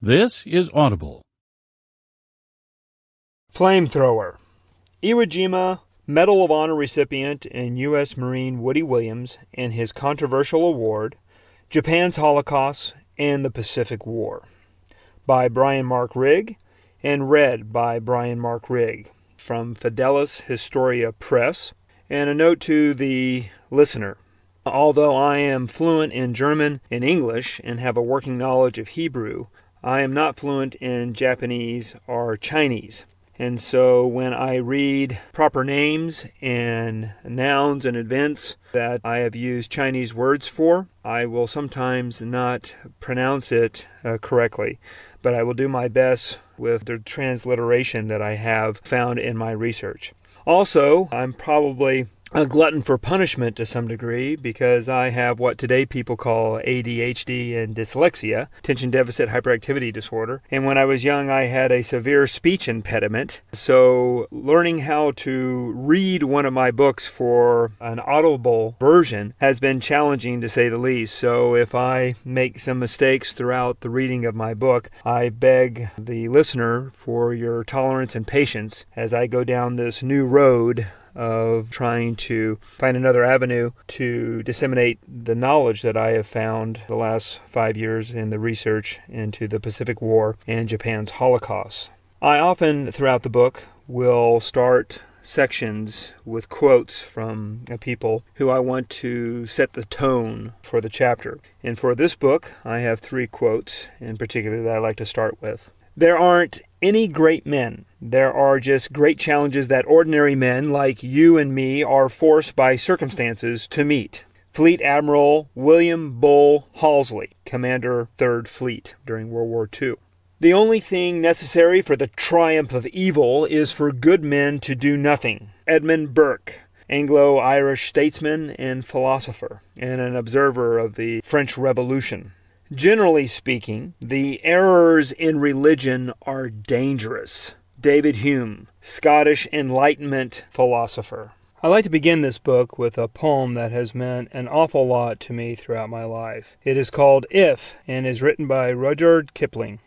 This is Audible. Flamethrower. Iwo Jima Medal of Honor recipient and U.S. Marine Woody Williams and his controversial award, Japan's Holocaust and the Pacific War, by Bryan Mark Rigg and read by Bryan Mark Rigg from Fidelis Historia Press. And a note to the listener. Although I am fluent in German and English and have a working knowledge of Hebrew, I am not fluent in Japanese or Chinese. And so when I read proper names and nouns and events that I have used Chinese words for, I will sometimes not pronounce it correctly. But I will do my best with the transliteration that I have found in my research. Also, I'm probably a glutton for punishment to some degree because I have what today people call ADHD and dyslexia, attention deficit hyperactivity disorder. And when I was young, I had a severe speech impediment. So learning how to read one of my books for an audible version has been challenging to say the least. So if I make some mistakes throughout the reading of my book, I beg the listener for your tolerance and patience as I go down this new road of trying to find another avenue to disseminate the knowledge that I have found the last 5 years in the research into the Pacific War and Japan's Holocaust. I often, throughout the book, will start sections with quotes from people who I want to set the tone for the chapter. And for this book, I have 3 quotes in particular that I like to start with. There aren't any great men. There are just great challenges that ordinary men like you and me are forced by circumstances to meet. Fleet Admiral William Bull Halsey, Commander 3rd Fleet during World War II. The only thing necessary for the triumph of evil is for good men to do nothing. Edmund Burke, Anglo-Irish statesman and philosopher, and an observer of the French Revolution. Generally speaking, the errors in religion are dangerous. David Hume, Scottish Enlightenment philosopher. I like to begin this book with a poem that has meant an awful lot to me throughout my life. It is called If and is written by Rudyard Kipling.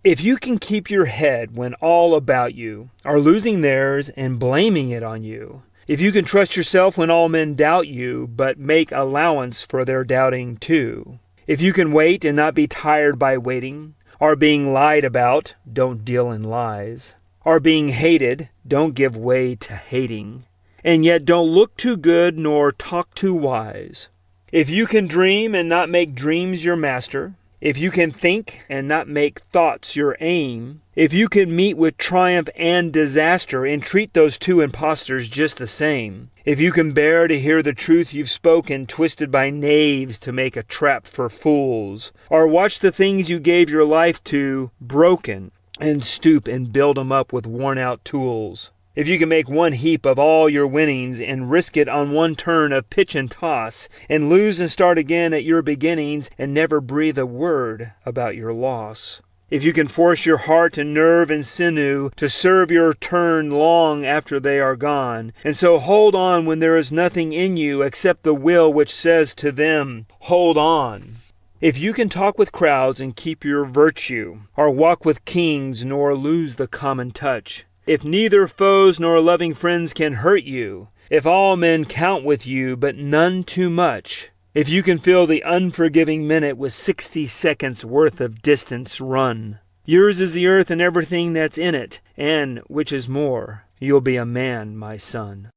If you can keep your head when all about you are losing theirs and blaming it on you, if you can trust yourself when all men doubt you but make allowance for their doubting too, if you can wait and not be tired by waiting, or being lied about, don't deal in lies, or being hated, don't give way to hating, and yet don't look too good nor talk too wise. If you can dream and not make dreams your master, if you can think and not make thoughts your aim, if you can meet with triumph and disaster and treat those two impostors just the same, if you can bear to hear the truth you've spoken twisted by knaves to make a trap for fools, or watch the things you gave your life to broken and stoop and build 'em up with worn-out tools, if you can make one heap of all your winnings and risk it on one turn of pitch and toss, and lose and start again at your beginnings and never breathe a word about your loss. If you can force your heart and nerve and sinew to serve your turn long after they are gone, and so hold on when there is nothing in you except the will which says to them, hold on. If you can talk with crowds and keep your virtue, or walk with kings nor lose the common touch, if neither foes nor loving friends can hurt you, if all men count with you but none too much, if you can fill the unforgiving minute with 60 seconds worth of distance run, yours is the earth and everything that's in it, and, which is more, you'll be a man, my son.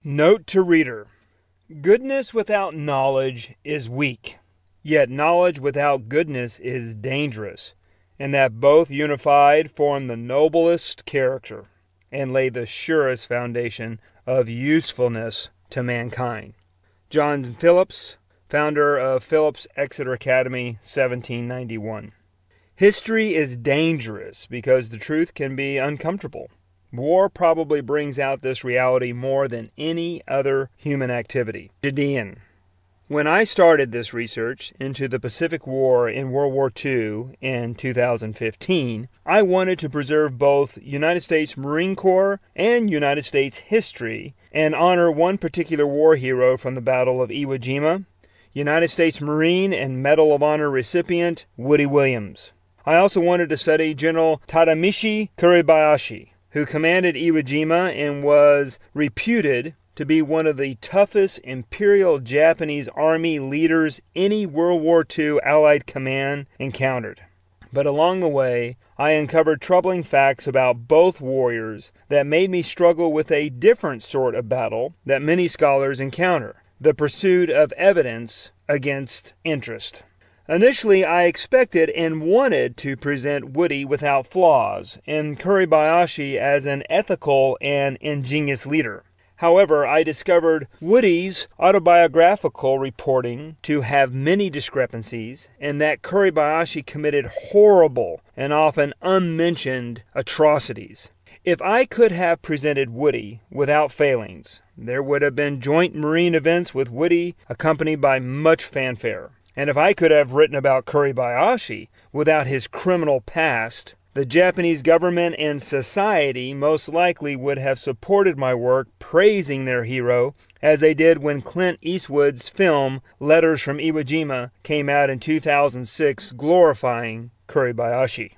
Note to reader. Goodness without knowledge is weak, yet knowledge without goodness is dangerous, and that both unified form the noblest character and lay the surest foundation of usefulness to mankind. John Phillips, founder of Phillips Exeter Academy, 1791. History is dangerous because the truth can be uncomfortable. War probably brings out this reality more than any other human activity. Gideon. When I started this research into the Pacific War in World War II in 2015, I wanted to preserve both United States Marine Corps and United States history and honor one particular war hero from the Battle of Iwo Jima, United States Marine and Medal of Honor recipient Woody Williams. I also wanted to study General Tadamichi Kuribayashi, who commanded Iwo Jima and was reputed to be one of the toughest Imperial Japanese Army leaders any World War II Allied command encountered. But along the way, I uncovered troubling facts about both warriors that made me struggle with a different sort of battle that many scholars encounter: the pursuit of evidence against interest. Initially, I expected and wanted to present Woody without flaws and Kuribayashi as an ethical and ingenious leader. However, I discovered Woody's autobiographical reporting to have many discrepancies, and that Kuribayashi committed horrible and often unmentioned atrocities. If I could have presented Woody without failings, there would have been joint Marine events with Woody accompanied by much fanfare. And if I could have written about Kuribayashi without his criminal past, the Japanese government and society most likely would have supported my work praising their hero, as they did when Clint Eastwood's film Letters from Iwo Jima came out in 2006, glorifying Kuribayashi.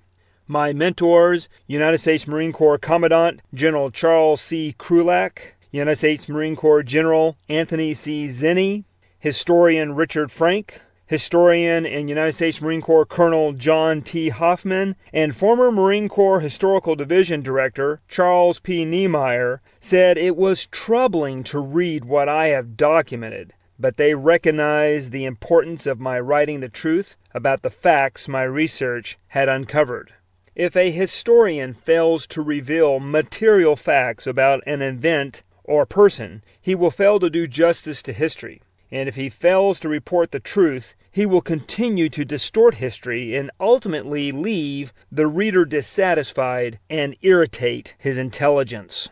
My mentors: United States Marine Corps Commandant General Charles C. Krulak, United States Marine Corps General Anthony C. Zinni, historian Richard Frank, historian and United States Marine Corps Colonel John T. Hoffman, and former Marine Corps Historical Division Director Charles P. Niemeyer, said it was troubling to read what I have documented, but they recognized the importance of my writing the truth about the facts my research had uncovered. If a historian fails to reveal material facts about an event or person, he will fail to do justice to history. And if he fails to report the truth, he will continue to distort history and ultimately leave the reader dissatisfied and irritate his intelligence.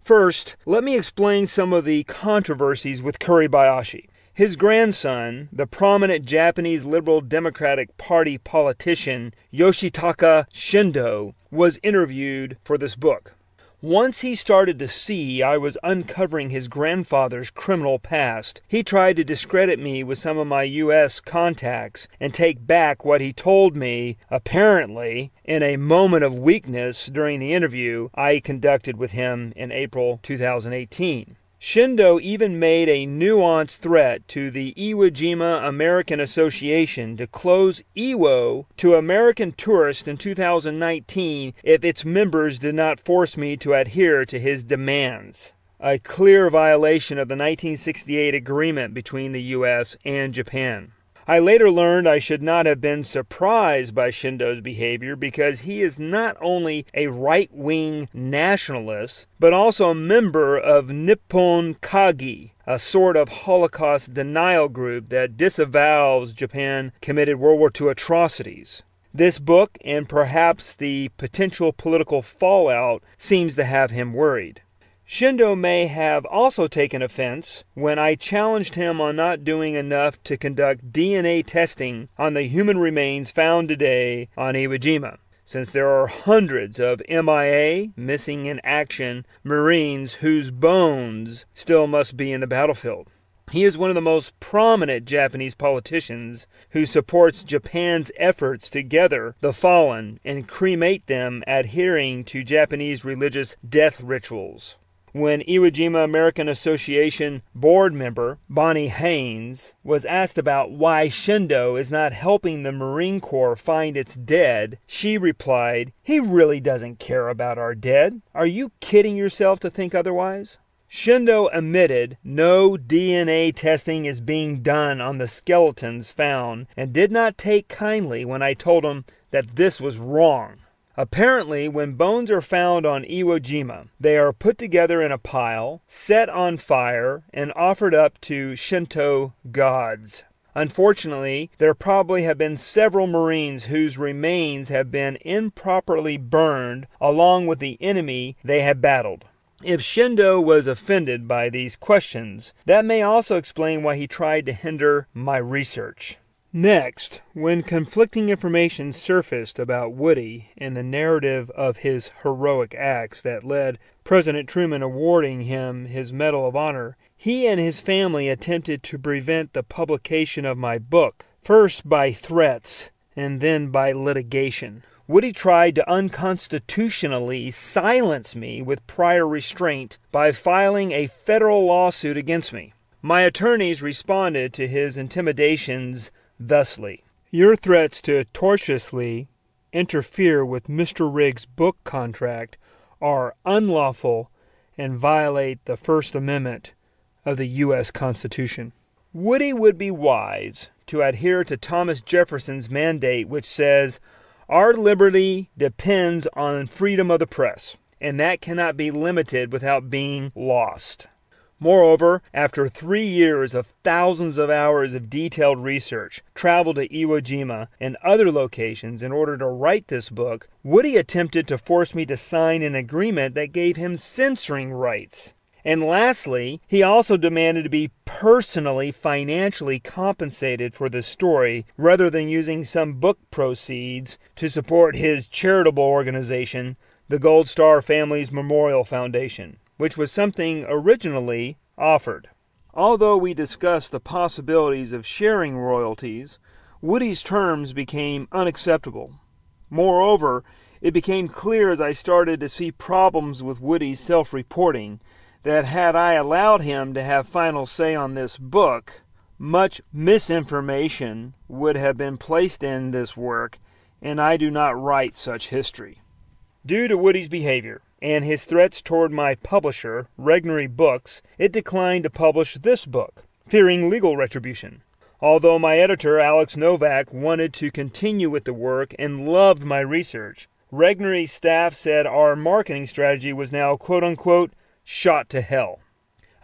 First, let me explain some of the controversies with Kuribayashi. His grandson, the prominent Japanese Liberal Democratic Party politician Yoshitaka Shindo, was interviewed for this book. Once he started to see I was uncovering his grandfather's criminal past, he tried to discredit me with some of my U.S. contacts and take back what he told me, apparently, in a moment of weakness during the interview I conducted with him in April 2018. Shindo even made a nuanced threat to the Iwo Jima American Association to close Iwo to American tourists in 2019 if its members did not force me to adhere to his demands. A clear violation of the 1968 agreement between the U.S. and Japan. I later learned I should not have been surprised by Shindo's behavior because he is not only a right-wing nationalist, but also a member of Nippon Kagi, a sort of Holocaust denial group that disavows Japan committed World War II atrocities. This book, and perhaps the potential political fallout, seems to have him worried. Shindo may have also taken offense when I challenged him on not doing enough to conduct DNA testing on the human remains found today on Iwo Jima, since there are hundreds of MIA, missing in action, Marines whose bones still must be in the battlefield. He is one of the most prominent Japanese politicians who supports Japan's efforts to gather the fallen and cremate them, adhering to Japanese religious death rituals. When Iwo Jima American Association board member Bonnie Haynes was asked about why Shindo is not helping the Marine Corps find its dead, she replied, "He really doesn't care about our dead. Are you kidding yourself to think otherwise?" Shindo admitted no DNA testing is being done on the skeletons found and did not take kindly when I told him that this was wrong. Apparently, when bones are found on Iwo Jima, they are put together in a pile, set on fire, and offered up to Shinto gods. Unfortunately, there probably have been several Marines whose remains have been improperly burned along with the enemy they have battled. If Shindo was offended by these questions, that may also explain why he tried to hinder my research. Next, when conflicting information surfaced about Woody and the narrative of his heroic acts that led President Truman awarding him his Medal of Honor, He and his family attempted to prevent the publication of my book, first by threats and then by litigation. Woody tried to unconstitutionally silence me with prior restraint by filing a federal lawsuit against me. My attorneys responded to his intimidations thusly: "Your threats to tortiously interfere with Mr. Rigg's book contract are unlawful and violate the First Amendment of the U.S. Constitution." Woody would be wise to adhere to Thomas Jefferson's mandate, which says, "Our liberty depends on freedom of the press, and that cannot be limited without being lost." Moreover, after 3 years of thousands of hours of detailed research, travel to Iwo Jima and other locations in order to write this book, Woody attempted to force me to sign an agreement that gave him censoring rights. And lastly, he also demanded to be personally, financially compensated for this story, rather than using some book proceeds to support his charitable organization, the Gold Star Families Memorial Foundation, which was something originally offered. Although we discussed the possibilities of sharing royalties, Woody's terms became unacceptable. Moreover, it became clear as I started to see problems with Woody's self-reporting that had I allowed him to have final say on this book, much misinformation would have been placed in this work, and I do not write such history. Due to Woody's behavior and his threats toward my publisher, Regnery Books, it declined to publish this book, fearing legal retribution. Although my editor, Alex Novak, wanted to continue with the work and loved my research, Regnery's staff said our marketing strategy was now quote-unquote shot to hell.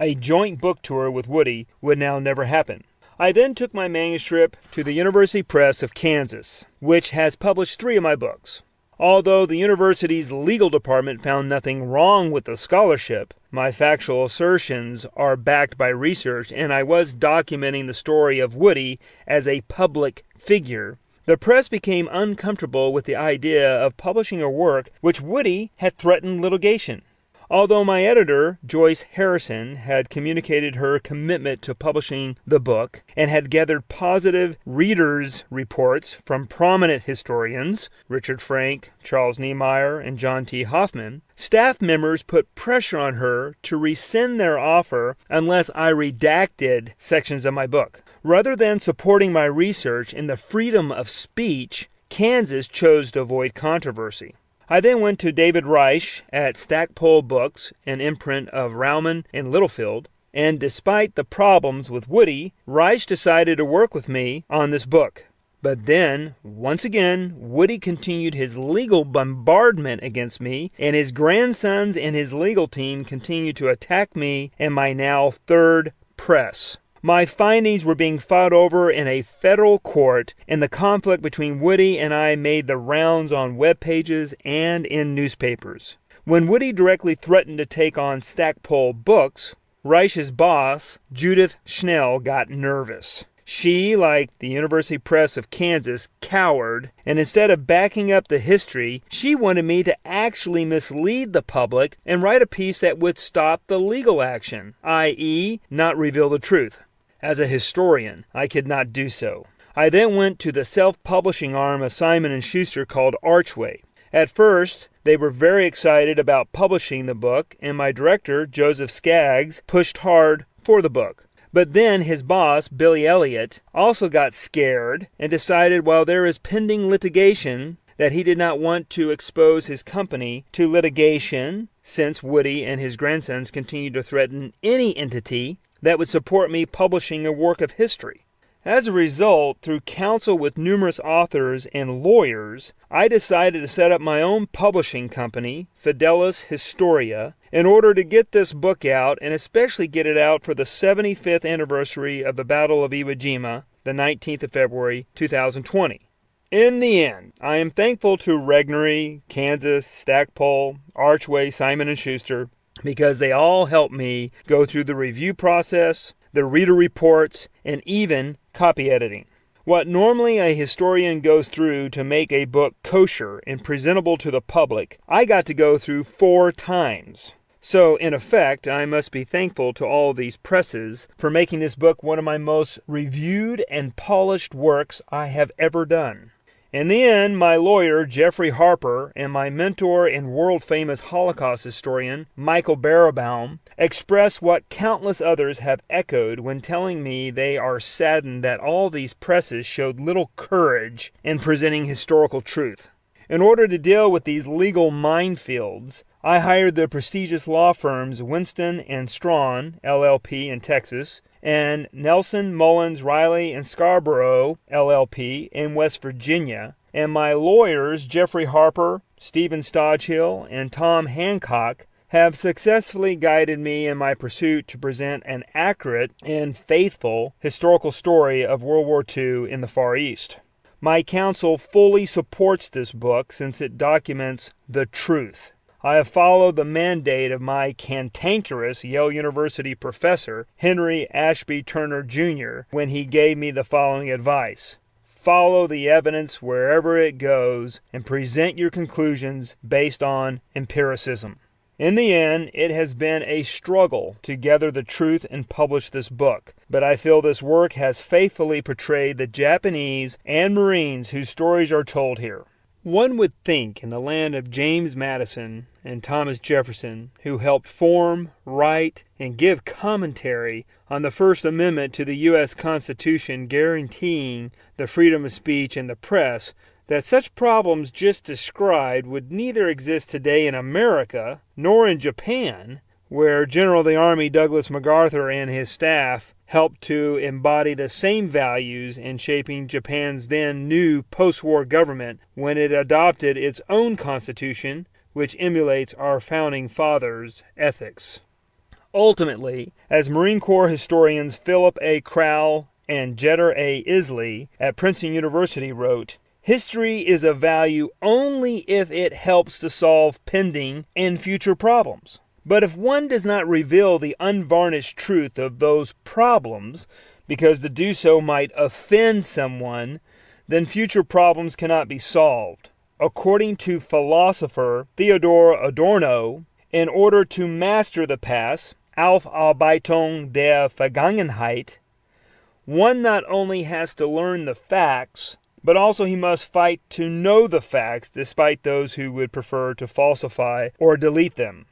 A joint book tour with Woody would now never happen. I then took my manuscript to the University Press of Kansas, which has published 3 of my books. Although the university's legal department found nothing wrong with the scholarship, my factual assertions are backed by research, and I was documenting the story of Woody as a public figure. The press became uncomfortable with the idea of publishing a work which Woody had threatened litigation. Although my editor, Joyce Harrison, had communicated her commitment to publishing the book and had gathered positive readers' reports from prominent historians, Richard Frank, Charles Niemeyer, and John T. Hoffman, staff members put pressure on her to rescind their offer unless I redacted sections of my book. Rather than supporting my research in the freedom of speech, Kansas chose to avoid controversy. I then went to David Reich at Stackpole Books, an imprint of Rowman and Littlefield, and despite the problems with Woody, Reich decided to work with me on this book. But then, once again, Woody continued his legal bombardment against me, and his grandsons and his legal team continued to attack me and my now 3rd press. My findings were being fought over in a federal court, and the conflict between Woody and I made the rounds on web pages and in newspapers. When Woody directly threatened to take on Stackpole Books, Reich's boss, Judith Schnell, got nervous. She, like the University Press of Kansas, cowered, and instead of backing up the history, she wanted me to actually mislead the public and write a piece that would stop the legal action, i.e., not reveal the truth. As a historian, I could not do so. I then went to the self-publishing arm of Simon & Schuster called Archway. At first, they were very excited about publishing the book, and my director, Joseph Skaggs, pushed hard for the book. But then his boss, Billy Elliott, also got scared and decided while there is pending litigation that he did not want to expose his company to litigation, since Woody and his grandsons continued to threaten any entity that would support me publishing a work of history. As a result, through counsel with numerous authors and lawyers, I decided to set up my own publishing company, Fidelis Historia, in order to get this book out, and especially get it out for the 75th anniversary of the Battle of Iwo Jima, the 19th of February, 2020. In the end, I am thankful to Regnery, Kansas, Stackpole, Archway, Simon & Schuster, because they all helped me go through the review process, the reader reports, and even copy editing. What normally a historian goes through to make a book kosher and presentable to the public, I got to go through 4 times. So, in effect, I must be thankful to all these presses for making this book one of my most reviewed and polished works I have ever done. In the end, my lawyer, Jeffrey Harper, and my mentor and world-famous Holocaust historian, Michael Barabbaum, express what countless others have echoed when telling me they are saddened that all these presses showed little courage in presenting historical truth. In order to deal with these legal minefields, I hired the prestigious law firms Winston & Strawn, LLP in Texas, and Nelson, Mullins, Riley, and Scarborough, LLP in West Virginia, and my lawyers, Jeffrey Harper, Stephen Stodgehill, and Tom Hancock, have successfully guided me in my pursuit to present an accurate and faithful historical story of World War II in the Far East. My counsel fully supports this book since it documents the truth. I have followed the mandate of my cantankerous Yale University professor, Henry Ashby Turner, Jr., when he gave me the following advice. Follow the evidence wherever it goes and present your conclusions based on empiricism. In the end, it has been a struggle to gather the truth and publish this book, but I feel this work has faithfully portrayed the Japanese and Marines whose stories are told here. One would think in the land of James Madison and Thomas Jefferson, who helped form, write, and give commentary on the First Amendment to the U.S. Constitution guaranteeing the freedom of speech and the press, that such problems just described would neither exist today in America nor in Japan, where General of the Army Douglas MacArthur and his staff helped to embody the same values in shaping Japan's then new post-war government when it adopted its own constitution, which emulates our founding fathers' ethics. Ultimately, as Marine Corps historians Philip A. Crowell and Jeter A. Isley at Princeton University wrote, "History is of value only if it helps to solve pending and future problems. But if one does not reveal the unvarnished truth of those problems, because to do so might offend someone, then future problems cannot be solved. According to philosopher Theodor Adorno, in order to master the past, Aufarbeitung der Vergangenheit, one not only has to learn the facts, but also he must fight to know the facts despite those who would prefer to falsify or delete them."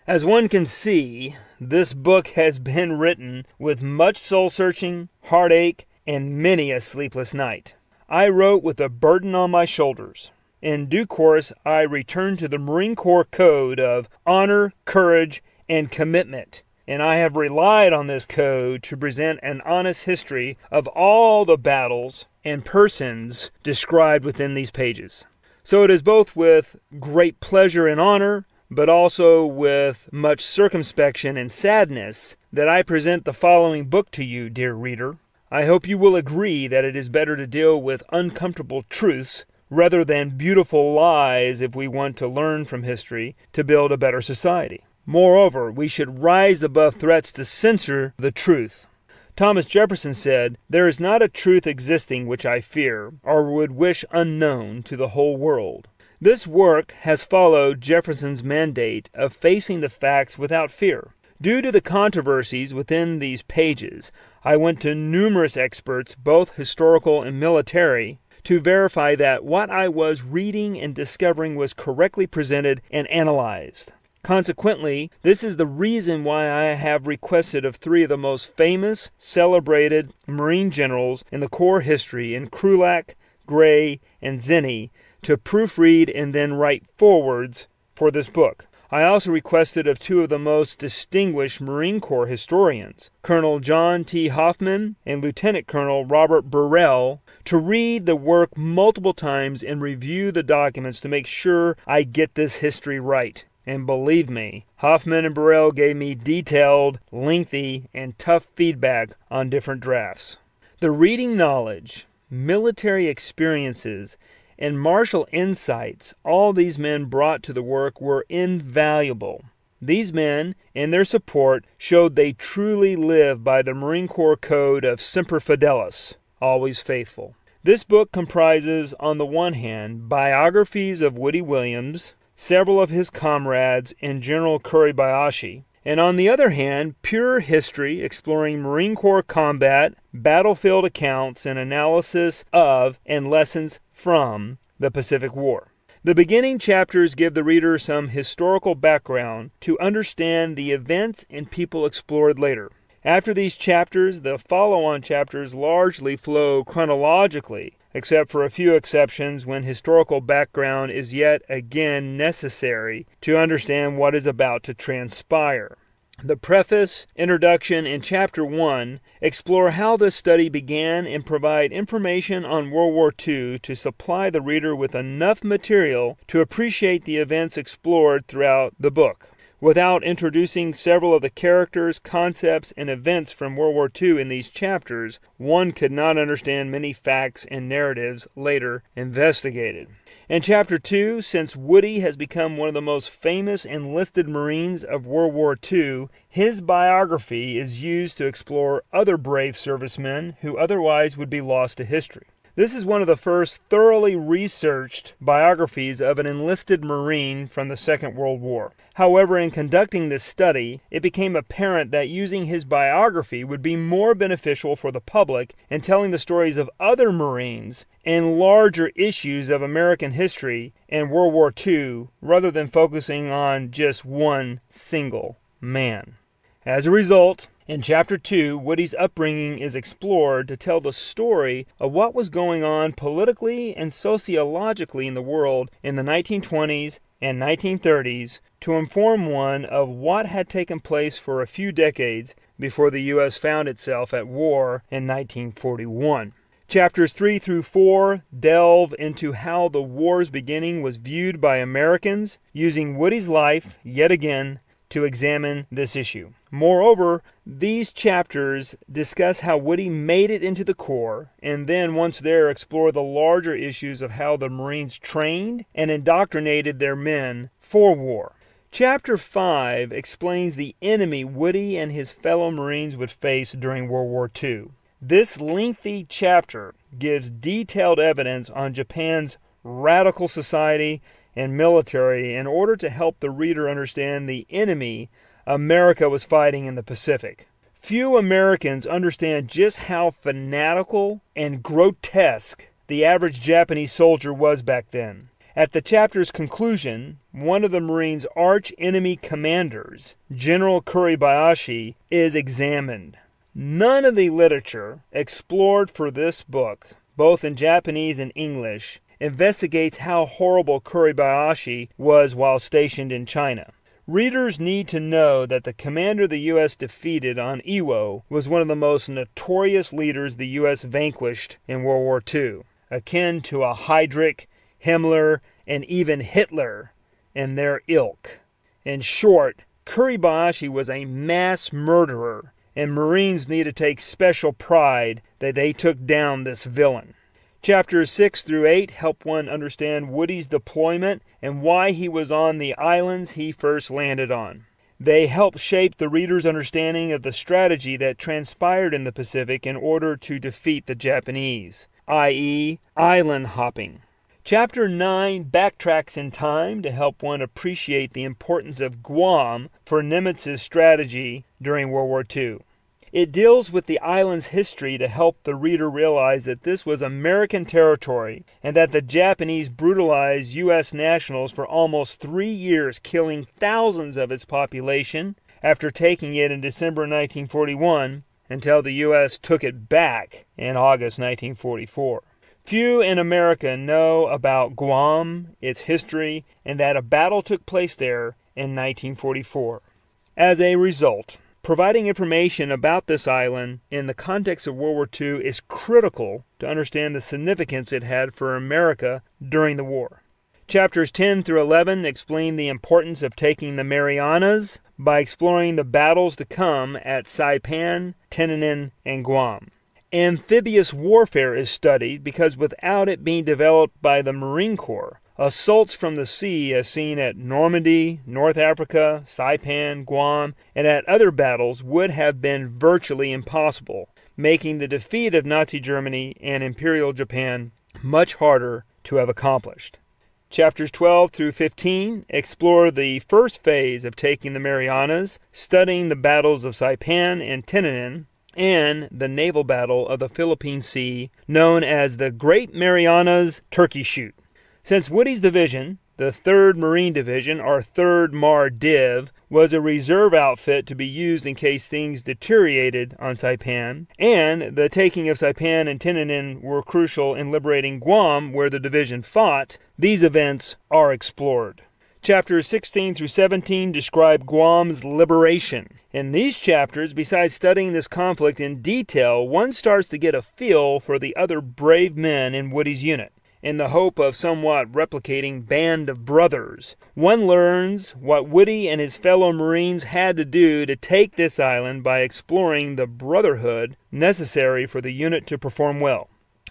As one can see, this book has been written with much soul-searching, heartache, and many a sleepless night. I wrote with a burden on my shoulders. In due course, I returned to the Marine Corps code of honor, courage, and commitment, and I have relied on this code to present an honest history of all the battles and persons described within these pages. So it is both with great pleasure and honor, but also with much circumspection and sadness, that I present the following book to you, dear reader. I hope you will agree that it is better to deal with uncomfortable truths rather than beautiful lies if we want to learn from history to build a better society. Moreover, we should rise above threats to censor the truth. Thomas Jefferson said, "There is not a truth existing which I fear, or would wish unknown to the whole world." This work has followed Jefferson's mandate of facing the facts without fear. Due to the controversies within these pages, I went to numerous experts, both historical and military, to verify that what I was reading and discovering was correctly presented and analyzed. Consequently, this is the reason why I have requested of three of the most famous, celebrated Marine generals in the Corps history in Krulak, Gray, and Zinni to proofread and then write forewords for this book. I also requested of two of the most distinguished Marine Corps historians, Colonel John T. Hoffman and Lieutenant Colonel Robert Burrell, to read the work multiple times and review the documents to make sure I get this history right. And believe me, Hoffman and Burrell gave me detailed, lengthy, and tough feedback on different drafts. The reading knowledge, military experiences, and martial insights all these men brought to the work were invaluable. These men and their support showed they truly lived by the Marine Corps code of Semper Fidelis, always faithful. This book comprises, on the one hand, biographies of WWII Williams, several of his comrades, and General Kuribayashi. And on the other hand, pure history exploring Marine Corps combat, battlefield accounts, and analysis of and lessons from the Pacific War. The beginning chapters give the reader some historical background to understand the events and people explored later. After these chapters, the follow-on chapters largely flow chronologically, except for a few exceptions when historical background is yet again necessary to understand what is about to transpire. The preface, introduction, and Chapter 1 explore how this study began and provide information on World War II to supply the reader with enough material to appreciate the events explored throughout the book. Without introducing several of the characters, concepts, and events from World War II in these chapters, one could not understand many facts and narratives later investigated. In Chapter 2, since Woody has become one of the most famous enlisted Marines of World War II, his biography is used to explore other brave servicemen who otherwise would be lost to history. This is one of the first thoroughly researched biographies of an enlisted Marine from the Second World War. However, in conducting this study, it became apparent that using his biography would be more beneficial for the public in telling the stories of other Marines and larger issues of American history and World War II, rather than focusing on just one single man. As a result, in Chapter 2, Woody's upbringing is explored to tell the story of what was going on politically and sociologically in the world in the 1920s and 1930s to inform one of what had taken place for a few decades before the U.S. found itself at war in 1941. Chapters 3 through 4 delve into how the war's beginning was viewed by Americans, using Woody's life, yet again, to examine this issue. Moreover, these chapters discuss how Woody made it into the Corps, and then once there explore the larger issues of how the Marines trained and indoctrinated their men for war. Chapter 5 explains the enemy Woody and his fellow Marines would face during World War II. This lengthy chapter gives detailed evidence on Japan's radical society and military in order to help the reader understand the enemy America was fighting in the Pacific. Few Americans understand just how fanatical and grotesque the average Japanese soldier was back then. At the chapter's conclusion, one of the Marines' arch-enemy commanders, General Kuribayashi, is examined. None of the literature explored for this book, both in Japanese and English, investigates how horrible Kuribayashi was while stationed in China. Readers need to know that the commander the U.S. defeated on Iwo was one of the most notorious leaders the U.S. vanquished in World War II, akin to a Heydrich, Himmler, and even Hitler in their ilk. In short, Kuribayashi was a mass murderer, and Marines need to take special pride that they took down this villain. Chapters 6 through 8 help one understand Woody's deployment and why he was on the islands he first landed on. They help shape the reader's understanding of the strategy that transpired in the Pacific in order to defeat the Japanese, i.e., island hopping. Chapter 9 backtracks in time to help one appreciate the importance of Guam for Nimitz's strategy during World War II. It deals with the island's history to help the reader realize that this was American territory and that the Japanese brutalized U.S. nationals for almost 3 years, killing thousands of its population after taking it in December 1941 until the U.S. took it back in August 1944. Few in America know about Guam, its history, and that a battle took place there in 1944. As a result, providing information about this island in the context of World War II is critical to understand the significance it had for America during the war. Chapters 10 through 11 explain the importance of taking the Marianas by exploring the battles to come at Saipan, Tinian, and Guam. Amphibious warfare is studied because without it being developed by the Marine Corps, assaults from the sea as seen at Normandy, North Africa, Saipan, Guam, and at other battles would have been virtually impossible, making the defeat of Nazi Germany and Imperial Japan much harder to have accomplished. Chapters 12 through 15 explore the first phase of taking the Marianas, studying the battles of Saipan and Tinian, and the naval battle of the Philippine Sea, known as the Great Marianas Turkey Shoot. Since Woody's division, the 3rd Marine Division, or 3rd Mar Div, was a reserve outfit to be used in case things deteriorated on Saipan, and the taking of Saipan and Tinian were crucial in liberating Guam, where the division fought, these events are explored. Chapters 16 through 17 describe Guam's liberation. In these chapters, besides studying this conflict in detail, one starts to get a feel for the other brave men in Woody's unit. In the hope of somewhat replicating Band of Brothers, one learns what Woody and his fellow Marines had to do to take this island by exploring the brotherhood necessary for the unit to perform well.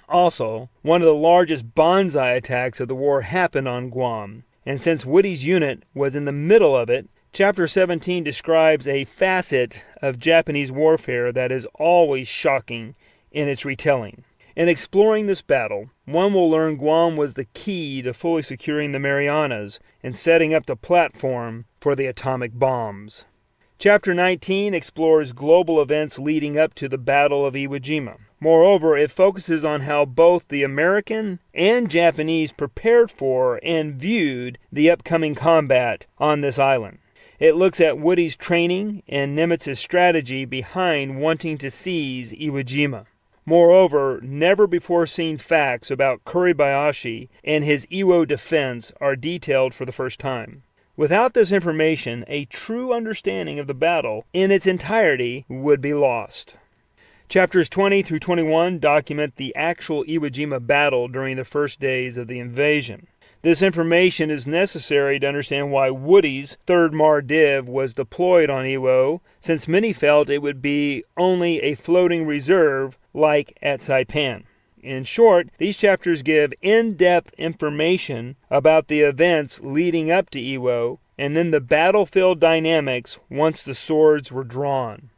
Also, one of the largest banzai attacks of the war happened on Guam, and since Woody's unit was in the middle of it, Chapter 17 describes a facet of Japanese warfare that is always shocking in its retelling. In exploring this battle, one will learn Guam was the key to fully securing the Marianas and setting up the platform for the atomic bombs. Chapter 19 explores global events leading up to the Battle of Iwo Jima. Moreover, it focuses on how both the American and Japanese prepared for and viewed the upcoming combat on this island. It looks at Woody's training and Nimitz's strategy behind wanting to seize Iwo Jima. Moreover, never-before-seen facts about Kuribayashi and his Iwo defense are detailed for the first time. Without this information, a true understanding of the battle in its entirety would be lost. Chapters 20 through 21 document the actual Iwo Jima battle during the first days of the invasion. This information is necessary to understand why Woody's 3rd Mar Div was deployed on Iwo, since many felt it would be only a floating reserve like at Saipan. In short, these chapters give in-depth information about the events leading up to Iwo, and then the battlefield dynamics once the swords were drawn.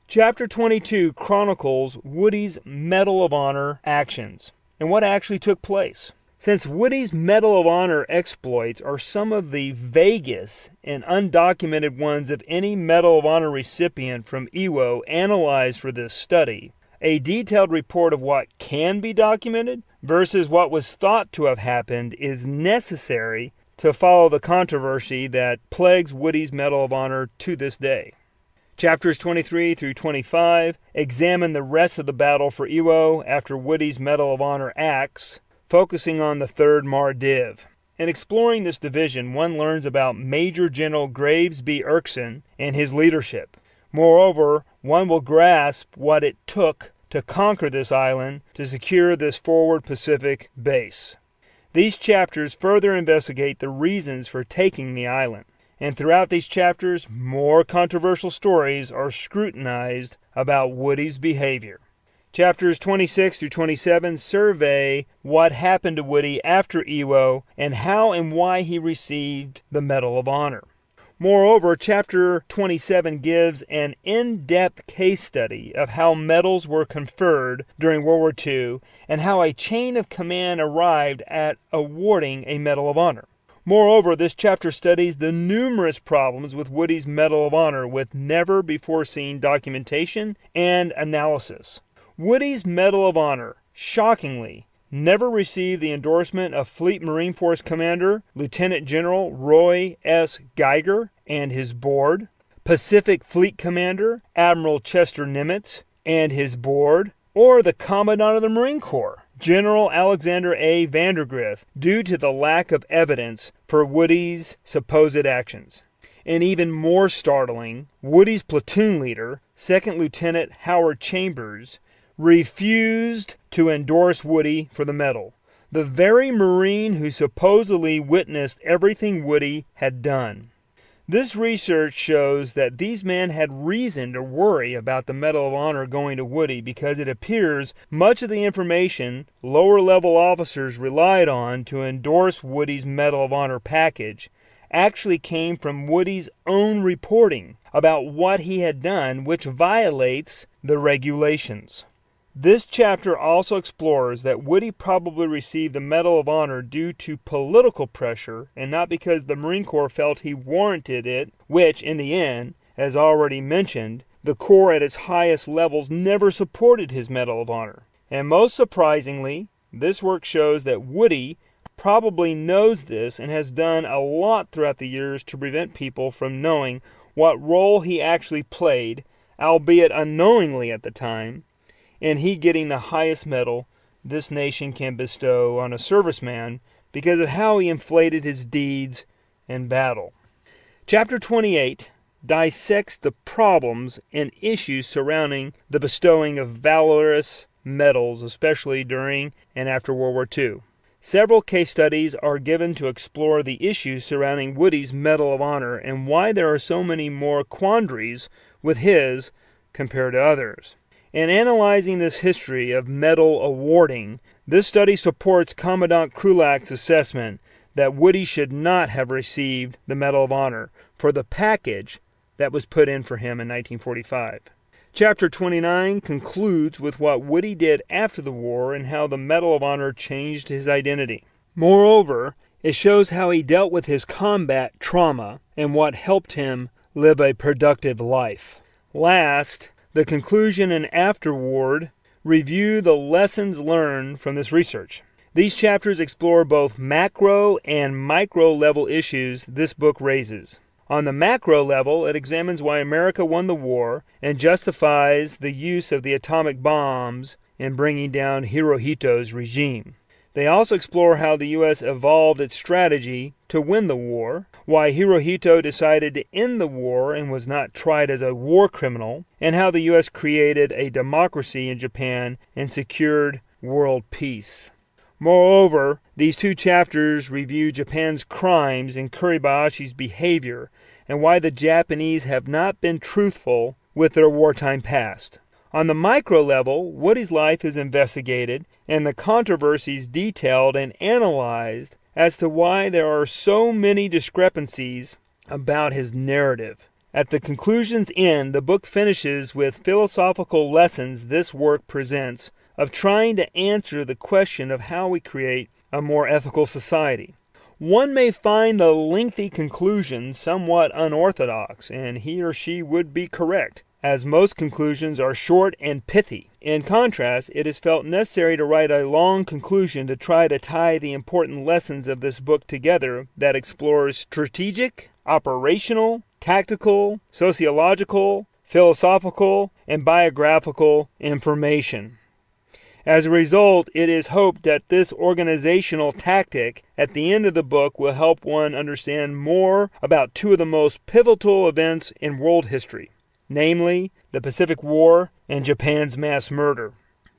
Chapter 22 chronicles Woody's Medal of Honor actions and what actually took place. Since Woody's Medal of Honor exploits are some of the vaguest and undocumented ones of any Medal of Honor recipient from Iwo analyzed for this study, a detailed report of what can be documented versus what was thought to have happened is necessary to follow the controversy that plagues Woody's Medal of Honor to this day. Chapters 23 through 25 examine the rest of the battle for Iwo after Woody's Medal of Honor acts, focusing on the 3rd Mar Div. In exploring this division, one learns about Major General Graves B. Erskine and his leadership. Moreover, one will grasp what it took to conquer this island to secure this forward Pacific base. These chapters further investigate the reasons for taking the island, and throughout these chapters, more controversial stories are scrutinized about Woody's behavior. Chapters 26 through 27 survey what happened to Woody after Iwo and how and why he received the Medal of Honor. Moreover, Chapter 27 gives an in-depth case study of how medals were conferred during World War II and how a chain of command arrived at awarding a Medal of Honor. Moreover, this chapter studies the numerous problems with Woody's Medal of Honor with never-before-seen documentation and analysis. Woody's Medal of Honor, shockingly, never received the endorsement of Fleet Marine Force Commander Lieutenant General Roy S. Geiger and his board, Pacific Fleet Commander Admiral Chester Nimitz and his board, or the Commandant of the Marine Corps, General Alexander A. Vandergrift, due to the lack of evidence for Woody's supposed actions. And even more startling, Woody's platoon leader, 2nd Lieutenant Howard Chambers, refused to endorse Woody for the medal, the very Marine who supposedly witnessed everything Woody had done. This research shows that these men had reason to worry about the Medal of Honor going to Woody because it appears much of the information lower-level officers relied on to endorse Woody's Medal of Honor package actually came from Woody's own reporting about what he had done, which violates the regulations. This chapter also explores that Woody probably received the Medal of Honor due to political pressure and not because the Marine Corps felt he warranted it, which, in the end, as already mentioned, the Corps at its highest levels never supported his Medal of Honor. And most surprisingly, this work shows that Woody probably knows this and has done a lot throughout the years to prevent people from knowing what role he actually played, albeit unknowingly at the time, in he getting the highest medal this nation can bestow on a serviceman because of how he inflated his deeds in battle. Chapter 28 dissects the problems and issues surrounding the bestowing of valorous medals, especially during and after World War II. Several case studies are given to explore the issues surrounding Woody's Medal of Honor and why there are so many more quandaries with his compared to others. In analyzing this history of medal awarding, this study supports Commandant Krulak's assessment that Woody should not have received the Medal of Honor for the package that was put in for him in 1945. Chapter 29 concludes with what Woody did after the war and how the Medal of Honor changed his identity. Moreover, it shows how he dealt with his combat trauma and what helped him live a productive life. Last, the conclusion and afterward review the lessons learned from this research. These chapters explore both macro and micro level issues this book raises. On the macro level, it examines why America won the war and justifies the use of the atomic bombs in bringing down Hirohito's regime. They also explore how the U.S. evolved its strategy to win the war, why Hirohito decided to end the war and was not tried as a war criminal, and how the U.S. created a democracy in Japan and secured world peace. Moreover, these two chapters review Japan's crimes and Kuribayashi's behavior, and why the Japanese have not been truthful with their wartime past. On the micro level, Woody's life is investigated and the controversies detailed and analyzed as to why there are so many discrepancies about his narrative. At the conclusion's end, the book finishes with philosophical lessons this work presents of trying to answer the question of how we create a more ethical society. One may find the lengthy conclusion somewhat unorthodox, and he or she would be correct, as most conclusions are short and pithy. In contrast, it is felt necessary to write a long conclusion to try to tie the important lessons of this book together that explores strategic, operational, tactical, sociological, philosophical, and biographical information. As a result, it is hoped that this organizational tactic at the end of the book will help one understand more about two of the most pivotal events in world history, namely the Pacific War and Japan's mass murder.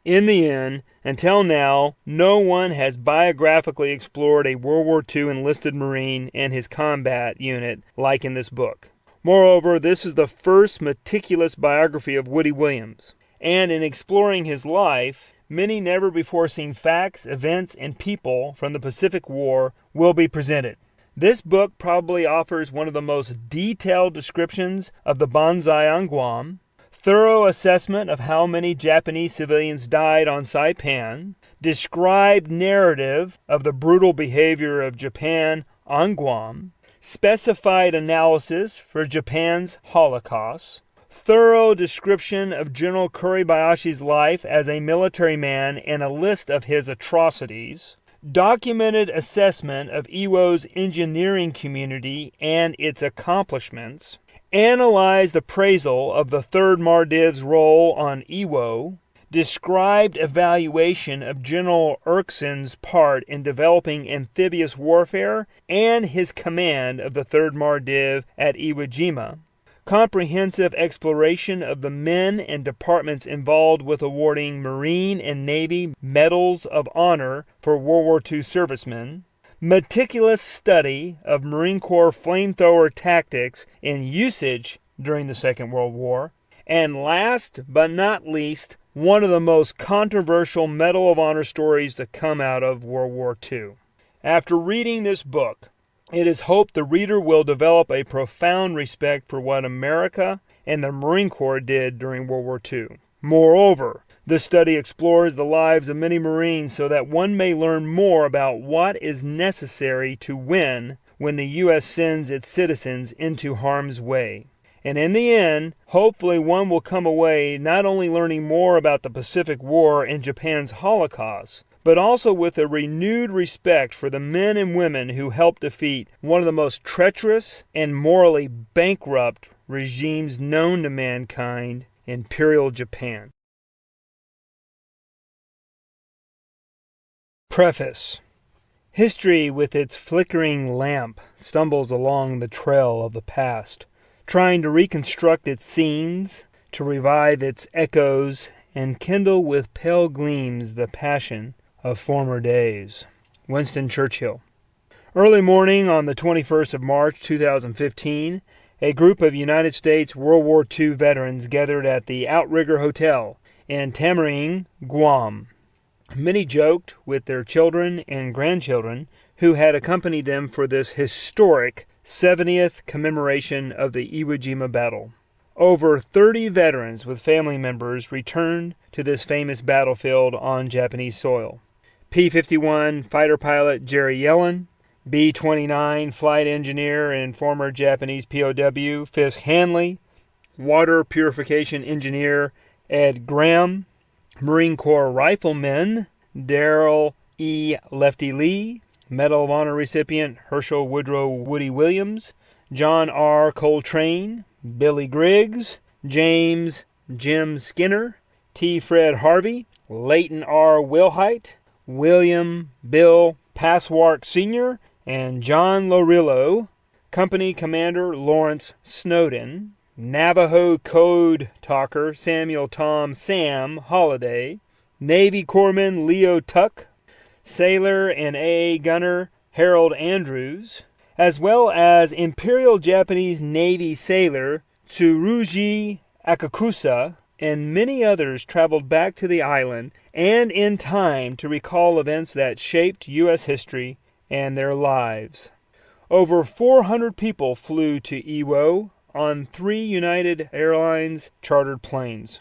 In the end, until now, no one has biographically explored a World War II enlisted Marine and his combat unit like in this book. Moreover, this is the first meticulous biography of Woody Williams, and in exploring his life, many never-before-seen facts, events, and people from the Pacific War will be presented. This book probably offers one of the most detailed descriptions of the Banzai on Guam, thorough assessment of how many Japanese civilians died on Saipan, described narrative of the brutal behavior of Japan on Guam, specified analysis for Japan's Holocaust, thorough description of General Kuribayashi's life as a military man and a list of his atrocities, documented assessment of Iwo's engineering community and its accomplishments, analyzed appraisal of the 3rd Mardiv's role on Iwo, described evaluation of General Erkson's part in developing amphibious warfare and his command of the 3rd Mardiv at Iwo Jima, comprehensive exploration of the men and departments involved with awarding Marine and Navy Medals of Honor for World War II servicemen, meticulous study of Marine Corps flamethrower tactics in usage during the Second World War, and last but not least, one of the most controversial Medal of Honor stories to come out of World War II. After reading this book, it is hoped the reader will develop a profound respect for what America and the Marine Corps did during World War II. Moreover, This study explores the lives of many Marines so that one may learn more about what is necessary to win when the U.S. sends its citizens into harm's way. And in the end, hopefully one will come away not only learning more about the Pacific War and Japan's Holocaust, but also with a renewed respect for the men and women who helped defeat one of the most treacherous and morally bankrupt regimes known to mankind, Imperial Japan. Preface. History, with its flickering lamp, stumbles along the trail of the past, trying to reconstruct its scenes, to revive its echoes, and kindle with pale gleams the passion of former days. Winston Churchill. Early morning on the 21st of March 2015, a group of United States World War II veterans gathered at the Outrigger Hotel in Tamarin, Guam. Many joked with their children and grandchildren who had accompanied them for this historic 70th commemoration of the Iwo Jima battle. Over 30 veterans with family members returned to this famous battlefield on Japanese soil. P-51 fighter pilot Jerry Yellen, B-29 flight engineer and former Japanese POW Fisk Hanley, water purification engineer Ed Graham, Marine Corps rifleman Darrell E. Lefty Lee, Medal of Honor recipient Herschel Woodrow Woody Williams, John R. Coltrane, Billy Griggs, James Jim Skinner, T. Fred Harvey, Leighton R. Wilhite, William Bill Passwark Sr., and John Lorillo, Company Commander Lawrence Snowden, Navajo Code Talker Samuel Tom Sam Holliday, Navy Corpsman Leo Tuck, Sailor and AA Gunner Harold Andrews, as well as Imperial Japanese Navy Sailor Tsurugi Akakusa, and many others traveled back to the island and in time to recall events that shaped U.S. history and their lives. Over 400 people flew to Iwo on 3 United Airlines chartered planes.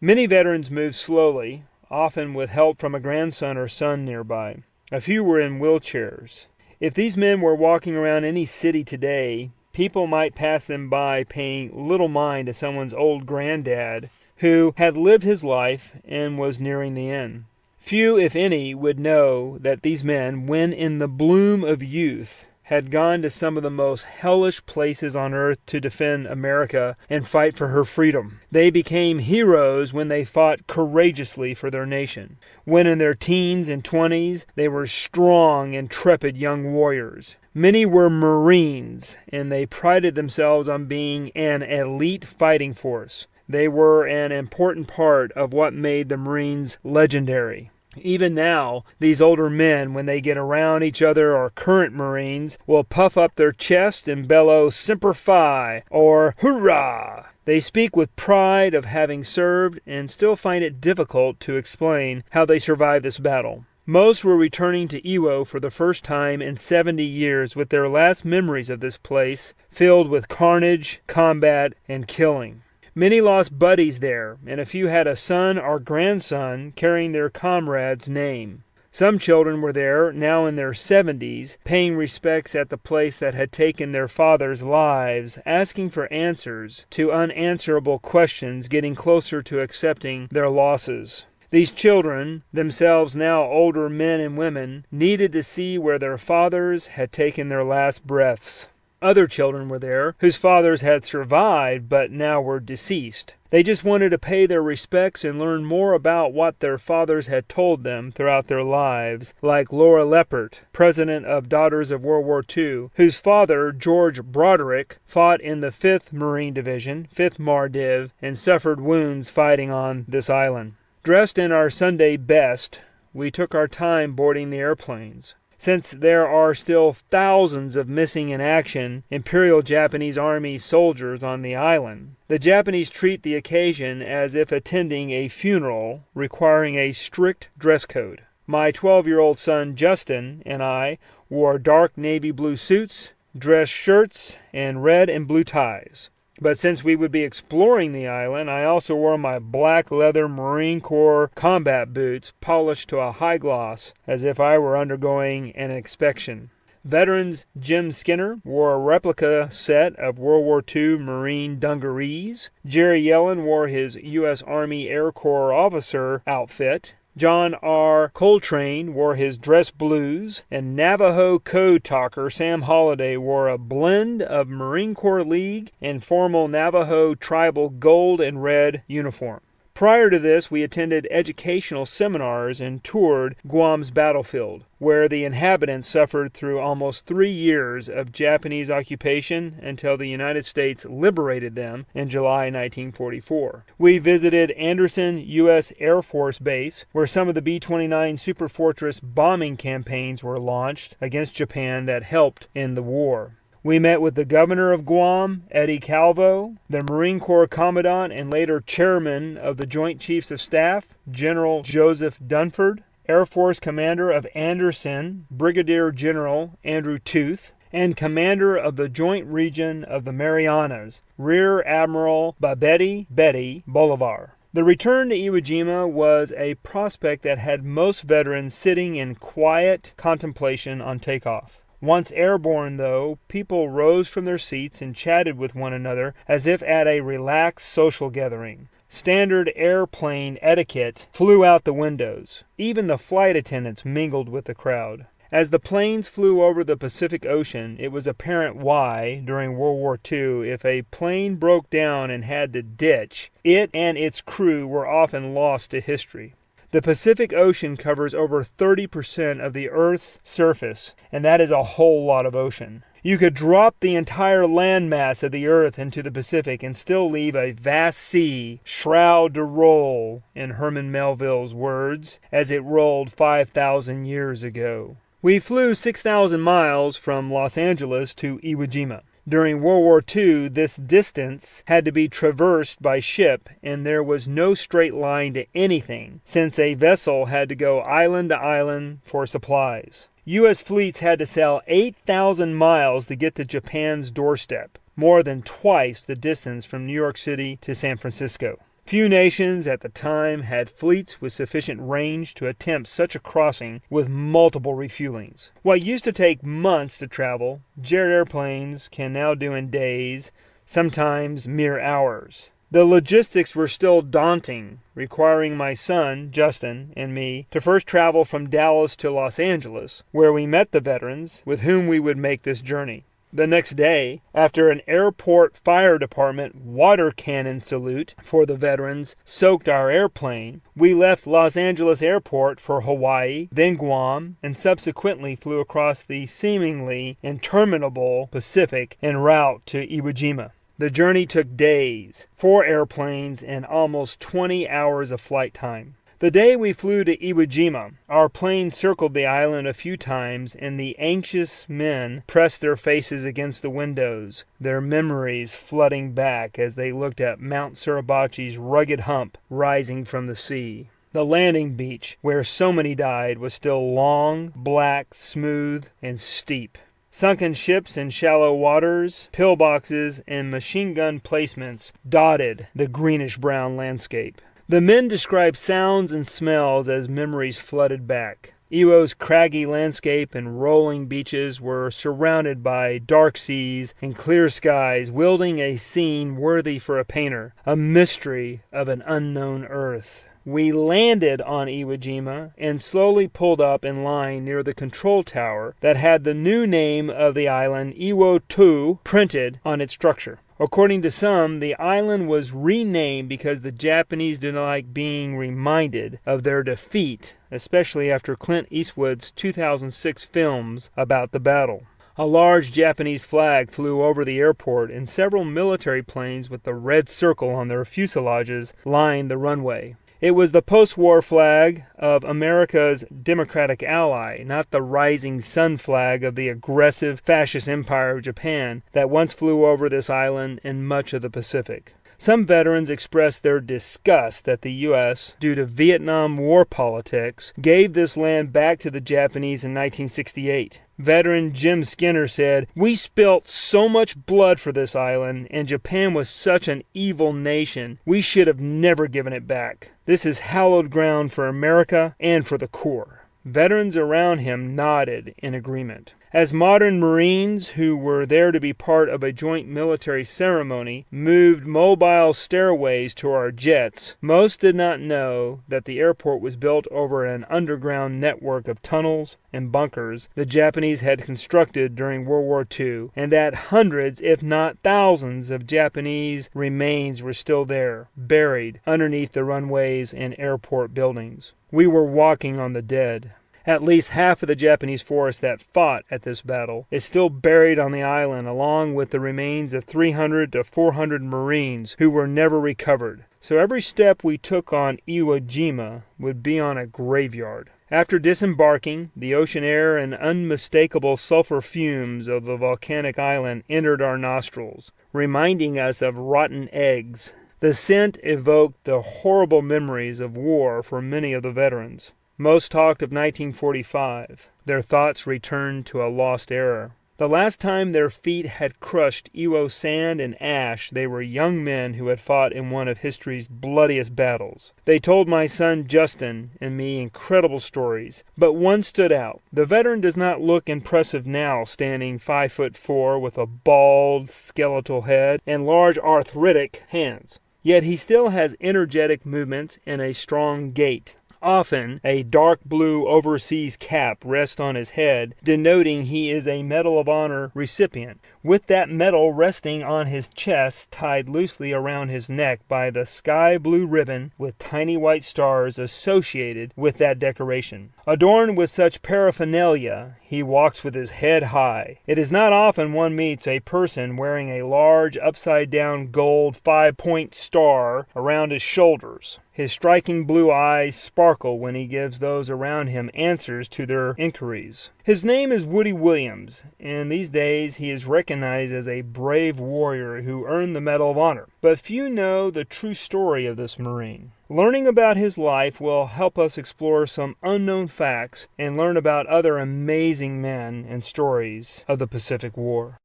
Many veterans moved slowly, often with help from a grandson or son nearby. A few were in wheelchairs. If these men were walking around any city today, people might pass them by paying little mind to someone's old granddad who had lived his life and was nearing the end. Few, if any, would know that these men, when in the bloom of youth, had gone to some of the most hellish places on earth to defend America and fight for her freedom. They became heroes when they fought courageously for their nation. When in their teens and 20s, they were strong, intrepid young warriors. Many were Marines, and they prided themselves on being an elite fighting force. They were an important part of what made the Marines legendary. Even now, these older men, when they get around each other or current Marines, will puff up their chest and bellow Semper Fi or Hurrah! They speak with pride of having served and still find it difficult to explain how they survived this battle. Most were returning to Iwo for the first time in 70 years with their last memories of this place filled with carnage, combat, and killing. Many lost buddies there, and a few had a son or grandson carrying their comrade's name. Some children were there, now in their 70s, paying respects at the place that had taken their fathers' lives, asking for answers to unanswerable questions, getting closer to accepting their losses. These children, themselves now older men and women, needed to see where their fathers had taken their last breaths. Other children were there whose fathers had survived but now were deceased. They just wanted to pay their respects and learn more about what their fathers had told them throughout their lives, like Laura Leppert, president of Daughters of World War II, whose father, George Broderick, fought in the 5th Marine Division, 5th MARDIV, and suffered wounds fighting on this island. Dressed in our Sunday best, we took our time boarding the airplanes. Since there are still thousands of missing in action Imperial Japanese Army soldiers on the island, the Japanese treat the occasion as if attending a funeral requiring a strict dress code. My 12-year-old son Justin and I wore dark navy blue suits, dress shirts, and red and blue ties. But since we would be exploring the island, I also wore my black leather Marine Corps combat boots polished to a high gloss, as if I were undergoing an inspection. Veterans Jim Skinner wore a replica set of World War II Marine dungarees. Jerry Yellen wore his U.S. Army Air Corps officer outfit. John R. Coltrane wore his dress blues, and Navajo code talker Sam Holliday wore a blend of Marine Corps League and formal Navajo tribal gold and red uniform. Prior to this, we attended educational seminars and toured Guam's battlefield, where the inhabitants suffered through almost 3 years of Japanese occupation until the United States liberated them in July 1944. We visited Anderson U.S. Air Force Base, where some of the B-29 Superfortress bombing campaigns were launched against Japan that helped end the war. We met with the governor of Guam, Eddie Calvo, the Marine Corps Commandant and later chairman of the Joint Chiefs of Staff, General Joseph Dunford, Air Force Commander of Anderson, Brigadier General Andrew Tooth, and Commander of the Joint Region of the Marianas, Rear Admiral Babetty Betty Bolivar. The return to Iwo Jima was a prospect that had most veterans sitting in quiet contemplation on takeoff. Once airborne, though, people rose from their seats and chatted with one another as if at a relaxed social gathering. Standard airplane etiquette flew out the windows. Even the flight attendants mingled with the crowd. As the planes flew over the Pacific Ocean, it was apparent why, during World War II, if a plane broke down and had to ditch, it and its crew were often lost to history. The Pacific Ocean covers over 30% of the Earth's surface, and that is a whole lot of ocean. You could drop the entire landmass of the Earth into the Pacific and still leave a vast sea, shroud to roll, in Herman Melville's words, as it rolled 5,000 years ago. We flew 6,000 miles from Los Angeles to Iwo Jima. During World War II, this distance had to be traversed by ship, and there was no straight line to anything, since a vessel had to go island to island for supplies. U.S. fleets had to sail 8,000 miles to get to Japan's doorstep, more than twice the distance from New York City to San Francisco. Few nations at the time had fleets with sufficient range to attempt such a crossing with multiple refuelings. What used to take months to travel, jet airplanes can now do in days, sometimes mere hours. The logistics were still daunting, requiring my son, Justin, and me to first travel from Dallas to Los Angeles, where we met the veterans with whom we would make this journey. The next day, after an airport fire department water cannon salute for the veterans soaked our airplane, we left Los Angeles Airport for Hawaii, then Guam, and subsequently flew across the seemingly interminable Pacific en route to Iwo Jima. The journey took days, 4 airplanes, and almost 20 hours of flight time. The day we flew to Iwo Jima, our plane circled the island a few times, and the anxious men pressed their faces against the windows, their memories flooding back as they looked at Mount Suribachi's rugged hump rising from the sea. The landing beach, where so many died, was still long, black, smooth, and steep. Sunken ships in shallow waters, pillboxes, and machine gun placements dotted the greenish-brown landscape. The men described sounds and smells as memories flooded back. Iwo's craggy landscape and rolling beaches were surrounded by dark seas and clear skies, wielding a scene worthy for a painter, a mystery of an unknown earth. We landed on Iwo Jima and slowly pulled up in line near the control tower that had the new name of the island, Iwo Tu, printed on its structure. According to some, the island was renamed because the Japanese do not like being reminded of their defeat, especially after Clint Eastwood's 2006 films about the battle. A large Japanese flag flew over the airport, and several military planes with the red circle on their fuselages lined the runway. It was the post-war flag of America's democratic ally, not the rising sun flag of the aggressive fascist empire of Japan that once flew over this island and much of the Pacific. Some veterans expressed their disgust that the U.S., due to Vietnam War politics, gave this land back to the Japanese in 1968. Veteran Jim Skinner said, "We spilt so much blood for this island, and Japan was such an evil nation. We should have never given it back. This is hallowed ground for America and for the Corps." Veterans around him nodded in agreement. As modern Marines who were there to be part of a joint military ceremony moved mobile stairways to our jets, most did not know that the airport was built over an underground network of tunnels and bunkers the Japanese had constructed during World War II, and that hundreds, if not thousands, of Japanese remains were still there, buried underneath the runways and airport buildings. We were walking on the dead. At least half of the Japanese force that fought at this battle is still buried on the island, along with the remains of 300 to 400 Marines who were never recovered. So every step we took on Iwo Jima would be on a graveyard. After disembarking, the ocean air and unmistakable sulfur fumes of the volcanic island entered our nostrils, reminding us of rotten eggs. The scent evoked the horrible memories of war for many of the veterans. Most talked of 1945. Their thoughts returned to a lost era. The last time their feet had crushed Iwo sand and ash, they were young men who had fought in one of history's bloodiest battles. They told my son Justin and me incredible stories, but one stood out. The veteran does not look impressive now, standing 5'4" with a bald, skeletal head and large arthritic hands. Yet he still has energetic movements and a strong gait. Often, a dark blue overseas cap rests on his head, denoting he is a Medal of Honor recipient, with that medal resting on his chest tied loosely around his neck by the sky blue ribbon with tiny white stars associated with that decoration. Adorned with such paraphernalia, he walks with his head high. It is not often one meets a person wearing a large upside-down gold 5-point star around his shoulders. His striking blue eyes sparkle when he gives those around him answers to their inquiries. His name is Woody Williams, and these days he is recognized as a brave warrior who earned the Medal of Honor. But few know the true story of this Marine. Learning about his life will help us explore some unknown facts and learn about other amazing men and stories of the Pacific War.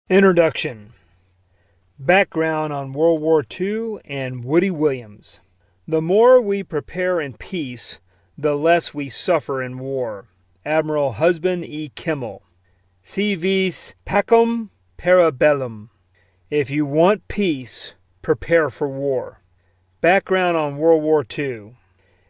Introduction. Background on World War II and Woody Williams. The more we prepare in peace, the less we suffer in war. Admiral Husband E. Kimmel. Si vis pacem, para bellum. If you want peace, prepare for war. Background on World War II.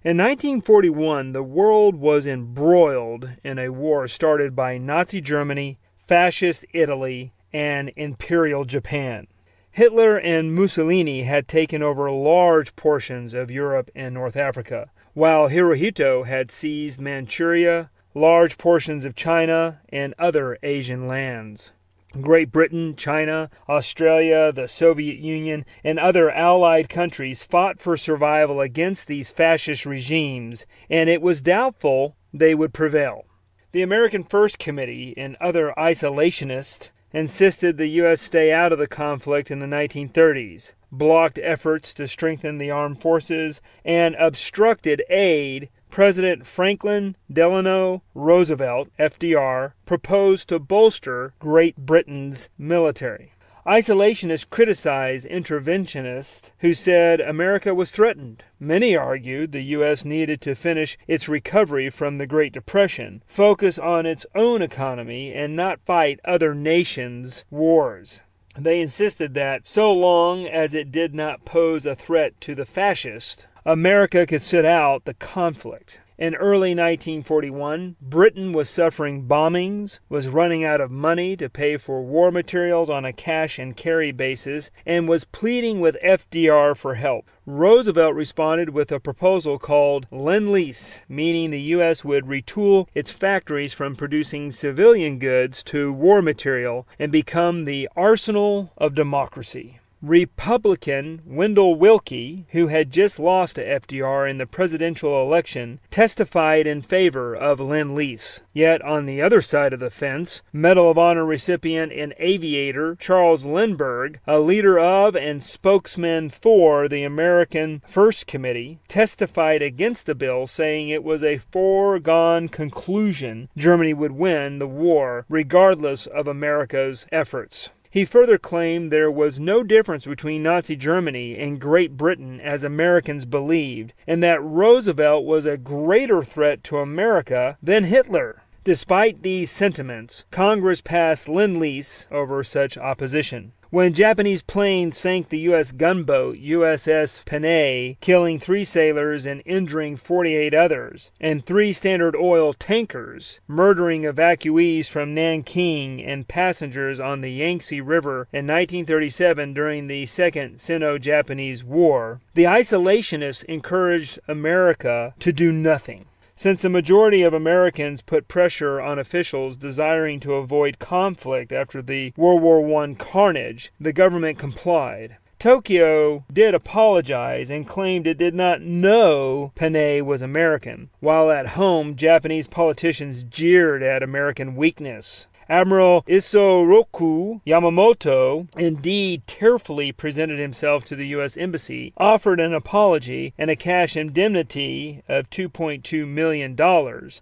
In 1941, the world was embroiled in a war started by Nazi Germany, Fascist Italy, and Imperial Japan. Hitler and Mussolini had taken over large portions of Europe and North Africa, while Hirohito had seized Manchuria, large portions of China, and other Asian lands. Great Britain, China, Australia, the Soviet Union, and other Allied countries fought for survival against these fascist regimes, and it was doubtful they would prevail. The American First Committee and other isolationists insisted the U.S. stay out of the conflict in the 1930s, blocked efforts to strengthen the armed forces, and obstructed aid President Franklin Delano Roosevelt, FDR, proposed to bolster Great Britain's military. Isolationists criticized interventionists who said America was threatened. Many argued the U.S. needed to finish its recovery from the Great Depression, focus on its own economy, and not fight other nations' wars. They insisted that, so long as it did not pose a threat to the fascists, America could sit out the conflict. In early 1941, Britain was suffering bombings, was running out of money to pay for war materials on a cash-and-carry basis, and was pleading with FDR for help. Roosevelt responded with a proposal called Lend-Lease, meaning the U.S. would retool its factories from producing civilian goods to war material and become the arsenal of democracy. Republican Wendell Willkie, who had just lost to FDR in the presidential election, testified in favor of Lend-Lease. Yet on the other side of the fence, Medal of Honor recipient and aviator Charles Lindbergh, a leader of and spokesman for the American First Committee, testified against the bill, saying it was a foregone conclusion Germany would win the war regardless of America's efforts. He further claimed there was no difference between Nazi Germany and Great Britain as Americans believed, and that Roosevelt was a greater threat to America than Hitler. Despite these sentiments, Congress passed Lend-Lease over such opposition. When Japanese planes sank the U.S. gunboat USS Panay, killing 3 sailors and injuring 48 others, and 3 Standard Oil tankers, murdering evacuees from Nanking and passengers on the Yangtze River in 1937 during the Second Sino-Japanese War, the isolationists encouraged America to do nothing. Since the majority of Americans put pressure on officials desiring to avoid conflict after the World War I carnage, the government complied. Tokyo did apologize and claimed it did not know Panay was American, while at home Japanese politicians jeered at American weakness. Admiral Isoroku Yamamoto indeed tearfully presented himself to the U.S. Embassy, offered an apology and a cash indemnity of $2.2 million,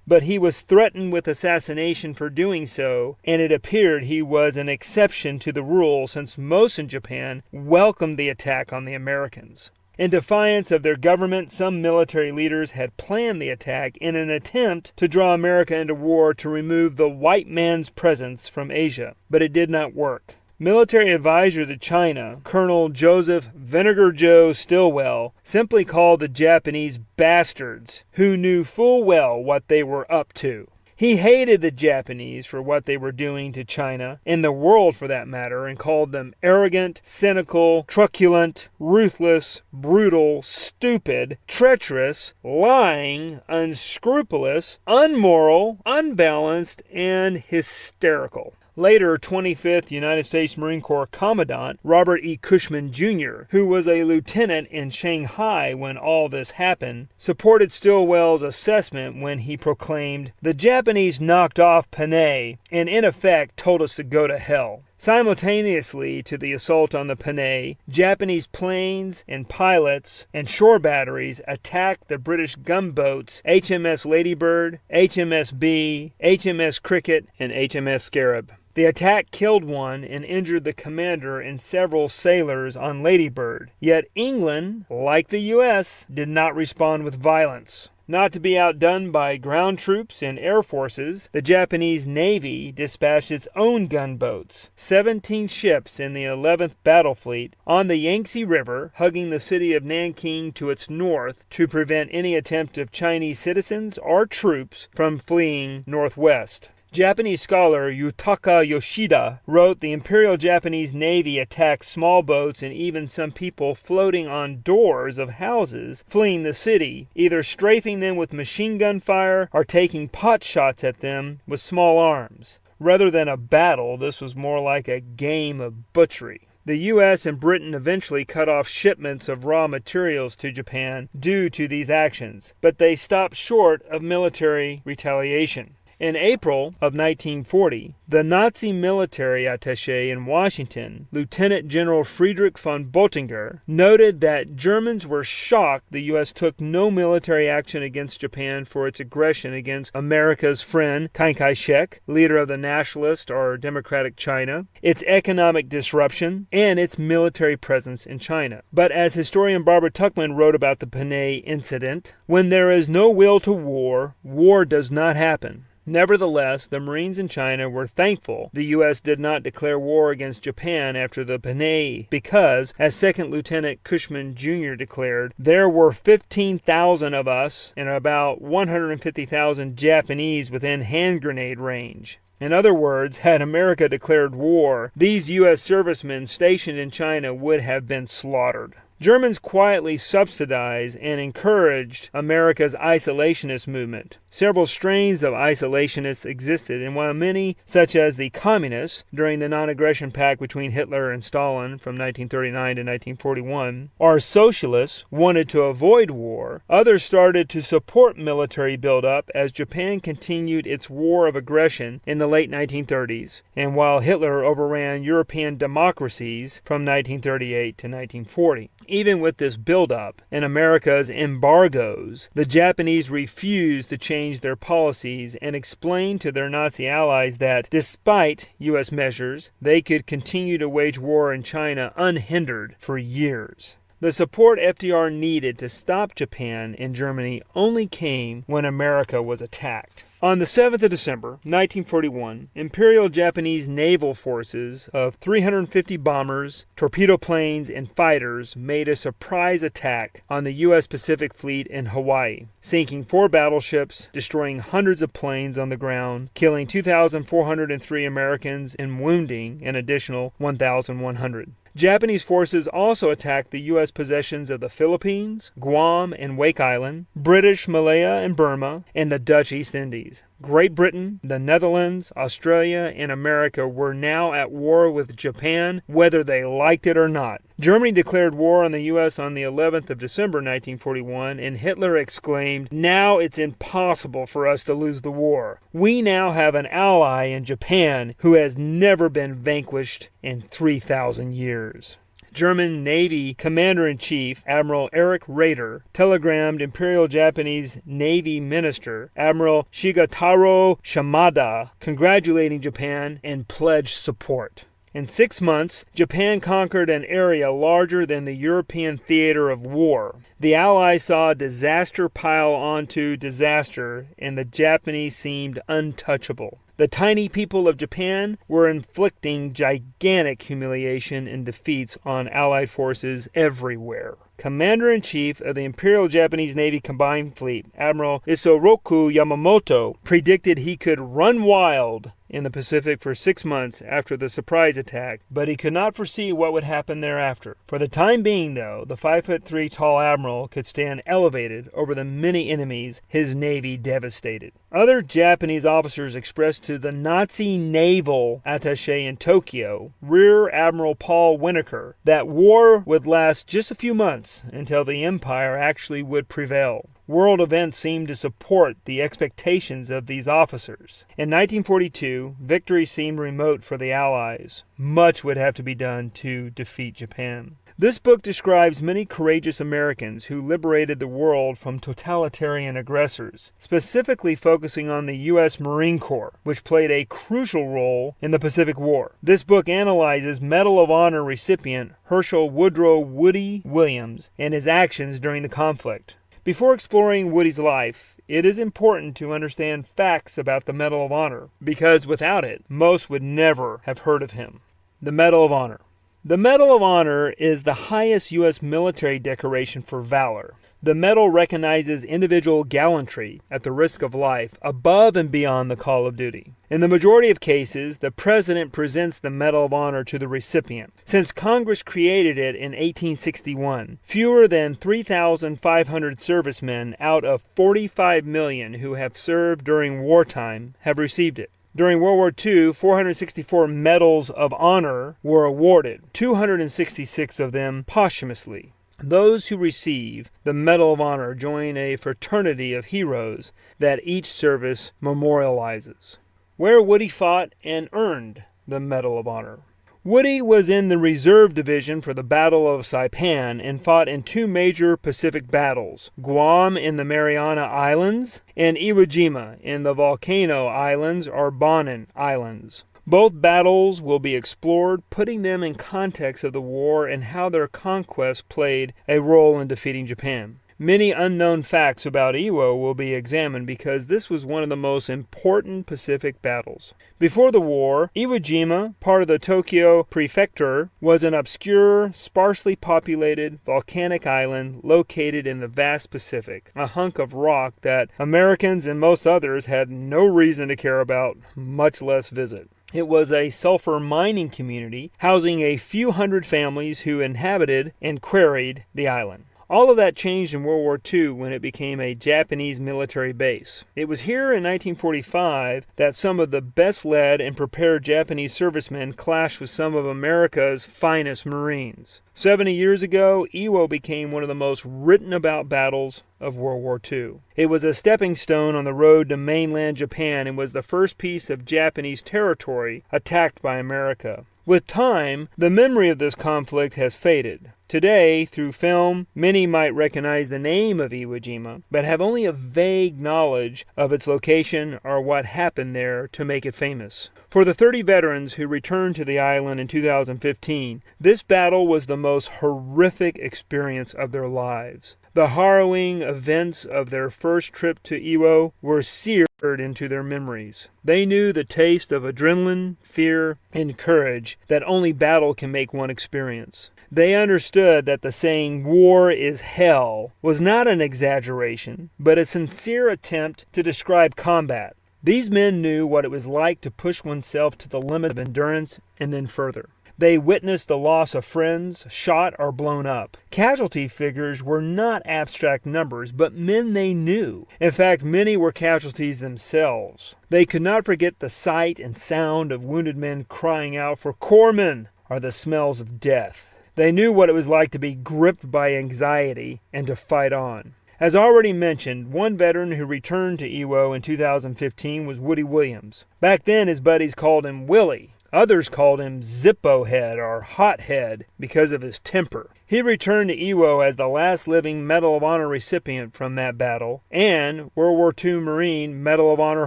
but he was threatened with assassination for doing so, and it appeared he was an exception to the rule since most in Japan welcomed the attack on the Americans. In defiance of their government, some military leaders had planned the attack in an attempt to draw America into war to remove the white man's presence from Asia, but it did not work. Military advisor to China, Colonel Joseph Vinegar Joe Stilwell, simply called the Japanese bastards, who knew full well what they were up to. He hated the Japanese for what they were doing to China, and the world for that matter, and called them arrogant, cynical, truculent, ruthless, brutal, stupid, treacherous, lying, unscrupulous, unmoral, unbalanced, and hysterical. Later, 25th United States Marine Corps Commandant Robert E. Cushman, Jr., who was a lieutenant in Shanghai when all this happened, supported Stilwell's assessment when he proclaimed, "The Japanese knocked off Panay and in effect told us to go to hell." Simultaneously to the assault on the Panay, Japanese planes and pilots and shore batteries attacked the British gunboats HMS Ladybird, HMS Bee, HMS Cricket, and HMS Scarab. The attack killed one and injured the commander and several sailors on Ladybird. Yet England, like the U.S., did not respond with violence. Not to be outdone by ground troops and air forces, the Japanese Navy dispatched its own gunboats, 17 ships in the 11th Battle Fleet, on the Yangtze River, hugging the city of Nanking to its north to prevent any attempt of Chinese citizens or troops from fleeing northwest. Japanese scholar Yutaka Yoshida wrote the Imperial Japanese Navy attacked small boats and even some people floating on doors of houses fleeing the city, either strafing them with machine gun fire or taking pot shots at them with small arms. Rather than a battle, this was more like a game of butchery. The U.S. and Britain eventually cut off shipments of raw materials to Japan due to these actions, but they stopped short of military retaliation. In April of 1940, the Nazi military attaché in Washington, Lieutenant General Friedrich von Boettiger, noted that Germans were shocked the U.S. took no military action against Japan for its aggression against America's friend Chiang Kai-shek, leader of the nationalist or democratic China, its economic disruption, and its military presence in China. But as historian Barbara Tuchman wrote about the Panay incident, when there is no will to war, war does not happen. Nevertheless, the Marines in China were thankful the U.S. did not declare war against Japan after the Panay because, as Second Lieutenant Cushman, Jr. declared, there were 15,000 of us and about 150,000 Japanese within hand grenade range. In other words, had America declared war, these U.S. servicemen stationed in China would have been slaughtered. Germans quietly subsidized and encouraged America's isolationist movement. Several strains of isolationists existed, and while many, such as the Communists, during the non-aggression pact between Hitler and Stalin from 1939 to 1941, or socialists wanted to avoid war, others started to support military buildup as Japan continued its war of aggression in the late 1930s, and while Hitler overran European democracies from 1938 to 1940. Even with this buildup and America's embargoes, the Japanese refused to change their policies and explained to their Nazi allies that, despite U.S. measures, they could continue to wage war in China unhindered for years. The support FDR needed to stop Japan and Germany only came when America was attacked. On the 7th of December, 1941, Imperial Japanese naval forces of 350 bombers, torpedo planes, and fighters made a surprise attack on the U.S. Pacific Fleet in Hawaii, sinking 4 battleships, destroying hundreds of planes on the ground, killing 2,403 Americans, and wounding an additional 1,100. Japanese forces also attacked the U.S. possessions of the Philippines, Guam and Wake Island, British Malaya and Burma, and the Dutch East Indies. Great Britain, the Netherlands, Australia, and America were now at war with Japan, whether they liked it or not. Germany declared war on the U.S. on the 11th of December 1941, and Hitler exclaimed, "Now it's impossible for us to lose the war. We now have an ally in Japan who has never been vanquished in 3,000 years." German Navy Commander-in-Chief Admiral Erich Raeder telegrammed Imperial Japanese Navy Minister Admiral Shigetaro Shimada congratulating Japan and pledged support. In 6 months, Japan conquered an area larger than the European theater of war. The Allies saw disaster pile onto disaster, and the Japanese seemed untouchable. The tiny people of Japan were inflicting gigantic humiliation and defeats on Allied forces everywhere. Commander-in-Chief of the Imperial Japanese Navy Combined Fleet, Admiral Isoroku Yamamoto, predicted he could run wild in the Pacific for 6 months after the surprise attack, but he could not foresee what would happen thereafter. For the time being, though, the 5'3" tall admiral could stand elevated over the many enemies his navy devastated. Other Japanese officers expressed to the Nazi naval attaché in Tokyo, Rear Admiral Paul Winokur, that war would last just a few months until the empire actually would prevail. World events seemed to support the expectations of these officers. In 1942, victory seemed remote for the Allies. Much would have to be done to defeat Japan. This book describes many courageous Americans who liberated the world from totalitarian aggressors, specifically focusing on the U.S. Marine Corps, which played a crucial role in the Pacific War. This book analyzes Medal of Honor recipient Herschel Woodrow "Woody" Williams and his actions during the conflict. Before exploring Woody's life, it is important to understand facts about the Medal of Honor, because without it, most would never have heard of him. The Medal of Honor. The Medal of Honor is the highest U.S. military decoration for valor. The medal recognizes individual gallantry at the risk of life above and beyond the call of duty. In the majority of cases, the President presents the Medal of Honor to the recipient. Since Congress created it in 1861, fewer than 3,500 servicemen out of 45 million who have served during wartime have received it. During World War II, 464 Medals of Honor were awarded, 266 of them posthumously. Those who receive the Medal of Honor join a fraternity of heroes that each service memorializes. Where Woody fought and earned the Medal of Honor. Woody was in the reserve division for the Battle of Saipan and fought in 2 major Pacific battles, Guam in the Mariana Islands and Iwo Jima in the Volcano Islands or Bonin Islands. Both battles will be explored, putting them in context of the war and how their conquest played a role in defeating Japan. Many unknown facts about Iwo will be examined because this was one of the most important Pacific battles. Before the war, Iwo Jima, part of the Tokyo Prefecture, was an obscure, sparsely populated volcanic island located in the vast Pacific, a hunk of rock that Americans and most others had no reason to care about, much less visit. It was a sulfur mining community housing a few hundred families who inhabited and quarried the island. All of that changed in World War II when it became a Japanese military base. It was here in 1945 that some of the best led and prepared Japanese servicemen clashed with some of America's finest Marines. 70 years ago, Iwo became one of the most written about battles of World War II. It was a stepping stone on the road to mainland Japan and was the first piece of Japanese territory attacked by America. With time, the memory of this conflict has faded. Today, through film, many might recognize the name of Iwo Jima, but have only a vague knowledge of its location or what happened there to make it famous. For the 30 veterans who returned to the island in 2015, this battle was the most horrific experience of their lives. The harrowing events of their first trip to Iwo were seared into their memories. They knew the taste of adrenaline, fear, and courage that only battle can make one experience. They understood that the saying, "war is hell," was not an exaggeration, but a sincere attempt to describe combat. These men knew what it was like to push oneself to the limit of endurance and then further. They witnessed the loss of friends, shot or blown up. Casualty figures were not abstract numbers, but men they knew. In fact, many were casualties themselves. They could not forget the sight and sound of wounded men crying out for corpsmen or the smells of death. They knew what it was like to be gripped by anxiety and to fight on. As already mentioned, one veteran who returned to Iwo in 2015 was Woody Williams. Back then, his buddies called him Willie. Others called him Zippo Head or Hot Head because of his temper. He returned to Iwo as the last living Medal of Honor recipient from that battle and World War II Marine Medal of Honor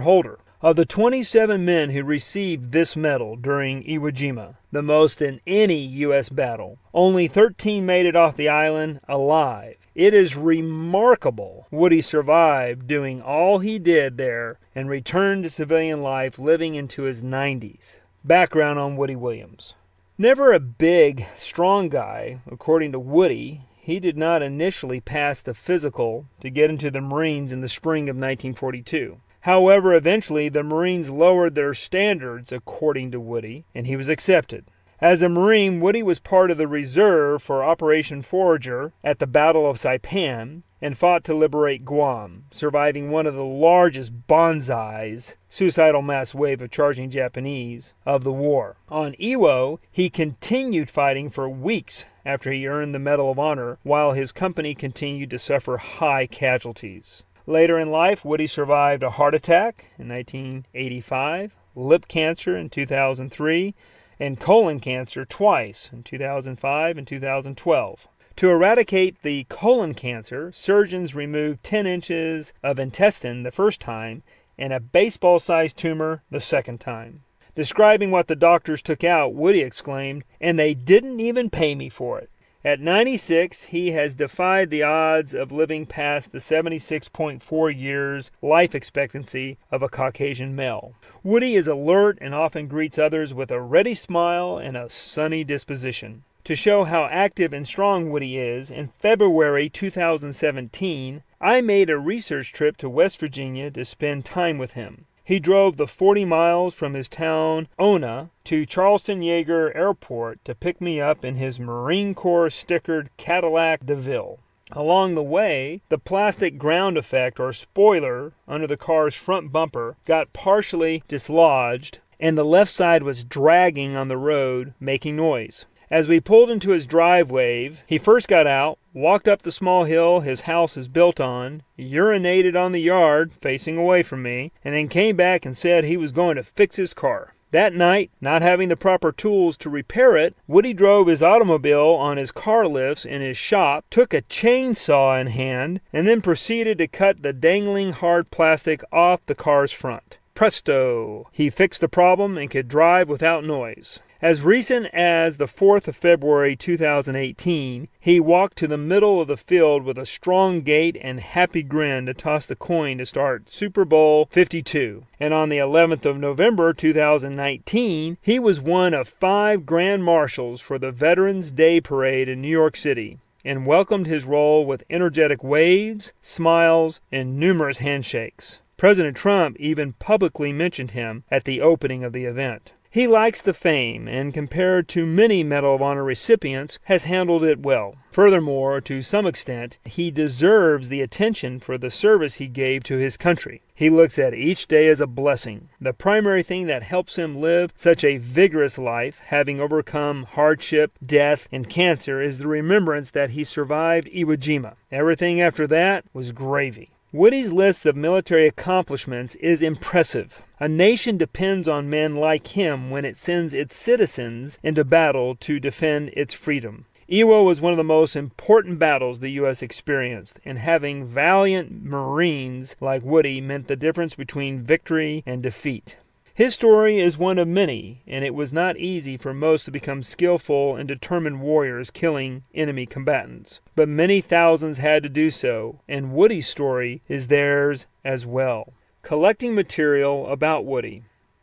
holder. Of the 27 men who received this medal during Iwo Jima, the most in any U.S. battle, only 13 made it off the island alive. It is remarkable Woody survived doing all he did there and returned to civilian life living into his 90s. Background on Woody Williams. Never a big, strong guy, according to Woody, he did not initially pass the physical to get into the Marines in the spring of 1942. However, eventually the Marines lowered their standards, according to Woody, and he was accepted. As a Marine, Woody was part of the reserve for Operation Forager at the Battle of Saipan and fought to liberate Guam, surviving one of the largest banzais, suicidal mass wave of charging Japanese, of the war. On Iwo, he continued fighting for weeks after he earned the Medal of Honor, while his company continued to suffer high casualties. Later in life, Woody survived a heart attack in 1985, lip cancer in 2003, and colon cancer twice in 2005 and 2012. To eradicate the colon cancer, surgeons removed 10 inches of intestine the first time and a baseball-sized tumor the second time. Describing what the doctors took out, Woody exclaimed, "And they didn't even pay me for it." At 96, he has defied the odds of living past the 76.4 years life expectancy of a Caucasian male. Woody is alert and often greets others with a ready smile and a sunny disposition. To show how active and strong Woody is, in February 2017, I made a research trip to West Virginia to spend time with him. He drove the 40 miles from his town, Ona, to Charleston Yeager Airport to pick me up in his Marine Corps stickered Cadillac DeVille. Along the way, the plastic ground effect or spoiler under the car's front bumper got partially dislodged, and the left side was dragging on the road, making noise. As we pulled into his driveway, he first got out, walked up the small hill his house is built on, urinated on the yard facing away from me, and then came back and said he was going to fix his car. That night, not having the proper tools to repair it, Woody drove his automobile on his car lifts in his shop, took a chainsaw in hand, and then proceeded to cut the dangling hard plastic off the car's front. Presto! He fixed the problem and could drive without noise. As recent as the 4th of February 2018, he walked to the middle of the field with a strong gait and happy grin to toss the coin to start Super Bowl 52. And on the 11th of November 2019, he was one of 5 Grand Marshals for the Veterans Day Parade in New York City, and welcomed his role with energetic waves, smiles, and numerous handshakes. President Trump even publicly mentioned him at the opening of the event. He likes the fame, and compared to many Medal of Honor recipients, has handled it well. Furthermore, to some extent, he deserves the attention for the service he gave to his country. He looks at each day as a blessing. The primary thing that helps him live such a vigorous life, having overcome hardship, death, and cancer, is the remembrance that he survived Iwo Jima. Everything after that was gravy. Woody's list of military accomplishments is impressive. A nation depends on men like him when it sends its citizens into battle to defend its freedom. Iwo was one of the most important battles the U.S. experienced, and having valiant Marines like Woody meant the difference between victory and defeat. His story is one of many, and it was not easy for most to become skillful and determined warriors killing enemy combatants. But many thousands had to do so, and Woody's story is theirs as well. Collecting material about Woody.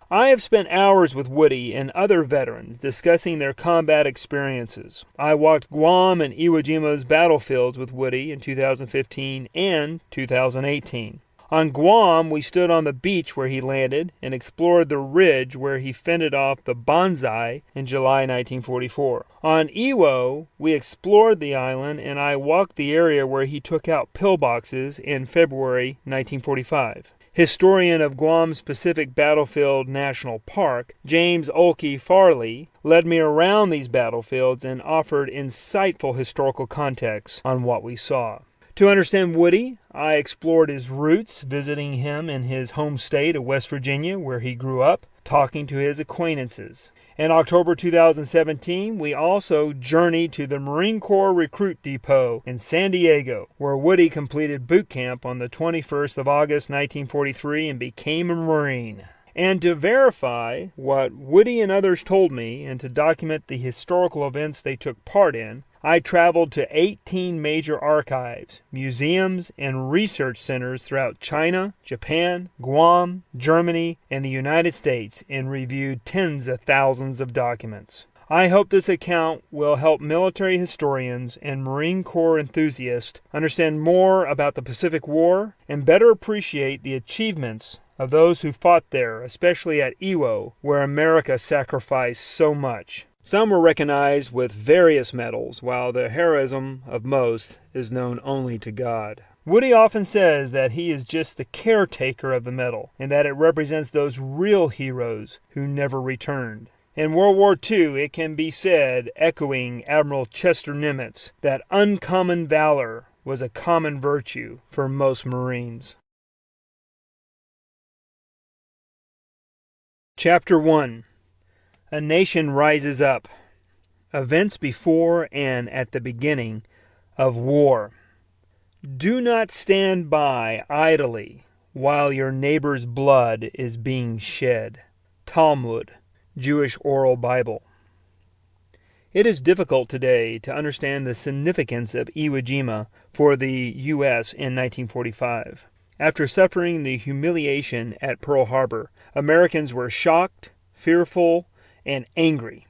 I have spent hours with Woody and other veterans discussing their combat experiences. I walked Guam and Iwo Jima's battlefields with Woody in 2015 and 2018. On Guam, we stood on the beach where he landed and explored the ridge where he fended off the Banzai in July 1944. On Iwo, we explored the island and I walked the area where he took out pillboxes in February 1945. Historian of Guam's Pacific Battlefield National Park, James Olkey Farley, led me around these battlefields and offered insightful historical context on what we saw. To understand Woody, I explored his roots, visiting him in his home state of West Virginia, where he grew up, talking to his acquaintances. In October 2017, we also journeyed to the Marine Corps Recruit Depot in San Diego, where Woody completed boot camp on the 21st of August 1943 and became a Marine. And to verify what Woody and others told me, and to document the historical events they took part in, I traveled to 18 major archives, museums, and research centers throughout China, Japan, Guam, Germany, and the United States and reviewed tens of thousands of documents. I hope this account will help military historians and Marine Corps enthusiasts understand more about the Pacific War and better appreciate the achievements of those who fought there, especially at Iwo, where America sacrificed so much. Some were recognized with various medals, while the heroism of most is known only to God. Woody often says that he is just the caretaker of the medal, and that it represents those real heroes who never returned. In World War II, it can be said, echoing Admiral Chester Nimitz, that uncommon valor was a common virtue for most Marines. Chapter 1. A Nation Rises Up. Events before and at the beginning of war. Do not stand by idly while your neighbor's blood is being shed. Talmud, Jewish Oral Bible. It is difficult today to understand the significance of Iwo Jima for the U.S. in 1945. After suffering the humiliation at Pearl Harbor, Americans were shocked, fearful, and angry.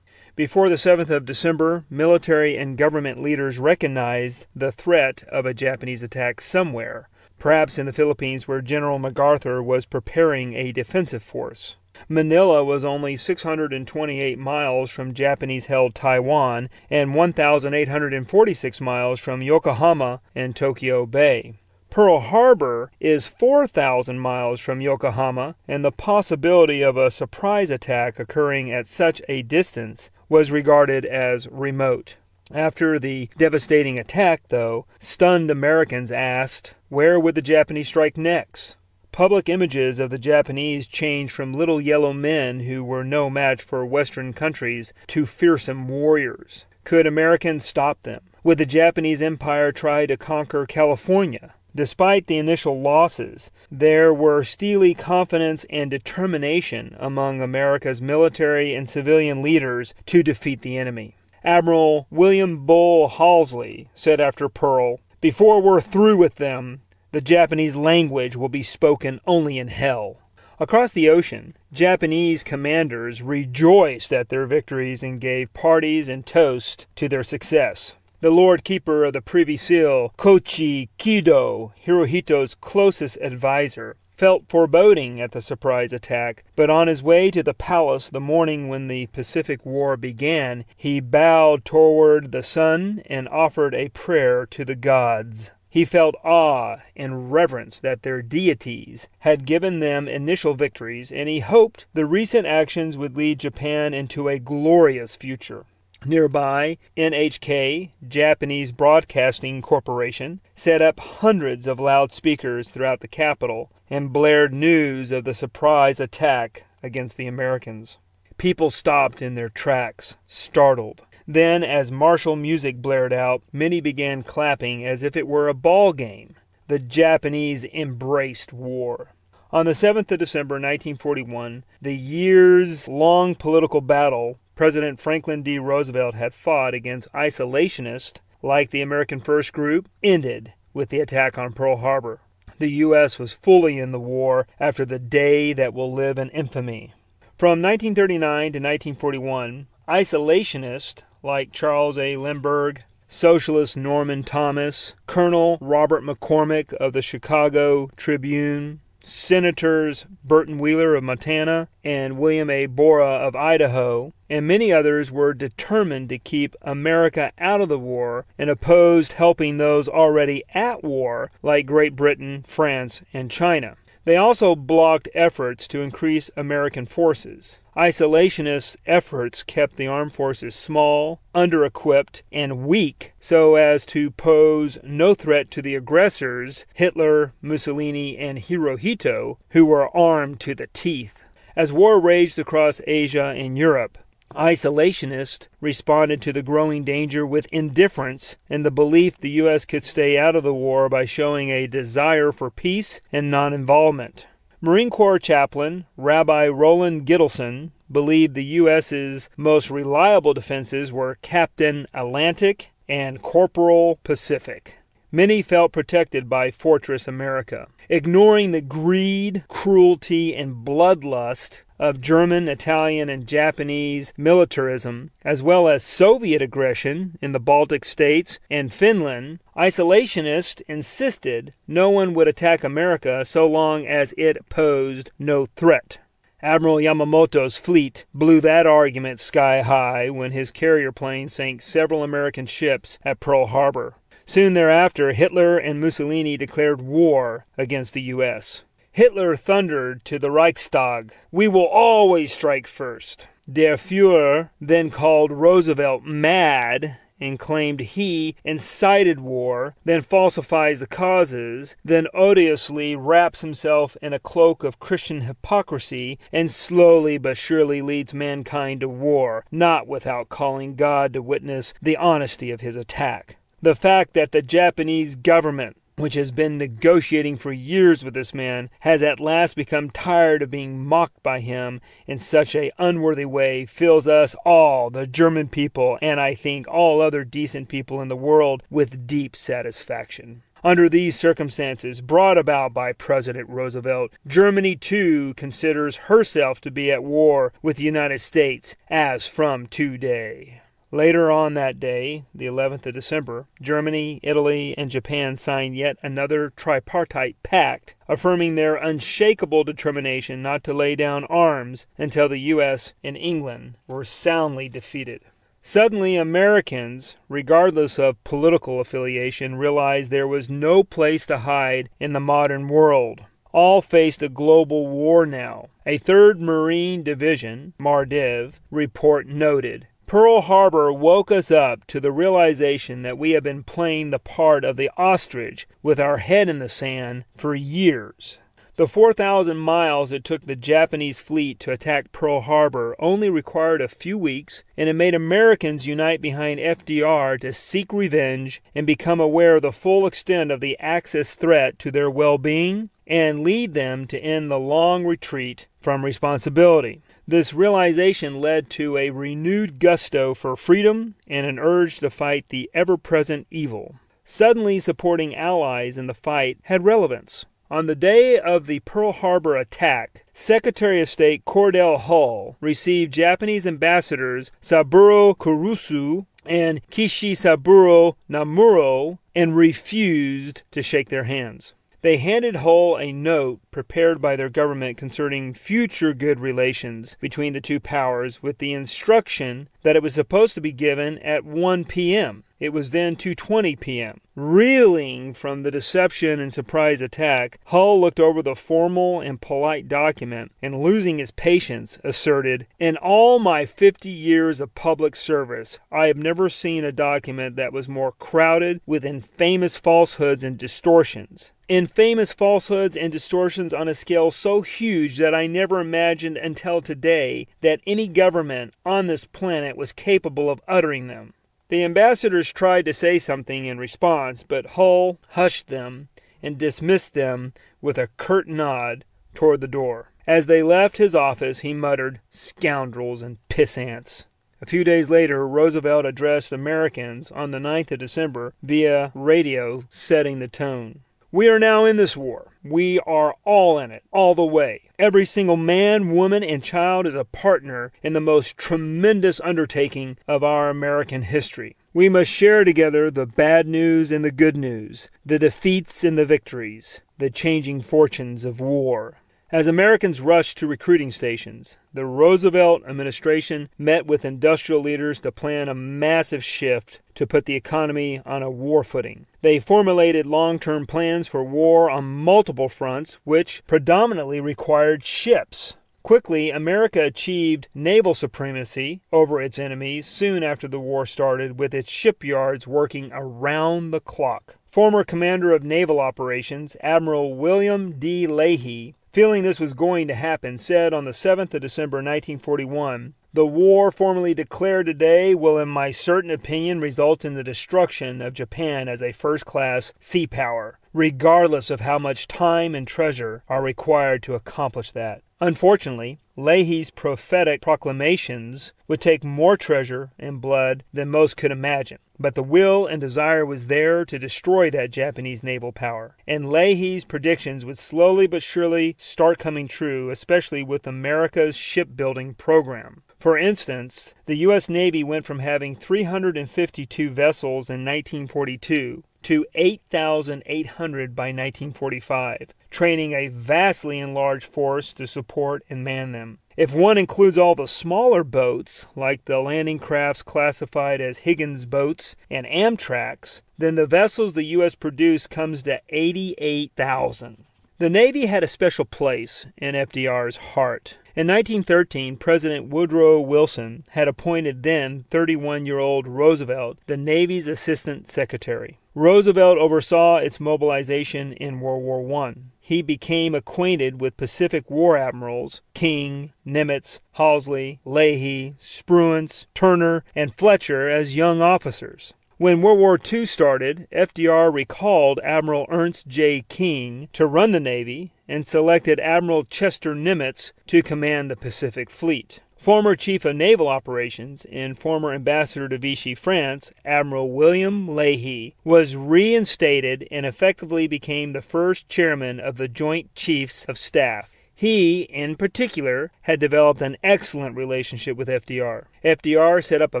Before the 7th of December, military and government leaders recognized the threat of a Japanese attack somewhere, perhaps in the Philippines where General MacArthur was preparing a defensive force. Manila was only 628 miles from Japanese-held Taiwan and 1,846 miles from Yokohama and Tokyo Bay. Pearl Harbor is 4,000 miles from Yokohama, and the possibility of a surprise attack occurring at such a distance was regarded as remote. After the devastating attack, though, stunned Americans asked, where would the Japanese strike next? Public images of the Japanese changed from little yellow men who were no match for Western countries to fearsome warriors. Could Americans stop them? Would the Japanese Empire try to conquer California? Despite the initial losses, there were steely confidence and determination among America's military and civilian leaders to defeat the enemy. Admiral William Bull Halsey said after Pearl, "Before we're through with them, the Japanese language will be spoken only in hell." Across the ocean, Japanese commanders rejoiced at their victories and gave parties and toasts to their success. The Lord Keeper of the Privy Seal, Koichi Kido, Hirohito's closest advisor, felt foreboding at the surprise attack, but on his way to the palace the morning when the Pacific War began, he bowed toward the sun and offered a prayer to the gods. He felt awe and reverence that their deities had given them initial victories, and he hoped the recent actions would lead Japan into a glorious future. Nearby, NHK, Japanese Broadcasting Corporation, set up hundreds of loudspeakers throughout the capital and blared news of the surprise attack against the Americans. People stopped in their tracks, startled. Then, as martial music blared out, many began clapping as if it were a ball game. The Japanese embraced war. On the 7th of December 1941, the years-long political battle President Franklin D. Roosevelt had fought against isolationists like the American First Group ended with the attack on Pearl Harbor. The U.S. was fully in the war after the day that will live in infamy. From 1939 to 1941, isolationists like Charles A. Lindbergh, socialist Norman Thomas, Colonel Robert McCormick of the Chicago Tribune, Senators Burton Wheeler of Montana and William A. Borah of Idaho, and many others were determined to keep America out of the war and opposed helping those already at war like Great Britain, France, and China. They also blocked efforts to increase American forces. Isolationist efforts kept the armed forces small, under-equipped, and weak so as to pose no threat to the aggressors, Hitler, Mussolini, and Hirohito, who were armed to the teeth. As war raged across Asia and Europe, isolationists responded to the growing danger with indifference and the belief the U.S. could stay out of the war by showing a desire for peace and non-involvement. Marine Corps chaplain Rabbi Roland Gittleson believed the U.S.'s most reliable defenses were Captain Atlantic and Corporal Pacific. Many felt protected by Fortress America. Ignoring the greed, cruelty, and bloodlust of German, Italian, and Japanese militarism, as well as Soviet aggression in the Baltic states and Finland, isolationists insisted no one would attack America so long as it posed no threat. Admiral Yamamoto's fleet blew that argument sky high when his carrier plane sank several American ships at Pearl Harbor. Soon thereafter, Hitler and Mussolini declared war against the U.S. Hitler thundered to the Reichstag, "We will always strike first." Der Führer then called Roosevelt mad and claimed he incited war, then falsifies the causes, then odiously wraps himself in a cloak of Christian hypocrisy, and slowly but surely leads mankind to war, not without calling God to witness the honesty of his attack. The fact that the Japanese government, which has been negotiating for years with this man, has at last become tired of being mocked by him in such an unworthy way, fills us all, the German people, and I think all other decent people in the world, with deep satisfaction. Under these circumstances, brought about by President Roosevelt, Germany too considers herself to be at war with the United States as from today. Later on that day, the 11th of December, Germany, Italy, and Japan signed yet another tripartite pact, affirming their unshakable determination not to lay down arms until the U.S. and England were soundly defeated. Suddenly, Americans, regardless of political affiliation, realized there was no place to hide in the modern world. All faced a global war now. A 3rd Marine Division, MARDIV, report noted, Pearl Harbor woke us up to the realization that we have been playing the part of the ostrich with our head in the sand for years. The 4,000 miles it took the Japanese fleet to attack Pearl Harbor only required a few weeks, and it made Americans unite behind FDR to seek revenge and become aware of the full extent of the Axis threat to their well-being and lead them to end the long retreat from responsibility. This realization led to a renewed gusto for freedom and an urge to fight the ever-present evil. Suddenly supporting allies in the fight had relevance. On the day of the Pearl Harbor attack, Secretary of State Cordell Hull received Japanese ambassadors Saburo Kurusu and Kishisaburo Namuro and refused to shake their hands. They handed Hull a note prepared by their government concerning future good relations between the two powers with the instruction that it was supposed to be given at 1 p.m. It was then 2:20 p.m. Reeling from the deception and surprise attack, Hull looked over the formal and polite document and, losing his patience, asserted, "In all my 50 years of public service, I have never seen a document that was more crowded with infamous falsehoods and distortions. Infamous falsehoods and distortions on a scale so huge that I never imagined until today that any government on this planet was capable of uttering them." The ambassadors tried to say something in response, but Hull hushed them and dismissed them with a curt nod toward the door. As they left his office, he muttered, "Scoundrels and pissants." A few days later, Roosevelt addressed Americans on the 9th of December via radio, setting the tone. "We are now in this war. We are all in it, all the way. Every single man, woman, and child is a partner in the most tremendous undertaking of our American history. We must share together the bad news and the good news, the defeats and the victories, the changing fortunes of war." As Americans rushed to recruiting stations, the Roosevelt administration met with industrial leaders to plan a massive shift to put the economy on a war footing. They formulated long-term plans for war on multiple fronts, which predominantly required ships. Quickly, America achieved naval supremacy over its enemies soon after the war started, with its shipyards working around the clock. Former commander of naval operations, Admiral William D. Leahy, feeling this was going to happen, said on the 7th of December 1941, "The war formally declared today will, in my certain opinion, result in the destruction of Japan as a first-class sea power, regardless of how much time and treasure are required to accomplish that." Unfortunately, Leahy's prophetic proclamations would take more treasure and blood than most could imagine. But the will and desire was there to destroy that Japanese naval power. And Leahy's predictions would slowly but surely start coming true, especially with America's shipbuilding program. For instance, the U.S. Navy went from having 352 vessels in 1942 to 8,800 by 1945, training a vastly enlarged force to support and man them. If one includes all the smaller boats, like the landing crafts classified as Higgins boats and Amtraks, then the vessels the U.S. produced comes to 88,000. The Navy had a special place in FDR's heart. In 1913, President Woodrow Wilson had appointed then 31-year-old Roosevelt the Navy's Assistant Secretary. Roosevelt oversaw its mobilization in World War I. He became acquainted with Pacific War admirals King, Nimitz, Halsey, Leahy, Spruance, Turner, and Fletcher as young officers. When World War II started, FDR recalled Admiral Ernst J. King to run the Navy and selected Admiral Chester Nimitz to command the Pacific Fleet. Former Chief of Naval Operations and former Ambassador to Vichy, France, Admiral William Leahy, was reinstated and effectively became the first chairman of the Joint Chiefs of Staff. He, in particular, had developed an excellent relationship with FDR. FDR set up a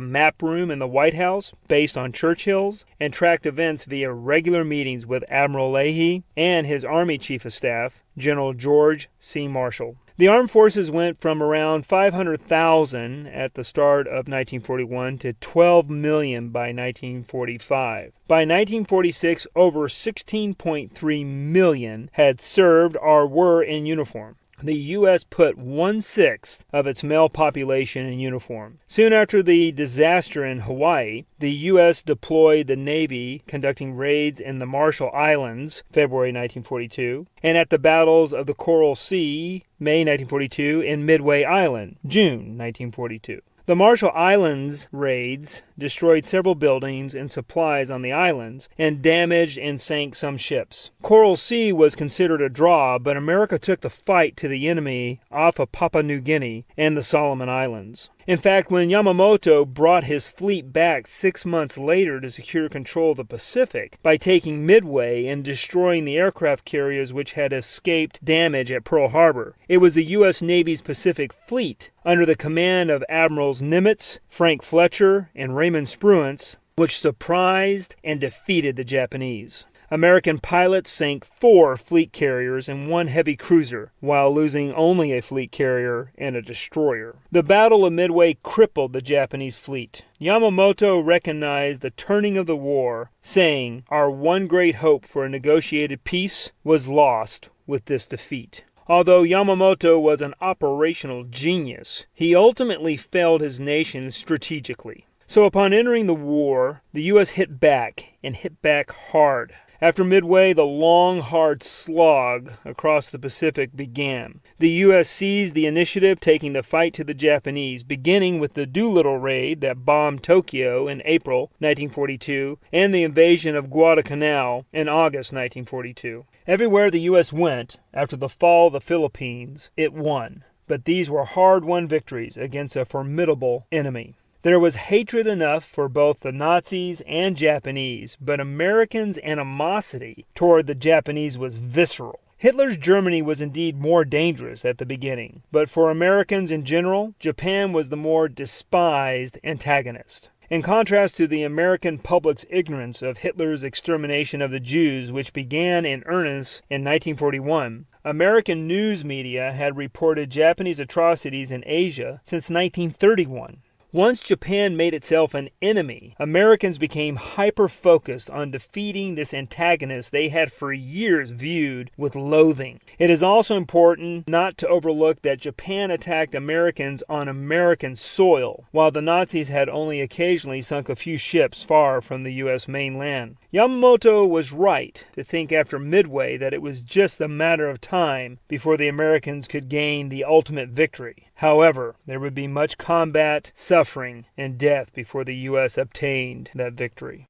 map room in the White House based on Churchill's and tracked events via regular meetings with Admiral Leahy and his Army Chief of Staff, General George C. Marshall. The armed forces went from around 500,000 at the start of 1941 to 12 million by 1945. By 1946, over 16.3 million had served or were in uniform. The U.S. put 1/6 of its male population in uniform. Soon after the disaster in Hawaii, the U.S. deployed the Navy, conducting raids in the Marshall Islands, February 1942, and at the battles of the Coral Sea, May 1942, and Midway Island, June 1942. The Marshall Islands raids destroyed several buildings and supplies on the islands and damaged and sank some ships. Coral Sea was considered a draw, but America took the fight to the enemy off of Papua New Guinea and the Solomon Islands. In fact, when Yamamoto brought his fleet back 6 months later to secure control of the Pacific by taking Midway and destroying the aircraft carriers which had escaped damage at Pearl Harbor, it was the U.S. Navy's Pacific Fleet, under the command of Admirals Nimitz, Frank Fletcher, and Raymond Spruance, which surprised and defeated the Japanese. American pilots sank 4 fleet carriers and 1 heavy cruiser, while losing only a fleet carrier and a destroyer. The Battle of Midway crippled the Japanese fleet. Yamamoto recognized the turning of the war, saying, "Our one great hope for a negotiated peace was lost with this defeat." Although Yamamoto was an operational genius, he ultimately failed his nation strategically. So upon entering the war, the U.S. hit back, and hit back hard. After Midway, the long, hard slog across the Pacific began. The U.S. seized the initiative, taking the fight to the Japanese, beginning with the Doolittle raid that bombed Tokyo in April 1942 and the invasion of Guadalcanal in August 1942. Everywhere the U.S. went, after the fall of the Philippines, it won. But these were hard-won victories against a formidable enemy. There was hatred enough for both the Nazis and Japanese, but Americans' animosity toward the Japanese was visceral. Hitler's Germany was indeed more dangerous at the beginning, but for Americans in general, Japan was the more despised antagonist. In contrast to the American public's ignorance of Hitler's extermination of the Jews, which began in earnest in 1941, American news media had reported Japanese atrocities in Asia since 1931. Once Japan made itself an enemy, Americans became hyper-focused on defeating this antagonist they had for years viewed with loathing. It is also important not to overlook that Japan attacked Americans on American soil, while the Nazis had only occasionally sunk a few ships far from the U.S. mainland. Yamamoto was right to think after Midway that it was just a matter of time before the Americans could gain the ultimate victory. However, there would be much combat, suffering, and death before the U.S. obtained that victory.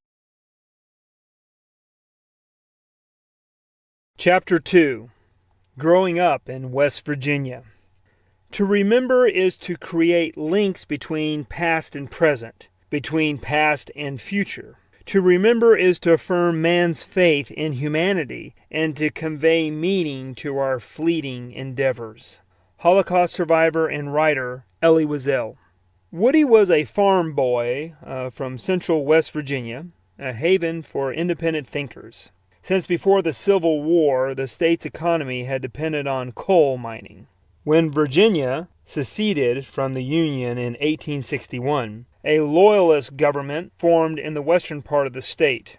Chapter 2. Growing Up in West Virginia. To remember is to create links between past and present, between past and future. To remember is to affirm man's faith in humanity and to convey meaning to our fleeting endeavors. Holocaust survivor and writer Elie Wiesel. Woody was a farm boy from central West Virginia, a haven for independent thinkers. Since before the Civil War, the state's economy had depended on coal mining. When Virginia seceded from the Union in 1861, a loyalist government formed in the western part of the state.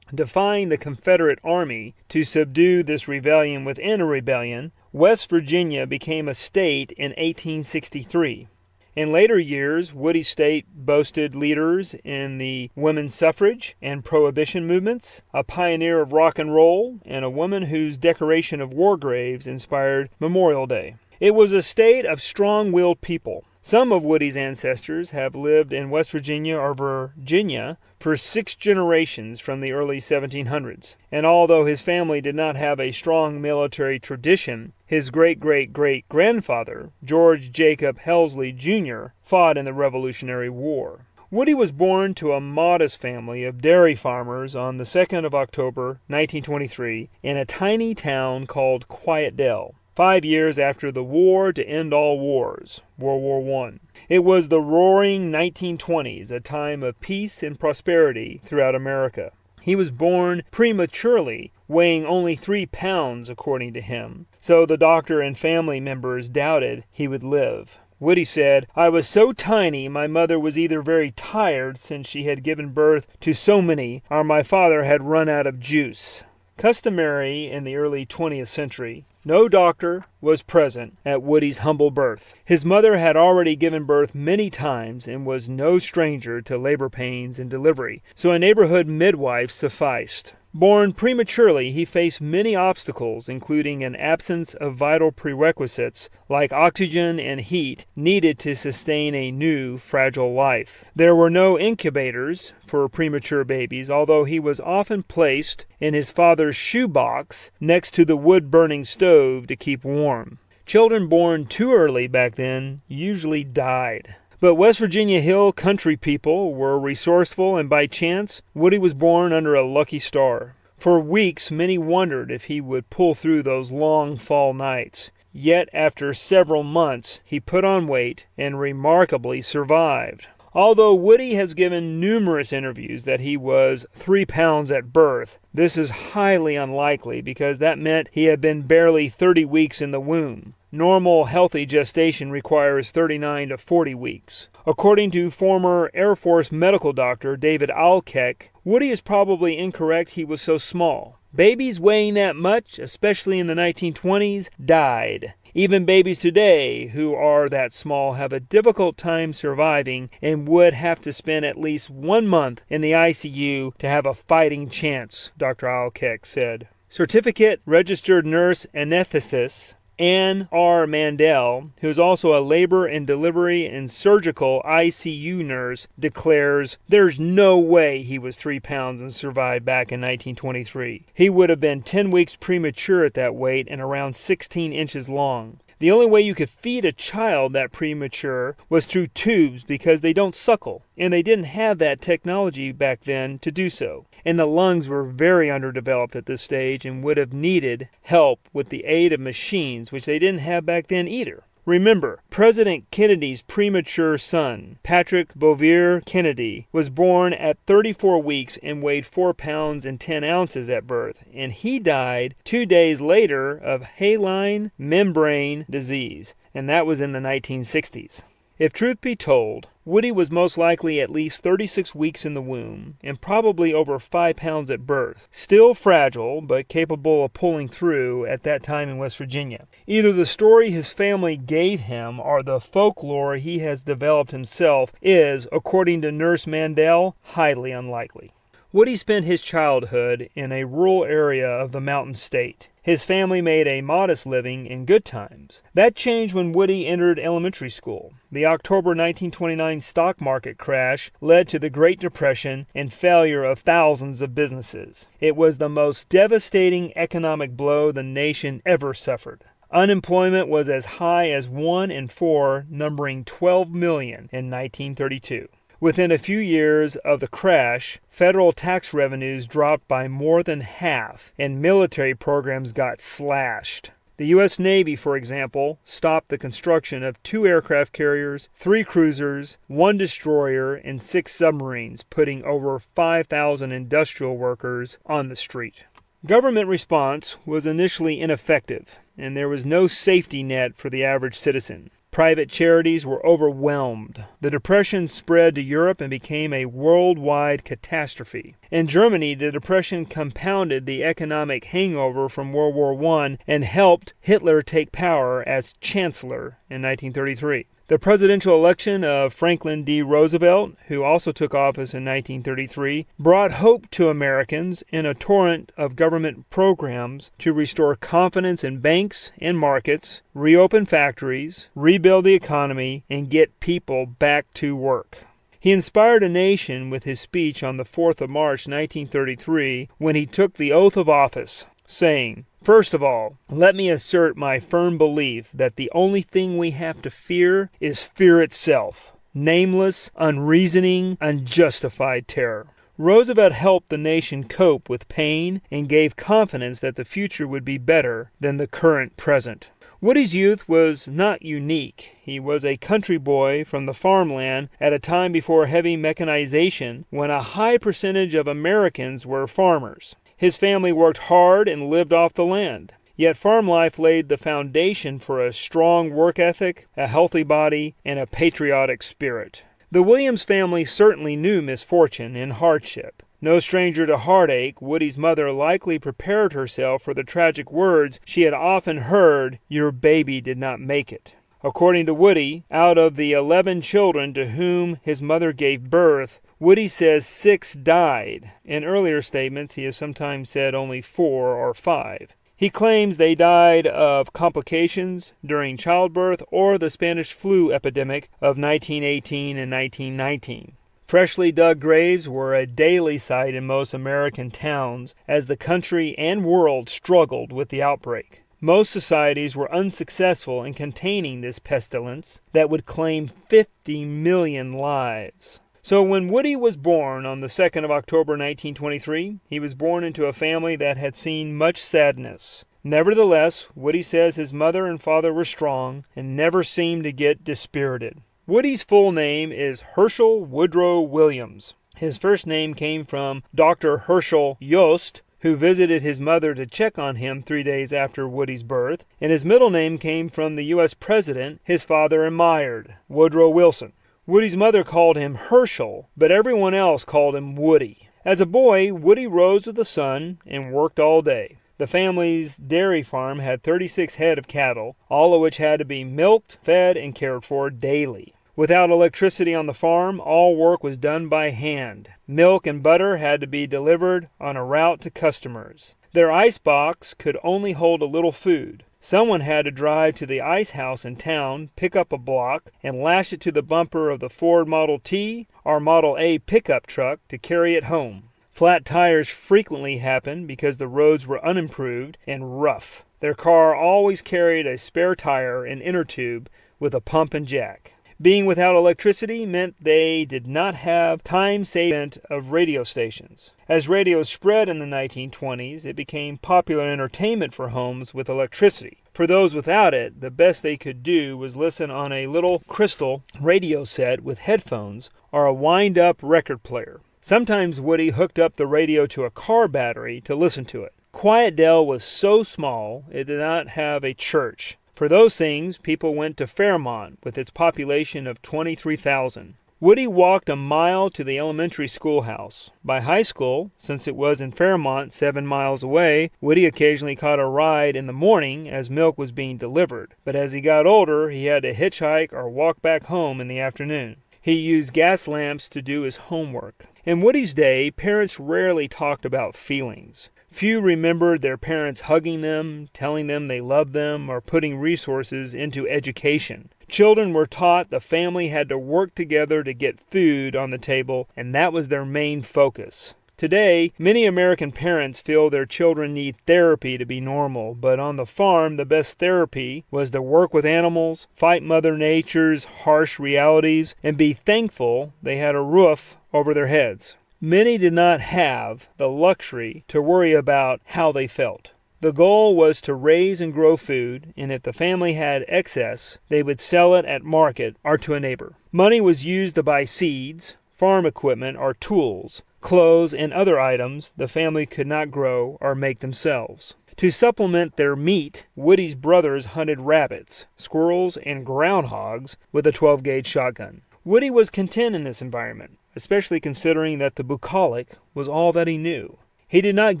Defying the Confederate Army to subdue this rebellion within a rebellion, West Virginia became a state in 1863. In later years, Woody's state boasted leaders in the women's suffrage and prohibition movements, a pioneer of rock and roll, and a woman whose decoration of war graves inspired Memorial Day. It was a state of strong-willed people. Some of Woody's ancestors have lived in West Virginia or Virginia for 6 generations from the early 1700s. And although his family did not have a strong military tradition, his great-great-great-grandfather, George Jacob Helsley Jr., fought in the Revolutionary War. Woody was born to a modest family of dairy farmers on the 2nd of October, 1923, in a tiny town called Quiet Dell, 5 years after the War to End All Wars, World War I. It was the roaring 1920s, a time of peace and prosperity throughout America. He was born prematurely, weighing only 3 pounds, according to him, so the doctor and family members doubted he would live. Woody said, "I was so tiny my mother was either very tired since she had given birth to so many, or my father had run out of juice." Customary in the early 20th century, no doctor was present at Woody's humble birth. His mother had already given birth many times and was no stranger to labor pains and delivery, so a neighborhood midwife sufficed. Born prematurely, he faced many obstacles, including an absence of vital prerequisites like oxygen and heat needed to sustain a new, fragile life. There were no incubators for premature babies, although he was often placed in his father's shoebox next to the wood-burning stove to keep warm. Children born too early back then usually died. But West Virginia Hill country people were resourceful, and by chance, Woody was born under a lucky star. For weeks, many wondered if he would pull through those long fall nights. Yet, after several months, he put on weight and remarkably survived. Although Woody has given numerous interviews that he was 3 pounds at birth, this is highly unlikely because that meant he had been barely 30 weeks in the womb. Normal, healthy gestation requires 39 to 40 weeks. According to former Air Force medical doctor David Alkeck, Woody is probably incorrect he was so small. Babies weighing that much, especially in the 1920s, died. Even babies today who are that small have a difficult time surviving and would have to spend at least 1 month in the ICU to have a fighting chance, Dr. Alkeck said. Certificate Registered Nurse Anesthetist Ann R. Mandel, who is also a labor and delivery and surgical ICU nurse, declares there's no way he was 3 pounds and survived back in 1923. He would have been 10 weeks premature at that weight and around 16 inches long. The only way you could feed a child that premature was through tubes because they don't suckle, and they didn't have that technology back then to do so. And the lungs were very underdeveloped at this stage and would have needed help with the aid of machines, which they didn't have back then either. Remember, President Kennedy's premature son, Patrick Bouvier Kennedy, was born at 34 weeks and weighed 4 pounds and 10 ounces at birth, and he died 2 days later of haline membrane disease, and that was in the 1960s. If truth be told, Woody was most likely at least 36 weeks in the womb and probably over 5 pounds at birth. Still fragile, but capable of pulling through at that time in West Virginia. Either the story his family gave him or the folklore he has developed himself is, according to Nurse Mandel, highly unlikely. Woody spent his childhood in a rural area of the Mountain State. His family made a modest living in good times. That changed when Woody entered elementary school. The October 1929 stock market crash led to the Great Depression and failure of thousands of businesses. It was the most devastating economic blow the nation ever suffered. Unemployment was as high as 1 in 4, numbering 12 million in 1932. Within a few years of the crash, federal tax revenues dropped by more than half, and military programs got slashed. The U.S. Navy, for example, stopped the construction of 2 aircraft carriers, 3 cruisers, 1 destroyer, and 6 submarines, putting over 5,000 industrial workers on the street. Government response was initially ineffective, and there was no safety net for the average citizen. Private charities were overwhelmed. The Depression spread to Europe and became a worldwide catastrophe. In Germany, the Depression compounded the economic hangover from World War I and helped Hitler take power as Chancellor in 1933. The presidential election of Franklin D. Roosevelt, who also took office in 1933, brought hope to Americans in a torrent of government programs to restore confidence in banks and markets, reopen factories, rebuild the economy, and get people back to work. He inspired a nation with his speech on the 4th of March 1933 when he took the oath of office, saying, "First of all, let me assert my firm belief that the only thing we have to fear is fear itself, nameless, unreasoning, unjustified terror." Roosevelt helped the nation cope with pain and gave confidence that the future would be better than the current present. Woody's youth was not unique. He was a country boy from the farmland at a time before heavy mechanization, when a high percentage of Americans were farmers. His family worked hard and lived off the land. Yet farm life laid the foundation for a strong work ethic, a healthy body, and a patriotic spirit. The Williams family certainly knew misfortune and hardship. No stranger to heartache, Woody's mother likely prepared herself for the tragic words she had often heard, "Your baby did not make it." According to Woody, out of the 11 children to whom his mother gave birth, Woody says 6 died. In earlier statements, he has sometimes said only 4 or 5. He claims they died of complications during childbirth or the Spanish flu epidemic of 1918 and 1919. Freshly dug graves were a daily sight in most American towns as the country and world struggled with the outbreak. Most societies were unsuccessful in containing this pestilence that would claim 50 million lives. So when Woody was born on the 2nd of October 1923, he was born into a family that had seen much sadness. Nevertheless, Woody says his mother and father were strong and never seemed to get dispirited. Woody's full name is Herschel Woodrow Williams. His first name came from Dr. Herschel Yost, who visited his mother to check on him 3 days after Woody's birth, and his middle name came from the U.S. President his father admired, Woodrow Wilson. Woody's mother called him Herschel, but everyone else called him Woody. As a boy, Woody rose with the sun and worked all day. The family's dairy farm had 36 head of cattle, all of which had to be milked, fed, and cared for daily. Without electricity on the farm, all work was done by hand. Milk and butter had to be delivered on a route to customers. Their ice box could only hold a little food. Someone had to drive to the ice house in town, pick up a block, and lash it to the bumper of the Ford Model T or Model A pickup truck to carry it home. Flat tires frequently happened because the roads were unimproved and rough. Their car always carried a spare tire and inner tube with a pump and jack. Being without electricity meant they did not have time-saving of radio stations. As radio spread in the 1920s, it became popular entertainment for homes with electricity. For those without it, the best they could do was listen on a little crystal radio set with headphones or a wind-up record player. Sometimes Woody hooked up the radio to a car battery to listen to it. Quiet Dell was so small it did not have a church. For those things, people went to Fairmont with its population of 23,000. Woody walked a mile to the elementary schoolhouse. By high school, since it was in Fairmont 7 miles away, Woody occasionally caught a ride in the morning as milk was being delivered. But as he got older, he had to hitchhike or walk back home in the afternoon. He used gas lamps to do his homework. In Woody's day, parents rarely talked about feelings. Few remembered their parents hugging them, telling them they loved them, or putting resources into education. Children were taught the family had to work together to get food on the table, and that was their main focus. Today, many American parents feel their children need therapy to be normal, but on the farm, the best therapy was to work with animals, fight Mother Nature's harsh realities, and be thankful they had a roof over their heads. Many did not have the luxury to worry about how they felt. The goal was to raise and grow food, and if the family had excess, they would sell it at market or to a neighbor. Money was used to buy seeds, farm equipment or tools, clothes, and other items the family could not grow or make themselves. To supplement their meat, Woody's brothers hunted rabbits, squirrels, and groundhogs with a 12-gauge shotgun. Woody was content in this environment, especially considering that the bucolic was all that he knew. He did not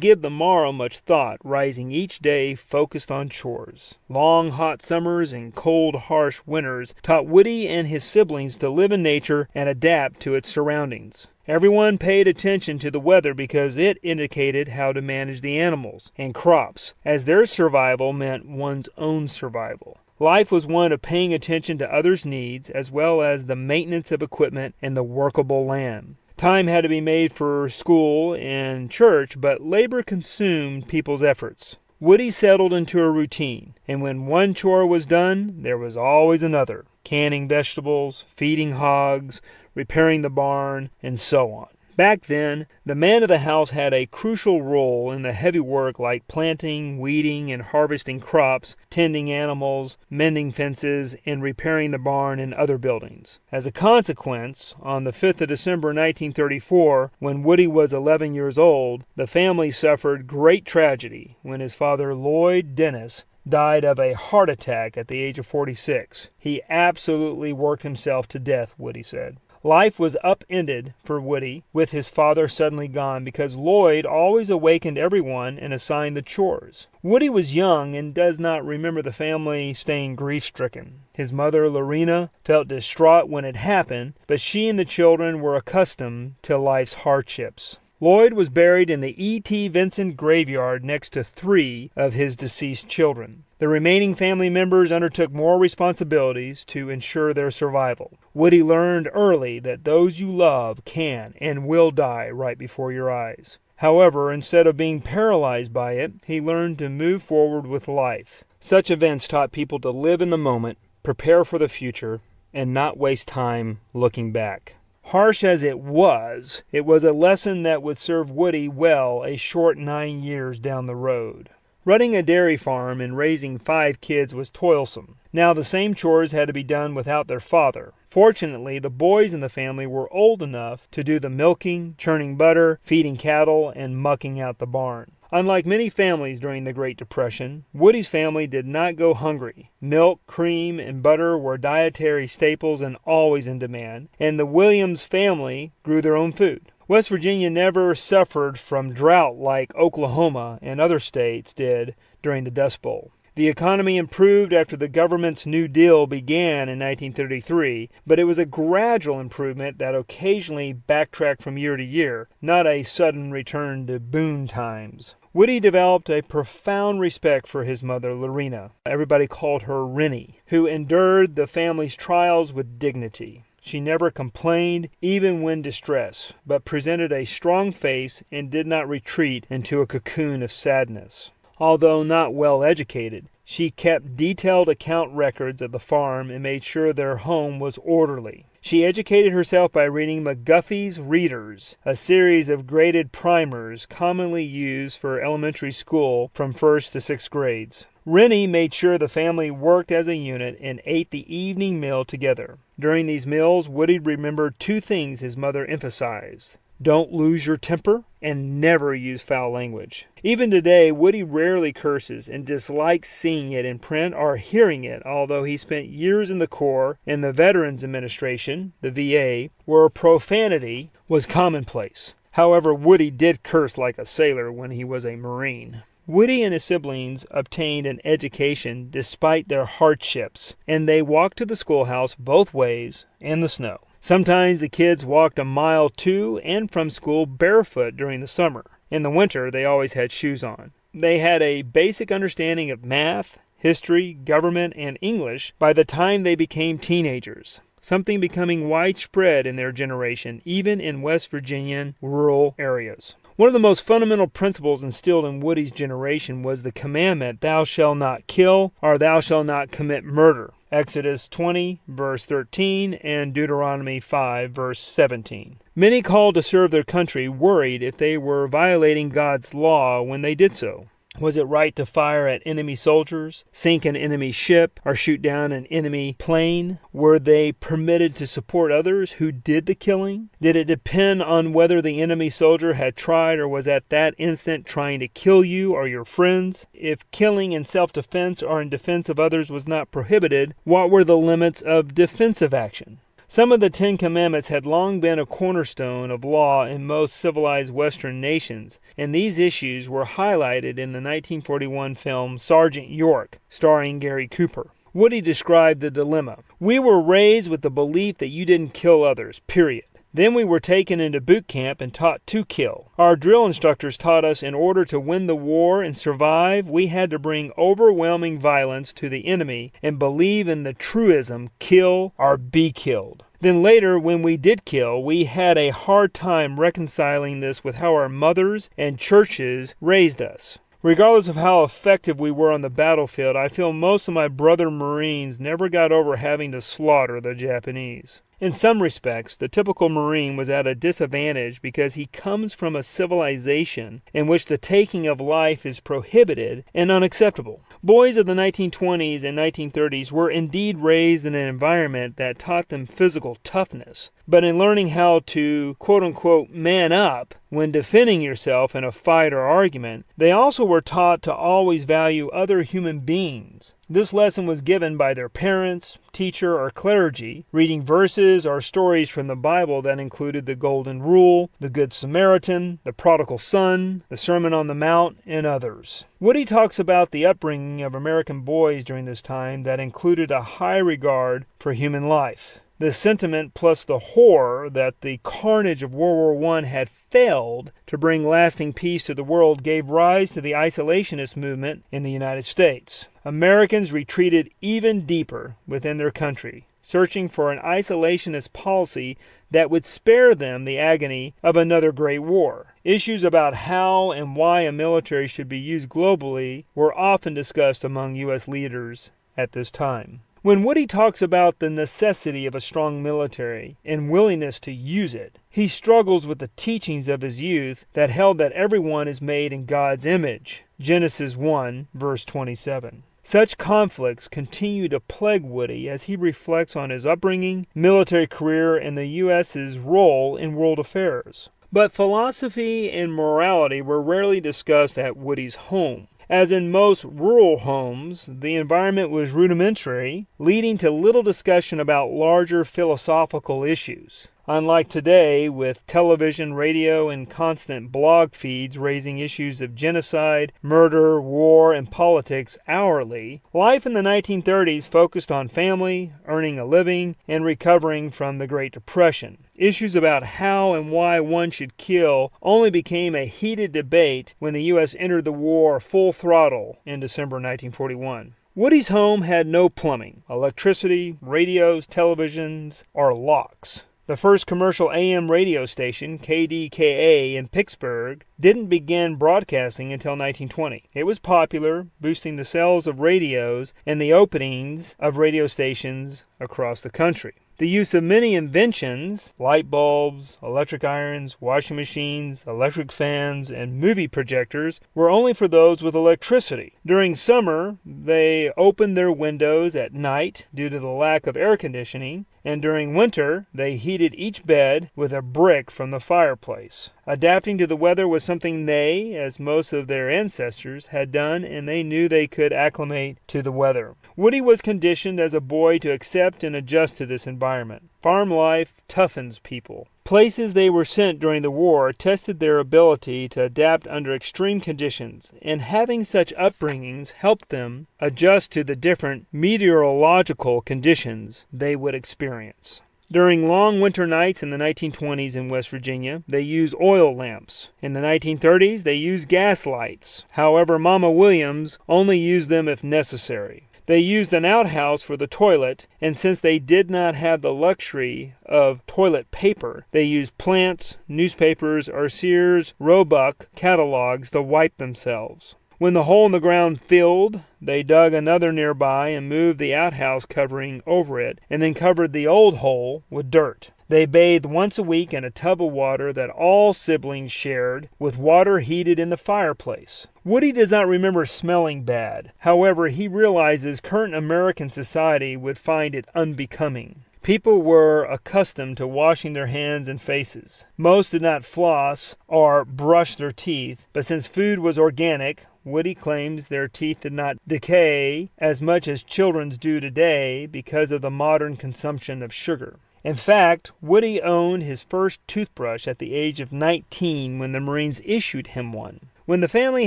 give the morrow much thought, rising each day focused on chores. Long, hot summers and cold, harsh winters taught Woody and his siblings to live in nature and adapt to its surroundings. Everyone paid attention to the weather because it indicated how to manage the animals and crops, as their survival meant one's own survival. Life was one of paying attention to others' needs as well as the maintenance of equipment and the workable land. Time had to be made for school and church, but labor consumed people's efforts. Woody settled into a routine, and when one chore was done, there was always another. Canning vegetables, feeding hogs, repairing the barn, and so on. Back then, the man of the house had a crucial role in the heavy work like planting, weeding, and harvesting crops, tending animals, mending fences, and repairing the barn and other buildings. As a consequence, on the 5th of December 1934, when Woody was 11 years old, the family suffered great tragedy when his father, Lloyd Dennis, died of a heart attack at the age of 46. He absolutely worked himself to death, Woody said. Life was upended for Woody with his father suddenly gone because Lloyd always awakened everyone and assigned the chores. Woody was young and does not remember the family staying grief-stricken. His mother, Lorena, felt distraught when it happened, but she and the children were accustomed to life's hardships. Lloyd was buried in the E.T. Vincent graveyard next to 3 of his deceased children. The remaining family members undertook more responsibilities to ensure their survival. Woody learned early that those you love can and will die right before your eyes. However, instead of being paralyzed by it, he learned to move forward with life. Such events taught people to live in the moment, prepare for the future, and not waste time looking back. Harsh as it was a lesson that would serve Woody well a short 9 years down the road. Running a dairy farm and raising 5 kids was toilsome. Now the same chores had to be done without their father. Fortunately, the boys in the family were old enough to do the milking, churning butter, feeding cattle, and mucking out the barn. Unlike many families during the Great Depression, Woody's family did not go hungry. Milk, cream, and butter were dietary staples and always in demand, and the Williams family grew their own food. West Virginia never suffered from drought like Oklahoma and other states did during the Dust Bowl. The economy improved after the government's New Deal began in 1933, but it was a gradual improvement that occasionally backtracked from year to year, not a sudden return to boom times. Woody developed a profound respect for his mother, Lorena. Everybody called her Rennie, who endured the family's trials with dignity. She never complained, even when distressed, but presented a strong face and did not retreat into a cocoon of sadness. Although not well educated, she kept detailed account records of the farm and made sure their home was orderly. She educated herself by reading McGuffey's Readers, a series of graded primers commonly used for elementary school from 1st to 6th grades. Rennie made sure the family worked as a unit and ate the evening meal together. During these meals, Woody remembered two things his mother emphasized: don't lose your temper, and never use foul language. Even today, Woody rarely curses and dislikes seeing it in print or hearing it, although he spent years in the Corps and the Veterans Administration, the VA, where profanity was commonplace. However, Woody did curse like a sailor when he was a Marine. Woody and his siblings obtained an education despite their hardships, and they walked to the schoolhouse both ways in the snow. Sometimes the kids walked a mile to and from school barefoot during the summer. In the winter, they always had shoes on. They had a basic understanding of math, history, government, and English by the time they became teenagers, something becoming widespread in their generation, even in West Virginian rural areas. One of the most fundamental principles instilled in Woody's generation was the commandment, "Thou shalt not kill," or "Thou shalt not commit murder." Exodus 20, verse 13, and Deuteronomy 5, verse 17. Many called to serve their country worried if they were violating God's law when they did so. Was it right to fire at enemy soldiers, sink an enemy ship, or shoot down an enemy plane? Were they permitted to support others who did the killing? Did it depend on whether the enemy soldier had tried or was at that instant trying to kill you or your friends? If killing in self-defense or in defense of others was not prohibited, what were the limits of defensive action? Some of the Ten Commandments had long been a cornerstone of law in most civilized Western nations, and these issues were highlighted in the 1941 film Sergeant York, starring Gary Cooper. Woody described the dilemma. "We were raised with the belief that you didn't kill others, period. Then we were taken into boot camp and taught to kill. Our drill instructors taught us in order to win the war and survive, we had to bring overwhelming violence to the enemy and believe in the truism, kill or be killed. Then later, when we did kill, we had a hard time reconciling this with how our mothers and churches raised us. Regardless of how effective we were on the battlefield, I feel most of my brother Marines never got over having to slaughter the Japanese." In some respects, the typical Marine was at a disadvantage because he comes from a civilization in which the taking of life is prohibited and unacceptable. Boys of the 1920s and 1930s were indeed raised in an environment that taught them physical toughness, but in learning how to quote-unquote man up when defending yourself in a fight or argument, they also were taught to always value other human beings. This lesson was given by their parents, teacher, or clergy, reading verses or stories from the Bible that included the Golden Rule, the Good Samaritan, the Prodigal Son, the Sermon on the Mount, and others. Woody talks about the upbringing of American boys during this time that included a high regard for human life. The sentiment plus the horror that the carnage of World War I had failed to bring lasting peace to the world gave rise to the isolationist movement in the United States. Americans retreated even deeper within their country, searching for an isolationist policy that would spare them the agony of another great war. Issues about how and why a military should be used globally were often discussed among U.S. leaders at this time. When Woody talks about the necessity of a strong military and willingness to use it, he struggles with the teachings of his youth that held that everyone is made in God's image. Genesis 1, verse 27. Such conflicts continue to plague Woody as he reflects on his upbringing, military career, and the U.S.'s role in world affairs. But philosophy and morality were rarely discussed at Woody's home. As in most rural homes, the environment was rudimentary, leading to little discussion about larger philosophical issues. Unlike today, with television, radio, and constant blog feeds raising issues of genocide, murder, war, and politics hourly, life in the 1930s focused on family, earning a living, and recovering from the Great Depression. Issues about how and why one should kill only became a heated debate when the U.S. entered the war full throttle in December 1941. Woody's home had no plumbing, electricity, radios, televisions, or locks. The first commercial AM radio station, KDKA in Pittsburgh, didn't begin broadcasting until 1920. It was popular, boosting the sales of radios and the openings of radio stations across the country. The use of many inventions, light bulbs, electric irons, washing machines, electric fans, and movie projectors, were only for those with electricity. During summer, they opened their windows at night due to the lack of air conditioning, and during winter, they heated each bed with a brick from the fireplace. Adapting to the weather was something they, as most of their ancestors, had done, and they knew they could acclimate to the weather. Woody was conditioned as a boy to accept and adjust to this environment. Farm life toughens people. Places they were sent during the war tested their ability to adapt under extreme conditions, and having such upbringings helped them adjust to the different meteorological conditions they would experience. During long winter nights in the 1920s in West Virginia, they used oil lamps. In the 1930s, they used gas lights. However, Mama Williams only used them if necessary. They used an outhouse for the toilet, and since they did not have the luxury of toilet paper, they used plants, newspapers, or Sears Roebuck catalogs to wipe themselves. When the hole in the ground filled, they dug another nearby and moved the outhouse covering over it, and then covered the old hole with dirt. They bathed once a week in a tub of water that all siblings shared, with water heated in the fireplace. Woody does not remember smelling bad. However, he realizes current American society would find it unbecoming. People were accustomed to washing their hands and faces. Most did not floss or brush their teeth, but since food was organic, Woody claims their teeth did not decay as much as children's do today because of the modern consumption of sugar. In fact, Woody owned his first toothbrush at the age of 19 when the Marines issued him one. When the family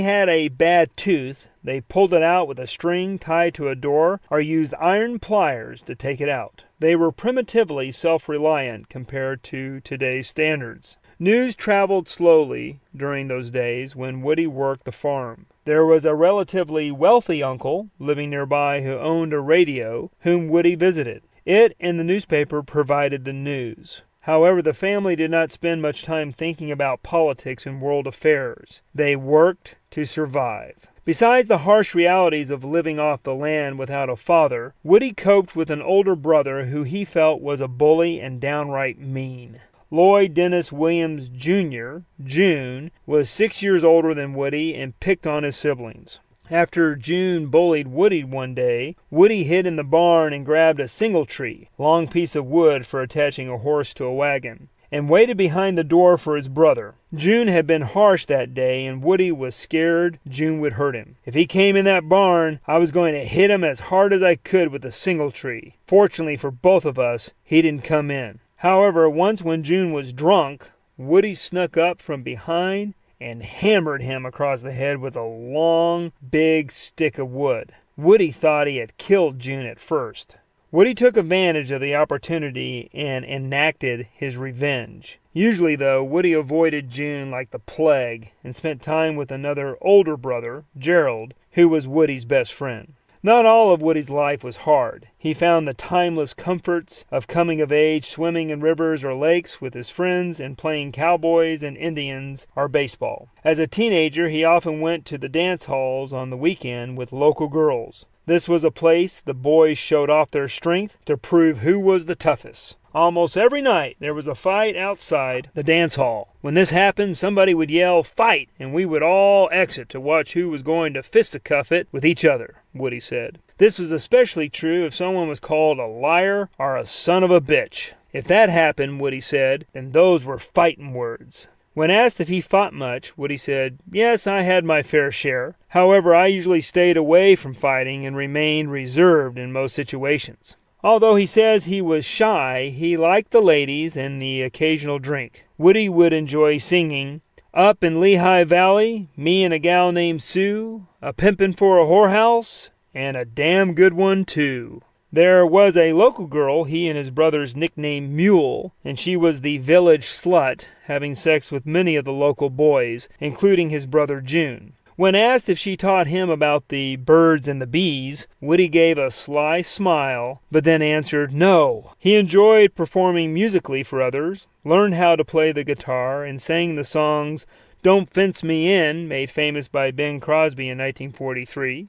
had a bad tooth, they pulled it out with a string tied to a door or used iron pliers to take it out. They were primitively self-reliant compared to today's standards. News traveled slowly during those days when Woody worked the farm. There was a relatively wealthy uncle living nearby who owned a radio, whom Woody visited. It and the newspaper provided the news. However, the family did not spend much time thinking about politics and world affairs. They worked to survive. Besides the harsh realities of living off the land without a father, Woody coped with an older brother who he felt was a bully and downright mean. Lloyd Dennis Williams Jr., June, was 6 years older than Woody and picked on his siblings. After June bullied Woody one day, Woody hid in the barn and grabbed a singletree, long piece of wood for attaching a horse to a wagon, and waited behind the door for his brother. June had been harsh that day, and Woody was scared June would hurt him. If he came in that barn, I was going to hit him as hard as I could with the singletree. Fortunately for both of us, he didn't come in. However, once when June was drunk, Woody snuck up from behind and hammered him across the head with a long, big stick of wood. Woody thought he had killed June at first. Woody took advantage of the opportunity and enacted his revenge. Usually, though, Woody avoided June like the plague and spent time with another older brother, Gerald, who was Woody's best friend. Not all of Woody's life was hard. He found the timeless comforts of coming of age, swimming in rivers or lakes with his friends, and playing cowboys and Indians or baseball. As a teenager, he often went to the dance halls on the weekend with local girls. This was a place the boys showed off their strength to prove who was the toughest. Almost every night there was a fight outside the dance hall. When this happened, somebody would yell, "Fight!" and we would all exit to watch who was going to fisticuff it with each other, Woody said. This was especially true if someone was called a liar or a son of a bitch. If that happened, Woody said, then those were fighting words. When asked if he fought much, Woody said, "Yes, I had my fair share. However, I usually stayed away from fighting and remained reserved in most situations." Although he says he was shy, he liked the ladies and the occasional drink. Woody would enjoy singing, "Up in Lehigh Valley, me and a gal named Sue, a pimpin' for a whorehouse, and a damn good one, too." There was a local girl he and his brothers nicknamed Mule, and she was the village slut, having sex with many of the local boys, including his brother June. When asked if she taught him about the birds and the bees, Woody gave a sly smile, but then answered no. He enjoyed performing musically for others, learned how to play the guitar, and sang the songs "Don't Fence Me In," made famous by Bing Crosby in 1943,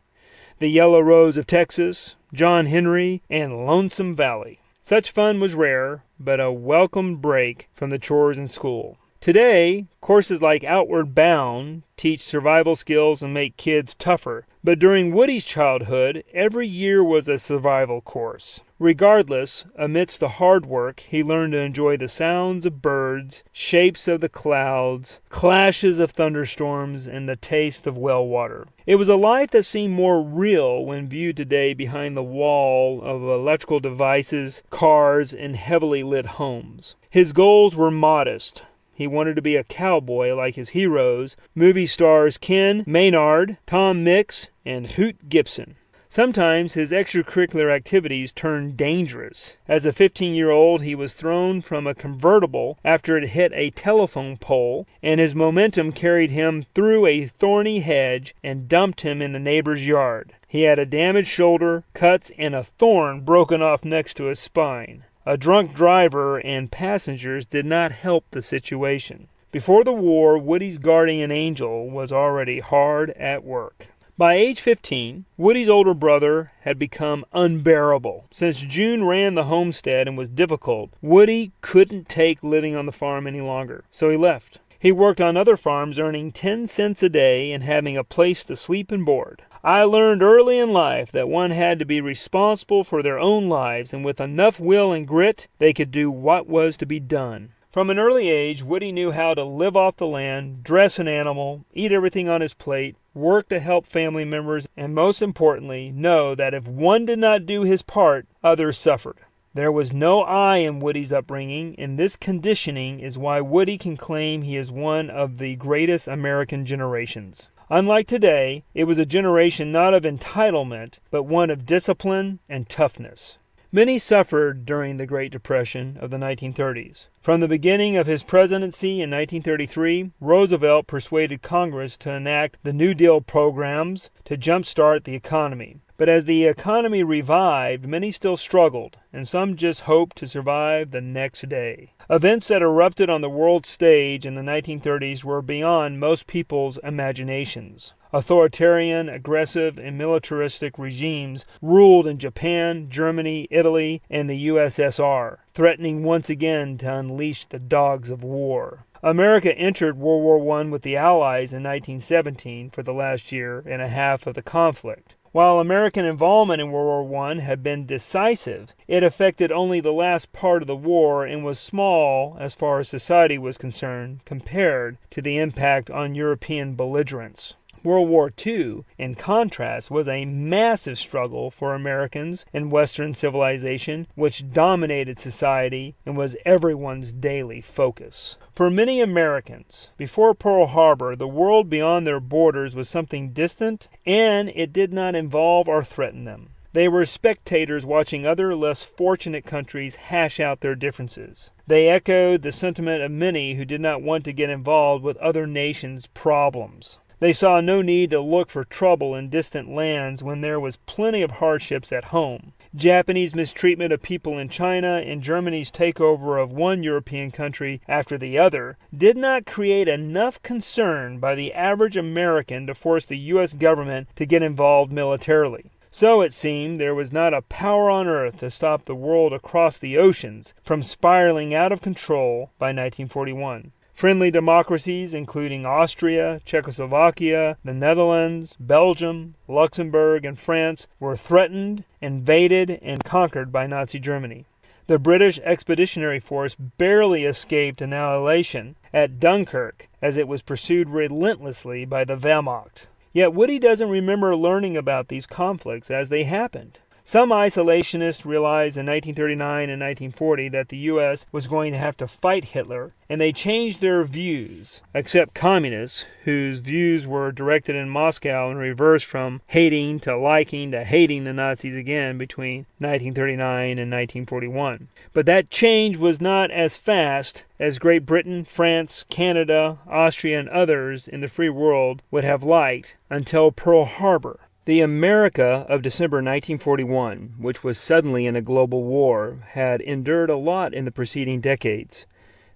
"The Yellow Rose of Texas," "John Henry," and "Lonesome Valley." Such fun was rare, but a welcome break from the chores in school. Today, courses like Outward Bound teach survival skills and make kids tougher. But during Woody's childhood, every year was a survival course. Regardless, amidst the hard work, he learned to enjoy the sounds of birds, shapes of the clouds, clashes of thunderstorms, and the taste of well water. It was a life that seemed more real when viewed today behind the wall of electrical devices, cars, and heavily lit homes. His goals were modest. He wanted to be a cowboy like his heroes, movie stars Ken Maynard, Tom Mix, and Hoot Gibson. Sometimes his extracurricular activities turned dangerous. As a 15-year-old, he was thrown from a convertible after it hit a telephone pole, and his momentum carried him through a thorny hedge and dumped him in the neighbor's yard. He had a damaged shoulder, cuts, and a thorn broken off next to his spine. A drunk driver and passengers did not help the situation. Before the war, Woody's guardian angel was already hard at work. By age 15, Woody's older brother had become unbearable. Since June ran the homestead and was difficult, Woody couldn't take living on the farm any longer, so he left. He worked on other farms, earning 10 cents a day and having a place to sleep and board. "I learned early in life that one had to be responsible for their own lives, and with enough will and grit, they could do what was to be done." From an early age, Woody knew how to live off the land, dress an animal, eat everything on his plate, work to help family members, and most importantly, know that if one did not do his part, others suffered. There was no I in Woody's upbringing, and this conditioning is why Woody can claim he is one of the greatest American generations. Unlike today, it was a generation not of entitlement, but one of discipline and toughness. Many suffered during the Great Depression of the 1930s. From the beginning of his presidency in 1933, Roosevelt persuaded Congress to enact the New Deal programs to jumpstart the economy. But as the economy revived, many still struggled, and some just hoped to survive the next day. Events that erupted on the world stage in the 1930s were beyond most people's imaginations. Authoritarian, aggressive, and militaristic regimes ruled in Japan, Germany, Italy, and the USSR, threatening once again to unleash the dogs of war. America entered World War I with the Allies in 1917 for the last year and a half of the conflict. While American involvement in World War I had been decisive, it affected only the last part of the war and was small as far as society was concerned compared to the impact on European belligerents. World War II, in contrast, was a massive struggle for Americans and Western civilization, which dominated society and was everyone's daily focus. For many Americans, before Pearl Harbor, the world beyond their borders was something distant, and it did not involve or threaten them. They were spectators watching other less fortunate countries hash out their differences. They echoed the sentiment of many who did not want to get involved with other nations' problems. They saw no need to look for trouble in distant lands when there was plenty of hardships at home. Japanese mistreatment of people in China and Germany's takeover of one European country after the other did not create enough concern by the average American to force the U.S. government to get involved militarily. So it seemed there was not a power on earth to stop the world across the oceans from spiraling out of control by 1941. Friendly democracies, including Austria, Czechoslovakia, the Netherlands, Belgium, Luxembourg, and France, were threatened, invaded, and conquered by Nazi Germany. The British Expeditionary Force barely escaped annihilation at Dunkirk as it was pursued relentlessly by the Wehrmacht. Yet Woody doesn't remember learning about these conflicts as they happened. Some isolationists realized in 1939 and 1940 that the U.S. was going to have to fight Hitler, and they changed their views, except communists, whose views were directed in Moscow and reversed from hating to liking to hating the Nazis again between 1939 and 1941. But that change was not as fast as Great Britain, France, Canada, Austria, and others in the free world would have liked until Pearl Harbor. The America of December 1941, which was suddenly in a global war, had endured a lot in the preceding decades.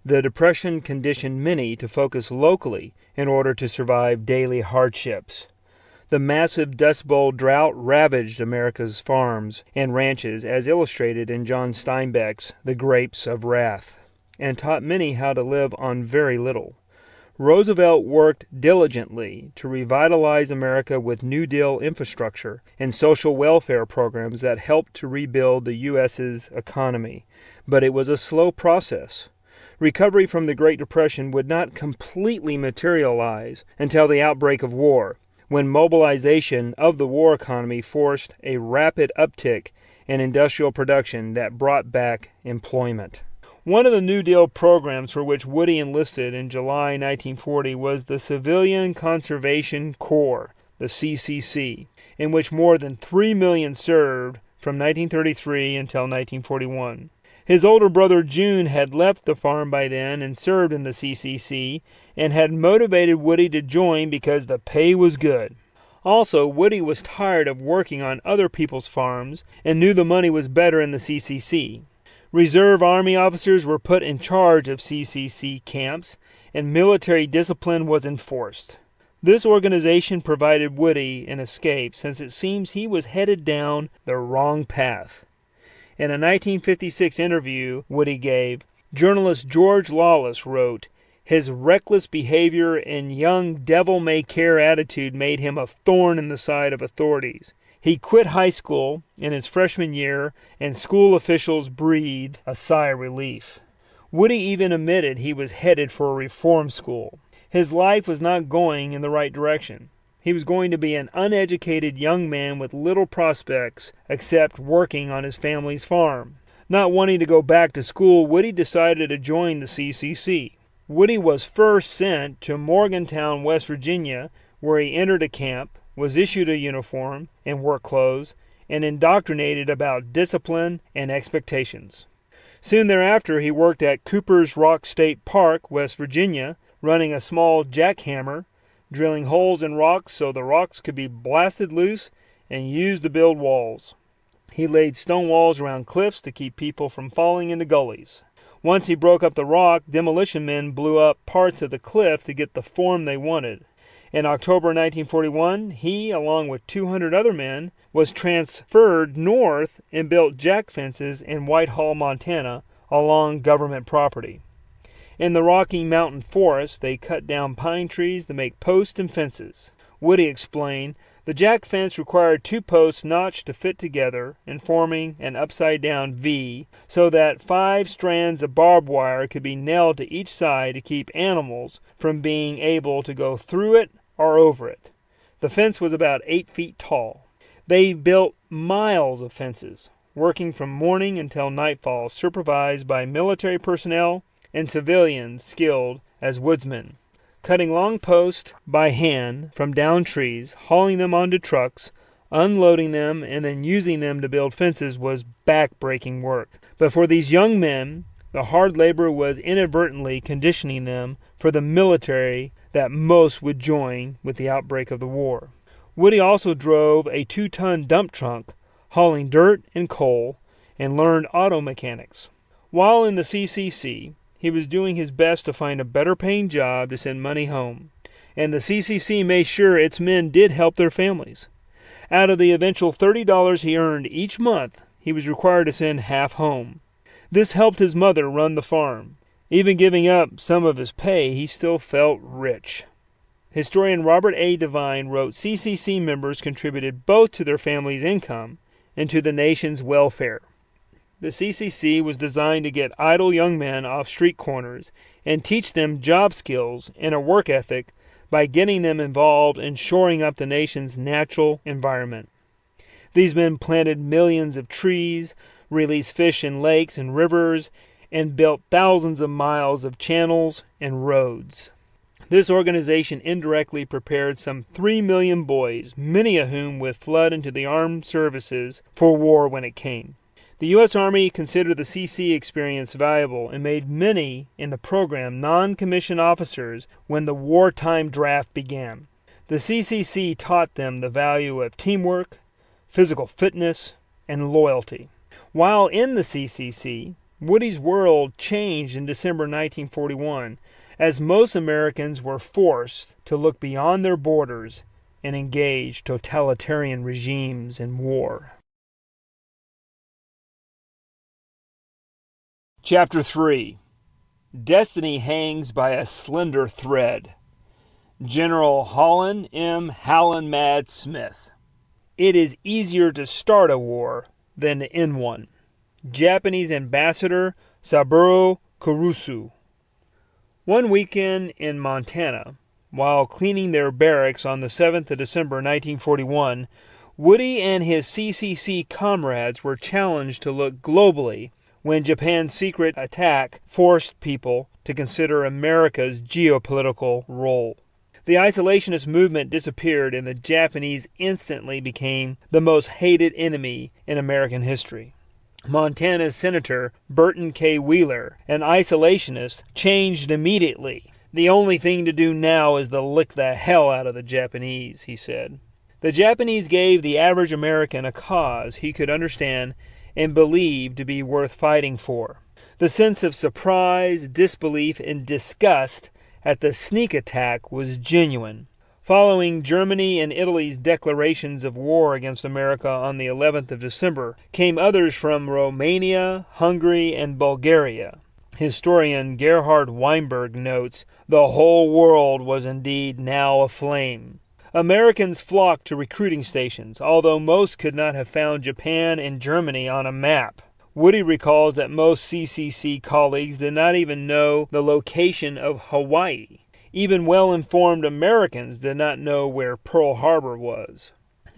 The Depression conditioned many to focus locally in order to survive daily hardships. The massive Dust Bowl drought ravaged America's farms and ranches, as illustrated in John Steinbeck's The Grapes of Wrath, and taught many how to live on very little. Roosevelt worked diligently to revitalize America with New Deal infrastructure and social welfare programs that helped to rebuild the U.S.'s economy. But it was a slow process. Recovery from the Great Depression would not completely materialize until the outbreak of war, when mobilization of the war economy forced a rapid uptick in industrial production that brought back employment. One of the New Deal programs for which Woody enlisted in July 1940 was the Civilian Conservation Corps, the CCC, in which more than 3 million served from 1933 until 1941. His older brother June had left the farm by then and served in the CCC, and had motivated Woody to join because the pay was good. Also, Woody was tired of working on other people's farms and knew the money was better in the CCC. Reserve Army officers were put in charge of CCC camps, and military discipline was enforced. This organization provided Woody an escape, since it seems he was headed down the wrong path. In a 1956 interview Woody gave, journalist George Lawless wrote, "His reckless behavior and young devil-may-care attitude made him a thorn in the side of authorities. He quit high school in his freshman year, and school officials breathed a sigh of relief." Woody even admitted he was headed for a reform school. His life was not going in the right direction. He was going to be an uneducated young man with little prospects except working on his family's farm. Not wanting to go back to school, Woody decided to join the CCC. Woody was first sent to Morgantown, West Virginia, where he entered a camp, was issued a uniform and work clothes, and indoctrinated about discipline and expectations. Soon thereafter, he worked at Cooper's Rock State Park, West Virginia, running a small jackhammer, drilling holes in rocks so the rocks could be blasted loose and used to build walls. He laid stone walls around cliffs to keep people from falling into gullies. Once he broke up the rock, demolition men blew up parts of the cliff to get the form they wanted. In October 1941, he, along with 200 other men, was transferred north and built jack fences in Whitehall, Montana, along government property. In the Rocky Mountain Forest, they cut down pine trees to make posts and fences. Woody explained, the jack fence required 2 posts notched to fit together and forming an upside-down V, so that 5 strands of barbed wire could be nailed to each side to keep animals from being able to go through it or over it. The fence was about 8 feet tall. They built miles of fences, working from morning until nightfall, supervised by military personnel and civilians skilled as woodsmen. Cutting long posts by hand from down trees, hauling them onto trucks, unloading them, and then using them to build fences was back-breaking work. But for these young men, the hard labor was inadvertently conditioning them for the military that most would join with the outbreak of the war. Woody also drove a 2-ton dump truck, hauling dirt and coal, and learned auto mechanics. While in the CCC, he was doing his best to find a better-paying job to send money home, and the CCC made sure its men did help their families. Out of the eventual $30 he earned each month, he was required to send half home. This helped his mother run the farm. Even giving up some of his pay, he still felt rich. Historian Robert A. Devine wrote CCC members contributed both to their family's income and to the nation's welfare. The CCC was designed to get idle young men off street corners and teach them job skills and a work ethic by getting them involved in shoring up the nation's natural environment. These men planted millions of trees, released fish in lakes and rivers, and built thousands of miles of channels and roads. This organization indirectly prepared some 3 million boys, many of whom would flood into the armed services for war when it came. The U.S. Army considered the CC experience valuable and made many in the program non-commissioned officers when the wartime draft began. The CCC taught them the value of teamwork, physical fitness, and loyalty. While in the CCC, Woody's world changed in December 1941 as most Americans were forced to look beyond their borders and engage totalitarian regimes in war. Chapter 3. Destiny Hangs by a Slender Thread. General Holland M. Howland Mad Smith. It is easier to start a war than to end one. Japanese Ambassador Saburo Kurusu. One weekend in Montana, while cleaning their barracks on the 7th of December 1941, Woody and his CCC comrades were challenged to look globally when Japan's secret attack forced people to consider America's geopolitical role. The isolationist movement disappeared and the Japanese instantly became the most hated enemy in American history. Montana's Senator Burton K. Wheeler, an isolationist, changed immediately. The only thing to do now is to lick the hell out of the Japanese, he said. The Japanese gave the average American a cause he could understand and believe to be worth fighting for. The sense of surprise, disbelief, and disgust at the sneak attack was genuine. Following Germany and Italy's declarations of war against America on the 11th of December, came others from Romania, Hungary, and Bulgaria. Historian Gerhard Weinberg notes, "The whole world was indeed now aflame." Americans flocked to recruiting stations, although most could not have found Japan and Germany on a map. Woody recalls that most CCC colleagues did not even know the location of Hawaii. Even well-informed Americans did not know where Pearl Harbor was.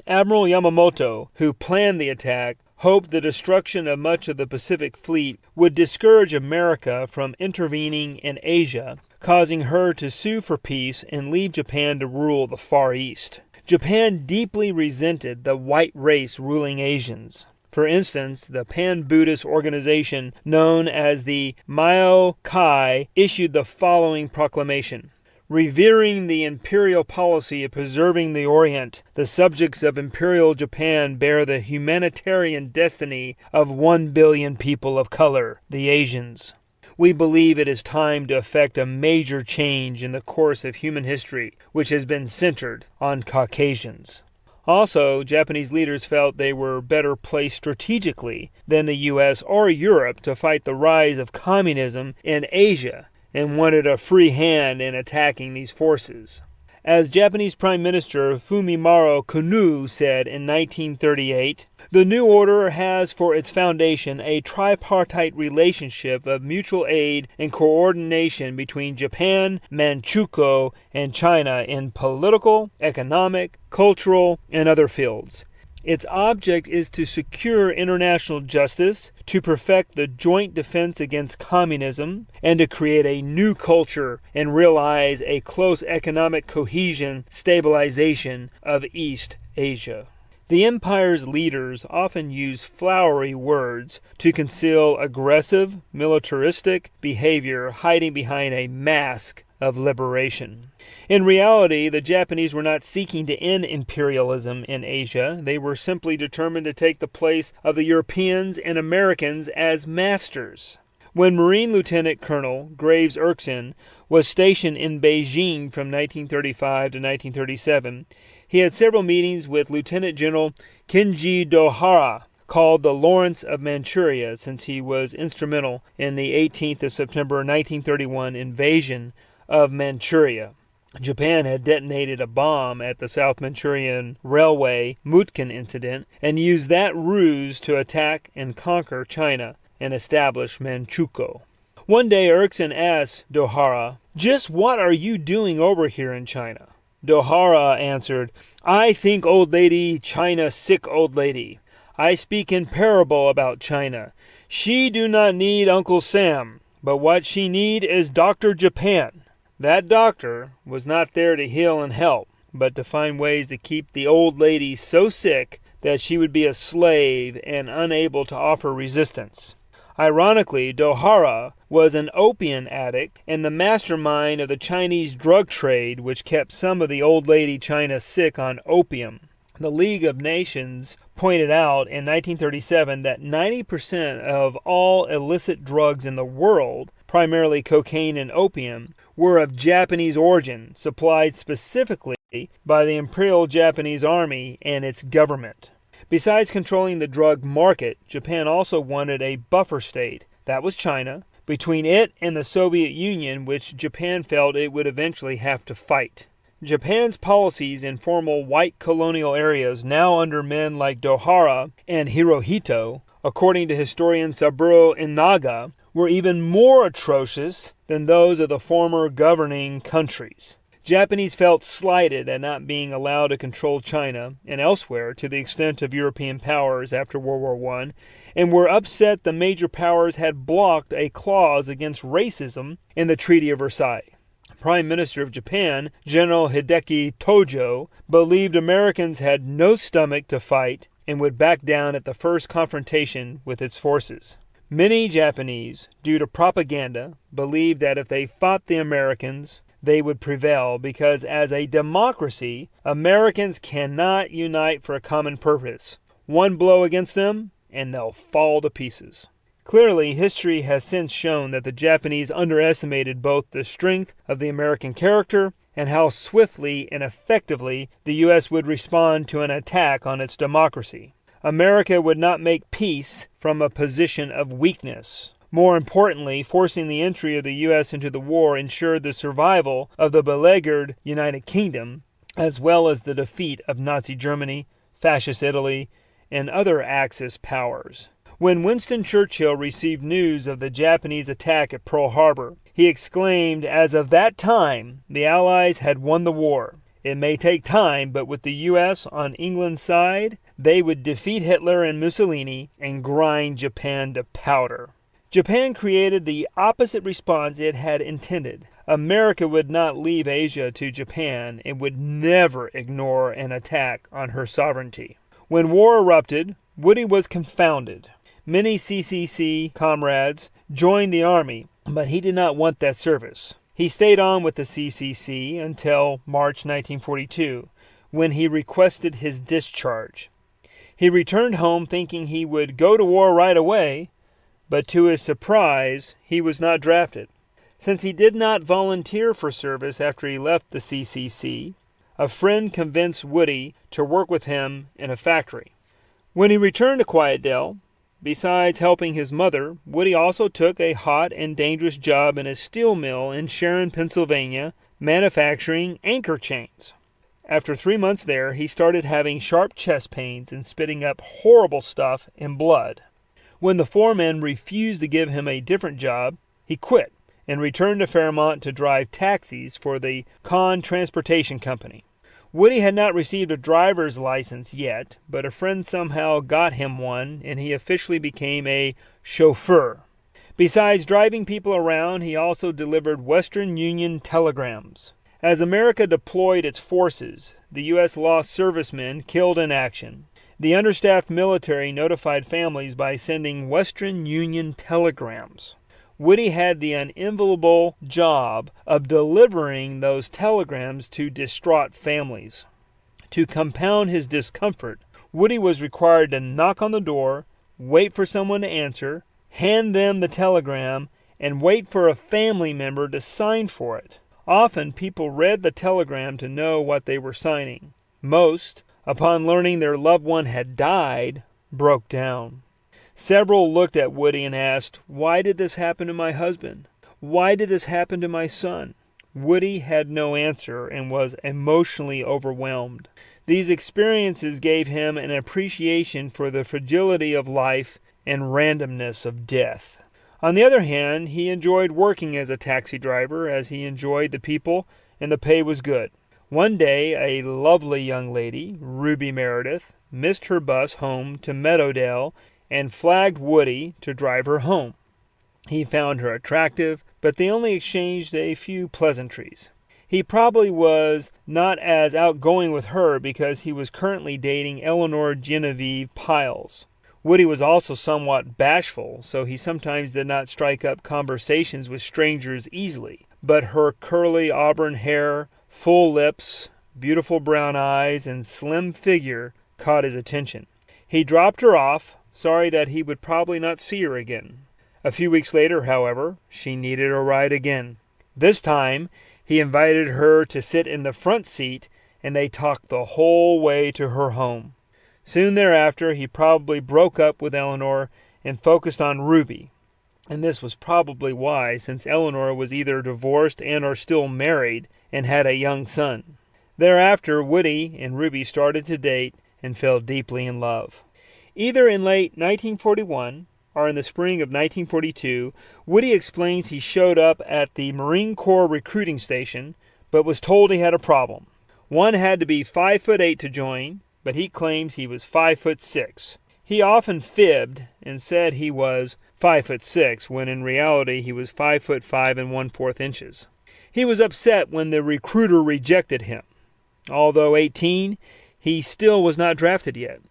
Admiral Yamamoto, who planned the attack, hoped the destruction of much of the Pacific Fleet would discourage America from intervening in Asia, causing her to sue for peace and leave Japan to rule the Far East. Japan deeply resented the white race ruling Asians. For instance, the Pan-Buddhist organization known as the Myokai issued the following proclamation. Revering the imperial policy of preserving the Orient, the subjects of Imperial Japan bear the humanitarian destiny of 1 billion people of color, the Asians. We believe it is time to effect a major change in the course of human history, which has been centered on Caucasians. Also, Japanese leaders felt they were better placed strategically than the U.S. or Europe to fight the rise of communism in Asia, and wanted a free hand in attacking these forces. As Japanese Prime Minister Fumimaro Konoe said in 1938, "The new order has for its foundation a tripartite relationship of mutual aid and coordination between Japan, Manchukuo, and China in political, economic, cultural, and other fields. Its object is to secure international justice, to perfect the joint defense against communism, and to create a new culture and realize a close economic cohesion, stabilization of East Asia." The empire's leaders often use flowery words to conceal aggressive, militaristic behavior hiding behind a mask of liberation. In reality, the Japanese were not seeking to end imperialism in Asia. They were simply determined to take the place of the Europeans and Americans as masters. When Marine Lieutenant Colonel Graves Erskine was stationed in Beijing from 1935 to 1937, He had several meetings with Lieutenant General Kinji Dohara, called the Lawrence of Manchuria, since he was instrumental in the 18th of September 1931 invasion of Manchuria. Japan had detonated a bomb at the South Manchurian Railway Mutkin incident and used that ruse to attack and conquer China and establish Manchukuo. One day Erskine asked Dohara, "Just what are you doing over here in China?" Dohara answered, "I think, old lady, China sick old lady. I speak in parable about China. She do not need Uncle Sam, but what she need is Dr. Japan." That doctor was not there to heal and help, but to find ways to keep the old lady so sick that she would be a slave and unable to offer resistance. Ironically, Dohara was an opium addict and the mastermind of the Chinese drug trade, which kept some of the old lady China sick on opium. The League of Nations pointed out in 1937 that 90% of all illicit drugs in the world, primarily cocaine and opium, were of Japanese origin, supplied specifically by the Imperial Japanese Army and its government. Besides controlling the drug market, Japan also wanted a buffer state, that was China, between it and the Soviet Union, which Japan felt it would eventually have to fight. Japan's policies in former white colonial areas, now under men like Dohara and Hirohito, according to historian Saburo Inaga, were even more atrocious than those of the former governing countries. Japanese felt slighted at not being allowed to control China and elsewhere to the extent of European powers after World War I, and were upset the major powers had blocked a clause against racism in the Treaty of Versailles. Prime Minister of Japan, General Hideki Tojo, believed Americans had no stomach to fight and would back down at the first confrontation with its forces. Many Japanese, due to propaganda, believed that if they fought the Americans, they would prevail because as a democracy, Americans cannot unite for a common purpose. One blow against them, and they'll fall to pieces. Clearly, history has since shown that the Japanese underestimated both the strength of the American character and how swiftly and effectively the U.S. would respond to an attack on its democracy. America would not make peace from a position of weakness. More importantly, forcing the entry of the U.S. into the war ensured the survival of the beleaguered United Kingdom, as well as the defeat of Nazi Germany, Fascist Italy, and other Axis powers. When Winston Churchill received news of the Japanese attack at Pearl Harbor, he exclaimed, "As of that time, the Allies had won the war. It may take time, but with the U.S. on England's side, they would defeat Hitler and Mussolini and grind Japan to powder." Japan created the opposite response it had intended. America would not leave Asia to Japan and would never ignore an attack on her sovereignty. When war erupted, Woody was confounded. Many CCC comrades joined the army, but he did not want that service. He stayed on with the CCC until March 1942, when he requested his discharge. He returned home thinking he would go to war right away, but to his surprise, he was not drafted. Since he did not volunteer for service after he left the CCC, a friend convinced Woody to work with him in a factory. When he returned to Quietdale, besides helping his mother, Woody also took a hot and dangerous job in a steel mill in Sharon, Pennsylvania, manufacturing anchor chains. After 3 months there, he started having sharp chest pains and spitting up horrible stuff and blood. When the foreman refused to give him a different job, he quit and returned to Fairmont to drive taxis for the Kahn Transportation Company. Woody had not received a driver's license yet, but a friend somehow got him one, and he officially became a chauffeur. Besides driving people around, he also delivered Western Union telegrams. As America deployed its forces, the U.S. lost servicemen killed in action. The understaffed military notified families by sending Western Union telegrams. Woody had the unenviable job of delivering those telegrams to distraught families. To compound his discomfort, Woody was required to knock on the door, wait for someone to answer, hand them the telegram, and wait for a family member to sign for it. Often people read the telegram to know what they were signing. Most, upon learning their loved one had died, broke down. Several looked at Woody and asked, "Why did this happen to my husband? Why did this happen to my son?" Woody had no answer and was emotionally overwhelmed. These experiences gave him an appreciation for the fragility of life and randomness of death. On the other hand, he enjoyed working as a taxi driver, as he enjoyed the people and the pay was good. One day, a lovely young lady, Ruby Meredith, missed her bus home to Meadowdale and flagged Woody to drive her home. He found her attractive, but they only exchanged a few pleasantries. He probably was not as outgoing with her because he was currently dating Eleanor Genevieve Piles. Woody was also somewhat bashful, so he sometimes did not strike up conversations with strangers easily. But her curly auburn hair, full lips, beautiful brown eyes, and slim figure caught his attention. He dropped her off, sorry that he would probably not see her again. A few weeks later, however, she needed a ride again. This time, he invited her to sit in the front seat, and they talked the whole way to her home. Soon thereafter, he probably broke up with Eleanor and focused on Ruby. And this was probably why, since Eleanor was either divorced and or still married and had a young son. Thereafter, Woody and Ruby started to date and fell deeply in love. Either in late 1941 or in the spring of 1942, Woody explains he showed up at the Marine Corps recruiting station, but was told he had a problem. One had to be 5'8" to join, but he claims he was 5'6". He often fibbed and said he was 5'6", when in reality he was 5'5" and 1/4 inches. He was upset when the recruiter rejected him. Although 18, he still was not drafted yet.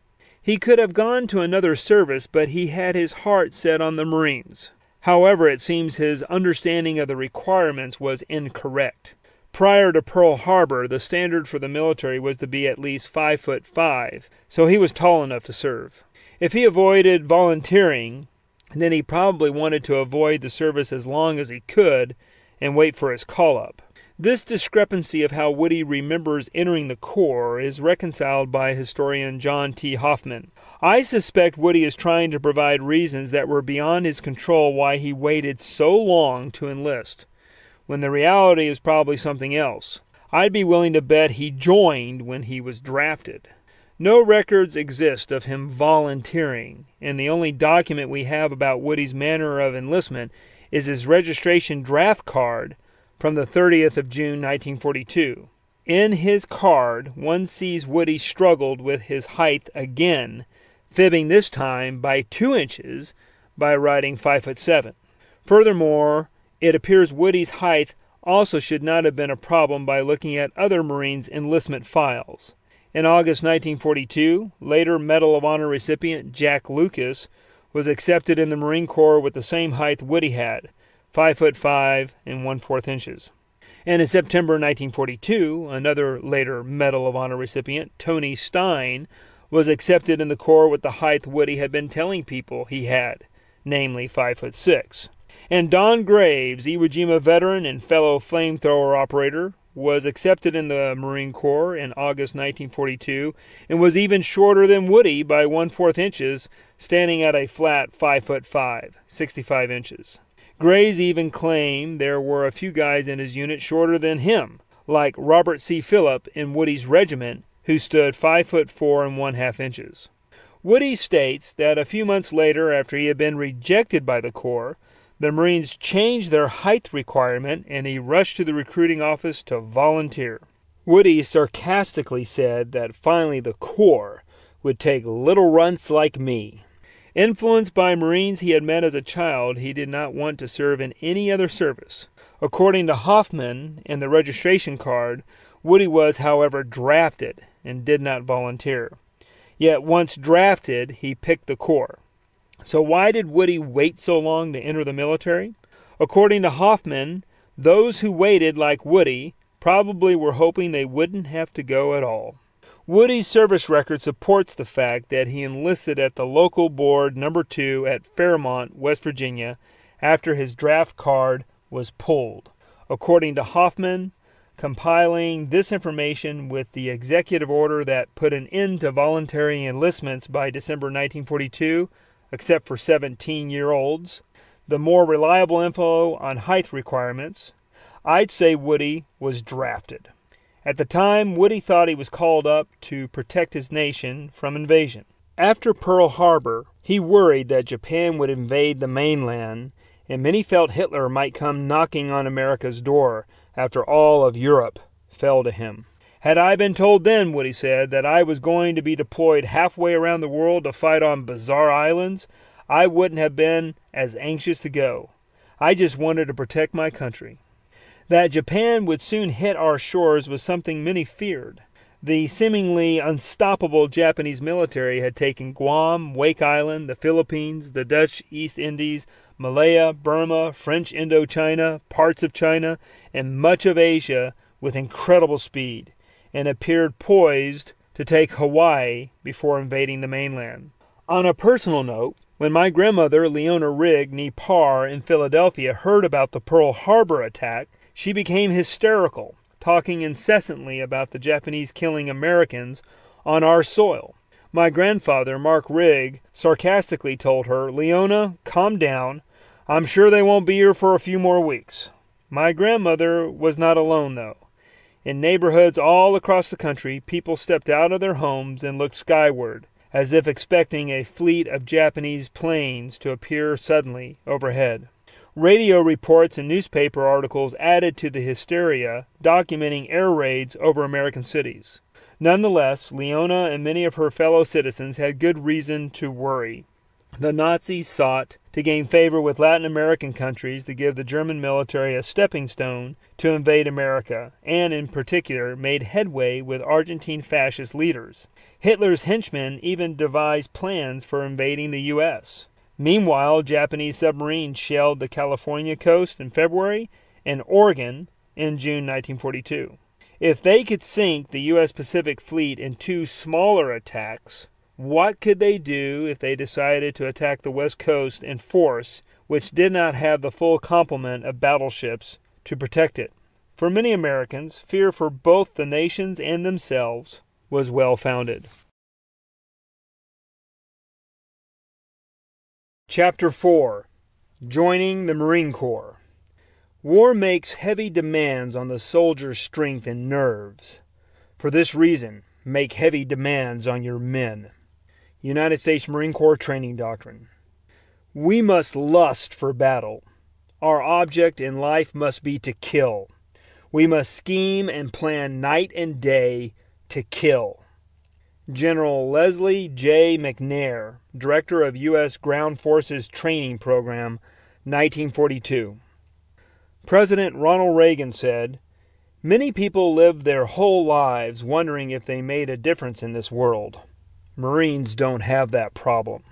He could have gone to another service, but he had his heart set on the Marines. However, it seems his understanding of the requirements was incorrect. Prior to Pearl Harbor, the standard for the military was to be at least 5'5", so he was tall enough to serve. If he avoided volunteering, then he probably wanted to avoid the service as long as he could and wait for his call-up. This discrepancy of how Woody remembers entering the Corps is reconciled by historian John T. Hoffman. I suspect Woody is trying to provide reasons that were beyond his control why he waited so long to enlist, when the reality is probably something else. I'd be willing to bet he joined when he was drafted. No records exist of him volunteering, and the only document we have about Woody's manner of enlistment is his registration draft card from the 30th of June 1942. In his card, one sees Woody struggled with his height again, fibbing this time by 2 inches by writing 5'7". Furthermore, it appears Woody's height also should not have been a problem by looking at other Marines' enlistment files. In August 1942, later Medal of Honor recipient Jack Lucas was accepted in the Marine Corps with the same height Woody had, 5'5" and 1/4 inches. And in September 1942, another later Medal of Honor recipient, Tony Stein, was accepted in the Corps with the height Woody had been telling people he had, namely 5'6". And Don Graves, Iwo Jima veteran and fellow flamethrower operator, was accepted in the Marine Corps in August 1942 and was even shorter than Woody by 1/4 inches, standing at a flat 5'5", 65 inches. Graves even claimed there were a few guys in his unit shorter than him, like Robert C. Phillip in Woody's regiment, who stood 5'4" and 1/2 inches. Woody states that a few months later, after he had been rejected by the Corps, the Marines changed their height requirement and he rushed to the recruiting office to volunteer. Woody sarcastically said that finally the Corps would take little runts like me. Influenced by Marines he had met as a child, he did not want to serve in any other service. According to Hoffman and the registration card, Woody was, however, drafted and did not volunteer. Yet once drafted, he picked the Corps. So why did Woody wait so long to enter the military? According to Hoffman, those who waited like Woody probably were hoping they wouldn't have to go at all. Woody's service record supports the fact that he enlisted at the local board number 2 at Fairmont, West Virginia, after his draft card was pulled. According to Hoffman, compiling this information with the executive order that put an end to voluntary enlistments by December 1942, except for 17-year-olds, the more reliable info on height requirements, I'd say Woody was drafted. At the time, Woody thought he was called up to protect his nation from invasion. After Pearl Harbor, he worried that Japan would invade the mainland, and many felt Hitler might come knocking on America's door after all of Europe fell to him. Had I been told then, Woody said, that I was going to be deployed halfway around the world to fight on bizarre islands, I wouldn't have been as anxious to go. I just wanted to protect my country. That Japan would soon hit our shores was something many feared. The seemingly unstoppable Japanese military had taken Guam, Wake Island, the Philippines, the Dutch East Indies, Malaya, Burma, French Indochina, parts of China, and much of Asia with incredible speed, and appeared poised to take Hawaii before invading the mainland. On a personal note, when my grandmother, Leona Rigg, nee Parr, in Philadelphia, heard about the Pearl Harbor attack, she became hysterical, talking incessantly about the Japanese killing Americans on our soil. My grandfather, Mark Rigg, sarcastically told her, "Leona, calm down. I'm sure they won't be here for a few more weeks." My grandmother was not alone, though. In neighborhoods all across the country, people stepped out of their homes and looked skyward, as if expecting a fleet of Japanese planes to appear suddenly overhead. Radio reports and newspaper articles added to the hysteria, documenting air raids over American cities. Nonetheless, Leona and many of her fellow citizens had good reason to worry. The Nazis sought to gain favor with Latin American countries to give the German military a stepping stone to invade America, and in particular made headway with Argentine fascist leaders. Hitler's henchmen even devised plans for invading the U.S. Meanwhile, Japanese submarines shelled the California coast in February and Oregon in June 1942. If they could sink the U.S. Pacific Fleet in two smaller attacks, what could they do if they decided to attack the West Coast in force, which did not have the full complement of battleships to protect it? For many Americans, fear for both the nations and themselves was well-founded. Chapter 4. Joining the Marine Corps. War makes heavy demands on the soldier's strength and nerves. For this reason, make heavy demands on your men. United States Marine Corps Training Doctrine. We must lust for battle. Our object in life must be to kill. We must scheme and plan night and day to kill. General Leslie J. McNair, Director of U.S. Ground Forces Training Program, 1942. President Ronald Reagan said, "Many people live their whole lives wondering if they made a difference in this world. Marines don't have that problem."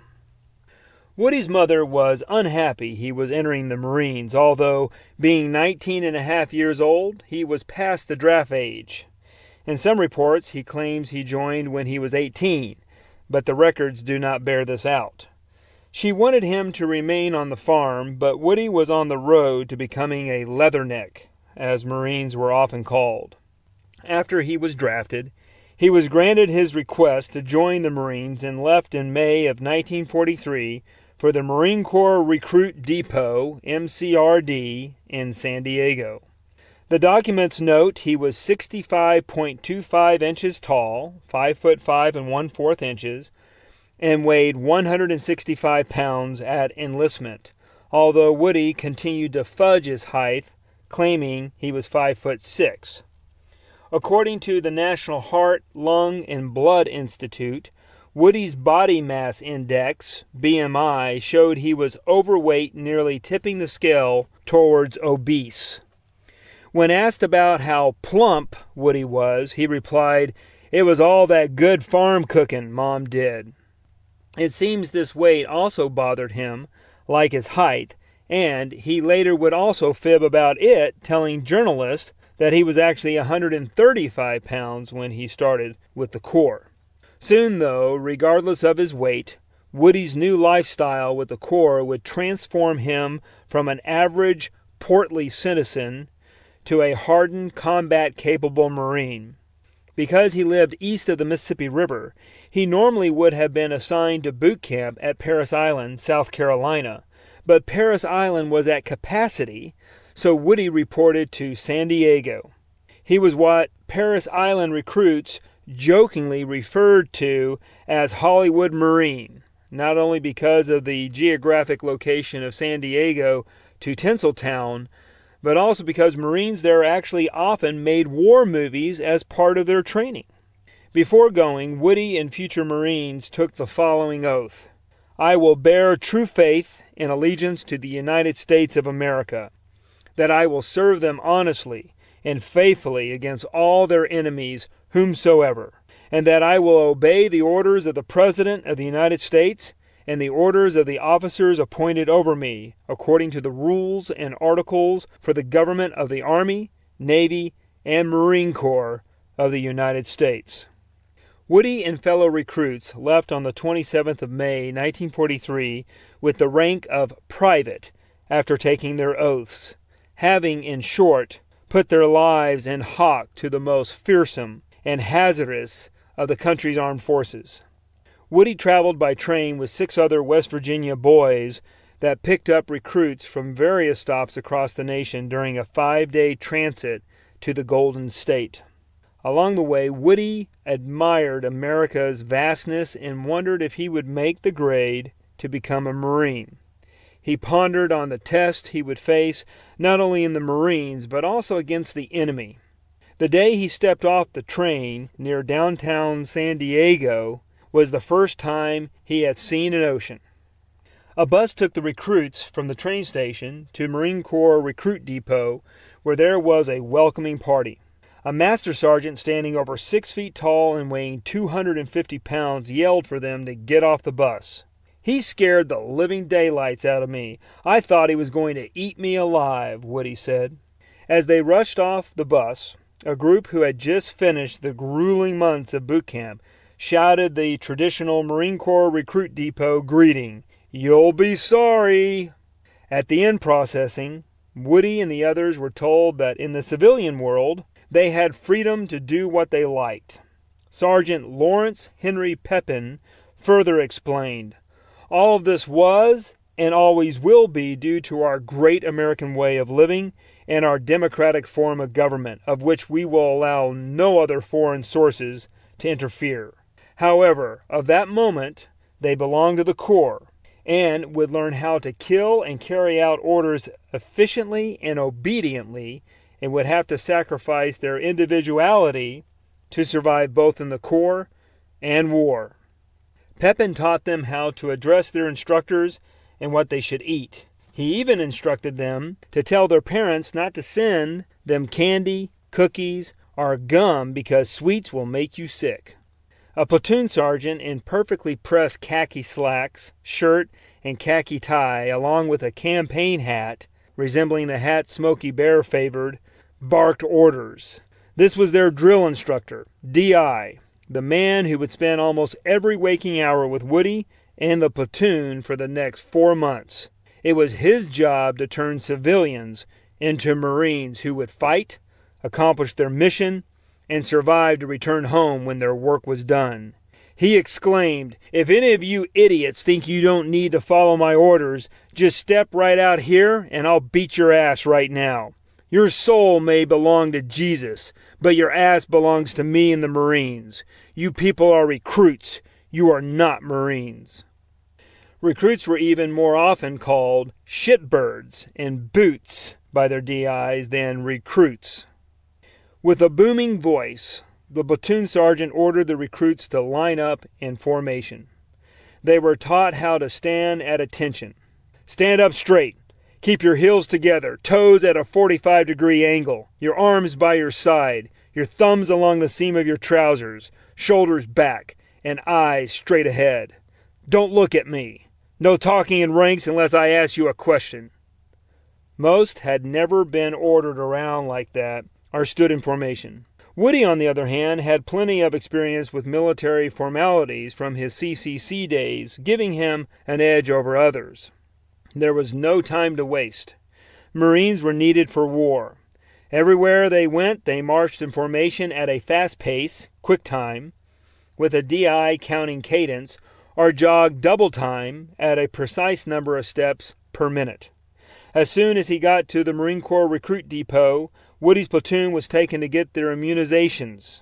Woody's mother was unhappy he was entering the Marines, although, being 19 and a half years old, he was past the draft age. In some reports, he claims he joined when he was 18, but the records do not bear this out. She wanted him to remain on the farm, but Woody was on the road to becoming a leatherneck, as Marines were often called. After he was drafted, he was granted his request to join the Marines and left in May of 1943 for the Marine Corps Recruit Depot, MCRD, in San Diego. The documents note he was 65.25 inches tall, 5'5" 1/4 inches, and weighed 165 pounds at enlistment, although Woody continued to fudge his height, claiming he was 5'6". According to the National Heart, Lung, and Blood Institute, Woody's body mass index, BMI, showed he was overweight, nearly tipping the scale towards obese. When asked about how plump Woody was, he replied, "It was all that good farm cooking Mom did." It seems this weight also bothered him, like his height, and he later would also fib about it, telling journalists that he was actually 135 pounds when he started with the Corps. Soon, though, regardless of his weight, Woody's new lifestyle with the Corps would transform him from an average, portly citizen to a hardened, combat-capable Marine. Because he lived east of the Mississippi River, he normally would have been assigned to boot camp at Parris Island, South Carolina, but Parris Island was at capacity, so Woody reported to San Diego. He was what Parris Island recruits jokingly referred to as Hollywood Marine, not only because of the geographic location of San Diego to Tinseltown, but also because Marines there actually often made war movies as part of their training. Before going, Woody and future Marines took the following oath: I will bear true faith and allegiance to the United States of America, that I will serve them honestly and faithfully against all their enemies whomsoever, and that I will obey the orders of the President of the United States and the orders of the officers appointed over me, according to the rules and articles for the government of the Army, Navy, and Marine Corps of the United States. Woody and fellow recruits left on the 27th of May, 1943, with the rank of private after taking their oaths, having, in short, put their lives in hock to the most fearsome and hazardous of the country's armed forces. Woody traveled by train with 6 other West Virginia boys that picked up recruits from various stops across the nation during a 5-day transit to the Golden State. Along the way, Woody admired America's vastness and wondered if he would make the grade to become a Marine. He pondered on the test he would face not only in the Marines but also against the enemy. The day he stepped off the train near downtown San Diego was the first time he had seen an ocean. A bus took the recruits from the train station to Marine Corps Recruit Depot, where there was a welcoming party. A master sergeant standing over 6 feet tall and weighing 250 pounds yelled for them to get off the bus. He scared the living daylights out of me. I thought he was going to eat me alive, Woody said. As they rushed off the bus, a group who had just finished the grueling months of boot camp shouted the traditional Marine Corps Recruit Depot greeting, "You'll be sorry." At the end processing, Woody and the others were told that in the civilian world, they had freedom to do what they liked. Sergeant Lawrence Henry Pepin further explained, "All of this was and always will be due to our great American way of living and our democratic form of government, of which we will allow no other foreign sources to interfere." However, of that moment, they belonged to the Corps and would learn how to kill and carry out orders efficiently and obediently, and would have to sacrifice their individuality to survive both in the Corps and war. Pepin taught them how to address their instructors and what they should eat. He even instructed them to tell their parents not to send them candy, cookies, or gum because sweets will make you sick. A platoon sergeant in perfectly pressed khaki slacks, shirt, and khaki tie, along with a campaign hat resembling the hat Smokey Bear favored, barked orders. This was their drill instructor, D.I., the man who would spend almost every waking hour with Woody and the platoon for the next 4 months. It was his job to turn civilians into Marines who would fight, accomplish their mission, and survive to return home when their work was done. He exclaimed, "If any of you idiots think you don't need to follow my orders, just step right out here and I'll beat your ass right now. Your soul may belong to Jesus, but your ass belongs to me and the Marines. You people are recruits. You are not Marines." Recruits were even more often called shitbirds and boots by their DIs than recruits. With a booming voice, the platoon sergeant ordered the recruits to line up in formation. They were taught how to stand at attention. Stand up straight. Keep your heels together, toes at a 45-degree angle, your arms by your side, your thumbs along the seam of your trousers, shoulders back, and eyes straight ahead. Don't look at me. No talking in ranks unless I ask you a question. Most had never been ordered around like that or stood in formation. Woody, on the other hand, had plenty of experience with military formalities from his CCC days, giving him an edge over others. There was no time to waste. Marines were needed for war, Everywhere they went, they marched in formation at a fast pace, quick time, with a DI counting cadence, or jogged double time at a precise number of steps per minute. As soon as he got to the Marine Corps recruit depot, Woody's platoon was taken to get their immunizations.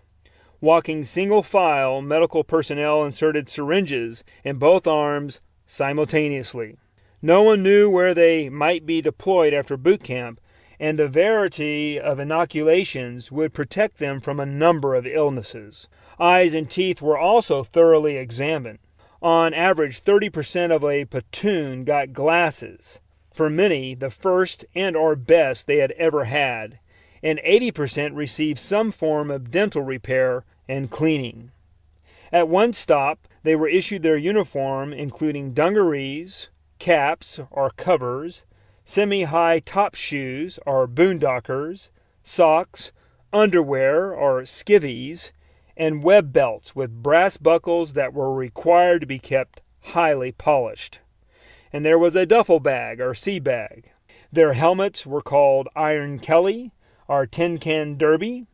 Walking single file, medical personnel inserted syringes in both arms simultaneously. No one knew where they might be deployed after boot camp, and the variety of inoculations would protect them from a number of illnesses. Eyes and teeth were also thoroughly examined. On average, 30% of a platoon got glasses, for many the first and or best they had ever had, and 80% received some form of dental repair and cleaning. At one stop, they were issued their uniform, including dungarees, caps or covers, semi-high top shoes or boondockers, socks, underwear or skivvies, and web belts with brass buckles that were required to be kept highly polished. And there was a duffel bag or sea bag. Their helmets were called Iron Kelly or Tin Can Derby,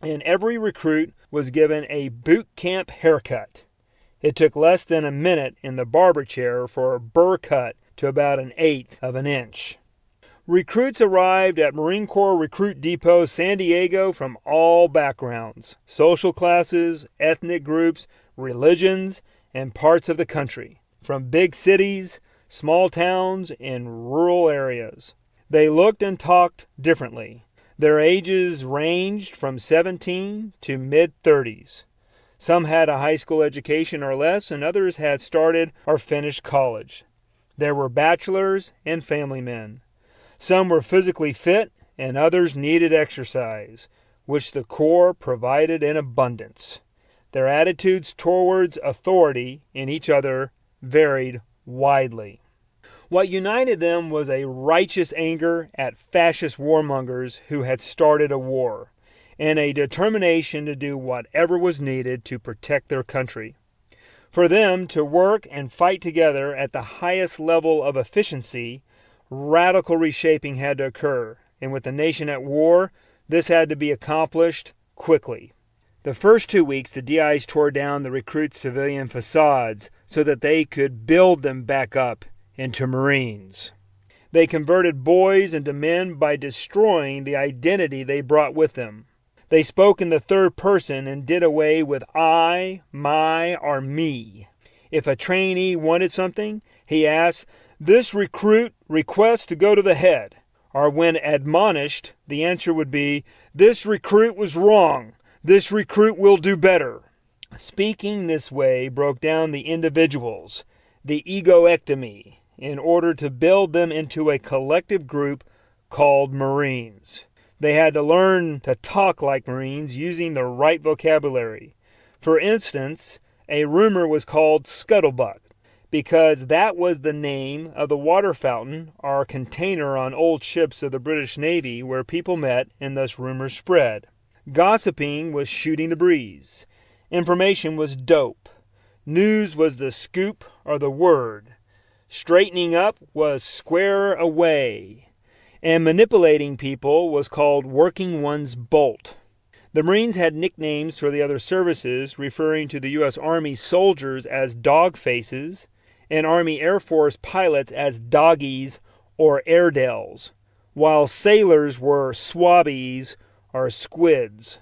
and every recruit was given a boot camp haircut. It took less than a minute in the barber chair for a burr cut to about 1/8 of an inch. Recruits arrived at Marine Corps Recruit Depot San Diego from all backgrounds, social classes, ethnic groups, religions, and parts of the country, from big cities, small towns, and rural areas. They looked and talked differently. Their ages ranged from 17 to mid-30s. Some had a high school education or less, and others had started or finished college. There were bachelors and family men. Some were physically fit, and others needed exercise, which the Corps provided in abundance. Their attitudes towards authority in each other varied widely. What united them was a righteous anger at fascist warmongers who had started a war, and a determination to do whatever was needed to protect their country. For them to work and fight together at the highest level of efficiency, radical reshaping had to occur, and with the nation at war, this had to be accomplished quickly. The first 2 weeks, the DIs tore down the recruits' civilian facades so that they could build them back up into Marines. They converted boys into men by destroying the identity they brought with them. They spoke in the third person and did away with I, my, or me. If a trainee wanted something, he asked, "This recruit requests to go to the head." Or when admonished, the answer would be, "This recruit was wrong. This recruit will do better." Speaking this way broke down the individuals, the egoectomy, in order to build them into a collective group called Marines. They had to learn to talk like Marines using the right vocabulary. For instance, a rumor was called scuttlebutt, because that was the name of the water fountain or container on old ships of the British Navy where people met, and thus rumors spread. Gossiping was shooting the breeze. Information was dope. News was the scoop or the word. Straightening up was square away. And manipulating people was called working one's bolt. The Marines had nicknames for the other services, referring to the U.S. Army soldiers as dog faces and Army Air Force pilots as doggies or Airedales, while sailors were swabbies or squids.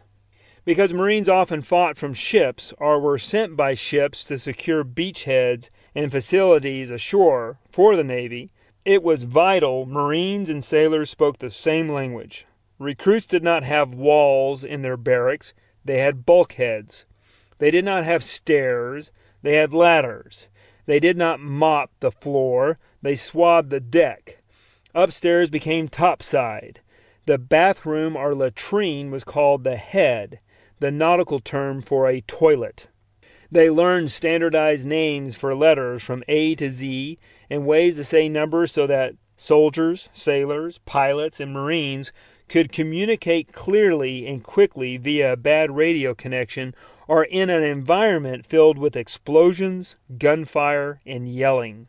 Because Marines often fought from ships or were sent by ships to secure beachheads and facilities ashore for the Navy, it was vital Marines and sailors spoke the same language. Recruits did not have walls in their barracks, they had bulkheads. They did not have stairs, they had ladders. They did not mop the floor, they swabbed the deck. Upstairs became topside. The bathroom or latrine was called the head, the nautical term for a toilet. They learned standardized names for letters from A to Z and ways to say numbers so that soldiers, sailors, pilots, and Marines could communicate clearly and quickly via a bad radio connection or in an environment filled with explosions, gunfire, and yelling.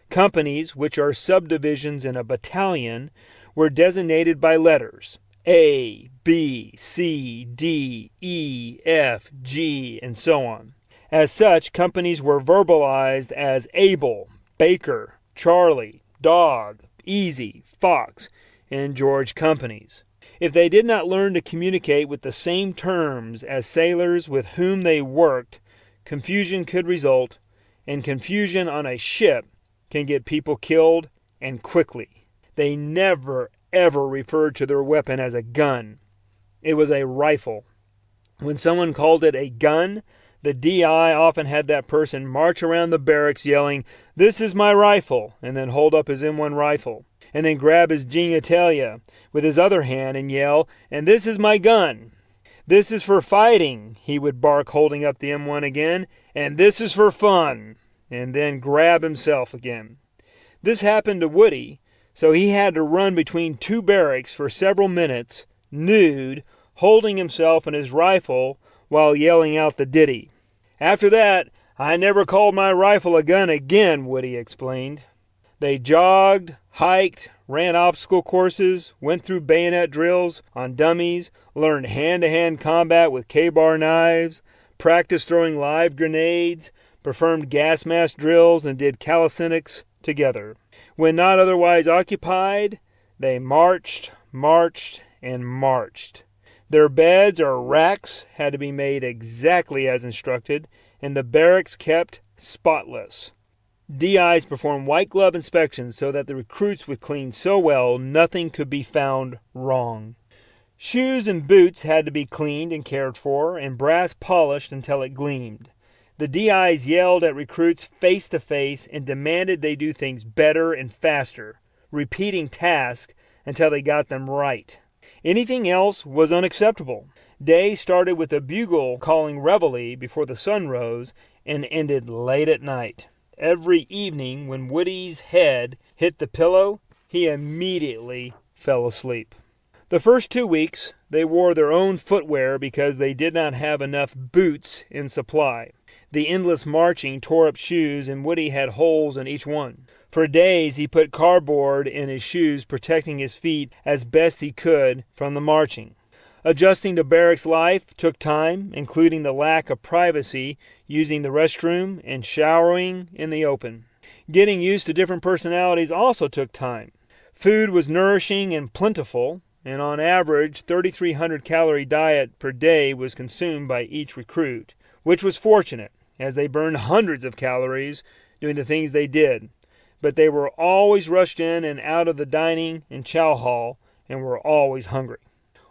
Companies, which are subdivisions in a battalion, were designated by letters, A, B, C, D, E, F, G, and so on. As such, companies were verbalized as Abel, Baker, Charlie, Dog, Easy, Fox, and George companies. If they did not learn to communicate with the same terms as sailors with whom they worked, confusion could result, and confusion on a ship can get people killed, and quickly. They never, ever referred to their weapon as a gun. It was a rifle. When someone called it a gun, the DI often had that person march around the barracks yelling, "This is my rifle," and then hold up his M1 rifle, and then grab his genitalia with his other hand and yell, "And this is my gun." "This is for fighting," he would bark, holding up the M1 again, "and this is for fun," and then grab himself again. This happened to Woody, so he had to run between two barracks for several minutes, nude, holding himself and his rifle while yelling out the ditty. After that, "I never called my rifle a gun again," Woody explained. They jogged, hiked, ran obstacle courses, went through bayonet drills on dummies, learned hand-to-hand combat with K-bar knives, practiced throwing live grenades, performed gas mask drills, and did calisthenics together. When not otherwise occupied, they marched, and marched. Their beds or racks had to be made exactly as instructed, and the barracks kept spotless. DIs performed white glove inspections so that the recruits would clean so well nothing could be found wrong. Shoes and boots had to be cleaned and cared for, and brass polished until it gleamed. The DIs yelled at recruits face to face and demanded they do things better and faster, repeating tasks until they got them right. Anything else was unacceptable. Day started with a bugle calling reveille before the sun rose and ended late at night. Every evening when Woody's head hit the pillow, he immediately fell asleep. The first 2 weeks, they wore their own footwear because they did not have enough boots in supply. The endless marching tore up shoes, and Woody had holes in each one. For days he put cardboard in his shoes, protecting his feet as best he could from the marching. Adjusting to barracks life took time, including the lack of privacy, using the restroom, and showering in the open. Getting used to different personalities also took time. Food was nourishing and plentiful, and on average 3,300 calorie diet per day was consumed by each recruit, which was fortunate, as they burned hundreds of calories doing the things they did. But they were always rushed in and out of the dining and chow hall and were always hungry.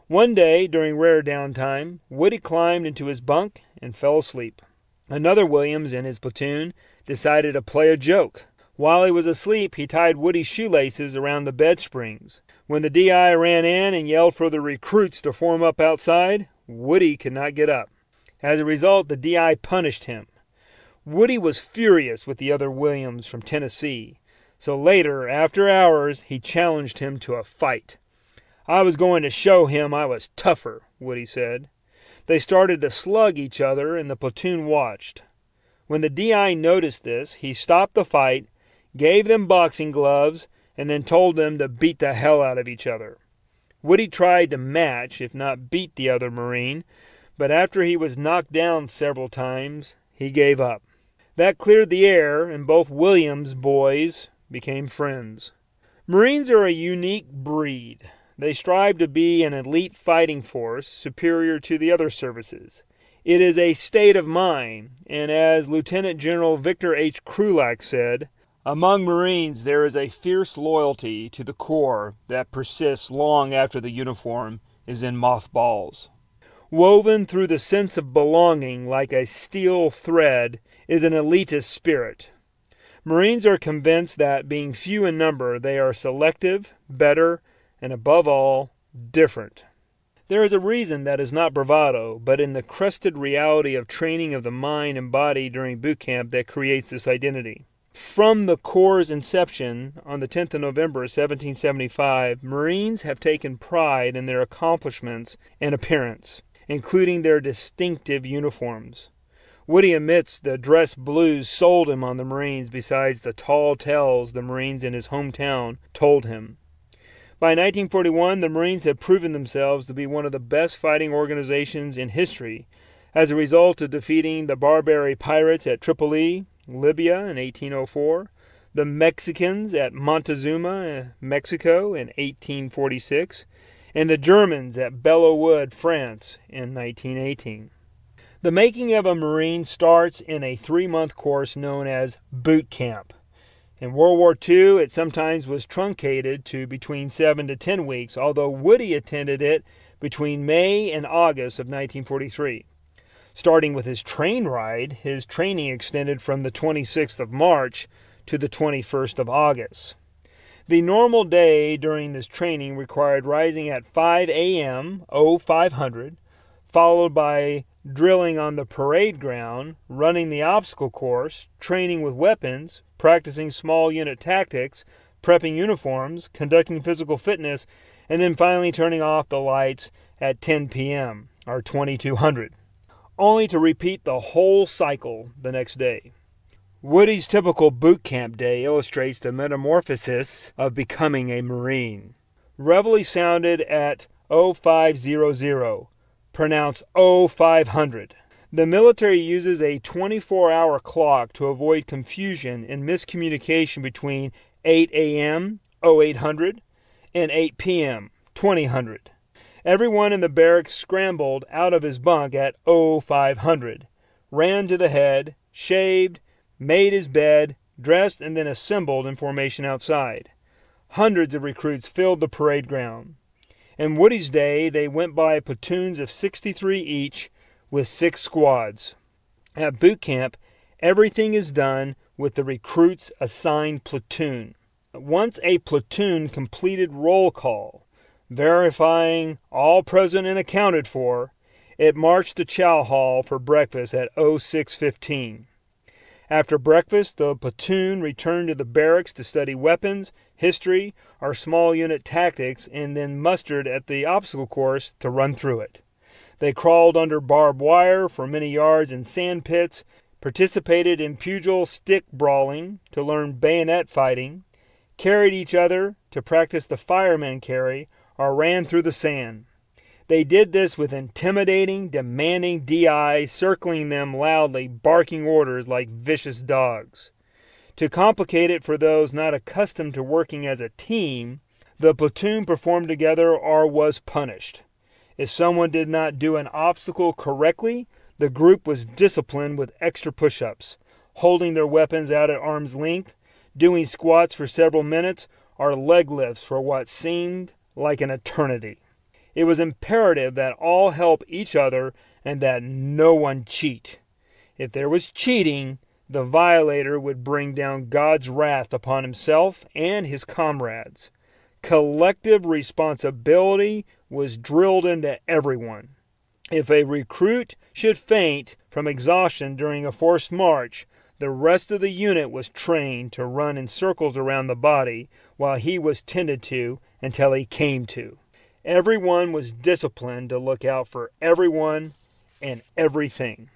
One day, during rare downtime, Woody climbed into his bunk and fell asleep. Another Williams in his platoon decided to play a joke. While he was asleep, he tied Woody's shoelaces around the bed springs. When the DI ran in and yelled for the recruits to form up outside, Woody could not get up. As a result, the DI punished him. Woody was furious with the other Williams from Tennessee, so later, after hours, he challenged him to a fight. "I was going to show him I was tougher," Woody said. They started to slug each other, and the platoon watched. When the DI noticed this, he stopped the fight, gave them boxing gloves, and then told them to beat the hell out of each other. Woody tried to match, if not beat, the other Marine, but after he was knocked down several times, he gave up. That cleared the air, and both Williams boys became friends. Marines are a unique breed. They strive to be an elite fighting force superior to the other services. It is a state of mind, and as Lieutenant General Victor H. Krulak said, "Among Marines there is a fierce loyalty to the Corps that persists long after the uniform is in mothballs." Woven through the sense of belonging like a steel thread is an elitist spirit. Marines are convinced that, being few in number, they are selective, better, and above all, different. There is a reason that is not bravado, but in the crusted reality of training of the mind and body during boot camp that creates this identity. From the Corps' inception on the 10th of November 1775, Marines have taken pride in their accomplishments and appearance, including their distinctive uniforms. Woody admits the dress blues sold him on the Marines besides the tall tales the Marines in his hometown told him. By 1941, the Marines had proven themselves to be one of the best fighting organizations in history as a result of defeating the Barbary pirates at Tripoli, Libya in 1804, the Mexicans at Montezuma, Mexico in 1846, and the Germans at Belleau Wood, France in 1918. The making of a Marine starts in a 3-month course known as boot camp. In World War II, it sometimes was truncated to between 7 to 10 weeks, although Woody attended it between May and August of 1943. Starting with his train ride, his training extended from the 26th of March to the 21st of August. The normal day during this training required rising at 5 a.m., 0500, followed by drilling on the parade ground, running the obstacle course, training with weapons, practicing small unit tactics, prepping uniforms, conducting physical fitness, and then finally turning off the lights at 10 p.m., or 2200, only to repeat the whole cycle the next day. Woody's typical boot camp day illustrates the metamorphosis of becoming a Marine. Reveille sounded at 0500, pronounced 0500. The military uses a 24-hour clock to avoid confusion and miscommunication between 8 a.m., 0800, and 8 p.m., 2000. Everyone in the barracks scrambled out of his bunk at 0500, ran to the head, shaved, made his bed, dressed, and then assembled in formation outside. Hundreds of recruits filled the parade ground. In Woody's day, they went by platoons of 63 each with 6 squads. At boot camp, everything is done with the recruit's assigned platoon. Once a platoon completed roll call, verifying all present and accounted for, it marched to chow hall for breakfast at 0615. After breakfast, the platoon returned to the barracks to study weapons, history, or small unit tactics, and then mustered at the obstacle course to run through it. They crawled under barbed wire for many yards in sand pits, participated in pugil stick brawling to learn bayonet fighting, carried each other to practice the firemen carry, or ran through the sand. They did this with intimidating, demanding DI circling them loudly, barking orders like vicious dogs. To complicate it for those not accustomed to working as a team, the platoon performed together or was punished. If someone did not do an obstacle correctly, the group was disciplined with extra push-ups, holding their weapons out at arm's length, doing squats for several minutes, or leg lifts for what seemed like an eternity. It was imperative that all help each other and that no one cheat. If there was cheating, the violator would bring down God's wrath upon himself and his comrades. Collective responsibility was drilled into everyone. If a recruit should faint from exhaustion during a forced march, the rest of the unit was trained to run in circles around the body while he was tended to until he came to. Everyone was disciplined to look out for everyone and everything.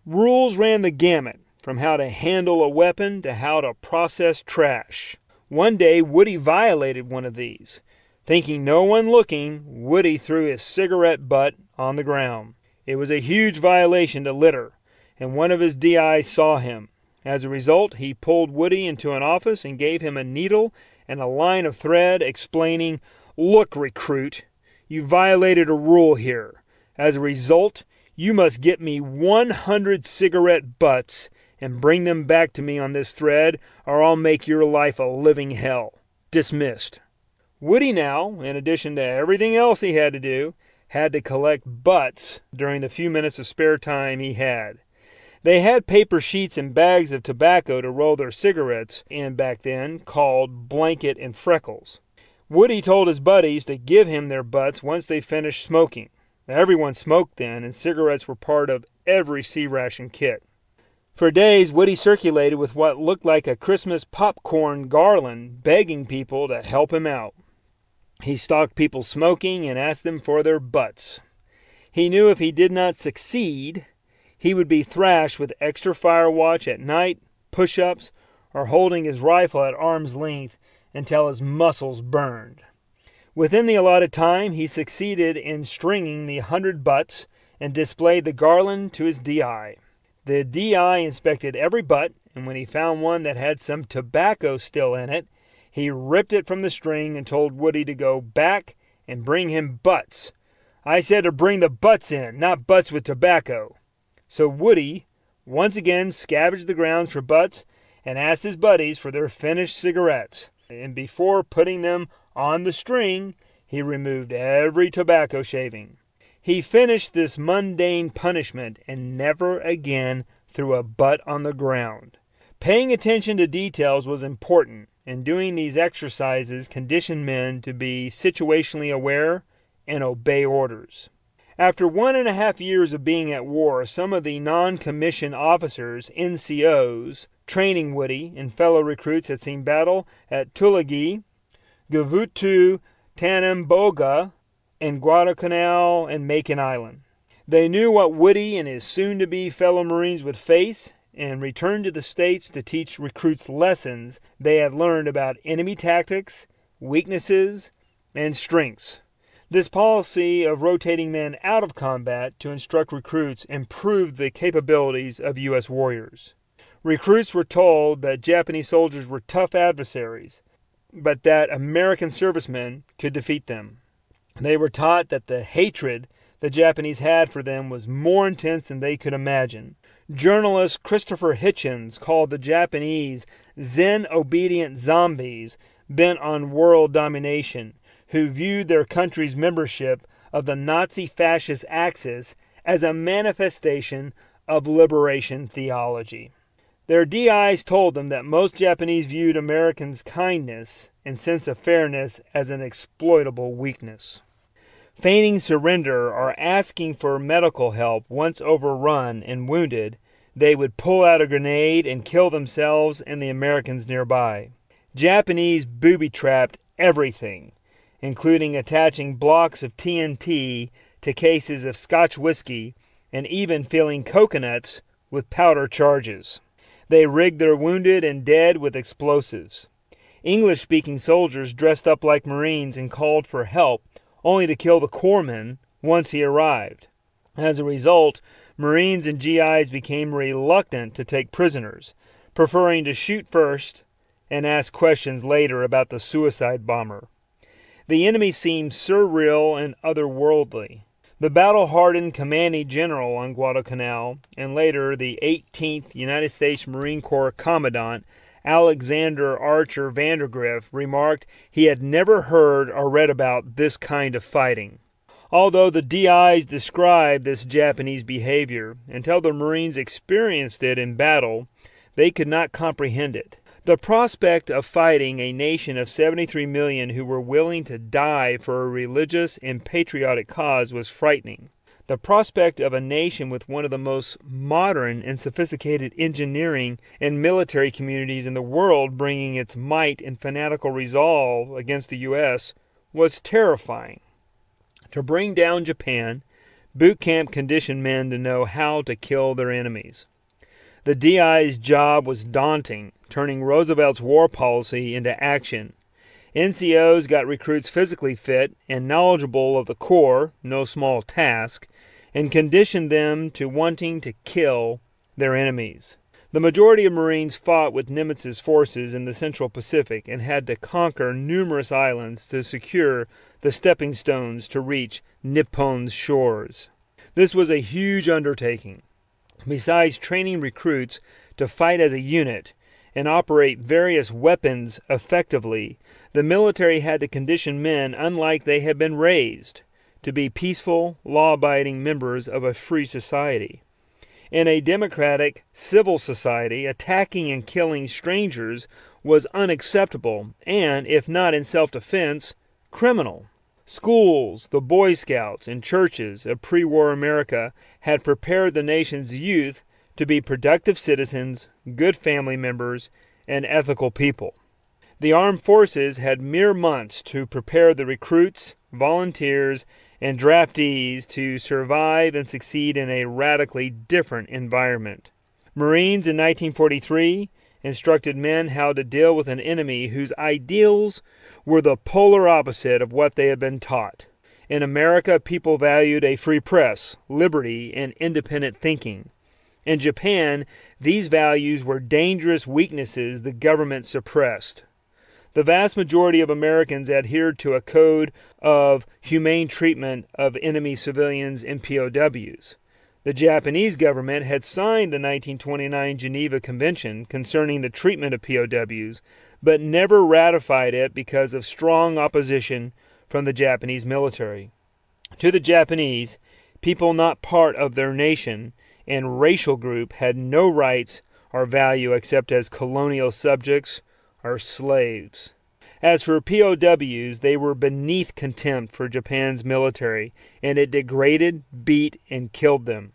Rules ran the gamut, from how to handle a weapon to how to process trash. One day, Woody violated one of these. Thinking no one looking, Woody threw his cigarette butt on the ground. It was a huge violation to litter, and one of his DIs saw him. As a result, he pulled Woody into an office and gave him a needle and a line of thread explaining, "Look, recruit, you violated a rule here. As a result, you must get me 100 cigarette butts and bring them back to me on this thread, or I'll make your life a living hell. Dismissed." Woody now, in addition to everything else he had to do, had to collect butts during the few minutes of spare time he had. They had paper sheets and bags of tobacco to roll their cigarettes in back then, called blanket and freckles. Woody told his buddies to give him their butts once they finished smoking. Everyone smoked then, and cigarettes were part of every sea ration kit. For days, Woody circulated with what looked like a Christmas popcorn garland, begging people to help him out. He stalked people smoking and asked them for their butts. He knew if he did not succeed, he would be thrashed with extra fire watch at night, push-ups, or holding his rifle at arm's length until his muscles burned. Within the allotted time, he succeeded in stringing the 100 butts and displayed the garland to his DI. The DI inspected every butt, and when he found one that had some tobacco still in it, he ripped it from the string and told Woody to go back and bring him butts. I said to bring the butts in, not butts with tobacco. So Woody once again scavenged the grounds for butts and asked his buddies for their finished cigarettes. And before putting them on the string, he removed every tobacco shaving. He finished this mundane punishment and never again threw a butt on the ground. Paying attention to details was important, and doing these exercises conditioned men to be situationally aware and obey orders. After 1.5 years of being at war, some of the non-commissioned officers, NCOs, training Woody and fellow recruits had seen battle at Tulagi, Gavutu, Tanamboga, and Guadalcanal and Macon Island. They knew what Woody and his soon-to-be fellow Marines would face and returned to the States to teach recruits lessons they had learned about enemy tactics, weaknesses, and strengths. This policy of rotating men out of combat to instruct recruits improved the capabilities of U.S. warriors. Recruits were told that Japanese soldiers were tough adversaries, but that American servicemen could defeat them. They were taught that the hatred the Japanese had for them was more intense than they could imagine. Journalist Christopher Hitchens called the Japanese Zen-obedient zombies bent on world domination, who viewed their country's membership of the Nazi fascist Axis as a manifestation of liberation theology. Their DIs told them that most Japanese viewed Americans' kindness and sense of fairness as an exploitable weakness. Feigning surrender or asking for medical help once overrun and wounded, they would pull out a grenade and kill themselves and the Americans nearby. Japanese booby-trapped everything, including attaching blocks of TNT to cases of Scotch whiskey and even filling coconuts with powder charges. They rigged their wounded and dead with explosives. English-speaking soldiers dressed up like Marines and called for help, only to kill the corpsman once he arrived. As a result, Marines and GIs became reluctant to take prisoners, preferring to shoot first and ask questions later about the suicide bomber. The enemy seemed surreal and otherworldly. The battle-hardened commanding general on Guadalcanal, and later the 18th United States Marine Corps Commandant, Alexander Archer Vandergrift, remarked he had never heard or read about this kind of fighting. Although the DIs described this Japanese behavior until the Marines experienced it in battle, they could not comprehend it. The prospect of fighting a nation of 73 million who were willing to die for a religious and patriotic cause was frightening. The prospect of a nation with one of the most modern and sophisticated engineering and military communities in the world bringing its might and fanatical resolve against the U.S. was terrifying. To bring down Japan, boot camp conditioned men to know how to kill their enemies. The DI's job was daunting, turning Roosevelt's war policy into action. NCOs got recruits physically fit and knowledgeable of the Corps, no small task, and conditioned them to wanting to kill their enemies. The majority of Marines fought with Nimitz's forces in the Central Pacific and had to conquer numerous islands to secure the stepping stones to reach Nippon's shores. This was a huge undertaking. Besides training recruits to fight as a unit and operate various weapons effectively, the military had to condition men unlike they had been raised to be peaceful, law-abiding members of a free society. In a democratic, civil society, attacking and killing strangers was unacceptable and, if not in self-defense, criminal. Schools, the Boy Scouts, and churches of pre-war America had prepared the nation's youth to be productive citizens, good family members, and ethical people. The armed forces had mere months to prepare the recruits, volunteers, and draftees to survive and succeed in a radically different environment. Marines in 1943 instructed men how to deal with an enemy whose ideals were the polar opposite of what they had been taught. In America, people valued a free press, liberty, and independent thinking. In Japan, these values were dangerous weaknesses the government suppressed. The vast majority of Americans adhered to a code of humane treatment of enemy civilians and POWs. The Japanese government had signed the 1929 Geneva Convention concerning the treatment of POWs, but never ratified it because of strong opposition from the Japanese military. To the Japanese, people not part of their nation and racial group had no rights or value except as colonial subjects or slaves. As for POWs, they were beneath contempt for Japan's military, and it degraded, beat, and killed them.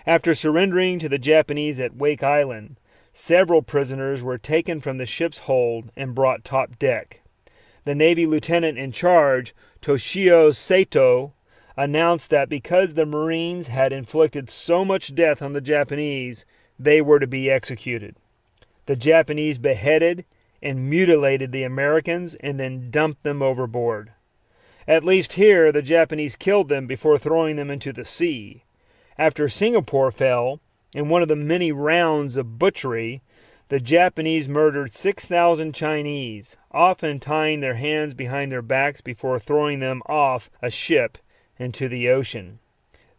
After surrendering to the Japanese at Wake Island, several prisoners were taken from the ship's hold and brought top deck. The Navy lieutenant in charge, Toshio Sato, announced that because the Marines had inflicted so much death on the Japanese, they were to be executed. The Japanese beheaded and mutilated the Americans and then dumped them overboard. At least here, the Japanese killed them before throwing them into the sea. After Singapore fell, in one of the many rounds of butchery, the Japanese murdered 6,000 Chinese, often tying their hands behind their backs before throwing them off a ship into the ocean.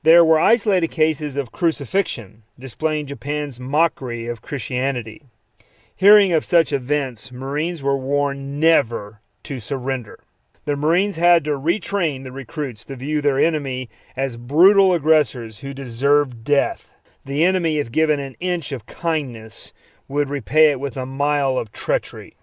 There were isolated cases of crucifixion, displaying Japan's mockery of Christianity. Hearing of such events, Marines were warned never to surrender. The Marines had to retrain the recruits to view their enemy as brutal aggressors who deserved death. The enemy, if given an inch of kindness, would repay it with a mile of treachery.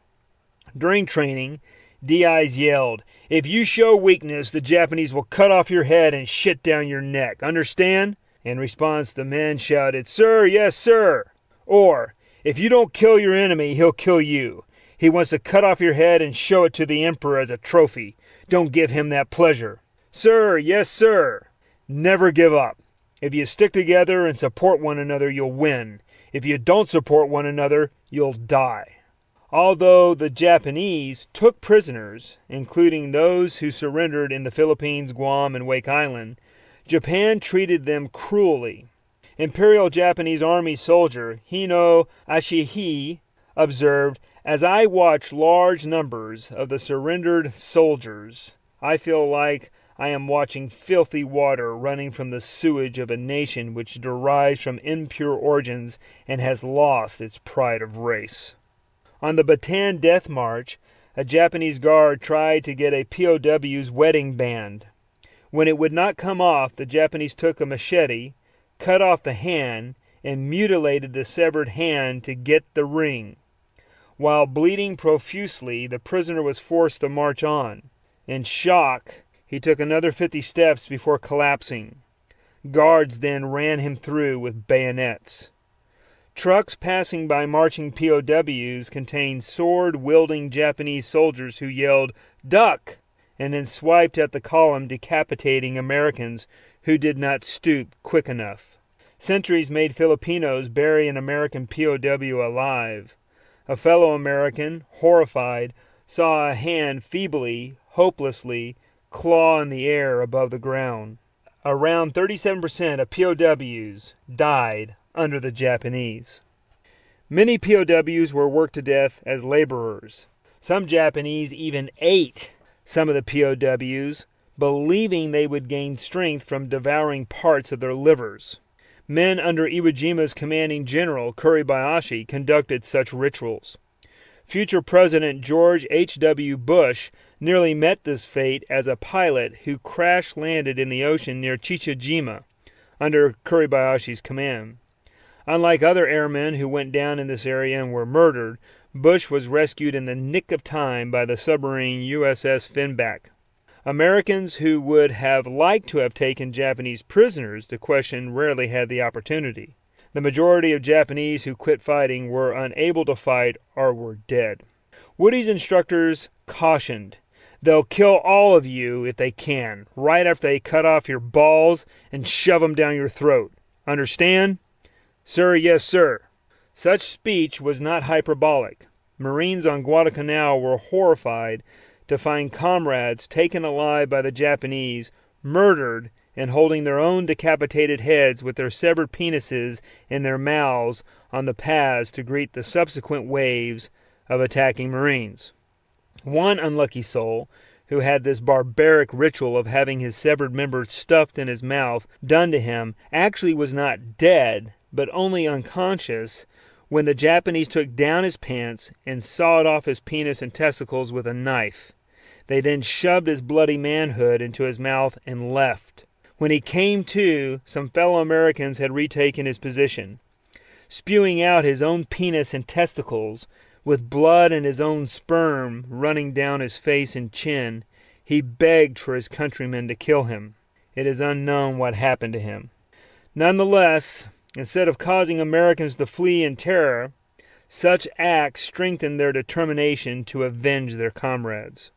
During training, DIs yelled, "If you show weakness, the Japanese will cut off your head and shit down your neck. Understand?" In response, the men shouted, "Sir, yes, sir." Or, "If you don't kill your enemy, he'll kill you. He wants to cut off your head and show it to the emperor as a trophy. Don't give him that pleasure." "Sir, yes, sir." Never give up. If you stick together and support one another, you'll win. If you don't support one another, you'll die. Although the Japanese took prisoners, including those who surrendered in the Philippines, Guam, and Wake Island, Japan treated them cruelly. Imperial Japanese Army soldier Hino Ashihi observed, "As I watch large numbers of the surrendered soldiers, I feel like I am watching filthy water running from the sewage of a nation which derives from impure origins and has lost its pride of race." On the Bataan Death March, a Japanese guard tried to get a POW's wedding band. When it would not come off, the Japanese took a machete, cut off the hand, and mutilated the severed hand to get the ring. While bleeding profusely, the prisoner was forced to march on. In shock, he took another 50 steps before collapsing. Guards then ran him through with bayonets. Trucks passing by marching POWs contained sword-wielding Japanese soldiers who yelled, "Duck!" and then swiped at the column, decapitating Americans who did not stoop quick enough. Sentries made Filipinos bury an American POW alive. A fellow American, horrified, saw a hand feebly, hopelessly, claw in the air above the ground. Around 37% of POWs died under the Japanese. Many POWs were worked to death as laborers. Some Japanese even ate some of the POWs, believing they would gain strength from devouring parts of their livers. Men under Iwo Jima's commanding general, Kuribayashi, conducted such rituals. Future President George H.W. Bush nearly met this fate as a pilot who crash-landed in the ocean near Jima under Kuribayashi's command. Unlike other airmen who went down in this area and were murdered, Bush was rescued in the nick of time by the submarine USS Finback. Americans who would have liked to have taken Japanese prisoners to question rarely had the opportunity. The majority of Japanese who quit fighting were unable to fight or were dead. Woody's instructors cautioned, "They'll kill all of you if they can, right after they cut off your balls and shove them down your throat. Understand?" "Sir, yes, sir." Such speech was not hyperbolic. Marines on Guadalcanal were horrified to find comrades taken alive by the Japanese, murdered, and holding their own decapitated heads with their severed penises in their mouths on the paths to greet the subsequent waves of attacking Marines. One unlucky soul, who had this barbaric ritual of having his severed members stuffed in his mouth done to him, actually was not dead, but only unconscious, when the Japanese took down his pants and sawed off his penis and testicles with a knife. They then shoved his bloody manhood into his mouth and left. When he came to, some fellow Americans had retaken his position. Spewing out his own penis and testicles, with blood and his own sperm running down his face and chin, he begged for his countrymen to kill him. It is unknown what happened to him. Nonetheless, instead of causing Americans to flee in terror, such acts strengthened their determination to avenge their comrades.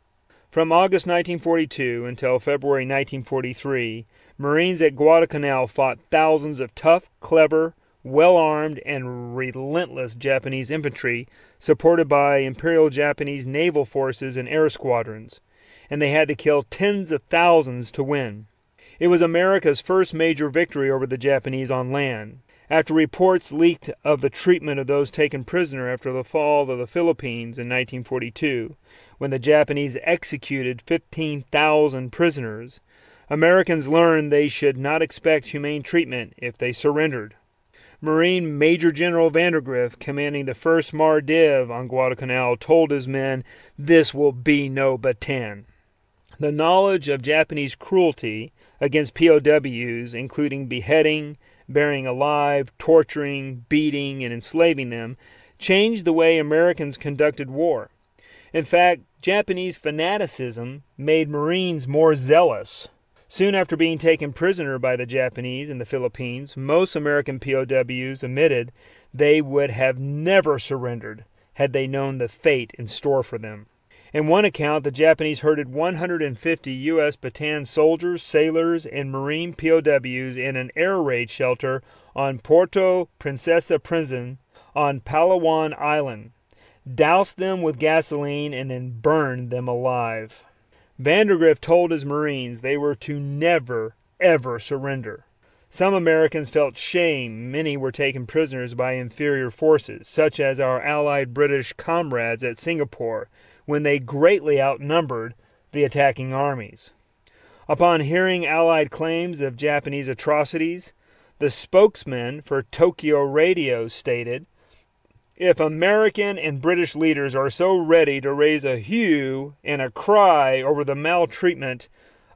From August 1942 until February 1943, Marines at Guadalcanal fought thousands of tough, clever, well-armed, and relentless Japanese infantry supported by Imperial Japanese naval forces and air squadrons, and they had to kill tens of thousands to win. It was America's first major victory over the Japanese on land. After reports leaked of the treatment of those taken prisoner after the fall of the Philippines in 1942, when the Japanese executed 15,000 prisoners, Americans learned they should not expect humane treatment if they surrendered. Marine Major General Vandergrift, commanding the 1st Mar-Div on Guadalcanal, told his men, "This will be no Bataan." The knowledge of Japanese cruelty against POWs, including beheading, burying alive, torturing, beating, and enslaving them, changed the way Americans conducted war. In fact, Japanese fanaticism made Marines more zealous. Soon after being taken prisoner by the Japanese in the Philippines, most American POWs admitted they would have never surrendered had they known the fate in store for them. In one account, the Japanese herded 150 U.S. Bataan soldiers, sailors, and Marine POWs in an air raid shelter on Puerto Princesa Prison on Palawan Island, doused them with gasoline, and then burned them alive. Vandergrift told his Marines they were to never, ever surrender. Some Americans felt shame many were taken prisoners by inferior forces, such as our allied British comrades at Singapore, when they greatly outnumbered the attacking armies. Upon hearing Allied claims of Japanese atrocities, the spokesman for Tokyo Radio stated, "If American and British leaders are so ready to raise a hue and a cry over the maltreatment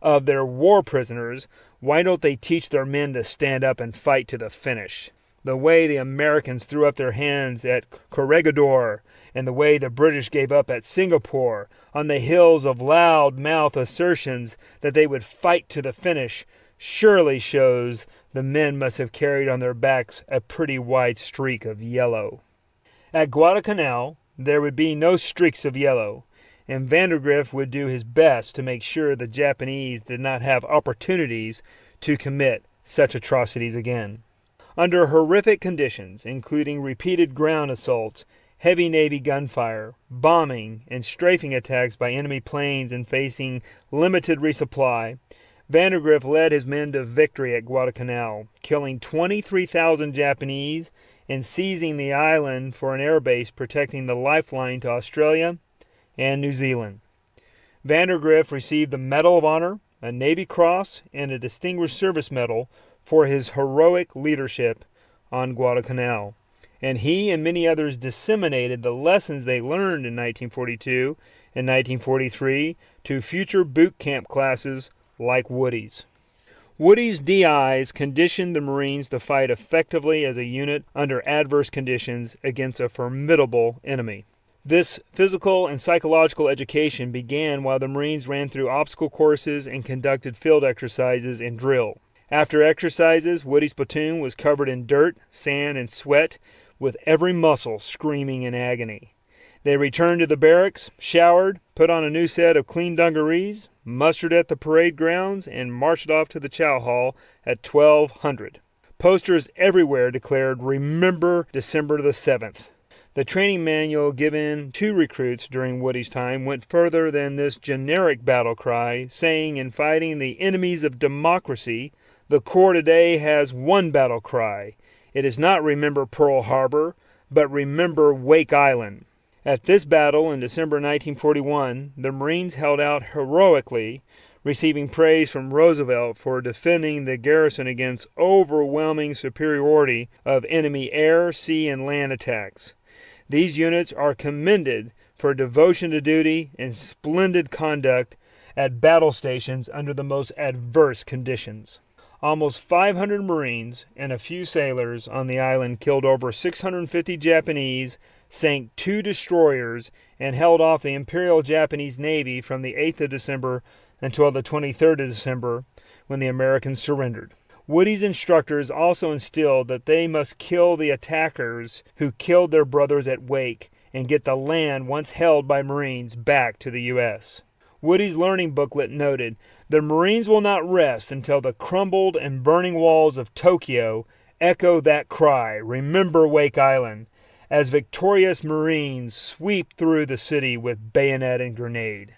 of their war prisoners, why don't they teach their men to stand up and fight to the finish? The way the Americans threw up their hands at Corregidor, and the way the British gave up at Singapore, on the hills of loud-mouth assertions that they would fight to the finish, surely shows the men must have carried on their backs a pretty wide streak of yellow." At Guadalcanal, there would be no streaks of yellow, and Vandergrift would do his best to make sure the Japanese did not have opportunities to commit such atrocities again. Under horrific conditions, including repeated ground assaults, heavy Navy gunfire, bombing, and strafing attacks by enemy planes and facing limited resupply, Vandergrift led his men to victory at Guadalcanal, killing 23,000 Japanese and seizing the island for an airbase protecting the lifeline to Australia and New Zealand. Vandergrift received the Medal of Honor, a Navy Cross, and a Distinguished Service Medal for his heroic leadership on Guadalcanal, and he and many others disseminated the lessons they learned in 1942 and 1943 to future boot camp classes like Woody's. Woody's DIs conditioned the Marines to fight effectively as a unit under adverse conditions against a formidable enemy. This physical and psychological education began while the Marines ran through obstacle courses and conducted field exercises and drill. After exercises, Woody's platoon was covered in dirt, sand, and sweat, with every muscle screaming in agony. They returned to the barracks, showered, put on a new set of clean dungarees, mustered at the parade grounds, and marched off to the chow hall at 1200. Posters everywhere declared, "Remember December the 7th." The training manual given to recruits during Woody's time went further than this generic battle cry, saying in fighting the enemies of democracy, the Corps today has one battle cry. It is not remember Pearl Harbor, but remember Wake Island. At this battle in December 1941, the Marines held out heroically, receiving praise from Roosevelt for defending the garrison against overwhelming superiority of enemy air, sea, and land attacks. These units are commended for devotion to duty and splendid conduct at battle stations under the most adverse conditions. Almost 500 Marines and a few sailors on the island killed over 650 Japanese, sank 2 destroyers, and held off the Imperial Japanese Navy from the 8th of December until the 23rd of December, when the Americans surrendered. Woody's instructors also instilled that they must kill the attackers who killed their brothers at Wake and get the land once held by Marines back to the U.S. Woody's learning booklet noted, "The Marines will not rest until the crumbled and burning walls of Tokyo echo that cry, 'Remember Wake Island,' as victorious Marines sweep through the city with bayonet and grenade."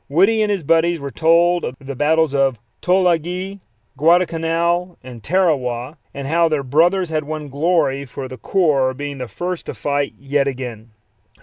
Woody and his buddies were told of the battles of Tulagi, Guadalcanal, and Tarawa, and how their brothers had won glory for the Corps being the first to fight yet again.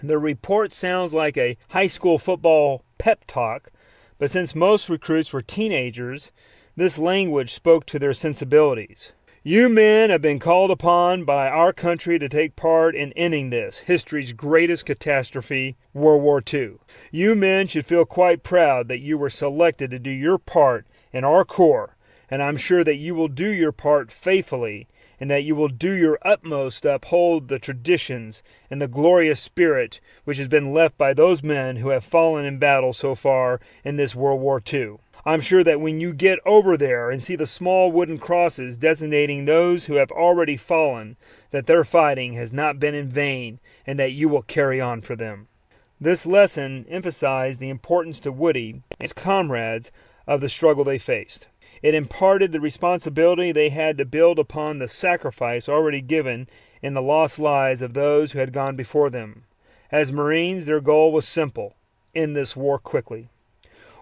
The report sounds like a high school football pep talk, but since most recruits were teenagers, this language spoke to their sensibilities. "You men have been called upon by our country to take part in ending this, history's greatest catastrophe, World War II. You men should feel quite proud that you were selected to do your part in our Corps, and I'm sure that you will do your part faithfully, and that you will do your utmost to uphold the traditions and the glorious spirit which has been left by those men who have fallen in battle so far in this World War II. I'm sure that when you get over there and see the small wooden crosses designating those who have already fallen, that their fighting has not been in vain, and that you will carry on for them." This lesson emphasized the importance to Woody and his comrades of the struggle they faced. It imparted the responsibility they had to build upon the sacrifice already given in the lost lives of those who had gone before them. As Marines, their goal was simple: end this war quickly.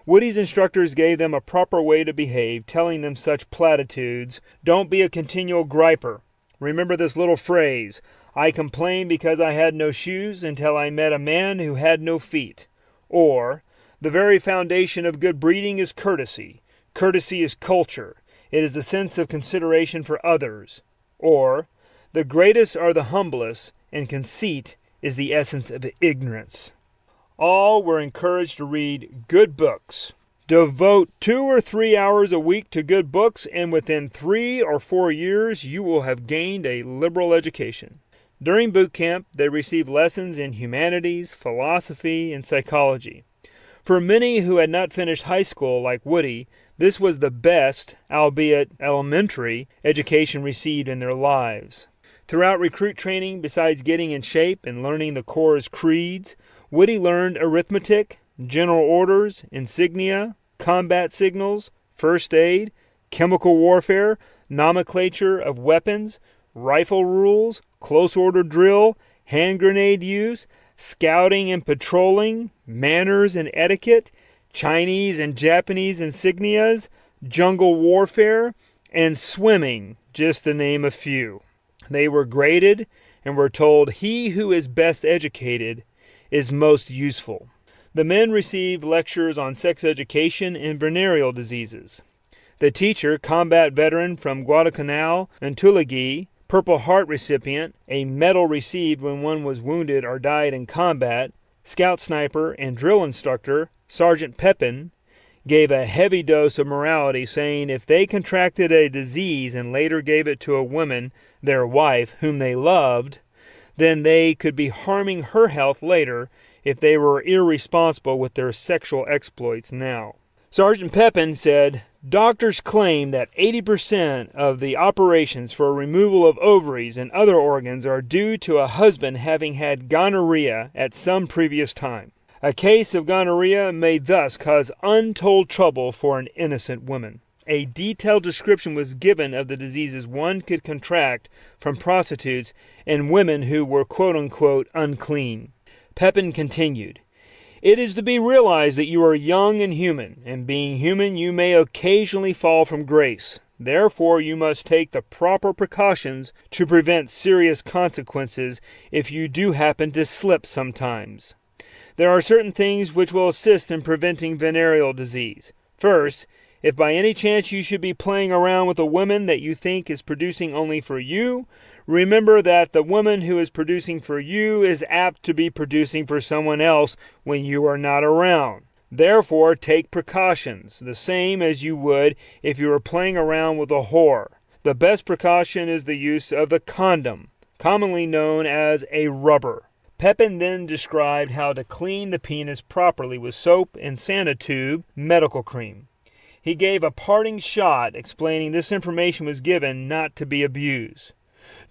Woody's instructors gave them a proper way to behave, telling them such platitudes: "Don't be a continual griper. Remember this little phrase, 'I complained because I had no shoes until I met a man who had no feet.' Or, 'The very foundation of good breeding is courtesy. Courtesy is culture. It is the sense of consideration for others.' Or, 'The greatest are the humblest, and conceit is the essence of ignorance.'" All were encouraged to read good books. Devote 2 or 3 hours a week to good books, and within 3 or 4 years you will have gained a liberal education. During boot camp, they received lessons in humanities, philosophy, and psychology. For many who had not finished high school like Woody, this was the best, albeit elementary, education received in their lives. Throughout recruit training, besides getting in shape and learning the Corps' creeds, Woody learned arithmetic, general orders, insignia, combat signals, first aid, chemical warfare, nomenclature of weapons, rifle rules, close order drill, hand grenade use, scouting and patrolling, manners and etiquette, Chinese and Japanese insignias, jungle warfare, and swimming, just to name a few. They were graded and were told, "He who is best educated is most useful." The men received lectures on sex education and venereal diseases. The teacher, combat veteran from Guadalcanal and Tulagi, Purple Heart recipient, a medal received when one was wounded or died in combat, scout sniper and drill instructor, Sergeant Pepin, gave a heavy dose of morality, saying if they contracted a disease and later gave it to a woman, their wife, whom they loved, then they could be harming her health later if they were irresponsible with their sexual exploits now. Sergeant Pepin said, "Doctors claim that 80% of the operations for removal of ovaries and other organs are due to a husband having had gonorrhea at some previous time. A case of gonorrhea may thus cause untold trouble for an innocent woman." a detailed description was given of the diseases one could contract from prostitutes and women who were quote-unquote unclean. Pepin continued, "It is to be realized that you are young and human, and being human you may occasionally fall from grace. Therefore you must take the proper precautions to prevent serious consequences if you do happen to slip sometimes. There are certain things which will assist in preventing venereal disease. First, if by any chance you should be playing around with a woman that you think is producing only for you, remember that the woman who is producing for you is apt to be producing for someone else when you are not around. Therefore, take precautions, the same as you would if you were playing around with a whore. The best precaution is the use of the condom, commonly known as a rubber." Pepin then described how to clean the penis properly with soap and Sanitube medical cream. He gave a parting shot explaining this information was given not to be abused.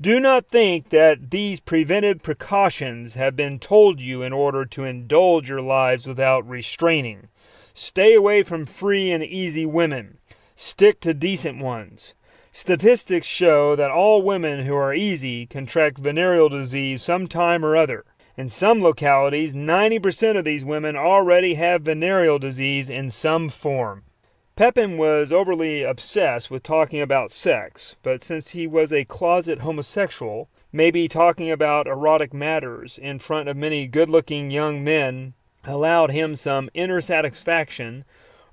"Do not think that these preventive precautions have been told you in order to indulge your lives without restraining. Stay away from free and easy women. Stick to decent ones. Statistics show that all women who are easy contract venereal disease some time or other. In some localities, 90% of these women already have venereal disease in some form." Pepin was overly obsessed with talking about sex, but since he was a closet homosexual, maybe talking about erotic matters in front of many good-looking young men allowed him some inner satisfaction,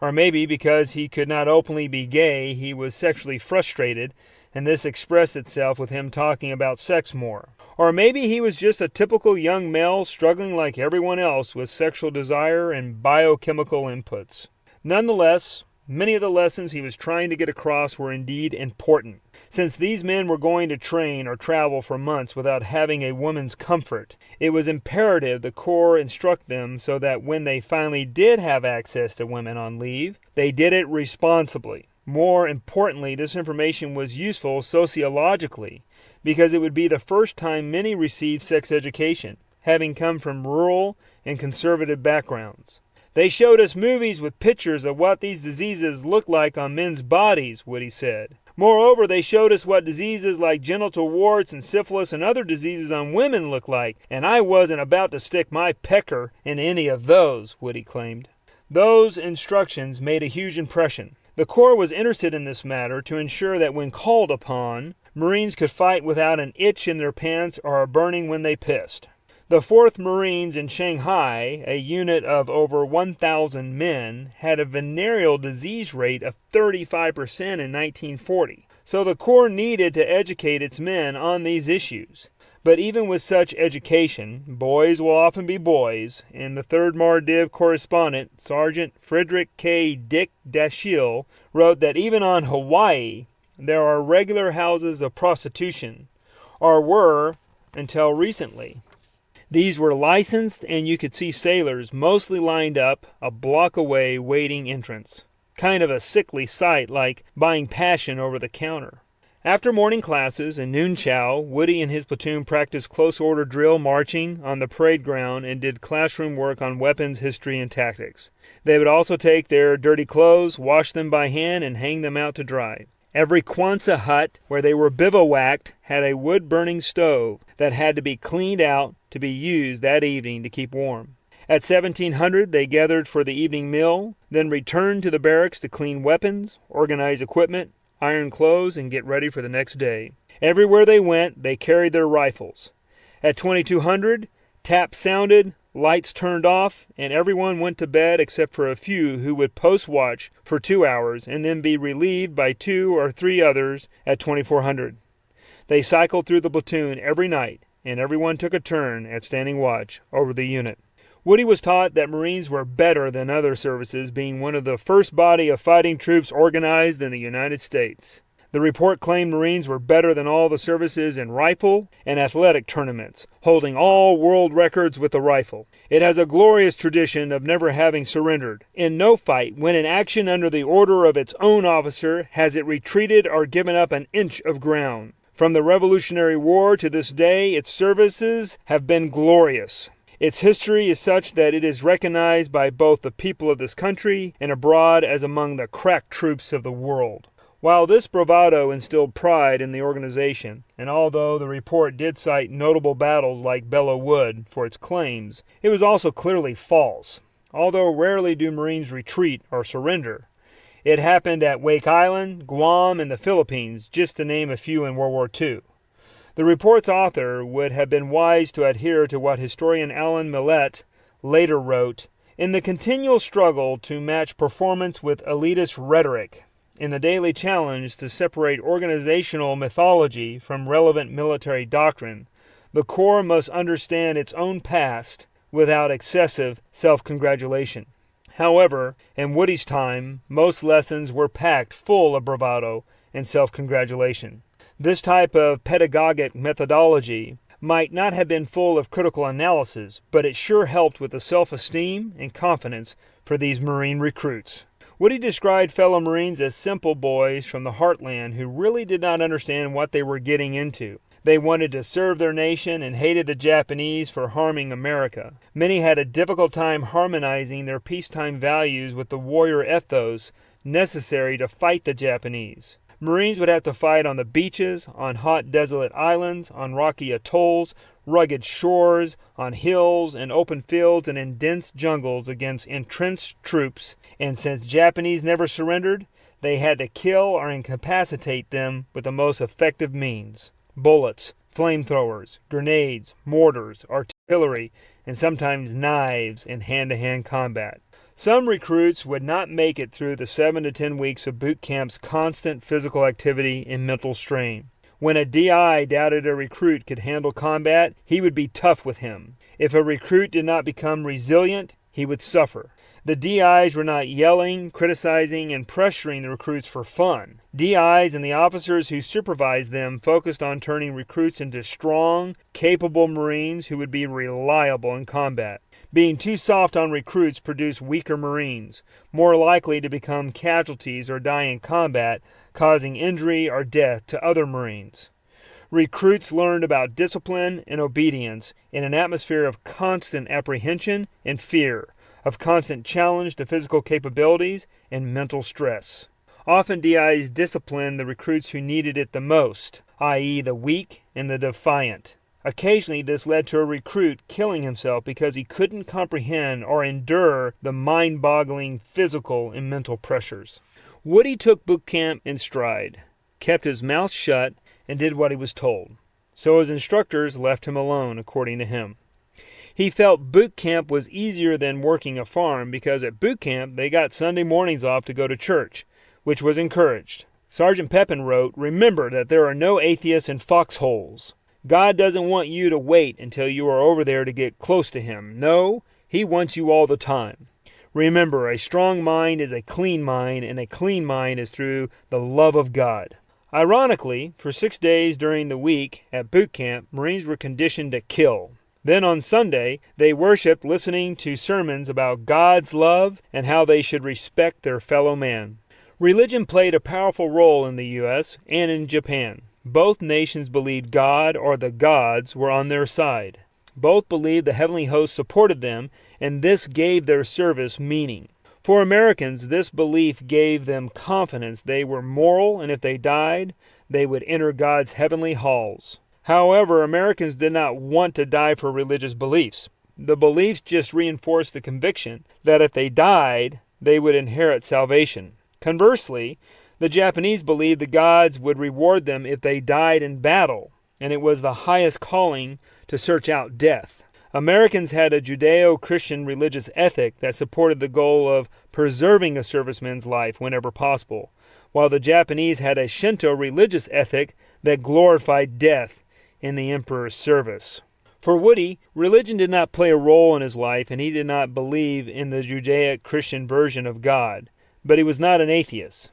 or maybe because he could not openly be gay, he was sexually frustrated, and this expressed itself with him talking about sex more. Or maybe he was just a typical young male struggling like everyone else with sexual desire and biochemical inputs. Nonetheless, many of the lessons he was trying to get across were indeed important. Since these men were going to train or travel for months without having a woman's comfort, it was imperative the Corps instruct them so that when they finally did have access to women on leave, they did it responsibly. More importantly, this information was useful sociologically, because it would be the first time many received sex education, having come from rural and conservative backgrounds. "They showed us movies with pictures of what these diseases look like on men's bodies," Woody said. "Moreover, they showed us what diseases like genital warts and syphilis and other diseases on women look like, and I wasn't about to stick my pecker in any of those," Woody claimed. Those instructions made a huge impression. The Corps was interested in this matter to ensure that when called upon, Marines could fight without an itch in their pants or a burning when they pissed. The 4th Marines in Shanghai, a unit of over 1,000 men, had a venereal disease rate of 35% in 1940. So the Corps needed to educate its men on these issues. But even with such education, boys will often be boys, and the 3rd Mardiv correspondent, Sergeant Frederick K. Dick Dashiell, wrote that even on Hawaii, there are regular houses of prostitution, or were until recently. These were licensed, and you could see sailors mostly lined up a block away waiting entrance. Kind of a sickly sight, like buying passion over the counter. After morning classes and noon chow, Woody and his platoon practiced close order drill marching on the parade ground and did classroom work on weapons, history, and tactics. They would also take their dirty clothes, wash them by hand, and hang them out to dry. Every Kwanzaa hut where they were bivouacked had a wood-burning stove that had to be cleaned out to be used that evening to keep warm. At 1700, they gathered for the evening meal, then returned to the barracks to clean weapons, organize equipment, iron clothes, and get ready for the next day. Everywhere they went, they carried their rifles. At 2200, taps sounded, lights turned off, and everyone went to bed except for a few who would post watch for 2 hours and then be relieved by 2 or 3 others at 2400. They cycled through the platoon every night, and everyone took a turn at standing watch over the unit. Woody was taught that Marines were better than other services, being one of the first body of fighting troops organized in the United States. The report claimed Marines were better than all the services in rifle and athletic tournaments, holding all world records with the rifle. It has a glorious tradition of never having surrendered. In no fight, when in action under the order of its own officer, has it retreated or given up an inch of ground. From the Revolutionary War to this day, its services have been glorious. Its history is such that it is recognized by both the people of this country and abroad as among the crack troops of the world. While this bravado instilled pride in the organization, and although the report did cite notable battles like Belleau Wood for its claims, it was also clearly false. Although rarely do Marines retreat or surrender. It happened at Wake Island, Guam, and the Philippines, just to name a few in World War II. The report's author would have been wise to adhere to what historian Alan Millett later wrote, "In the continual struggle to match performance with elitist rhetoric, in the daily challenge to separate organizational mythology from relevant military doctrine, the Corps must understand its own past without excessive self-congratulation." However, in Woody's time, most lessons were packed full of bravado and self-congratulation. This type of pedagogic methodology might not have been full of critical analysis, but it sure helped with the self-esteem and confidence for these Marine recruits. Woody described fellow Marines as simple boys from the heartland who really did not understand what they were getting into. They wanted to serve their nation and hated the Japanese for harming America. Many had a difficult time harmonizing their peacetime values with the warrior ethos necessary to fight the Japanese. Marines would have to fight on the beaches, on hot desolate islands, on rocky atolls, rugged shores, on hills and open fields, and in dense jungles against entrenched troops, and since Japanese never surrendered, they had to kill or incapacitate them with the most effective means. Bullets, flamethrowers, grenades, mortars, artillery, and sometimes knives in hand-to-hand combat. Some recruits would not make it through the 7 to 10 weeks of boot camp's constant physical activity and mental strain. When a DI doubted a recruit could handle combat, he would be tough with him. If a recruit did not become resilient, he would suffer. The DIs were not yelling, criticizing, and pressuring the recruits for fun. DIs and the officers who supervised them focused on turning recruits into strong, capable Marines who would be reliable in combat. Being too soft on recruits produced weaker Marines, more likely to become casualties or die in combat, causing injury or death to other Marines. Recruits learned about discipline and obedience in an atmosphere of constant apprehension and fear, of constant challenge to physical capabilities and mental stress. Often DIs disciplined the recruits who needed it the most, i.e. the weak and the defiant. Occasionally this led to a recruit killing himself because he couldn't comprehend or endure the mind-boggling physical and mental pressures. Woody took boot camp in stride, kept his mouth shut, and did what he was told. So his instructors left him alone, according to him. He felt boot camp was easier than working a farm because at boot camp they got Sunday mornings off to go to church, which was encouraged. Sergeant Pepin wrote, "Remember that there are no atheists in foxholes. God doesn't want you to wait until you are over there to get close to Him. No, He wants you all the time. Remember, a strong mind is a clean mind, and a clean mind is through the love of God." Ironically, for 6 days during the week at boot camp, Marines were conditioned to kill. Then on Sunday, they worshiped listening to sermons about God's love and how they should respect their fellow man. Religion played a powerful role in the U.S. and in Japan. Both nations believed God or the gods were on their side. Both believed the heavenly host supported them, and this gave their service meaning. For Americans, this belief gave them confidence they were moral, and if they died, they would enter God's heavenly halls. However, Americans did not want to die for religious beliefs. The beliefs just reinforced the conviction that if they died, they would inherit salvation. Conversely, the Japanese believed the gods would reward them if they died in battle, and it was the highest calling to search out death. Americans had a Judeo-Christian religious ethic that supported the goal of preserving a serviceman's life whenever possible, while the Japanese had a Shinto religious ethic that glorified death in the emperor's service. For Woody, religion did not play a role in his life, and he did not believe in the Judaic-Christian version of God, but he was not an atheist.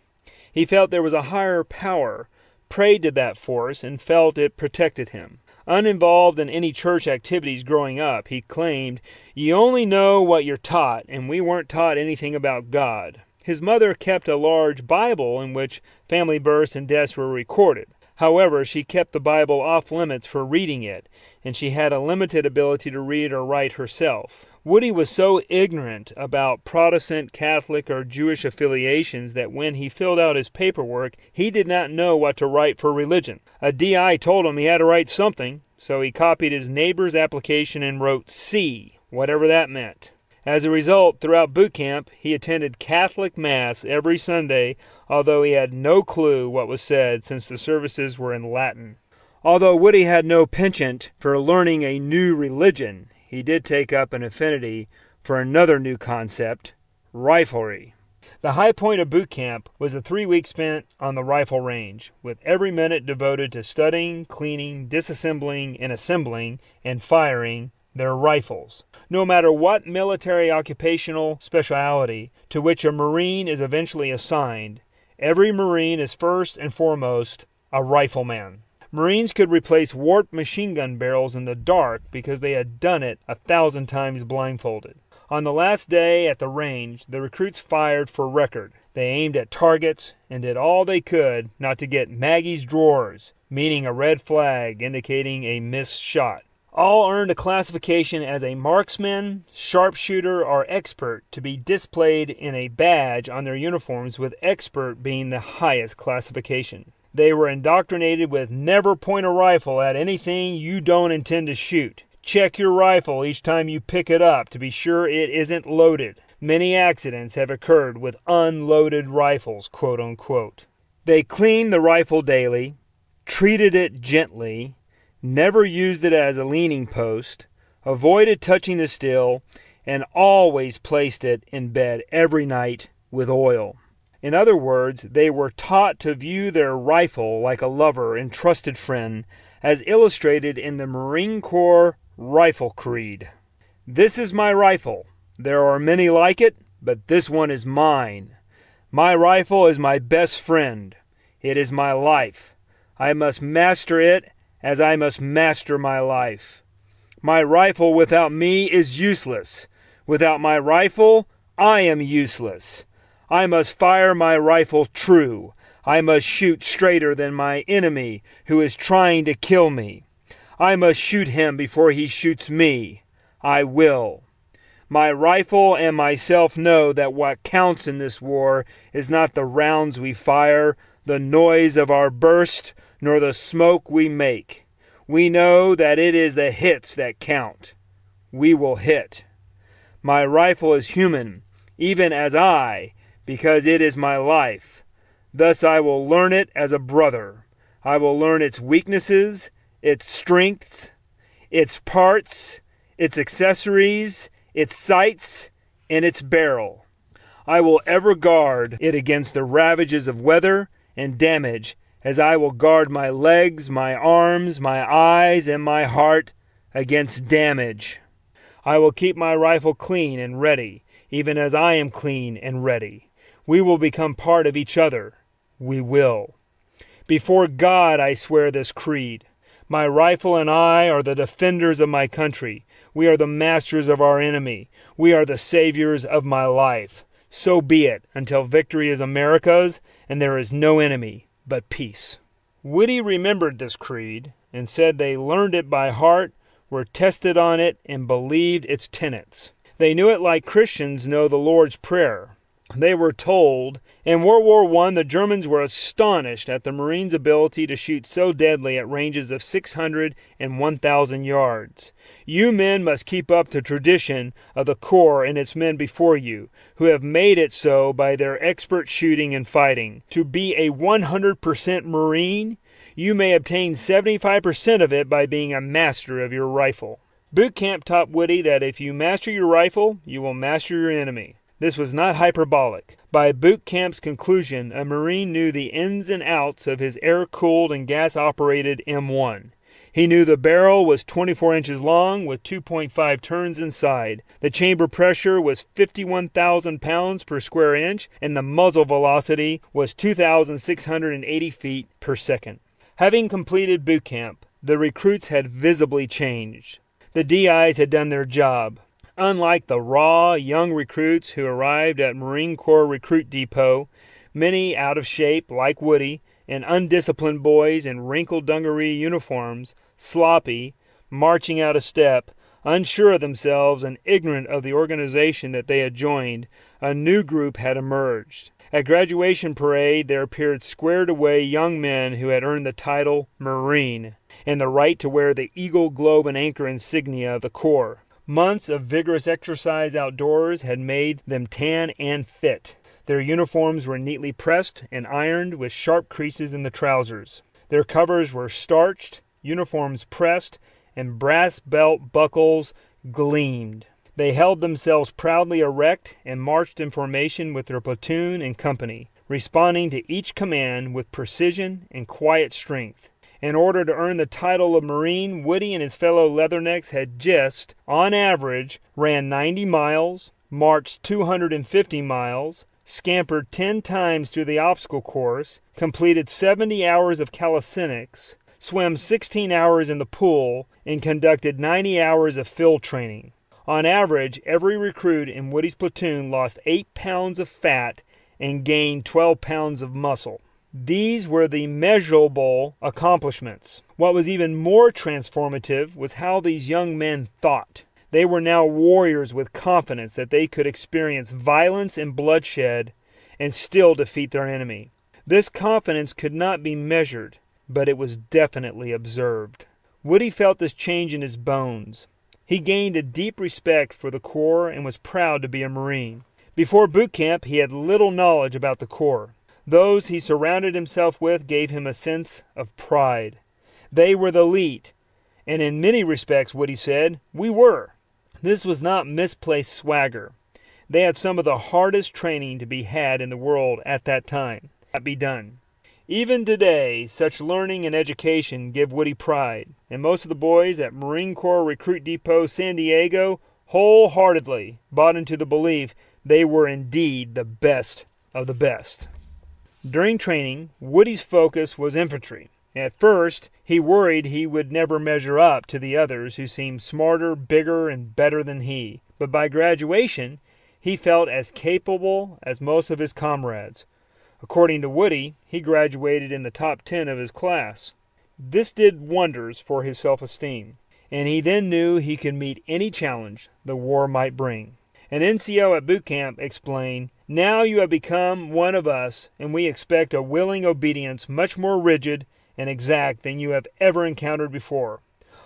He felt there was a higher power, prayed to that force, and felt it protected him. Uninvolved in any church activities growing up, he claimed, "You only know what you're taught, and we weren't taught anything about God." His mother kept a large Bible in which family births and deaths were recorded. However, she kept the Bible off limits for reading it, and she had a limited ability to read or write herself. Woody was so ignorant about Protestant, Catholic, or Jewish affiliations that when he filled out his paperwork, he did not know what to write for religion. A DI told him he had to write something, so he copied his neighbor's application and wrote C, whatever that meant. As a result, throughout boot camp, he attended Catholic Mass every Sunday, although he had no clue what was said since the services were in Latin. Although Woody had no penchant for learning a new religion, he did take up an affinity for another new concept, riflery. The high point of boot camp was a 3 weeks spent on the rifle range, with every minute devoted to studying, cleaning, disassembling, and assembling, and firing their rifles. No matter what military occupational specialty to which a Marine is eventually assigned, every Marine is first and foremost a rifleman. Marines could replace warped machine gun barrels in the dark because they had done it 1,000 times blindfolded. On the last day at the range, the recruits fired for record. They aimed at targets and did all they could not to get Maggie's drawers, meaning a red flag indicating a missed shot. All earned a classification as a marksman, sharpshooter, or expert to be displayed in a badge on their uniforms, with expert being the highest classification. They were indoctrinated with never point a rifle at anything you don't intend to shoot. Check your rifle each time you pick it up to be sure it isn't loaded. Many accidents have occurred with unloaded rifles, quote unquote. They cleaned the rifle daily, treated it gently, never used it as a leaning post, avoided touching the steel, and always placed it in bed every night with oil. In other words, they were taught to view their rifle like a lover and trusted friend, as illustrated in the Marine Corps Rifle Creed. This is my rifle. There are many like it, but this one is mine. My rifle is my best friend. It is my life. I must master it as I must master my life. My rifle without me is useless. Without my rifle, I am useless. I must fire my rifle true. I must shoot straighter than my enemy who is trying to kill me. I must shoot him before he shoots me. I will. My rifle and myself know that what counts in this war is not the rounds we fire, the noise of our burst, nor the smoke we make. We know that it is the hits that count. We will hit. My rifle is human, even as I, because it is my life. Thus I will learn it as a brother. I will learn its weaknesses, its strengths, its parts, its accessories, its sights, and its barrel. I will ever guard it against the ravages of weather and damage, as I will guard my legs, my arms, my eyes, and my heart against damage. I will keep my rifle clean and ready, even as I am clean and ready. We will become part of each other. We will. Before God I swear this creed. My rifle and I are the defenders of my country. We are the masters of our enemy. We are the saviors of my life. So be it, until victory is America's and there is no enemy but peace. Woody remembered this creed and said they learned it by heart, were tested on it, and believed its tenets. They knew it like Christians know the Lord's Prayer. They were told, in World War I, the Germans were astonished at the Marines' ability to shoot so deadly at ranges of 600 and 1,000 yards. You men must keep up the tradition of the Corps and its men before you, who have made it so by their expert shooting and fighting. To be a 100% Marine, you may obtain 75% of it by being a master of your rifle. Boot camp taught Woody that if you master your rifle, you will master your enemy. This was not hyperbolic. By boot camp's conclusion, a Marine knew the ins and outs of his air-cooled and gas-operated M1. He knew the barrel was 24 inches long with 2.5 turns inside. The chamber pressure was 51,000 pounds per square inch, and the muzzle velocity was 2,680 feet per second. Having completed boot camp, the recruits had visibly changed. The DIs had done their job. Unlike the raw, young recruits who arrived at Marine Corps Recruit Depot, many out of shape like Woody, and undisciplined boys in wrinkled dungaree uniforms, sloppy, marching out of step, unsure of themselves and ignorant of the organization that they had joined, a new group had emerged. At graduation parade there appeared squared-away young men who had earned the title Marine and the right to wear the eagle, globe, and anchor insignia of the Corps. Months of vigorous exercise outdoors had made them tan and fit. Their uniforms were neatly pressed and ironed with sharp creases in the trousers. Their covers were starched, uniforms pressed, and brass belt buckles gleamed. They held themselves proudly erect and marched in formation with their platoon and company, responding to each command with precision and quiet strength. In order to earn the title of Marine, Woody and his fellow Leathernecks had just, on average, ran 90 miles, marched 250 miles, scampered 10 times through the obstacle course, completed 70 hours of calisthenics, swam 16 hours in the pool, and conducted 90 hours of field training. On average, every recruit in Woody's platoon lost 8 pounds of fat and gained 12 pounds of muscle. These were the measurable accomplishments. What was even more transformative was how these young men thought. They were now warriors with confidence that they could experience violence and bloodshed and still defeat their enemy. This confidence could not be measured, but it was definitely observed. Woody felt this change in his bones. He gained a deep respect for the Corps and was proud to be a Marine. Before boot camp, he had little knowledge about the Corps. Those he surrounded himself with gave him a sense of pride. They were the elite, and in many respects, Woody said, we were. This was not misplaced swagger. They had some of the hardest training to be had in the world at that time. That be done. Even today, such learning and education give Woody pride, and most of the boys at Marine Corps Recruit Depot San Diego wholeheartedly bought into the belief they were indeed the best of the best. During training, Woody's focus was infantry. At first, he worried he would never measure up to the others who seemed smarter, bigger, and better than he, but by graduation, he felt as capable as most of his comrades. According to Woody, he graduated in the top 10 of his class. This did wonders for his self-esteem, and he then knew he could meet any challenge the war might bring. An NCO at boot camp explained, now you have become one of us, and we expect a willing obedience much more rigid and exact than you have ever encountered before.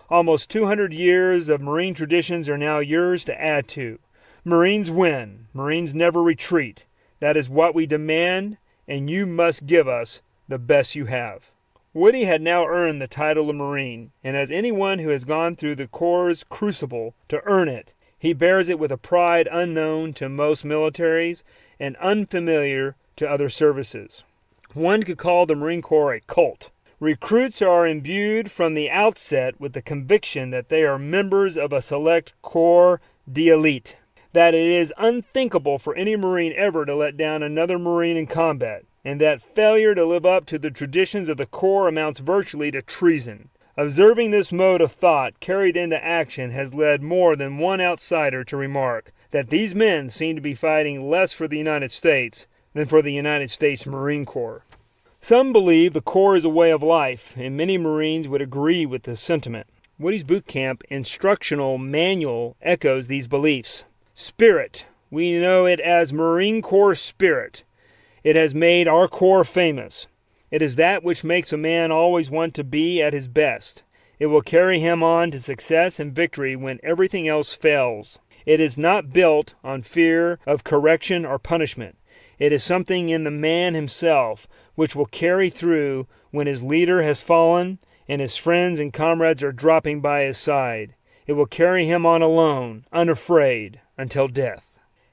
Almost 200 years of Marine traditions are now yours to add to. Marines win. Marines never retreat. That is what we demand, and you must give us the best you have. Woody had now earned the title of Marine, and as anyone who has gone through the Corps' crucible to earn it, he bears it with a pride unknown to most militaries and unfamiliar to other services. One could call the Marine Corps a cult. Recruits are imbued from the outset with the conviction that they are members of a select corps d'elite, that it is unthinkable for any Marine ever to let down another Marine in combat, and that failure to live up to the traditions of the Corps amounts virtually to treason. Observing this mode of thought carried into action has led more than one outsider to remark that these men seem to be fighting less for the United States than for the United States Marine Corps. Some believe the Corps is a way of life, and many Marines would agree with this sentiment. Woody's Boot Camp instructional manual echoes these beliefs. Spirit. We know it as Marine Corps spirit. It has made our Corps famous. It is that which makes a man always want to be at his best. It will carry him on to success and victory when everything else fails. It is not built on fear of correction or punishment. It is something in the man himself which will carry through when his leader has fallen and his friends and comrades are dropping by his side. It will carry him on alone, unafraid, until death.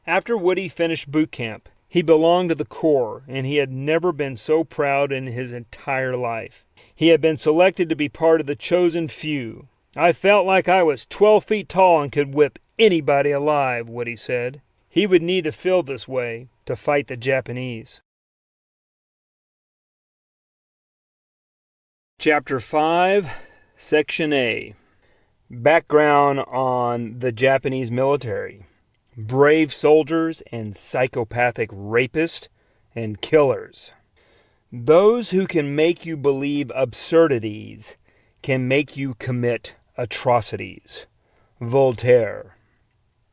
After Woody finished boot camp, he belonged to the Corps, and he had never been so proud in his entire life. He had been selected to be part of the chosen few. I felt like I was 12 feet tall and could whip anybody alive, Woody said. He would need to feel this way to fight the Japanese. Chapter 5, Section A. Background on the Japanese military. Brave soldiers and psychopathic rapists and killers. Those who can make you believe absurdities can make you commit atrocities. Voltaire.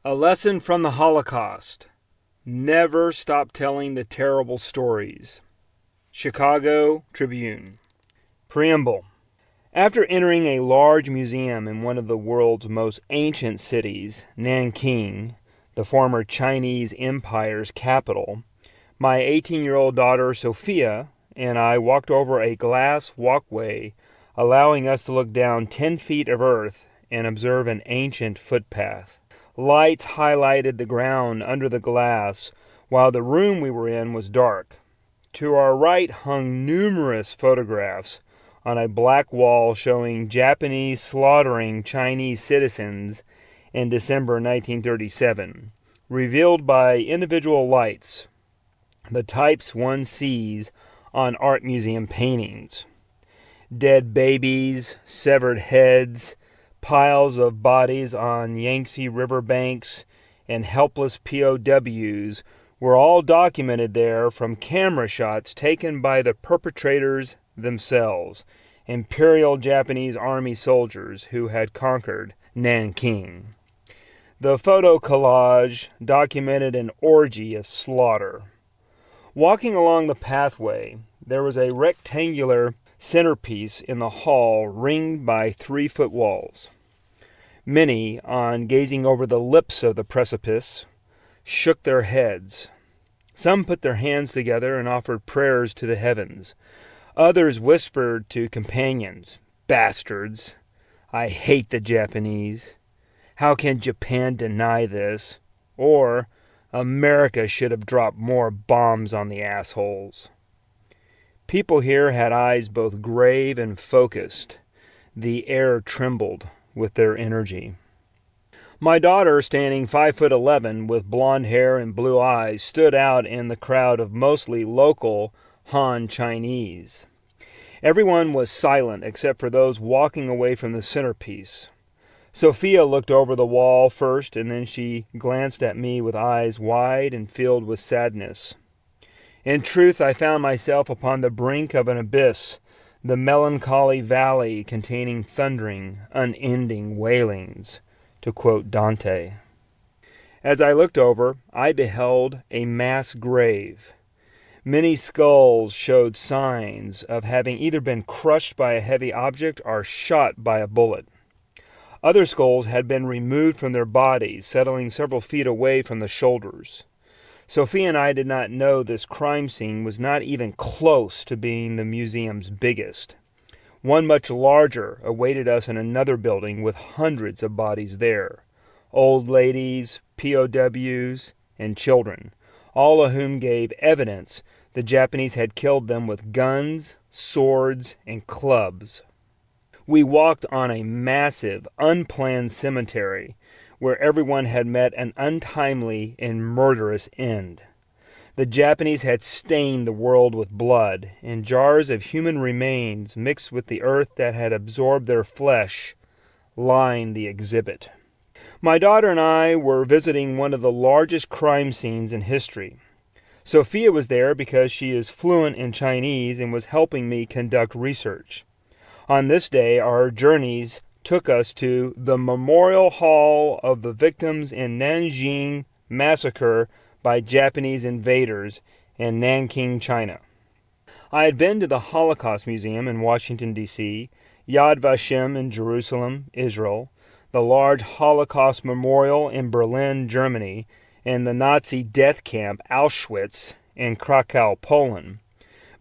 A lesson from the Holocaust. Never stop telling the terrible stories. Chicago Tribune. Preamble. After entering a large museum in one of the world's most ancient cities, Nanking, the former Chinese Empire's capital, my 18-year-old daughter Sophia and I walked over a glass walkway, allowing us to look down 10 feet of earth and observe an ancient footpath. Lights highlighted the ground under the glass, while the room we were in was dark. To our right hung numerous photographs on a black wall showing Japanese slaughtering Chinese citizens in December 1937, revealed by individual lights, the types one sees on art museum paintings. Dead babies, severed heads, piles of bodies on Yangtze River banks, and helpless POWs were all documented there from camera shots taken by the perpetrators themselves, Imperial Japanese Army soldiers who had conquered Nanking. The photo collage documented an orgy of slaughter. Walking along the pathway, there was a rectangular centerpiece in the hall ringed by 3-foot walls. Many, on gazing over the lips of the precipice, shook their heads. Some put their hands together and offered prayers to the heavens. Others whispered to companions, "Bastards! I hate the Japanese. How can Japan deny this?" Or, "America should have dropped more bombs on the assholes." People here had eyes both grave and focused. The air trembled with their energy. My daughter, standing 5'11" with blonde hair and blue eyes, stood out in the crowd of mostly local Han Chinese. Everyone was silent except for those walking away from the centerpiece. Sophia looked over the wall first, and then she glanced at me with eyes wide and filled with sadness. In truth, I found myself upon the brink of an abyss, the melancholy valley containing thundering, unending wailings, to quote Dante. As I looked over, I beheld a mass grave. Many skulls showed signs of having either been crushed by a heavy object or shot by a bullet. Other skulls had been removed from their bodies, settling several feet away from the shoulders. Sophie and I did not know this crime scene was not even close to being the museum's biggest. One much larger awaited us in another building with hundreds of bodies there. Old ladies, POWs, and children, all of whom gave evidence the Japanese had killed them with guns, swords, and clubs. We walked on a massive, unplanned cemetery where everyone had met an untimely and murderous end. The Japanese had stained the world with blood, and jars of human remains mixed with the earth that had absorbed their flesh lined the exhibit. My daughter and I were visiting one of the largest crime scenes in history. Sophia was there because she is fluent in Chinese and was helping me conduct research. On this day, our journeys took us to the Memorial Hall of the Victims in Nanjing Massacre by Japanese invaders in Nanking, China. I had been to the Holocaust Museum in Washington, D.C., Yad Vashem in Jerusalem, Israel, the large Holocaust Memorial in Berlin, Germany, and the Nazi death camp Auschwitz in Krakow, Poland.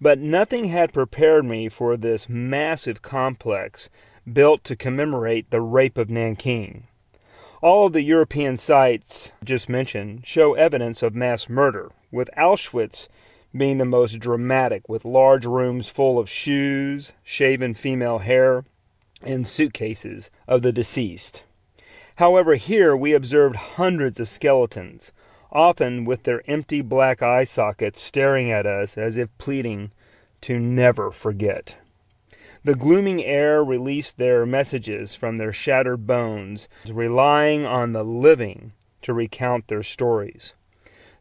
But nothing had prepared me for this massive complex built to commemorate the rape of Nanking. All of the European sites just mentioned show evidence of mass murder, with Auschwitz being the most dramatic, with large rooms full of shoes, shaven female hair, and suitcases of the deceased. However, here we observed hundreds of skeletons, often with their empty black eye sockets staring at us as if pleading to never forget. The glooming air released their messages from their shattered bones, relying on the living to recount their stories.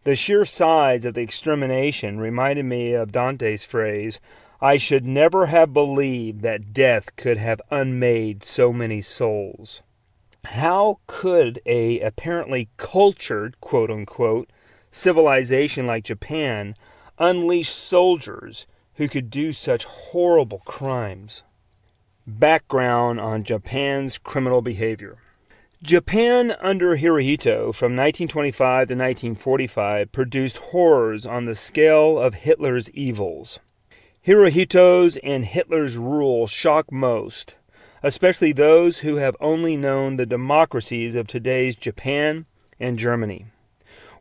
The sheer size of the extermination reminded me of Dante's phrase, "I should never have believed that death could have unmade so many souls." How could a apparently cultured, quote-unquote, civilization like Japan unleash soldiers who could do such horrible crimes? Background on Japan's criminal behavior. Japan under Hirohito from 1925 to 1945 produced horrors on the scale of Hitler's evils. Hirohito's and Hitler's rule shock most, especially those who have only known the democracies of today's Japan and Germany.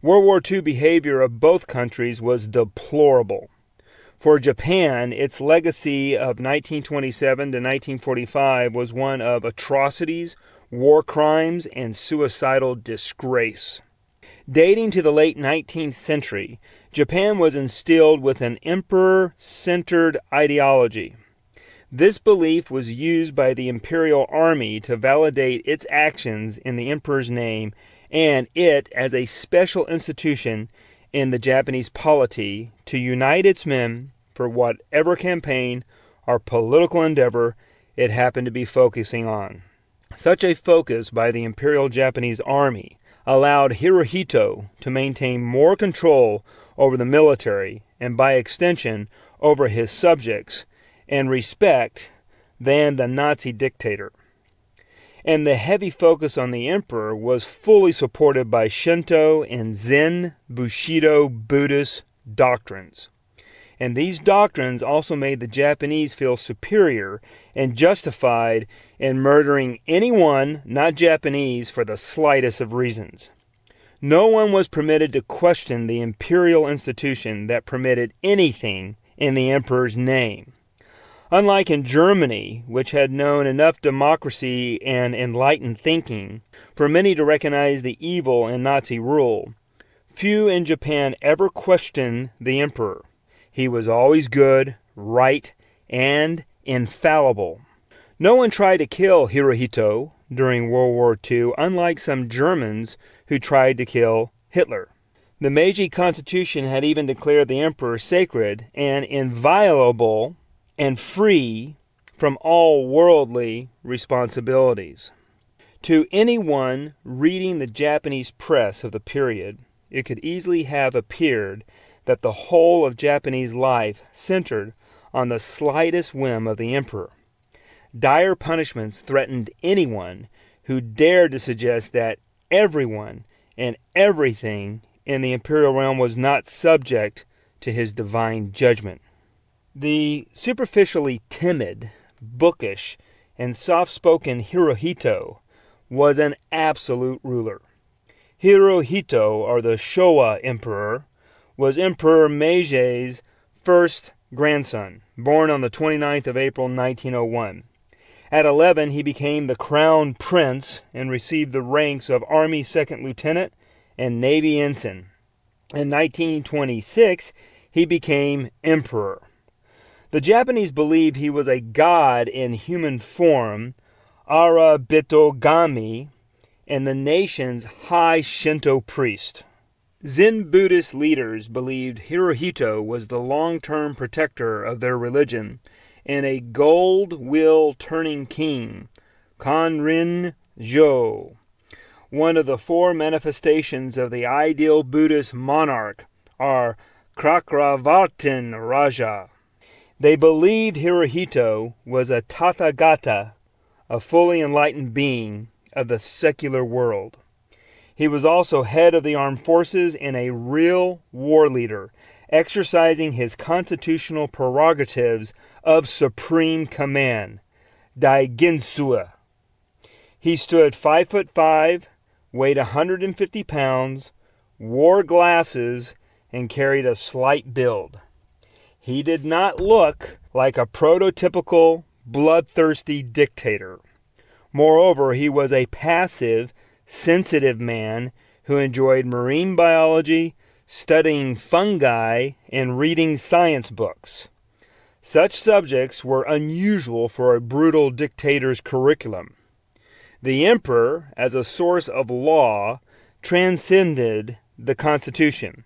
World War II behavior of both countries was deplorable. For Japan, its legacy of 1927 to 1945 was one of atrocities, war crimes, and suicidal disgrace. Dating to the late 19th century, Japan was instilled with an emperor-centered ideology. This belief was used by the imperial army to validate its actions in the emperor's name and it as a special institution in the Japanese polity to unite its men for whatever campaign or political endeavor it happened to be focusing on. Such a focus by the Imperial Japanese Army allowed Hirohito to maintain more control over the military and by extension over his subjects and respect than the Nazi dictator. And the heavy focus on the emperor was fully supported by Shinto and Zen Bushido Buddhist doctrines. And these doctrines also made the Japanese feel superior and justified in murdering anyone not Japanese for the slightest of reasons. No one was permitted to question the imperial institution that permitted anything in the emperor's name. Unlike in Germany, which had known enough democracy and enlightened thinking for many to recognize the evil in Nazi rule, few in Japan ever questioned the emperor. He was always good, right, and infallible. No one tried to kill Hirohito during World War II, unlike some Germans who tried to kill Hitler. The Meiji Constitution had even declared the emperor sacred and inviolable and free from all worldly responsibilities. To anyone reading the Japanese press of the period, it could easily have appeared that the whole of Japanese life centered on the slightest whim of the emperor. Dire punishments threatened anyone who dared to suggest that everyone and everything in the imperial realm was not subject to his divine judgment. The superficially timid, bookish, and soft-spoken Hirohito was an absolute ruler. Hirohito, or the Showa Emperor, was Emperor Meiji's first grandson, born on the 29th of April 1901. At 11, he became the crown prince and received the ranks of Army Second Lieutenant and Navy Ensign. In 1926, he became emperor. The Japanese believed he was a god in human form, Arabitogami, and the nation's high Shinto priest. Zen Buddhist leaders believed Hirohito was the long-term protector of their religion and a gold-wheel-turning king, Kanrin-jo, one of the four manifestations of the ideal Buddhist monarch, or Chakravartin Raja. They believed Hirohito was a Tathagata, a fully enlightened being of the secular world. He was also head of the armed forces and a real war leader, exercising his constitutional prerogatives of supreme command, Daiginsuya. He stood 5'5", weighed 150 pounds, wore glasses, and carried a slight build. He did not look like a prototypical, bloodthirsty dictator. Moreover, he was a passive, sensitive man who enjoyed marine biology, studying fungi, and reading science books. Such subjects were unusual for a brutal dictator's curriculum. The emperor, as a source of law, transcended the Constitution.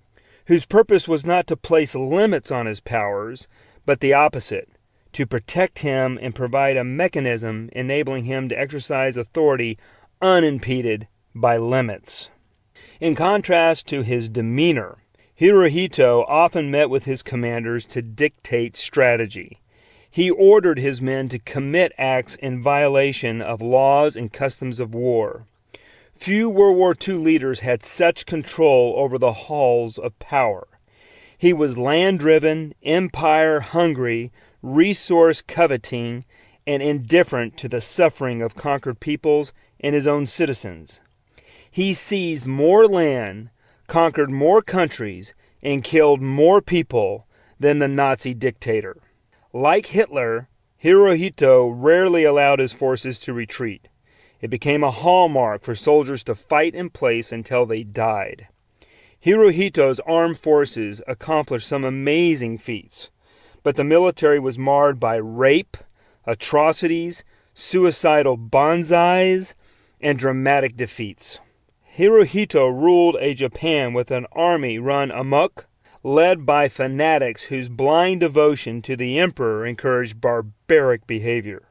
whose purpose was not to place limits on his powers, but the opposite, to protect him and provide a mechanism enabling him to exercise authority unimpeded by limits. In contrast to his demeanor, Hirohito often met with his commanders to dictate strategy. He ordered his men to commit acts in violation of laws and customs of war. Few World War II leaders had such control over the halls of power. He was land-driven, empire-hungry, resource-coveting, and indifferent to the suffering of conquered peoples and his own citizens. He seized more land, conquered more countries, and killed more people than the Nazi dictator. Like Hitler, Hirohito rarely allowed his forces to retreat. It became a hallmark for soldiers to fight in place until they died. Hirohito's armed forces accomplished some amazing feats, but the military was marred by rape, atrocities, suicidal banzais, and dramatic defeats. Hirohito ruled a Japan with an army run amok, led by fanatics whose blind devotion to the emperor encouraged barbaric behavior.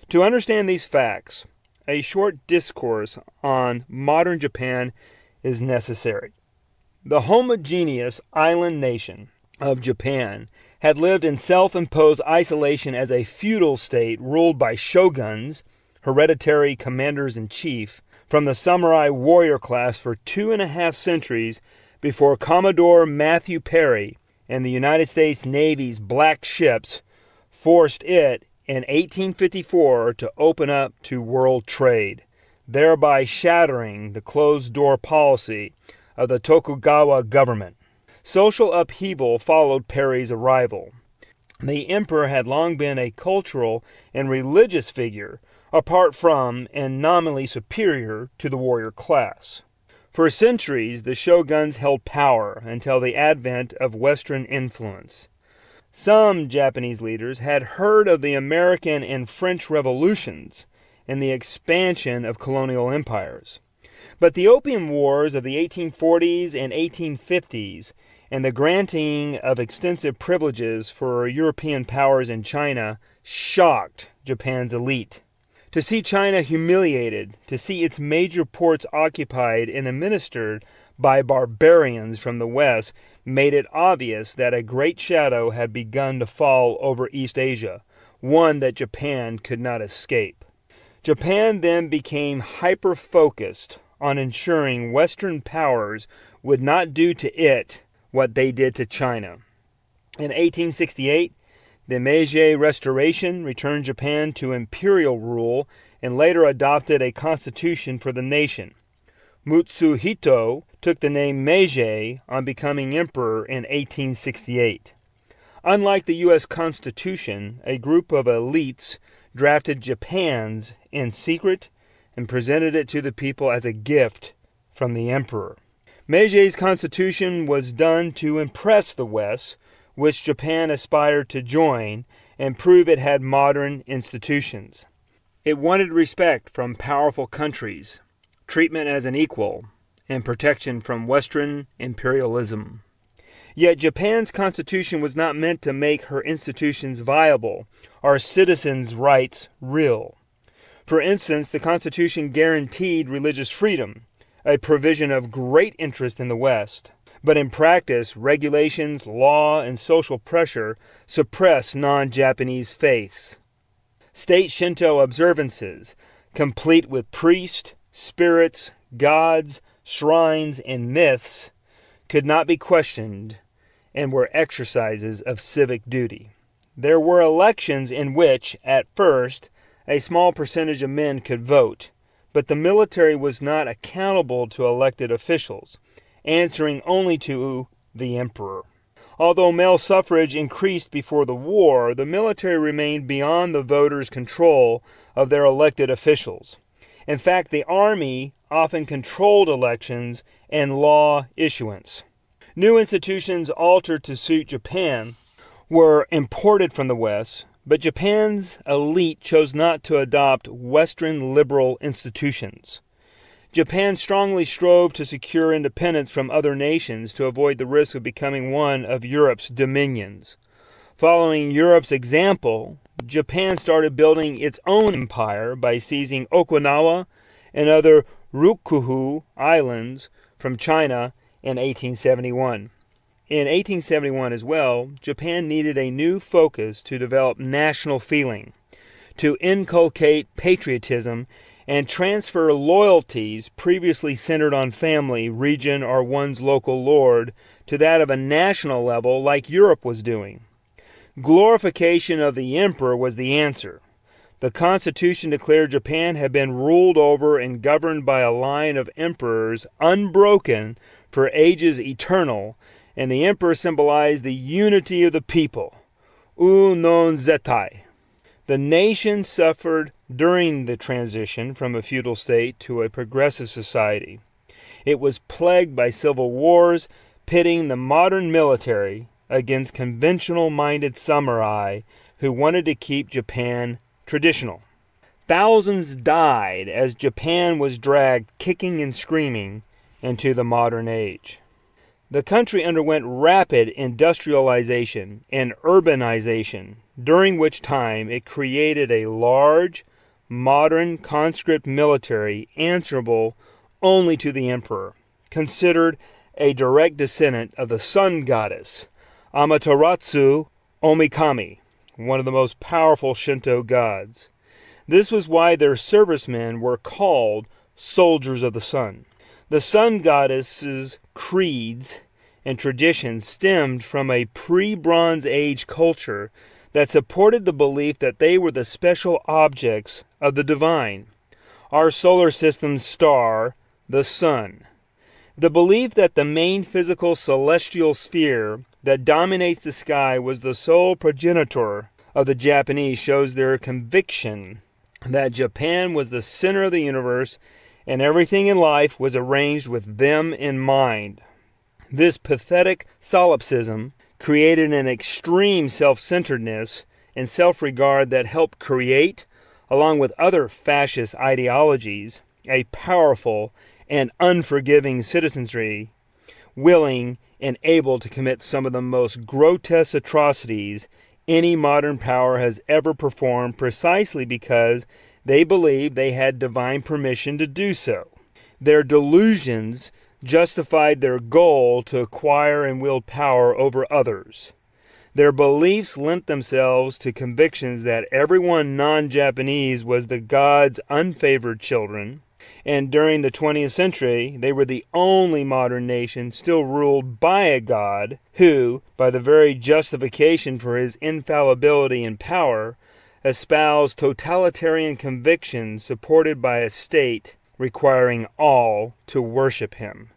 To understand these facts, a short discourse on modern Japan is necessary. The homogeneous island nation of Japan had lived in self-imposed isolation as a feudal state ruled by shoguns, hereditary commanders-in-chief, from the samurai warrior class for 2.5 centuries before Commodore Matthew Perry and the United States Navy's black ships forced it in 1854 to open up to world trade, thereby shattering the closed-door policy of the Tokugawa government. Social upheaval followed Perry's arrival. The emperor had long been a cultural and religious figure, apart from and nominally superior to the warrior class. For centuries, the shoguns held power until the advent of Western influence. Some Japanese leaders had heard of the American and French revolutions and the expansion of colonial empires. But the Opium Wars of the 1840s and 1850s and the granting of extensive privileges for European powers in China shocked Japan's elite. To see China humiliated, to see its major ports occupied and administered by barbarians from the West made it obvious that a great shadow had begun to fall over East Asia, one that Japan could not escape. Japan then became hyper-focused on ensuring Western powers would not do to it what they did to China. In 1868, the Meiji Restoration returned Japan to imperial rule and later adopted a constitution for the nation. Mutsuhito took the name Meiji on becoming emperor in 1868. Unlike the U.S. Constitution, a group of elites drafted Japan's in secret and presented it to the people as a gift from the emperor. Meiji's constitution was done to impress the West, which Japan aspired to join, and prove it had modern institutions. It wanted respect from powerful countries, treatment as an equal, and protection from Western imperialism. Yet Japan's constitution was not meant to make her institutions viable or citizens' rights real. For instance, the constitution guaranteed religious freedom, a provision of great interest in the West. But in practice, regulations, law, and social pressure suppress non-Japanese faiths. State Shinto observances, complete with priests, spirits, gods, shrines, and myths, could not be questioned and were exercises of civic duty. There were elections in which, at first, a small percentage of men could vote, but the military was not accountable to elected officials, answering only to the emperor. Although male suffrage increased before the war, the military remained beyond the voters' control of their elected officials. In fact, the army often controlled elections and law issuance. New institutions altered to suit Japan were imported from the West, but Japan's elite chose not to adopt Western liberal institutions. Japan strongly strove to secure independence from other nations to avoid the risk of becoming one of Europe's dominions. Following Europe's example, Japan started building its own empire by seizing Okinawa and other Ryukyu islands from China in 1871. In 1871 as well, Japan needed a new focus to develop national feeling, to inculcate patriotism, and transfer loyalties previously centered on family, region, or one's local lord to that of a national level like Europe was doing. Glorification of the emperor was the answer. The Constitution declared Japan had been ruled over and governed by a line of emperors unbroken for ages eternal, and the emperor symbolized the unity of the people. U non zetai. The nation suffered during the transition from a feudal state to a progressive society. It was plagued by civil wars, pitting the modern military against conventional-minded samurai who wanted to keep Japan traditional. Thousands died as Japan was dragged kicking and screaming into the modern age. The country underwent rapid industrialization and urbanization, during which time it created a large, modern conscript military answerable only to the emperor, considered a direct descendant of the sun goddess, Amaterasu Omikami, one of the most powerful Shinto gods. This was why their servicemen were called soldiers of the sun. The sun goddess's creeds and traditions stemmed from a pre-Bronze Age culture that supported the belief that they were the special objects of the divine, our solar system's star, the sun. The belief that the main physical celestial sphere that dominates the sky was the sole progenitor of the Japanese shows their conviction that Japan was the center of the universe and everything in life was arranged with them in mind. This pathetic solipsism created an extreme self-centeredness and self-regard that helped create, along with other fascist ideologies, a powerful and unforgiving citizenry, willing and able to commit some of the most grotesque atrocities any modern power has ever performed precisely because they believed they had divine permission to do so. Their delusions justified their goal to acquire and wield power over others. Their beliefs lent themselves to convictions that everyone non-Japanese was the God's unfavored children, and during the 20th century, they were the only modern nation still ruled by a God who, by the very justification for his infallibility and power, espoused totalitarian convictions supported by a state requiring all to worship him.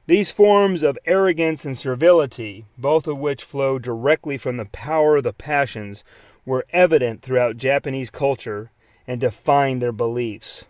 These forms of arrogance and servility, both of which flow directly from the power of the passions, were evident throughout Japanese culture and defined their beliefs.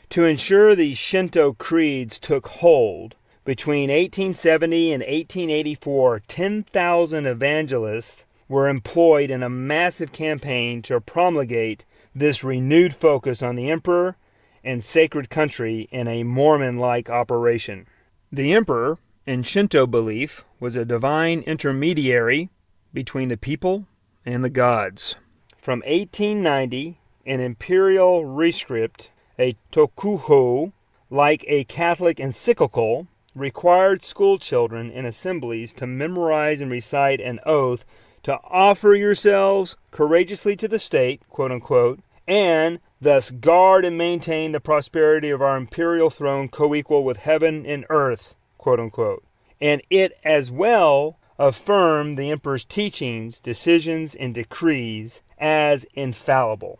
To ensure these Shinto creeds took hold, between 1870 and 1884, 10,000 evangelists were employed in a massive campaign to promulgate this renewed focus on the emperor and sacred country in a Mormon-like operation. The emperor, in Shinto belief, was a divine intermediary between the people and the gods. From 1890, an imperial rescript, a tokuho, like a Catholic encyclical, required school children in assemblies to memorize and recite an oath to offer yourselves courageously to the state, quote unquote, and thus guard and maintain the prosperity of our imperial throne co-equal with heaven and earth, quote unquote. And it as well affirmed the emperor's teachings, decisions, and decrees as infallible.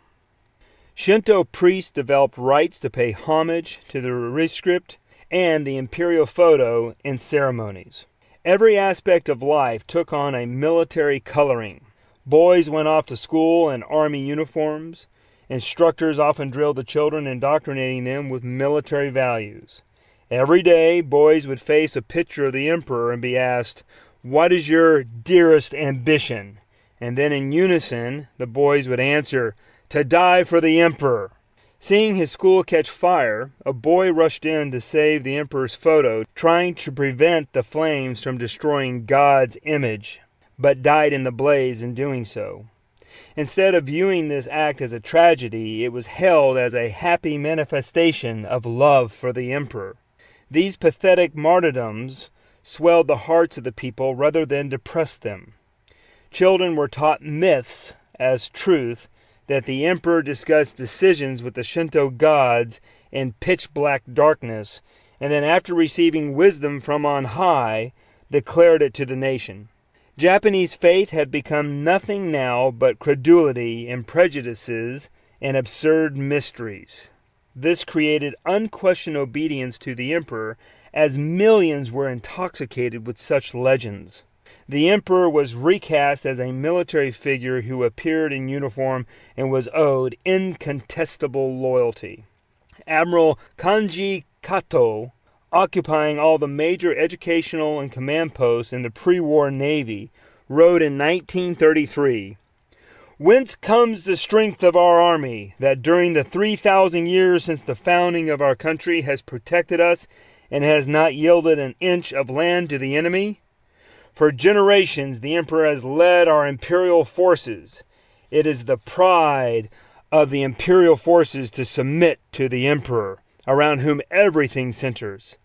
Shinto priests developed rites to pay homage to the rescript and the imperial photo in ceremonies. Every aspect of life took on a military coloring. Boys went off to school in army uniforms. Instructors often drilled the children, indoctrinating them with military values. Every day, boys would face a picture of the emperor and be asked, "What is your dearest ambition?" And then in unison, the boys would answer, "To die for the emperor." Seeing his school catch fire, a boy rushed in to save the emperor's photo, trying to prevent the flames from destroying God's image, but died in the blaze in doing so. Instead of viewing this act as a tragedy, it was hailed as a happy manifestation of love for the emperor. These pathetic martyrdoms swelled the hearts of the people rather than depressed them. Children were taught myths as truth, that the emperor discussed decisions with the Shinto gods in pitch-black darkness, and then after receiving wisdom from on high, declared it to the nation. Japanese faith had become nothing now but credulity and prejudices and absurd mysteries. This created unquestioned obedience to the emperor, as millions were intoxicated with such legends. The emperor was recast as a military figure who appeared in uniform and was owed incontestable loyalty. Admiral Kanji Kato, occupying all the major educational and command posts in the pre-war Navy, wrote in 1933, "Whence comes the strength of our army, that during the 3,000 years since the founding of our country has protected us and has not yielded an inch of land to the enemy? For generations the emperor has led our imperial forces. It is the pride of the imperial forces to submit to the emperor, around whom everything centers.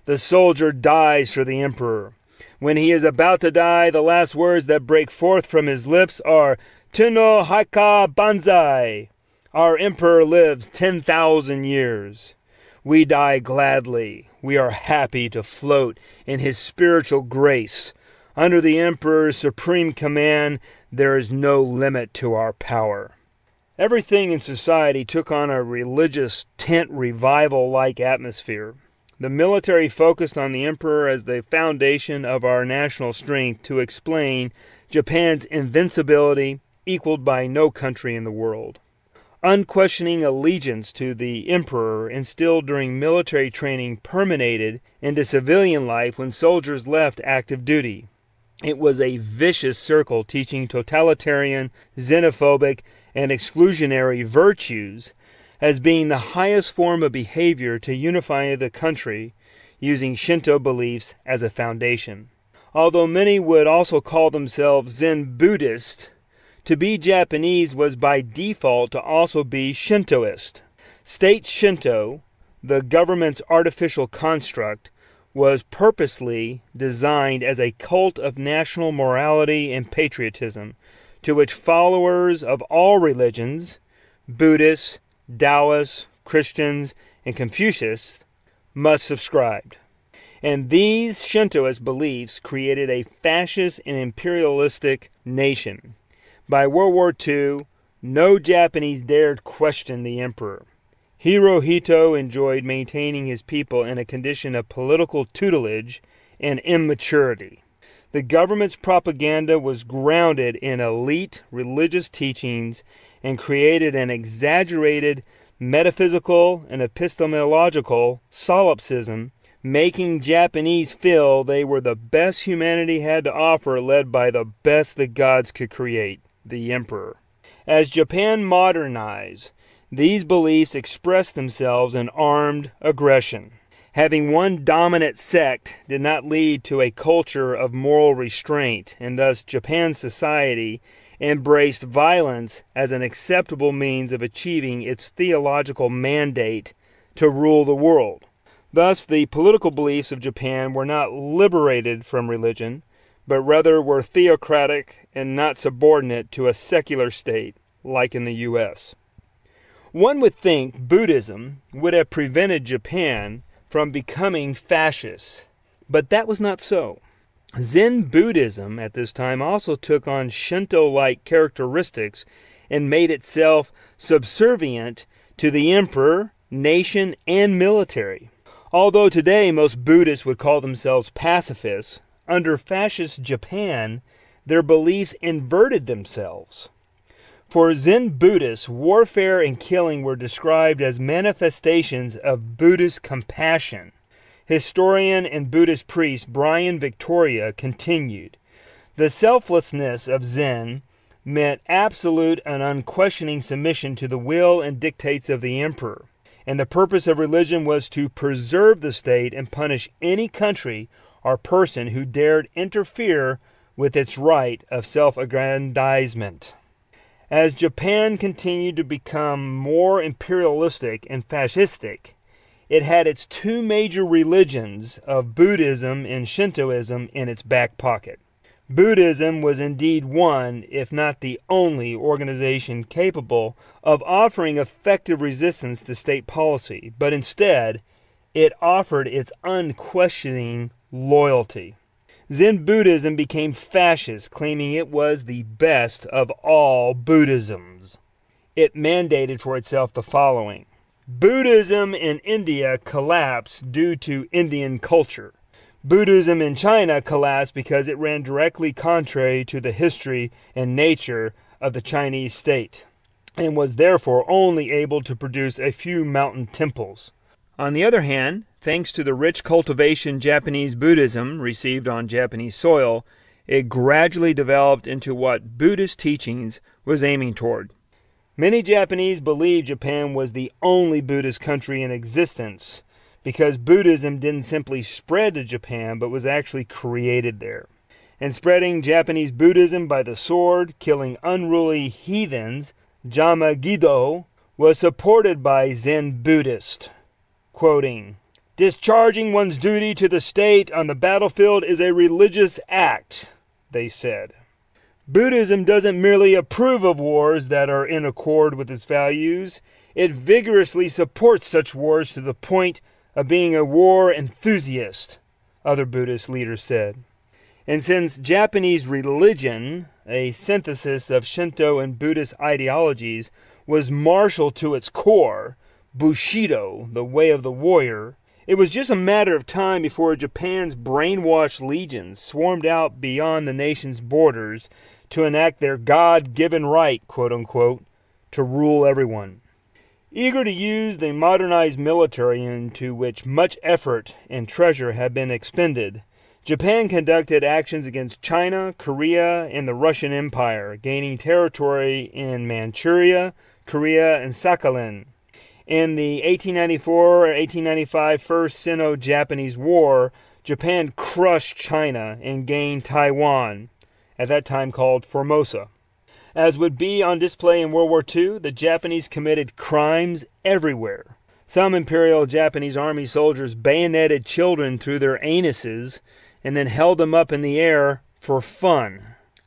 The soldier dies for the emperor. When he is about to die, the last words that break forth from his lips are, 'Tenno Haika Banzai!' Our emperor lives 10,000 years. We die gladly. We are happy to float in his spiritual grace. Under the emperor's supreme command, there is no limit to our power." Everything in society took on a religious tent revival-like atmosphere. The military focused on the emperor as the foundation of our national strength to explain Japan's invincibility, equaled by no country in the world. Unquestioning allegiance to the emperor instilled during military training permeated into civilian life when soldiers left active duty. It was a vicious circle teaching totalitarian, xenophobic, and exclusionary virtues as being the highest form of behavior to unify the country, using Shinto beliefs as a foundation. Although many would also call themselves Zen Buddhist, to be Japanese was by default to also be Shintoist. State Shinto, the government's artificial construct, was purposely designed as a cult of national morality and patriotism, to which followers of all religions, Buddhists, Taoists, Christians, and Confucians, must subscribe. And these Shintoist beliefs created a fascist and imperialistic nation. By World War II, no Japanese dared question the emperor. Hirohito enjoyed maintaining his people in a condition of political tutelage and immaturity. The government's propaganda was grounded in elite religious teachings and created an exaggerated metaphysical and epistemological solipsism, making Japanese feel they were the best humanity had to offer, led by the best the gods could create, the emperor. As Japan modernized, these beliefs expressed themselves in armed aggression. Having one dominant sect did not lead to a culture of moral restraint, and thus Japan's society embraced violence as an acceptable means of achieving its theological mandate to rule the world. Thus, the political beliefs of Japan were not liberated from religion, but rather were theocratic and not subordinate to a secular state, like in the U.S. One would think Buddhism would have prevented Japan from becoming fascist, but that was not so. Zen Buddhism at this time also took on Shinto-like characteristics and made itself subservient to the emperor, nation, and military. Although today most Buddhists would call themselves pacifists, under fascist Japan, their beliefs inverted themselves. For Zen Buddhists, warfare and killing were described as manifestations of Buddhist compassion. Historian and Buddhist priest Bryan Victoria continued, "The selflessness of Zen meant absolute and unquestioning submission to the will and dictates of the emperor. And the purpose of religion was to preserve the state and punish any country or person who dared interfere with its right of self-aggrandizement. As Japan continued to become more imperialistic and fascistic, it had its two major religions of Buddhism and Shintoism in its back pocket. Buddhism was indeed one, if not the only, organization capable of offering effective resistance to state policy, but instead, it offered its unquestioning loyalty. Zen Buddhism became fascist, claiming it was the best of all Buddhisms. It mandated for itself the following: Buddhism in India collapsed due to Indian culture. Buddhism in China collapsed because it ran directly contrary to the history and nature of the Chinese state, and was therefore only able to produce a few mountain temples. On the other hand, thanks to the rich cultivation Japanese Buddhism received on Japanese soil, it gradually developed into what Buddhist teachings was aiming toward. Many Japanese believed Japan was the only Buddhist country in existence, because Buddhism didn't simply spread to Japan, but was actually created there. And spreading Japanese Buddhism by the sword, killing unruly heathens, Jama-gido, was supported by Zen Buddhists. Quoting, "Discharging one's duty to the state on the battlefield is a religious act," they said. Buddhism doesn't merely approve of wars that are in accord with its values, it vigorously supports such wars to the point of being a war enthusiast, other Buddhist leaders said. And since Japanese religion, a synthesis of Shinto and Buddhist ideologies, was martial to its core, Bushido, the way of the warrior, it was just a matter of time before Japan's brainwashed legions swarmed out beyond the nation's borders to enact their God-given right, quote-unquote, to rule everyone. Eager to use the modernized military into which much effort and treasure had been expended, Japan conducted actions against China, Korea, and the Russian Empire, gaining territory in Manchuria, Korea, and Sakhalin. In the 1894-1895 First Sino-Japanese War, Japan crushed China and gained Taiwan, at that time called Formosa. As would be on display in World War II, the Japanese committed crimes everywhere. Some Imperial Japanese Army soldiers bayoneted children through their anuses and then held them up in the air for fun.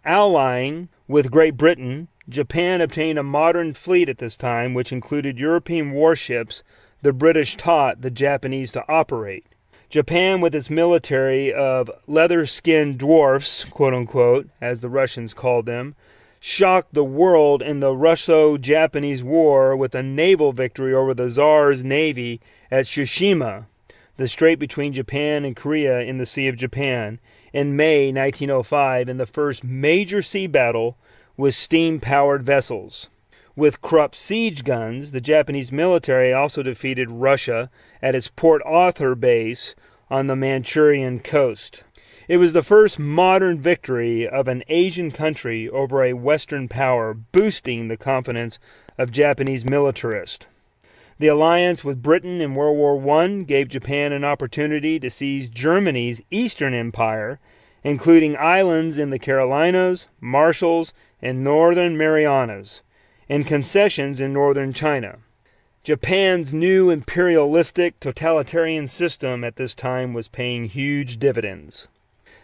Allying with Great Britain, Japan obtained a modern fleet at this time, which included European warships the British taught the Japanese to operate. Japan, with its military of leather-skinned dwarfs, quote-unquote, as the Russians called them, shocked the world in the Russo-Japanese War with a naval victory over the Tsar's navy at Tsushima, the strait between Japan and Korea in the Sea of Japan, in May 1905, in the first major sea battle with steam-powered vessels. With Krupp siege guns, the Japanese military also defeated Russia at its Port Arthur base on the Manchurian coast. It was the first modern victory of an Asian country over a Western power, boosting the confidence of Japanese militarists. The alliance with Britain in World War I gave Japan an opportunity to seize Germany's Eastern Empire, including islands in the Carolinas, Marshalls, and Northern Marianas, and concessions in northern China. Japan's new imperialistic totalitarian system at this time was paying huge dividends.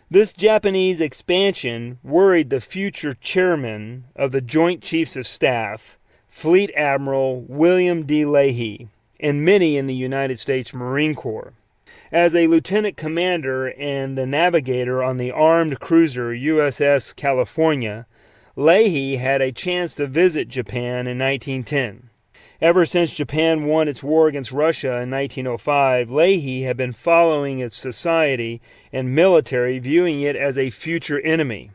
This Japanese expansion worried the future chairman of the Joint Chiefs of Staff, Fleet Admiral William D. Leahy, and many in the United States Marine Corps. As a lieutenant commander and the navigator on the armed cruiser USS California, Leahy had a chance to visit Japan in 1910. Ever since Japan won its war against Russia in 1905, Leahy had been following its society and military, viewing it as a future enemy.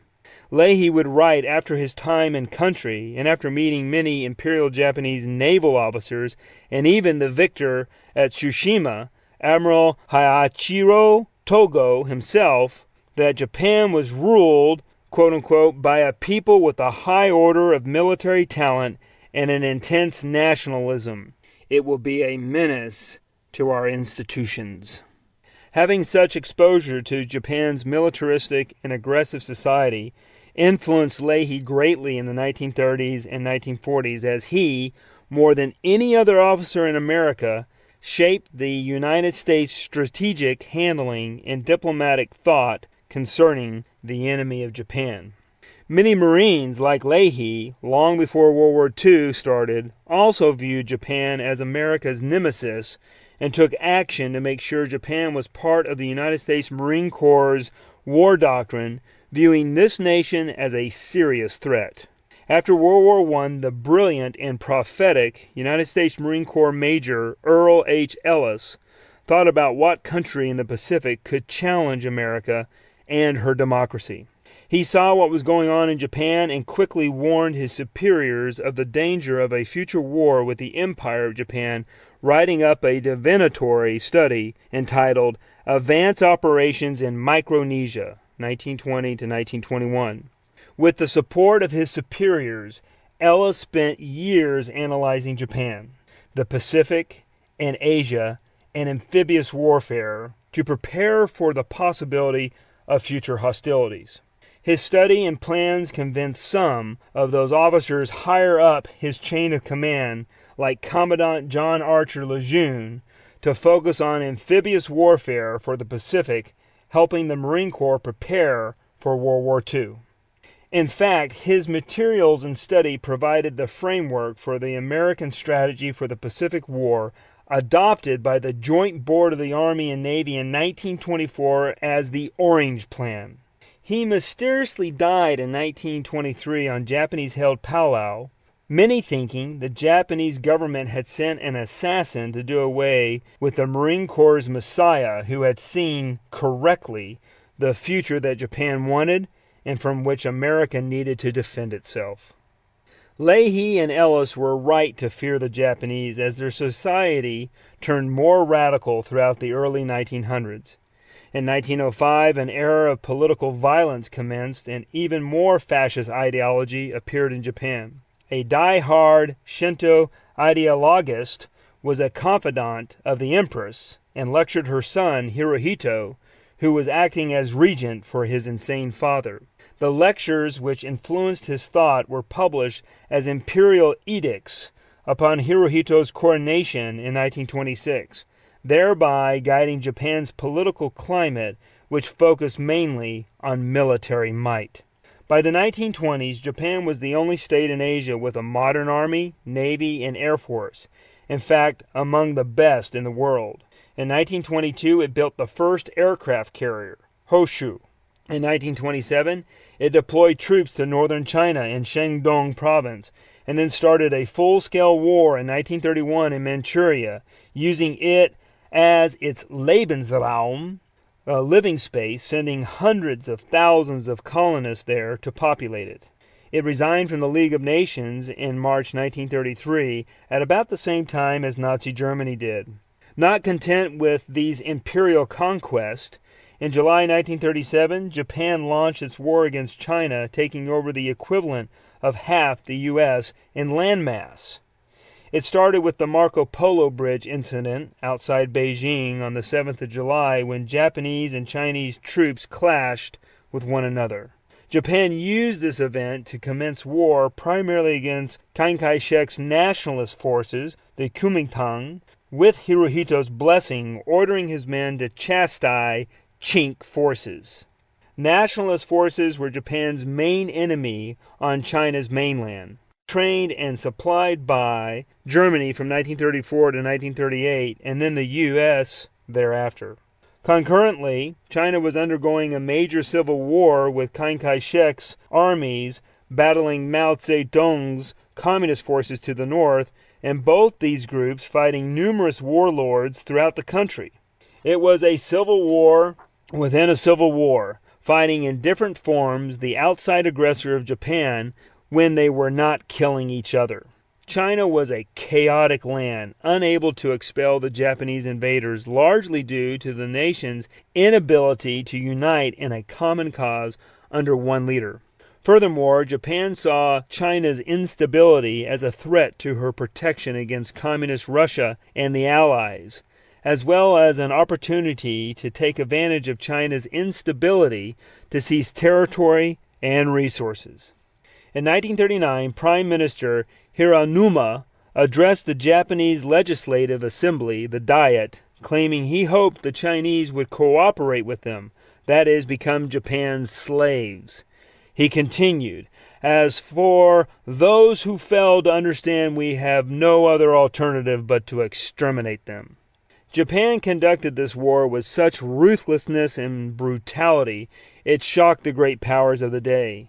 Leahy would write after his time in country, and after meeting many Imperial Japanese naval officers, and even the victor at Tsushima, Admiral Hayachiro Togo himself, that Japan was ruled, quote unquote, by a people with a high order of military talent and an intense nationalism. It will be a menace to our institutions. Having such exposure to Japan's militaristic and aggressive society influenced Leahy greatly in the 1930s and 1940s as he, more than any other officer in America, shaped the United States' strategic handling and diplomatic thought concerning the enemy of Japan. Many Marines, like Leahy, long before World War II started, also viewed Japan as America's nemesis and took action to make sure Japan was part of the United States Marine Corps' war doctrine, viewing this nation as a serious threat. After World War I, the brilliant and prophetic United States Marine Corps Major Earl H. Ellis thought about what country in the Pacific could challenge America and her democracy. He saw what was going on in Japan and quickly warned his superiors of the danger of a future war with the Empire of Japan, writing up a divinatory study entitled Advance Operations in Micronesia, 1920 to 1921. With the support of his superiors, Ellis spent years analyzing Japan, the Pacific, and Asia, and amphibious warfare to prepare for the possibility of future hostilities. His study and plans convinced some of those officers higher up his chain of command, like Commandant John Archer Lejeune, to focus on amphibious warfare for the Pacific, helping the Marine Corps prepare for World War II. In fact, his materials and study provided the framework for the American strategy for the Pacific War, adopted by the Joint Board of the Army and Navy in 1924 as the Orange Plan. He mysteriously died in 1923 on Japanese-held Palau, many thinking the Japanese government had sent an assassin to do away with the Marine Corps' Messiah who had seen correctly the future that Japan wanted and from which America needed to defend itself. Leahy and Ellis were right to fear the Japanese as their society turned more radical throughout the early 1900s. In 1905, an era of political violence commenced and even more fascist ideology appeared in Japan. A die-hard Shinto ideologist was a confidant of the Empress and lectured her son, Hirohito, who was acting as regent for his insane father. The lectures which influenced his thought were published as imperial edicts upon Hirohito's coronation in 1926, thereby guiding Japan's political climate, which focused mainly on military might. By the 1920s, Japan was the only state in Asia with a modern army, navy, and air force, in fact, among the best in the world. In 1922, it built the first aircraft carrier, Hoshu. In 1927, it deployed troops to northern China in Shandong province, and then started a full-scale war in 1931 in Manchuria, using it as its Lebensraum, living space, sending hundreds of thousands of colonists there to populate it. It resigned from the League of Nations in March 1933, at about the same time as Nazi Germany did. Not content with these imperial conquests, in July 1937, Japan launched its war against China, taking over the equivalent of half the U.S. in landmass. It started with the Marco Polo Bridge incident outside Beijing on the 7th of July when Japanese and Chinese troops clashed with one another. Japan used this event to commence war primarily against Chiang Kai-shek's nationalist forces, the Kuomintang, with Hirohito's blessing, ordering his men to chastise Chink forces. Nationalist forces were Japan's main enemy on China's mainland, trained and supplied by Germany from 1934 to 1938, and then the U.S. thereafter. Concurrently, China was undergoing a major civil war with Chiang Kai-shek's armies battling Mao Zedong's communist forces to the north, and both these groups fighting numerous warlords throughout the country. It was a civil war within a civil war, fighting in different forms the outside aggressor of Japan when they were not killing each other. China was a chaotic land, unable to expel the Japanese invaders, largely due to the nation's inability to unite in a common cause under one leader. Furthermore, Japan saw China's instability as a threat to her protection against Communist Russia and the Allies, as well as an opportunity to take advantage of China's instability to seize territory and resources. In 1939, Prime Minister Hiranuma addressed the Japanese Legislative Assembly, the Diet, claiming he hoped the Chinese would cooperate with them, that is, become Japan's slaves. He continued, "As for those who fail to understand, we have no other alternative but to exterminate them." Japan conducted this war with such ruthlessness and brutality, it shocked the great powers of the day.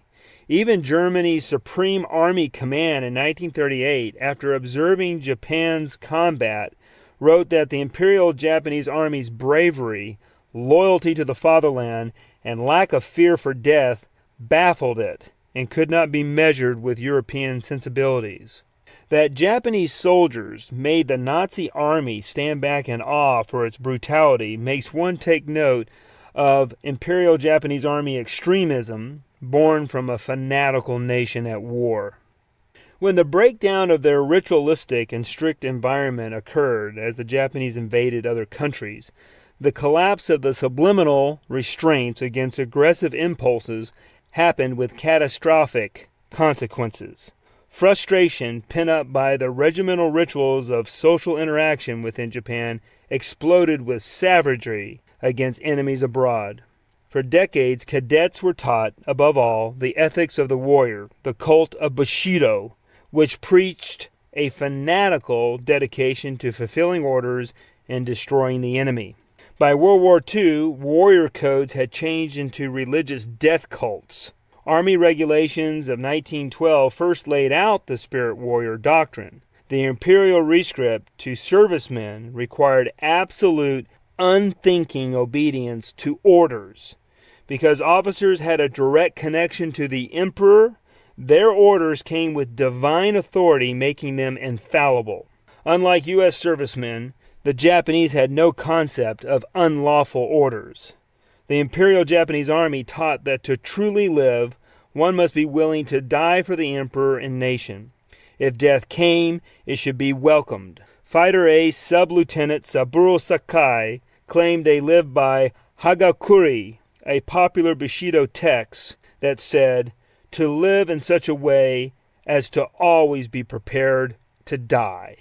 Even Germany's Supreme Army Command in 1938, after observing Japan's combat, wrote that the Imperial Japanese Army's bravery, loyalty to the fatherland, and lack of fear for death baffled it and could not be measured with European sensibilities. That Japanese soldiers made the Nazi army stand back in awe for its brutality makes one take note of Imperial Japanese Army extremism born from a fanatical nation at war. When the breakdown of their ritualistic and strict environment occurred as the Japanese invaded other countries, the collapse of the subliminal restraints against aggressive impulses happened with catastrophic consequences. Frustration pent up by the regimental rituals of social interaction within Japan exploded with savagery against enemies abroad. For decades, cadets were taught, above all, the ethics of the warrior, the cult of Bushido, which preached a fanatical dedication to fulfilling orders and destroying the enemy. By World War II, warrior codes had changed into religious death cults. Army regulations of 1912 first laid out the spirit warrior doctrine. The imperial rescript to servicemen required absolute, unthinking obedience to orders. Because officers had a direct connection to the emperor, their orders came with divine authority, making them infallible. Unlike U.S. servicemen, the Japanese had no concept of unlawful orders. The Imperial Japanese Army taught that to truly live, one must be willing to die for the emperor and nation. If death came, it should be welcomed. Fighter Ace Sub-Lieutenant Saburo Sakai claimed they lived by Hagakure, a popular Bushido text that said, "To live in such a way as to always be prepared to die."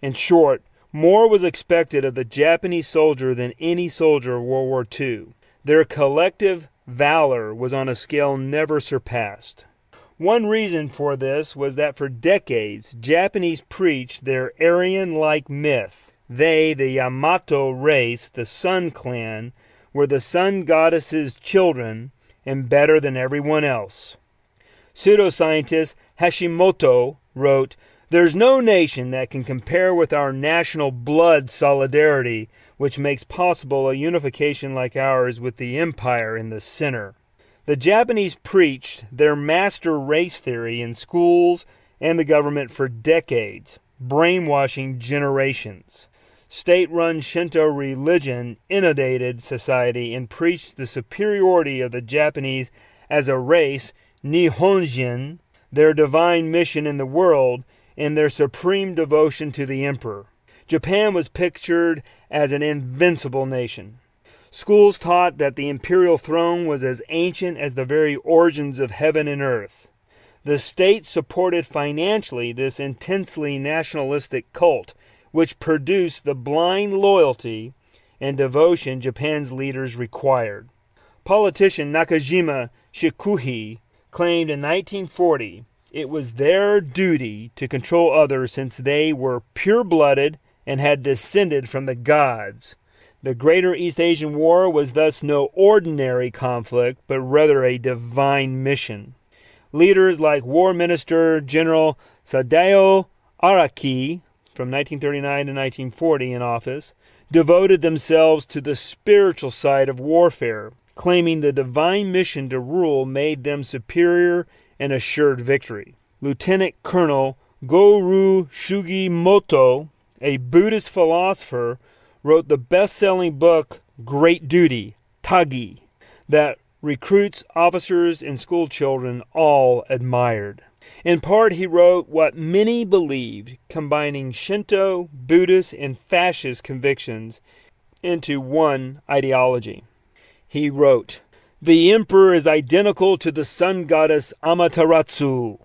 In short, more was expected of the Japanese soldier than any soldier of World War II. Their collective valor was on a scale never surpassed. One reason for this was that for decades, Japanese preached their Aryan-like myth. They, the Yamato race, the Sun Clan, were the sun goddess's children and better than everyone else. Pseudoscientist Hashimoto wrote, "There's no nation that can compare with our national blood solidarity, which makes possible a unification like ours with the empire in the center." The Japanese preached their master race theory in schools and the government for decades, brainwashing generations. State-run Shinto religion inundated society and preached the superiority of the Japanese as a race, Nihonjin, their divine mission in the world, and their supreme devotion to the emperor. Japan was pictured as an invincible nation. Schools taught that the imperial throne was as ancient as the very origins of heaven and earth. The state supported financially this intensely nationalistic cult, which produced the blind loyalty and devotion Japan's leaders required. Politician Nakajima Shikuhi claimed in 1940 it was their duty to control others since they were pure-blooded and had descended from the gods. The Greater East Asian War was thus no ordinary conflict, but rather a divine mission. Leaders like War Minister General Sadao Araki, from 1939 to 1940 in office, devoted themselves to the spiritual side of warfare, claiming the divine mission to rule made them superior and assured victory. Lieutenant Colonel Goru Shugimoto, a Buddhist philosopher, wrote the best-selling book Great Duty, Tagi, that Recruits, officers, and school children all admired. In part, he wrote what many believed, combining Shinto, Buddhist, and fascist convictions into one ideology. He wrote, "The emperor is identical to the sun goddess Amaterasu.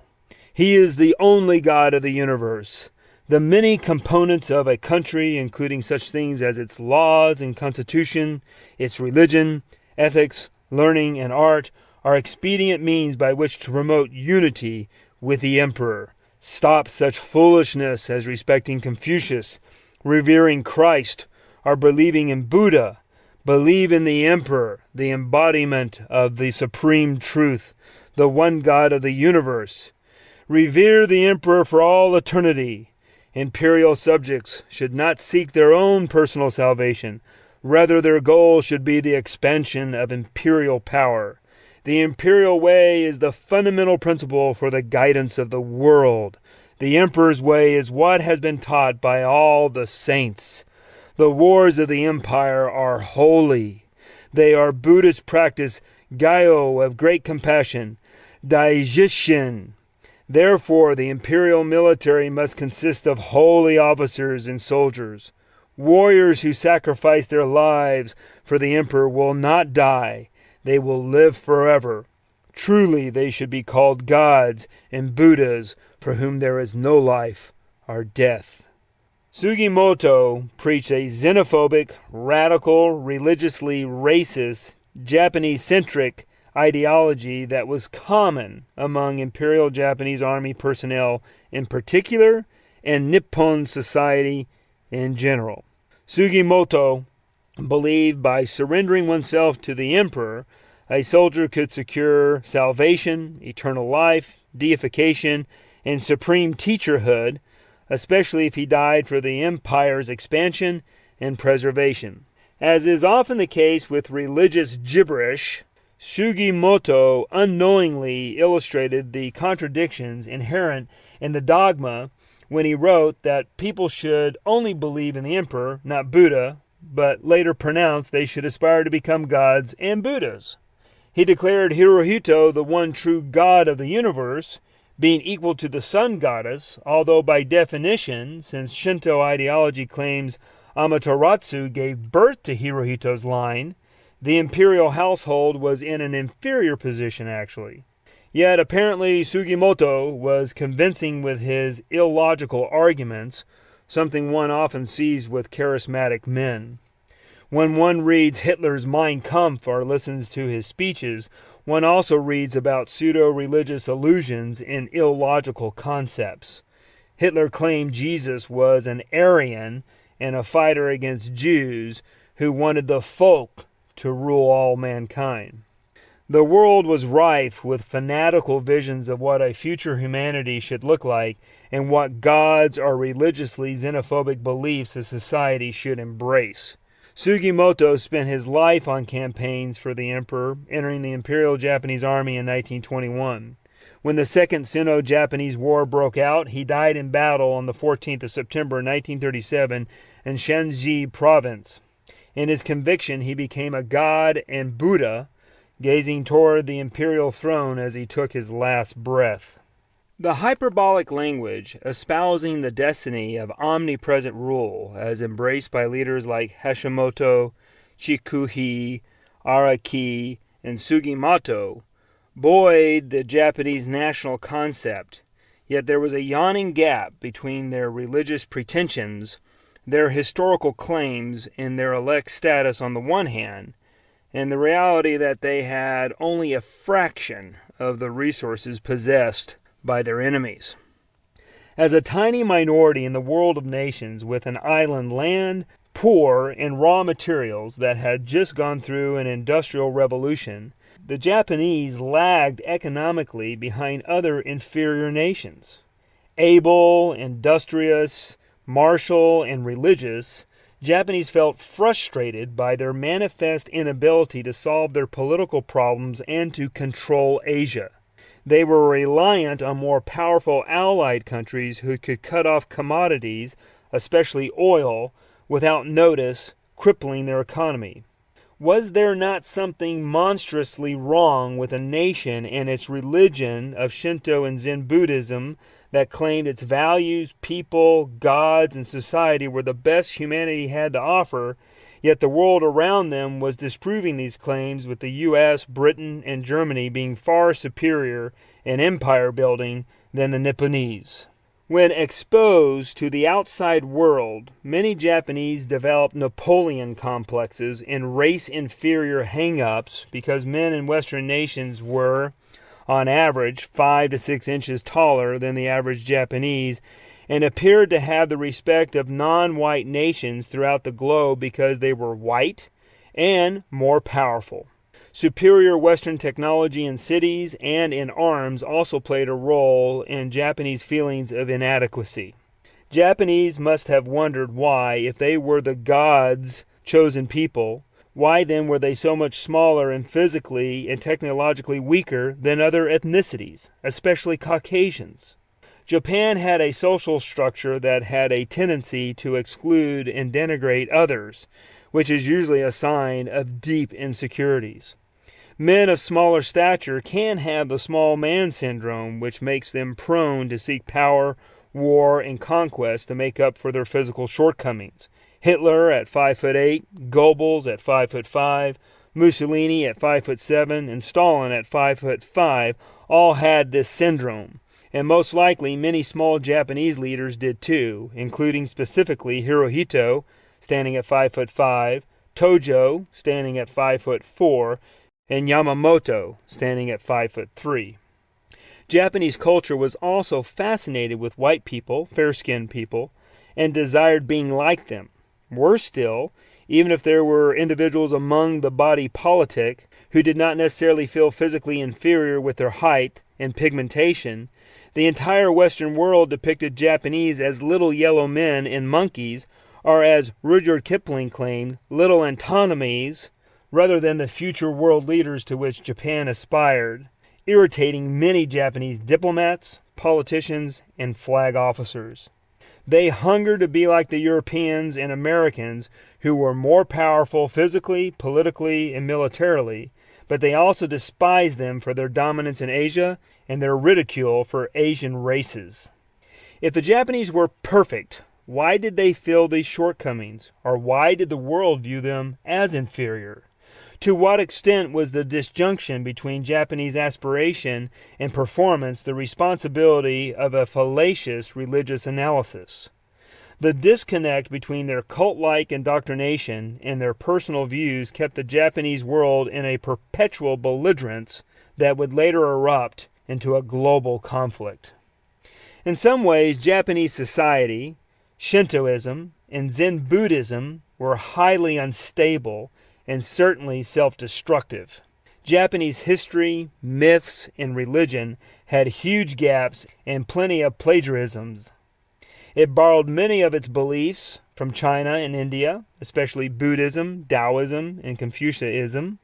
He is the only god of the universe. The many components of a country, including such things as its laws and constitution, its religion, ethics, learning, and art, are expedient means by which to promote unity with the emperor. Stop such foolishness as respecting Confucius, revering Christ, or believing in Buddha. Believe in the emperor, the embodiment of the supreme truth, the one God of the universe. Revere the emperor for all eternity. Imperial subjects should not seek their own personal salvation. Rather, their goal should be the expansion of imperial power. The imperial way is the fundamental principle for the guidance of the world. The emperor's way is what has been taught by all the saints. The wars of the empire are holy. They are Buddhist practice, Gaio of great compassion, Daijishin. Therefore, the imperial military must consist of holy officers and soldiers. Warriors who sacrifice their lives for the emperor will not die. They will live forever. Truly, they should be called gods and Buddhas, for whom there is no life or death." Sugimoto preached a xenophobic, radical, religiously racist, Japanese-centric ideology that was common among Imperial Japanese Army personnel in particular and Nippon society in general. Sugimoto believed by surrendering oneself to the emperor, a soldier could secure salvation, eternal life, deification, and supreme teacherhood, especially if he died for the empire's expansion and preservation. As is often the case with religious gibberish, Sugimoto unknowingly illustrated the contradictions inherent in the dogma when he wrote that people should only believe in the emperor, not Buddha, but later pronounced they should aspire to become gods and Buddhas. He declared Hirohito the one true god of the universe, being equal to the sun goddess, although by definition, since Shinto ideology claims Amaterasu gave birth to Hirohito's line, the imperial household was in an inferior position actually. Yet apparently Sugimoto was convincing with his illogical arguments, something one often sees with charismatic men. When one reads Hitler's Mein Kampf or listens to his speeches, one also reads about pseudo-religious illusions and illogical concepts. Hitler claimed Jesus was an Aryan and a fighter against Jews who wanted the folk to rule all mankind. The world was rife with fanatical visions of what a future humanity should look like and what gods or religiously xenophobic beliefs a society should embrace. Sugimoto spent his life on campaigns for the emperor, entering the Imperial Japanese Army in 1921. When the Second Sino-Japanese War broke out, he died in battle on the 14th of September 1937 in Shanxi Province. In his conviction, he became a god and Buddha, gazing toward the imperial throne as he took his last breath. The hyperbolic language, espousing the destiny of omnipresent rule, as embraced by leaders like Hashimoto, Chikuhei, Araki, and Sugimoto, buoyed the Japanese national concept, yet there was a yawning gap between their religious pretensions, their historical claims, and their elect status on the one hand, and the reality that they had only a fraction of the resources possessed by their enemies. As a tiny minority in the world of nations with an island land, poor in raw materials that had just gone through an industrial revolution, the Japanese lagged economically behind other inferior nations. Able, industrious, martial, and religious, Japanese felt frustrated by their manifest inability to solve their political problems and to control Asia. They were reliant on more powerful allied countries who could cut off commodities, especially oil, without notice, crippling their economy. Was there not something monstrously wrong with a nation and its religion of Shinto and Zen Buddhism that claimed its values, people, gods, and society were the best humanity had to offer, yet the world around them was disproving these claims, with the US, Britain, and Germany being far superior in empire building than the Nipponese? When exposed to the outside world, many Japanese developed Napoleon complexes and race-inferior hang-ups because men in Western nations were, on average, 5 to 6 inches taller than the average Japanese, and appeared to have the respect of non-white nations throughout the globe because they were white and more powerful. Superior Western technology in cities and in arms also played a role in Japanese feelings of inadequacy. Japanese must have wondered why, if they were the gods' chosen people, why then were they so much smaller and physically and technologically weaker than other ethnicities, especially Caucasians? Japan had a social structure that had a tendency to exclude and denigrate others, which is usually a sign of deep insecurities. Men of smaller stature can have the small man syndrome, which makes them prone to seek power, war, and conquest to make up for their physical shortcomings. Hitler at 5'8", Goebbels at 5'5", Mussolini at 5'7", and Stalin at 5'5", all had this syndrome. And most likely many small Japanese leaders did too, including specifically Hirohito, standing at 5'5", Tojo, standing at 5'4", and Yamamoto, standing at 5'3". Japanese culture was also fascinated with white people, fair-skinned people, and desired being like them. Worse still, even if there were individuals among the body politic who did not necessarily feel physically inferior with their height and pigmentation, the entire Western world depicted Japanese as little yellow men and monkeys, or as Rudyard Kipling claimed, little antinomies, rather than the future world leaders to which Japan aspired, irritating many Japanese diplomats, politicians, and flag officers. They hungered to be like the Europeans and Americans, who were more powerful physically, politically, and militarily, but they also despised them for their dominance in Asia and their ridicule for Asian races. If the Japanese were perfect, why did they feel these shortcomings, or why did the world view them as inferior? To what extent was the disjunction between Japanese aspiration and performance the responsibility of a fallacious religious analysis? The disconnect between their cult-like indoctrination and their personal views kept the Japanese world in a perpetual belligerence that would later erupt into a global conflict. In some ways, Japanese society, Shintoism, and Zen Buddhism were highly unstable and certainly self-destructive. Japanese history, myths, and religion had huge gaps and plenty of plagiarisms. It borrowed many of its beliefs from China and India, especially Buddhism, Taoism, and Confucianism,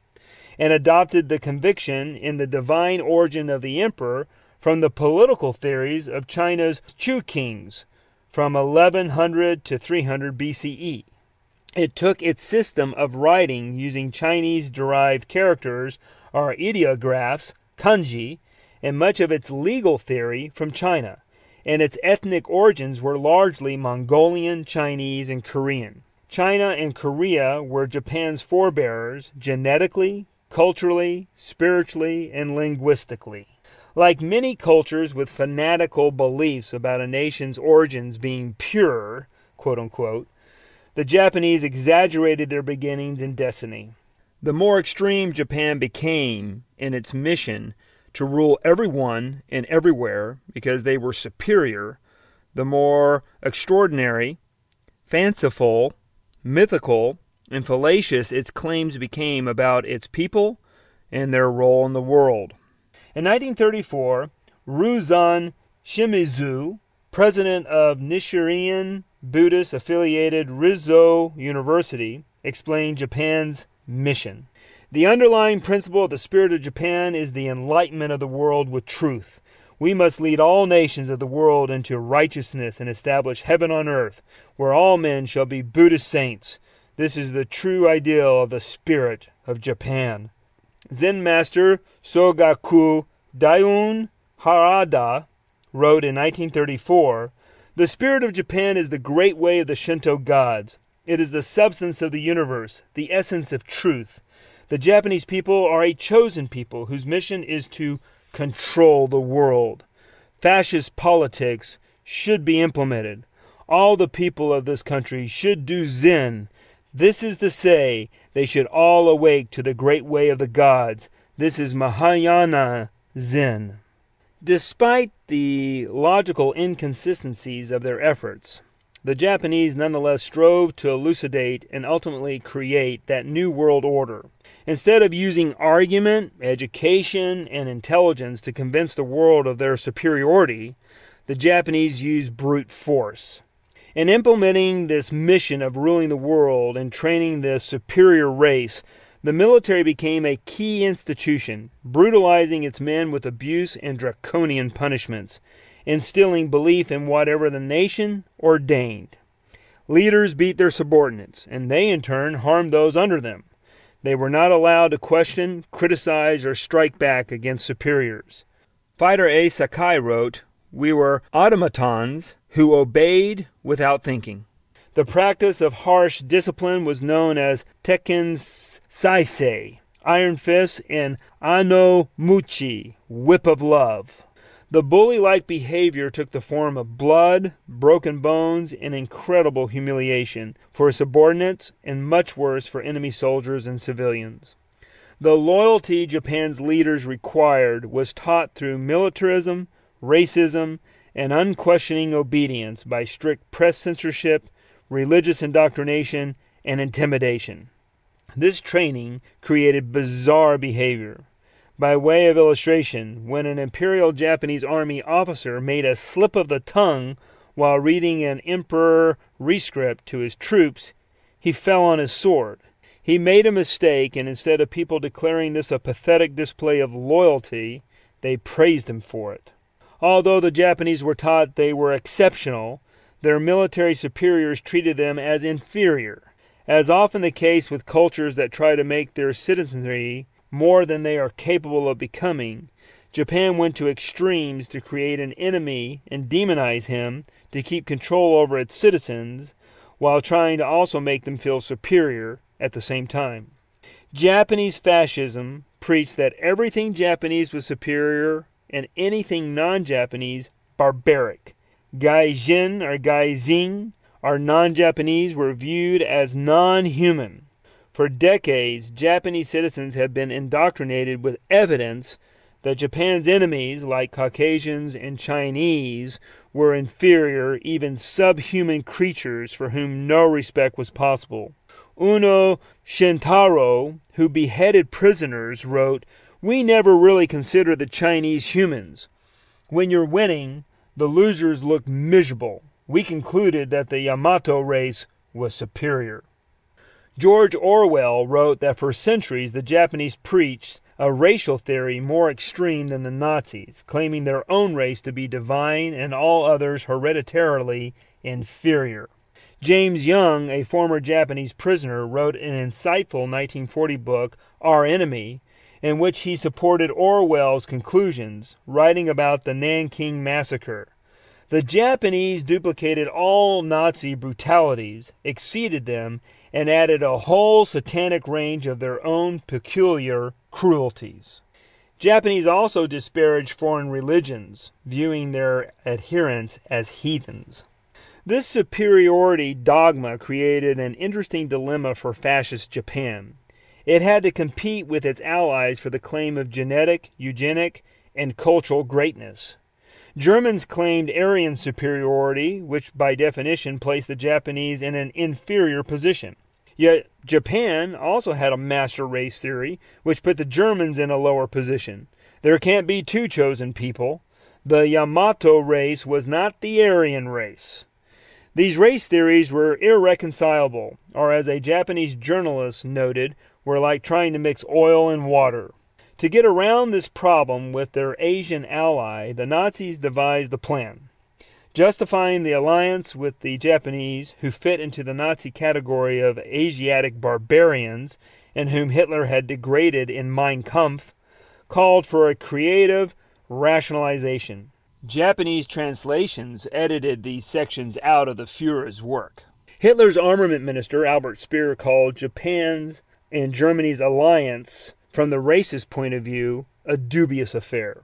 and adopted the conviction in the divine origin of the emperor from the political theories of China's Chu kings from 1100 to 300 BCE. It took its system of writing using Chinese-derived characters, or ideographs, kanji, and much of its legal theory from China, and its ethnic origins were largely Mongolian, Chinese, and Korean. China and Korea were Japan's forebears genetically, culturally, spiritually, and linguistically. Like many cultures with fanatical beliefs about a nation's origins being pure, quote-unquote, the Japanese exaggerated their beginnings and destiny. The more extreme Japan became in its mission to rule everyone and everywhere because they were superior, the more extraordinary, fanciful, mythical, and fallacious its claims became about its people and their role in the world. In 1934, Ruzan Shimizu, president of Nichiren Buddhist-affiliated Rizzo University, explained Japan's mission. The underlying principle of the spirit of Japan is the enlightenment of the world with truth. We must lead all nations of the world into righteousness and establish heaven on earth, where all men shall be Buddhist saints. This is the true ideal of the spirit of Japan. Zen master Sogaku Daiun Harada wrote in 1934, "The spirit of Japan is the great way of the Shinto gods. It is the substance of the universe, the essence of truth. The Japanese people are a chosen people whose mission is to control the world. Fascist politics should be implemented. All the people of this country should do Zen. This is to say, they should all awake to the great way of the gods. This is Mahayana Zen." Despite the logical inconsistencies of their efforts, the Japanese nonetheless strove to elucidate and ultimately create that new world order. Instead of using argument, education, and intelligence to convince the world of their superiority, the Japanese used brute force. In implementing this mission of ruling the world and training this superior race, the military became a key institution, brutalizing its men with abuse and draconian punishments, instilling belief in whatever the nation ordained. Leaders beat their subordinates, and they in turn harmed those under them. They were not allowed to question, criticize, or strike back against superiors. Fighter A. Sakai wrote, "We were automatons who obeyed without thinking." The practice of harsh discipline was known as Tekken Saisei, Iron Fist, and Ano Muchi, Whip of Love. The bully-like behavior took the form of blood, broken bones, and incredible humiliation for subordinates, and much worse for enemy soldiers and civilians. The loyalty Japan's leaders required was taught through militarism, racism, and unquestioning obedience by strict press censorship, religious indoctrination, and intimidation. This training created bizarre behavior. By way of illustration, when an Imperial Japanese Army officer made a slip of the tongue while reading an Emperor rescript to his troops, he fell on his sword. He made a mistake, and instead of people declaring this a pathetic display of loyalty, they praised him for it. Although the Japanese were taught they were exceptional, their military superiors treated them as inferior. As often the case with cultures that try to make their citizenry more than they are capable of becoming, Japan went to extremes to create an enemy and demonize him to keep control over its citizens, while trying to also make them feel superior at the same time. Japanese fascism preached that everything Japanese was superior and anything non-Japanese barbaric. Gaijin or Gaijin, or non-Japanese, were viewed as non-human. For decades, Japanese citizens have been indoctrinated with evidence that Japan's enemies, like Caucasians and Chinese, were inferior, even subhuman creatures for whom no respect was possible. Uno Shintaro, who beheaded prisoners, wrote, "We never really consider the Chinese humans. When you're winning, the losers look miserable. We concluded that the Yamato race was superior." George Orwell wrote that for centuries the Japanese preached a racial theory more extreme than the Nazis, claiming their own race to be divine and all others hereditarily inferior. James Young, a former Japanese prisoner, wrote an insightful 1940 book, Our Enemy, in which he supported Orwell's conclusions, writing about the Nanking Massacre. The Japanese duplicated all Nazi brutalities, exceeded them, and added a whole satanic range of their own peculiar cruelties. Japanese also disparaged foreign religions, viewing their adherents as heathens. This superiority dogma created an interesting dilemma for fascist Japan. It had to compete with its allies for the claim of genetic, eugenic, and cultural greatness. Germans claimed Aryan superiority, which by definition placed the Japanese in an inferior position. Yet Japan also had a master race theory, which put the Germans in a lower position. There can't be two chosen people. The Yamato race was not the Aryan race. These race theories were irreconcilable, or as a Japanese journalist noted, were like trying to mix oil and water. To get around this problem with their Asian ally, the Nazis devised a plan. justifying the alliance with the Japanese, who fit into the Nazi category of Asiatic barbarians and whom Hitler had degraded in Mein Kampf, called for a creative rationalization. Japanese translations edited these sections out of the Führer's work. Hitler's armament minister, Albert Speer, called Japan's and Germany's alliance, from the racist point of view, a dubious affair.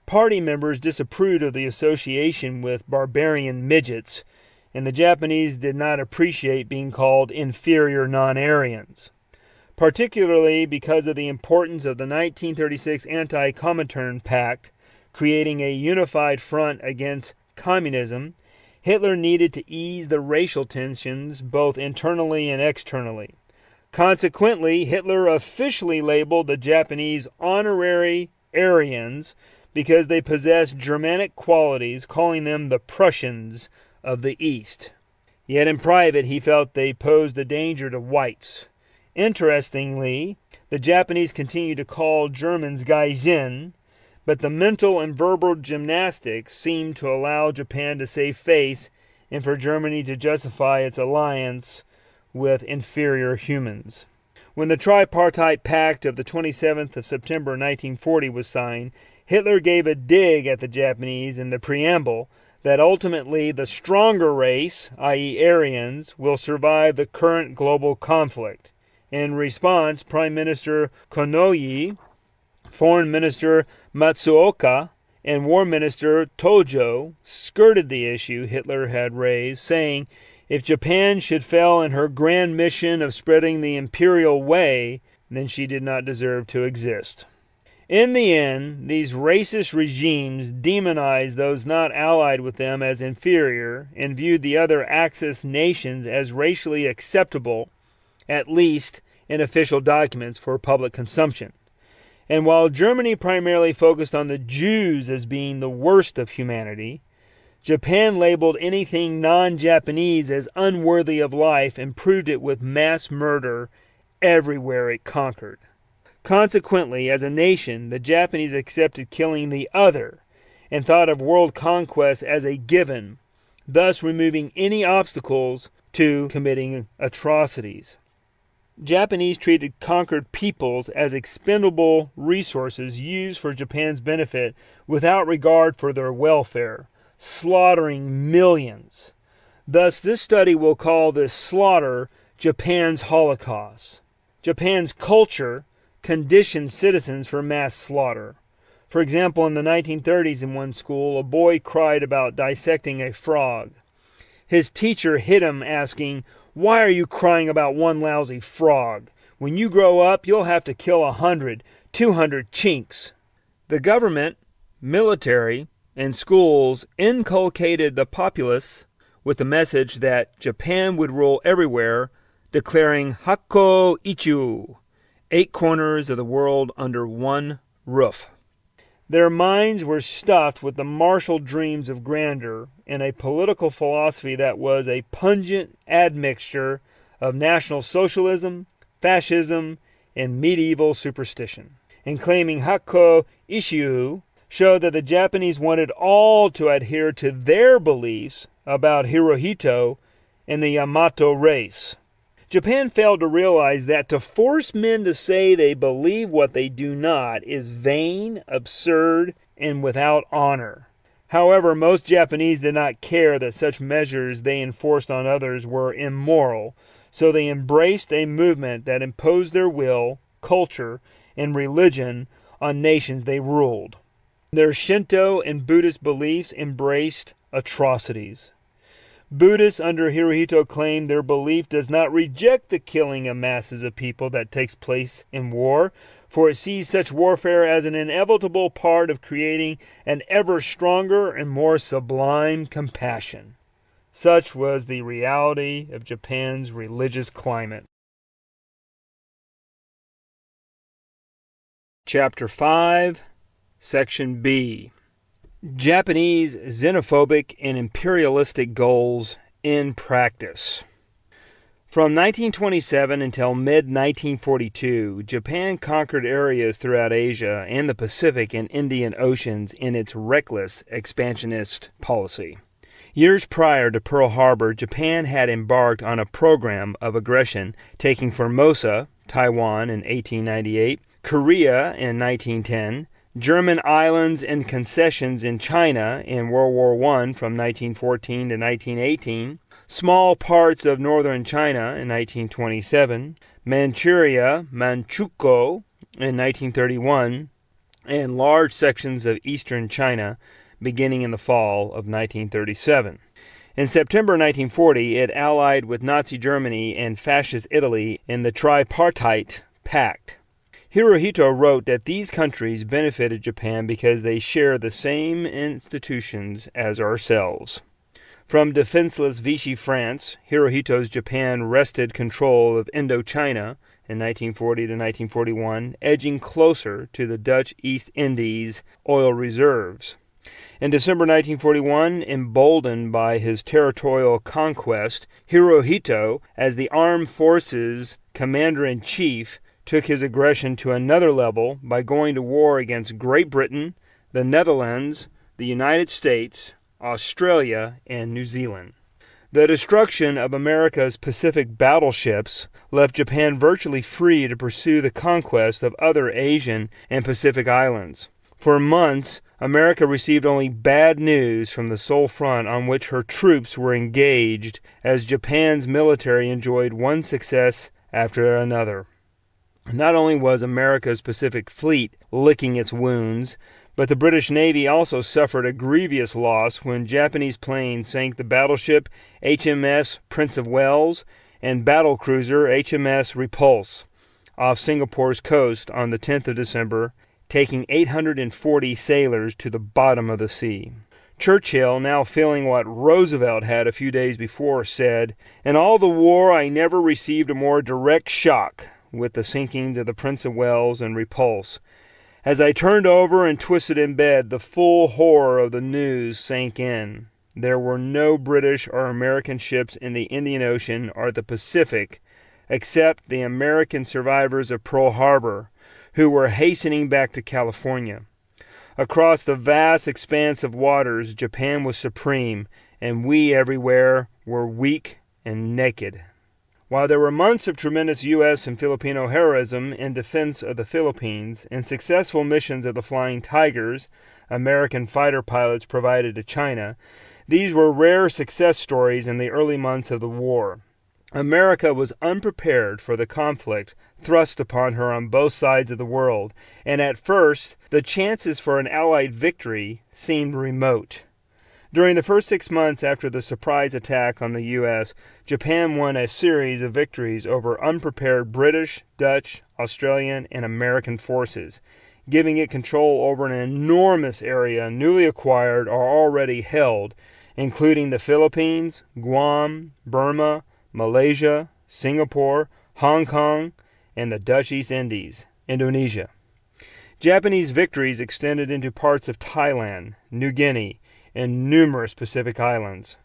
Party members disapproved of the association with barbarian midgets, and the Japanese did not appreciate being called inferior non-Aryans, particularly because of the importance of the 1936 Anti-Comintern Pact, creating a unified front against communism. Hitler needed to ease the racial tensions both internally and externally. Consequently, Hitler officially labeled the Japanese honorary Aryans because they possessed Germanic qualities, calling them the Prussians of the East. Yet in private, he felt they posed a danger to whites. Interestingly, the Japanese continued to call Germans Gaijin, but the mental and verbal gymnastics seemed to allow Japan to save face and for Germany to justify its alliance with inferior humans. When the Tripartite Pact of the 27th of September 1940 was signed, Hitler gave a dig at the Japanese in the preamble that ultimately the stronger race, i.e. Aryans, will survive the current global conflict. In response, Prime Minister Konoye, Foreign Minister Matsuoka, and War Minister Tojo skirted the issue Hitler had raised, saying, if Japan should fail in her grand mission of spreading the imperial way, then she did not deserve to exist. In the end, these racist regimes demonized those not allied with them as inferior and viewed the other Axis nations as racially acceptable, at least in official documents for public consumption. And while Germany primarily focused on the Jews as being the worst of humanity, Japan labeled anything non-Japanese as unworthy of life and proved it with mass murder everywhere it conquered. Consequently, as a nation, the Japanese accepted killing the other and thought of world conquest as a given, thus removing any obstacles to committing atrocities. Japanese treated conquered peoples as expendable resources used for Japan's benefit without regard for their welfare, slaughtering millions. Thus, this study will call this slaughter Japan's Holocaust. Japan's culture conditioned citizens for mass slaughter. For example, in the 1930s in one school, a boy cried about dissecting a frog. His teacher hit him, asking, "Why are you crying about one lousy frog? When you grow up, you'll have to kill 100, 200 chinks." The government, military, and schools inculcated the populace with the message that Japan would rule everywhere, declaring Hakko Ichiu, 8 corners of the world under one roof. Their minds were stuffed with the martial dreams of grandeur and a political philosophy that was a pungent admixture of National Socialism, fascism, and medieval superstition. And claiming Hakko Ichiu showed that the Japanese wanted all to adhere to their beliefs about Hirohito and the Yamato race. Japan failed to realize that to force men to say they believe what they do not is vain, absurd, and without honor. However, most Japanese did not care that such measures they enforced on others were immoral, so they embraced a movement that imposed their will, culture, and religion on nations they ruled. Their Shinto and Buddhist beliefs embraced atrocities. Buddhists under Hirohito claim their belief does not reject the killing of masses of people that takes place in war, for it sees such warfare as an inevitable part of creating an ever stronger and more sublime compassion. Such was the reality of Japan's religious climate. Chapter 5, Section B. Japanese xenophobic and imperialistic goals in practice. From 1927 until mid-1942, Japan conquered areas throughout Asia and the Pacific and Indian Oceans in its reckless expansionist policy. Years prior to Pearl Harbor, Japan had embarked on a program of aggression, taking Formosa, Taiwan, in 1898, Korea in 1910, German islands and concessions in China in World War I from 1914 to 1918, small parts of northern China in 1927, Manchuria, Manchukuo, in 1931, and large sections of eastern China beginning in the fall of 1937. In September 1940, it allied with Nazi Germany and Fascist Italy in the Tripartite Pact. Hirohito wrote that these countries benefited Japan because they share the same institutions as ourselves. From defenseless Vichy France, Hirohito's Japan wrested control of Indochina in 1940 to 1941, edging closer to the Dutch East Indies oil reserves. In December 1941, emboldened by his territorial conquest, Hirohito, as the armed forces commander-in-chief, took his aggression to another level by going to war against Great Britain, the Netherlands, the United States, Australia, and New Zealand. The destruction of America's Pacific battleships left Japan virtually free to pursue the conquest of other Asian and Pacific islands. For months, America received only bad news from the sole front on which her troops were engaged, as Japan's military enjoyed one success after another. Not only was America's Pacific Fleet licking its wounds, but the British Navy also suffered a grievous loss when Japanese planes sank the battleship HMS Prince of Wales and battlecruiser HMS Repulse off Singapore's coast on the 10th of December, taking 840 sailors to the bottom of the sea. Churchill, now feeling what Roosevelt had a few days before, said, "In all the war I never received a more direct shock with the sinkings of the Prince of Wales and Repulse. As I turned over and twisted in bed, the full horror of the news sank in. There were no British or American ships in the Indian Ocean or the Pacific, except the American survivors of Pearl Harbor, who were hastening back to California. Across the vast expanse of waters, Japan was supreme, and we everywhere were weak and naked." While there were months of tremendous U.S. and Filipino heroism in defense of the Philippines and successful missions of the Flying Tigers, American fighter pilots provided to China, these were rare success stories in the early months of the war. America was unprepared for the conflict thrust upon her on both sides of the world, and at first the chances for an Allied victory seemed remote. During the first 6 months after the surprise attack on the U.S., Japan won a series of victories over unprepared British, Dutch, Australian, and American forces, giving it control over an enormous area newly acquired or already held, including the Philippines, Guam, Burma, Malaysia, Singapore, Hong Kong, and the Dutch East Indies, Indonesia. Japanese victories extended into parts of Thailand, New Guinea, and numerous Pacific islands.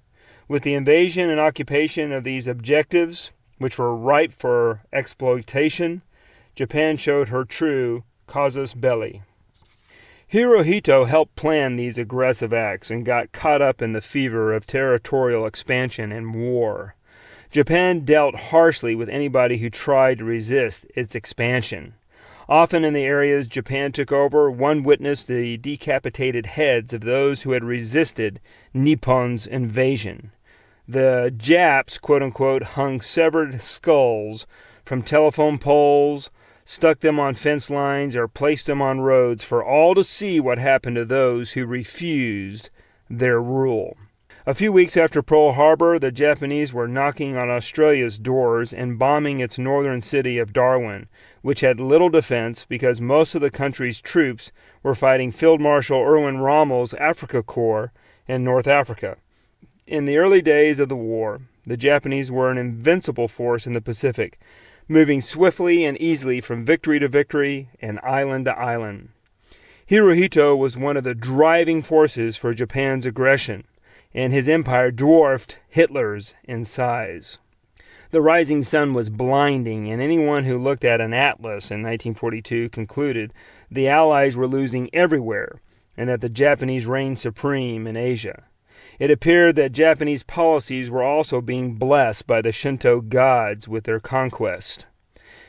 With the invasion and occupation of these objectives, which were ripe for exploitation, Japan showed her true casus belli. Hirohito helped plan these aggressive acts and got caught up in the fever of territorial expansion and war. Japan dealt harshly with anybody who tried to resist its expansion. Often in the areas Japan took over, one witnessed the decapitated heads of those who had resisted Nippon's invasion. The Japs, quote-unquote, hung severed skulls from telephone poles, stuck them on fence lines, or placed them on roads for all to see what happened to those who refused their rule. A few weeks after Pearl Harbor, the Japanese were knocking on Australia's doors and bombing its northern city of Darwin, which had little defense because most of the country's troops were fighting Field Marshal Erwin Rommel's Afrika Korps in North Africa. In the early days of the war, the Japanese were an invincible force in the Pacific, moving swiftly and easily from victory to victory and island to island. Hirohito was one of the driving forces for Japan's aggression, and his empire dwarfed Hitler's in size. The rising sun was blinding, and anyone who looked at an atlas in 1942 concluded the Allies were losing everywhere and that the Japanese reigned supreme in Asia. It appeared that Japanese policies were also being blessed by the Shinto gods with their conquest.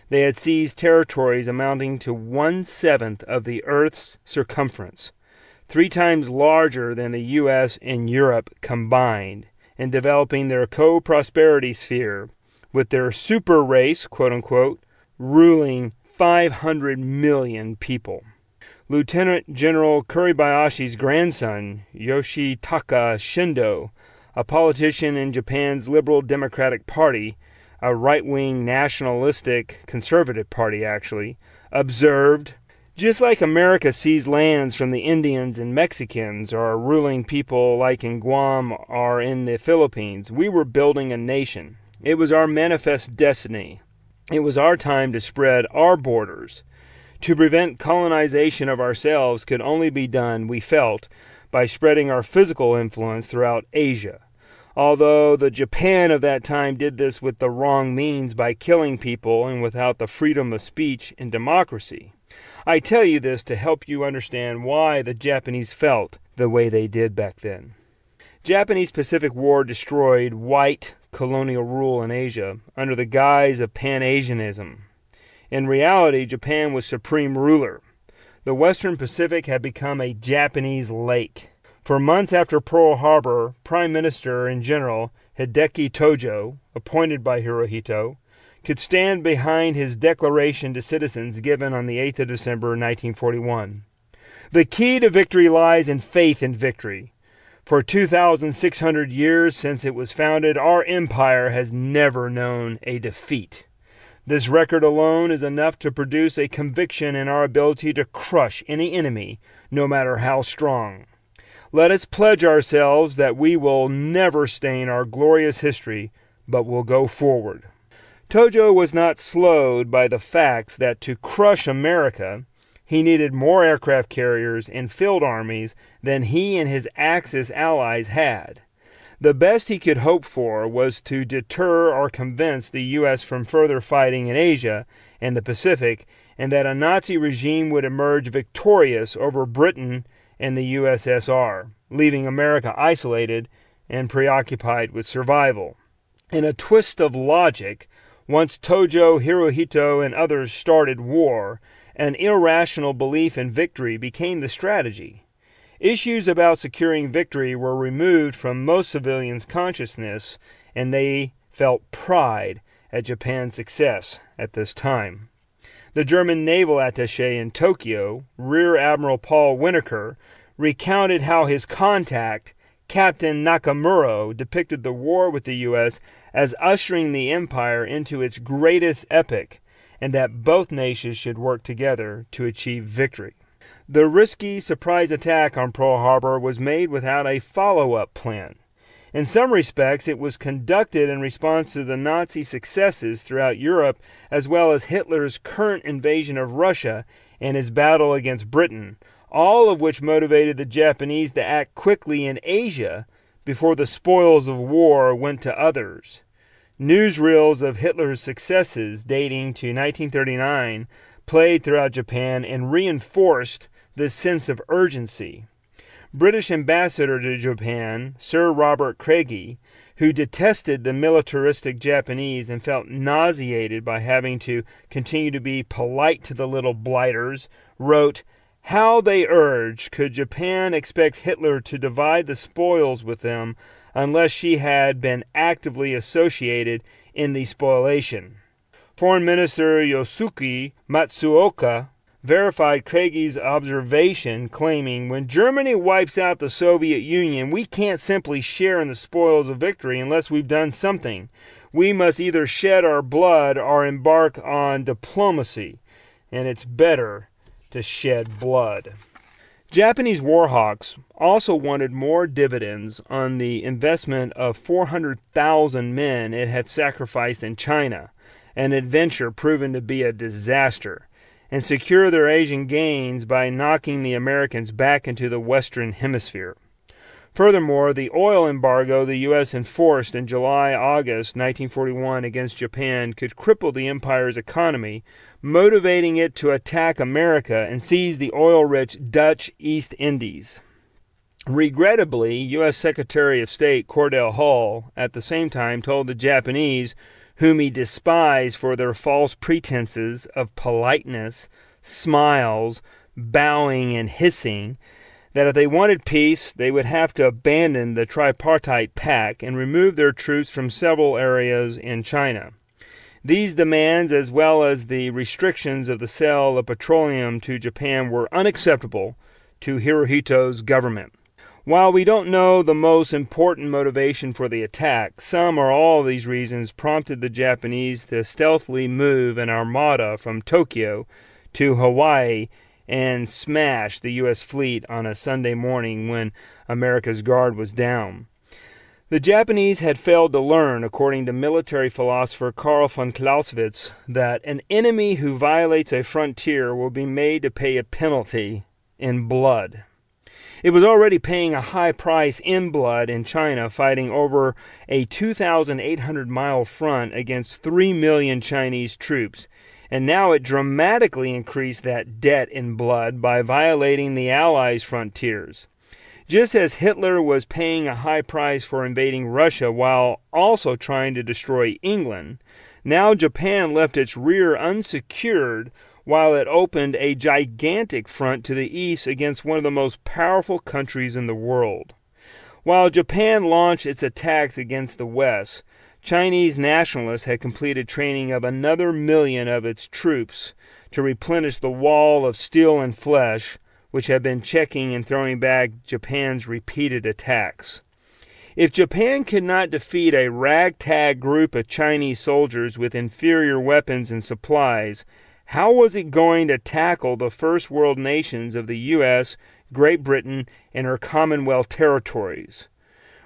They had seized territories amounting to 1/7 of the Earth's circumference, 3 times larger than the U.S. and Europe combined, in developing their co-prosperity sphere, with their super race, quote-unquote, ruling 500 million people. Lieutenant General Kuribayashi's grandson, Yoshitaka Shindo, a politician in Japan's Liberal Democratic Party, a right-wing nationalistic conservative party actually, observed, "Just like America seized lands from the Indians and Mexicans, or ruling people like in Guam or in the Philippines, we were building a nation. It was our manifest destiny. It was our time to spread our borders. To prevent colonization of ourselves could only be done, we felt, by spreading our physical influence throughout Asia. Although the Japan of that time did this with the wrong means by killing people and without the freedom of speech and democracy. I tell you this to help you understand why the Japanese felt the way they did back then." Japanese Pacific War destroyed white colonial rule in Asia under the guise of Pan-Asianism. In reality, Japan was supreme ruler. The Western Pacific had become a Japanese lake. For months after Pearl Harbor, Prime Minister and General Hideki Tojo, appointed by Hirohito, could stand behind his declaration to citizens given on the 8th of December 1941. "The key to victory lies in faith in victory. For 2,600 years since it was founded, our empire has never known a defeat. This record alone is enough to produce a conviction in our ability to crush any enemy, no matter how strong. Let us pledge ourselves that we will never stain our glorious history, but will go forward." Tojo was not slowed by the facts that to crush America, he needed more aircraft carriers and field armies than he and his Axis allies had. The best he could hope for was to deter or convince the U.S. from further fighting in Asia and the Pacific, and that a Nazi regime would emerge victorious over Britain and the USSR, leaving America isolated and preoccupied with survival. In a twist of logic, once Tojo, Hirohito, and others started war, an irrational belief in victory became the strategy. Issues about securing victory were removed from most civilians' consciousness, and they felt pride at Japan's success at this time. The German naval attaché in Tokyo, Rear Admiral Paul Winokur, recounted how his contact, Captain Nakamura, depicted the war with the U.S. as ushering the empire into its greatest epic, and that both nations should work together to achieve victory. The risky surprise attack on Pearl Harbor was made without a follow-up plan. In some respects, it was conducted in response to the Nazi successes throughout Europe, as well as Hitler's current invasion of Russia and his battle against Britain, all of which motivated the Japanese to act quickly in Asia before the spoils of war went to others. Newsreels of Hitler's successes dating to 1939 played throughout Japan and reinforced this sense of urgency. British ambassador to Japan, Sir Robert Craigie, who detested the militaristic Japanese and felt nauseated by having to continue to be polite to the little blighters, wrote, "How, they urge, could Japan expect Hitler to divide the spoils with them unless she had been actively associated in the spoliation?" Foreign Minister Yosuke Matsuoka verified Craigie's observation, claiming, "When Germany wipes out the Soviet Union, we can't simply share in the spoils of victory unless we've done something. We must either shed our blood or embark on diplomacy, and it's better to shed blood." Japanese war hawks also wanted more dividends on the investment of 400,000 men it had sacrificed in China, an adventure proven to be a disaster, and secure their Asian gains by knocking the Americans back into the Western Hemisphere. Furthermore, the oil embargo the U.S. enforced in July-August 1941 against Japan could cripple the empire's economy, motivating it to attack America and seize the oil-rich Dutch East Indies. Regrettably, U.S. Secretary of State Cordell Hull at the same time told the Japanese, whom he despised for their false pretenses of politeness, smiles, bowing, and hissing, that if they wanted peace, they would have to abandon the tripartite pact and remove their troops from several areas in China. These demands, as well as the restrictions of the sale of petroleum to Japan, were unacceptable to Hirohito's government. While we don't know the most important motivation for the attack, some or all of these reasons prompted the Japanese to stealthily move an armada from Tokyo to Hawaii and smash the U.S. fleet on a Sunday morning when America's guard was down. The Japanese had failed to learn, according to military philosopher Karl von Clausewitz, that an enemy who violates a frontier will be made to pay a penalty in blood. It was already paying a high price in blood in China, fighting over a 2,800-mile front against 3 million Chinese troops, and now it dramatically increased that debt in blood by violating the Allies' frontiers. Just as Hitler was paying a high price for invading Russia while also trying to destroy England, now Japan left its rear unsecured while it opened a gigantic front to the east against one of the most powerful countries in the world. While Japan launched its attacks against the West, Chinese nationalists had completed training of another 1 million of its troops to replenish the wall of steel and flesh, which had been checking and throwing back Japan's repeated attacks. If Japan could not defeat a ragtag group of Chinese soldiers with inferior weapons and supplies, how was it going to tackle the first world nations of the U.S., Great Britain, and her Commonwealth territories?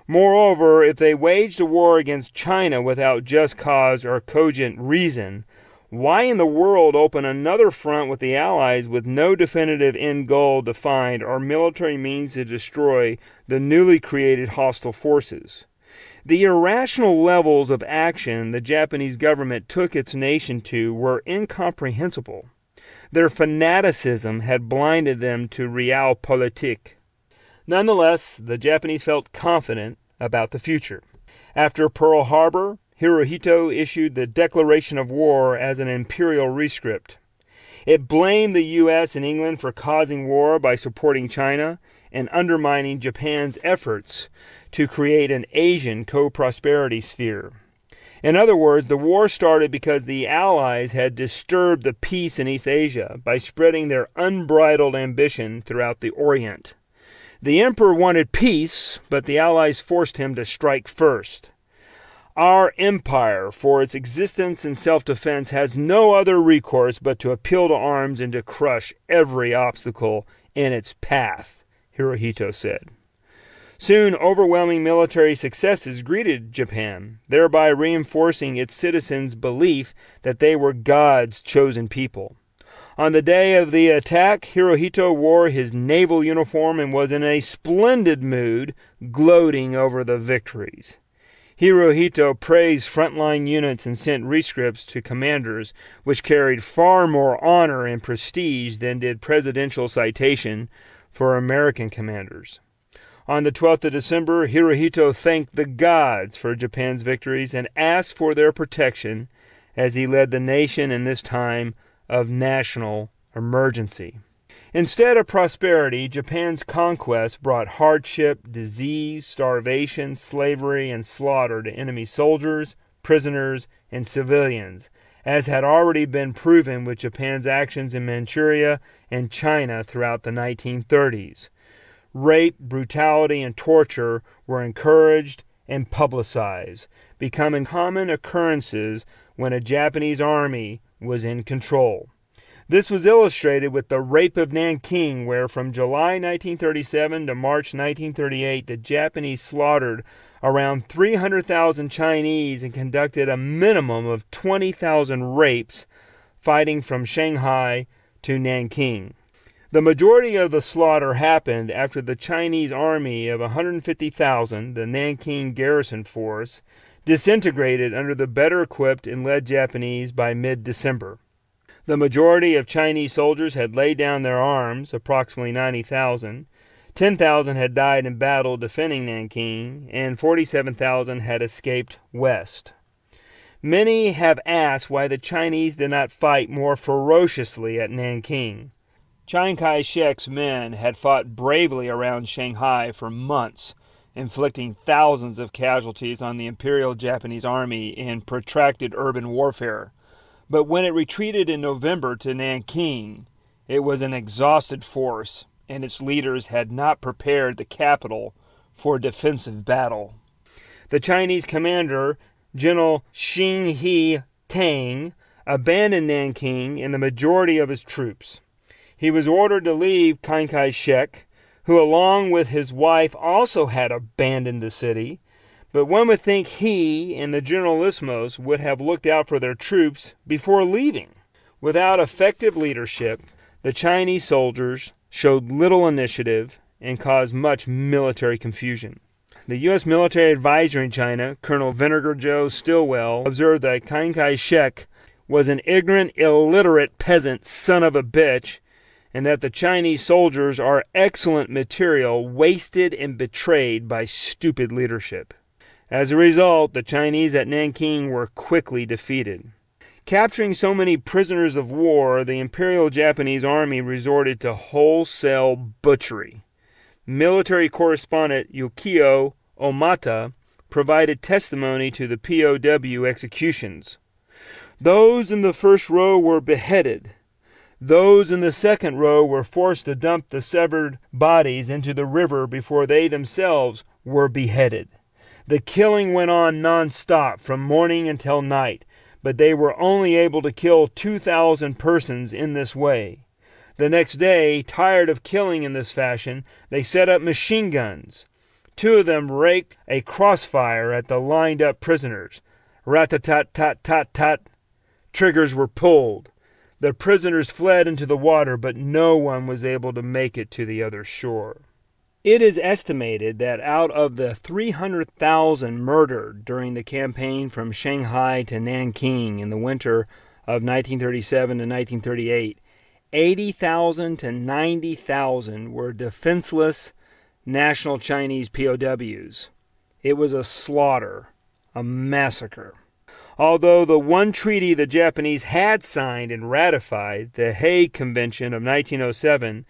Moreover, if they waged a war against China without just cause or cogent reason, why in the world open another front with the Allies with no definitive end goal defined or military means to destroy the newly created hostile forces? The irrational levels of action the Japanese government took its nation to were incomprehensible. Their fanaticism had blinded them to realpolitik. Nonetheless, the Japanese felt confident about the future. After Pearl Harbor, Hirohito issued the declaration of war as an imperial rescript. It blamed the U.S. and England for causing war by supporting China and undermining Japan's efforts to create an Asian co-prosperity sphere. In other words, the war started because the Allies had disturbed the peace in East Asia by spreading their unbridled ambition throughout the Orient. The emperor wanted peace, but the Allies forced him to strike first. Our empire, for its existence and self-defense, has no other recourse but to appeal to arms and to crush every obstacle in its path, Hirohito said. Soon, overwhelming military successes greeted Japan, thereby reinforcing its citizens' belief that they were God's chosen people. On the day of the attack, Hirohito wore his naval uniform and was in a splendid mood, gloating over the victories. Hirohito praised frontline units and sent rescripts to commanders, which carried far more honor and prestige than did presidential citation for American commanders. On the 12th of December, Hirohito thanked the gods for Japan's victories and asked for their protection as he led the nation in this time of national emergency. Instead of prosperity, Japan's conquest brought hardship, disease, starvation, slavery, and slaughter to enemy soldiers, prisoners, and civilians, as had already been proven with Japan's actions in Manchuria and China throughout the 1930s. Rape, brutality, and torture were encouraged and publicized, becoming common occurrences when a Japanese army was in control. This was illustrated with the Rape of Nanking, where from July 1937 to March 1938, the Japanese slaughtered around 300,000 Chinese and conducted a minimum of 20,000 rapes, fighting from Shanghai to Nanking. The majority of the slaughter happened after the Chinese army of 150,000, the Nanking garrison force, disintegrated under the better equipped and led Japanese by mid-December. The majority of Chinese soldiers had laid down their arms, approximately 90,000, 10,000 had died in battle defending Nanking, and 47,000 had escaped west. Many have asked why the Chinese did not fight more ferociously at Nanking. Chiang Kai-shek's men had fought bravely around Shanghai for months, inflicting thousands of casualties on the Imperial Japanese Army in protracted urban warfare. But when it retreated in November to Nanking, it was an exhausted force, and its leaders had not prepared the capital for defensive battle. The Chinese commander, General Xing He Tang, abandoned Nanking and the majority of his troops. He was ordered to leave Chiang Kai-shek, who along with his wife also had abandoned the city, but one would think he and the Generalismos would have looked out for their troops before leaving. Without effective leadership, the Chinese soldiers showed little initiative and caused much military confusion. The U.S. military advisor in China, Colonel Vinegar Joe Stilwell, observed that Chiang Kai-shek was an ignorant, illiterate peasant son of a bitch, and that the Chinese soldiers are excellent material wasted and betrayed by stupid leadership. As a result, the Chinese at Nanking were quickly defeated. Capturing so many prisoners of war, the Imperial Japanese Army resorted to wholesale butchery. Military correspondent Yukio Omata provided testimony to the POW executions. Those in the first row were beheaded. Those in the second row were forced to dump the severed bodies into the river before they themselves were beheaded. The killing went on non-stop from morning until night, but they were only able to kill 2,000 persons in this way. The next day, tired of killing in this fashion, they set up machine guns. 2 of them raked a crossfire at the lined-up prisoners. Rat-a-tat-tat-tat-tat. Triggers were pulled. The prisoners fled into the water, but no one was able to make it to the other shore. It is estimated that out of the 300,000 murdered during the campaign from Shanghai to Nanking in the winter of 1937 to 1938, 80,000 to 90,000 were defenseless national Chinese POWs. It was a slaughter, a massacre. Although the one treaty the Japanese had signed and ratified, the Hague Convention of 1907,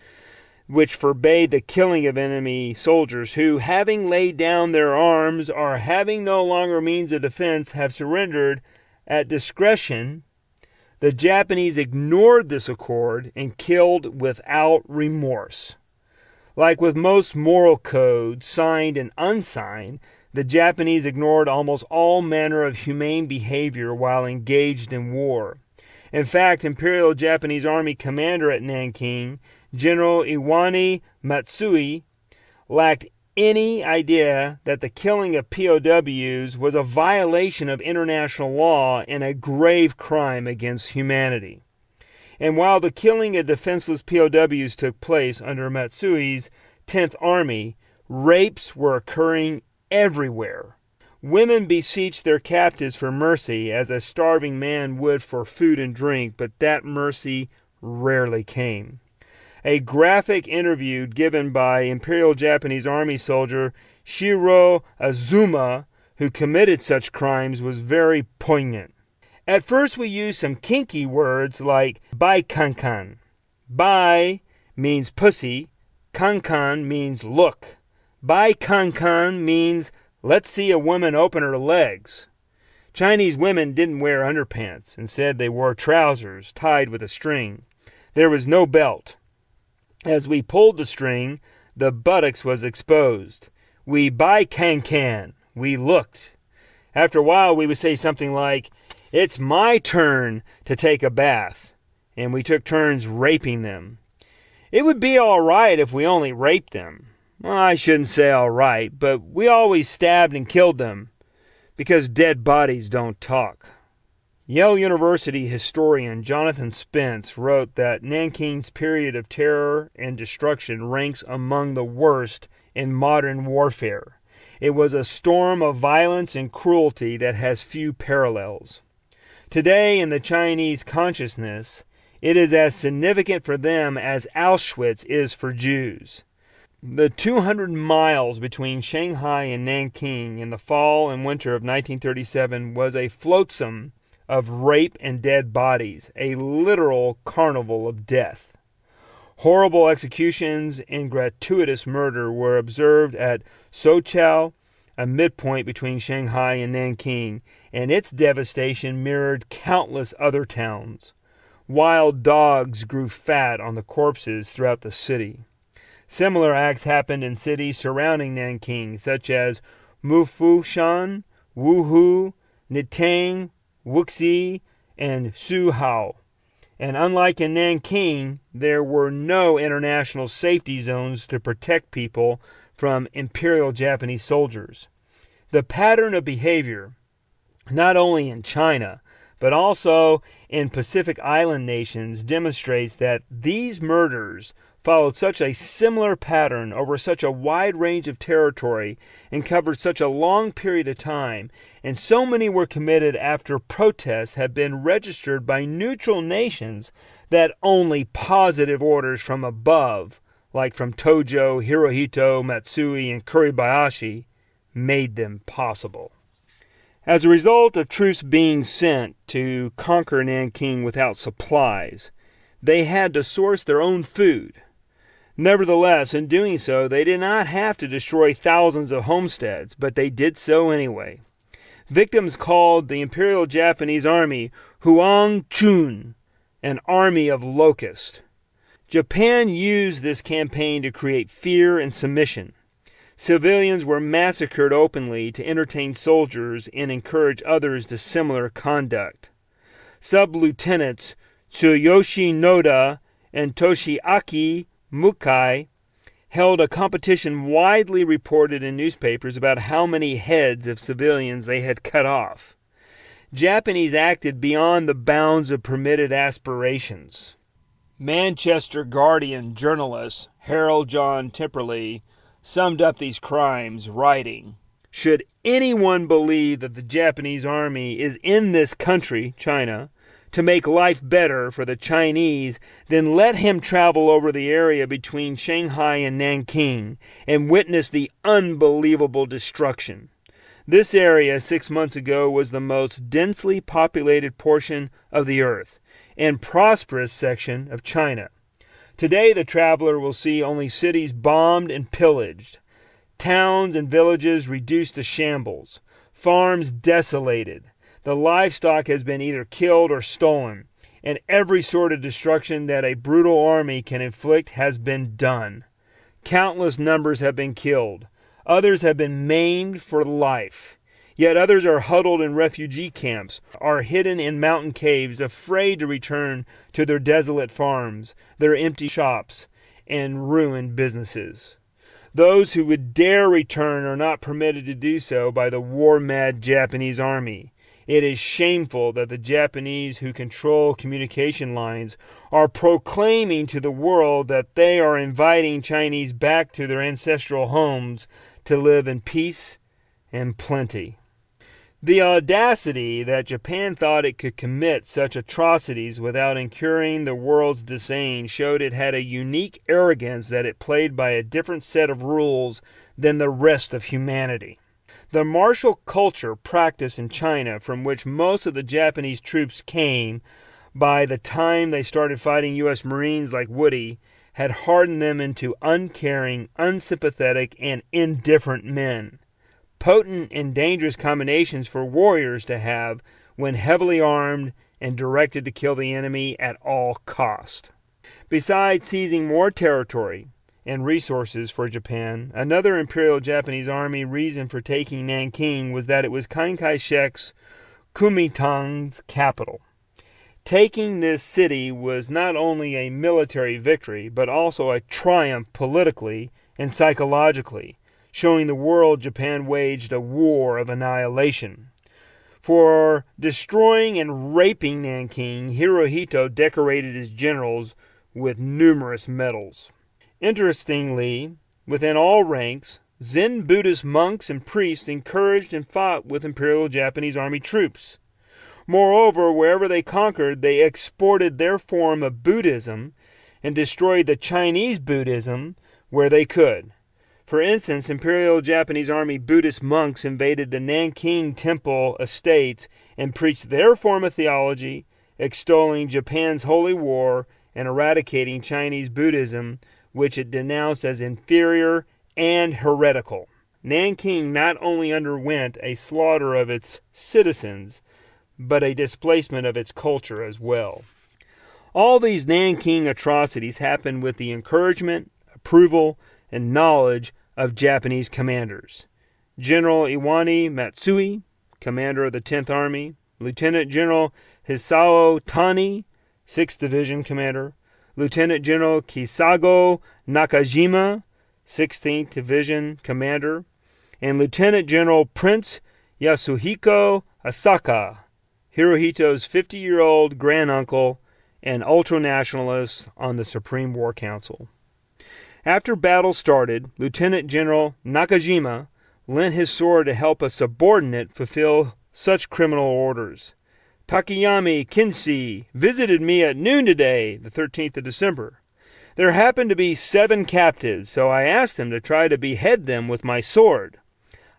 which forbade the killing of enemy soldiers who, having laid down their arms or having no longer means of defense, have surrendered at discretion, the Japanese ignored this accord and killed without remorse. Like with most moral codes, signed and unsigned, the Japanese ignored almost all manner of humane behavior while engaged in war. In fact, Imperial Japanese Army commander at Nanking, General Iwani Matsui, lacked any idea that the killing of POWs was a violation of international law and a grave crime against humanity. And while the killing of defenseless POWs took place under Matsui's 10th Army, rapes were occurring everywhere. Women beseeched their captives for mercy as a starving man would for food and drink, but that mercy rarely came. A graphic interview given by Imperial Japanese Army soldier Shiro Azuma, who committed such crimes, was very poignant. At first we used some kinky words like bai kankan. Bai means pussy, kankan means look. Bai kankan means let's see a woman open her legs. Chinese women didn't wear underpants. Instead, they wore trousers tied with a string. There was no belt. As we pulled the string, the buttocks was exposed. We bai kankan. We looked. After a while, we would say something like, "It's my turn to take a bath," and we took turns raping them. It would be all right if we only raped them. Well, I shouldn't say all right, but we always stabbed and killed them, because dead bodies don't talk. Yale University historian Jonathan Spence wrote that Nanking's period of terror and destruction ranks among the worst in modern warfare. It was a storm of violence and cruelty that has few parallels. Today, in the Chinese consciousness, it is as significant for them as Auschwitz is for Jews. The 200 miles between Shanghai and Nanking in the fall and winter of 1937 was a flotsam of rape and dead bodies, a literal carnival of death. Horrible executions and gratuitous murder were observed at Soochow, a midpoint between Shanghai and Nanking, and its devastation mirrored countless other towns. Wild dogs grew fat on the corpses throughout the city. Similar acts happened in cities surrounding Nanking, such as Mufushan, Wuhu, Nitang, Wuxi, and Suhao. And unlike in Nanking, there were no international safety zones to protect people from Imperial Japanese soldiers. The pattern of behavior, not only in China, but also in Pacific Island nations, demonstrates that these murders followed such a similar pattern over such a wide range of territory and covered such a long period of time, and so many were committed after protests had been registered by neutral nations, that only positive orders from above, like from Tojo, Hirohito, Matsui, and Kuribayashi, made them possible. As a result of troops being sent to conquer Nanking without supplies, they had to source their own food. Nevertheless, in doing so, they did not have to destroy thousands of homesteads, but they did so anyway. Victims called the Imperial Japanese Army Huang Chun, an army of locusts. Japan used this campaign to create fear and submission. Civilians were massacred openly to entertain soldiers and encourage others to similar conduct. Sub-Lieutenants Tsuyoshi Noda and Toshiaki Mukai held a competition widely reported in newspapers about how many heads of civilians they had cut off. Japanese acted beyond the bounds of permitted aspirations. Manchester Guardian journalist Harold John Timperley summed up these crimes, writing, "Should anyone believe that the Japanese army is in this country, China, to make life better for the Chinese, then let him travel over the area between Shanghai and Nanking and witness the unbelievable destruction. This area 6 months ago was the most densely populated portion of the earth and prosperous section of China. Today the traveler will see only cities bombed and pillaged, towns and villages reduced to shambles, farms desolated. The livestock has been either killed or stolen, and every sort of destruction that a brutal army can inflict has been done. Countless numbers have been killed. Others have been maimed for life. Yet others are huddled in refugee camps, are hidden in mountain caves, afraid to return to their desolate farms, their empty shops, and ruined businesses. Those who would dare return are not permitted to do so by the war-mad Japanese army. It is shameful that the Japanese who control communication lines are proclaiming to the world that they are inviting Chinese back to their ancestral homes to live in peace and plenty." The audacity that Japan thought it could commit such atrocities without incurring the world's disdain showed it had a unique arrogance that it played by a different set of rules than the rest of humanity. The martial culture practiced in China, from which most of the Japanese troops came by the time they started fighting U.S. Marines like WWII, had hardened them into uncaring, unsympathetic, and indifferent men. Potent and dangerous combinations for warriors to have when heavily armed and directed to kill the enemy at all cost. Besides seizing more territory and resources for Japan, another Imperial Japanese Army reason for taking Nanking was that it was Chiang Kai-shek's Kuomintang's capital. Taking this city was not only a military victory, but also a triumph politically and psychologically, showing the world Japan waged a war of annihilation. For destroying and raping Nanking, Hirohito decorated his generals with numerous medals. Interestingly, within all ranks, Zen Buddhist monks and priests encouraged and fought with Imperial Japanese Army troops. Moreover, wherever they conquered, they exported their form of Buddhism and destroyed the Chinese Buddhism where they could. For instance, Imperial Japanese Army Buddhist monks invaded the Nanking Temple estates and preached their form of theology, extolling Japan's holy war and eradicating Chinese Buddhism, which it denounced as inferior and heretical. Nanking not only underwent a slaughter of its citizens, but a displacement of its culture as well. All these Nanking atrocities happened with the encouragement, approval, and knowledge of Japanese commanders. General Iwani Matsui, commander of the 10th Army, Lieutenant General Hisao Tani, 6th Division commander, Lieutenant General Kisago Nakajima, 16th Division commander, and Lieutenant General Prince Yasuhiko Asaka, Hirohito's 50-year-old granduncle and ultranationalist on the Supreme War Council. After battle started, Lieutenant General Nakajima lent his sword to help a subordinate fulfill such criminal orders. Takayami Kinshi visited me at noon today, the 13th of December. There happened to be 7 captives, so I asked him to try to behead them with my sword.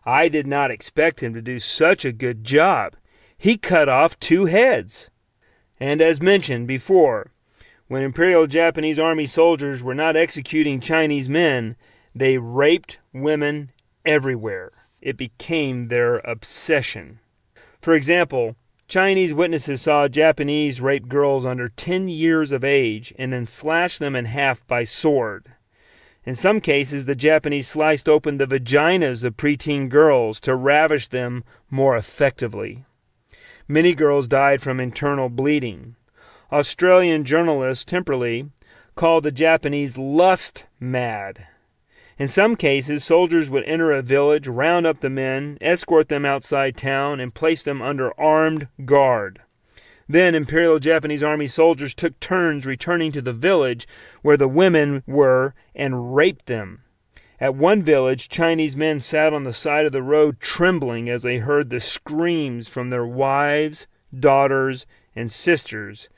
I did not expect him to do such a good job. He cut off 2 heads. And as mentioned before, when Imperial Japanese Army soldiers were not executing Chinese men, they raped women everywhere. It became their obsession. For example, Chinese witnesses saw Japanese rape girls under 10 years of age and then slash them in half by sword. In some cases, the Japanese sliced open the vaginas of preteen girls to ravish them more effectively. Many girls died from internal bleeding. Australian journalist Temperley called the Japanese lust mad. In some cases, soldiers would enter a village, round up the men, escort them outside town, and place them under armed guard. Then Imperial Japanese Army soldiers took turns returning to the village where the women were and raped them. At one village, Chinese men sat on the side of the road trembling as they heard the screams from their wives, daughters, and sisters,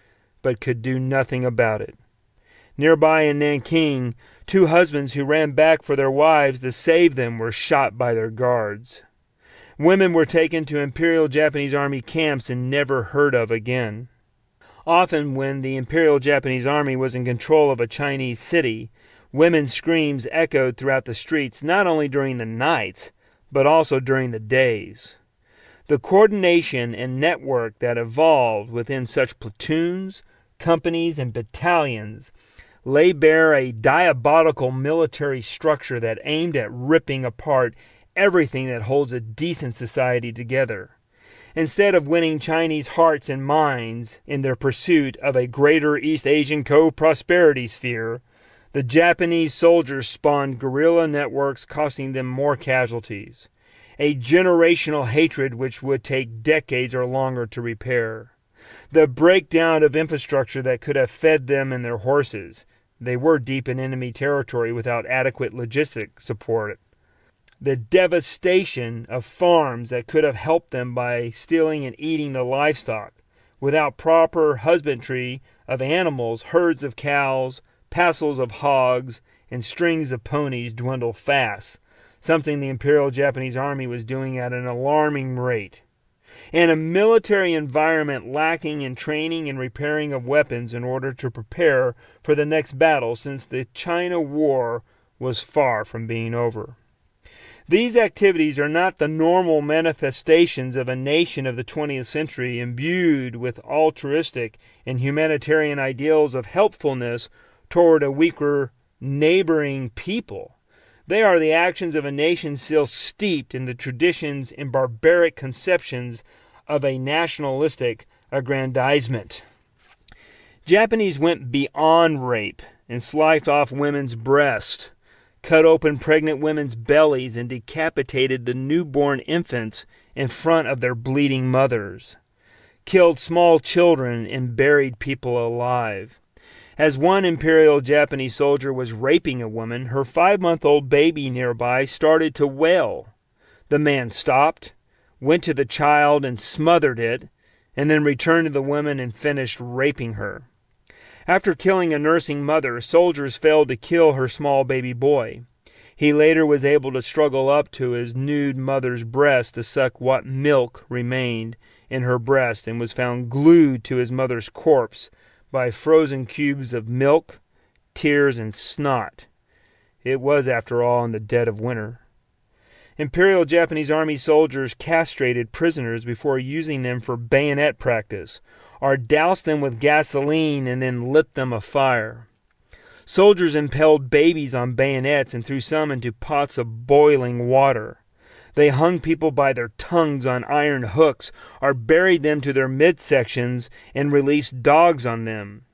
but could do nothing about it. Nearby in Nanking, 2 husbands who ran back for their wives to save them were shot by their guards. Women were taken to Imperial Japanese Army camps and never heard of again. Often when the Imperial Japanese Army was in control of a Chinese city, women's screams echoed throughout the streets not only during the nights, but also during the days. The coordination and network that evolved within such platoons, companies, and battalions lay bare a diabolical military structure that aimed at ripping apart everything that holds a decent society together. Instead of winning Chinese hearts and minds in their pursuit of a greater East Asian co-prosperity sphere, the Japanese soldiers spawned guerrilla networks costing them more casualties, a generational hatred which would take decades or longer to repair. The breakdown of infrastructure that could have fed them and their horses. They were deep in enemy territory without adequate logistic support. The devastation of farms that could have helped them by stealing and eating the livestock. Without proper husbandry of animals, herds of cows, passels of hogs, and strings of ponies dwindle fast, something the Imperial Japanese Army was doing at an alarming rate. And a military environment lacking in training and repairing of weapons in order to prepare for the next battle, since the China War was far from being over. These activities are not the normal manifestations of a nation of the 20th century imbued with altruistic and humanitarian ideals of helpfulness toward a weaker neighboring people. They are the actions of a nation still steeped in the traditions and barbaric conceptions of a nationalistic aggrandizement. Japanese went beyond rape and sliced off women's breasts, cut open pregnant women's bellies, and decapitated the newborn infants in front of their bleeding mothers, killed small children, and buried people alive. As one Imperial Japanese soldier was raping a woman, her 5-month-old baby nearby started to wail. The man stopped, went to the child and smothered it, and then returned to the woman and finished raping her. After killing a nursing mother, soldiers failed to kill her small baby boy. He later was able to struggle up to his nude mother's breast to suck what milk remained in her breast, and was found glued to his mother's corpse by frozen cubes of milk, tears, and snot. It was, after all, in the dead of winter. Imperial Japanese Army soldiers castrated prisoners before using them for bayonet practice, or doused them with gasoline and then lit them afire. Soldiers impaled babies on bayonets and threw some into pots of boiling water. They hung people by their tongues on iron hooks, or buried them to their midsections and released dogs on them.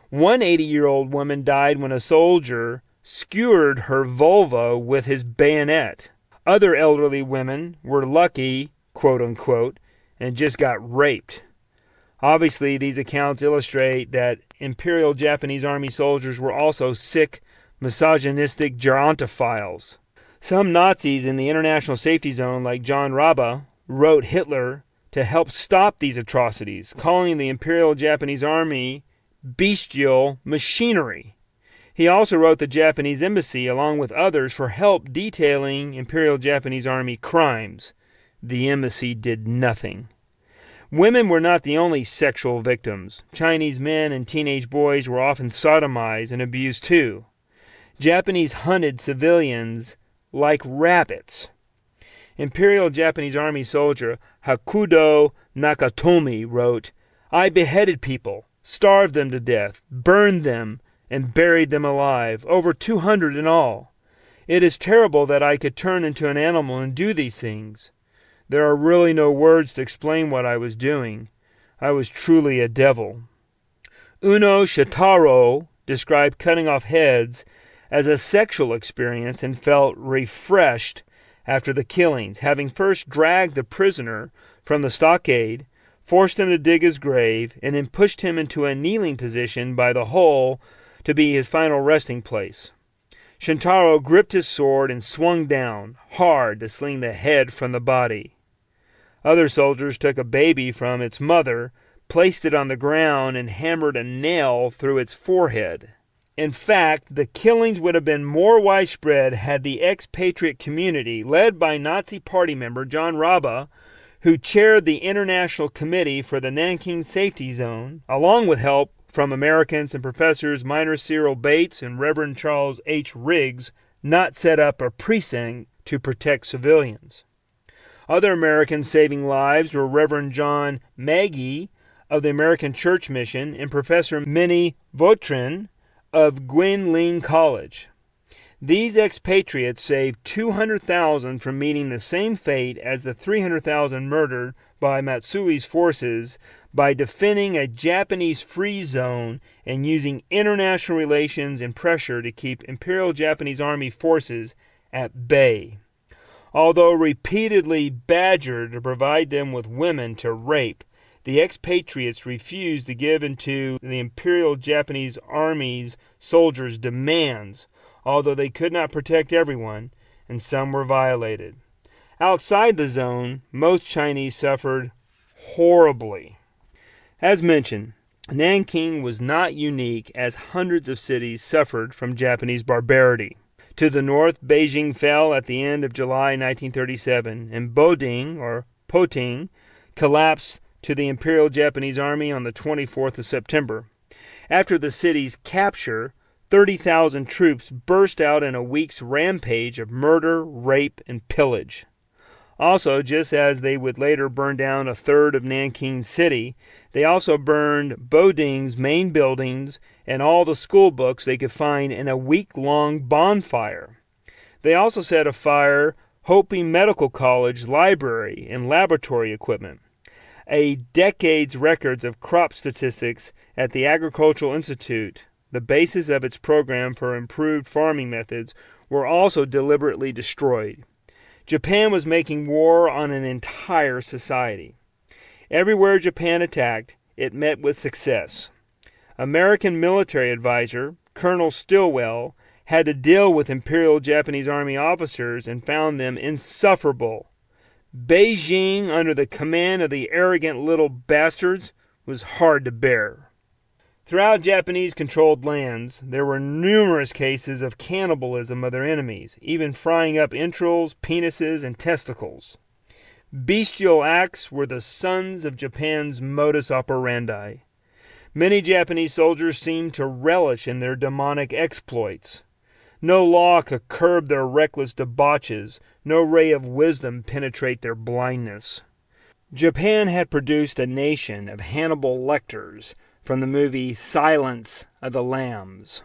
One 80-year-old woman died when a soldier skewered her vulva with his bayonet. Other elderly women were lucky, quote unquote, and just got raped. Obviously, these accounts illustrate that Imperial Japanese Army soldiers were also sick, misogynistic gerontophiles. Some Nazis in the international safety zone, like John Rabba, wrote Hitler to help stop these atrocities, calling the Imperial Japanese Army bestial machinery. He also wrote the Japanese embassy, along with others, for help detailing Imperial Japanese Army crimes. The embassy did nothing. Women were not the only sexual victims. Chinese men and teenage boys were often sodomized and abused too. Japanese hunted civilians like rabbits. Imperial Japanese Army soldier Hakudo Nakatomi wrote, "I beheaded people, starved them to death, burned them, and buried them alive, over 200 in all. It is terrible that I could turn into an animal and do these things. There are really no words to explain what I was doing. I was truly a devil." Uno Shitaro described cutting off heads as a sexual experience and felt refreshed after the killings, having first dragged the prisoner from the stockade, forced him to dig his grave, and then pushed him into a kneeling position by the hole to be his final resting place. Shintaro gripped his sword and swung down hard to sling the head from the body. Other soldiers took a baby from its mother, placed it on the ground, and hammered a nail through its forehead. In fact, the killings would have been more widespread had the expatriate community, led by Nazi Party member John Rabba, who chaired the International Committee for the Nanking Safety Zone, along with help from Americans and Professors Minor Cyril Bates and Reverend Charles H. Riggs, not set up a precinct to protect civilians. Other Americans saving lives were Reverend John Magee of the American Church Mission and Professor Minnie Vautrin of Guilin College. These expatriates saved 200,000 from meeting the same fate as the 300,000 murdered by Matsui's forces by defending a Japanese free zone and using international relations and pressure to keep Imperial Japanese Army forces at bay. Although repeatedly badgered to provide them with women to rape, the expatriates refused to give in to the Imperial Japanese Army's soldiers' demands, although they could not protect everyone, and some were violated. Outside the zone, most Chinese suffered horribly. As mentioned, Nanking was not unique, as hundreds of cities suffered from Japanese barbarity. To the north, Beijing fell at the end of July 1937, and Boding, or Poting, collapsed to the Imperial Japanese Army on the 24th of September. After the city's capture, 30,000 troops burst out in a week's rampage of murder, rape, and pillage. Also, just as they would later burn down a third of Nanking City, they also burned Boding's main buildings and all the school books they could find in a week-long bonfire. They also set afire Hopi Medical College library and laboratory equipment. A decade's records of crop statistics at the Agricultural Institute, the basis of its program for improved farming methods, were also deliberately destroyed. Japan was making war on an entire society. Everywhere Japan attacked, it met with success. American military advisor Colonel Stilwell had to deal with Imperial Japanese Army officers and found them insufferable. Beijing, under the command of the arrogant little bastards, was hard to bear. Throughout Japanese-controlled lands, there were numerous cases of cannibalism of their enemies, even frying up entrails, penises, and testicles. Bestial acts were the sons of Japan's modus operandi. Many Japanese soldiers seemed to relish in their demonic exploits. No law could curb their reckless debauches, no ray of wisdom penetrate their blindness. Japan had produced a nation of Hannibal Lecters from the movie Silence of the Lambs.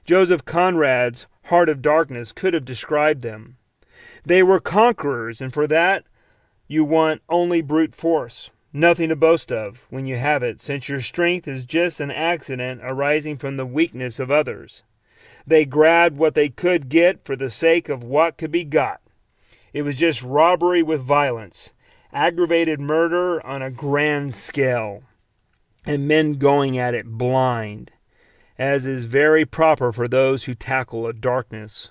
Joseph Conrad's Heart of Darkness could have described them. They were conquerors, and for that you want only brute force, nothing to boast of when you have it, since your strength is just an accident arising from the weakness of others. They grabbed what they could get for the sake of what could be got. It was just robbery with violence, aggravated murder on a grand scale, and men going at it blind, as is very proper for those who tackle a darkness.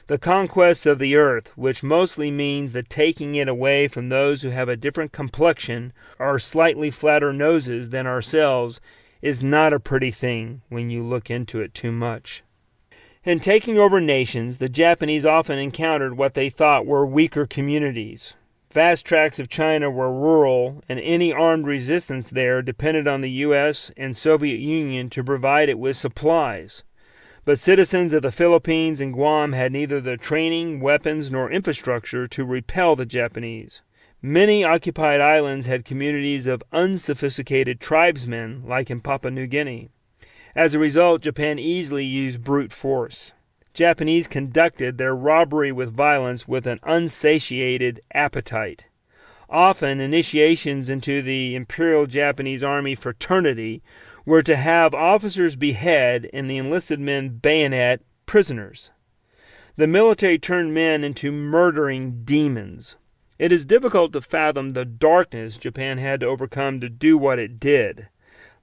The conquest of the earth, which mostly means the taking it away from those who have a different complexion or slightly flatter noses than ourselves, is not a pretty thing when you look into it too much. In taking over nations, the Japanese often encountered what they thought were weaker communities. Vast tracts of China were rural, and any armed resistance there depended on the U.S. and Soviet Union to provide it with supplies. But citizens of the Philippines and Guam had neither the training, weapons, nor infrastructure to repel the Japanese. Many occupied islands had communities of unsophisticated tribesmen, like in Papua New Guinea. As a result, Japan easily used brute force. Japanese conducted their robbery with violence with an unsatiated appetite. Often, initiations into the Imperial Japanese Army fraternity were to have officers behead and the enlisted men bayonet prisoners. The military turned men into murdering demons. It is difficult to fathom the darkness Japan had to overcome to do what it did.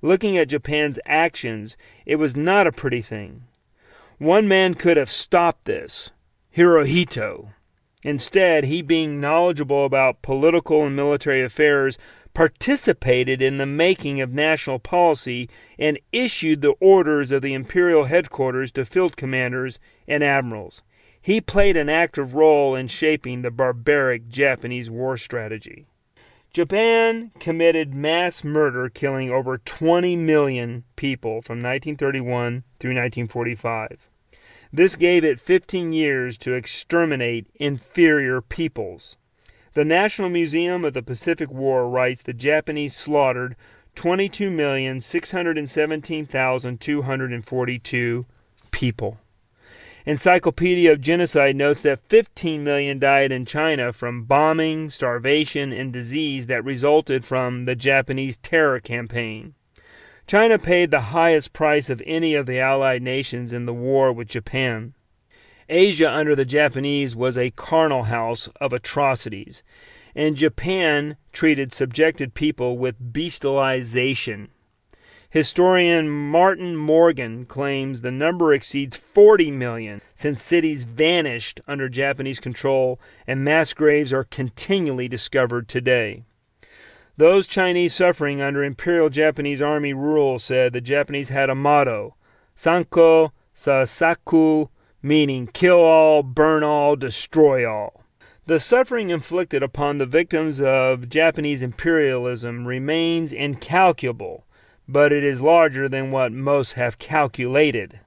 Looking at Japan's actions, it was not a pretty thing. One man could have stopped this, Hirohito. Instead, he, being knowledgeable about political and military affairs, participated in the making of national policy and issued the orders of the imperial headquarters to field commanders and admirals. He played an active role in shaping the barbaric Japanese war strategy. Japan committed mass murder, killing over 20 million people from 1931 through 1945. This gave it 15 years to exterminate inferior peoples. The National Museum of the Pacific War writes the Japanese slaughtered 22,617,242 people. Encyclopedia of Genocide notes that 15 million died in China from bombing, starvation, and disease that resulted from the Japanese terror campaign. China paid the highest price of any of the Allied nations in the war with Japan. Asia under the Japanese was a charnel house of atrocities, and Japan treated subjected people with bestialization. Historian Martin Morgan claims the number exceeds 40 million since cities vanished under Japanese control and mass graves are continually discovered today. Those Chinese suffering under Imperial Japanese Army rule said the Japanese had a motto, Sanko Sasaku, meaning kill all, burn all, destroy all. The suffering inflicted upon the victims of Japanese imperialism remains incalculable, but it is larger than what most have calculated.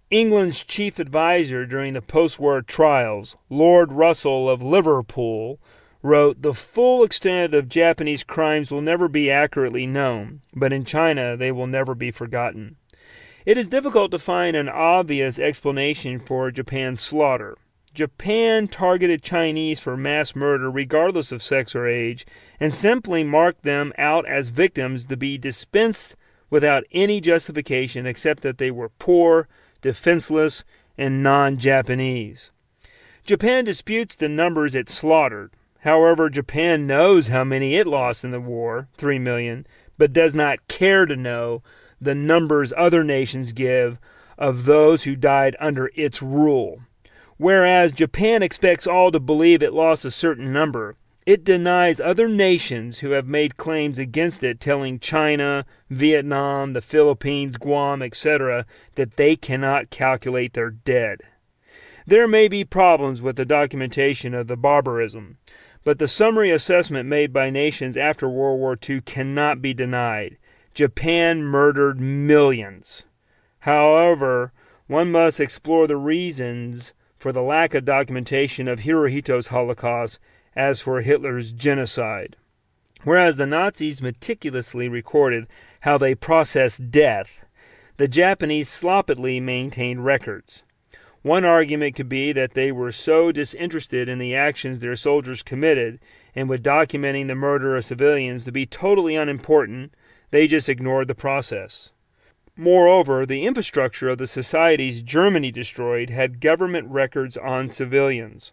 England's chief advisor during the post-war trials, Lord Russell of Liverpool, wrote, "The full extent of Japanese crimes will never be accurately known, but in China they will never be forgotten." It is difficult to find an obvious explanation for Japan's slaughter. Japan targeted Chinese for mass murder regardless of sex or age, and simply marked them out as victims to be dispensed without any justification except that they were poor, defenseless, and non-Japanese. Japan disputes the numbers it slaughtered. However, Japan knows how many it lost in the war, 3 million, but does not care to know the numbers other nations give of those who died under its rule. Whereas Japan expects all to believe it lost a certain number, It denies other nations who have made claims against it, telling China, Vietnam, the Philippines, Guam, etc., that they cannot calculate their dead. There may be problems with the documentation of the barbarism, but the summary assessment made by nations after World War II cannot be denied. Japan murdered millions. However, one must explore the reasons for the lack of documentation of Hirohito's Holocaust as for Hitler's genocide. Whereas the Nazis meticulously recorded how they processed death, the Japanese sloppily maintained records. One argument could be that they were so disinterested in the actions their soldiers committed and with documenting the murder of civilians to be totally unimportant, they just ignored the process. Moreover, the infrastructure of the societies Germany destroyed had government records on civilians.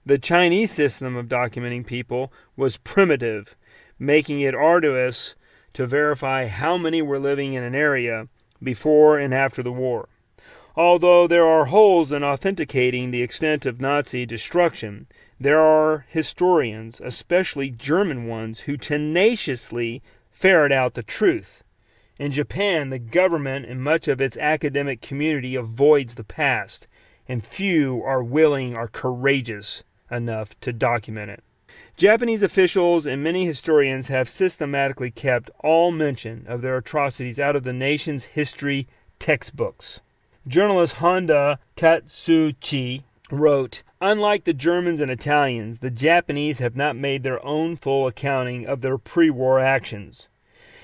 The Chinese system of documenting people was primitive, making it arduous to verify how many were living in an area before and after the war. Although there are holes in authenticating the extent of Nazi destruction, there are historians, especially German ones, who tenaciously ferret out the truth. In Japan, the government and much of its academic community avoids the past, and few are willing or courageous enough to document it. Japanese officials and many historians have systematically kept all mention of their atrocities out of the nation's history textbooks. Journalist Honda Katsuchi wrote, "Unlike the Germans and Italians, the Japanese have not made their own full accounting of their pre-war actions."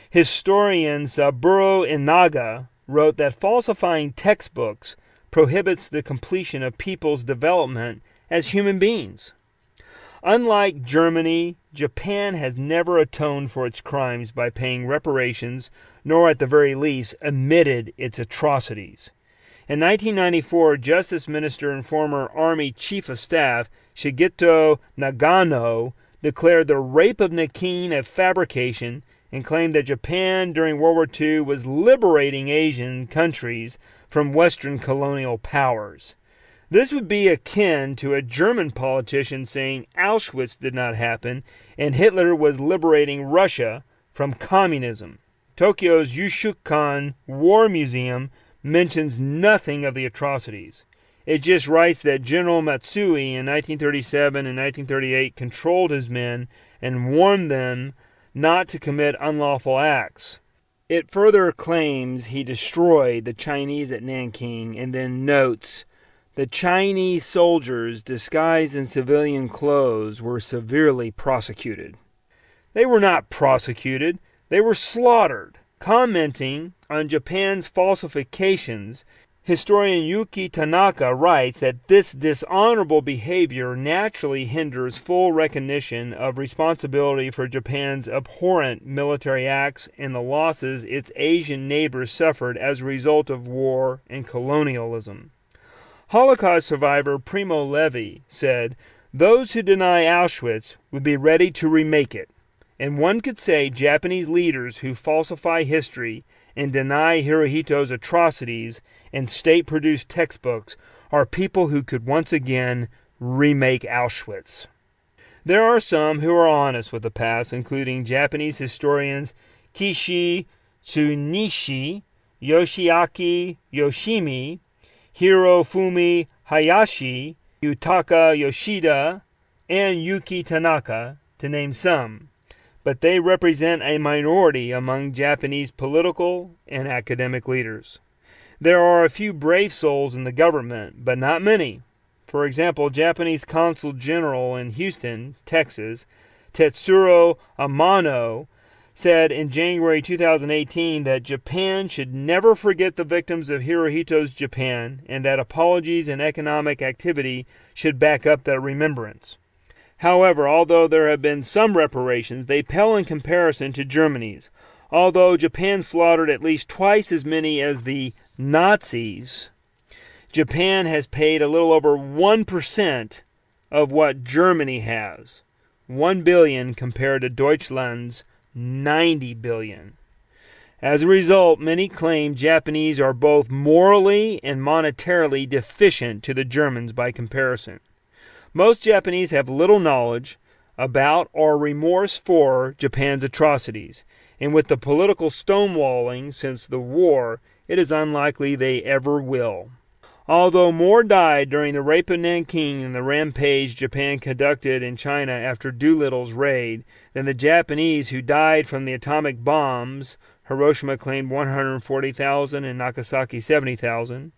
Historian Saburo Inaga wrote that falsifying textbooks prohibits the completion of people's development as human beings. Unlike Germany, Japan has never atoned for its crimes by paying reparations, nor at the very least admitted its atrocities. In 1994, Justice Minister and former Army Chief of Staff Shigeto Nagano declared the rape of Nanking a fabrication and claimed that Japan during World War II was liberating Asian countries from Western colonial powers. This would be akin to a German politician saying Auschwitz did not happen and Hitler was liberating Russia from communism. Tokyo's Yushukan War Museum mentions nothing of the atrocities. It just writes that General Matsui in 1937 and 1938 controlled his men and warned them not to commit unlawful acts. It further claims he destroyed the Chinese at Nanking and then notes, "The Chinese soldiers disguised in civilian clothes were severely prosecuted." They were not prosecuted, they were slaughtered. Commenting on Japan's falsifications, historian Yuki Tanaka writes that this dishonorable behavior naturally hinders full recognition of responsibility for Japan's abhorrent military acts and the losses its Asian neighbors suffered as a result of war and colonialism. Holocaust survivor Primo Levi said, "Those who deny Auschwitz would be ready to remake it." And one could say Japanese leaders who falsify history and deny Hirohito's atrocities in state-produced textbooks are people who could once again remake Auschwitz. There are some who are honest with the past, including Japanese historians Kishi Tsunishi, Yoshiaki Yoshimi, Hirofumi Hayashi, Yutaka Yoshida, and Yuki Tanaka, to name some. But they represent a minority among Japanese political and academic leaders. There are a few brave souls in the government, but not many. For example, Japanese Consul General in Houston, Texas, Tetsuro Amano, said in January 2018 that Japan should never forget the victims of Hirohito's Japan and that apologies and economic activity should back up that remembrance. However, although there have been some reparations, they pale in comparison to Germany's. Although Japan slaughtered at least twice as many as the Nazis, Japan has paid a little over 1% of what Germany has. 1 billion compared to Deutschland's 90 billion. As a result, many claim Japanese are both morally and monetarily deficient to the Germans by comparison. Most Japanese have little knowledge about or remorse for Japan's atrocities, and with the political stonewalling since the war, it is unlikely they ever will. Although more died during the rape of Nanking and the rampage Japan conducted in China after Doolittle's raid than the Japanese who died from the atomic bombs, Hiroshima claimed 140,000 and Nagasaki 70,000.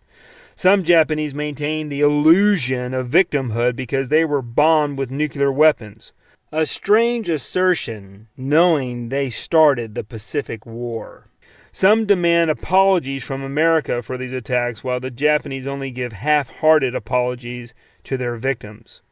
Some Japanese maintained the illusion of victimhood because they were bombed with nuclear weapons. A strange assertion, knowing they started the Pacific War. Some demand apologies from America for these attacks, while the Japanese only give half-hearted apologies to their victims.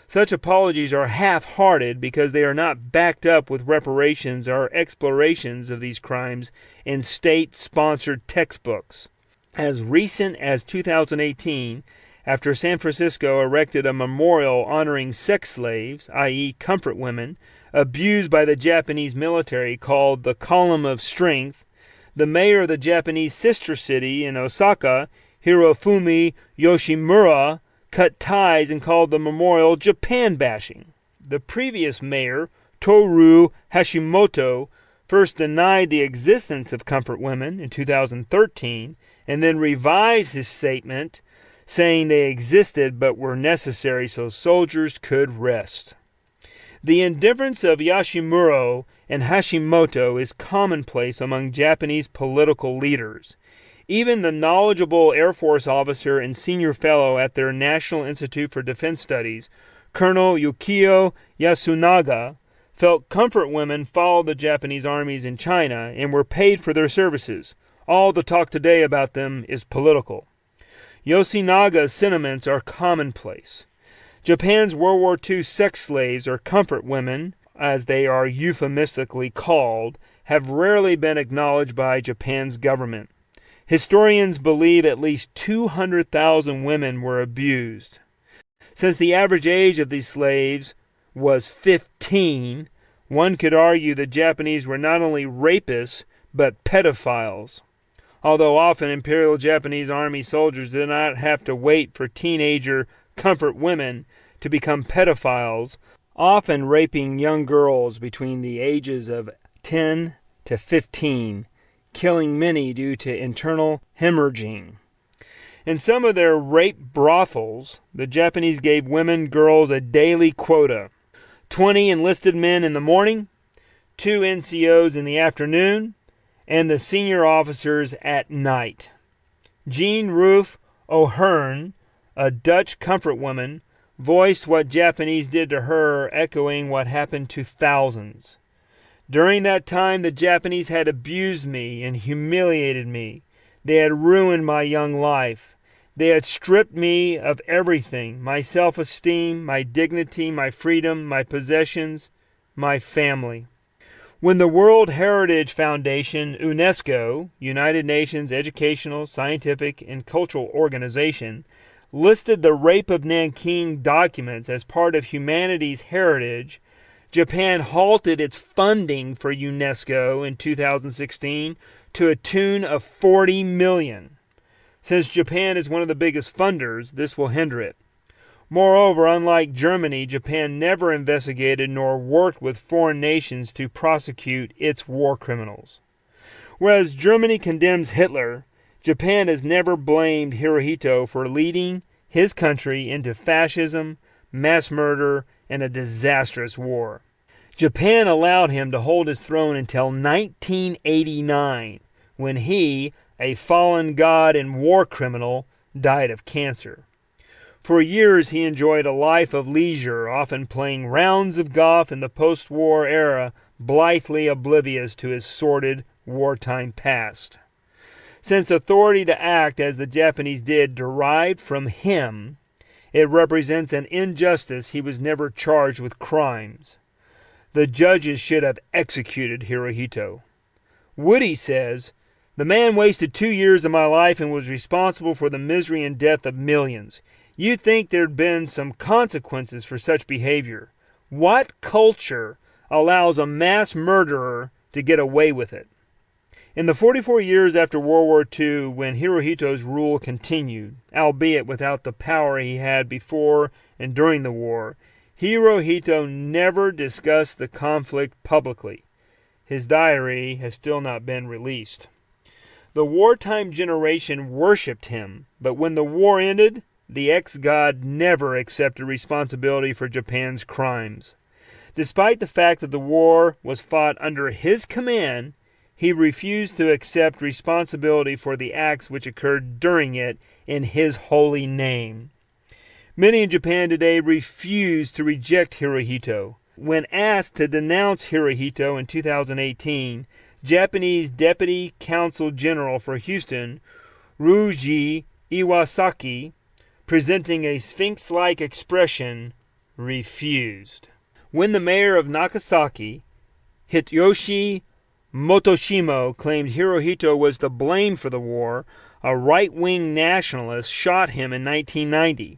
Such apologies are half-hearted because they are not backed up with reparations or explorations of these crimes in state-sponsored textbooks. As recent as 2018, after San Francisco erected a memorial honoring sex slaves, i.e. comfort women, abused by the Japanese military called the Column of Strength, the mayor of the Japanese sister city in Osaka, Hirofumi Yoshimura, cut ties and called the memorial Japan bashing. The previous mayor, Toru Hashimoto, first denied the existence of comfort women in 2013 and then revised his statement saying they existed but were necessary so soldiers could rest. The indifference of Yoshimura and Hashimoto is commonplace among Japanese political leaders. Even the knowledgeable Air Force officer and senior fellow at their National Institute for Defense Studies, Colonel Yukio Yasunaga, felt comfort women followed the Japanese armies in China and were paid for their services. All the talk today about them is political. Yoshinaga's sentiments are commonplace. Japan's World War II sex slaves, or comfort women, as they are euphemistically called, have rarely been acknowledged by Japan's government. Historians believe at least 200,000 women were abused. Since the average age of these slaves was 15, one could argue the Japanese were not only rapists, but pedophiles. Although often Imperial Japanese Army soldiers did not have to wait for teenager comfort women to become pedophiles, often raping young girls between the ages of 10 to 15, killing many due to internal hemorrhaging. In some of their rape brothels, the Japanese gave women girls a daily quota: 20 enlisted men in the morning, 2 NCOs in the afternoon, and the senior officers at night. Jean Ruth O'Hearn, a Dutch comfort woman, voiced what Japanese did to her, echoing what happened to thousands. During that time, the Japanese had abused me and humiliated me. They had ruined my young life. They had stripped me of everything: my self-esteem, my dignity, my freedom, my possessions, my family. When the World Heritage Foundation, UNESCO, United Nations Educational, Scientific, and Cultural Organization, listed the Rape of Nanking documents as part of humanity's heritage, Japan halted its funding for UNESCO in 2016 to a tune of $40 million. Since Japan is one of the biggest funders, this will hinder it. Moreover, unlike Germany, Japan never investigated nor worked with foreign nations to prosecute its war criminals. Whereas Germany condemns Hitler, Japan has never blamed Hirohito for leading his country into fascism, mass murder, and a disastrous war. Japan allowed him to hold his throne until 1989, when he, a fallen god and war criminal, died of cancer. For years he enjoyed a life of leisure, often playing rounds of golf in the post-war era, blithely oblivious to his sordid wartime past. Since authority to act as the Japanese did derived from him, it represents an injustice he was never charged with crimes. The judges should have executed Hirohito. Woody says, "The man wasted 2 years of my life and was responsible for the misery and death of millions. You'd think there'd been some consequences for such behavior. What culture allows a mass murderer to get away with it?" In the 44 years after World War II, when Hirohito's rule continued, albeit without the power he had before and during the war, Hirohito never discussed the conflict publicly. His diary has still not been released. The wartime generation worshipped him, but when the war ended, the ex-god never accepted responsibility for Japan's crimes. Despite the fact that the war was fought under his command, he refused to accept responsibility for the acts which occurred during it in his holy name. Many in Japan today refuse to reject Hirohito. When asked to denounce Hirohito in 2018, Japanese Deputy Consul General for Houston, Ryuji Iwasaki, presenting a sphinx-like expression, refused. When the mayor of Nagasaki, Hideyoshi Motoshimo, claimed Hirohito was to blame for the war, a right-wing nationalist shot him in 1990.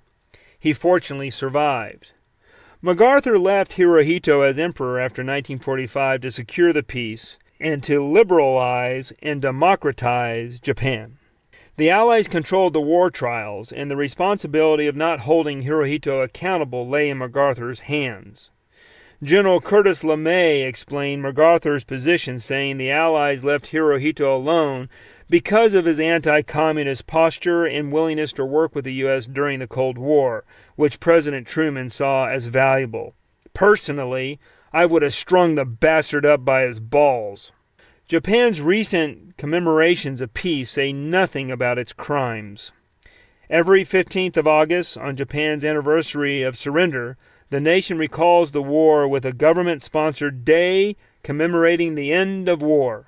He fortunately survived. MacArthur left Hirohito as emperor after 1945 to secure the peace and to liberalize and democratize Japan. The Allies controlled the war trials, and the responsibility of not holding Hirohito accountable lay in MacArthur's hands. General Curtis LeMay explained MacArthur's position, saying the Allies left Hirohito alone because of his anti-communist posture and willingness to work with the U.S. during the Cold War, which President Truman saw as valuable. Personally, I would have strung the bastard up by his balls. Japan's recent commemorations of peace say nothing about its crimes. Every 15th of August, on Japan's anniversary of surrender, the nation recalls the war with a government-sponsored day commemorating the end of war.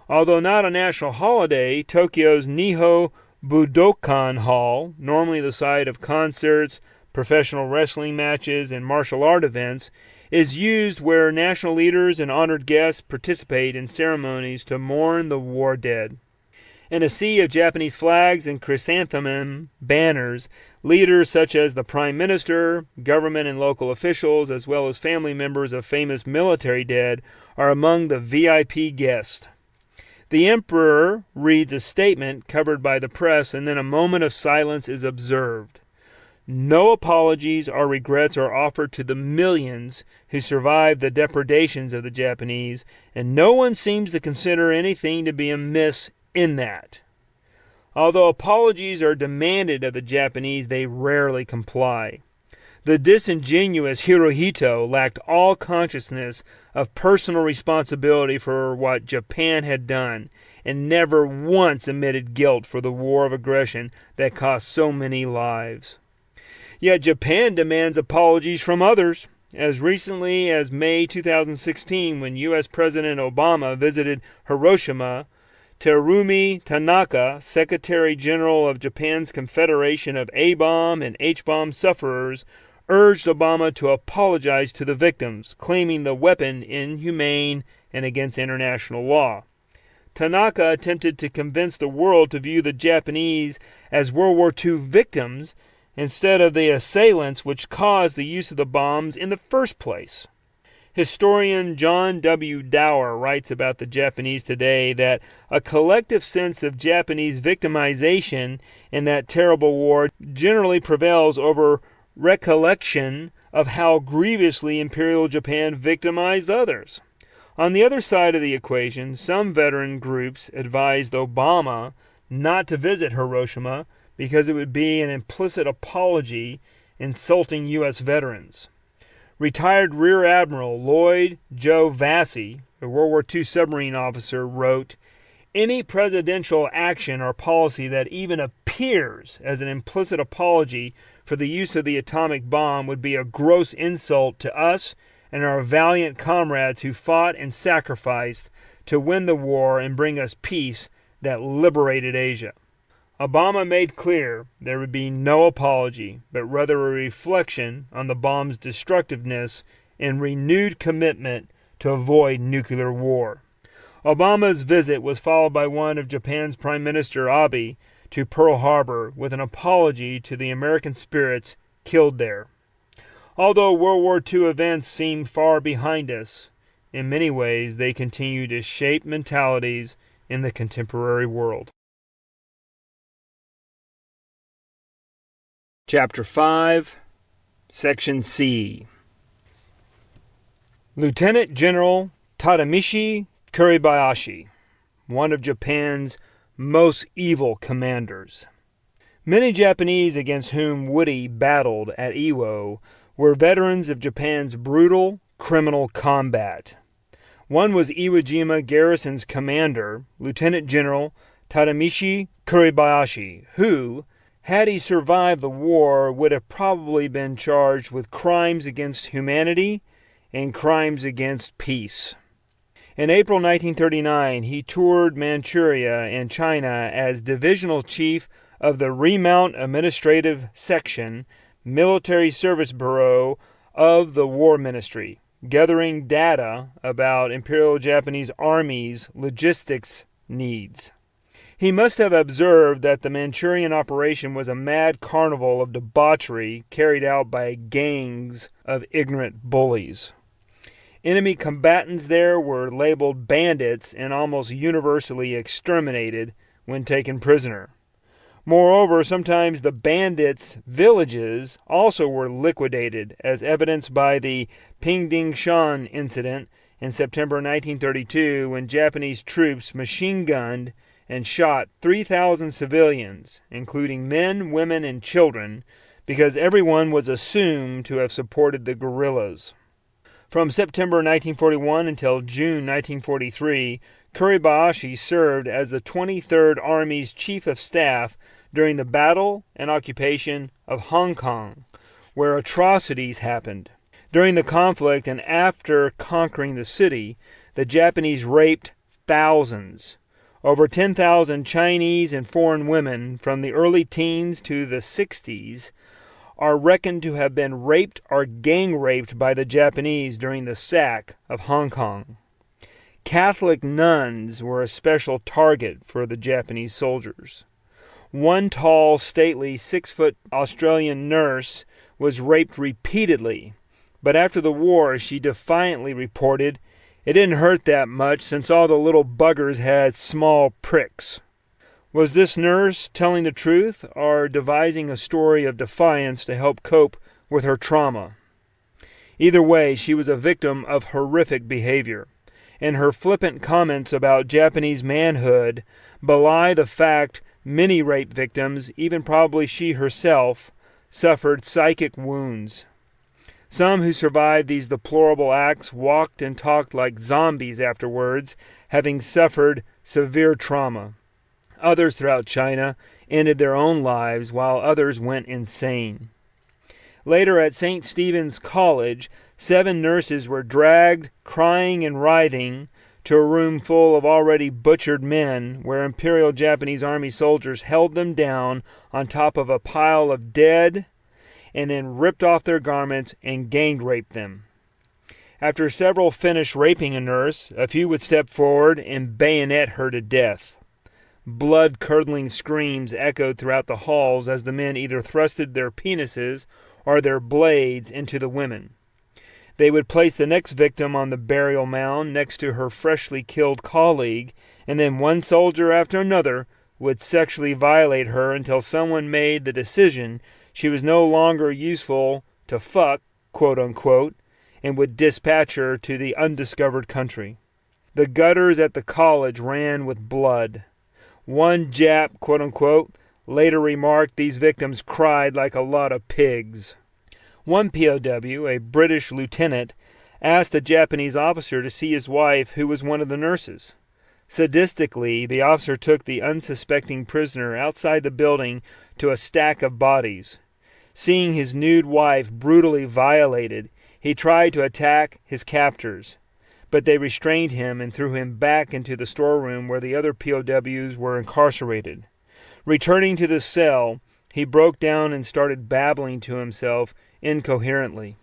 Although not a national holiday, Tokyo's Niho Budokan Hall, normally the site of concerts, professional wrestling matches, and martial art events, is used where national leaders and honored guests participate in ceremonies to mourn the war dead. In a sea of Japanese flags and chrysanthemum banners, leaders such as the Prime Minister, government and local officials, as well as family members of famous military dead, are among the VIP guests. The emperor reads a statement covered by the press, and then a moment of silence is observed. No apologies or regrets are offered to the millions who survived the depredations of the Japanese, and no one seems to consider anything to be amiss in that. Although apologies are demanded of the Japanese, they rarely comply. The disingenuous Hirohito lacked all consciousness of personal responsibility for what Japan had done, and never once admitted guilt for the war of aggression that cost so many lives. Yet Japan demands apologies from others. As recently as May 2016, when U.S. President Obama visited Hiroshima, Terumi Tanaka, Secretary General of Japan's Confederation of A-bomb and H-bomb sufferers, urged Obama to apologize to the victims, claiming the weapon inhumane and against international law. Tanaka attempted to convince the world to view the Japanese as World War II victims instead of the assailants which caused the use of the bombs in the first place. Historian John W. Dower writes about the Japanese today that a collective sense of Japanese victimization in that terrible war generally prevails over recollection of how grievously Imperial Japan victimized others. On the other side of the equation, some veteran groups advised Obama not to visit Hiroshima because it would be an implicit apology insulting U.S. veterans. Retired Rear Admiral Lloyd Joe Vassie, a World War II submarine officer, wrote, "Any presidential action or policy that even appears as an implicit apology for the use of the atomic bomb would be a gross insult to us and our valiant comrades who fought and sacrificed to win the war and bring us peace that liberated Asia." Obama made clear there would be no apology, but rather a reflection on the bomb's destructiveness and renewed commitment to avoid nuclear war. Obama's visit was followed by one of Japan's Prime Minister Abe to Pearl Harbor with an apology to the American spirits killed there. Although World War II events seem far behind us, in many ways they continue to shape mentalities in the contemporary world. Chapter 5, Section C. Lieutenant General Tadamichi Kuribayashi, one of Japan's most evil commanders. Many Japanese against whom Woody battled at Iwo were veterans of Japan's brutal criminal combat. One was Iwo Jima Garrison's commander, Lieutenant General Tadamichi Kuribayashi, who, had he survived the war, would have probably been charged with crimes against humanity and crimes against peace. In April 1939, he toured Manchuria and China as Divisional Chief of the Remount Administrative Section, Military Service Bureau of the War Ministry, gathering data about Imperial Japanese Army's logistics needs. He must have observed that the Manchurian operation was a mad carnival of debauchery carried out by gangs of ignorant bullies. Enemy combatants there were labeled bandits and almost universally exterminated when taken prisoner. Moreover, sometimes the bandits' villages also were liquidated, as evidenced by the Pingdingshan incident in September 1932, when Japanese troops machine-gunned and shot 3,000 civilians, including men, women, and children, because everyone was assumed to have supported the guerrillas. From September 1941 until June 1943, Kuribayashi served as the 23rd Army's Chief of Staff during the battle and occupation of Hong Kong, where atrocities happened. During the conflict and after conquering the city, the Japanese raped thousands. Over 10,000 Chinese and foreign women from the early teens to the 60s are reckoned to have been raped or gang raped by the Japanese during the sack of Hong Kong. Catholic nuns were a special target for the Japanese soldiers. One tall, stately, 6-foot Australian nurse was raped repeatedly, but after the war she defiantly reported, "It didn't hurt that much since all the little buggers had small pricks." Was this nurse telling the truth or devising a story of defiance to help cope with her trauma? Either way, she was a victim of horrific behavior, and her flippant comments about Japanese manhood belie the fact many rape victims, even probably she herself, suffered psychic wounds. Some who survived these deplorable acts walked and talked like zombies afterwards, having suffered severe trauma. Others throughout China ended their own lives, while others went insane. Later at St. Stephen's College, 7 nurses were dragged, crying and writhing, to a room full of already butchered men, where Imperial Japanese Army soldiers held them down on top of a pile of dead, and then ripped off their garments and gang raped them. After several finished raping a nurse, a few would step forward and bayonet her to death. Blood-curdling screams echoed throughout the halls as the men either thrusted their penises or their blades into the women. They would place the next victim on the burial mound next to her freshly killed colleague, and then one soldier after another would sexually violate her until someone made the decision she was no longer useful to fuck, quote-unquote, and would dispatch her to the undiscovered country. The gutters at the college ran with blood. One Jap, quote-unquote, later remarked these victims cried like a lot of pigs. One POW, a British lieutenant, asked a Japanese officer to see his wife, who was one of the nurses. Sadistically, the officer took the unsuspecting prisoner outside the building to a stack of bodies. Seeing his nude wife brutally violated, he tried to attack his captors, but they restrained him and threw him back into the storeroom where the other POWs were incarcerated. Returning to the cell, he broke down and started babbling to himself incoherently.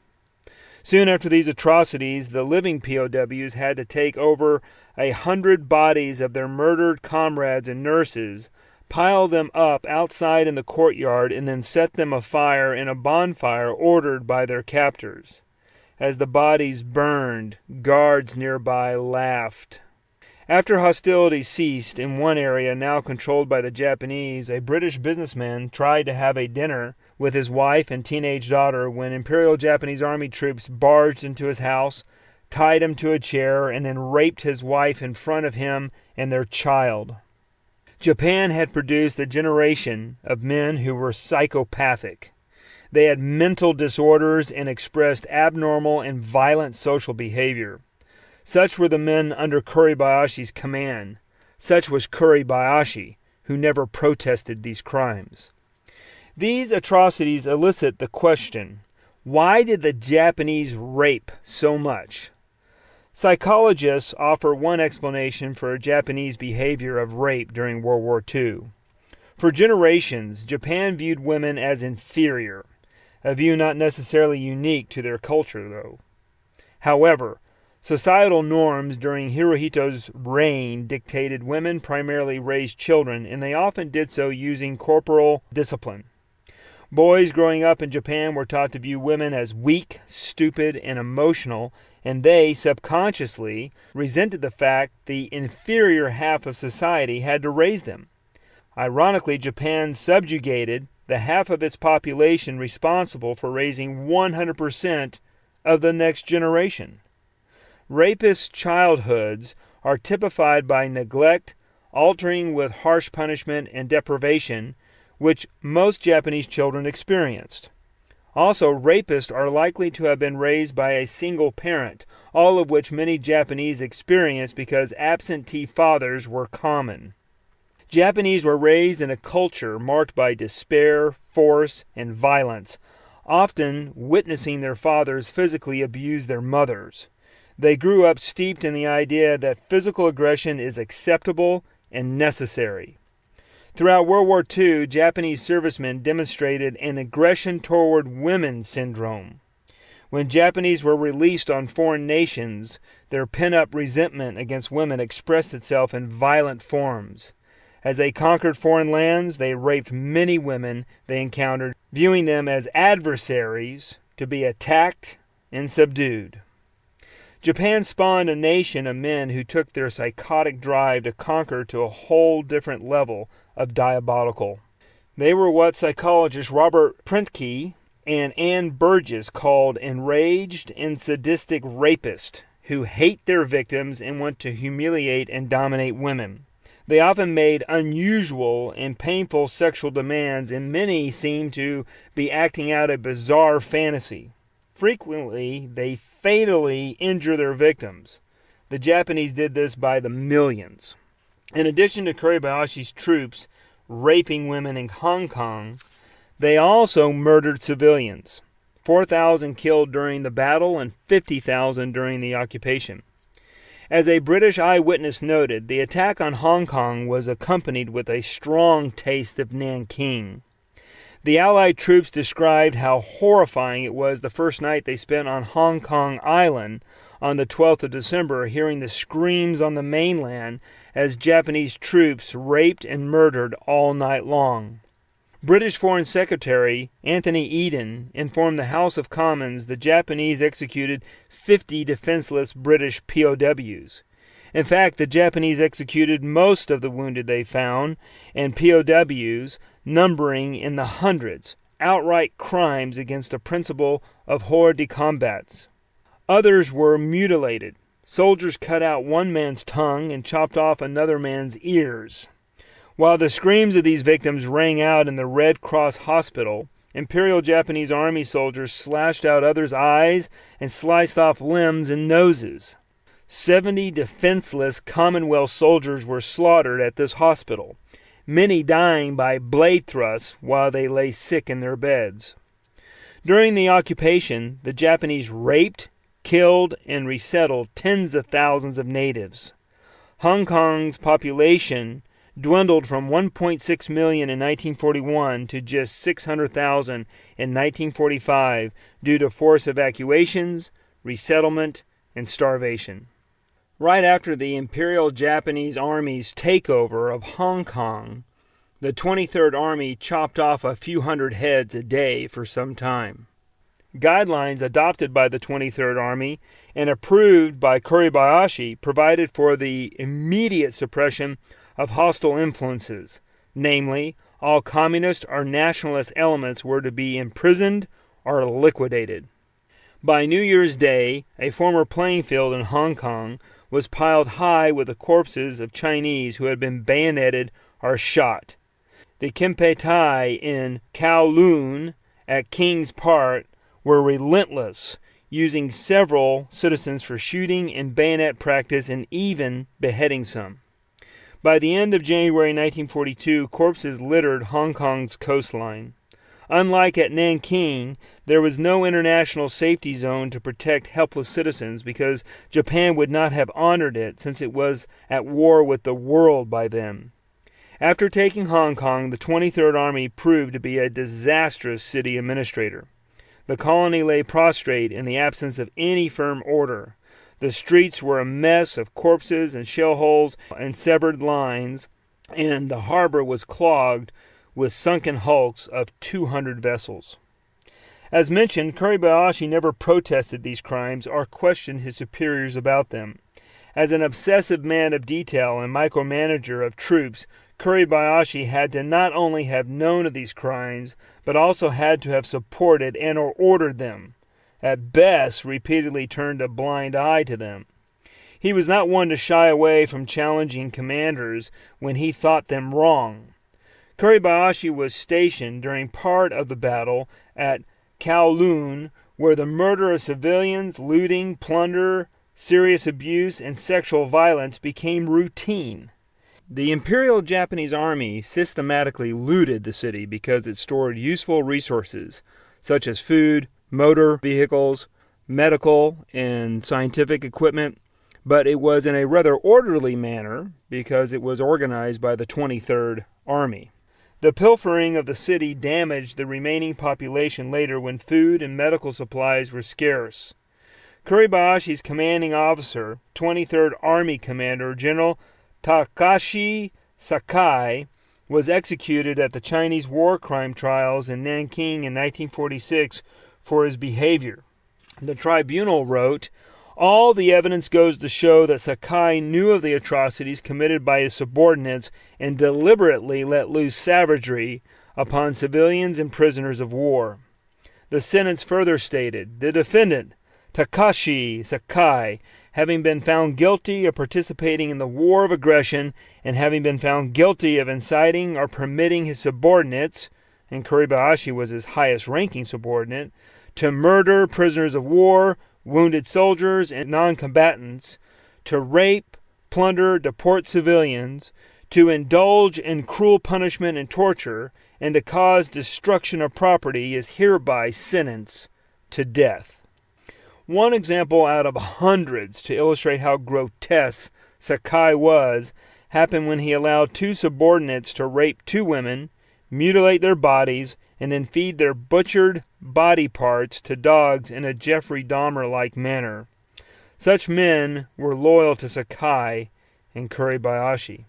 Soon after these atrocities, the living POWs had to take over 100 bodies of their murdered comrades and nurses, pile them up outside in the courtyard, and then set them afire in a bonfire ordered by their captors. As the bodies burned, guards nearby laughed. After hostilities ceased in one area now controlled by the Japanese, a British businessman tried to have a dinner with his wife and teenage daughter when Imperial Japanese Army troops barged into his house, tied him to a chair, and then raped his wife in front of him and their child. Japan had produced a generation of men who were psychopathic. They had mental disorders and expressed abnormal and violent social behavior. Such were the men under Kuribayashi's command. Such was Kuribayashi, who never protested these crimes. These atrocities elicit the question, why did the Japanese rape so much? Psychologists offer one explanation for Japanese behavior of rape during World War II. For generations, Japan viewed women as inferior, a view not necessarily unique to their culture, though. However, societal norms during Hirohito's reign dictated women primarily raised children, and they often did so using corporal discipline. Boys growing up in Japan were taught to view women as weak, stupid, and emotional, and they subconsciously resented the fact the inferior half of society had to raise them. Ironically, Japan subjugated the half of its population responsible for raising 100% of the next generation. Rapist childhoods are typified by neglect, altering with harsh punishment and deprivation, which most Japanese children experienced. Also, rapists are likely to have been raised by a single parent, all of which many Japanese experienced because absentee fathers were common. Japanese were raised in a culture marked by despair, force, and violence, often witnessing their fathers physically abuse their mothers. They grew up steeped in the idea that physical aggression is acceptable and necessary. Throughout World War II, Japanese servicemen demonstrated an aggression toward women syndrome. When Japanese were released on foreign nations, their pent-up resentment against women expressed itself in violent forms. As they conquered foreign lands, they raped many women they encountered, viewing them as adversaries to be attacked and subdued. Japan spawned a nation of men who took their psychotic drive to conquer to a whole different level of diabolical. They were what psychologists Robert Prentke and Ann Burgess called enraged and sadistic rapists who hate their victims and want to humiliate and dominate women. They often made unusual and painful sexual demands, and many seemed to be acting out a bizarre fantasy. Frequently, they fatally injure their victims. The Japanese did this by the millions. In addition to Kuribayashi's troops raping women in Hong Kong, they also murdered civilians. 4,000 killed during the battle and 50,000 during the occupation. As a British eyewitness noted, the attack on Hong Kong was accompanied with a strong taste of Nanking. The Allied troops described how horrifying it was the first night they spent on Hong Kong Island on the 12th of December, hearing the screams on the mainland as Japanese troops raped and murdered all night long. British Foreign Secretary Anthony Eden informed the House of Commons the Japanese executed 50 defenseless British POWs. In fact, the Japanese executed most of the wounded they found, and POWs numbering in the hundreds, outright crimes against the principle of hors de combat. Others were mutilated. Soldiers cut out one man's tongue and chopped off another man's ears. While the screams of these victims rang out in the Red Cross hospital, Imperial Japanese Army soldiers slashed out others' eyes and sliced off limbs and noses. 70 defenseless Commonwealth soldiers were slaughtered at this hospital, many dying by blade thrusts while they lay sick in their beds. During the occupation, the Japanese raped, killed, and resettled tens of thousands of natives. Hong Kong's population dwindled from 1.6 million in 1941 to just 600,000 in 1945 due to forced evacuations, resettlement, and starvation. Right after the Imperial Japanese Army's takeover of Hong Kong, the 23rd Army chopped off a few hundred heads a day for some time. Guidelines adopted by the 23rd Army and approved by Kuribayashi provided for the immediate suppression of hostile influences, namely, all communist or nationalist elements were to be imprisoned or liquidated. By New Year's Day, a former playing field in Hong Kong was piled high with the corpses of Chinese who had been bayoneted or shot. The Kempeitai in Kowloon at King's Park were relentless, using several citizens for shooting and bayonet practice and even beheading some. By the end of January 1942, corpses littered Hong Kong's coastline. Unlike at Nanking, there was no international safety zone to protect helpless citizens because Japan would not have honored it since it was at war with the world by then. After taking Hong Kong, the 23rd Army proved to be a disastrous city administrator. The colony lay prostrate in the absence of any firm order. The streets were a mess of corpses and shell holes and severed lines, and the harbor was clogged with sunken hulks of 200 vessels. As mentioned, Kuribayashi never protested these crimes or questioned his superiors about them. As an obsessive man of detail and micromanager of troops, Kuribayashi had to not only have known of these crimes, but also had to have supported and or ordered them. At best, repeatedly turned a blind eye to them. He was not one to shy away from challenging commanders when he thought them wrong. Kuribayashi was stationed during part of the battle at Kowloon, where the murder of civilians, looting, plunder, serious abuse, and sexual violence became routine. The Imperial Japanese Army systematically looted the city because it stored useful resources such as food, motor vehicles, medical and scientific equipment, but it was in a rather orderly manner because it was organized by the 23rd Army. The pilfering of the city damaged the remaining population later when food and medical supplies were scarce. Kuribayashi's commanding officer, 23rd Army Commander General Takashi Sakai, was executed at the Chinese war crime trials in Nanking in 1946 for his behavior. The tribunal wrote, "All the evidence goes to show that Sakai knew of the atrocities committed by his subordinates and deliberately let loose savagery upon civilians and prisoners of war." The sentence further stated, "The defendant, Takashi Sakai, having been found guilty of participating in the war of aggression and having been found guilty of inciting or permitting his subordinates," and Kuribayashi was his highest-ranking subordinate, "to murder prisoners of war, wounded soldiers, and non-combatants, to rape, plunder, deport civilians, to indulge in cruel punishment and torture, and to cause destruction of property is hereby sentenced to death." One example out of hundreds to illustrate how grotesque Sakai was happened when he allowed two subordinates to rape two women, mutilate their bodies, and then feed their butchered body parts to dogs in a Jeffrey Dahmer-like manner. Such men were loyal to Sakai and Kuribayashi.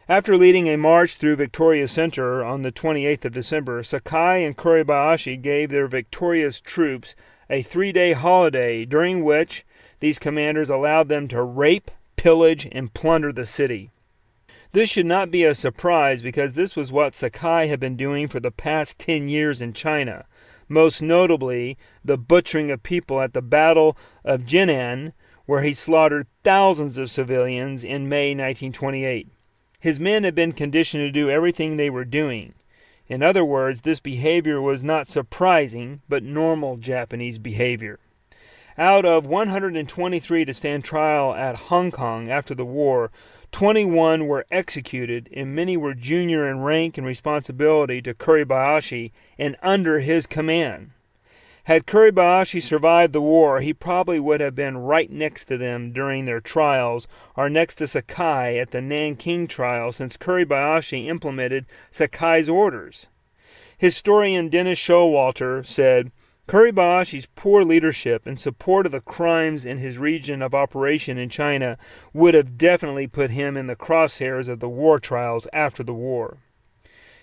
After leading a march through Victoria Center on the 28th of December, Sakai and Kuribayashi gave their victorious troops a 3-day holiday during which these commanders allowed them to rape, pillage, and plunder the city. This should not be a surprise because this was what Sakai had been doing for the past 10 years in China, most notably the butchering of people at the Battle of Jinan, where he slaughtered thousands of civilians in May 1928. His men had been conditioned to do everything they were doing. In other words, this behavior was not surprising, but normal Japanese behavior. Out of 123 to stand trial at Hong Kong after the war, 21 were executed, and many were junior in rank and responsibility to Kuribayashi and under his command. Had Kuribayashi survived the war, he probably would have been right next to them during their trials, or next to Sakai at the Nanking trial, since Kuribayashi implemented Sakai's orders. Historian Dennis Showalter said, "Kuribayashi's poor leadership in support of the crimes in his region of operation in China would have definitely put him in the crosshairs of the war trials after the war."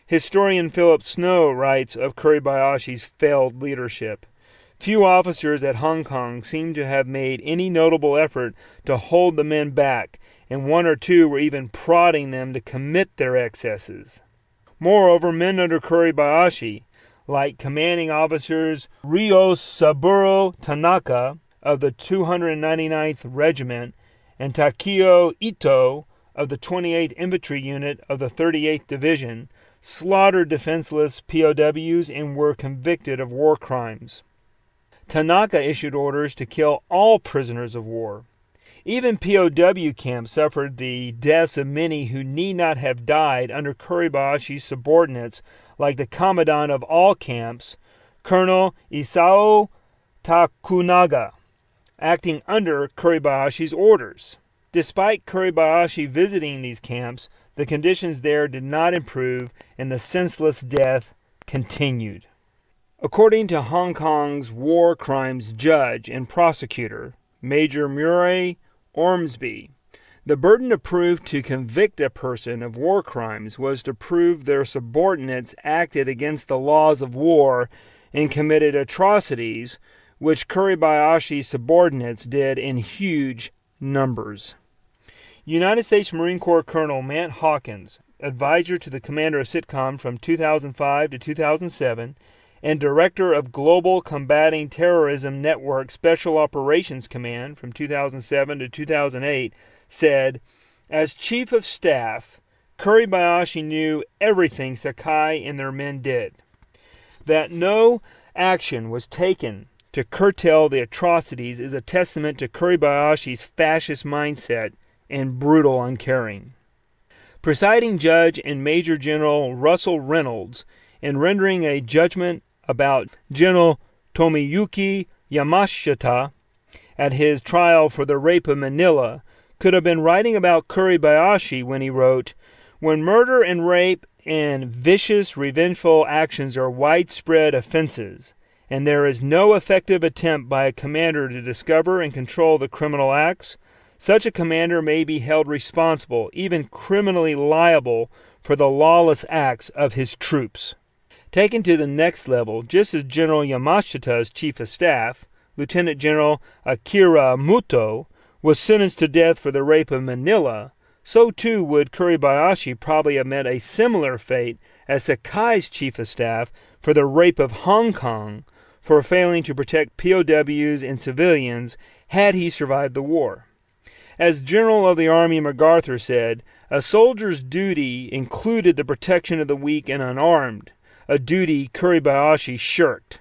Historian Philip Snow writes of Kuribayashi's failed leadership, "Few officers at Hong Kong seem to have made any notable effort to hold the men back, and one or two were even prodding them to commit their excesses." Moreover, men under Kuribayashi, like commanding officers Ryosaburo Tanaka of the 299th Regiment and Takeo Ito of the 28th Infantry Unit of the 38th Division, slaughtered defenseless POWs and were convicted of war crimes. Tanaka issued orders to kill all prisoners of war. Even POW camps suffered the deaths of many who need not have died under Kuribayashi's subordinates, like the commandant of all camps, Colonel Isao Takunaga, acting under Kuribayashi's orders. Despite Kuribayashi visiting these camps, the conditions there did not improve and the senseless death continued. According to Hong Kong's war crimes judge and prosecutor, Major Murray Ormsby, the burden of proof to convict a person of war crimes was to prove their subordinates acted against the laws of war and committed atrocities, which Kuribayashi's subordinates did in huge numbers. United States Marine Corps Colonel Matt Hawkins, advisor to the commander of SITCOM from 2005 to 2007, and director of Global Combating Terrorism Network Special Operations Command from 2007 to 2008, said, "As Chief of Staff, Kuribayashi knew everything Sakai and their men did. That no action was taken to curtail the atrocities is a testament to Kuribayashi's fascist mindset and brutal uncaring." Presiding Judge and Major General Russell Reynolds, in rendering a judgment about General Tomiyuki Yamashita at his trial for the rape of Manila, could have been writing about Kuribayashi when he wrote, "When murder and rape and vicious, revengeful actions are widespread offenses, and there is no effective attempt by a commander to discover and control the criminal acts, such a commander may be held responsible, even criminally liable, for the lawless acts of his troops." Taken to the next level, just as General Yamashita's chief of staff, Lieutenant General Akira Muto, was sentenced to death for the rape of Manila, so too would Kuribayashi probably have met a similar fate as Sakai's chief of staff for the rape of Hong Kong, for failing to protect POWs and civilians had he survived the war. As General of the Army MacArthur said, a soldier's duty included the protection of the weak and unarmed, a duty Kuribayashi shirked.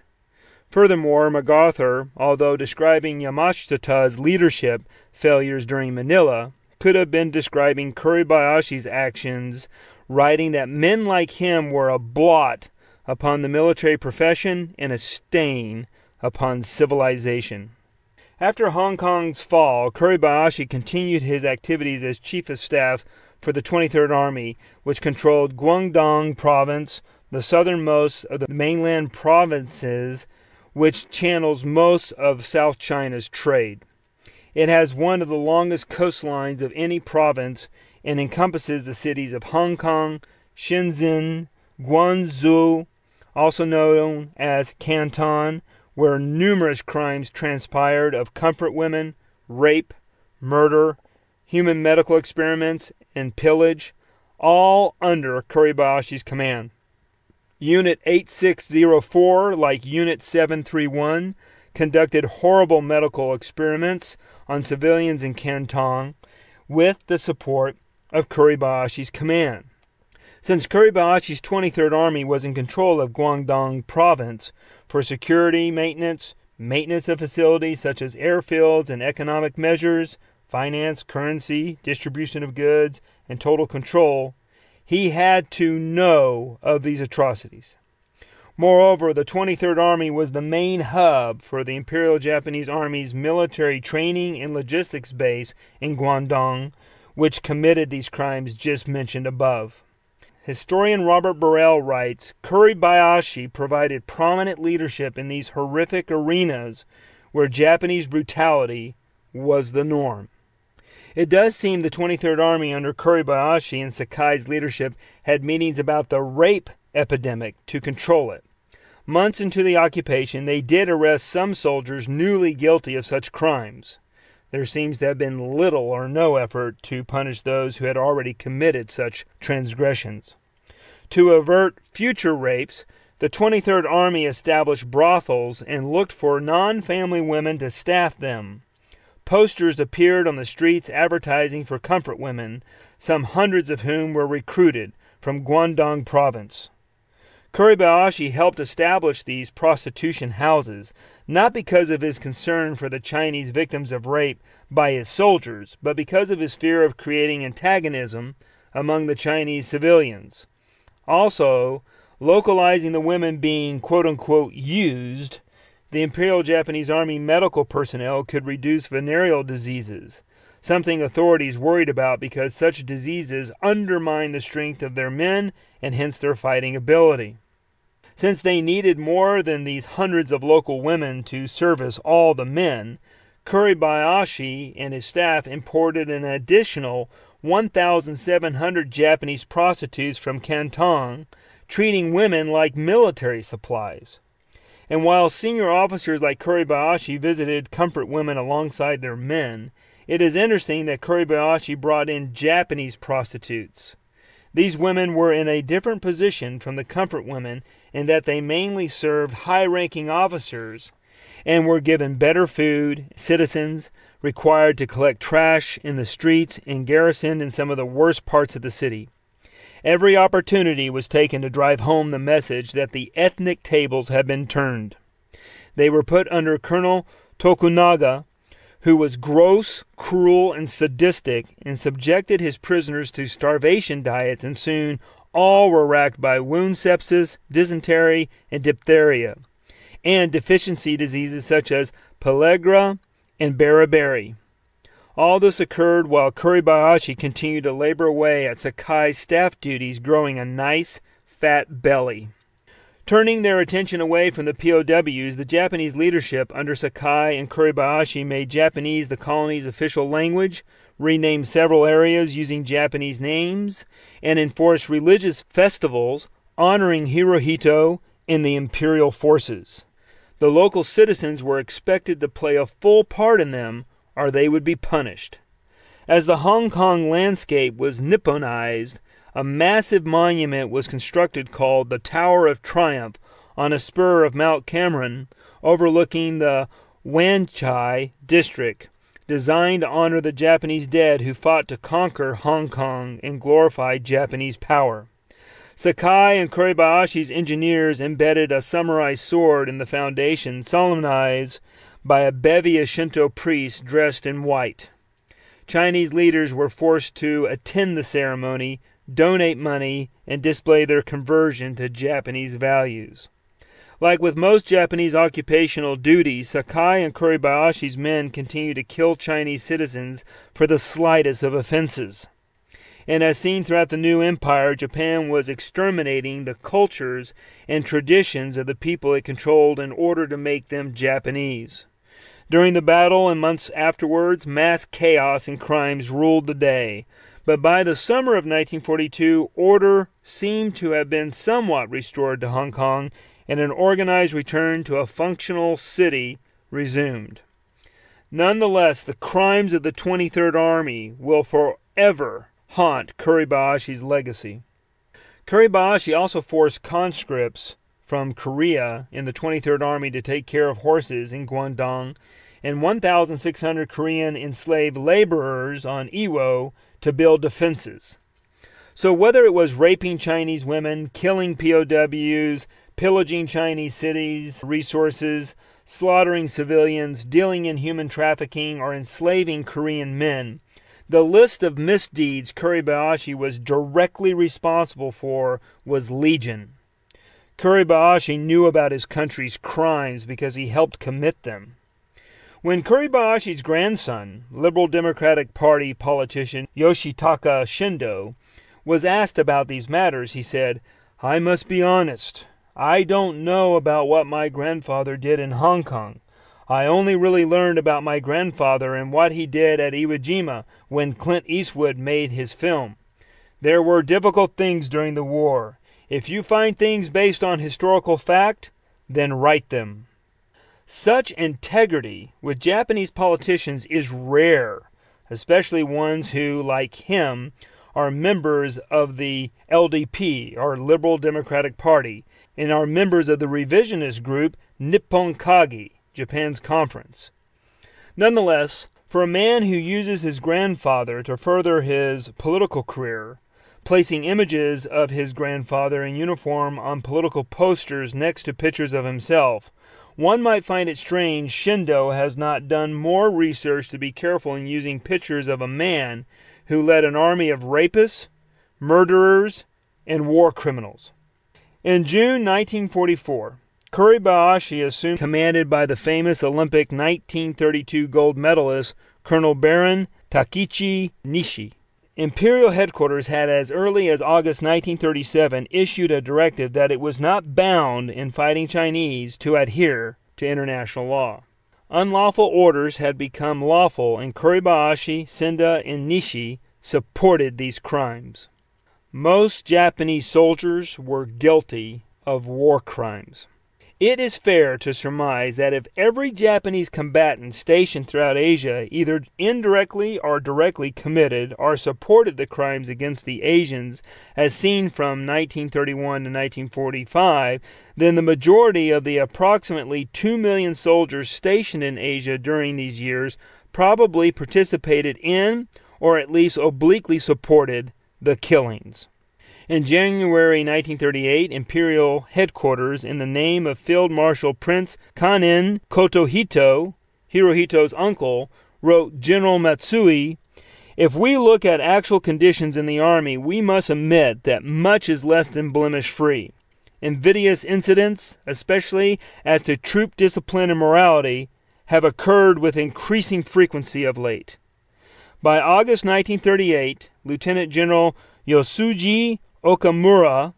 Furthermore, MacArthur, although describing Yamashita's leadership failures during Manila, could have been describing Kuribayashi's actions, writing that men like him were a blot upon the military profession and a stain upon civilization. After Hong Kong's fall, Kuribayashi continued his activities as Chief of Staff for the 23rd Army, which controlled Guangdong Province, the southernmost of the mainland provinces, which channels most of South China's trade. It has one of the longest coastlines of any province and encompasses the cities of Hong Kong, Shenzhen, Guangzhou, also known as Canton, where numerous crimes transpired of comfort women, rape, murder, human medical experiments, and pillage, all under Kuribayashi's command. Unit 8604, like Unit 731, conducted horrible medical experiments on civilians in Canton with the support of Kuribayashi's command. Since Kuribayashi's 23rd Army was in control of Guangdong Province for security, maintenance of facilities such as airfields and economic measures, finance, currency, distribution of goods, and total control, he had to know of these atrocities. Moreover, the 23rd Army was the main hub for the Imperial Japanese Army's military training and logistics base in Guangdong, which committed these crimes just mentioned above. Historian Robert Burrell writes, Kuribayashi provided prominent leadership in these horrific arenas where Japanese brutality was the norm. It does seem the 23rd Army under Kuribayashi and Sakai's leadership had meetings about the rape epidemic to control it. Months into the occupation, they did arrest some soldiers newly guilty of such crimes. There seems to have been little or no effort to punish those who had already committed such transgressions. To avert future rapes, The 23rd Army established brothels and looked for non-family women to staff them. Posters appeared on the streets advertising for comfort women, some hundreds of whom were recruited from Guangdong province. Kuribayashi helped establish these prostitution houses, not because of his concern for the Chinese victims of rape by his soldiers, but because of his fear of creating antagonism among the Chinese civilians. Also, localizing the women being quote-unquote used, the Imperial Japanese Army medical personnel could reduce venereal diseases, something authorities worried about because such diseases undermine the strength of their men and hence their fighting ability. Since they needed more than these hundreds of local women to service all the men, Kuribayashi and his staff imported an additional 1,700 Japanese prostitutes from Canton, treating women like military supplies. And while senior officers like Kuribayashi visited comfort women alongside their men, it is interesting that Kuribayashi brought in Japanese prostitutes. These women were in a different position from the comfort women in that they mainly served high-ranking officers and were given better food, citizens required to collect trash in the streets and garrisoned in some of the worst parts of the city. Every opportunity was taken to drive home the message that the ethnic tables had been turned. They were put under Colonel Tokunaga, who was gross, cruel, and sadistic, and subjected his prisoners to starvation diets, and soon all were racked by wound sepsis, dysentery, and diphtheria, and deficiency diseases such as pellagra and beriberi. All this occurred while Kuribayashi continued to labor away at Sakai's staff duties, growing a nice, fat belly. Turning their attention away from the POWs, the Japanese leadership under Sakai and Kuribayashi made Japanese the colony's official language, renamed several areas using Japanese names, and enforced religious festivals honoring Hirohito and the imperial forces. The local citizens were expected to play a full part in them, or they would be punished. As the Hong Kong landscape was Nipponized, a massive monument was constructed called the Tower of Triumph on a spur of Mount Cameron overlooking the Wan Chai district, designed to honor the Japanese dead who fought to conquer Hong Kong and glorify Japanese power. Sakai and Kuribayashi's engineers embedded a samurai sword in the foundation, solemnized by a bevy of Shinto priests dressed in white. Chinese leaders were forced to attend the ceremony, donate money, and display their conversion to Japanese values. Like with most Japanese occupational duties, Sakai and Kuribayashi's men continued to kill Chinese citizens for the slightest of offenses. And as seen throughout the new empire, Japan was exterminating the cultures and traditions of the people it controlled in order to make them Japanese. During the battle and months afterwards, mass chaos and crimes ruled the day. But by the summer of 1942, order seemed to have been somewhat restored to Hong Kong, and an organized return to a functional city resumed. Nonetheless, the crimes of the 23rd Army will forever haunt Kuribayashi's legacy. Kuribayashi also forced conscripts from Korea in the 23rd Army to take care of horses in Guangdong, and 1,600 Korean enslaved laborers on Iwo to build defenses. So whether it was raping Chinese women, killing POWs, pillaging Chinese cities, resources, slaughtering civilians, dealing in human trafficking, or enslaving Korean men, the list of misdeeds Kuribayashi was directly responsible for was legion. Kuribayashi knew about his country's crimes because he helped commit them. When Kuribayashi's grandson, Liberal Democratic Party politician Yoshitaka Shindo, was asked about these matters, he said, "I must be honest. I don't know about what my grandfather did in Hong Kong. I only really learned about my grandfather and what he did at Iwo Jima when Clint Eastwood made his film. There were difficult things during the war. If you find things based on historical fact, then write them." Such integrity with Japanese politicians is rare, especially ones who, like him, are members of the LDP, or Liberal Democratic Party, and are members of the revisionist group Nippon Kagi, Japan's conference. Nonetheless, for a man who uses his grandfather to further his political career, placing images of his grandfather in uniform on political posters next to pictures of himself, one might find it strange Shindo has not done more research to be careful in using pictures of a man who led an army of rapists, murderers, and war criminals. In June 1944, Kuribayashi assumed commanded by the famous Olympic 1932 gold medalist Colonel Baron Takichi Nishi. Imperial headquarters had as early as August 1937 issued a directive that it was not bound in fighting Chinese to adhere to international law. Unlawful orders had become lawful, and Kuribayashi, Senda, and Nishi supported these crimes. Most Japanese soldiers were guilty of war crimes. It is fair to surmise that if every Japanese combatant stationed throughout Asia either indirectly or directly committed or supported the crimes against the Asians as seen from 1931 to 1945, then the majority of the approximately 2 million soldiers stationed in Asia during these years probably participated in, or at least obliquely supported, the killings. In January 1938, Imperial headquarters, in the name of Field Marshal Prince Kanen Kotohito, Hirohito's uncle, wrote General Matsui, "If we look at actual conditions in the army, we must admit that much is less than blemish-free. Invidious incidents, especially as to troop discipline and morality, have occurred with increasing frequency of late." By August 1938, Lieutenant General Yosuji Okamura,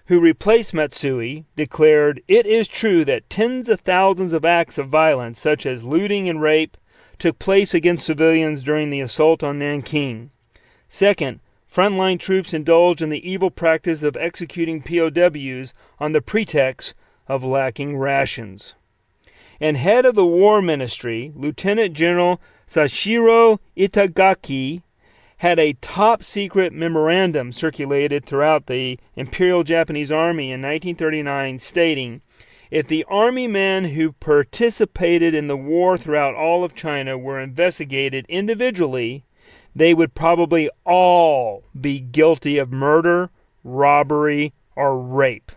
who replaced Matsui, declared, "It is true that tens of thousands of acts of violence, such as looting and rape, took place against civilians during the assault on Nanking. Second, frontline troops indulged in the evil practice of executing POWs on the pretext of lacking rations." And head of the War Ministry, Lieutenant General Sashiro Itagaki, had a top-secret memorandum circulated throughout the Imperial Japanese Army in 1939 stating, "If the army men who participated in the war throughout all of China were investigated individually, they would probably all be guilty of murder, robbery, or rape."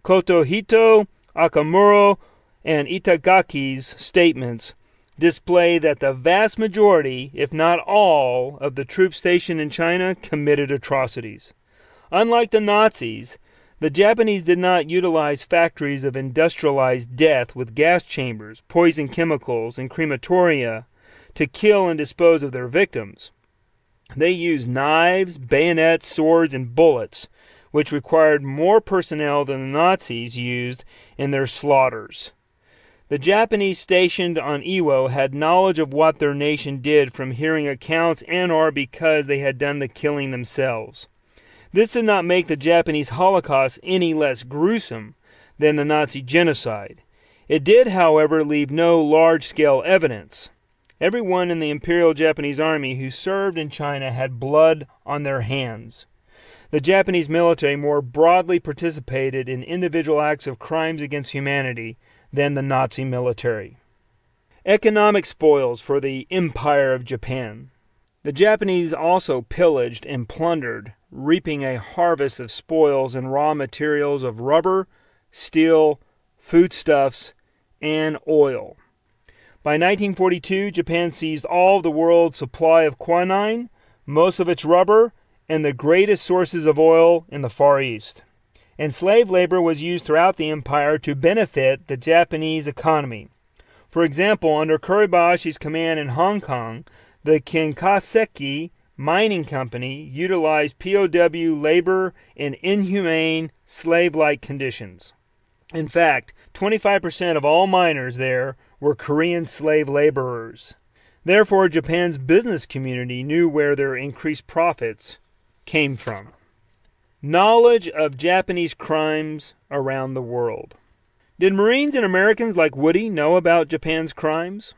Kotohito, Akamuro, and Itagaki's statements display that the vast majority, if not all, of the troops stationed in China committed atrocities. Unlike the Nazis, the Japanese did not utilize factories of industrialized death with gas chambers, poison chemicals, and crematoria to kill and dispose of their victims. They used knives, bayonets, swords, and bullets, which required more personnel than the Nazis used in their slaughters. The Japanese stationed on Iwo had knowledge of what their nation did from hearing accounts and/or because they had done the killing themselves. This did not make the Japanese Holocaust any less gruesome than the Nazi genocide. It did, however, leave no large-scale evidence. Everyone in the Imperial Japanese Army who served in China had blood on their hands. The Japanese military more broadly participated in individual acts of crimes against humanity than the Nazi military. Economic spoils for the Empire of Japan. The Japanese also pillaged and plundered, reaping a harvest of spoils and raw materials of rubber, steel, foodstuffs, and oil. By 1942, Japan seized all of the world's supply of quinine, most of its rubber, and the greatest sources of oil in the Far East. And slave labor was used throughout the empire to benefit the Japanese economy. For example, under Kuribayashi's command in Hong Kong, the Kinkaseki Mining Company utilized POW labor in inhumane, slave-like conditions. In fact, 25% of all miners there were Korean slave laborers. Therefore, Japan's business community knew where their increased profits came from. Knowledge of Japanese crimes around the world. Did Marines and Americans like Woody know about Japan's crimes?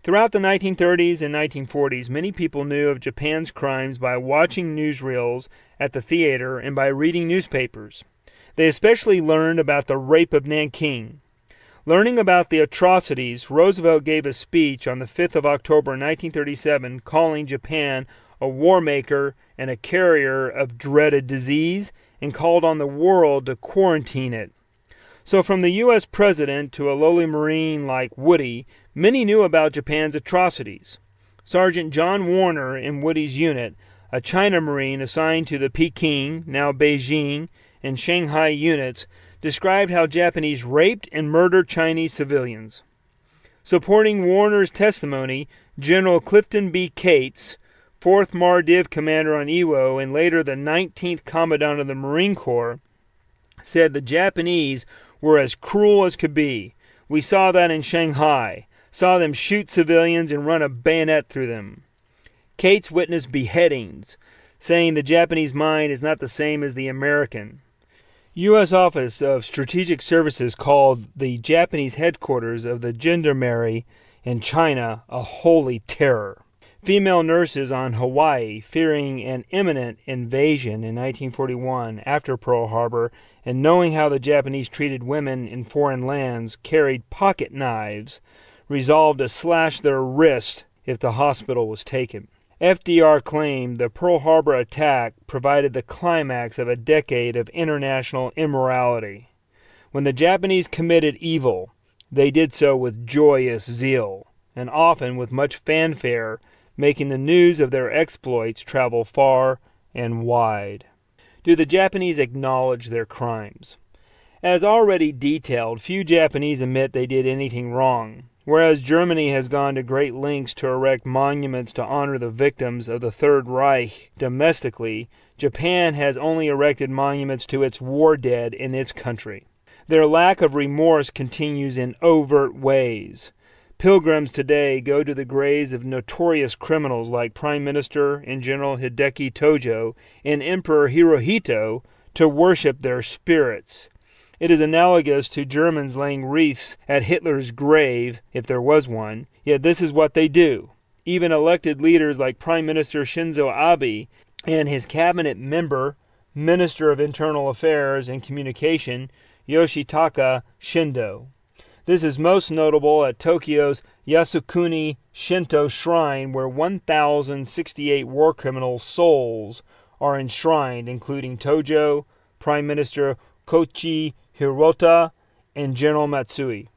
Throughout the 1930s and 1940s, many people knew of Japan's crimes by watching newsreels at the theater and by reading newspapers. They especially learned about the rape of Nanking. Learning about the atrocities, Roosevelt gave a speech on the 5th of October 1937 calling Japan a war maker and a carrier of dreaded disease, and called on the world to quarantine it. So from the U.S. President to a lowly Marine like Woody, many knew about Japan's atrocities. Sergeant John Warner in Woody's unit, a China Marine assigned to the Peking, now Beijing, and Shanghai units, described how Japanese raped and murdered Chinese civilians. Supporting Warner's testimony, General Clifton B. Cates, 4th Mardiv commander on Iwo and later the 19th Commandant of the Marine Corps, said the Japanese were as cruel as could be. We saw that in Shanghai, saw them shoot civilians and run a bayonet through them. Cates witnessed beheadings, saying the Japanese mind is not the same as the American. U.S. Office of Strategic Services called the Japanese headquarters of the Gendarmerie in China a holy terror. Female nurses on Hawaii, fearing an imminent invasion in 1941 after Pearl Harbor, and knowing how the Japanese treated women in foreign lands, carried pocket knives, resolved to slash their wrists if the hospital was taken. FDR claimed the Pearl Harbor attack provided the climax of a decade of international immorality. When the Japanese committed evil, they did so with joyous zeal, and often with much fanfare, making the news of their exploits travel far and wide. Do the Japanese acknowledge their crimes? As already detailed, few Japanese admit they did anything wrong. Whereas Germany has gone to great lengths to erect monuments to honor the victims of the Third Reich domestically, Japan has only erected monuments to its war dead in its country. Their lack of remorse continues in overt ways. Pilgrims today go to the graves of notorious criminals like Prime Minister and General Hideki Tojo and Emperor Hirohito to worship their spirits. It is analogous to Germans laying wreaths at Hitler's grave, if there was one, yet this is what they do. Even elected leaders like Prime Minister Shinzo Abe and his cabinet member, Minister of Internal Affairs and Communication, Yoshitaka Shindo. This is most notable at Tokyo's Yasukuni Shinto Shrine, where 1,068 war criminal souls are enshrined, including Tojo, Prime Minister Koichi Hirota, and General Matsui.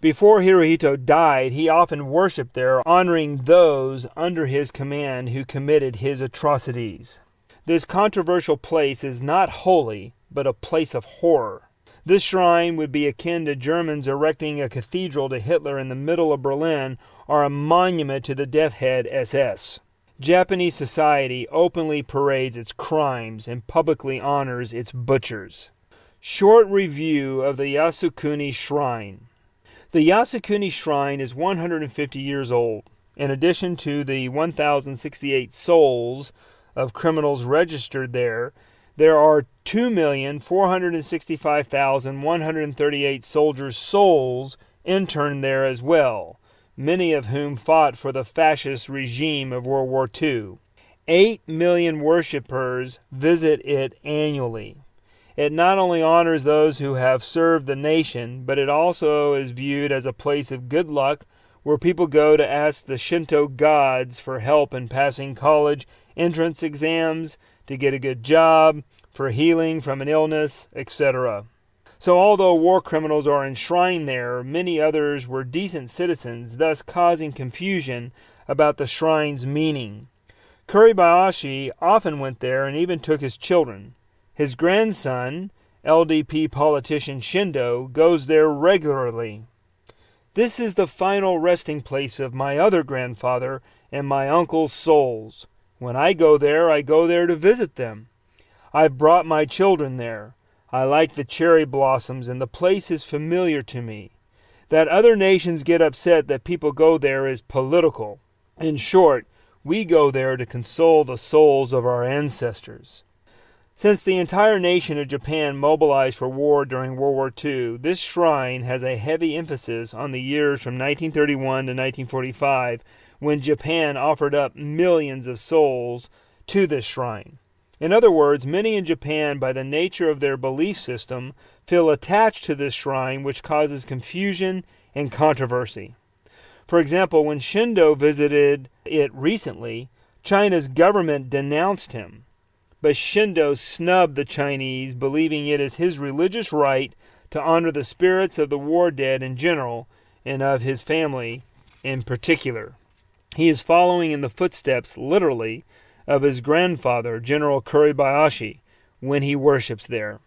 Before Hirohito died, he often worshipped there, honoring those under his command who committed his atrocities. This controversial place is not holy, but a place of horror. This shrine would be akin to Germans erecting a cathedral to Hitler in the middle of Berlin or a monument to the Death Head SS. Japanese society openly parades its crimes and publicly honors its butchers. Short review of the Yasukuni Shrine. The Yasukuni Shrine is 150 years old. In addition to the 1,068 souls of criminals registered there are 2,465,138 soldiers' souls interned there as well, many of whom fought for the fascist regime of World War II. 8 million worshippers visit it annually. It not only honors those who have served the nation, but it also is viewed as a place of good luck where people go to ask the Shinto gods for help in passing college entrance exams, to get a good job, for healing from an illness, etc. So although war criminals are enshrined there, many others were decent citizens, thus causing confusion about the shrine's meaning. Kuribayashi often went there and even took his children. His grandson, LDP politician Shindo, goes there regularly. This is the final resting place of my other grandfather and my uncle's souls. When I go there to visit them. I've brought my children there. I like the cherry blossoms and the place is familiar to me. That other nations get upset that people go there is political. In short, we go there to console the souls of our ancestors. Since the entire nation of Japan mobilized for war during World War II, this shrine has a heavy emphasis on the years from 1931 to 1945, when Japan offered up millions of souls to this shrine. In other words, many in Japan, by the nature of their belief system, feel attached to this shrine, which causes confusion and controversy. For example, when Shindo visited it recently, China's government denounced him. But Shindo snubbed the Chinese, believing it is his religious right to honor the spirits of the war dead in general and of his family in particular. He is following in the footsteps, literally, of his grandfather, General Kuribayashi, when he worships there.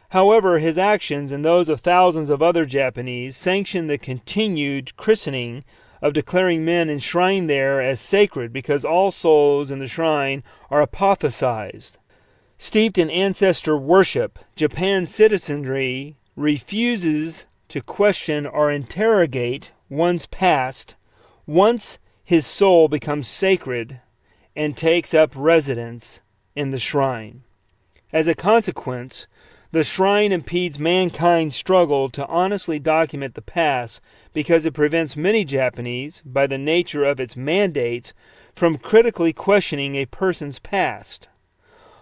However, his actions and those of thousands of other Japanese sanction the continued christening of declaring men enshrined there as sacred because all souls in the shrine are apotheosized. Steeped in ancestor worship, Japan's citizenry refuses to question or interrogate one's past once his soul becomes sacred and takes up residence in the shrine. As a consequence, the shrine impedes mankind's struggle to honestly document the past because it prevents many Japanese, by the nature of its mandates, from critically questioning a person's past.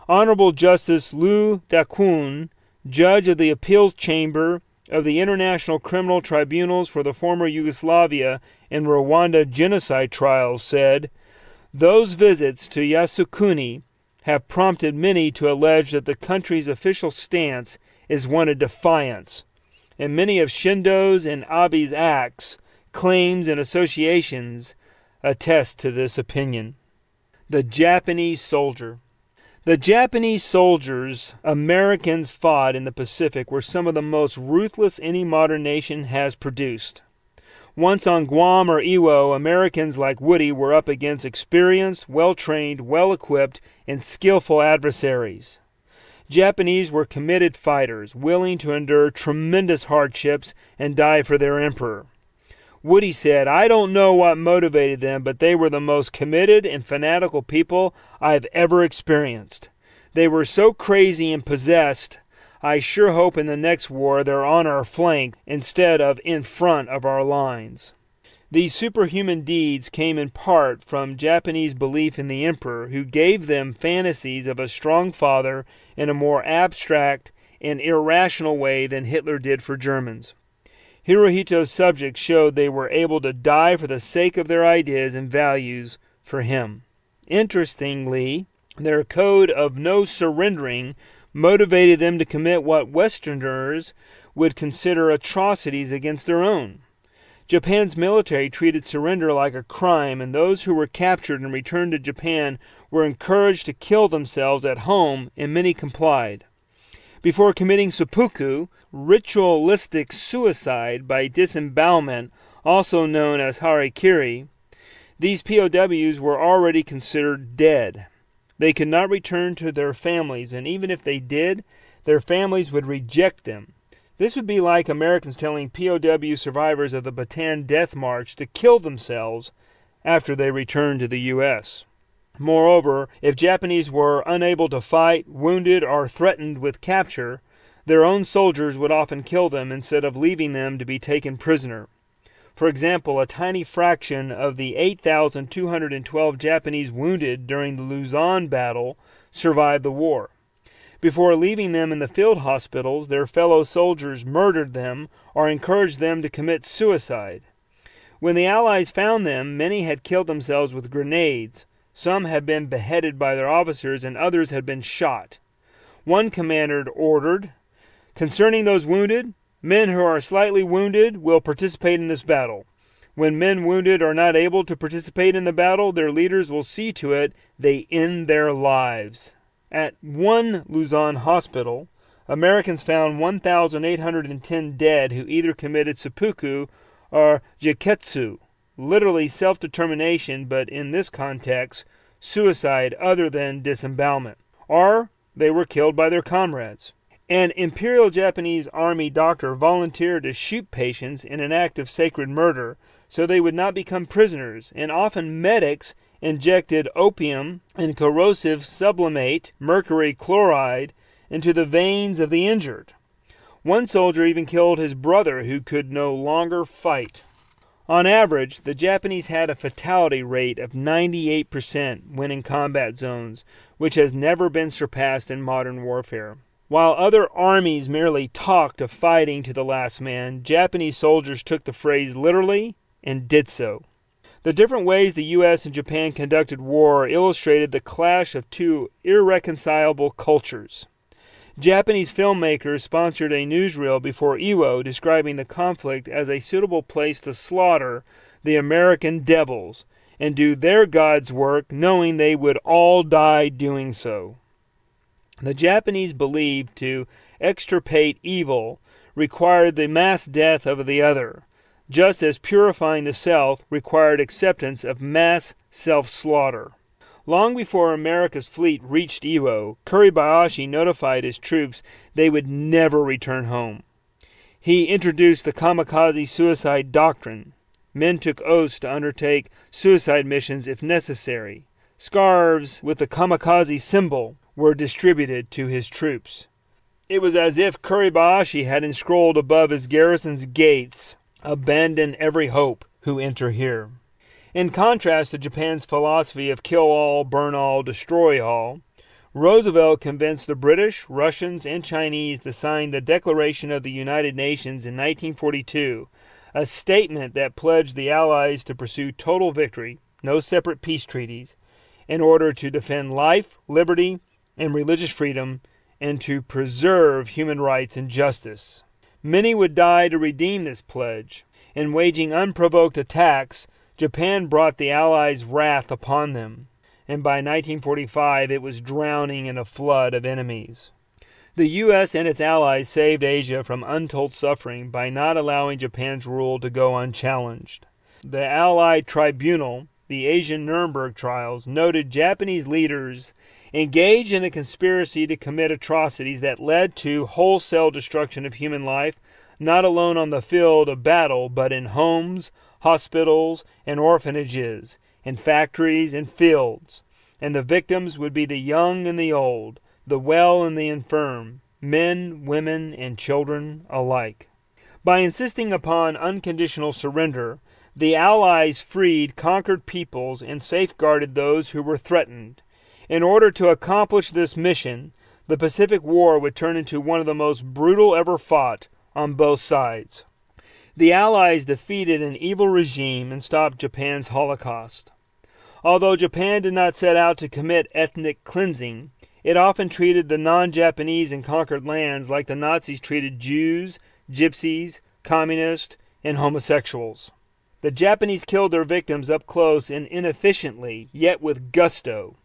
Honorable Justice Liu Dakun, judge of the Appeals Chamber of the International Criminal Tribunals for the former Yugoslavia and Rwanda genocide trials, said, "Those visits to Yasukuni have prompted many to allege that the country's official stance is one of defiance, and many of Shindo's and Abe's acts, claims, and associations attest to this opinion." The Japanese soldier. The Japanese soldiers Americans fought in the Pacific were some of the most ruthless any modern nation has produced. Once on Guam or Iwo, Americans like Woody were up against experienced, well-trained, well-equipped, and skillful adversaries. Japanese were committed fighters, willing to endure tremendous hardships and die for their emperor. Woody said, "I don't know what motivated them, but they were the most committed and fanatical people I've ever experienced. They were so crazy and possessed, I sure hope in the next war they're on our flank instead of in front of our lines." These superhuman deeds came in part from Japanese belief in the emperor, who gave them fantasies of a strong father in a more abstract and irrational way than Hitler did for Germans. Hirohito's subjects showed they were able to die for the sake of their ideas and values for him. Interestingly, their code of no surrendering motivated them to commit what Westerners would consider atrocities against their own. Japan's military treated surrender like a crime, and those who were captured and returned to Japan were encouraged to kill themselves at home, and many complied. Before committing seppuku, ritualistic suicide by disembowelment, also known as harakiri, these POWs were already considered dead. They could not return to their families, and even if they did, their families would reject them. This would be like Americans telling POW survivors of the Bataan Death March to kill themselves after they returned to the U.S. Moreover, if Japanese were unable to fight, wounded, or threatened with capture, their own soldiers would often kill them instead of leaving them to be taken prisoner. For example, a tiny fraction of the 8,212 Japanese wounded during the Luzon battle survived the war. Before leaving them in the field hospitals, their fellow soldiers murdered them or encouraged them to commit suicide. When the Allies found them, many had killed themselves with grenades. Some had been beheaded by their officers, and others had been shot. One commander ordered, "Concerning those wounded, men who are slightly wounded will participate in this battle. When men wounded are not able to participate in the battle, their leaders will see to it they end their lives." At one Luzon hospital, Americans found 1,810 dead who either committed seppuku or jiketsu, literally self-determination, but in this context, suicide other than disembowelment, or they were killed by their comrades. An Imperial Japanese Army doctor volunteered to shoot patients in an act of sacred murder so they would not become prisoners, and often medics injected opium and corrosive sublimate, mercury chloride, into the veins of the injured. One soldier even killed his brother who could no longer fight. On average, the Japanese had a fatality rate of 98% when in combat zones, which has never been surpassed in modern warfare. While other armies merely talked of fighting to the last man, Japanese soldiers took the phrase literally and did so. The different ways the U.S. and Japan conducted war illustrated the clash of two irreconcilable cultures. Japanese filmmakers sponsored a newsreel before Iwo describing the conflict as a suitable place to slaughter the American devils and do their God's work, knowing they would all die doing so. The Japanese believed to extirpate evil required the mass death of the other, just as purifying the self required acceptance of mass self-slaughter. Long before America's fleet reached Iwo, Kuribayashi notified his troops they would never return home. He introduced the kamikaze suicide doctrine. Men took oaths to undertake suicide missions if necessary. Scarves with the kamikaze symbol were distributed to his troops. It was as if Kuribayashi had inscrolled above his garrison's gates, "Abandon every hope who enter here." In contrast to Japan's philosophy of kill all, burn all, destroy all, Roosevelt convinced the British, Russians, and Chinese to sign the Declaration of the United Nations in 1942, a statement that pledged the Allies to pursue total victory, no separate peace treaties, in order to defend life, liberty, and religious freedom, and to preserve human rights and justice. Many would die to redeem this pledge. In waging unprovoked attacks, Japan brought the Allies' wrath upon them, and by 1945 it was drowning in a flood of enemies. The U.S. and its allies saved Asia from untold suffering by not allowing Japan's rule to go unchallenged. The Allied Tribunal, the Asian Nuremberg trials, noted Japanese leaders engaged in a conspiracy to commit atrocities that led to wholesale destruction of human life, not alone on the field of battle, but in homes, hospitals, and orphanages, in factories and fields. And the victims would be the young and the old, the well and the infirm, men, women, and children alike. By insisting upon unconditional surrender, the Allies freed conquered peoples and safeguarded those who were threatened. In order to accomplish this mission, the Pacific War would turn into one of the most brutal ever fought on both sides. The Allies defeated an evil regime and stopped Japan's Holocaust. Although Japan did not set out to commit ethnic cleansing, it often treated the non-Japanese in conquered lands like the Nazis treated Jews, Gypsies, Communists, and homosexuals. The Japanese killed their victims up close and inefficiently, yet with gusto.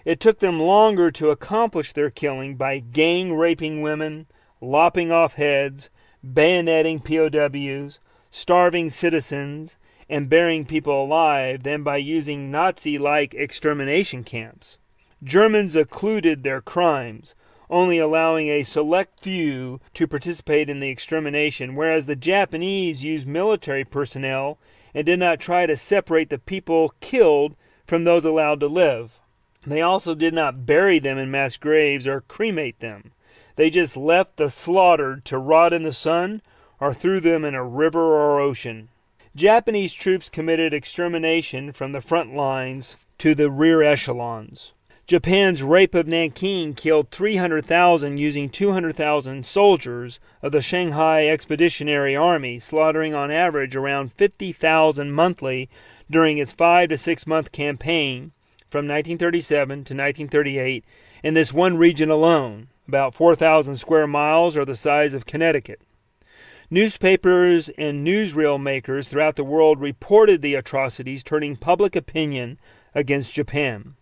It took them longer to accomplish their killing by gang-raping women, lopping off heads, bayoneting POWs, starving citizens, and burying people alive than by using Nazi-like extermination camps. Germans occluded their crimes, only allowing a select few to participate in the extermination, whereas the Japanese used military personnel and did not try to separate the people killed from those allowed to live. They also did not bury them in mass graves or cremate them. They just left the slaughtered to rot in the sun or threw them in a river or ocean. Japanese troops committed extermination from the front lines to the rear echelons. Japan's rape of Nanking killed 300,000 using 200,000 soldiers of the Shanghai Expeditionary Army, slaughtering on average around 50,000 monthly during its 5 to 6 month campaign from 1937 to 1938 in this one region alone, about 4,000 square miles or the size of Connecticut. Newspapers and newsreel makers throughout the world reported the atrocities, turning public opinion against Japan.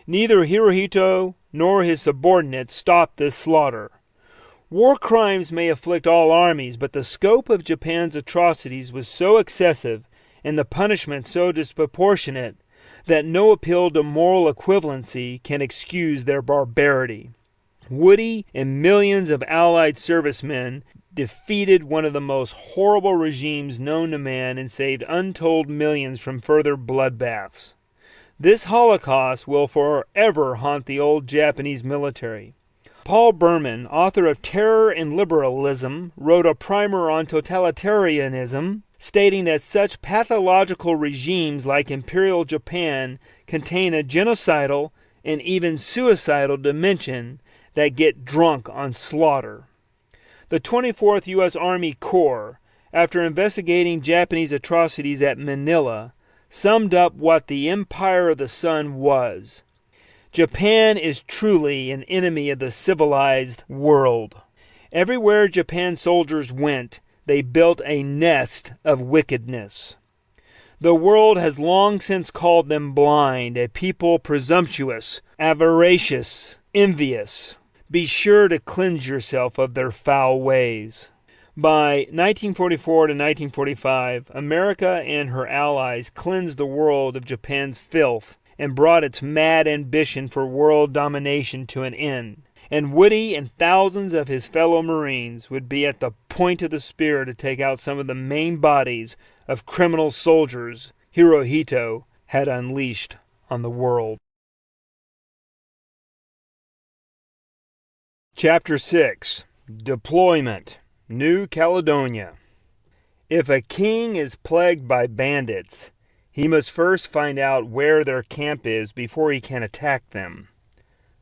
Neither Hirohito nor his subordinates stopped this slaughter. War crimes may afflict all armies, but the scope of Japan's atrocities was so excessive and the punishment so disproportionate that no appeal to moral equivalency can excuse their barbarity. Woody and millions of Allied servicemen defeated one of the most horrible regimes known to man and saved untold millions from further bloodbaths. This Holocaust will forever haunt the old Japanese military. Paul Berman, author of Terror and Liberalism, wrote a primer on totalitarianism stating that such pathological regimes like Imperial Japan contain a genocidal and even suicidal dimension that get drunk on slaughter. The 24th U.S. Army Corps, after investigating Japanese atrocities at Manila, summed up what the Empire of the Sun was. Japan is truly an enemy of the civilized world. Everywhere Japan soldiers went, they built a nest of wickedness. The world has long since called them blind, a people presumptuous, avaricious, envious. Be sure to cleanse yourself of their foul ways. By 1944 to 1945, America and her allies cleansed the world of Japan's filth and brought its mad ambition for world domination to an end. And Woody and thousands of his fellow Marines would be at the point of the spear to take out some of the main bodies of criminal soldiers Hirohito had unleashed on the world. Chapter 6. Deployment. New Caledonia. If a king is plagued by bandits, he must first find out where their camp is before he can attack them.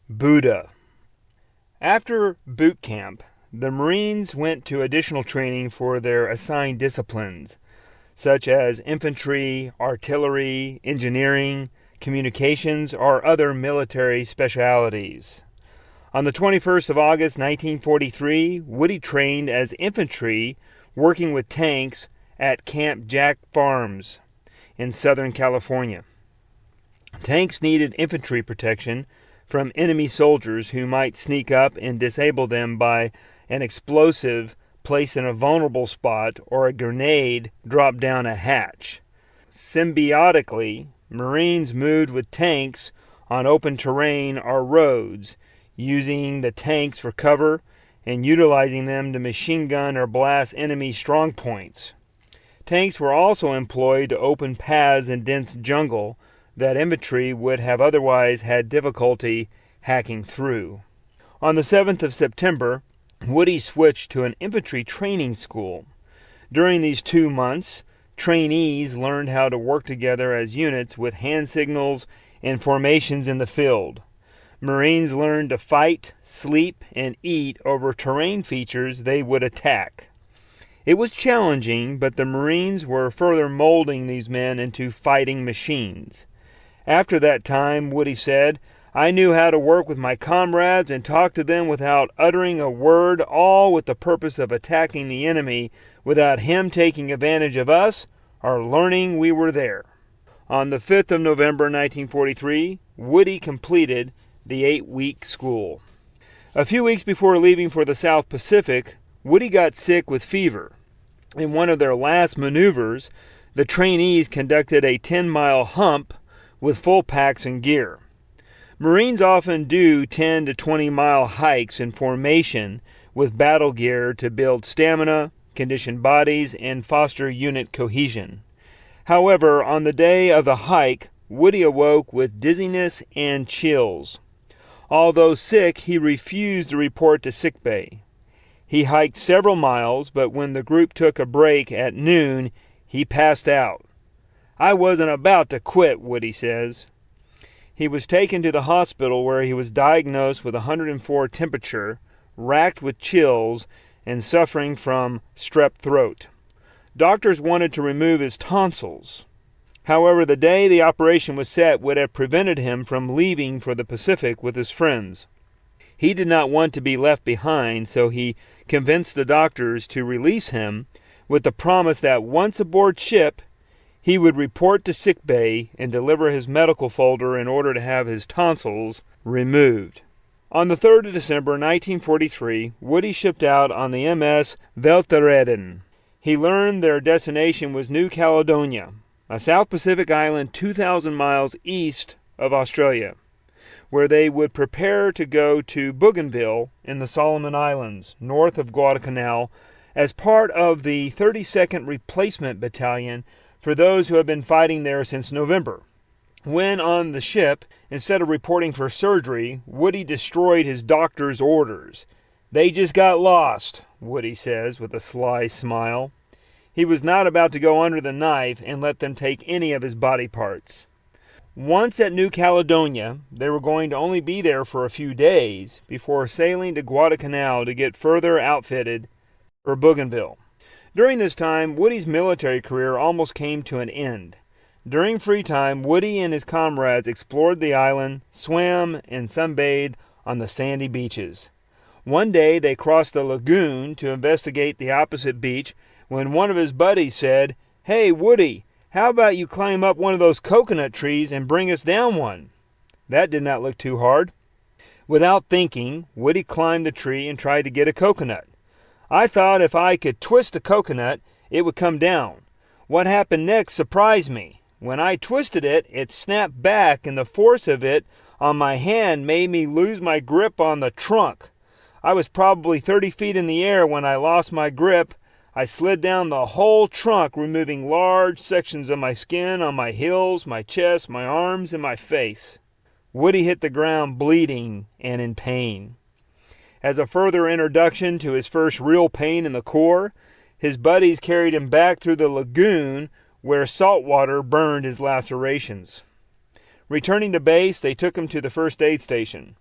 Buddha. After boot camp, the Marines went to additional training for their assigned disciplines, such as infantry, artillery, engineering, communications, or other military specialties. On the 21st of August 1943, Woody trained as infantry working with tanks at Camp Jack Farms in Southern California. Tanks needed infantry protection from enemy soldiers who might sneak up and disable them by an explosive placed in a vulnerable spot or a grenade dropped down a hatch. Symbiotically, Marines moved with tanks on open terrain or roads, using the tanks for cover and utilizing them to machine gun or blast enemy strong points. Tanks were also employed to open paths in dense jungle that infantry would have otherwise had difficulty hacking through. On the 7th of September, Woody switched to an infantry training school. During these 2 months, trainees learned how to work together as units with hand signals and formations in the field. Marines learned to fight, sleep, and eat over terrain features they would attack. It was challenging, but the Marines were further molding these men into fighting machines. After that time, Woody said, I knew how to work with my comrades and talk to them without uttering a word, all with the purpose of attacking the enemy without him taking advantage of us or learning we were there. On the 5th of November 1943, Woody completed the 8-week school. A few weeks before leaving for the South Pacific, Woody got sick with fever. In one of their last maneuvers, the trainees conducted a 10-mile hump with full packs and gear. Marines often do 10 to 20-mile hikes in formation with battle gear to build stamina, condition bodies, and foster unit cohesion. However, on the day of the hike, Woody awoke with dizziness and chills. Although sick, he refused to report to sickbay. He hiked several miles, but when the group took a break at noon, he passed out. I wasn't about to quit, Woody says. He was taken to the hospital where he was diagnosed with 104 temperature, racked with chills, and suffering from strep throat. Doctors wanted to remove his tonsils. However, the day the operation was set would have prevented him from leaving for the Pacific with his friends. He did not want to be left behind, so he convinced the doctors to release him with the promise that once aboard ship, he would report to sickbay and deliver his medical folder in order to have his tonsils removed. On the 3rd of December 1943, Woody shipped out on the MS Weltereden. He learned their destination was New Caledonia, a South Pacific island 2,000 miles east of Australia, where they would prepare to go to Bougainville in the Solomon Islands, north of Guadalcanal, as part of the 32nd Replacement Battalion for those who have been fighting there since November. When on the ship, instead of reporting for surgery, Woody destroyed his doctor's orders. They just got lost, Woody says with a sly smile. He was not about to go under the knife and let them take any of his body parts. Once at New Caledonia, they were going to only be there for a few days before sailing to Guadalcanal to get further outfitted for Bougainville. During this time, Woody's military career almost came to an end. During free time, Woody and his comrades explored the island, swam, and sunbathed on the sandy beaches. One day, they crossed the lagoon to investigate the opposite beach when one of his buddies said, "Hey, Woody, how about you climb up one of those coconut trees and bring us down one?" That did not look too hard. Without thinking, Woody climbed the tree and tried to get a coconut. "I thought if I could twist a coconut, it would come down. What happened next surprised me. When I twisted it, it snapped back, and the force of it on my hand made me lose my grip on the trunk. I was probably 30 feet in the air when I lost my grip. I slid down the whole trunk, removing large sections of my skin on my heels, my chest, my arms, and my face." Woody hit the ground bleeding and in pain. As a further introduction to his first real pain in the Corps, his buddies carried him back through the lagoon where salt water burned his lacerations. Returning to base, they took him to the first aid station.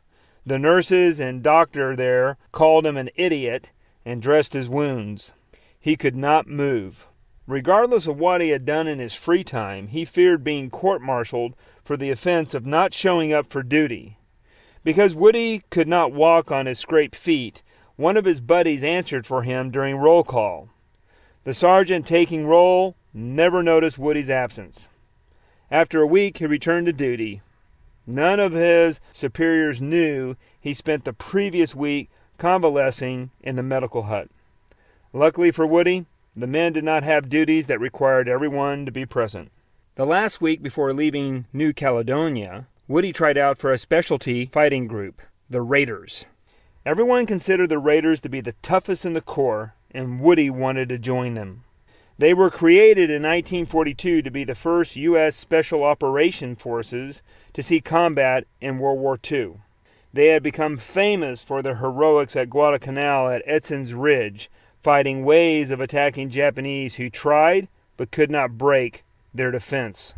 The nurses and doctor there called him an idiot and dressed his wounds. He could not move. Regardless of what he had done in his free time, he feared being court-martialed for the offense of not showing up for duty. Because Woody could not walk on his scraped feet, one of his buddies answered for him during roll call. The sergeant taking roll never noticed Woody's absence. After a week, he returned to duty. None of his superiors knew he spent the previous week convalescing in the medical hut. Luckily for Woody, the men did not have duties that required everyone to be present. The last week before leaving New Caledonia, Woody tried out for a specialty fighting group, the Raiders. Everyone considered the Raiders to be the toughest in the Corps, and Woody wanted to join them. They were created in 1942 to be the first U.S. Special Operation Forces to see combat in World War II. They had become famous for their heroics at Guadalcanal at Edson's Ridge, fighting waves of attacking Japanese who tried but could not break their defense.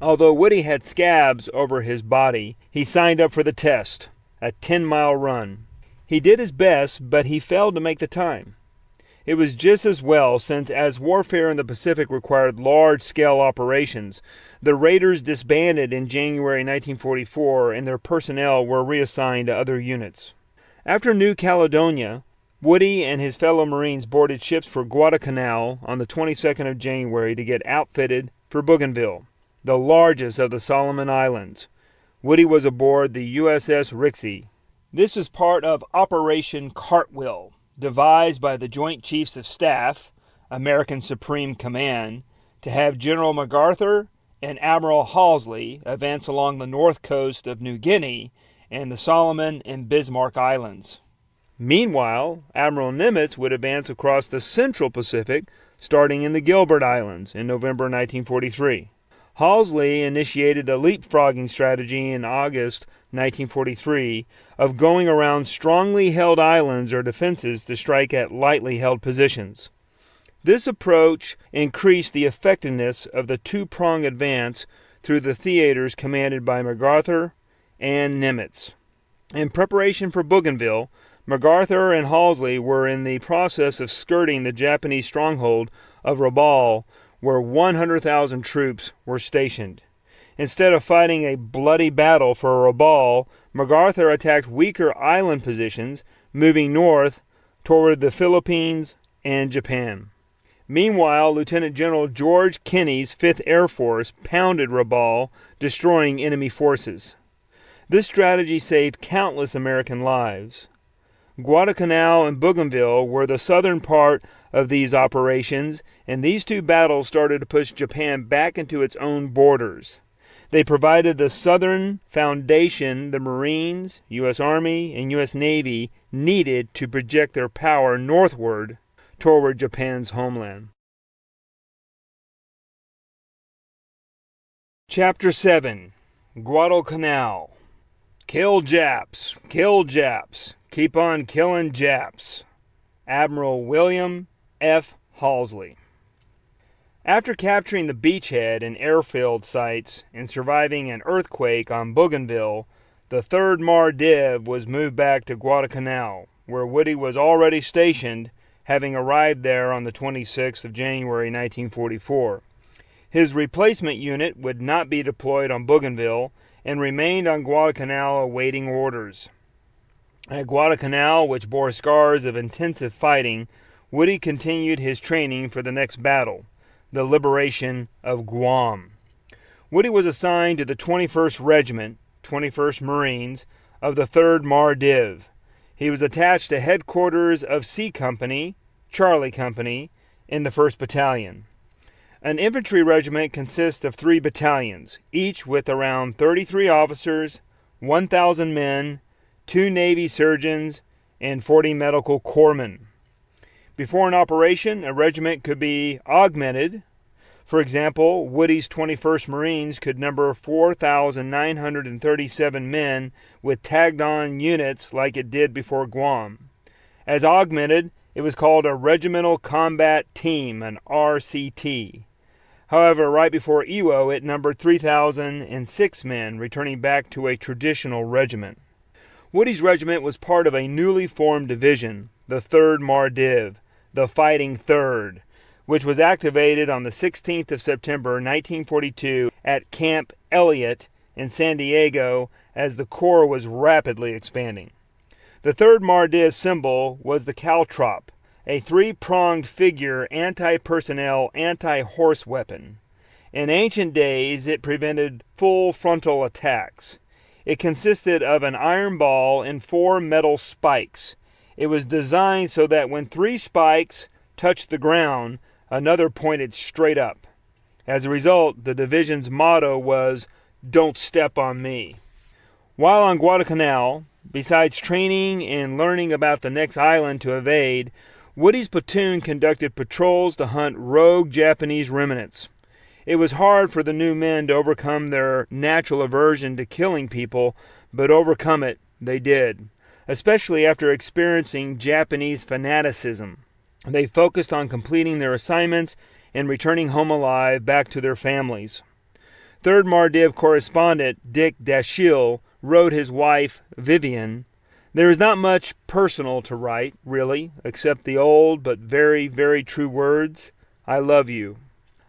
Although Woody had scabs over his body, he signed up for the test, a 10-mile run. He did his best, but he failed to make the time. It was just as well, since as warfare in the Pacific required large-scale operations, the Raiders disbanded in January 1944 and their personnel were reassigned to other units. After New Caledonia, Woody and his fellow Marines boarded ships for Guadalcanal on the 22nd of January to get outfitted for Bougainville, the largest of the Solomon Islands. Woody was aboard the USS Rigg. This was part of Operation Cartwheel, devised by the Joint Chiefs of Staff, American Supreme Command, to have General MacArthur and Admiral Halsey advance along the north coast of New Guinea and the Solomon and Bismarck Islands. Meanwhile, Admiral Nimitz would advance across the central Pacific, starting in the Gilbert Islands in November 1943. Halsey initiated the leapfrogging strategy in August 1943 of going around strongly held islands or defenses to strike at lightly held positions. This approach increased the effectiveness of the two-pronged advance through the theaters commanded by MacArthur and Nimitz. In preparation for Bougainville, MacArthur and Halsey were in the process of skirting the Japanese stronghold of Rabaul, where 100,000 troops were stationed. Instead of fighting a bloody battle for Rabaul, MacArthur attacked weaker island positions, moving north toward the Philippines and Japan. Meanwhile, Lieutenant General George Kenney's 5th Air Force pounded Rabaul, destroying enemy forces. This strategy saved countless American lives. Guadalcanal and Bougainville were the southern part of these operations, and these two battles started to push Japan back into its own borders. They provided the southern foundation the Marines, U.S. Army, and U.S. Navy needed to project their power northward toward Japan's homeland. Chapter 7. Guadalcanal. Kill Japs! Kill Japs! Keep on killing Japs. Admiral William F. Halsey. After capturing the beachhead and airfield sites and surviving an earthquake on Bougainville, the 3rd Mar-Div was moved back to Guadalcanal, where Woody was already stationed, having arrived there on the 26th of January 1944. His replacement unit would not be deployed on Bougainville and remained on Guadalcanal awaiting orders. At Guadalcanal, which bore scars of intensive fighting, Woody continued his training for the next battle, the liberation of Guam. Woody was assigned to the 21st Regiment, 21st Marines, of the 3rd Mar-Div. He was attached to headquarters of C Company, Charlie Company, in the 1st Battalion. An infantry regiment consists of 3 battalions, each with around 33 officers, 1,000 men, 2 Navy surgeons, and 40 medical corpsmen. Before an operation, a regiment could be augmented. For example, Woody's 21st Marines could number 4,937 men with tagged-on units like it did before Guam. As augmented, it was called a Regimental Combat Team, an RCT. However, right before EWO, it numbered 3,006 men, returning back to a traditional regiment. Woody's regiment was part of a newly formed division, the 3rd Mar-Div, the Fighting Third, which was activated on the 16th of September 1942 at Camp Elliott in San Diego as the Corps was rapidly expanding. The 3rd Mar-Div symbol was the caltrop, a 3-pronged figure anti-personnel, anti-horse weapon. In ancient days, it prevented full frontal attacks. It consisted of an iron ball and 4 metal spikes. It was designed so that when 3 spikes touched the ground, another pointed straight up. As a result, the division's motto was, "Don't step on me." While on Guadalcanal, besides training and learning about the next island to evade, Woody's platoon conducted patrols to hunt rogue Japanese remnants. It was hard for the new men to overcome their natural aversion to killing people, but overcome it they did, especially after experiencing Japanese fanaticism. They focused on completing their assignments and returning home alive back to their families. 3rd Mar-Div correspondent Dick Dashiell wrote his wife, Vivian, "There is not much personal to write, really, except the old but very, very true words, 'I love you.'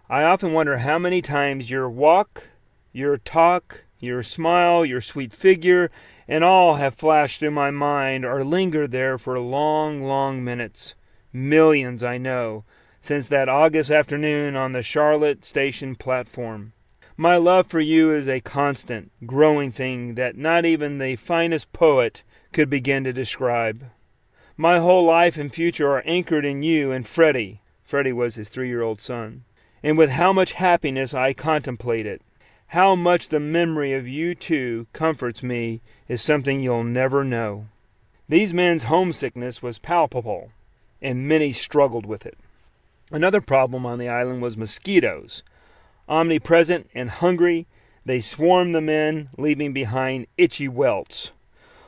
I often wonder how many times your walk, your talk, your smile, your sweet figure, and all have flashed through my mind or lingered there for long, long minutes. Millions, I know, since that August afternoon on the Charlotte station platform. My love for you is a constant, growing thing that not even the finest poet could begin to describe. My whole life and future are anchored in you and Freddie." Freddie was his 3-year-old son. "And with how much happiness I contemplate it. How much the memory of you two comforts me is something you'll never know." These men's homesickness was palpable, and many struggled with it. Another problem on the island was mosquitoes. Omnipresent and hungry, they swarmed the men, leaving behind itchy welts.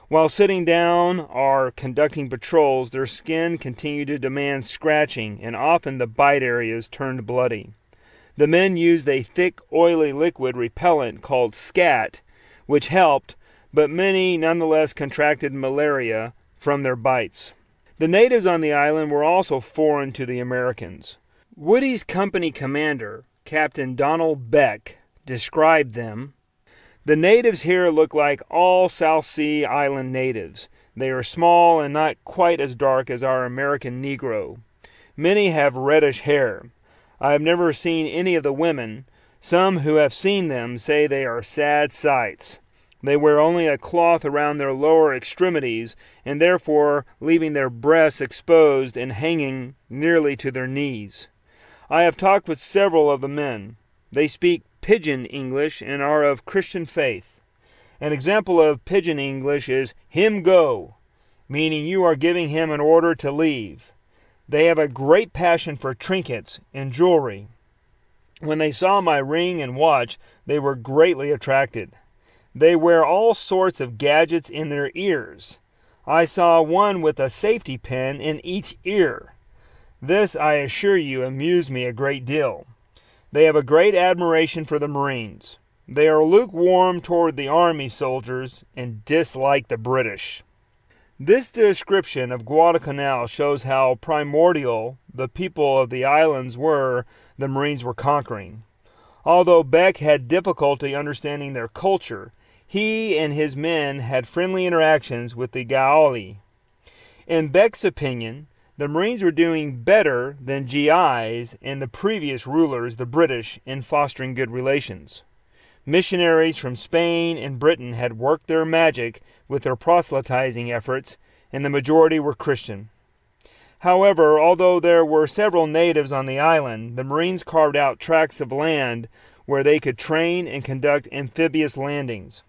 While sitting down or conducting patrols, their skin continued to demand scratching, and often the bite areas turned bloody. The men used a thick, oily liquid repellent called scat, which helped, but many nonetheless contracted malaria from their bites. The natives on the island were also foreign to the Americans. Woody's company commander, Captain Donald Beck, described them. "The natives here look like all South Sea Island natives. They are small and not quite as dark as our American Negro. Many have reddish hair. I have never seen any of the women. Some who have seen them say they are sad sights. They wear only a cloth around their lower extremities, and therefore leaving their breasts exposed and hanging nearly to their knees. I have talked with several of the men. They speak Pidgin English and are of Christian faith. An example of Pidgin English is 'him go,' meaning you are giving him an order to leave. They have a great passion for trinkets and jewelry. When they saw my ring and watch, they were greatly attracted. They wear all sorts of gadgets in their ears. I saw one with a safety pin in each ear. This, I assure you, amused me a great deal. They have a great admiration for the Marines. They are lukewarm toward the Army soldiers and dislike the British. This description of Guadalcanal shows how primordial the people of the islands were the Marines were conquering. Although Beck had difficulty understanding their culture, he and his men had friendly interactions with the Gaoli. In Beck's opinion, the Marines were doing better than GIs and the previous rulers, the British, in fostering good relations. Missionaries from Spain and Britain had worked their magic with their proselytizing efforts, and the majority were Christian. However, although there were several natives on the island, the Marines carved out tracts of land where they could train and conduct amphibious landings.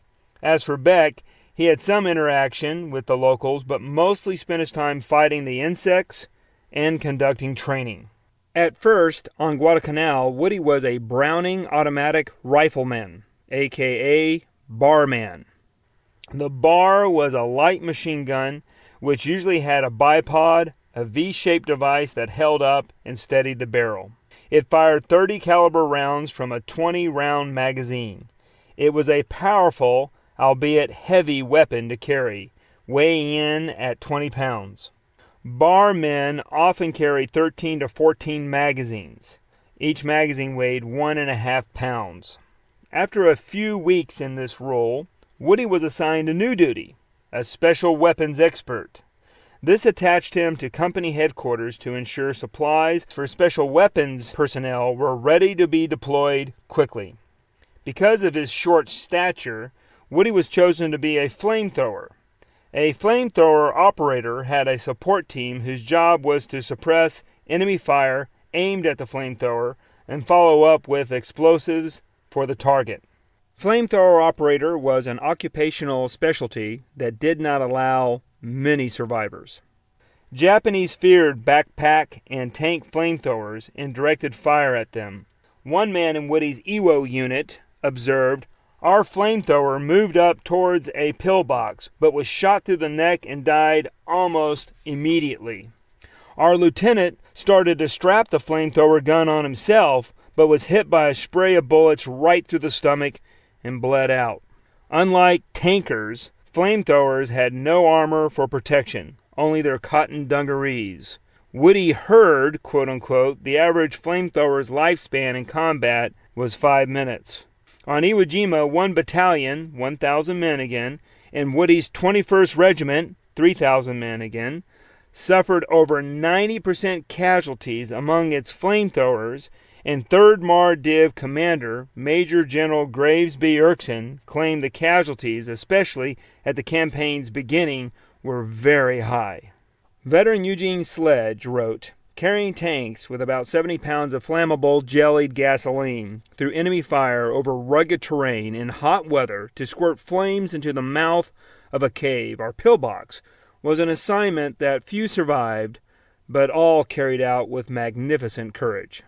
As for Beck, he had some interaction with the locals, but mostly spent his time fighting the insects and conducting training. At first, on Guadalcanal, Woody was a Browning automatic rifleman, aka barman. The bar was a light machine gun, which usually had a bipod, a V-shaped device that held up and steadied the barrel. It fired 30 caliber rounds from a 20-round magazine. It was a powerful, albeit heavy weapon to carry, weighing in at 20 pounds. Barmen often carried 13 to 14 magazines. Each magazine weighed 1.5 pounds. After a few weeks in this role, Woody was assigned a new duty, a special weapons expert. This attached him to company headquarters to ensure supplies for special weapons personnel were ready to be deployed quickly. Because of his short stature, Woody was chosen to be a flamethrower. A flamethrower operator had a support team whose job was to suppress enemy fire aimed at the flamethrower and follow up with explosives for the target. Flamethrower operator was an occupational specialty that did not allow many survivors. Japanese feared backpack and tank flamethrowers and directed fire at them. One man in Woody's Iwo unit observed, "Our flamethrower moved up towards a pillbox, but was shot through the neck and died almost immediately. Our lieutenant started to strap the flamethrower gun on himself, but was hit by a spray of bullets right through the stomach and bled out." Unlike tankers, flamethrowers had no armor for protection, only their cotton dungarees. Woody heard, quote-unquote, the average flamethrower's lifespan in combat was 5 minutes. On Iwo Jima, one battalion, 1,000 men again, and Woody's 21st Regiment, 3,000 men again, suffered over 90% casualties among its flamethrowers, and 3rd Mar Div Commander Major General Graves B. Erkson claimed the casualties, especially at the campaign's beginning, were very high. Veteran Eugene Sledge wrote, "Carrying tanks with about 70 pounds of flammable jellied gasoline through enemy fire over rugged terrain in hot weather to squirt flames into the mouth of a cave or pillbox was an assignment that few survived, but all carried out with magnificent courage."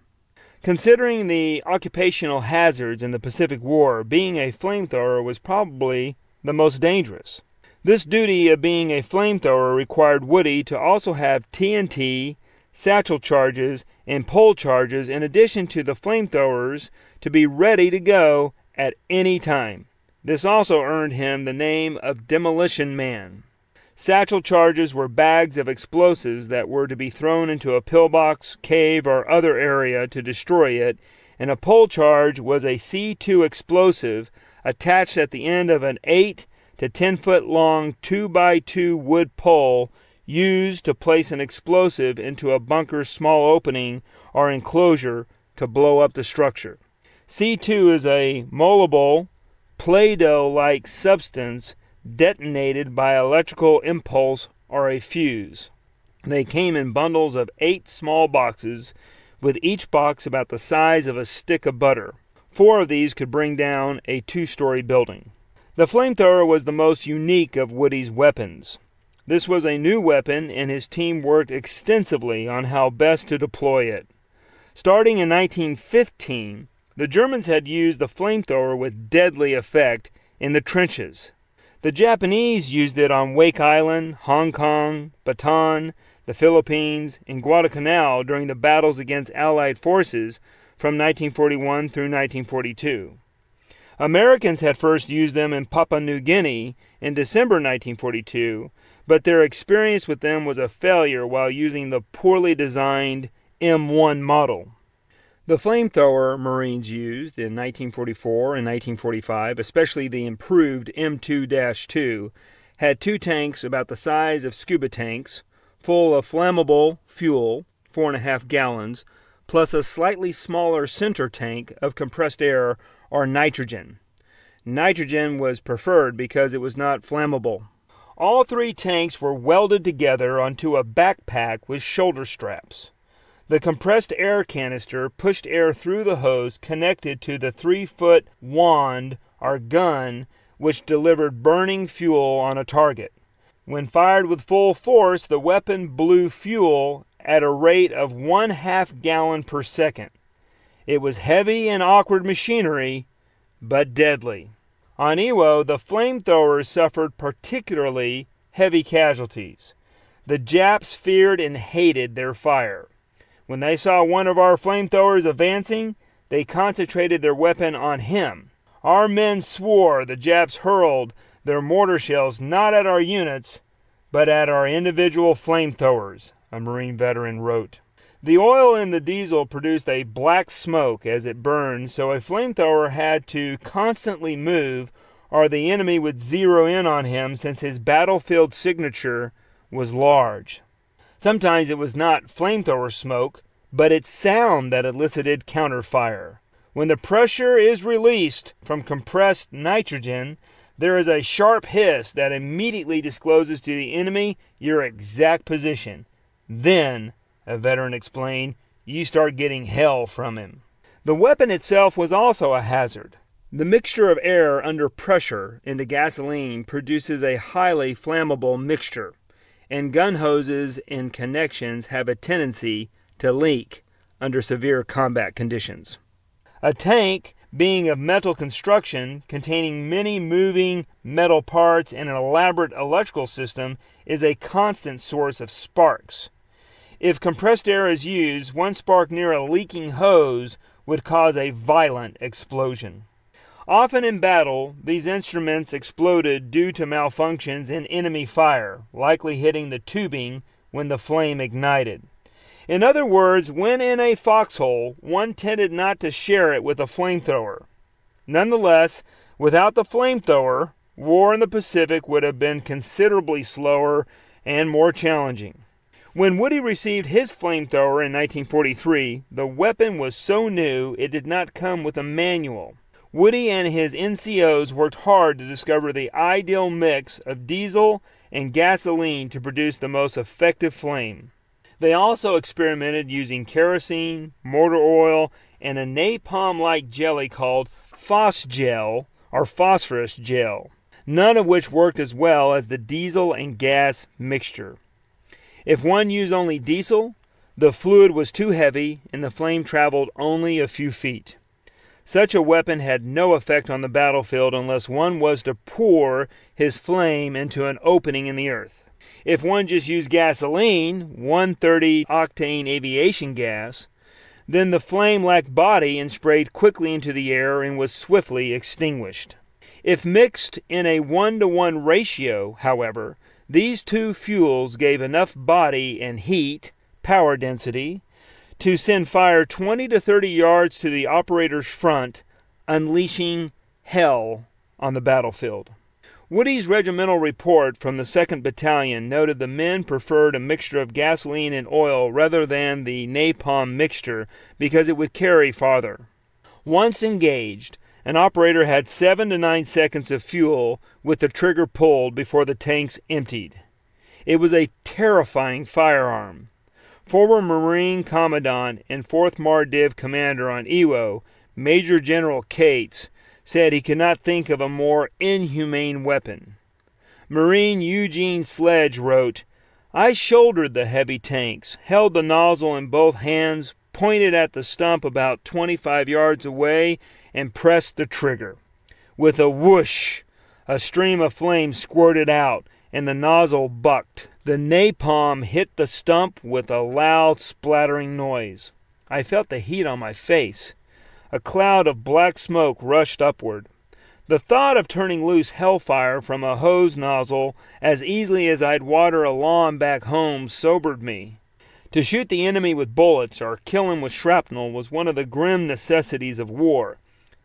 Considering the occupational hazards in the Pacific War, being a flamethrower was probably the most dangerous. This duty of being a flamethrower required Woody to also have TNT, satchel charges, and pole charges in addition to the flamethrowers to be ready to go at any time. This also earned him the name of Demolition Man. Satchel charges were bags of explosives that were to be thrown into a pillbox, cave, or other area to destroy it, and a pole charge was a C2 explosive attached at the end of an 8 to 10 foot long 2x2 wood pole used to place an explosive into a bunker's small opening or enclosure to blow up the structure. C2 is a moldable, Play-Doh-like substance detonated by electrical impulse or a fuse. They came in bundles of 8 small boxes, with each box about the size of a stick of butter. 4 of these could bring down a 2-story building. The flamethrower was the most unique of Woody's weapons. This was a new weapon, and his team worked extensively on how best to deploy it. Starting in 1915, the Germans had used the flamethrower with deadly effect in the trenches. The Japanese used it on Wake Island, Hong Kong, Bataan, the Philippines, and Guadalcanal during the battles against Allied forces from 1941 through 1942. Americans had first used them in Papua New Guinea in December 1942, but their experience with them was a failure while using the poorly designed M1 model. The flamethrower Marines used in 1944 and 1945, especially the improved M2-2, had two tanks about the size of scuba tanks, full of flammable fuel, 4.5 gallons, plus a slightly smaller center tank of compressed air or nitrogen. Nitrogen was preferred because it was not flammable. All three tanks were welded together onto a backpack with shoulder straps. The compressed air canister pushed air through the hose connected to the 3-foot wand or gun, which delivered burning fuel on a target. When fired with full force, the weapon blew fuel at a rate of 1/2 gallon per second. It was heavy and awkward machinery, but deadly. On Iwo, the flamethrowers suffered particularly heavy casualties. The Japs feared and hated their fire. When they saw one of our flamethrowers advancing, they concentrated their weapon on him. Our men swore the Japs hurled their mortar shells not at our units, but at our individual flamethrowers, a Marine veteran wrote. The oil in the diesel produced a black smoke as it burned, so a flamethrower had to constantly move or the enemy would zero in on him since his battlefield signature was large. Sometimes it was not flamethrower smoke, but its sound that elicited counterfire. When the pressure is released from compressed nitrogen, there is a sharp hiss that immediately discloses to the enemy your exact position. Then, a veteran explained, you start getting hell from him. The weapon itself was also a hazard. The mixture of air under pressure into gasoline produces a highly flammable mixture, and gun hoses and connections have a tendency to leak under severe combat conditions. A tank, being of metal construction, containing many moving metal parts and an elaborate electrical system, is a constant source of sparks. If compressed air is used, one spark near a leaking hose would cause a violent explosion. Often in battle, these instruments exploded due to malfunctions in enemy fire, likely hitting the tubing when the flame ignited. In other words, when in a foxhole, one tended not to share it with a flamethrower. Nonetheless, without the flamethrower, war in the Pacific would have been considerably slower and more challenging. When Woody received his flamethrower in 1943, the weapon was so new it did not come with a manual. Woody and his NCOs worked hard to discover the ideal mix of diesel and gasoline to produce the most effective flame. They also experimented using kerosene, motor oil, and a napalm-like jelly called phosgel or phosphorus gel, none of which worked as well as the diesel and gas mixture. If one used only diesel, the fluid was too heavy and the flame traveled only a few feet. Such a weapon had no effect on the battlefield unless one was to pour his flame into an opening in the earth. If one just used gasoline, 130-octane aviation gas, then the flame lacked body and sprayed quickly into the air and was swiftly extinguished. If mixed in a 1-to-1 ratio, however, these two fuels gave enough body and heat, power density, to send fire 20 to 30 yards to the operator's front, unleashing hell on the battlefield. Woody's regimental report from the 2nd Battalion noted the men preferred a mixture of gasoline and oil rather than the napalm mixture because it would carry farther. Once engaged, an operator had 7 to 9 seconds of fuel with the trigger pulled before the tanks emptied. It was a terrifying firearm. Former Marine Commandant and 4th MARDIV Commander on Iwo, Major General Cates, said he could not think of a more inhumane weapon. Marine Eugene Sledge wrote, I shouldered the heavy tanks, held the nozzle in both hands, pointed at the stump about 25 yards away, and pressed the trigger. With a whoosh, a stream of flame squirted out, and the nozzle bucked. The napalm hit the stump with a loud splattering noise. I felt the heat on my face. A cloud of black smoke rushed upward. The thought of turning loose hellfire from a hose nozzle as easily as I'd water a lawn back home sobered me. To shoot the enemy with bullets or kill him with shrapnel was one of the grim necessities of war,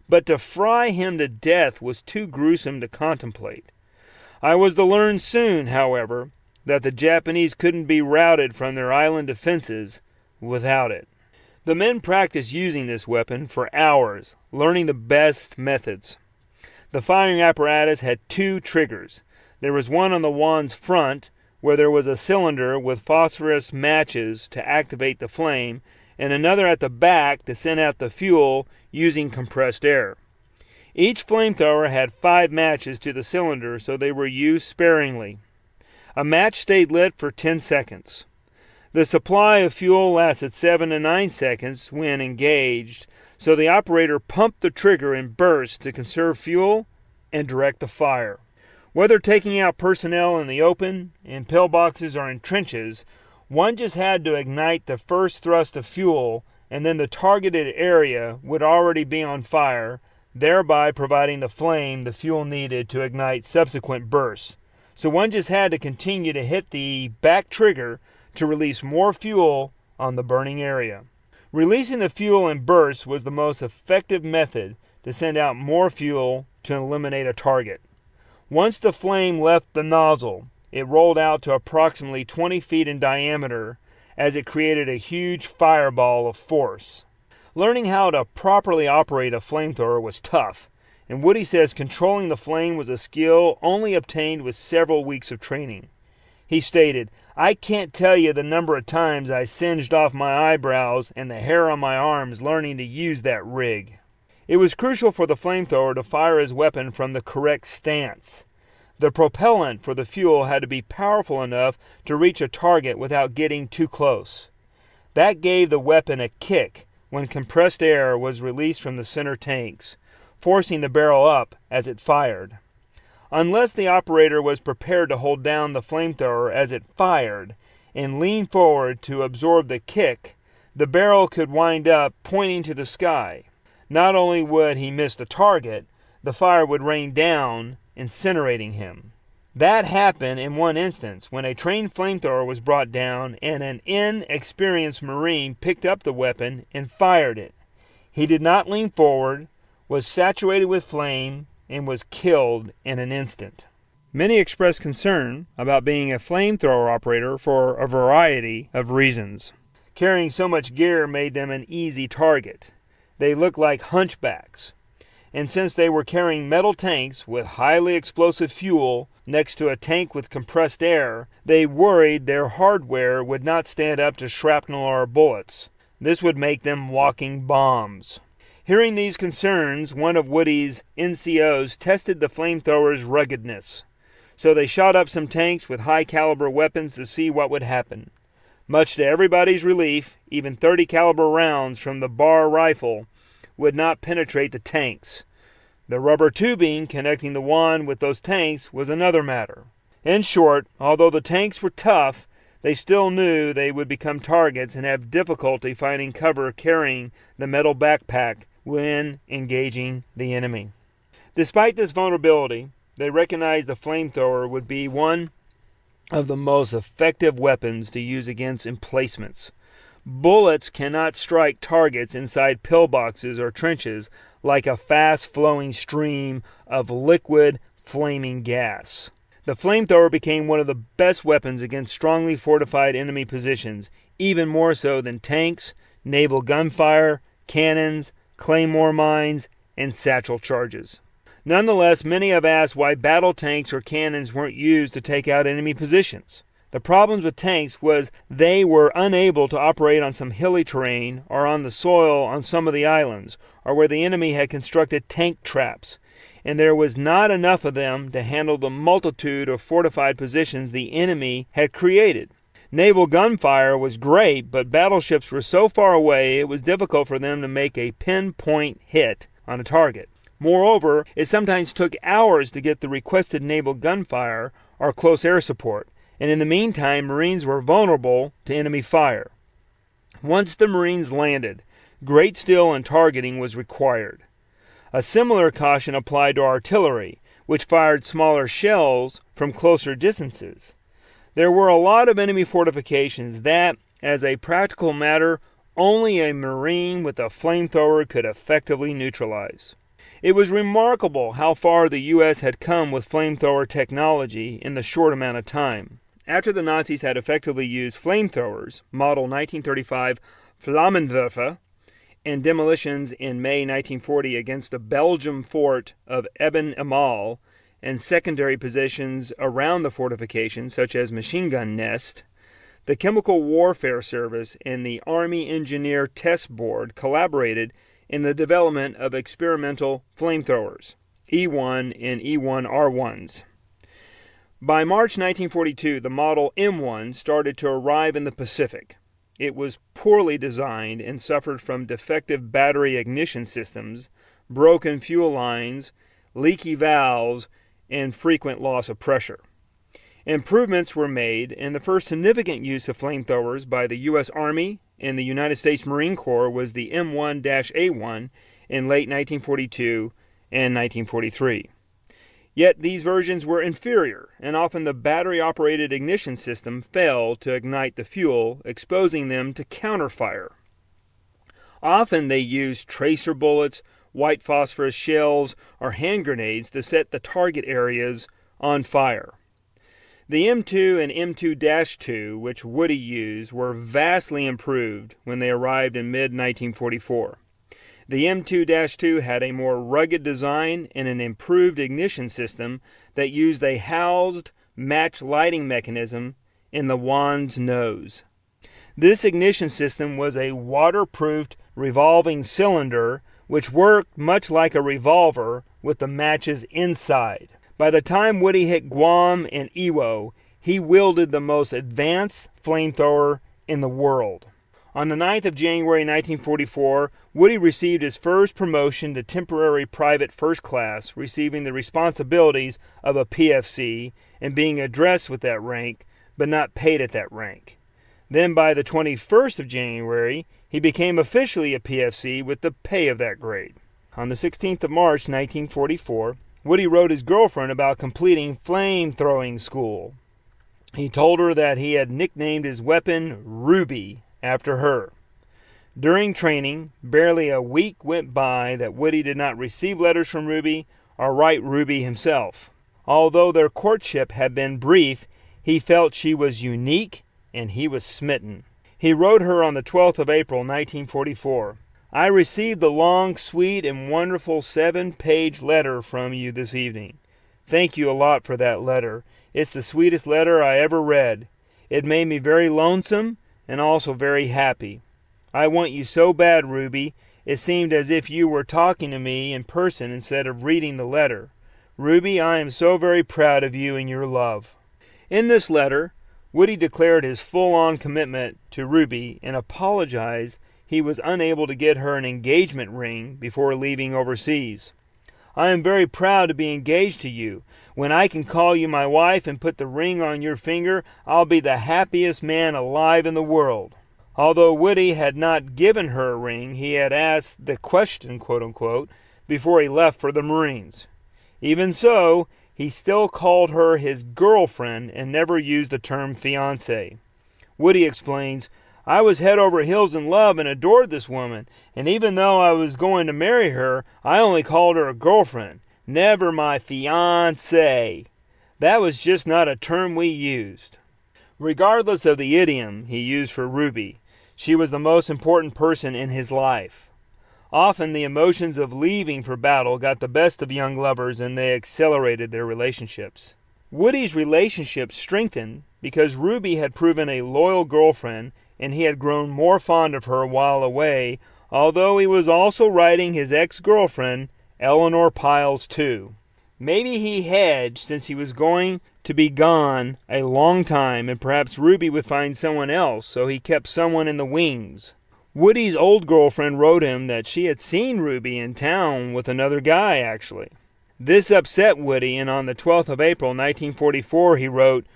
but to fry him to death was too gruesome to contemplate. I was to learn soon, however, that the Japanese couldn't be routed from their island defenses without it. The men practiced using this weapon for hours, learning the best methods. The firing apparatus had 2 triggers. There was one on the wand's front, where there was a cylinder with phosphorus matches to activate the flame, and another at the back to send out the fuel using compressed air. Each flamethrower had 5 matches to the cylinder, so they were used sparingly. A match stayed lit for 10 seconds. The supply of fuel lasted 7 to 9 seconds when engaged, so the operator pumped the trigger in bursts to conserve fuel and direct the fire. Whether taking out personnel in the open, in pillboxes, or in trenches, one just had to ignite the first thrust of fuel, and then the targeted area would already be on fire, thereby providing the flame the fuel needed to ignite subsequent bursts. So one just had to continue to hit the back trigger to release more fuel on the burning area. Releasing the fuel in bursts was the most effective method to send out more fuel to eliminate a target. Once the flame left the nozzle, it rolled out to approximately 20 feet in diameter as it created a huge fireball of force. Learning how to properly operate a flamethrower was tough, and Woody says controlling the flame was a skill only obtained with several weeks of training. He stated, "I can't tell you the number of times I singed off my eyebrows and the hair on my arms learning to use that rig." It was crucial for the flamethrower to fire his weapon from the correct stance. The propellant for the fuel had to be powerful enough to reach a target without getting too close. That gave the weapon a kick when compressed air was released from the center tanks, forcing the barrel up as it fired. Unless the operator was prepared to hold down the flamethrower as it fired and lean forward to absorb the kick, the barrel could wind up pointing to the sky. Not only would he miss the target, the fire would rain down, incinerating him. That happened in one instance when a trained flamethrower was brought down and an inexperienced Marine picked up the weapon and fired it. He did not lean forward, was saturated with flame, and was killed in an instant. Many expressed concern about being a flamethrower operator for a variety of reasons. Carrying so much gear made them an easy target. They looked like hunchbacks. And since they were carrying metal tanks with highly explosive fuel next to a tank with compressed air, they worried their hardware would not stand up to shrapnel or bullets. This would make them walking bombs. Hearing these concerns, one of Woody's NCOs tested the flamethrower's ruggedness. So they shot up some tanks with high-caliber weapons to see what would happen. Much to everybody's relief, even .30 caliber rounds from the bar rifle would not penetrate the tanks. The rubber tubing connecting the wand with those tanks was another matter. In short, although the tanks were tough, they still knew they would become targets and have difficulty finding cover carrying the metal backpack when engaging the enemy. Despite this vulnerability, they recognized the flamethrower would be one of the most effective weapons to use against emplacements. Bullets cannot strike targets inside pillboxes or trenches like a fast-flowing stream of liquid flaming gas. The flamethrower became one of the best weapons against strongly fortified enemy positions, even more so than tanks, naval gunfire, cannons, claymore mines, and satchel charges. Nonetheless, many have asked why battle tanks or cannons weren't used to take out enemy positions. The problems with tanks was they were unable to operate on some hilly terrain or on the soil on some of the islands, or where the enemy had constructed tank traps, and there was not enough of them to handle the multitude of fortified positions the enemy had created. Naval gunfire was great, but battleships were so far away it was difficult for them to make a pinpoint hit on a target. Moreover, it sometimes took hours to get the requested naval gunfire or close air support, and in the meantime, Marines were vulnerable to enemy fire. Once the Marines landed, great skill and targeting was required. A similar caution applied to artillery, which fired smaller shells from closer distances. There were a lot of enemy fortifications that, as a practical matter, only a Marine with a flamethrower could effectively neutralize. It was remarkable how far the U.S. had come with flamethrower technology in the short amount of time. After the Nazis had effectively used flamethrowers, model 1935 Flamethrower, and demolitions in May 1940 against the Belgian fort of Eben Emael and secondary positions around the fortification, such as Machine Gun Nest, the Chemical Warfare Service and the Army Engineer Test Board collaborated in the development of experimental flamethrowers, E1 and E1R1s. By March 1942, the Model M1 started to arrive in the Pacific. It was poorly designed and suffered from defective battery ignition systems, broken fuel lines, leaky valves, and frequent loss of pressure. Improvements were made, and the first significant use of flamethrowers by the U.S. Army and the United States Marine Corps was the M1-A1 in late 1942 and 1943. Yet these versions were inferior, and often the battery-operated ignition system failed to ignite the fuel, exposing them to counterfire. Often they used tracer bullets, white phosphorus shells, or hand grenades to set the target areas on fire. The M2 and M2-2, which Woody used, were vastly improved when they arrived in mid-1944. The M2-2 had a more rugged design and an improved ignition system that used a housed match lighting mechanism in the wand's nose. This ignition system was a waterproofed revolving cylinder which worked much like a revolver with the matches inside. By the time Woody hit Guam and Iwo, he wielded the most advanced flamethrower in the world. On the 9th of January 1944, Woody received his first promotion to temporary private first class, receiving the responsibilities of a PFC and being addressed with that rank, but not paid at that rank. Then by the 21st of January, he became officially a PFC with the pay of that grade. On the 16th of March 1944, Woody wrote his girlfriend about completing flame-throwing school. He told her that he had nicknamed his weapon Ruby after her. During training, barely a week went by that Woody did not receive letters from Ruby or write Ruby himself. Although their courtship had been brief, he felt she was unique and he was smitten. He wrote her on the 12th of April 1944, "I received the long, sweet, and wonderful 7-page letter from you this evening. Thank you a lot for that letter. It's the sweetest letter I ever read. It made me very lonesome and also very happy. I want you so bad, Ruby. It seemed as if you were talking to me in person instead of reading the letter. Ruby, I am so very proud of you and your love." In this letter, Woody declared his full-on commitment to Ruby and apologized he was unable to get her an engagement ring before leaving overseas. "I am very proud to be engaged to you. When I can call you my wife and put the ring on your finger, I'll be the happiest man alive in the world." Although Woody had not given her a ring, he had asked the question, quote-unquote, before he left for the Marines. Even so, he still called her his girlfriend and never used the term fiancé. Woody explains, "I was head over heels in love and adored this woman, and even though I was going to marry her, I only called her a girlfriend, never my fiancé. That was just not a term we used." Regardless of the idiom he used for Ruby, she was the most important person in his life. Often the emotions of leaving for battle got the best of young lovers and they accelerated their relationships. Woody's relationship strengthened because Ruby had proven a loyal girlfriend and he had grown more fond of her while away, although he was also writing his ex-girlfriend, Eleanor Piles, too. Maybe he hedged since he was going to be gone a long time and perhaps Ruby would find someone else, so he kept someone in the wings. Woody's old girlfriend wrote him that she had seen Ruby in town with another guy, actually. This upset Woody, and on the 12th of April 1944 he wrote,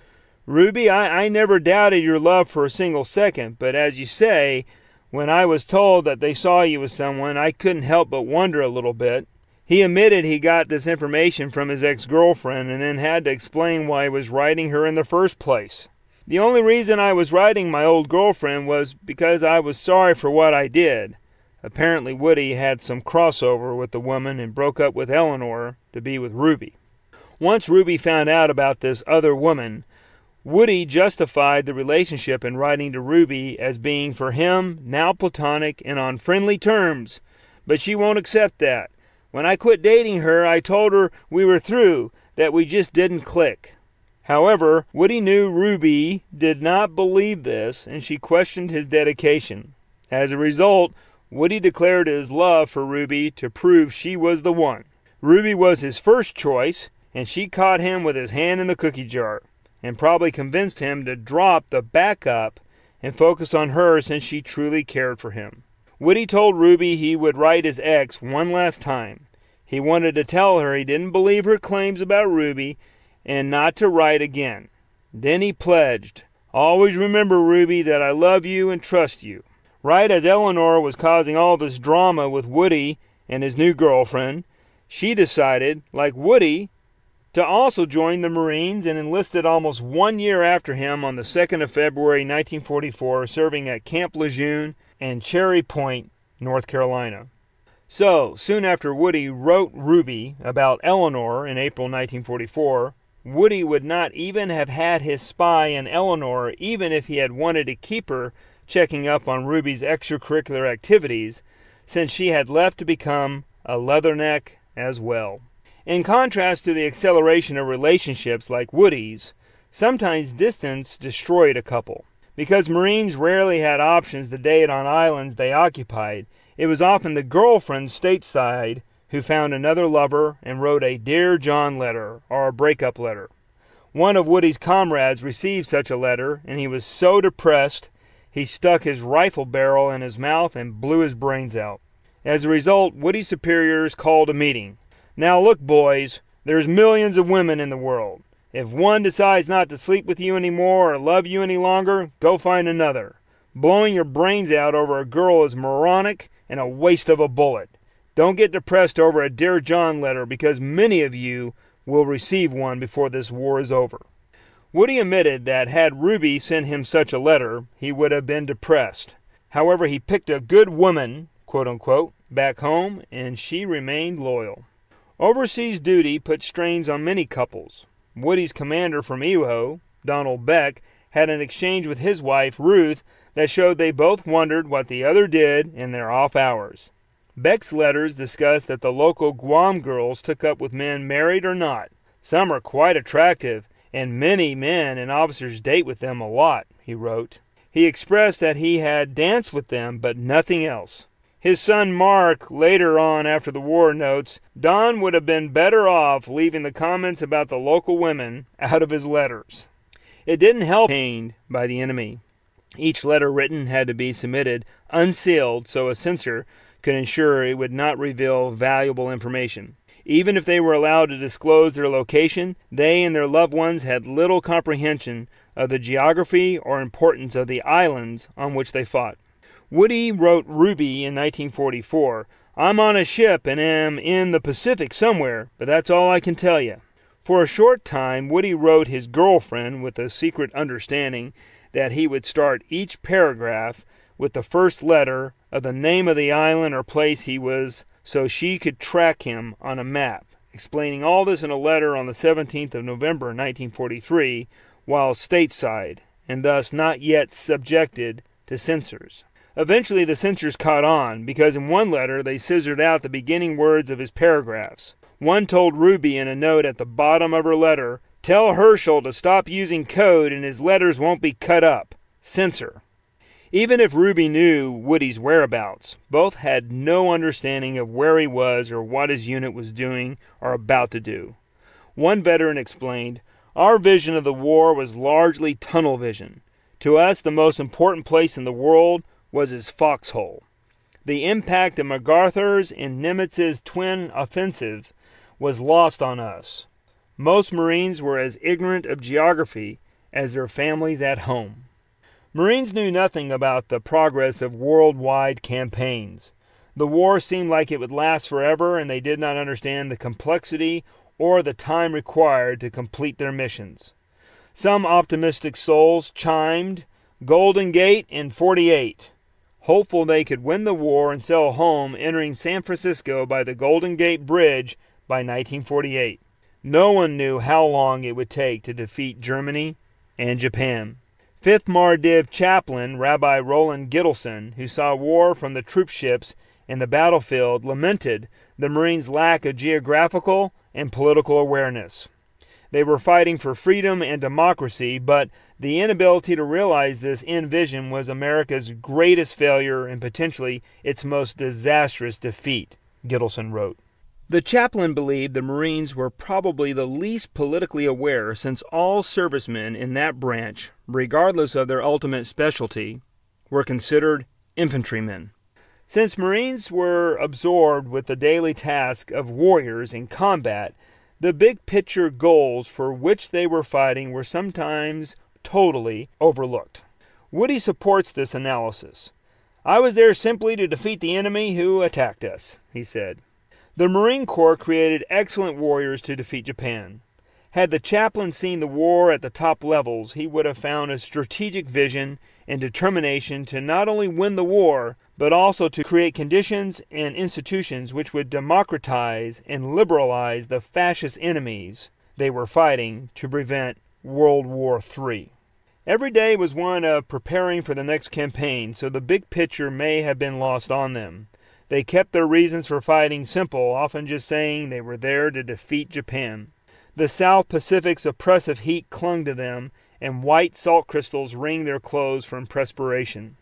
"Ruby, I never doubted your love for a single second, but as you say, When I was told that they saw you with someone, I couldn't help but wonder a little bit. He admitted he got this information from his ex-girlfriend and then had to explain why he was writing her in the first place. The only reason I was writing my old girlfriend was because I was sorry for what I did. Apparently Woody had some crossover with the woman and broke up with Eleanor to be with Ruby. Once Ruby found out about this other woman, Woody justified the relationship in writing to Ruby as being for him now platonic and on friendly terms, but she won't accept that. When I quit dating her, I told her we were through, that we just didn't click. However, Woody knew Ruby did not believe this, and she questioned his dedication. As a result, Woody declared his love for Ruby to prove she was the one. Ruby was his first choice, and she caught him with his hand in the cookie jar, and probably convinced him to drop the backup and focus on her since she truly cared for him. Woody told Ruby he would write his ex one last time. He wanted to tell her he didn't believe her claims about Ruby and not to write again. Then he pledged, "Always remember, Ruby, that I love you and trust you." Right as Eleanor was causing all this drama with Woody and his new girlfriend, she decided, like Woody, to also join the Marines and enlisted almost 1 year after him on the 2nd of February 1944, serving at Camp Lejeune and Cherry Point, North Carolina. So, soon after Woody wrote Ruby about Eleanor in April 1944, Woody would not even have had his spy in Eleanor even if he had wanted to keep her checking up on Ruby's extracurricular activities, since she had left to become a leatherneck as well. In contrast to the acceleration of relationships like Woody's, sometimes distance destroyed a couple. Because Marines rarely had options to date on islands they occupied, it was often the girlfriend stateside who found another lover and wrote a Dear John letter or a breakup letter. One of Woody's comrades received such a letter, and he was so depressed he stuck his rifle barrel in his mouth and blew his brains out. As a result, Woody's superiors called a meeting. "Now look, boys, there's millions of women in the world. If one decides not to sleep with you anymore or love you any longer, go find another. Blowing your brains out over a girl is moronic and a waste of a bullet. Don't get depressed over a Dear John letter because many of you will receive one before this war is over." Woody admitted that had Ruby sent him such a letter, he would have been depressed. However, he picked a good woman, quote unquote, back home, and she remained loyal. Overseas duty put strains on many couples. Woody's commander from Iwo, Donald Beck, had an exchange with his wife, Ruth, that showed they both wondered what the other did in their off hours. Beck's letters discussed that the local Guam girls took up with men married or not. "Some are quite attractive, and many men and officers date with them a lot," he wrote. He expressed that he had danced with them, but nothing else. His son Mark later on after the war notes, "Don would have been better off leaving the comments about the local women out of his letters." It didn't help pained by the enemy. Each letter written had to be submitted unsealed so a censor could ensure it would not reveal valuable information. Even if they were allowed to disclose their location, they and their loved ones had little comprehension of the geography or importance of the islands on which they fought. Woody wrote Ruby in 1944, "I'm on a ship and am in the Pacific somewhere, but that's all I can tell you." For a short time, Woody wrote his girlfriend with a secret understanding that he would start each paragraph with the first letter of the name of the island or place he was so she could track him on a map, explaining all this in a letter on the 17th of November 1943 while stateside, and thus not yet subjected to censors. Eventually the censors caught on, because in one letter they scissored out the beginning words of his paragraphs. One told Ruby in a note at the bottom of her letter, "Tell Herschel to stop using code and his letters won't be cut up. Censor." Even if Ruby knew Woody's whereabouts, both had no understanding of where he was or what his unit was doing or about to do. One veteran explained, "Our vision of the war was largely tunnel vision. To us, the most important place in the world was his foxhole. The impact of MacArthur's and Nimitz's twin offensive was lost on us. Most Marines were as ignorant of geography as their families at home." Marines knew nothing about the progress of worldwide campaigns. The war seemed like it would last forever, and they did not understand the complexity or the time required to complete their missions. Some optimistic souls chimed Golden Gate in 48, hopeful they could win the war and sail home, entering San Francisco by the Golden Gate Bridge by 1948. No one knew how long it would take to defeat Germany and Japan. 5th Mardiv chaplain Rabbi Roland Gittleson, who saw war from the troop ships and the battlefield, lamented the Marines' lack of geographical and political awareness. They were fighting for freedom and democracy, but the inability to realize this end vision was America's greatest failure and potentially its most disastrous defeat, Gittleson wrote. The chaplain believed the Marines were probably the least politically aware, since all servicemen in that branch, regardless of their ultimate specialty, were considered infantrymen. Since Marines were absorbed with the daily task of warriors in combat, the big picture goals for which they were fighting were sometimes totally overlooked. Woody supports this analysis. "I was there simply to defeat the enemy who attacked us," he said. The Marine Corps created excellent warriors to defeat Japan. Had the chaplain seen the war at the top levels, he would have found a strategic vision and determination to not only win the war, but also to create conditions and institutions which would democratize and liberalize the fascist enemies they were fighting to prevent World War III. Every day was one of preparing for the next campaign, so the big picture may have been lost on them. They kept their reasons for fighting simple, often just saying they were there to defeat Japan. The South Pacific's oppressive heat clung to them, and white salt crystals wringed their clothes from perspiration.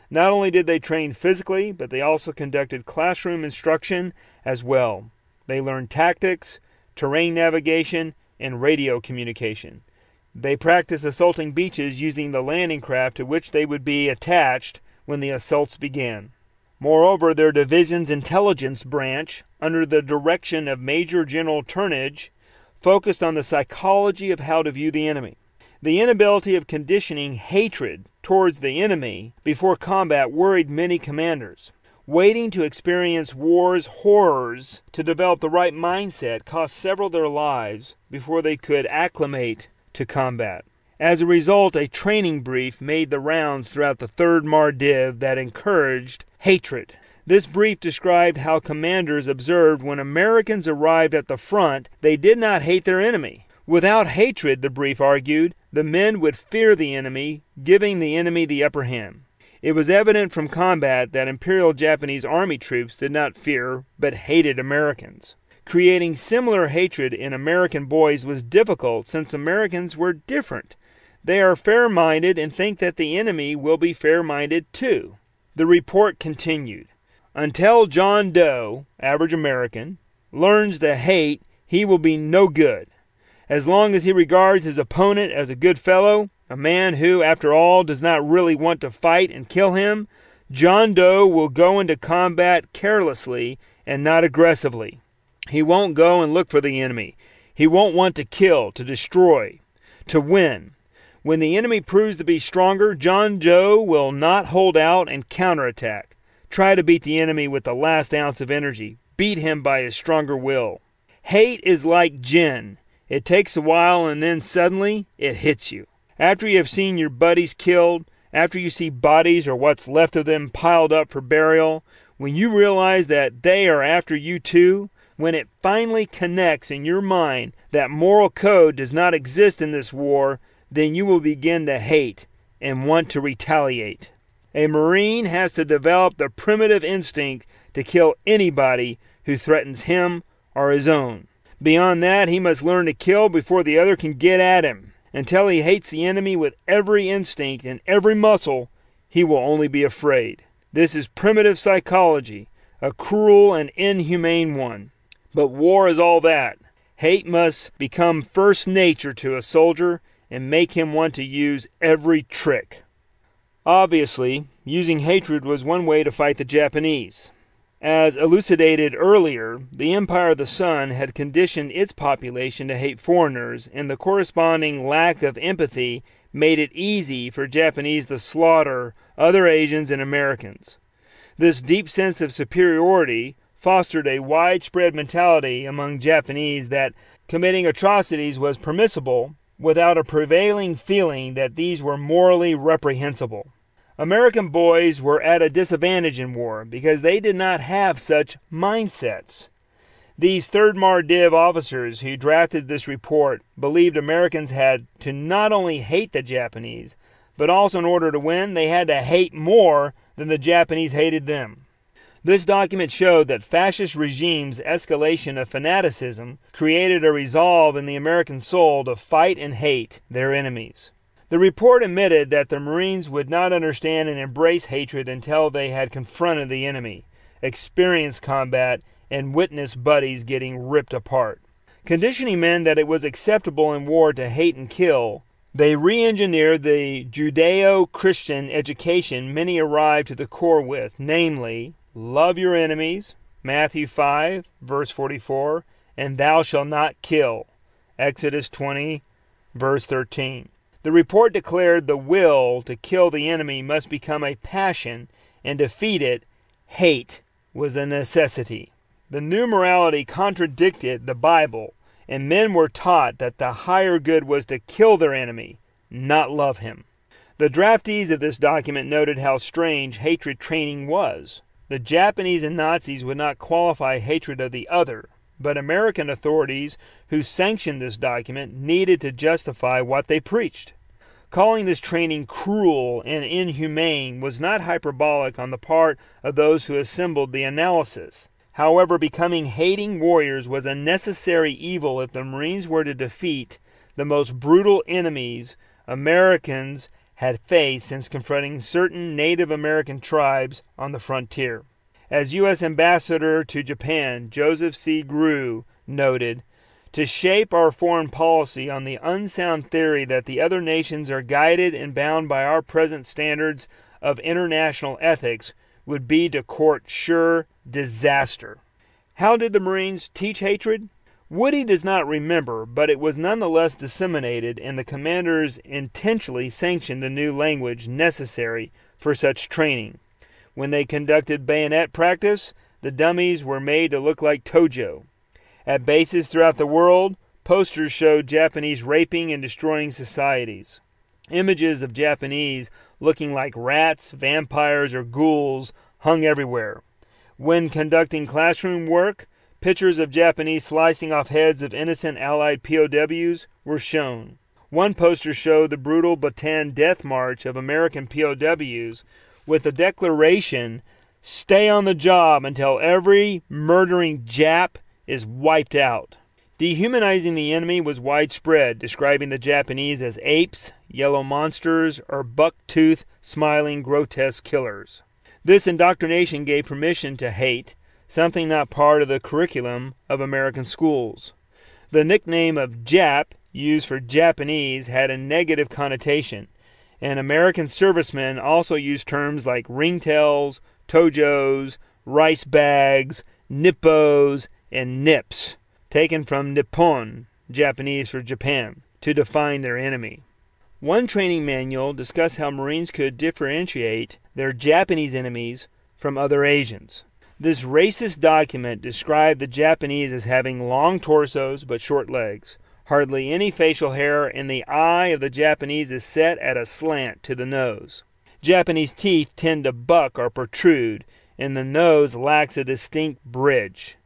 Not only did they train physically, but they also conducted classroom instruction as well. They learned tactics, terrain navigation, and radio communication. They practiced assaulting beaches using the landing craft to which they would be attached when the assaults began. Moreover, their division's intelligence branch, under the direction of Major General Turnage, focused on the psychology of how to view the enemy. The inability of conditioning hatred towards the enemy before combat worried many commanders. Waiting to experience war's horrors to develop the right mindset cost several their lives before they could acclimate to combat. As a result, a training brief made the rounds throughout the 3rd Mardiv that encouraged hatred. This brief described how commanders observed when Americans arrived at the front, they did not hate their enemy. Without hatred, the brief argued, the men would fear the enemy, giving the enemy the upper hand. It was evident from combat that Imperial Japanese Army troops did not fear, but hated Americans. Creating similar hatred in American boys was difficult, since Americans were different. They are fair-minded and think that the enemy will be fair-minded too. The report continued. Until John Doe, average American, learns to hate, he will be no good. As long as he regards his opponent as a good fellow, a man who, after all, does not really want to fight and kill him, John Doe will go into combat carelessly and not aggressively. He won't go and look for the enemy. He won't want to kill, to destroy, to win. When the enemy proves to be stronger, John Doe will not hold out and counterattack. Try to beat the enemy with the last ounce of energy. Beat him by his stronger will. Hate is like gin. It takes a while and then suddenly it hits you. After you have seen your buddies killed, after you see bodies or what's left of them piled up for burial, when you realize that they are after you too, when it finally connects in your mind that moral code does not exist in this war, then you will begin to hate and want to retaliate. A Marine has to develop the primitive instinct to kill anybody who threatens him or his own. Beyond that, he must learn to kill before the other can get at him. Until he hates the enemy with every instinct and every muscle, he will only be afraid. This is primitive psychology, a cruel and inhumane one. But war is all that. Hate must become first nature to a soldier and make him want to use every trick. Obviously, using hatred was one way to fight the Japanese. As elucidated earlier, the Empire of the Sun had conditioned its population to hate foreigners, and the corresponding lack of empathy made it easy for Japanese to slaughter other Asians and Americans. This deep sense of superiority fostered a widespread mentality among Japanese that committing atrocities was permissible without a prevailing feeling that these were morally reprehensible. American boys were at a disadvantage in war because they did not have such mindsets. These Third Mar Div officers who drafted this report believed Americans had to not only hate the Japanese, but also in order to win, they had to hate more than the Japanese hated them. This document showed that fascist regimes' escalation of fanaticism created a resolve in the American soul to fight and hate their enemies. The report admitted that the Marines would not understand and embrace hatred until they had confronted the enemy, experienced combat, and witnessed buddies getting ripped apart. Conditioning meant that it was acceptable in war to hate and kill. They re-engineered the Judeo-Christian education many arrived to the core with, namely, love your enemies, Matthew 5, verse 44, and thou shalt not kill, Exodus 20, verse 13. The report declared the will to kill the enemy must become a passion, and defeat it, hate, was a necessity. The new morality contradicted the Bible, and men were taught that the higher good was to kill their enemy, not love him. The draftees of this document noted how strange hatred training was. The Japanese and Nazis would not qualify hatred of the other, but American authorities who sanctioned this document needed to justify what they preached. Calling this training cruel and inhumane was not hyperbolic on the part of those who assembled the analysis. However, becoming hating warriors was a necessary evil if the Marines were to defeat the most brutal enemies Americans had faced since confronting certain Native American tribes on the frontier. As U.S. Ambassador to Japan, Joseph C. Grew, noted, to shape our foreign policy on the unsound theory that the other nations are guided and bound by our present standards of international ethics would be to court sure disaster. How did the Marines teach hatred? Woody does not remember, but it was nonetheless disseminated, and the commanders intentionally sanctioned the new language necessary for such training. When they conducted bayonet practice, the dummies were made to look like Tojo. At bases throughout the world, posters showed Japanese raping and destroying societies. Images of Japanese looking like rats, vampires, or ghouls hung everywhere. When conducting classroom work, pictures of Japanese slicing off heads of innocent Allied POWs were shown. One poster showed the brutal Bataan death march of American POWs with the declaration, "Stay on the job until every murdering Jap is wiped out." Dehumanizing the enemy was widespread, describing the Japanese as apes, yellow monsters, or buck-toothed, smiling, grotesque killers. This indoctrination gave permission to hate, something not part of the curriculum of American schools. The nickname of Jap, used for Japanese, had a negative connotation, and American servicemen also used terms like ringtails, tojos, rice bags, nippos, and nips, taken from Nippon, Japanese for Japan, to define their enemy. One training manual discussed how Marines could differentiate their Japanese enemies from other Asians. This racist document described the Japanese as having long torsos but short legs. Hardly any facial hair, and the eye of the Japanese is set at a slant to the nose. Japanese teeth tend to buck or protrude, and the nose lacks a distinct bridge.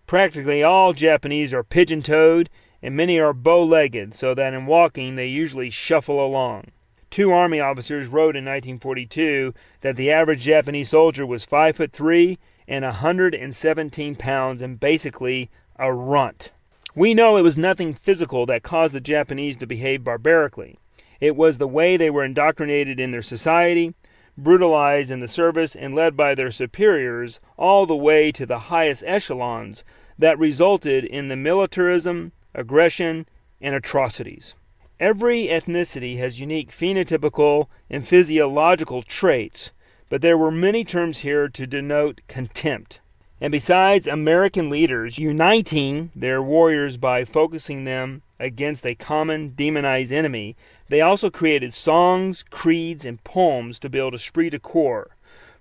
Practically all Japanese are pigeon-toed, and many are bow-legged, so that in walking they usually shuffle along. Two Army officers wrote in 1942 that the average Japanese soldier was 5'3" and 117 pounds and basically a runt. We know it was nothing physical that caused the Japanese to behave barbarically. It was the way they were indoctrinated in their society, brutalized in the service, and led by their superiors all the way to the highest echelons that resulted in the militarism, aggression, and atrocities. Every ethnicity has unique phenotypical and physiological traits, but there were many terms here to denote contempt. And besides American leaders uniting their warriors by focusing them against a common demonized enemy, They also created songs, creeds, and poems to build esprit de corps.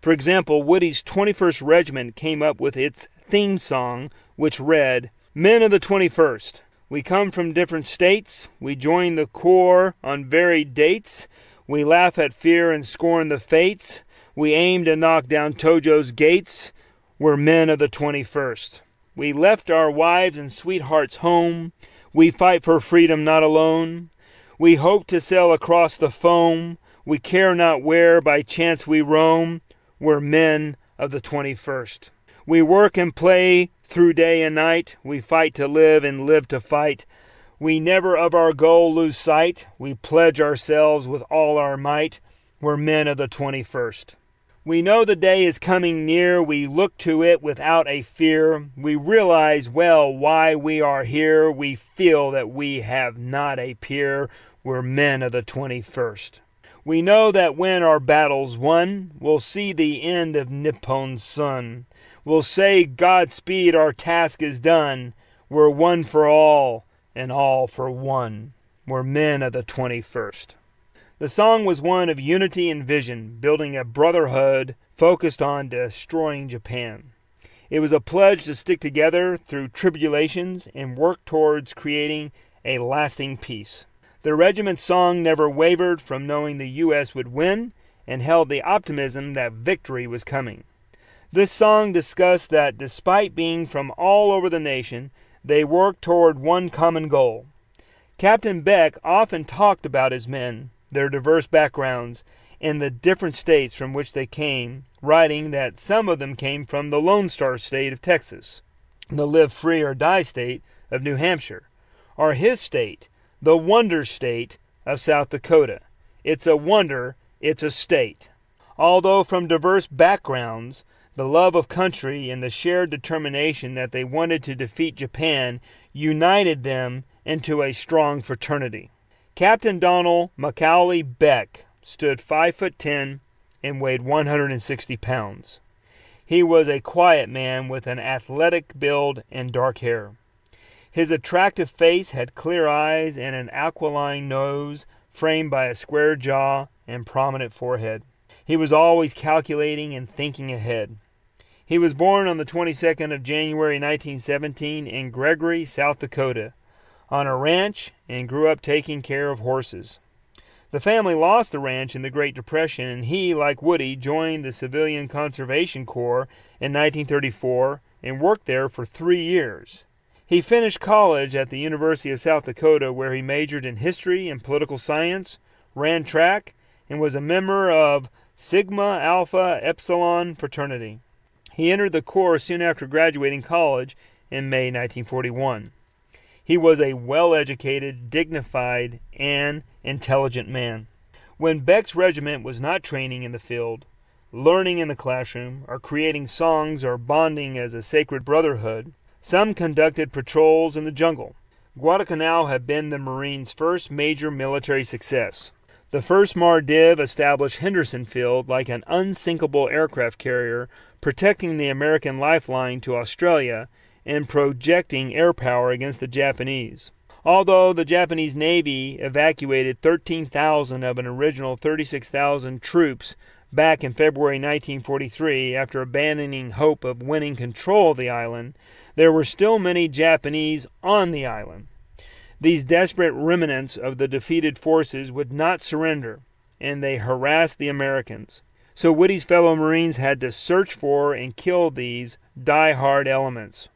For example, Woody's 21st Regiment came up with its theme song, which read, "Men of the 21st, we come from different states, we join the Corps on varied dates, we laugh at fear and scorn the fates, we aim to knock down Tojo's gates, we're men of the 21st. We left our wives and sweethearts home, we fight for freedom not alone, we hope to sail across the foam, we care not where by chance we roam, we're men of the 21st. We work and play through day and night, we fight to live and live to fight. We never of our goal lose sight, we pledge ourselves with all our might, we're men of the 21st. We know the day is coming near, we look to it without a fear. We realize well why we are here, we feel that we have not a peer, we're men of the 21st. We know that when our battle's won, we'll see the end of Nippon's sun. We'll say Godspeed, our task is done. We're one for all, and all for one. We're men of the 21st. The song was one of unity and vision, building a brotherhood focused on destroying Japan. It was a pledge to stick together through tribulations and work towards creating a lasting peace. The regiment's song never wavered from knowing the U.S. would win and held the optimism that victory was coming. This song discussed that despite being from all over the nation, they worked toward one common goal. Captain Beck often talked about his men, their diverse backgrounds, and the different states from which they came, writing that some of them came from the Lone Star State of Texas, the Live Free or Die State of New Hampshire, or his state, the Wonder State of South Dakota. It's a wonder, it's a state. Although from diverse backgrounds, the love of country and the shared determination that they wanted to defeat Japan united them into a strong fraternity. Captain Donald Macaulay Beck stood 5'10" and weighed 160 pounds. He was a quiet man with an athletic build and dark hair. His attractive face had clear eyes and an aquiline nose framed by a square jaw and prominent forehead. He was always calculating and thinking ahead. He was born on the 22nd of January 1917 in Gregory, South Dakota, on a ranch, and grew up taking care of horses. The family lost the ranch in the Great Depression, and he, like Woody, joined the Civilian Conservation Corps in 1934 and worked there for 3 years. He finished college at the University of South Dakota, where he majored in history and political science, ran track, and was a member of Sigma Alpha Epsilon fraternity. He entered the Corps soon after graduating college in May 1941. He was a well-educated, dignified, and intelligent man. When Beck's regiment was not training in the field, learning in the classroom, or creating songs or bonding as a sacred brotherhood, some conducted patrols in the jungle. Guadalcanal had been the Marines' first major military success. The 1st Mardiv established Henderson Field like an unsinkable aircraft carrier, protecting the American lifeline to Australia and projecting air power against the Japanese. Although the Japanese Navy evacuated 13,000 of an original 36,000 troops back in February 1943 after abandoning hope of winning control of the island, there were still many Japanese on the island. These desperate remnants of the defeated forces would not surrender, and they harassed the Americans. So Woody's fellow Marines had to search for and kill these die-hard elements.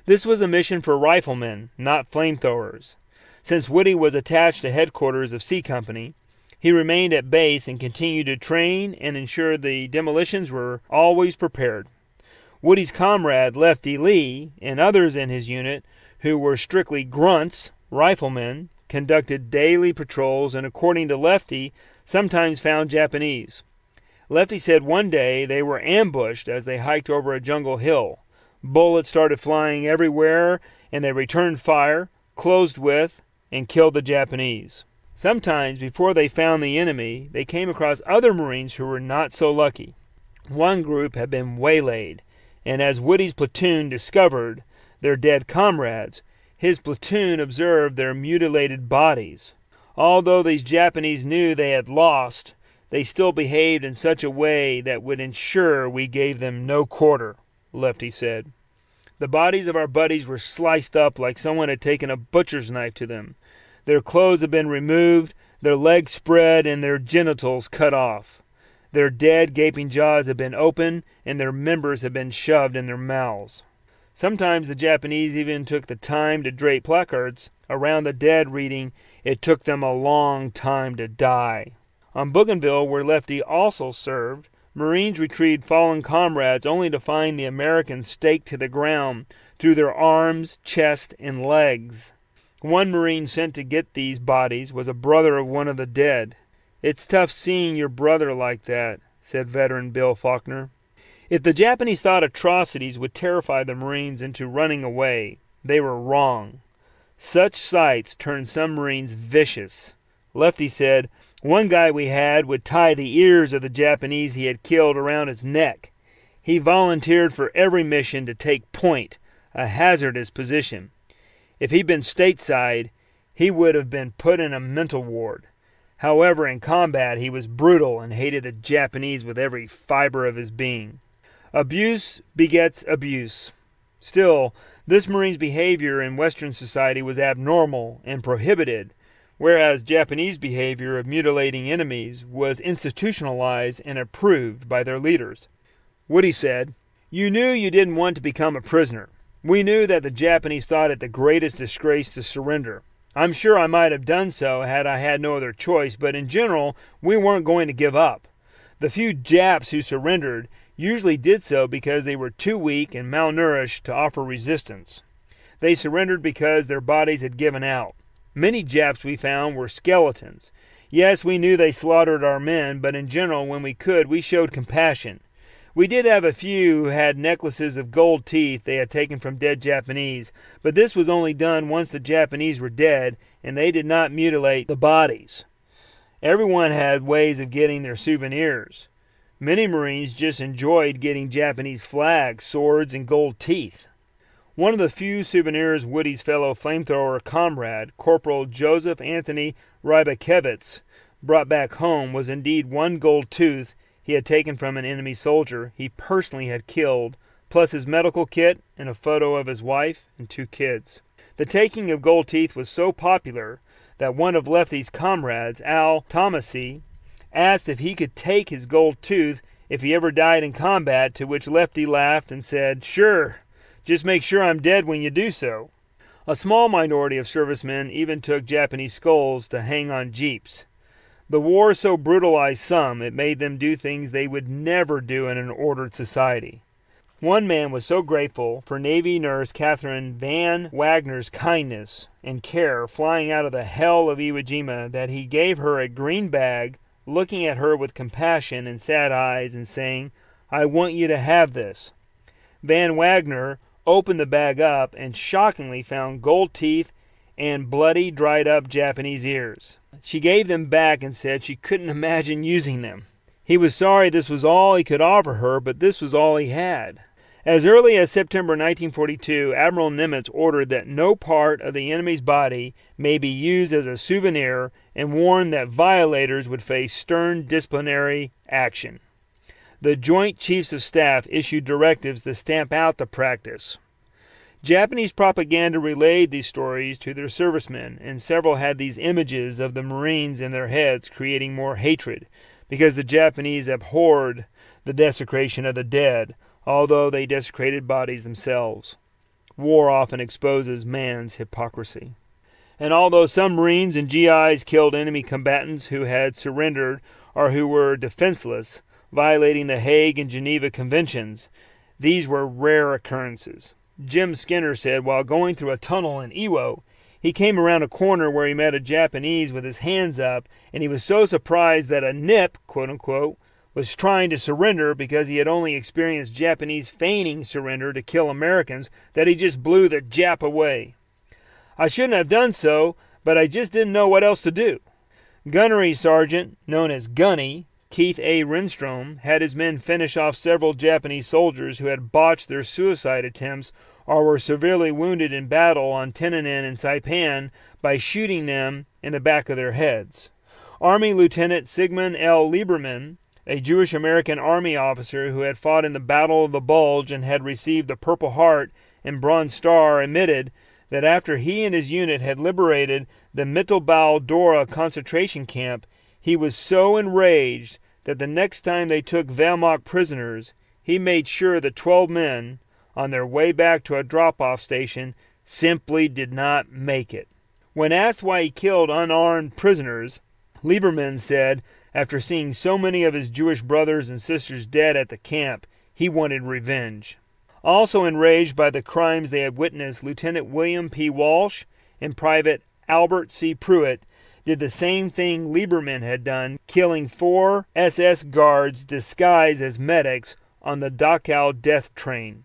This was a mission for riflemen, not flamethrowers. Since Woody was attached to headquarters of C Company, he remained at base and continued to train and ensure the demolitions were always prepared. Woody's comrade, Lefty Lee, and others in his unit, who were strictly grunts, riflemen, conducted daily patrols and, according to Lefty, sometimes found Japanese. Lefty said one day they were ambushed as they hiked over a jungle hill. Bullets started flying everywhere, and they returned fire, closed with, and killed the Japanese. Sometimes, before they found the enemy, they came across other Marines who were not so lucky. One group had been waylaid, and as Woody's platoon discovered their dead comrades, his platoon observed their mutilated bodies. Although these Japanese knew they had lost, they still behaved in such a way that would ensure we gave them no quarter, Lefty said. The bodies of our buddies were sliced up like someone had taken a butcher's knife to them. Their clothes had been removed, their legs spread, and their genitals cut off. Their dead, gaping jaws had been opened, and their members had been shoved in their mouths. Sometimes the Japanese even took the time to drape placards around the dead reading, "It took them a long time to die." On Bougainville, where Lefty also served, Marines retrieved fallen comrades only to find the Americans staked to the ground through their arms, chest, and legs. One Marine sent to get these bodies was a brother of one of the dead. "It's tough seeing your brother like that," said veteran Bill Faulkner. If the Japanese thought atrocities would terrify the Marines into running away, they were wrong. Such sights turned some Marines vicious. Lefty said, "One guy we had would tie the ears of the Japanese he had killed around his neck. He volunteered for every mission to take point, a hazardous position. If he'd been stateside, he would have been put in a mental ward. However, in combat, he was brutal and hated the Japanese with every fiber of his being." Abuse begets abuse. Still, this Marine's behavior in Western society was abnormal and prohibited, whereas Japanese behavior of mutilating enemies was institutionalized and approved by their leaders. Woody said, "You knew you didn't want to become a prisoner. We knew that the Japanese thought it the greatest disgrace to surrender. I'm sure I might have done so had I had no other choice, but in general, we weren't going to give up. The few Japs who surrendered usually did so because they were too weak and malnourished to offer resistance. They surrendered because their bodies had given out. Many Japs we found were skeletons. Yes, we knew they slaughtered our men, but in general, when we could, we showed compassion. We did have a few who had necklaces of gold teeth they had taken from dead Japanese, but this was only done once the Japanese were dead, and they did not mutilate the bodies. Everyone had ways of getting their souvenirs. Many Marines just enjoyed getting Japanese flags, swords, and gold teeth. One of the few souvenirs Woody's fellow flamethrower comrade, Corporal Joseph Anthony Rybakevitz, brought back home was indeed one gold tooth he had taken from an enemy soldier he personally had killed, plus his medical kit and a photo of his wife and 2 kids. The taking of gold teeth was so popular that one of Lefty's comrades, Al Thomasy, asked if he could take his gold tooth if he ever died in combat, to which Lefty laughed and said, "Sure, just make sure I'm dead when you do so." A small minority of servicemen even took Japanese skulls to hang on jeeps. The war so brutalized some, it made them do things they would never do in an ordered society. One man was so grateful for Navy nurse Catherine Van Wagner's kindness and care flying out of the hell of Iwo Jima that he gave her a green bag, looking at her with compassion and sad eyes and saying, "I want you to have this." Van Wagner opened the bag up and shockingly found gold teeth and bloody, dried-up Japanese ears. She gave them back and said she couldn't imagine using them. He was sorry this was all he could offer her, but this was all he had. As early as September 1942, Admiral Nimitz ordered that no part of the enemy's body may be used as a souvenir and warned that violators would face stern disciplinary action. The Joint Chiefs of Staff issued directives to stamp out the practice. Japanese propaganda relayed these stories to their servicemen, and several had these images of the Marines in their heads, creating more hatred, because the Japanese abhorred the desecration of the dead, although they desecrated bodies themselves. War often exposes man's hypocrisy. And although some Marines and GIs killed enemy combatants who had surrendered or who were defenseless, violating the Hague and Geneva Conventions, these were rare occurrences. Jim Skinner said while going through a tunnel in Iwo, he came around a corner where he met a Japanese with his hands up, and he was so surprised that a nip, quote-unquote, was trying to surrender because he had only experienced Japanese feigning surrender to kill Americans that he just blew the Jap away. "I shouldn't have done so, but I just didn't know what else to do." Gunnery Sergeant, known as Gunny, Keith A. Renstrom had his men finish off several Japanese soldiers who had botched their suicide attempts or were severely wounded in battle on Tiananmen and Saipan by shooting them in the back of their heads. Army Lieutenant Sigmund L. Lieberman, a Jewish-American Army officer who had fought in the Battle of the Bulge and had received the Purple Heart and Bronze Star, admitted that after he and his unit had liberated the Mittelbau Dora concentration camp, he was so enraged that the next time they took Wehrmacht prisoners, he made sure the 12 men, on their way back to a drop-off station, simply did not make it. When asked why he killed unarmed prisoners, Lieberman said, after seeing so many of his Jewish brothers and sisters dead at the camp, he wanted revenge. Also enraged by the crimes they had witnessed, Lieutenant William P. Walsh and Private Albert C. Pruitt did the same thing Lieberman had done, killing 4 SS guards disguised as medics on the Dachau death train.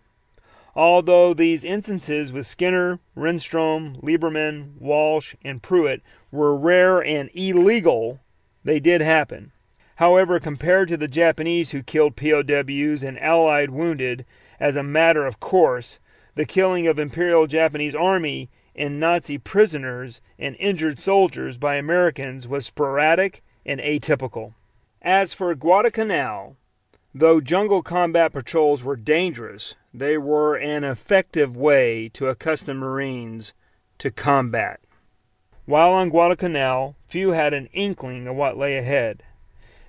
Although these instances with Skinner, Renstrom, Lieberman, Walsh, and Pruitt were rare and illegal, they did happen. However, compared to the Japanese who killed POWs and Allied wounded, as a matter of course, the killing of Imperial Japanese Army and Nazi prisoners and injured soldiers by Americans was sporadic and atypical. As for Guadalcanal, though jungle combat patrols were dangerous, they were an effective way to accustom Marines to combat. While on Guadalcanal, few had an inkling of what lay ahead.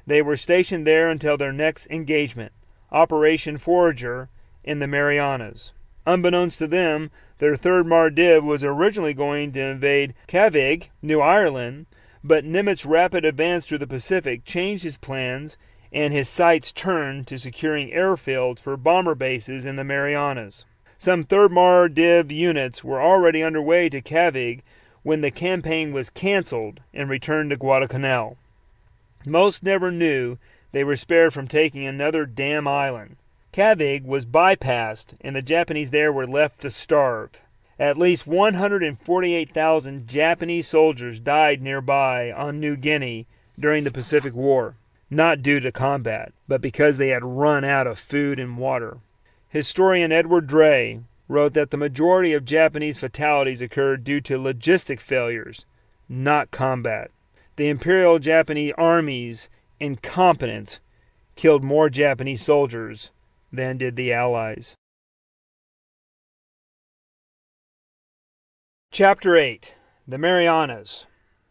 They were stationed there until their next engagement, Operation Forager, in the Marianas. Unbeknownst to them, their 3rd Mardiv was originally going to invade Kavig, New Ireland, but Nimitz' rapid advance through the Pacific changed his plans, and his sights turned to securing airfields for bomber bases in the Marianas. Some 3rd Mardiv units were already underway to Kavig when the campaign was canceled and returned to Guadalcanal. Most never knew they were spared from taking another damn island. Kavig was bypassed, and the Japanese there were left to starve. At least 148,000 Japanese soldiers died nearby on New Guinea during the Pacific War, not due to combat, but because they had run out of food and water. Historian Edward Dray wrote that the majority of Japanese fatalities occurred due to logistic failures, not combat. The Imperial Japanese Army's incompetence killed more Japanese soldiers than did the Allies. Chapter 8. The Marianas.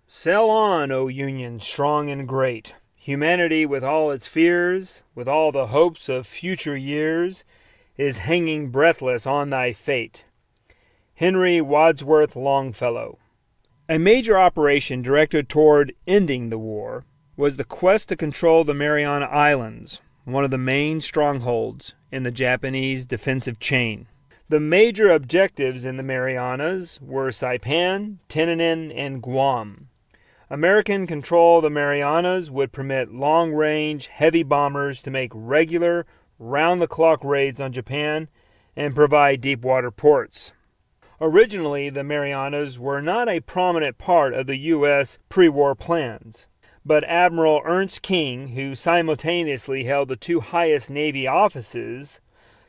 Sail on, O Union strong and great. Humanity with all its fears, with all the hopes of future years, is hanging breathless on thy fate. Henry Wadsworth Longfellow. A major operation directed toward ending the war was the quest to control the Mariana Islands, one of the main strongholds in the Japanese defensive chain. The major objectives in the Marianas were Saipan, Tiananmen, and Guam. American control of the Marianas would permit long-range, heavy bombers to make regular, round-the-clock raids on Japan and provide deep-water ports. Originally, the Marianas were not a prominent part of the U.S. pre-war plans, but Admiral Ernst King, who simultaneously held the 2 highest Navy offices,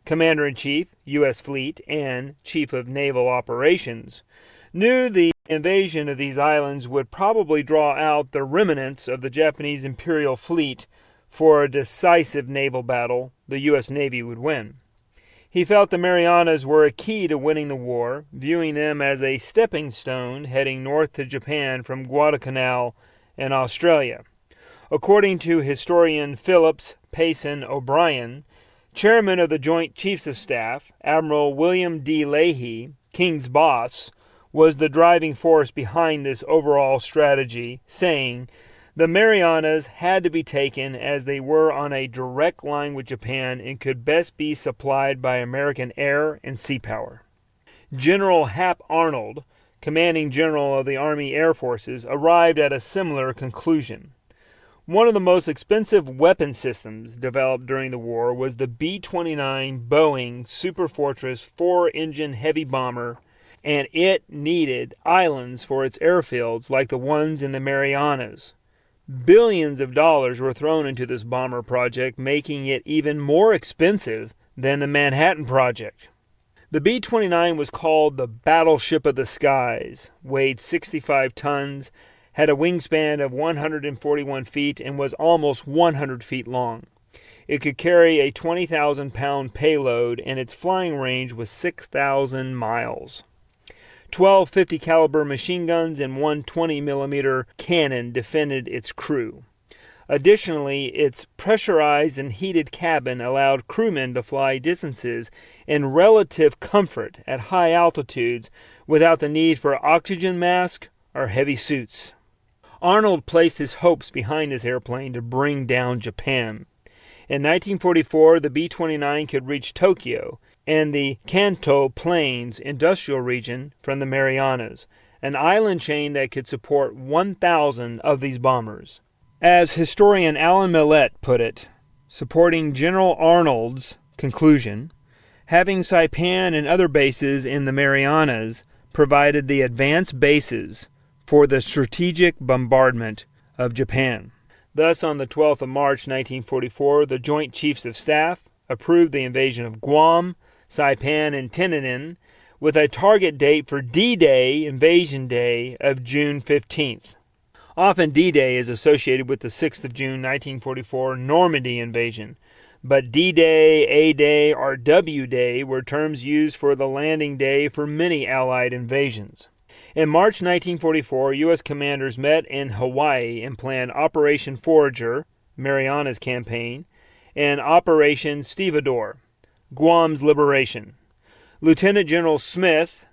Commander-in-Chief, U.S. Fleet, and Chief of Naval Operations, knew the invasion of these islands would probably draw out the remnants of the Japanese Imperial Fleet for a decisive naval battle the U.S. Navy would win. He felt the Marianas were a key to winning the war, viewing them as a stepping stone heading north to Japan from Guadalcanal and Australia. According to historian Phillips Payson O'Brien, chairman of the Joint Chiefs of Staff, Admiral William D. Leahy, King's boss, was the driving force behind this overall strategy, saying, "The Marianas had to be taken as they were on a direct line with Japan and could best be supplied by American air and sea power." General Hap Arnold, commanding general of the Army Air Forces, arrived at a similar conclusion. One of the most expensive weapon systems developed during the war was the B-29 Boeing Super Fortress 4-engine heavy bomber, and it needed islands for its airfields like the ones in the Marianas. Billions of dollars were thrown into this bomber project, making it even more expensive than the Manhattan Project. The B-29 was called the Battleship of the Skies, weighed 65 tons, had a wingspan of 141 feet, and was almost 100 feet long. It could carry a 20,000-pound payload, and its flying range was 6,000 miles. 12 50 caliber machine guns and one 20mm cannon defended its crew. Additionally, its pressurized and heated cabin allowed crewmen to fly distances in relative comfort at high altitudes without the need for oxygen masks or heavy suits. Arnold placed his hopes behind this airplane to bring down Japan. In 1944, the B-29 could reach Tokyo and the Kanto Plains industrial region from the Marianas, an island chain that could support 1,000 of these bombers. As historian Alan Millett put it, supporting General Arnold's conclusion, having Saipan and other bases in the Marianas provided the advanced bases for the strategic bombardment of Japan. Thus, on the 12th of March 1944, the Joint Chiefs of Staff approved the invasion of Guam, Saipan, and Tinian, with a target date for D-Day, Invasion Day, of June 15th. Often D-Day is associated with the 6th of June 1944 Normandy invasion, but D-Day, A-Day, or W-Day were terms used for the landing day for many Allied invasions. In March 1944, U.S. commanders met in Hawaii and planned Operation Forager, Marianas Campaign, and Operation Stevedore, Guam's liberation. Lieutenant General Smith,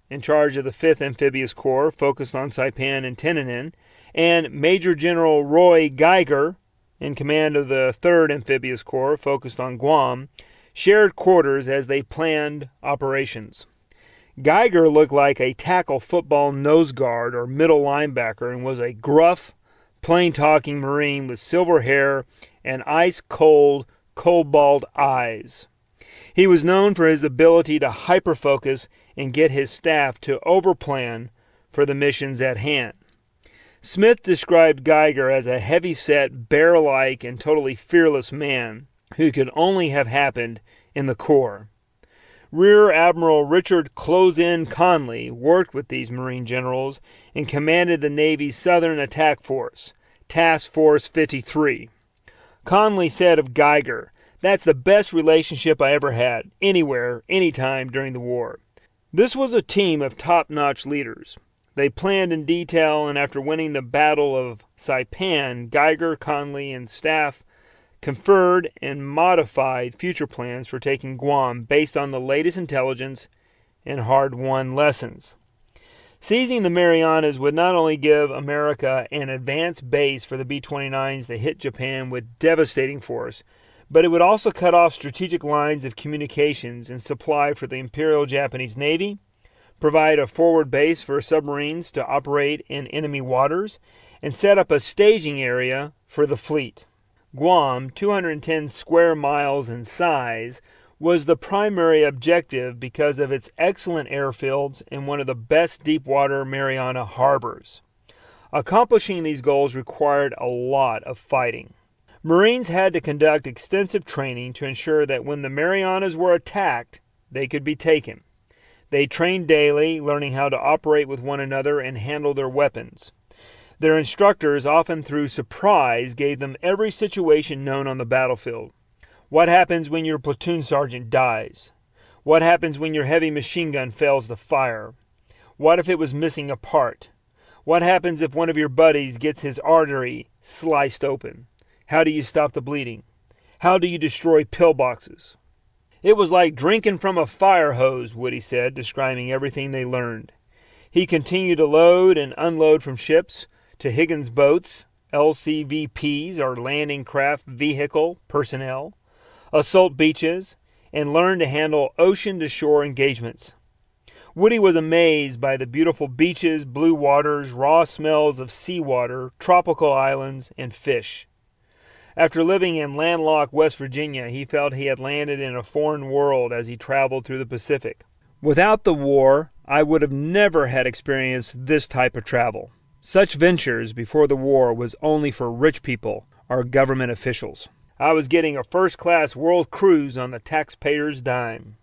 in charge of the 5th Amphibious Corps, focused on Saipan and Tinian, and Major General Roy Geiger, in command of the 3rd Amphibious Corps, focused on Guam, shared quarters as they planned operations. Geiger looked like a tackle football nose guard or middle linebacker and was a gruff, plain-talking Marine with silver hair and ice-cold, cobalt eyes. He was known for his ability to hyper-focus and get his staff to overplan for the missions at hand. Smith described Geiger as a heavy-set, bear-like, and totally fearless man who could only have happened in the Corps. Rear Admiral Richard Close-In Conley worked with these Marine generals and commanded the Navy's Southern Attack Force, Task Force 53. Conley said of Geiger, "That's the best relationship I ever had, anywhere, anytime during the war." This was a team of top-notch leaders. They planned in detail, and after winning the Battle of Saipan, Geiger, Conley, and staff conferred and modified future plans for taking Guam based on the latest intelligence and hard-won lessons. Seizing the Marianas would not only give America an advanced base for the B-29s that hit Japan with devastating force, but it would also cut off strategic lines of communications and supply for the Imperial Japanese Navy, provide a forward base for submarines to operate in enemy waters, and set up a staging area for the fleet. Guam, 210 square miles in size, was the primary objective because of its excellent airfields and one of the best deep-water Mariana harbors. Accomplishing these goals required a lot of fighting. Marines had to conduct extensive training to ensure that when the Marianas were attacked, they could be taken. They trained daily, learning how to operate with one another and handle their weapons. Their instructors, often through surprise, gave them every situation known on the battlefield. What happens when your platoon sergeant dies? What happens when your heavy machine gun fails to fire? What if it was missing a part? What happens if one of your buddies gets his artery sliced open? How do you stop the bleeding? How do you destroy pillboxes? It was like drinking from a fire hose, Woody said, describing everything they learned. He continued to load and unload from ships to Higgins boats, LCVPs, or landing craft vehicle personnel, assault beaches, and learned to handle ocean-to-shore engagements. Woody was amazed by the beautiful beaches, blue waters, raw smells of seawater, tropical islands, and fish. After living in landlocked West Virginia, he felt he had landed in a foreign world as he traveled through the Pacific. "Without the war, I would have never had experienced this type of travel," Such ventures before the war was only for rich people or government officials. I was getting a first-class world cruise on the taxpayer's dime.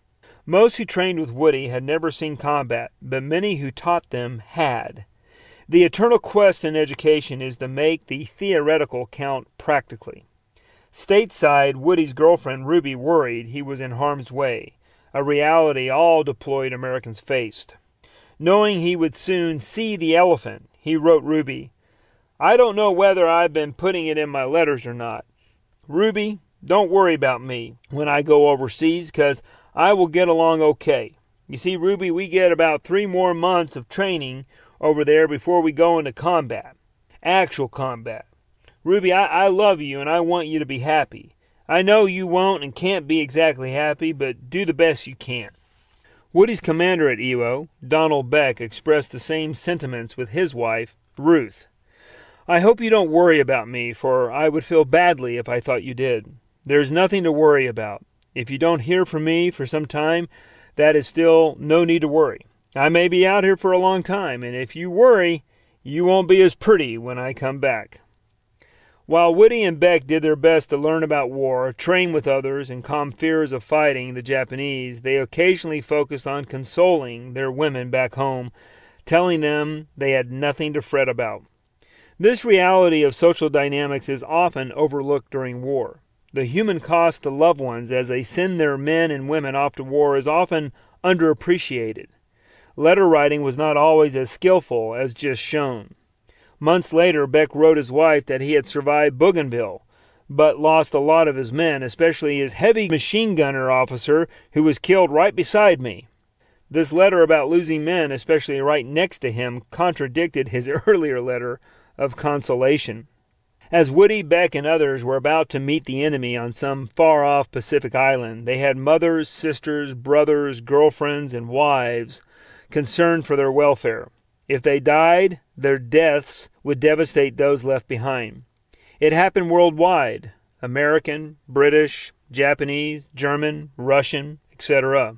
Most who trained with Woody had never seen combat, but many who taught them had. The eternal quest in education is to make the theoretical count practically. Stateside, Woody's girlfriend Ruby worried he was in harm's way, a reality all deployed Americans faced. Knowing he would soon see the elephant, he wrote Ruby, "I don't know whether I've been putting it in my letters or not. Ruby, don't worry about me when I go overseas, 'cause I will get along okay. You see, Ruby, we get about 3 more months of training over there before we go into combat. Actual combat. Ruby, I love you and I want you to be happy. I know you won't and can't be exactly happy, but do the best you can." Woody's commander at EWO, Donald Beck, expressed the same sentiments with his wife, Ruth. "I hope you don't worry about me, for I would feel badly if I thought you did. There's nothing to worry about. If you don't hear from me for some time, that is still no need to worry. I may be out here for a long time, and if you worry, you won't be as pretty when I come back." While Woody and Beck did their best to learn about war, train with others, and calm fears of fighting the Japanese, they occasionally focused on consoling their women back home, telling them they had nothing to fret about. This reality of social dynamics is often overlooked during war. The human cost to loved ones as they send their men and women off to war is often underappreciated. Letter writing was not always as skillful as just shown. Months later, Beck wrote his wife that he had survived Bougainville, but lost a lot of his men, especially his heavy machine gunner officer who was killed right beside me. This letter about losing men, especially right next to him, contradicted his earlier letter of consolation. As Woody, Beck, and others were about to meet the enemy on some far-off Pacific island, they had mothers, sisters, brothers, girlfriends, and wives concerned for their welfare. If they died, their deaths would devastate those left behind. It happened worldwide: American, British, Japanese, German, Russian, etc.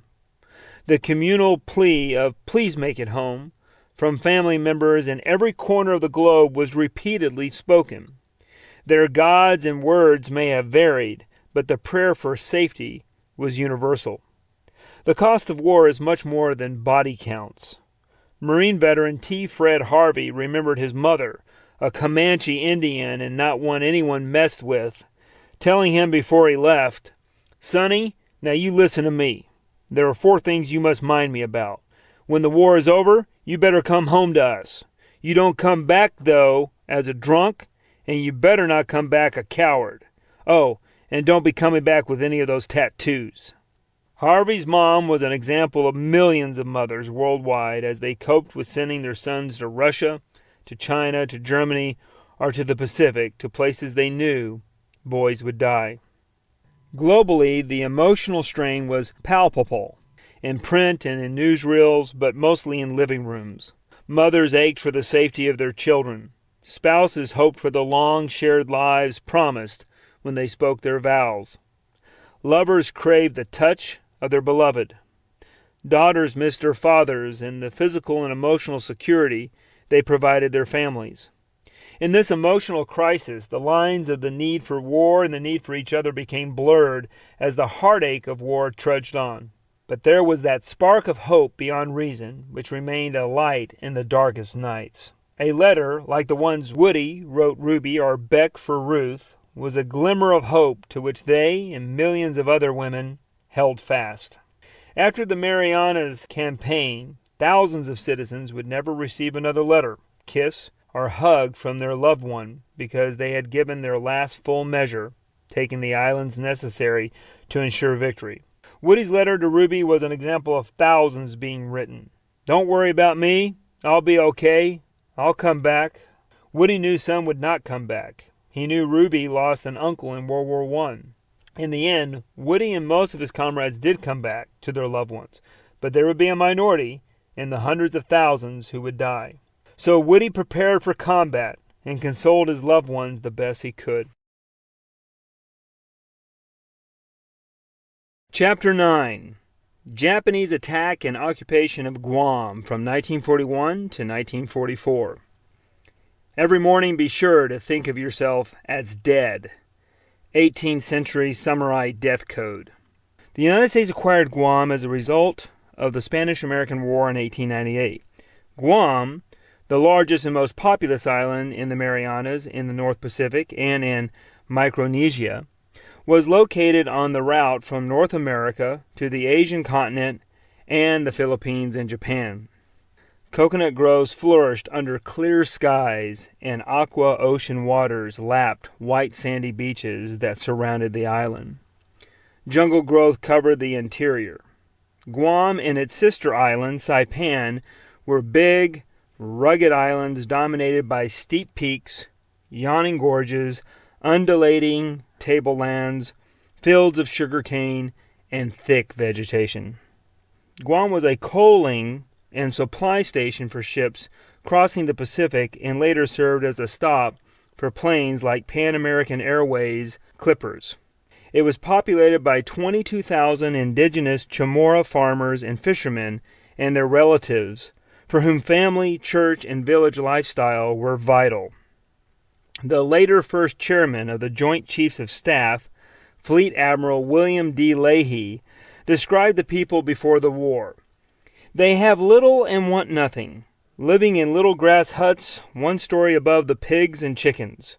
The communal plea of "please make it home" from family members in every corner of the globe was repeatedly spoken. Their gods and words may have varied, but the prayer for safety was universal. The cost of war is much more than body counts. Marine veteran T. Fred Harvey remembered his mother, a Comanche Indian and not one anyone messed with, telling him before he left, "Sonny, now you listen to me. There are 4 things you must mind me about. When the war is over, you better come home to us. You don't come back, though, as a drunk, and you better not come back a coward. Oh, and don't be coming back with any of those tattoos." Harvey's mom was an example of millions of mothers worldwide as they coped with sending their sons to Russia, to China, to Germany, or to the Pacific, to places they knew boys would die. Globally, the emotional strain was palpable, in print and in newsreels, but mostly in living rooms. Mothers ached for the safety of their children. Spouses hoped for the long shared lives promised when they spoke their vows. Lovers craved the touch of their beloved. Daughters missed their fathers and the physical and emotional security they provided their families. In this emotional crisis, the lines of the need for war and the need for each other became blurred as the heartache of war trudged on. But there was that spark of hope beyond reason, which remained a light in the darkest nights. A letter, like the ones Woody wrote Ruby or Beck for Ruth, was a glimmer of hope to which they and millions of other women held fast. After the Marianas campaign, thousands of citizens would never receive another letter, kiss, or hug from their loved one because they had given their last full measure, taking the islands necessary to ensure victory. Woody's letter to Ruby was an example of thousands being written. "Don't worry about me. I'll be okay. I'll come back." Woody knew some would not come back. He knew Ruby lost an uncle in World War I. In the end, Woody and most of his comrades did come back to their loved ones, but there would be a minority in the hundreds of thousands who would die. So Woody prepared for combat and consoled his loved ones the best he could. Chapter 9. Japanese Attack and Occupation of Guam from 1941 to 1944. Every morning be sure to think of yourself as dead. 18th century samurai death code. The United States acquired Guam as a result of the Spanish-American War in 1898. Guam, the largest and most populous island in the Marianas, in the North Pacific, and in Micronesia, was located on the route from North America to the Asian continent and the Philippines and Japan. Coconut groves flourished under clear skies, and aqua ocean waters lapped white sandy beaches that surrounded the island. Jungle growth covered the interior. Guam and its sister island, Saipan, were big, rugged islands dominated by steep peaks, yawning gorges, undulating tablelands, fields of sugarcane, and thick vegetation. Guam was a coaling and supply station for ships crossing the Pacific, and later served as a stop for planes like Pan American Airways Clippers. It was populated by 22,000 indigenous Chamorro farmers and fishermen and their relatives, for whom family, church, and village lifestyle were vital. The later first chairman of the Joint Chiefs of Staff, Fleet Admiral William D. Leahy, described the people before the war. They have little and want nothing, living in little grass huts 1 story above the pigs and chickens,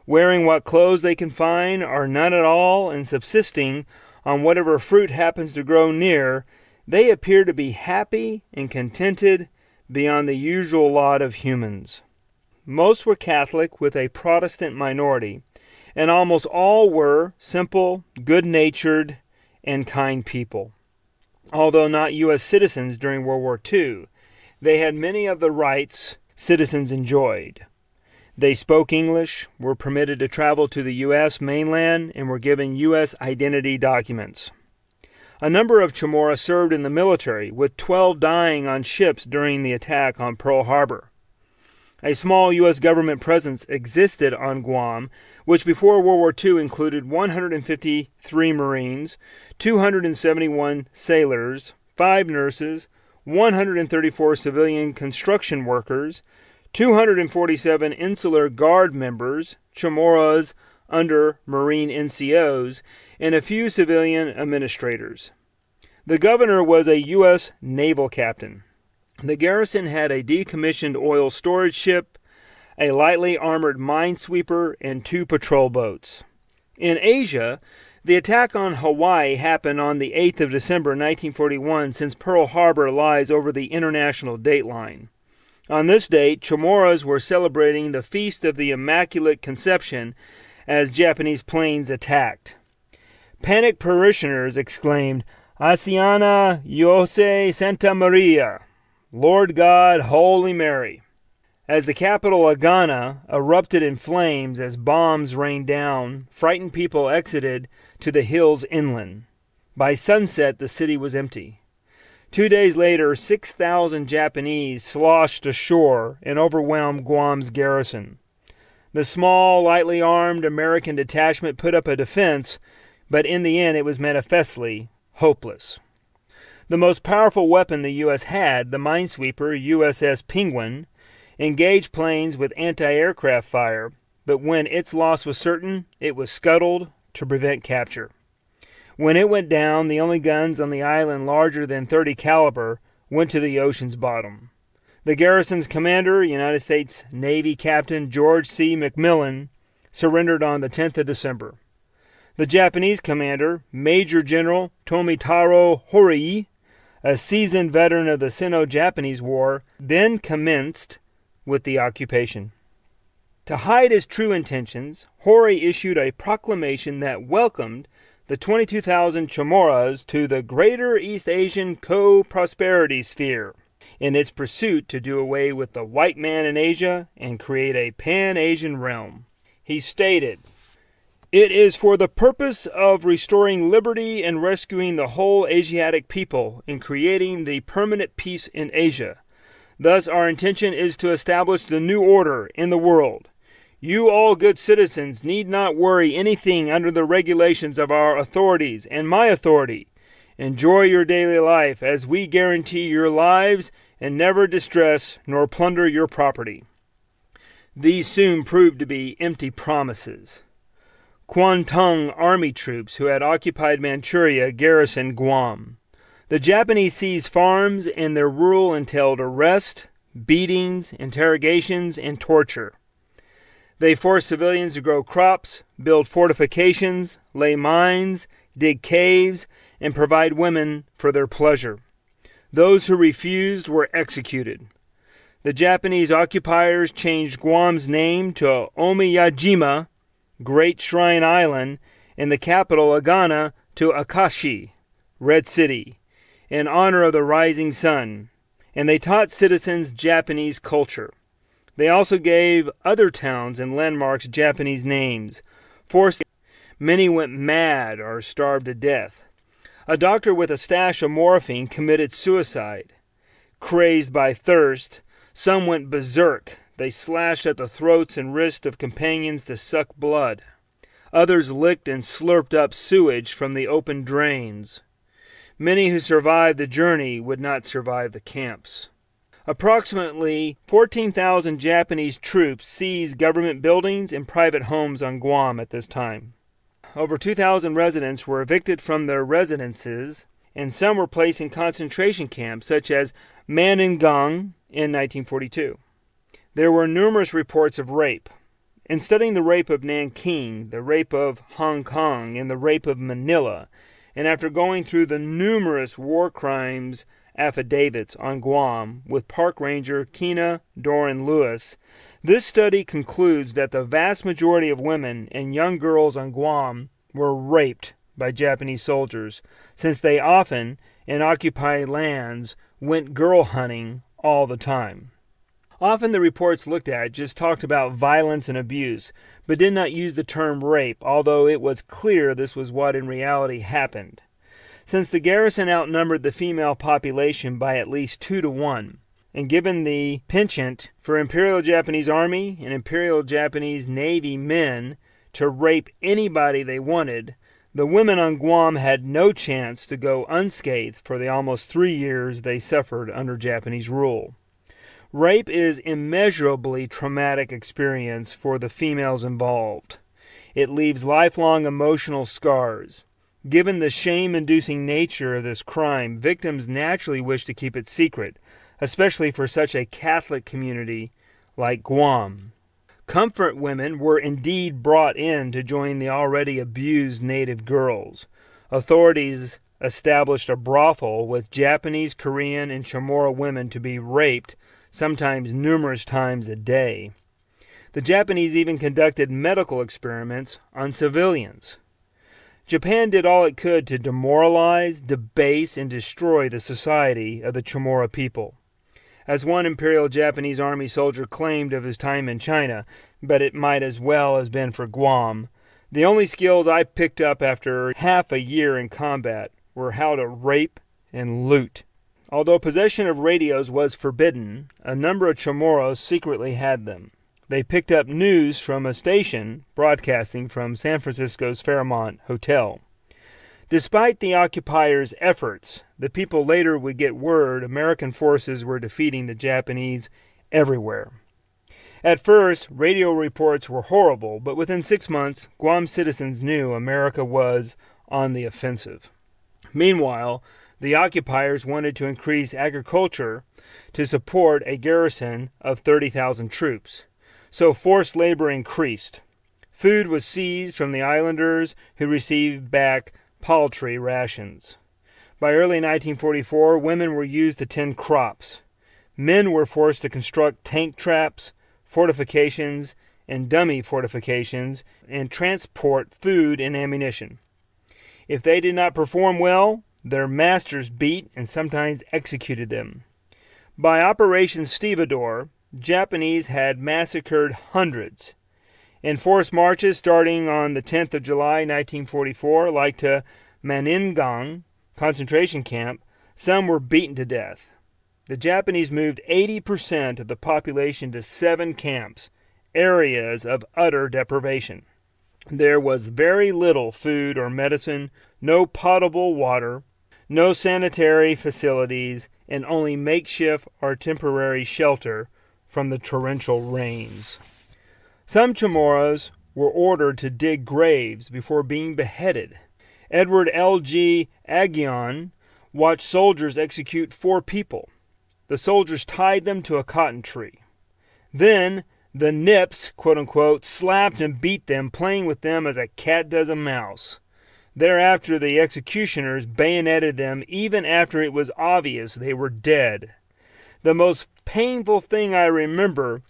wearing what clothes they can find or none at all, and subsisting on whatever fruit happens to grow near. They appear to be happy and contented beyond the usual lot of humans. Most were Catholic, with a Protestant minority, and almost all were simple, good-natured, and kind people. Although not U.S. citizens during World War II, they had many of the rights citizens enjoyed. They spoke English, were permitted to travel to the U.S. mainland, and were given U.S. identity documents. A number of Chamorro served in the military, with 12 dying on ships during the attack on Pearl Harbor. A small U.S. government presence existed on Guam, which before World War II included 153 Marines, 271 sailors, 5 nurses, 134 civilian construction workers, 247 Insular Guard members, Chamorros under Marine NCOs, and a few civilian administrators. The governor was a U.S. naval captain. The garrison had a decommissioned oil storage ship, a lightly armored minesweeper, and 2 patrol boats. In Asia, the attack on Hawaii happened on the 8th of December 1941, since Pearl Harbor lies over the international dateline. On this date, Chamorros were celebrating the Feast of the Immaculate Conception as Japanese planes attacked. Panicked parishioners exclaimed, "Asiana Yose Santa Maria," Lord God, Holy Mary, as the capital Agana erupted in flames as bombs rained down. Frightened people exited to the hills inland. By sunset, the city was empty. 2 days later, 6,000 Japanese sloshed ashore and overwhelmed Guam's garrison. The small, lightly armed American detachment put up a defense, but in the end it was manifestly hopeless. The most powerful weapon the U.S. had, the minesweeper USS Penguin, engaged planes with anti-aircraft fire, but when its loss was certain, it was scuttled to prevent capture. When it went down, the only guns on the island larger than .30 caliber went to the ocean's bottom. The garrison's commander, United States Navy Captain George C. McMillan, surrendered on the 10th of December. The Japanese commander, Major General Tomitaro Horii, a seasoned veteran of the Sino-Japanese War, then commenced with the occupation. To hide his true intentions, Horii issued a proclamation that welcomed the 22,000 Chamorros to the Greater East Asian Co-Prosperity Sphere in its pursuit to do away with the white man in Asia and create a Pan-Asian realm. He stated, "It is for the purpose of restoring liberty and rescuing the whole Asiatic people in creating the permanent peace in Asia. Thus our intention is to establish the new order in the world. You all good citizens need not worry anything under the regulations of our authorities and my authority. Enjoy your daily life as we guarantee your lives and never distress nor plunder your property." These soon proved to be empty promises. Kwantung army troops who had occupied Manchuria garrisoned Guam. The Japanese seized farms, and their rule entailed arrest, beatings, interrogations, and torture. They forced civilians to grow crops, build fortifications, lay mines, dig caves, and provide women for their pleasure. Those who refused were executed. The Japanese occupiers changed Guam's name to Omiyajima, Great Shrine Island, and the capital Agana to Akashi, Red City, in honor of the rising sun, and they taught citizens Japanese culture. They also gave other towns and landmarks Japanese names. Many went mad or starved to death. A doctor with a stash of morphine committed suicide. Crazed by thirst, some went berserk. They slashed at the throats and wrists of companions to suck blood. Others licked and slurped up sewage from the open drains. Many who survived the journey would not survive the camps. Approximately 14,000 Japanese troops seized government buildings and private homes on Guam at this time. Over 2,000 residents were evicted from their residences, and some were placed in concentration camps such as Manangang in 1942. There were numerous reports of rape. In studying the rape of Nanking, the rape of Hong Kong, and the rape of Manila, and after going through the numerous war crimes affidavits on Guam with Park Ranger Kina Doran Lewis, this study concludes that the vast majority of women and young girls on Guam were raped by Japanese soldiers, since they often, in occupied lands, went girl hunting all the time. Often the reports looked at just talked about violence and abuse, but did not use the term rape, although it was clear this was what in reality happened. Since the garrison outnumbered the female population by at least 2 to 1, and given the penchant for Imperial Japanese Army and Imperial Japanese Navy men to rape anybody they wanted, the women on Guam had no chance to go unscathed for the almost 3 years they suffered under Japanese rule. Rape is immeasurably traumatic experience for the females involved. It leaves lifelong emotional scars. Given the shame-inducing nature of this crime, victims naturally wish to keep it secret, especially for such a Catholic community like Guam. Comfort women were indeed brought in to join the already abused native girls. Authorities established a brothel with Japanese, Korean, and Chamorro women to be raped, sometimes numerous times a day. The Japanese even conducted medical experiments on civilians. Japan did all it could to demoralize, debase, and destroy the society of the Chamorro people. As one Imperial Japanese Army soldier claimed of his time in China, but it might as well have been for Guam, the only skills I picked up after half a year in combat were how to rape and loot. Although possession of radios was forbidden, a number of Chamorros secretly had them. They picked up news from a station broadcasting from San Francisco's Fairmont Hotel. Despite the occupiers' efforts, the people later would get word American forces were defeating the Japanese everywhere. At first, radio reports were horrible, but within 6 months, Guam citizens knew America was on the offensive. Meanwhile, the occupiers wanted to increase agriculture to support a garrison of 30,000 troops. So forced labor increased. Food was seized from the islanders, who received back paltry rations. By early 1944, women were used to tend crops. Men were forced to construct tank traps, fortifications, and dummy fortifications, and transport food and ammunition. If they did not perform well, their masters beat and sometimes executed them. By Operation Stevedore, Japanese had massacred hundreds. In forced marches starting on the 10th of July 1944, like to Manangang concentration camp, some were beaten to death. The Japanese moved 80% of the population to 7 camps, areas of utter deprivation. There was very little food or medicine, no potable water, no sanitary facilities, and only makeshift or temporary shelter from the torrential rains. Some Chamorros were ordered to dig graves before being beheaded. Edward L.G. Aghion watched soldiers execute 4 people. The soldiers tied them to a cotton tree. Then the nips, quote-unquote, slapped and beat them, playing with them as a cat does a mouse. Thereafter the executioners bayoneted them even after it was obvious they were dead. The most painful thing I remember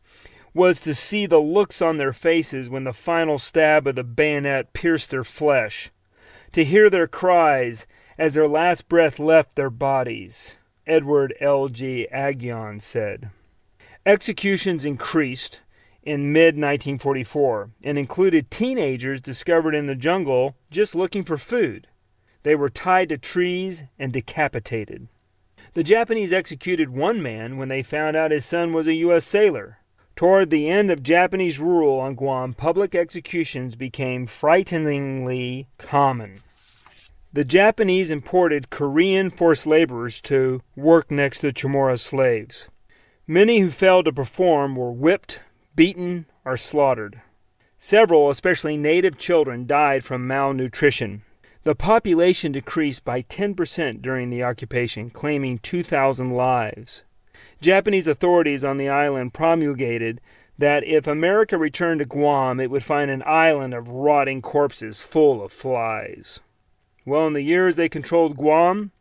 was to see the looks on their faces when the final stab of the bayonet pierced their flesh, to hear their cries as their last breath left their bodies, Edward L.G. Aghion said. Executions increased in mid-1944 and included teenagers discovered in the jungle just looking for food. They were tied to trees and decapitated. The Japanese executed one man when they found out his son was a U.S. sailor. Toward the end of Japanese rule on Guam, public executions became frighteningly common. The Japanese imported Korean forced laborers to work next to Chamorro slaves. Many who failed to perform were whipped, beaten, or slaughtered. Several, especially native children, died from malnutrition. The population decreased by 10% during the occupation, claiming 2,000 lives. Japanese authorities on the island promulgated that if America returned to Guam, it would find an island of rotting corpses full of flies. Well, in the years they controlled Guam,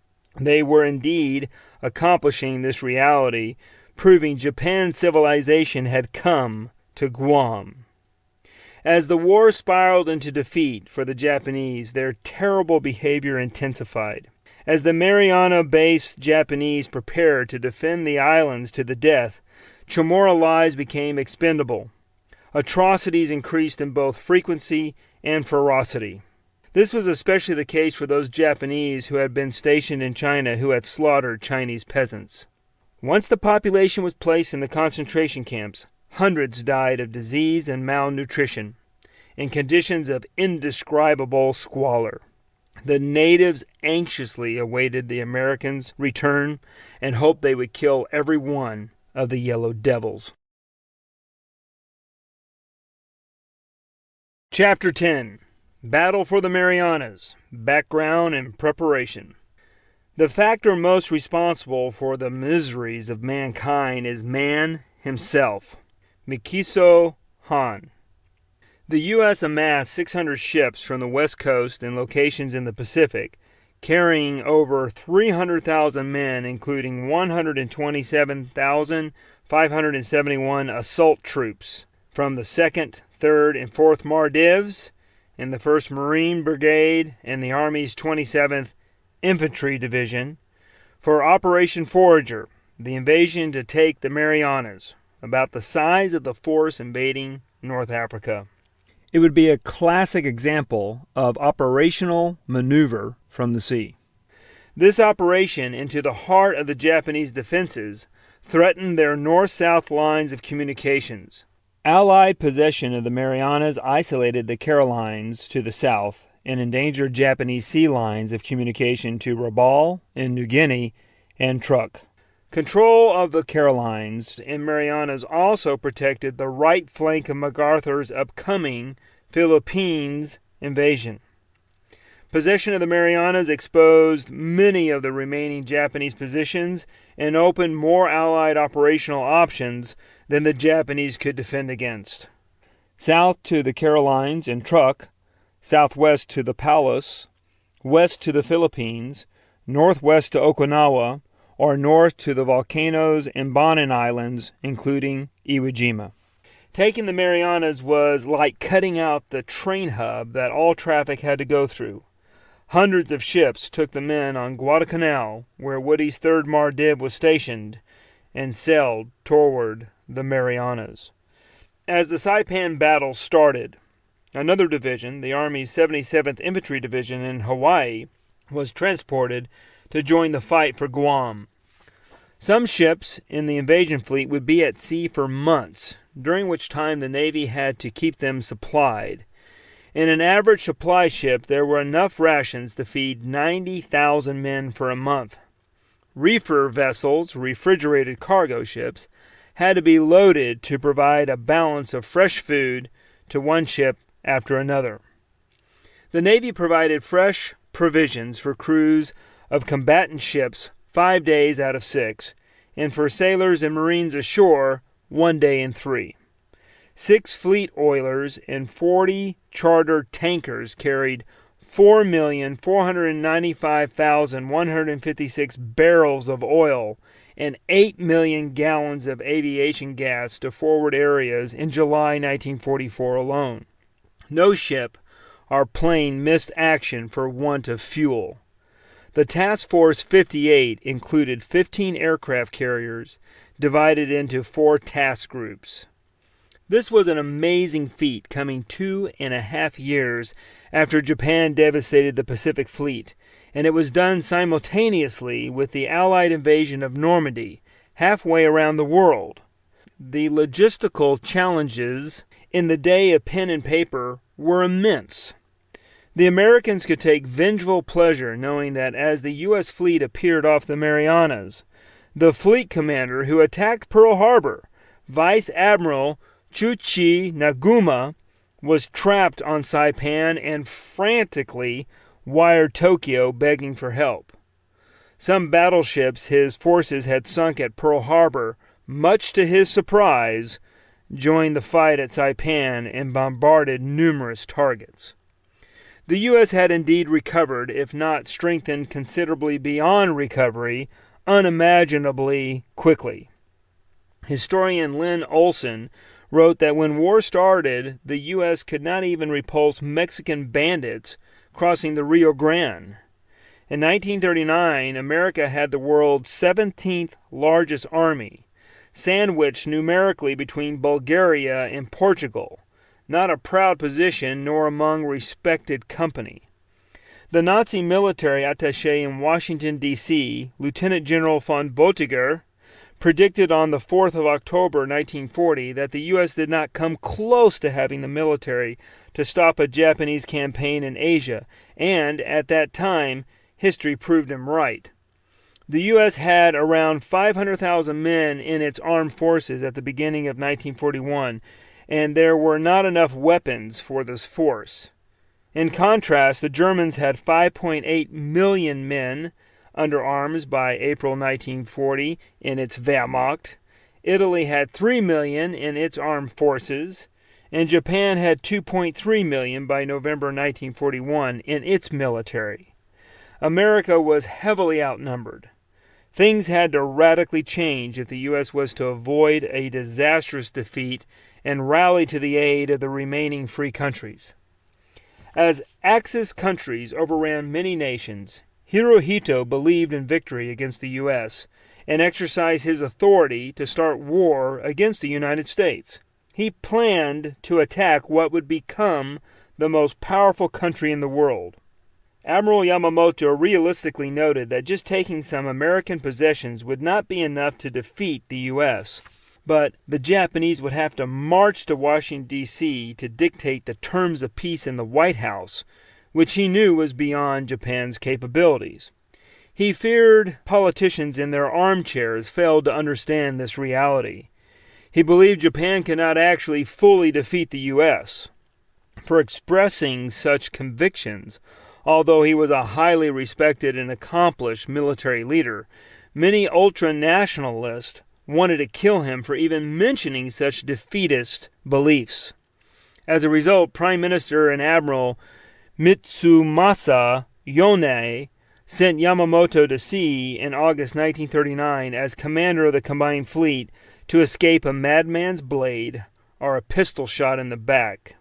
they were indeed accomplishing this reality, proving Japan's civilization had come to Guam. As the war spiraled into defeat for the Japanese, their terrible behavior intensified. As the Mariana-based Japanese prepared to defend the islands to the death, Chamorro lives became expendable. Atrocities increased in both frequency and ferocity. This was especially the case for those Japanese who had been stationed in China who had slaughtered Chinese peasants. Once the population was placed in the concentration camps, hundreds died of disease and malnutrition, in conditions of indescribable squalor. The natives anxiously awaited the Americans' return and hoped they would kill every one of the Yellow Devils. Chapter 10. Battle for the Marianas. Background and Preparation. The factor most responsible for the miseries of mankind is man himself. Mikiso Han. The U.S. amassed 600 ships from the West Coast and locations in the Pacific, carrying over 300,000 men, including 127,571 assault troops from the 2nd, 3rd, and 4th Mardivs and the 1st Marine Brigade and the Army's 27th Infantry Division for Operation Forager, the invasion to take the Marianas, about the size of the force invading North Africa. It would be a classic example of operational maneuver from the sea. This operation into the heart of the Japanese defenses threatened their north-south lines of communications. Allied possession of the Marianas isolated the Carolines to the south and endangered Japanese sea lines of communication to Rabaul in New Guinea and Truk. Control of the Carolines and Marianas also protected the right flank of MacArthur's upcoming Philippines invasion. Possession of the Marianas exposed many of the remaining Japanese positions and opened more Allied operational options than the Japanese could defend against. South to the Carolines and Truk, southwest to the Palace, west to the Philippines, northwest to Okinawa, or north to the volcanoes and Bonin Islands, including Iwo Jima. Taking the Marianas was like cutting out the train hub that all traffic had to go through. Hundreds of ships took the men on Guadalcanal, where Woody's 3rd Mardiv was stationed, and sailed toward the Marianas. As the Saipan battle started, another division, the Army's 77th Infantry Division in Hawaii, was transported to join the fight for Guam. Some ships in the invasion fleet would be at sea for months, during which time the Navy had to keep them supplied. In an average supply ship, there were enough rations to feed 90,000 men for a month. Reefer vessels, refrigerated cargo ships, had to be loaded to provide a balance of fresh food to one ship after another. The Navy provided fresh provisions for crews of combatant ships 5 days out of 6, and for sailors and Marines ashore 1 day in 3. 6 fleet oilers and 40 charter tankers carried 4,495,156 barrels of oil and 8 million gallons of aviation gas to forward areas in July 1944 alone. No ship or plane missed action for want of fuel. The Task Force 58 included 15 aircraft carriers divided into 4 task groups. This was an amazing feat, coming 2.5 years after Japan devastated the Pacific Fleet, and it was done simultaneously with the Allied invasion of Normandy, halfway around the world. The logistical challenges in the day of pen and paper were immense. The Americans could take vengeful pleasure knowing that as the U.S. fleet appeared off the Marianas, the fleet commander who attacked Pearl Harbor, Vice Admiral Chuchi Naguma, was trapped on Saipan and frantically wired Tokyo begging for help. Some battleships his forces had sunk at Pearl Harbor, much to his surprise, joined the fight at Saipan and bombarded numerous targets. The U.S. had indeed recovered, if not strengthened considerably beyond recovery, unimaginably quickly. Historian Lynn Olson wrote that when war started, the U.S. could not even repulse Mexican bandits crossing the Rio Grande. In 1939, America had the world's 17th largest army, sandwiched numerically between Bulgaria and Portugal, not a proud position nor among respected company. The Nazi military attaché in Washington, D.C., Lieutenant General von Boetiger, predicted on the 4th of October 1940 that the U.S. did not come close to having the military to stop a Japanese campaign in Asia, and at that time, history proved him right. The U.S. had around 500,000 men in its armed forces at the beginning of 1941, and there were not enough weapons for this force. In contrast, the Germans had 5.8 million men under arms by April 1940 in its Wehrmacht. Italy had 3 million in its armed forces, and Japan had 2.3 million by November 1941 in its military. America was heavily outnumbered. Things had to radically change if the U.S. was to avoid a disastrous defeat and rally to the aid of the remaining free countries. As Axis countries overran many nations, Hirohito believed in victory against the U.S. and exercised his authority to start war against the United States. He planned to attack what would become the most powerful country in the world. Admiral Yamamoto realistically noted that just taking some American possessions would not be enough to defeat the U.S., but the Japanese would have to march to Washington, D.C. to dictate the terms of peace in the White House, which he knew was beyond Japan's capabilities. He feared politicians in their armchairs failed to understand this reality. He believed Japan could not actually fully defeat the U.S. For expressing such convictions, although he was a highly respected and accomplished military leader, many ultra-nationalists wanted to kill him for even mentioning such defeatist beliefs. As a result, Prime Minister and Admiral Mitsumasa Yonei sent Yamamoto to sea in August 1939 as commander of the combined fleet to escape a madman's blade or a pistol shot in the back.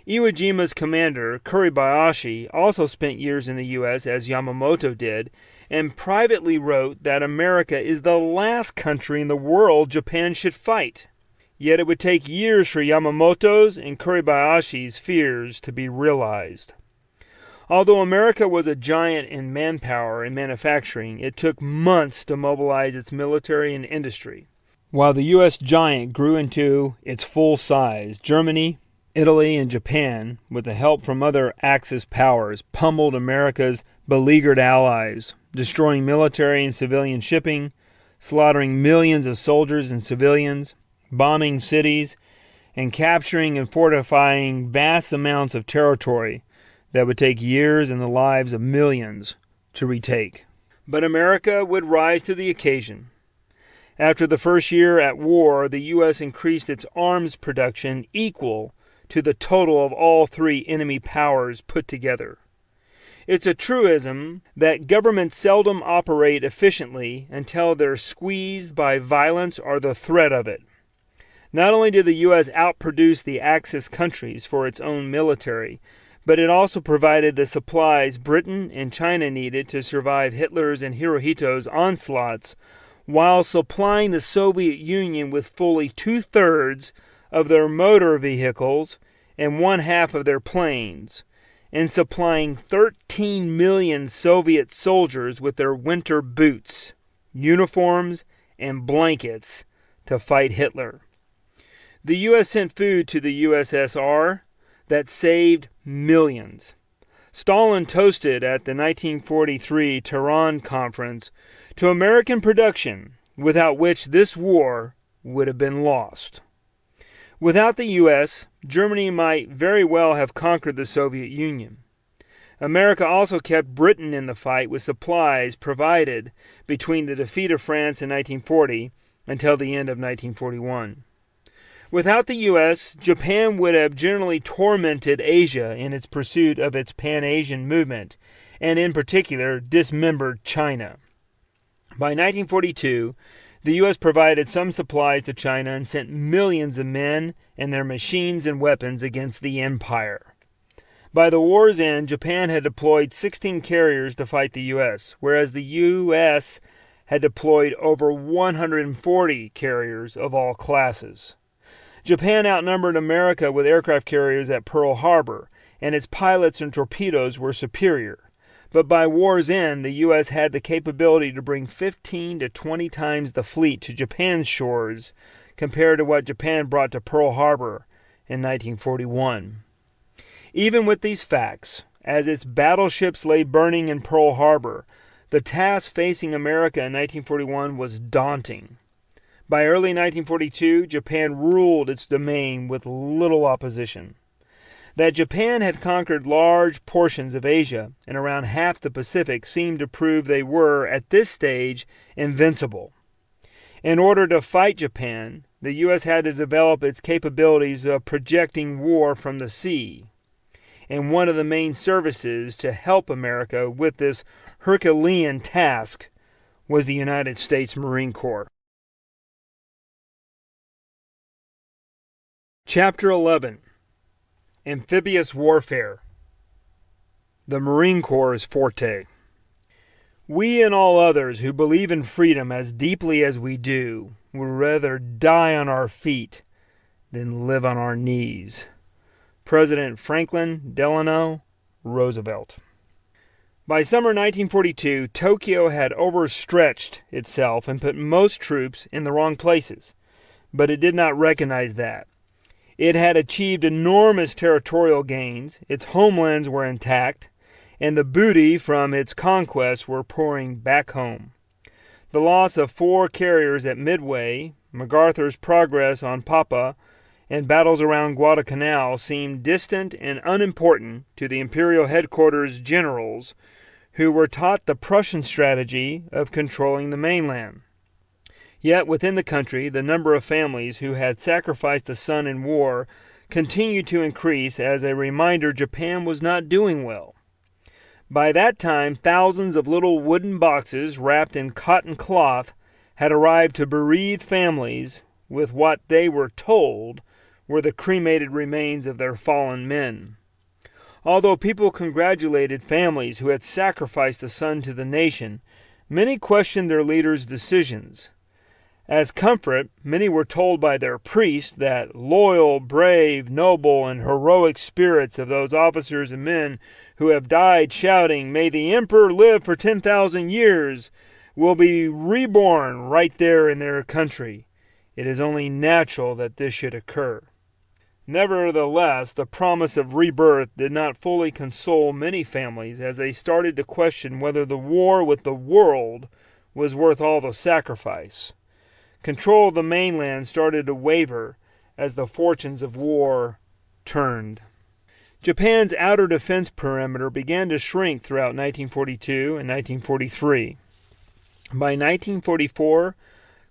Iwo Jima's commander, Kuribayashi, also spent years in the U.S. as Yamamoto did, and privately wrote that America is the last country in the world Japan should fight. Yet it would take years for Yamamoto's and Kuribayashi's fears to be realized. Although America was a giant in manpower and manufacturing, it took months to mobilize its military and industry. While the U.S. giant grew into its full size, Germany, Italy, and Japan, with the help from other Axis powers, pummeled America's beleaguered allies, destroying military and civilian shipping, slaughtering millions of soldiers and civilians, bombing cities, and capturing and fortifying vast amounts of territory that would take years and the lives of millions to retake. But America would rise to the occasion. After the first year at war, the U.S. increased its arms production equal to the total of all three enemy powers put together. It's a truism that governments seldom operate efficiently until they're squeezed by violence or the threat of it. Not only did the U.S. outproduce the Axis countries for its own military, but it also provided the supplies Britain and China needed to survive Hitler's and Hirohito's onslaughts, while supplying the Soviet Union with fully 2/3 of their motor vehicles and 1/2 of their planes, and supplying 13 million Soviet soldiers with their winter boots, uniforms, and blankets to fight Hitler. The U.S. sent food to the USSR that saved millions. Stalin toasted at the 1943 Tehran Conference to American production, without which this war would have been lost. Without the U.S., Germany might very well have conquered the Soviet Union. America also kept Britain in the fight with supplies provided between the defeat of France in 1940 until the end of 1941. Without the U.S., Japan would have generally tormented Asia in its pursuit of its Pan-Asian movement, and in particular dismembered China. By 1942, the U.S. provided some supplies to China and sent millions of men and their machines and weapons against the empire. By the war's end, Japan had deployed 16 carriers to fight the U.S., whereas the U.S. had deployed over 140 carriers of all classes. Japan outnumbered America with aircraft carriers at Pearl Harbor, and its pilots and torpedoes were superior. But by war's end, the U.S. had the capability to bring 15 to 20 times the fleet to Japan's shores compared to what Japan brought to Pearl Harbor in 1941. Even with these facts, as its battleships lay burning in Pearl Harbor, the task facing America in 1941 was daunting. By early 1942, Japan ruled its domain with little opposition. That Japan had conquered large portions of Asia and around half the Pacific seemed to prove they were, at this stage, invincible. In order to fight Japan, the U.S. had to develop its capabilities of projecting war from the sea. And one of the main services to help America with this Herculean task was the United States Marine Corps. Chapter 11. Amphibious Warfare. The Marine Corps' forte. We and all others who believe in freedom as deeply as we do would rather die on our feet than live on our knees. President Franklin Delano Roosevelt. By summer 1942, Tokyo had overstretched itself and put most troops in the wrong places, but it did not recognize that. It had achieved enormous territorial gains, its homelands were intact, and the booty from its conquests were pouring back home. The loss of 4 carriers at Midway, MacArthur's progress on Papa, and battles around Guadalcanal seemed distant and unimportant to the Imperial Headquarters generals who were taught the Prussian strategy of controlling the mainland. Yet within the country, the number of families who had sacrificed a son in war continued to increase as a reminder Japan was not doing well. By that time, thousands of little wooden boxes wrapped in cotton cloth had arrived to bereaved families with what they were told were the cremated remains of their fallen men. Although people congratulated families who had sacrificed a son to the nation, many questioned their leaders' decisions. As comfort, many were told by their priests that loyal, brave, noble, and heroic spirits of those officers and men who have died shouting, "May the Emperor live for 10,000 years," will be reborn right there in their country. It is only natural that this should occur. Nevertheless, the promise of rebirth did not fully console many families as they started to question whether the war with the world was worth all the sacrifice. Control of the mainland started to waver as the fortunes of war turned. Japan's outer defense perimeter began to shrink throughout 1942 and 1943. By 1944,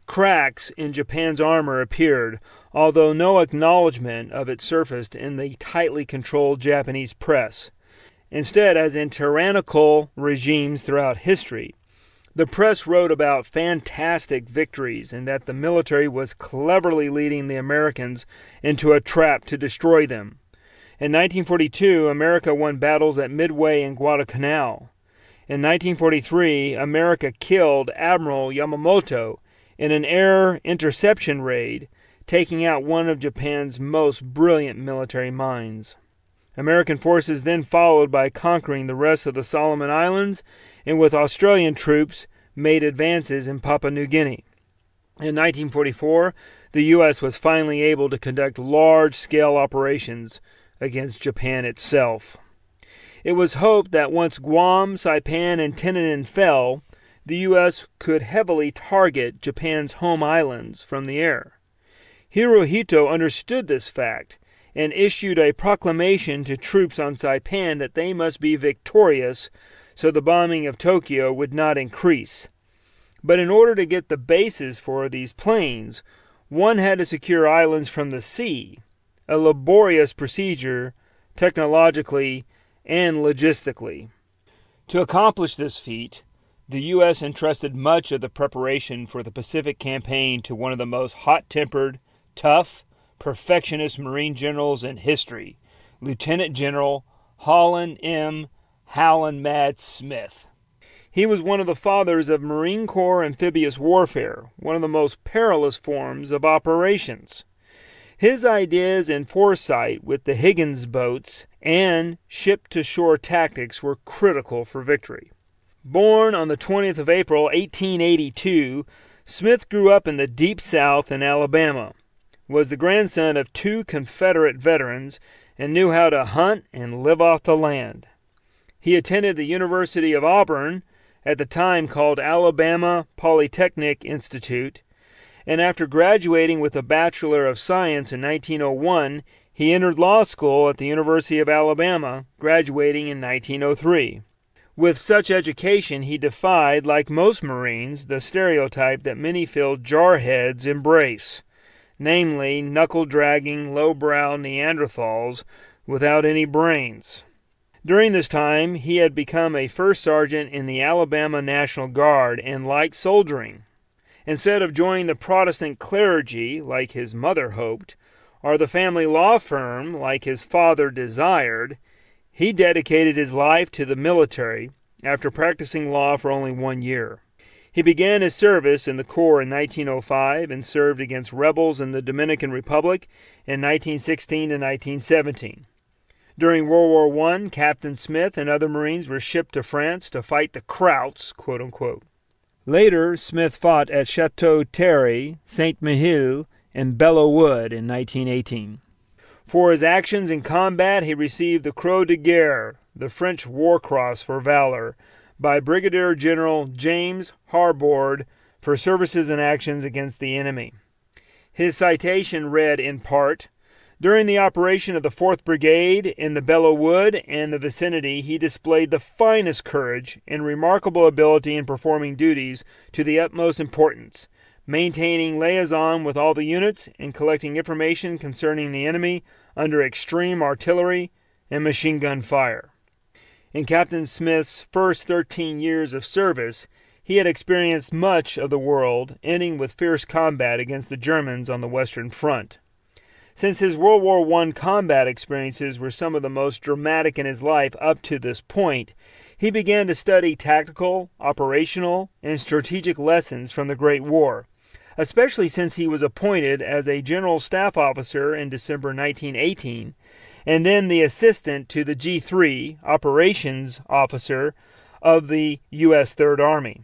cracks in Japan's armor appeared, although no acknowledgement of it surfaced in the tightly controlled Japanese press. Instead, as in tyrannical regimes throughout history, the press wrote about fantastic victories and that the military was cleverly leading the Americans into a trap to destroy them. In 1942, America won battles at Midway and Guadalcanal. In 1943, America killed Admiral Yamamoto in an air interception raid, taking out one of Japan's most brilliant military minds. American forces then followed by conquering the rest of the Solomon Islands, and with Australian troops made advances in Papua New Guinea. In 1944, the U.S. was finally able to conduct large-scale operations against Japan itself. It was hoped that once Guam, Saipan, and Tinian fell, the U.S. could heavily target Japan's home islands from the air. Hirohito understood this fact and issued a proclamation to troops on Saipan that they must be victorious so the bombing of Tokyo would not increase. But in order to get the bases for these planes, one had to secure islands from the sea, a laborious procedure technologically and logistically. To accomplish this feat, the U.S. entrusted much of the preparation for the Pacific Campaign to one of the most hot-tempered, tough, perfectionist Marine generals in history, Lieutenant General Holland M. Howland Mad Smith. He was one of the fathers of Marine Corps amphibious warfare, one of the most perilous forms of operations. His ideas and foresight with the Higgins boats and ship-to-shore tactics were critical for victory. Born on the 20th of April, 1882, Smith grew up in the Deep South in Alabama, was the grandson of two Confederate veterans, and knew how to hunt and live off the land. He attended the University of Auburn, at the time called Alabama Polytechnic Institute, and after graduating with a Bachelor of Science in 1901, he entered law school at the University of Alabama, graduating in 1903. With such education, he defied, like most Marines, the stereotype that many feel jarheads embrace, namely knuckle-dragging, low-brow Neanderthals without any brains. During this time, he had become a first sergeant in the Alabama National Guard and liked soldiering. Instead of joining the Protestant clergy, like his mother hoped, or the family law firm, like his father desired, he dedicated his life to the military after practicing law for only 1 year. He began his service in the Corps in 1905 and served against rebels in the Dominican Republic in 1916 to 1917. During World War I, Captain Smith and other Marines were shipped to France to fight the Krauts, quote-unquote. Later, Smith fought at Chateau Thierry, Saint-Mihiel, and Belleau Wood in 1918. For his actions in combat, he received the Croix de Guerre, the French War Cross for valor, by Brigadier General James Harbord for services and actions against the enemy. His citation read in part, "During the operation of the 4th Brigade in the Belleau Wood and the vicinity, he displayed the finest courage and remarkable ability in performing duties to the utmost importance, maintaining liaison with all the units and collecting information concerning the enemy under extreme artillery and machine gun fire." In Captain Smith's first 13 years of service, he had experienced much of the world, ending with fierce combat against the Germans on the Western Front. Since his World War I combat experiences were some of the most dramatic in his life up to this point, he began to study tactical, operational, and strategic lessons from the Great War, especially since he was appointed as a General Staff Officer in December 1918, and then the assistant to the G3 Operations Officer of the U.S. Third Army.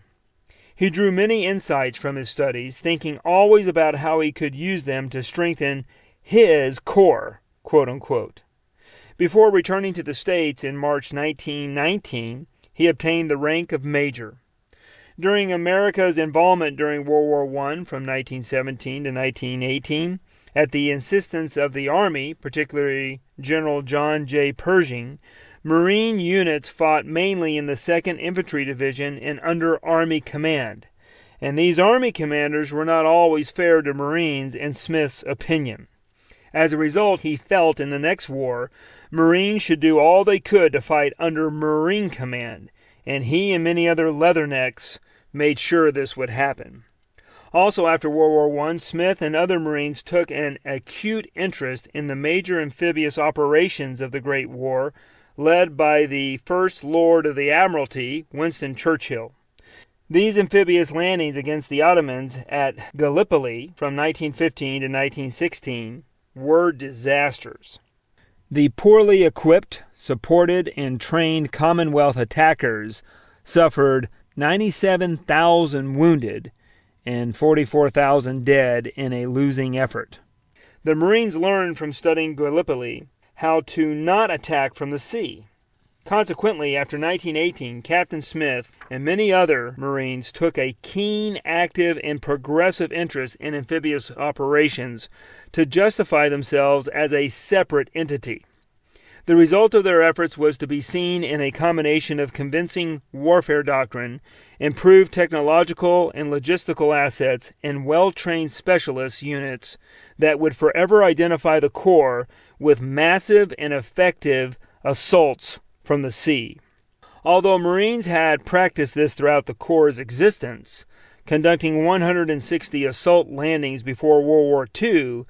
He drew many insights from his studies, thinking always about how he could use them to strengthen his Corps, quote-unquote. Before returning to the States in March 1919, he obtained the rank of Major. During America's involvement during World War I from 1917 to 1918, at the insistence of the Army, particularly General John J. Pershing, Marine units fought mainly in the 2nd Infantry Division and under Army command. And these Army commanders were not always fair to Marines, in Smith's opinion. As a result, he felt in the next war, Marines should do all they could to fight under Marine command, and he and many other leathernecks made sure this would happen. Also, after World War I, Smith and other Marines took an acute interest in the major amphibious operations of the Great War, led by the First Lord of the Admiralty, Winston Churchill. These amphibious landings against the Ottomans at Gallipoli from 1915 to 1916 were disasters. The poorly equipped, supported, and trained Commonwealth attackers suffered 97,000 wounded and 44,000 dead in a losing effort. The Marines learned from studying Gallipoli how to not attack from the sea. Consequently, after 1918, Captain Smith and many other Marines took a keen, active, and progressive interest in amphibious operations to justify themselves as a separate entity. The result of their efforts was to be seen in a combination of convincing warfare doctrine, improved technological and logistical assets, and well-trained specialist units that would forever identify the Corps with massive and effective assaults from the sea. Although Marines had practiced this throughout the Corps' existence, conducting 160 assault landings before World War II,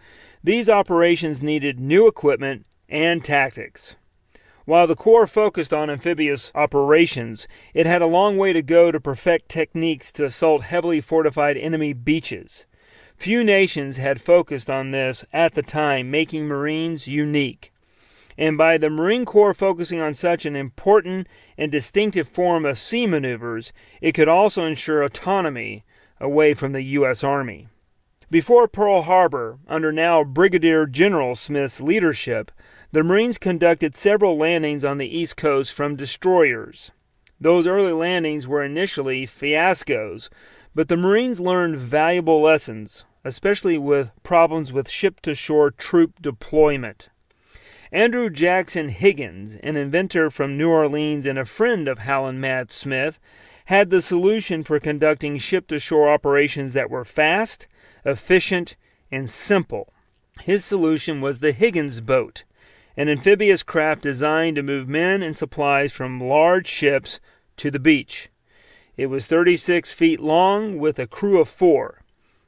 these operations needed new equipment and tactics. While the Corps focused on amphibious operations, it had a long way to go to perfect techniques to assault heavily fortified enemy beaches. Few nations had focused on this at the time, making Marines unique. And by the Marine Corps focusing on such an important and distinctive form of sea maneuvers, it could also ensure autonomy away from the U.S. Army. Before Pearl Harbor, under now Brigadier General Smith's leadership, the Marines conducted several landings on the East Coast from destroyers. Those early landings were initially fiascos, but the Marines learned valuable lessons, especially with problems with ship-to-shore troop deployment. Andrew Jackson Higgins, an inventor from New Orleans and a friend of Hal and Matt Smith, had the solution for conducting ship-to-shore operations that were fast, efficient, and simple. His solution was the Higgins boat, an amphibious craft designed to move men and supplies from large ships to the beach. It was 36 feet long with a crew of 4.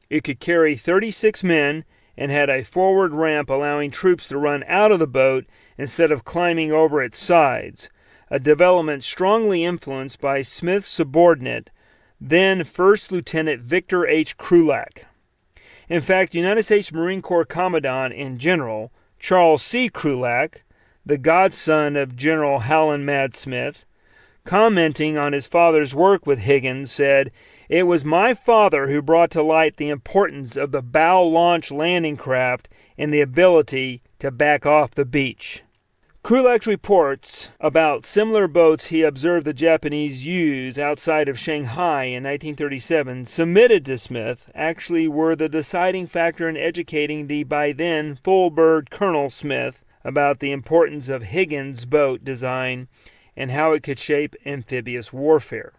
It could carry 36 men and had a forward ramp allowing troops to run out of the boat instead of climbing over its sides, a development strongly influenced by Smith's subordinate, then First Lieutenant Victor H. Krulak. In fact, United States Marine Corps Commandant in General Charles C. Krulak, the godson of General Hal and Mad Smith, commenting on his father's work with Higgins, said, "It was my father who brought to light the importance of the bow-launch landing craft and the ability to back off the beach." Krulak's reports about similar boats he observed the Japanese use outside of Shanghai in 1937 submitted to Smith actually were the deciding factor in educating the by then full-bird Colonel Smith about the importance of Higgins' boat design and how it could shape amphibious warfare.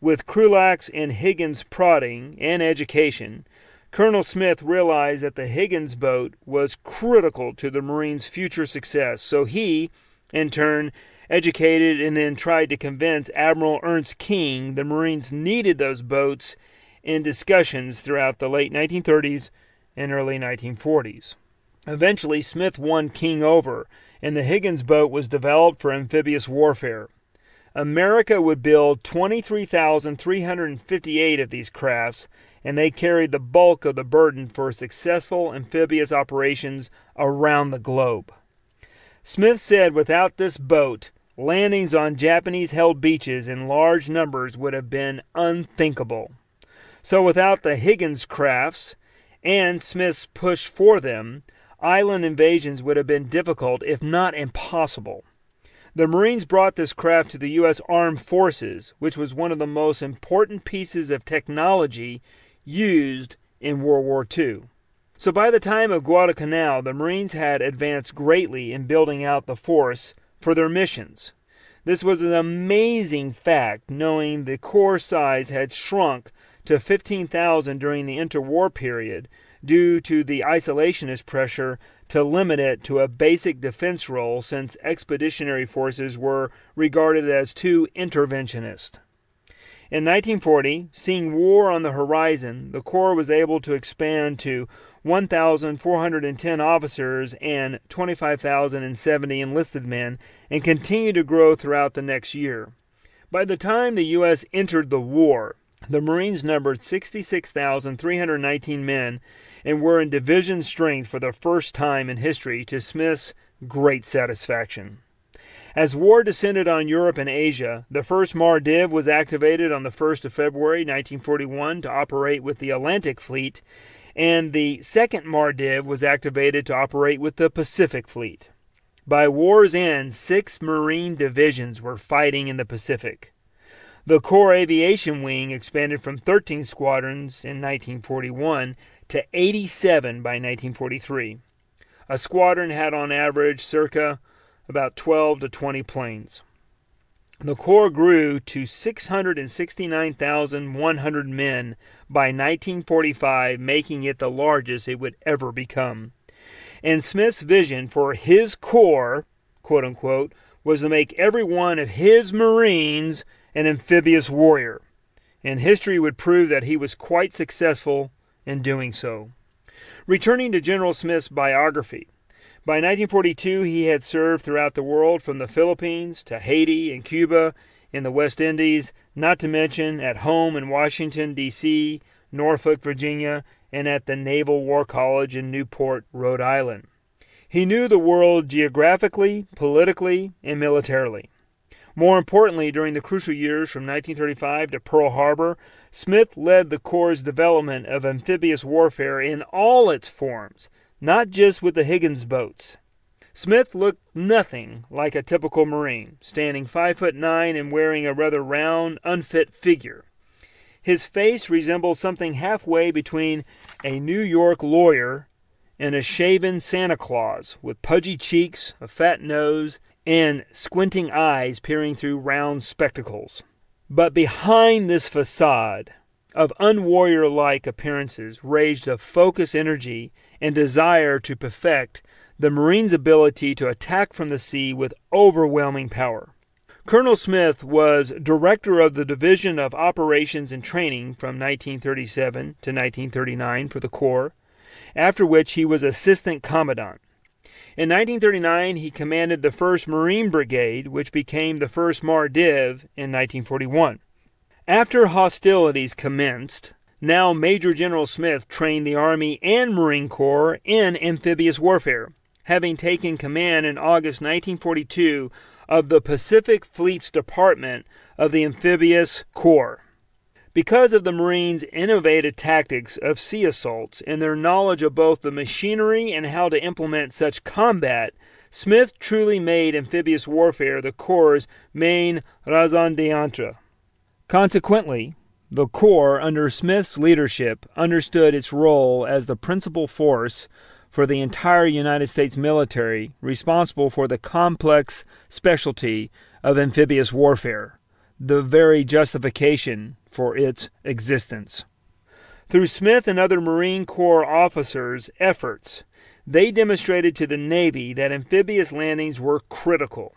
With Krulak's and Higgins' prodding and education, Colonel Smith realized that the Higgins boat was critical to the Marines' future success, so he, in turn, educated and then tried to convince Admiral Ernst King the Marines needed those boats in discussions throughout the late 1930s and early 1940s. Eventually, Smith won King over, and the Higgins boat was developed for amphibious warfare. America would build 23,358 of these crafts, and they carried the bulk of the burden for successful amphibious operations around the globe. Smith said without this boat, landings on Japanese-held beaches in large numbers would have been unthinkable. So without the Higgins crafts and Smith's push for them, island invasions would have been difficult, if not impossible. The Marines brought this craft to the U.S. Armed Forces, which was one of the most important pieces of technology used in World War II. So by the time of Guadalcanal, the Marines had advanced greatly in building out the force for their missions. This was an amazing fact, knowing the corps size had shrunk to 15,000 during the interwar period due to the isolationist pressure to limit it to a basic defense role, since expeditionary forces were regarded as too interventionist. In 1940, seeing war on the horizon, the Corps was able to expand to 1,410 officers and 25,070 enlisted men, and continue to grow throughout the next year. By the time the U.S. entered the war, the Marines numbered 66,319 men and were in division strength for the first time in history, to Smith's great satisfaction. As war descended on Europe and Asia, the first Mar-Div was activated on the 1st of February 1941 to operate with the Atlantic Fleet, and the second Mar-Div was activated to operate with the Pacific Fleet. By war's end, 6 Marine divisions were fighting in the Pacific. The Corps Aviation Wing expanded from 13 squadrons in 1941 to 87 by 1943. A squadron had on average circa about 12 to 20 planes. The Corps grew to 669,100 men by 1945, making it the largest it would ever become. And Smith's vision for his Corps, quote unquote, was to make every one of his Marines an amphibious warrior. And history would prove that he was quite successful in doing so. Returning to General Smith's biography, by 1942 he had served throughout the world, from the Philippines to Haiti and Cuba, in the West Indies, not to mention at home in Washington, D.C., Norfolk, Virginia, and at the Naval War College in Newport, Rhode Island. He knew the world geographically, politically, and militarily. More importantly, during the crucial years from 1935 to Pearl Harbor, Smith led the Corps' development of amphibious warfare in all its forms, not just with the Higgins boats. Smith looked nothing like a typical Marine, standing 5'9" and wearing a rather round, unfit figure. His face resembled something halfway between a New York lawyer and a shaven Santa Claus, with pudgy cheeks, a fat nose, and squinting eyes peering through round spectacles. But behind this facade of unwarrior-like appearances raged a focused energy and desire to perfect the Marine's ability to attack from the sea with overwhelming power. Colonel Smith was director of the Division of Operations and Training from 1937 to 1939 for the Corps, after which he was assistant commandant. In 1939, he commanded the 1st Marine Brigade, which became the 1st Mar-Div in 1941. After hostilities commenced, now Major General Smith trained the Army and Marine Corps in amphibious warfare, having taken command in August 1942 of the Pacific Fleet's Department of the Amphibious Corps. Because of the Marines' innovative tactics of sea assaults and their knowledge of both the machinery and how to implement such combat, Smith truly made amphibious warfare the Corps' main raison d'etre. Consequently, the Corps, under Smith's leadership, understood its role as the principal force for the entire United States military, responsible for the complex specialty of amphibious warfare, the very justification for its existence. Through Smith and other Marine Corps officers' efforts, they demonstrated to the Navy that amphibious landings were critical.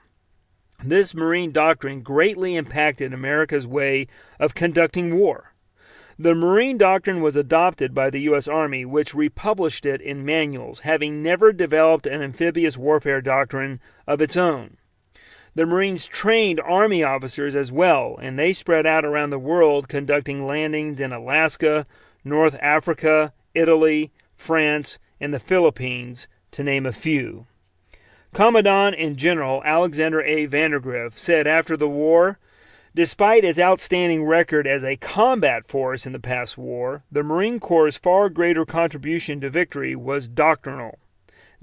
This Marine doctrine greatly impacted America's way of conducting war. The Marine doctrine was adopted by the U.S. Army, which republished it in manuals, having never developed an amphibious warfare doctrine of its own. The Marines trained Army officers as well, and they spread out around the world, conducting landings in Alaska, North Africa, Italy, France, and the Philippines, to name a few. Commandant in General Alexander A. Vandergrift said after the war, "Despite its outstanding record as a combat force in the past war, the Marine Corps' far greater contribution to victory was doctrinal.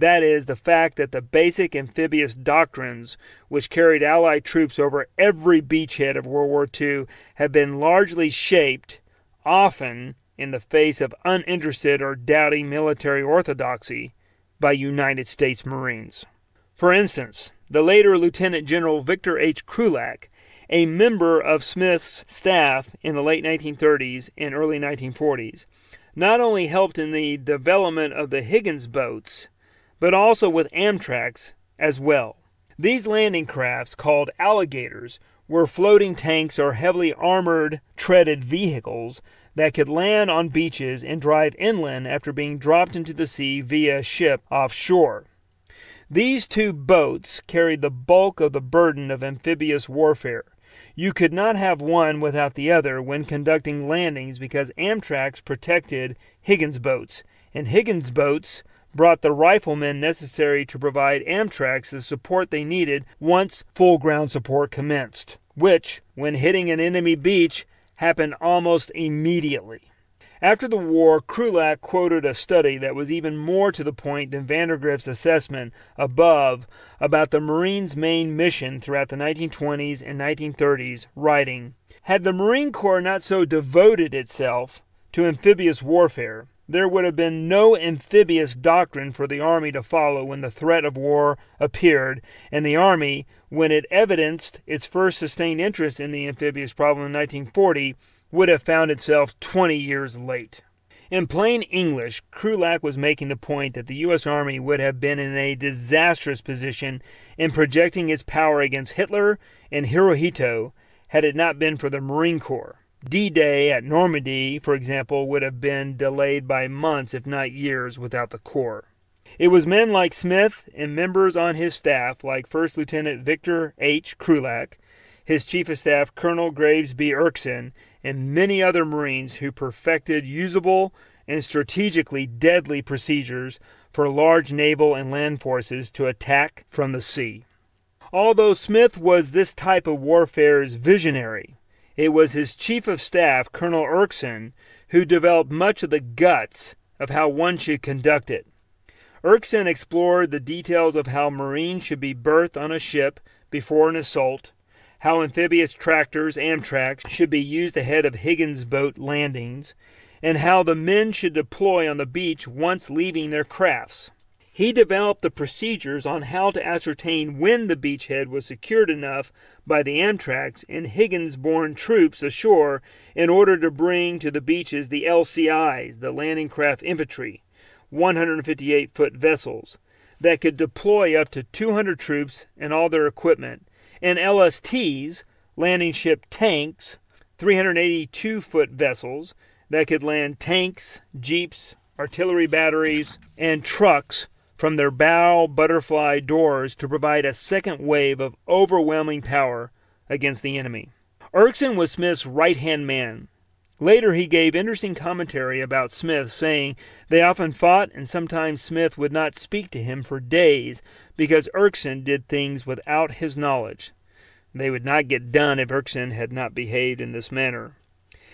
That is, the fact that the basic amphibious doctrines which carried Allied troops over every beachhead of World War II have been largely shaped, often in the face of uninterested or doubting military orthodoxy, by United States Marines. For instance, the later Lieutenant General Victor H. Krulak, a member of Smith's staff in the late 1930s and early 1940s, not only helped in the development of the Higgins boats, but also with Amtracs as well. These landing crafts, called alligators, were floating tanks or heavily armored treaded vehicles that could land on beaches and drive inland after being dropped into the sea via ship offshore. These two boats carried the bulk of the burden of amphibious warfare. You could not have one without the other when conducting landings because Amtracs protected Higgins boats, and Higgins boats brought the riflemen necessary to provide Amtracs the support they needed once full ground support commenced, which, when hitting an enemy beach, happened almost immediately. After the war, Krulak quoted a study that was even more to the point than Vandergrift's assessment above about the Marines' main mission throughout the 1920s and 1930s, writing, "Had the Marine Corps not so devoted itself to amphibious warfare, there would have been no amphibious doctrine for the Army to follow when the threat of war appeared, and the Army, when it evidenced its first sustained interest in the amphibious problem in 1940, would have found itself 20 years late." In plain English, Krulak was making the point that the U.S. Army would have been in a disastrous position in projecting its power against Hitler and Hirohito had it not been for the Marine Corps. D-Day at Normandy, for example, would have been delayed by months, if not years, without the Corps. It was men like Smith and members on his staff, like First Lieutenant Victor H. Krulak, his Chief of Staff Colonel Graves B. Erskine, and many other Marines who perfected usable and strategically deadly procedures for large naval and land forces to attack from the sea. Although Smith was this type of warfare's visionary, it was his Chief of Staff, Colonel Erskine, who developed much of the guts of how one should conduct it. Erskine explored the details of how Marines should be berthed on a ship before an assault, how amphibious tractors, Amtracs, should be used ahead of Higgins boat landings, and how the men should deploy on the beach once leaving their crafts. He developed the procedures on how to ascertain when the beachhead was secured enough by the Amtracs and Higgins-borne troops ashore in order to bring to the beaches the LCIs, the Landing Craft Infantry, 158-foot vessels, that could deploy up to 200 troops and all their equipment, and LSTs, landing ship tanks, 382-foot vessels that could land tanks, jeeps, artillery batteries, and trucks from their bow butterfly doors to provide a second wave of overwhelming power against the enemy. Erskine was Smith's right-hand man. Later he gave interesting commentary about Smith, saying they often fought and sometimes Smith would not speak to him for days because Erskine did things without his knowledge. They would not get done if Erskine had not behaved in this manner.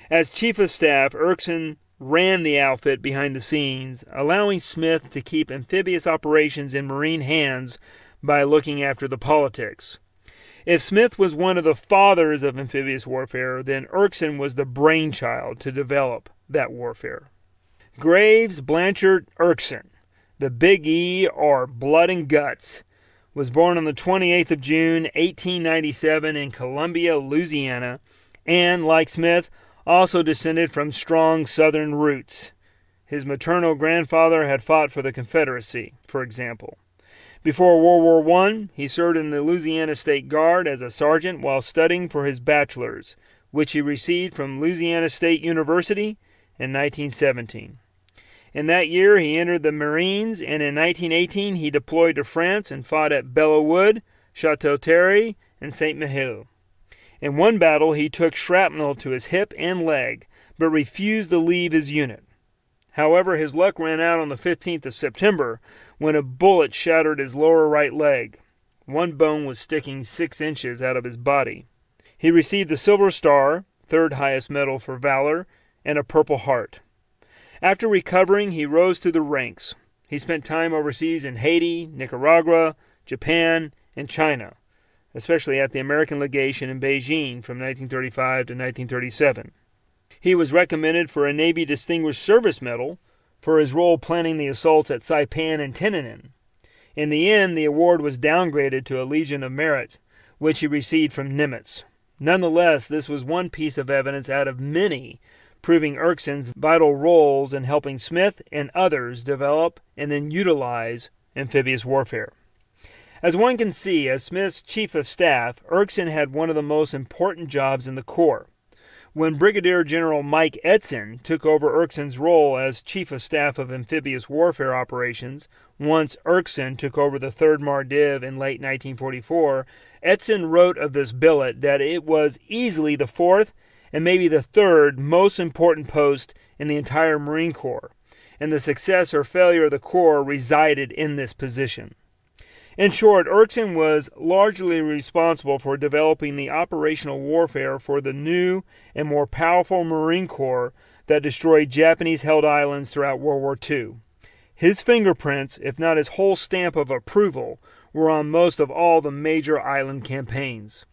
As Chief of Staff, Erskine ran the outfit behind the scenes, allowing Smith to keep amphibious operations in Marine hands by looking after the politics. If Smith was one of the fathers of amphibious warfare, then Erskine was the brainchild to develop that warfare. Graves Blanchard Erskine, the Big E, or Blood and Guts, was born on the 28th of June, 1897 in Columbia, Louisiana, and, like Smith, also descended from strong Southern roots. His maternal grandfather had fought for the Confederacy, for example. Before World War I, he served in the Louisiana State Guard as a sergeant while studying for his bachelor's, which he received from Louisiana State University in 1917. In that year, he entered the Marines, and in 1918, he deployed to France and fought at Belleau Wood, Chateau-Thierry, and Saint-Mihiel. In one battle, he took shrapnel to his hip and leg, but refused to leave his unit. However, his luck ran out on the 15th of September when a bullet shattered his lower right leg. One bone was sticking 6 inches out of his body. He received the Silver Star, third highest medal for valor, and a Purple Heart. After recovering, he rose through the ranks. He spent time overseas in Haiti, Nicaragua, Japan, and China, especially at the American legation in Beijing from 1935 to 1937. He was recommended for a Navy Distinguished Service Medal for his role planning the assaults at Saipan and Tiananmen. In the end, the award was downgraded to a Legion of Merit, which he received from Nimitz. Nonetheless, this was one piece of evidence out of many proving Erskne's vital roles in helping Smith and others develop and then utilize amphibious warfare. As one can see, as Smith's Chief of Staff, Erskne had one of the most important jobs in the Corps. When Brigadier General Mike Edson took over Erskne's role as Chief of Staff of Amphibious Warfare Operations, once Erskne took over the 3rd Mardiv in late 1944, Edson wrote of this billet that it was easily the 4th and maybe the 3rd most important post in the entire Marine Corps, and the success or failure of the Corps resided in this position. In short, Erskne was largely responsible for developing the operational warfare for the new and more powerful Marine Corps that destroyed Japanese-held islands throughout World War II. His fingerprints, if not his whole stamp of approval, were on most of all the major island campaigns.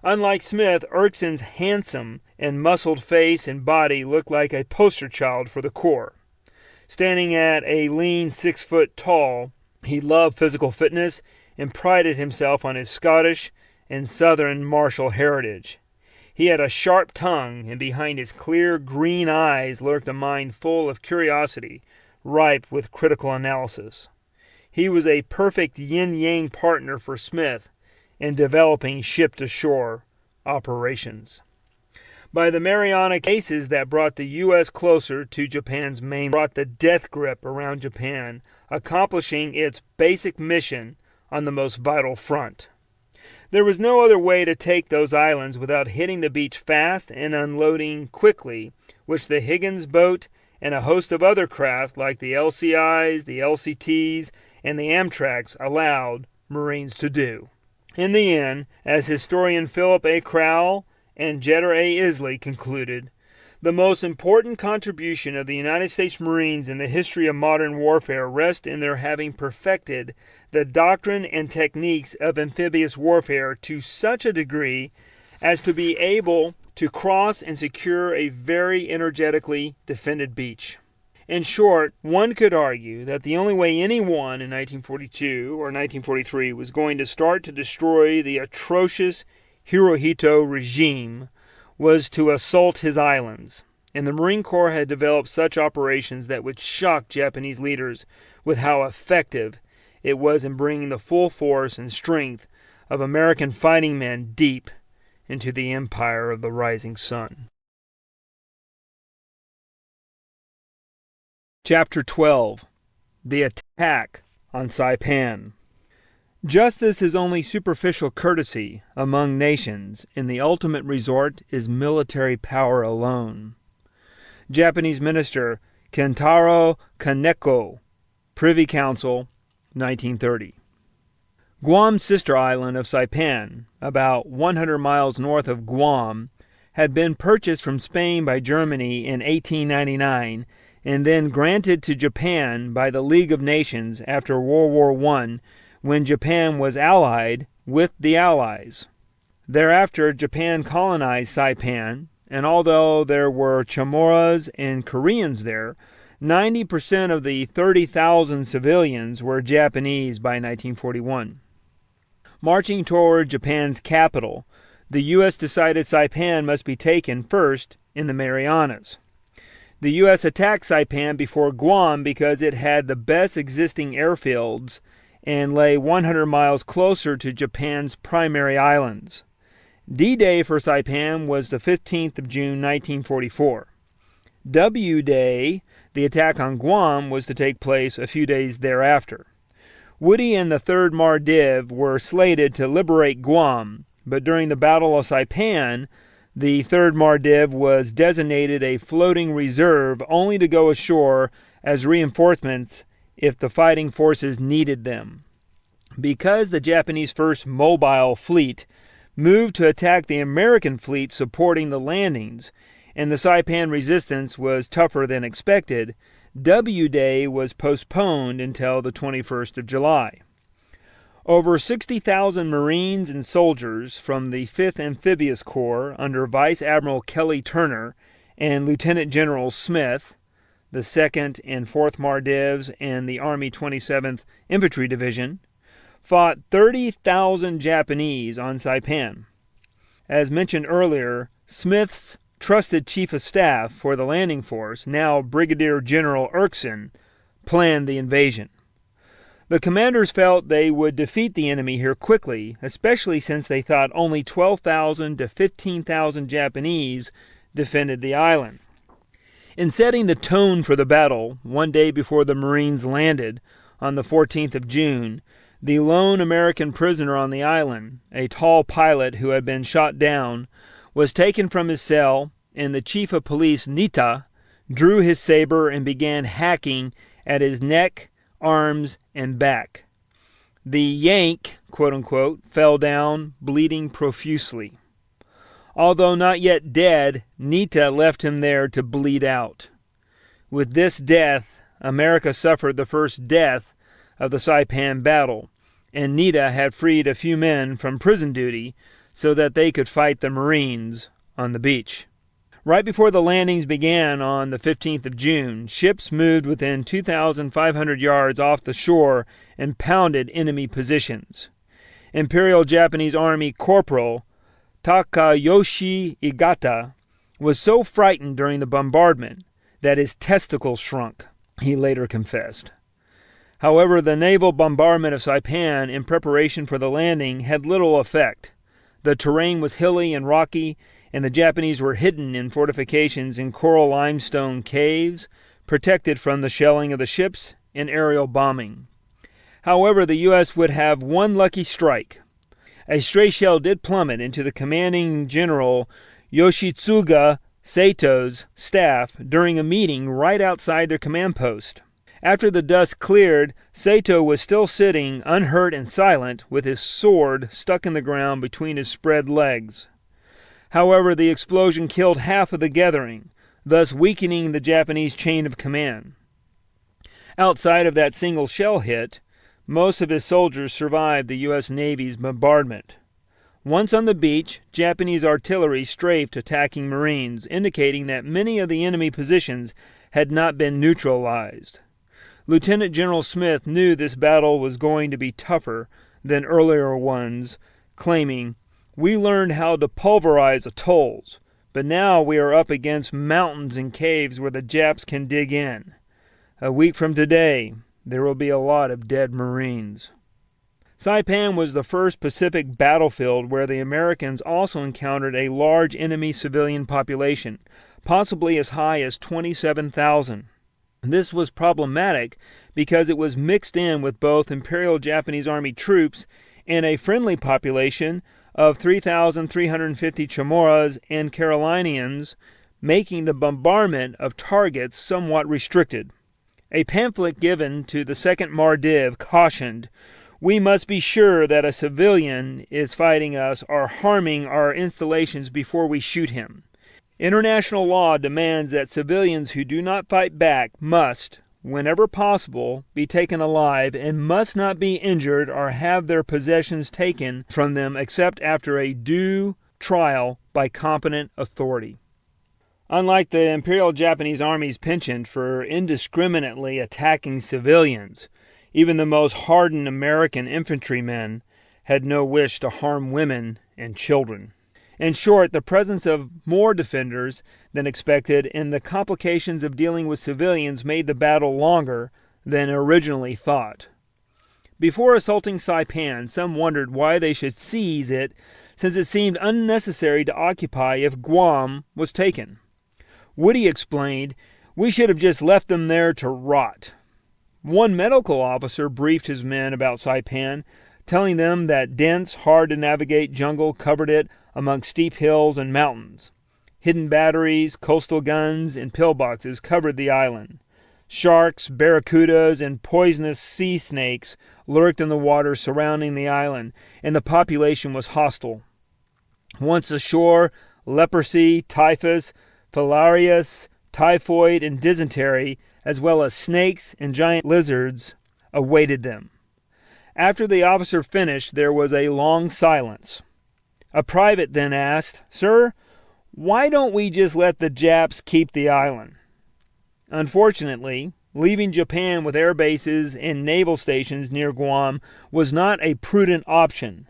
Unlike Smith, Erskne's handsome and muscled face and body looked like a poster child for the Corps. Standing at a lean 6 foot tall, he loved physical fitness and prided himself on his Scottish and Southern martial heritage. He had a sharp tongue, and behind his clear green eyes lurked a mind full of curiosity, ripe with critical analysis. He was a perfect yin-yang partner for Smith in developing ship-to-shore operations. By the Mariana cases that brought the U.S. closer to Japan's main, brought the death grip around Japan, accomplishing its basic mission on the most vital front. There was no other way to take those islands without hitting the beach fast and unloading quickly, which the Higgins boat and a host of other craft like the LCIs, the LCTs, and the Amtraks allowed Marines to do. In the end, as historian Philip A. Crowell and Jeter A. Isley concluded, the most important contribution of the United States Marines in the history of modern warfare rests in their having perfected the doctrine and techniques of amphibious warfare to such a degree as to be able to cross and secure a very energetically defended beach. In short, one could argue that the only way anyone in 1942 or 1943 was going to start to destroy the atrocious Hirohito regime was to assault his islands, and the Marine Corps had developed such operations that would shock Japanese leaders with how effective it was in bringing the full force and strength of American fighting men deep into the empire of the rising sun. Chapter 12. The Attack on Saipan. Justice is only superficial courtesy among nations, and the ultimate resort is military power alone. Japanese Minister Kentaro Kaneko, Privy Council, 1930. Guam's sister island of Saipan, about 100 miles north of Guam, had been purchased from Spain by Germany in 1899 and then granted to Japan by the League of Nations after World War I, when Japan was allied with the Allies. Thereafter, Japan colonized Saipan, and although there were Chamorros and Koreans there, 90% of the 30,000 civilians were Japanese by 1941. Marching toward Japan's capital, the U.S. decided Saipan must be taken first in the Marianas. The U.S. attacked Saipan before Guam because it had the best existing airfields and lay 100 miles closer to Japan's primary islands. D-Day for Saipan was the 15th of June 1944. W-Day, the attack on Guam, was to take place a few days thereafter. Woody and the 3rd Mardiv were slated to liberate Guam, but during the Battle of Saipan, the 3rd Mardiv was designated a floating reserve only to go ashore as reinforcements if the fighting forces needed them. Because the Japanese 1st Mobile Fleet moved to attack the American fleet supporting the landings, and the Saipan resistance was tougher than expected, W Day was postponed until the 21st of July. Over 60,000 Marines and soldiers from the 5th Amphibious Corps under Vice Admiral Kelly Turner and Lieutenant General Smith, the 2nd and 4th Mardivs and the Army 27th Infantry Division, fought 30,000 Japanese on Saipan. As mentioned earlier, Smith's trusted Chief of Staff for the landing force, now Brigadier General Erskine, planned the invasion. The commanders felt they would defeat the enemy here quickly, especially since they thought only 12,000 to 15,000 Japanese defended the island. In setting the tone for the battle, one day before the Marines landed, on the 14th of June, the lone American prisoner on the island, a tall pilot who had been shot down, was taken from his cell, and the chief of police, Nita, drew his saber and began hacking at his neck, arms, and back. The Yank, quote-unquote, fell down, bleeding profusely. Although not yet dead, Nita left him there to bleed out. With this death, America suffered the first death of the Saipan battle, and Nita had freed a few men from prison duty so that they could fight the Marines on the beach. Right before the landings began on the 15th of June, ships moved within 2,500 yards off the shore and pounded enemy positions. Imperial Japanese Army Corporal Takayoshi Igata was so frightened during the bombardment that his testicles shrunk, he later confessed. However, the naval bombardment of Saipan in preparation for the landing had little effect. The terrain was hilly and rocky, and the Japanese were hidden in fortifications in coral limestone caves, protected from the shelling of the ships and aerial bombing. However, the U.S. would have one lucky strike. A stray shell did plummet into the commanding General Yoshitsuga Sato's staff during a meeting right outside their command post. After the dust cleared, Sato was still sitting, unhurt and silent, with his sword stuck in the ground between his spread legs. However, the explosion killed half of the gathering, thus weakening the Japanese chain of command. Outside of that single shell hit, most of his soldiers survived the U.S. Navy's bombardment. Once on the beach, Japanese artillery strafed attacking Marines, indicating that many of the enemy positions had not been neutralized. Lieutenant General Smith knew this battle was going to be tougher than earlier ones, claiming, "We learned how to pulverize atolls, but now we are up against mountains and caves where the Japs can dig in. A week from today, there will be a lot of dead Marines." Saipan was the first Pacific battlefield where the Americans also encountered a large enemy civilian population, possibly as high as 27,000. This was problematic because it was mixed in with both Imperial Japanese Army troops and a friendly population of 3,350 Chamorros and Carolinians, making the bombardment of targets somewhat restricted. A pamphlet given to the 2nd Mardiv cautioned, "We must be sure that a civilian is fighting us or harming our installations before we shoot him. International law demands that civilians who do not fight back must, whenever possible, be taken alive and must not be injured or have their possessions taken from them except after a due trial by competent authority." Unlike the Imperial Japanese Army's penchant for indiscriminately attacking civilians, even the most hardened American infantrymen had no wish to harm women and children. In short, the presence of more defenders than expected and the complications of dealing with civilians made the battle longer than originally thought. Before assaulting Saipan, some wondered why they should seize it, since it seemed unnecessary to occupy if Guam was taken. Woody explained, "We should have just left them there to rot." One medical officer briefed his men about Saipan, telling them that dense, hard-to-navigate jungle covered it among steep hills and mountains. Hidden batteries, coastal guns, and pillboxes covered the island. Sharks, barracudas, and poisonous sea snakes lurked in the water surrounding the island, and the population was hostile. Once ashore, leprosy, typhus, filarius, typhoid, and dysentery, as well as snakes and giant lizards, awaited them. After the officer finished, there was a long silence. A private then asked, "Sir, why don't we just let the Japs keep the island?" Unfortunately, leaving Japan with air bases and naval stations near Guam was not a prudent option.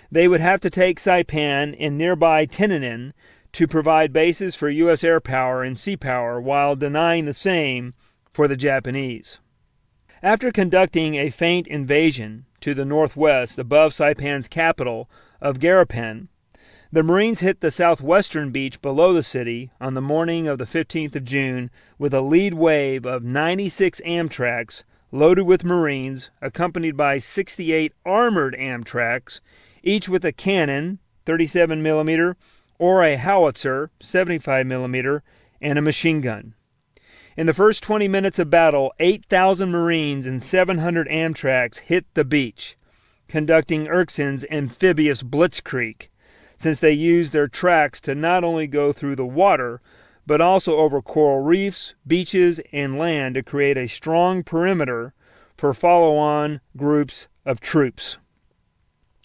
They would have to take Saipan and nearby Tinian to provide bases for U.S. air power and sea power while denying the same for the Japanese. After conducting a feint invasion to the northwest above Saipan's capital of Garapan, the Marines hit the southwestern beach below the city on the morning of the 15th of June with a lead wave of 96 Amtraks loaded with Marines, accompanied by 68 armored Amtraks, each with a cannon, 37 mm, or a howitzer, 75 mm, and a machine gun. In the first 20 minutes of battle, 8,000 Marines and 700 Amtraks hit the beach, conducting Erskne's amphibious blitzkrieg, since they used their tracks to not only go through the water, but also over coral reefs, beaches, and land to create a strong perimeter for follow-on groups of troops.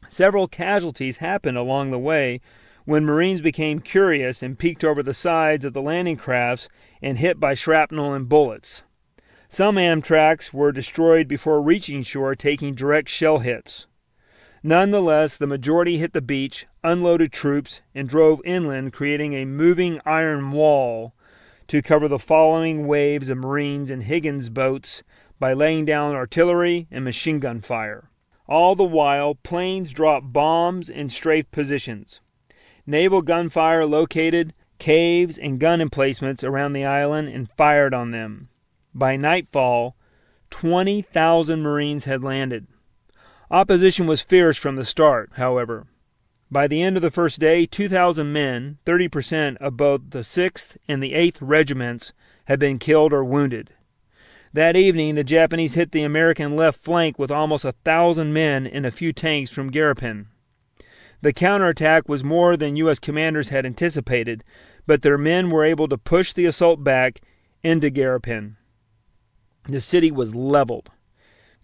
Several casualties happened along the way when Marines became curious and peeked over the sides of the landing crafts and hit by shrapnel and bullets. Some Amtraks were destroyed before reaching shore, taking direct shell hits. Nonetheless, the majority hit the beach, unloaded troops, and drove inland, creating a moving iron wall to cover the following waves of Marines and Higgins boats by laying down artillery and machine gun fire. All the while, planes dropped bombs in strafe positions. Naval gunfire located caves and gun emplacements around the island and fired on them. By nightfall, 20,000 Marines had landed. Opposition was fierce from the start, however. By the end of the first day, 2,000 men, 30% of both the 6th and the 8th regiments, had been killed or wounded. That evening, the Japanese hit the American left flank with almost 1,000 men and a few tanks from Garapan. The counterattack was more than U.S. commanders had anticipated, but their men were able to push the assault back into Garapan. The city was leveled.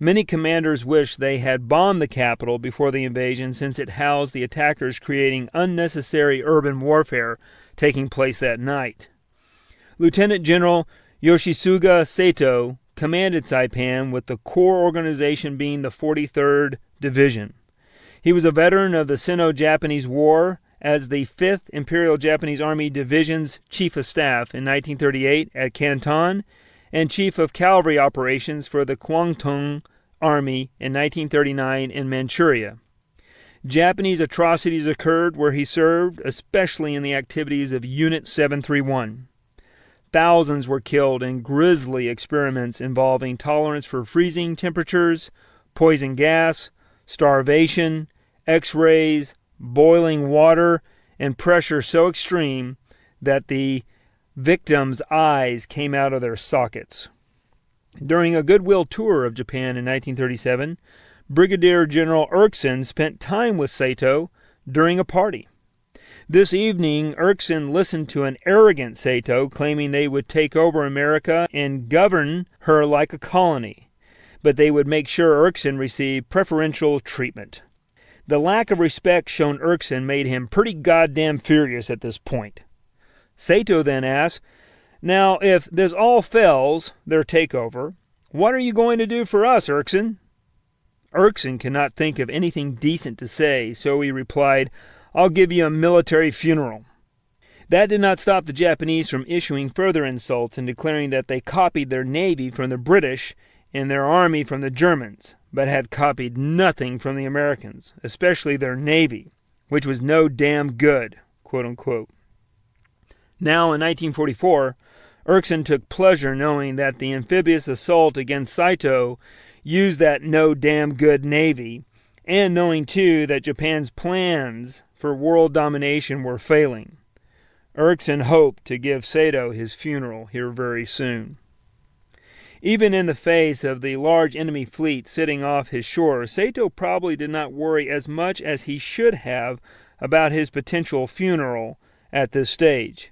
Many commanders wished they had bombed the capital before the invasion, since it housed the attackers, creating unnecessary urban warfare taking place that night. Lieutenant General Yoshisuga Sato commanded Saipan, with the core organization being the 43rd Division. He was a veteran of the Sino-Japanese War as the 5th Imperial Japanese Army Division's Chief of Staff in 1938 at Canton and Chief of Cavalry Operations for the Kwangtung Army in 1939 in Manchuria. Japanese atrocities occurred where he served, especially in the activities of Unit 731. Thousands were killed in grisly experiments involving tolerance for freezing temperatures, poison gas, starvation, X-rays, boiling water, and pressure so extreme that the victims' eyes came out of their sockets. During a goodwill tour of Japan in 1937, Brigadier General Erskne spent time with Sato during a party. This evening, Erskne listened to an arrogant Sato claiming they would take over America and govern her like a colony, but they would make sure Erskne received preferential treatment. The lack of respect shown Erskne made him pretty goddamn furious at this point. Sato then asked, "Now, if this all fails, their takeover, what are you going to do for us, Erskne?" Erskne could not think of anything decent to say, so he replied, "I'll give you a military funeral." That did not stop the Japanese from issuing further insults and declaring that they copied their navy from the British and their army from the Germans, but had copied nothing from the Americans, especially their navy, which was no damn good, quote unquote. Now, in 1944, Erskne took pleasure knowing that the amphibious assault against Saito used that no damn good navy, and knowing too that Japan's plans for world domination were failing. Erskne hoped to give Sato his funeral here very soon. Even in the face of the large enemy fleet sitting off his shore, Sato probably did not worry as much as he should have about his potential funeral at this stage.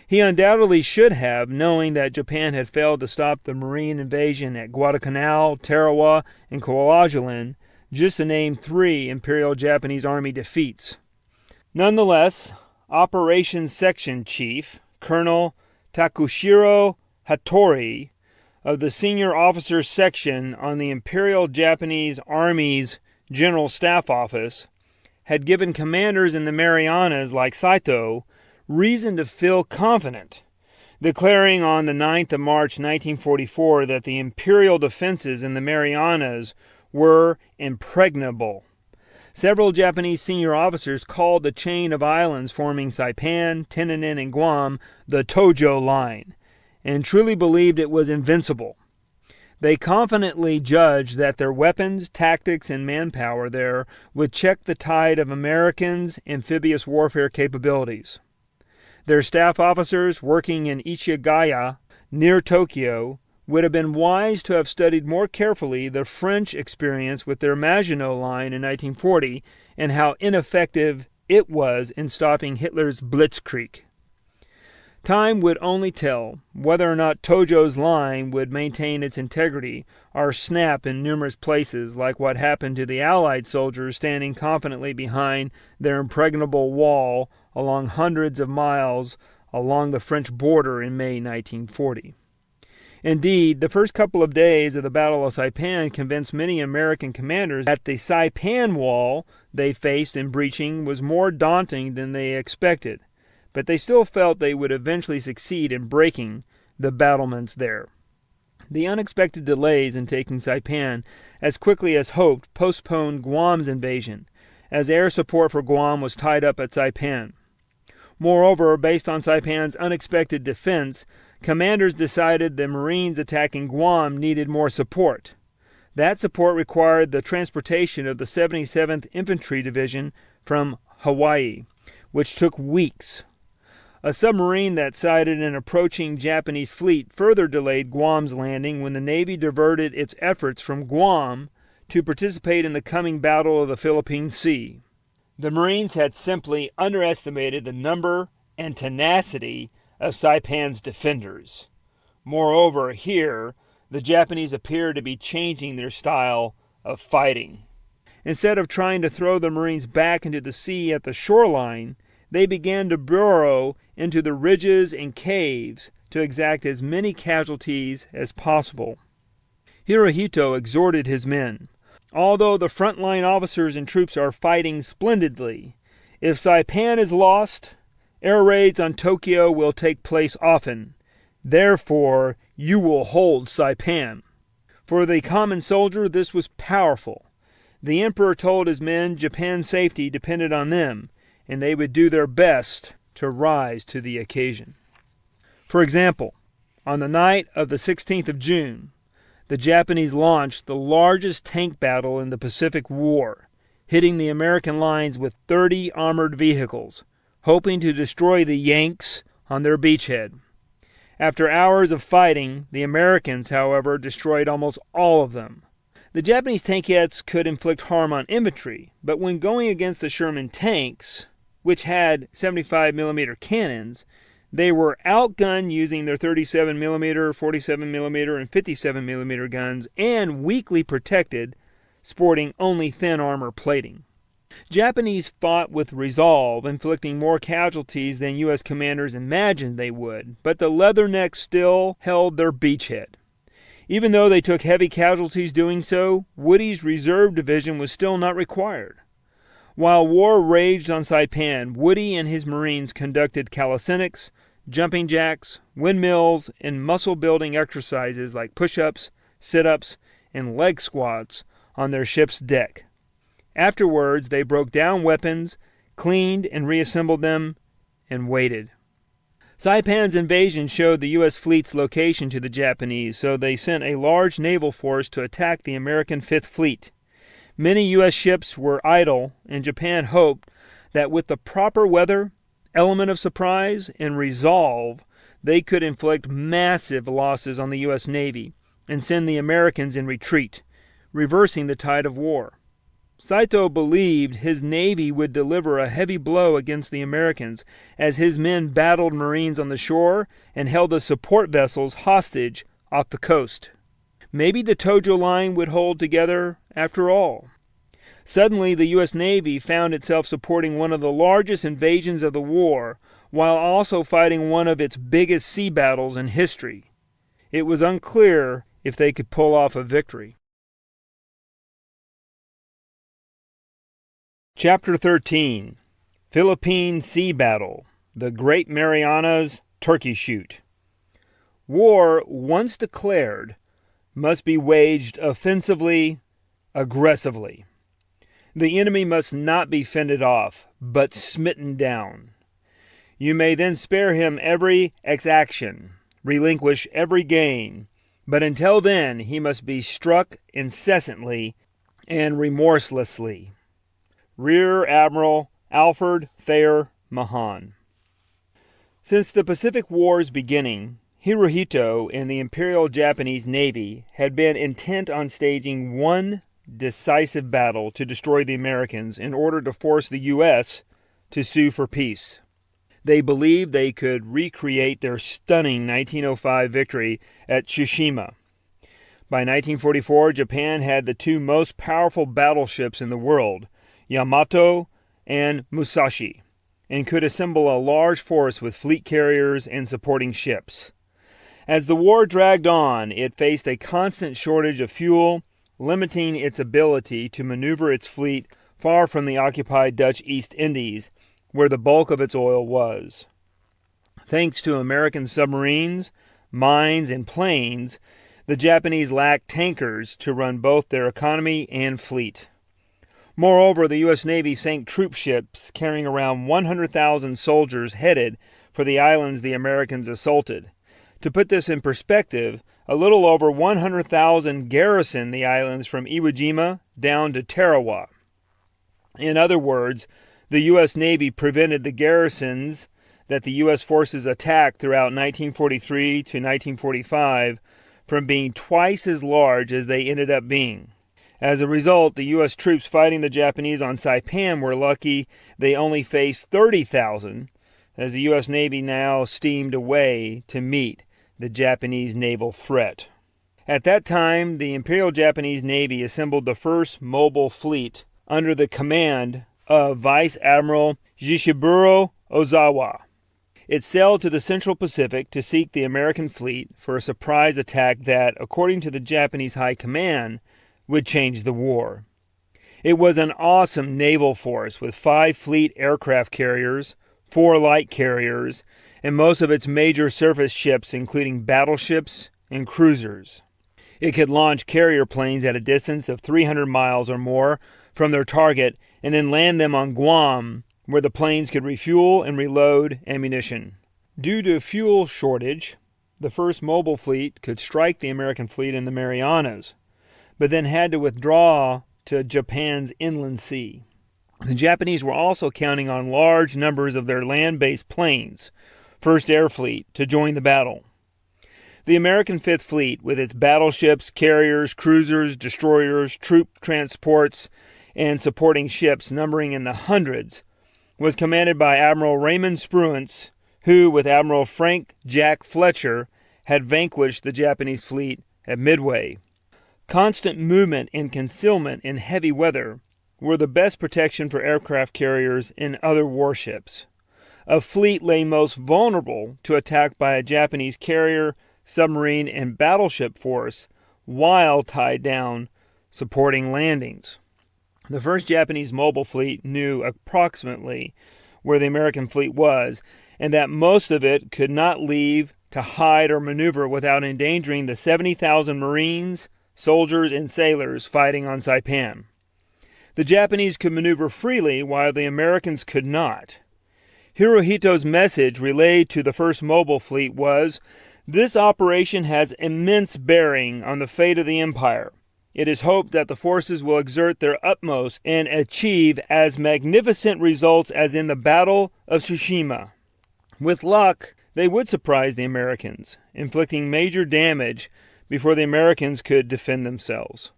He undoubtedly should have, knowing that Japan had failed to stop the Marine invasion at Guadalcanal, Tarawa, and Kwajalein, just to name 3 Imperial Japanese Army defeats. Nonetheless, Operations Section Chief, Colonel Takushiro Hattori, of the Senior Officers Section on the Imperial Japanese Army's General Staff Office, had given commanders in the Marianas like Saito reason to feel confident, declaring on the 9th of March 1944 that the Imperial defenses in the Marianas were impregnable. Several Japanese senior officers called the chain of islands forming Saipan, Tinian, and Guam the Tojo Line, and truly believed it was invincible. They confidently judged that their weapons, tactics, and manpower there would check the tide of Americans' amphibious warfare capabilities. Their staff officers working in Ichigaya, near Tokyo, would have been wise to have studied more carefully the French experience with their Maginot Line in 1940 and how ineffective it was in stopping Hitler's Blitzkrieg. Time would only tell whether or not Tojo's line would maintain its integrity or snap in numerous places, like what happened to the Allied soldiers standing confidently behind their impregnable wall along hundreds of miles along the French border in May 1940. Indeed, the first couple of days of the Battle of Saipan convinced many American commanders that the Saipan wall they faced in breaching was more daunting than they expected, but they still felt they would eventually succeed in breaking the battlements there. The unexpected delays in taking Saipan as quickly as hoped postponed Guam's invasion, as air support for Guam was tied up at Saipan. Moreover, based on Saipan's unexpected defense, commanders decided the Marines attacking Guam needed more support. That support required the transportation of the 77th Infantry Division from Hawaii, which took weeks. A submarine that sighted an approaching Japanese fleet further delayed Guam's landing when the Navy diverted its efforts from Guam to participate in the coming Battle of the Philippine Sea. The Marines had simply underestimated the number and tenacity of Saipan's defenders. Moreover, here, the Japanese appeared to be changing their style of fighting. Instead of trying to throw the Marines back into the sea at the shoreline, they began to burrow into the ridges and caves to exact as many casualties as possible. Hirohito exhorted his men, "Although the frontline officers and troops are fighting splendidly, if Saipan is lost, air raids on Tokyo will take place often. Therefore, you will hold Saipan." For the common soldier, this was powerful. The emperor told his men Japan's safety depended on them, and they would do their best to rise to the occasion. For example, on the night of the 16th of June, the Japanese launched the largest tank battle in the Pacific War, hitting the American lines with 30 armored vehicles, hoping to destroy the Yanks on their beachhead. After hours of fighting, the Americans, however, destroyed almost all of them. The Japanese tankettes could inflict harm on infantry, but when going against the Sherman tanks, which had 75mm cannons, they were outgunned using their 37mm, 47mm, and 57mm guns, and weakly protected, sporting only thin armor plating. Japanese fought with resolve, inflicting more casualties than U.S. commanders imagined they would, but the Leathernecks still held their beachhead. Even though they took heavy casualties doing so, Woody's reserve division was still not required. While war raged on Saipan, Woody and his Marines conducted calisthenics, jumping jacks, windmills, and muscle-building exercises like push-ups, sit-ups, and leg squats on their ship's deck. Afterwards, they broke down weapons, cleaned and reassembled them, and waited. Saipan's invasion showed the U.S. fleet's location to the Japanese, so they sent a large naval force to attack the American Fifth Fleet. Many U.S. ships were idle, and Japan hoped that with the proper weather, element of surprise, and resolve, they could inflict massive losses on the U.S. Navy and send the Americans in retreat, reversing the tide of war. Saito believed his navy would deliver a heavy blow against the Americans as his men battled Marines on the shore and held the support vessels hostage off the coast. Maybe the Tojo line would hold together after all. Suddenly, the U.S. Navy found itself supporting one of the largest invasions of the war, while also fighting one of its biggest sea battles in history. It was unclear if they could pull off a victory. Chapter 13. Philippine Sea Battle. The Great Marianas Turkey Shoot. War, once declared, must be waged offensively, aggressively. The enemy must not be fended off, but smitten down. You may then spare him every exaction, relinquish every gain, but until then he must be struck incessantly and remorselessly. Rear Admiral Alfred Thayer Mahan. Since the Pacific War's beginning, Hirohito and the Imperial Japanese Navy had been intent on staging one decisive battle to destroy the Americans in order to force the U.S. to sue for peace. They believed they could recreate their stunning 1905 victory at Tsushima. By 1944, Japan had the two most powerful battleships in the world, Yamato and Musashi, and could assemble a large force with fleet carriers and supporting ships. As the war dragged on, it faced a constant shortage of fuel, limiting its ability to maneuver its fleet far from the occupied Dutch East Indies, where the bulk of its oil was. Thanks to American submarines, mines, and planes, the Japanese lacked tankers to run both their economy and fleet. Moreover, the U.S. Navy sank troop ships carrying around 100,000 soldiers headed for the islands the Americans assaulted. To put this in perspective, a little over 100,000 garrisoned the islands from Iwo Jima down to Tarawa. In other words, the U.S. Navy prevented the garrisons that the U.S. forces attacked throughout 1943 to 1945 from being twice as large as they ended up being. As a result, the U.S. troops fighting the Japanese on Saipan were lucky they only faced 30,000, as the U.S. Navy now steamed away to meet the Japanese naval threat. At that time, the Imperial Japanese Navy assembled the first mobile fleet under the command of Vice Admiral Jishiburo Ozawa. It sailed to the Central Pacific to seek the American fleet for a surprise attack that, according to the Japanese High Command, would change the war. It was an awesome naval force with 5 fleet aircraft carriers, 4 light carriers, and most of its major surface ships, including battleships and cruisers. It could launch carrier planes at a distance of 300 miles or more from their target and then land them on Guam, where the planes could refuel and reload ammunition. Due to fuel shortage, the first mobile fleet could strike the American fleet in the Marianas, but then had to withdraw to Japan's inland sea. The Japanese were also counting on large numbers of their land-based planes, First Air Fleet, to join the battle. The American Fifth Fleet, with its battleships, carriers, cruisers, destroyers, troop transports, and supporting ships numbering in the hundreds, was commanded by Admiral Raymond Spruance, who, with Admiral Frank Jack Fletcher, had vanquished the Japanese fleet at Midway. Constant movement and concealment in heavy weather were the best protection for aircraft carriers and other warships. A fleet lay most vulnerable to attack by a Japanese carrier, submarine, and battleship force while tied down supporting landings. The first Japanese mobile fleet knew approximately where the American fleet was, and that most of it could not leave to hide or maneuver without endangering the 70,000 Marines, soldiers, and sailors fighting on Saipan. The Japanese could maneuver freely while the Americans could not. Hirohito's message relayed to the first mobile fleet was, "This operation has immense bearing on the fate of the empire. It is hoped that the forces will exert their utmost and achieve as magnificent results as in the Battle of Tsushima. With luck, they would surprise the Americans, inflicting major damage before the Americans could defend themselves."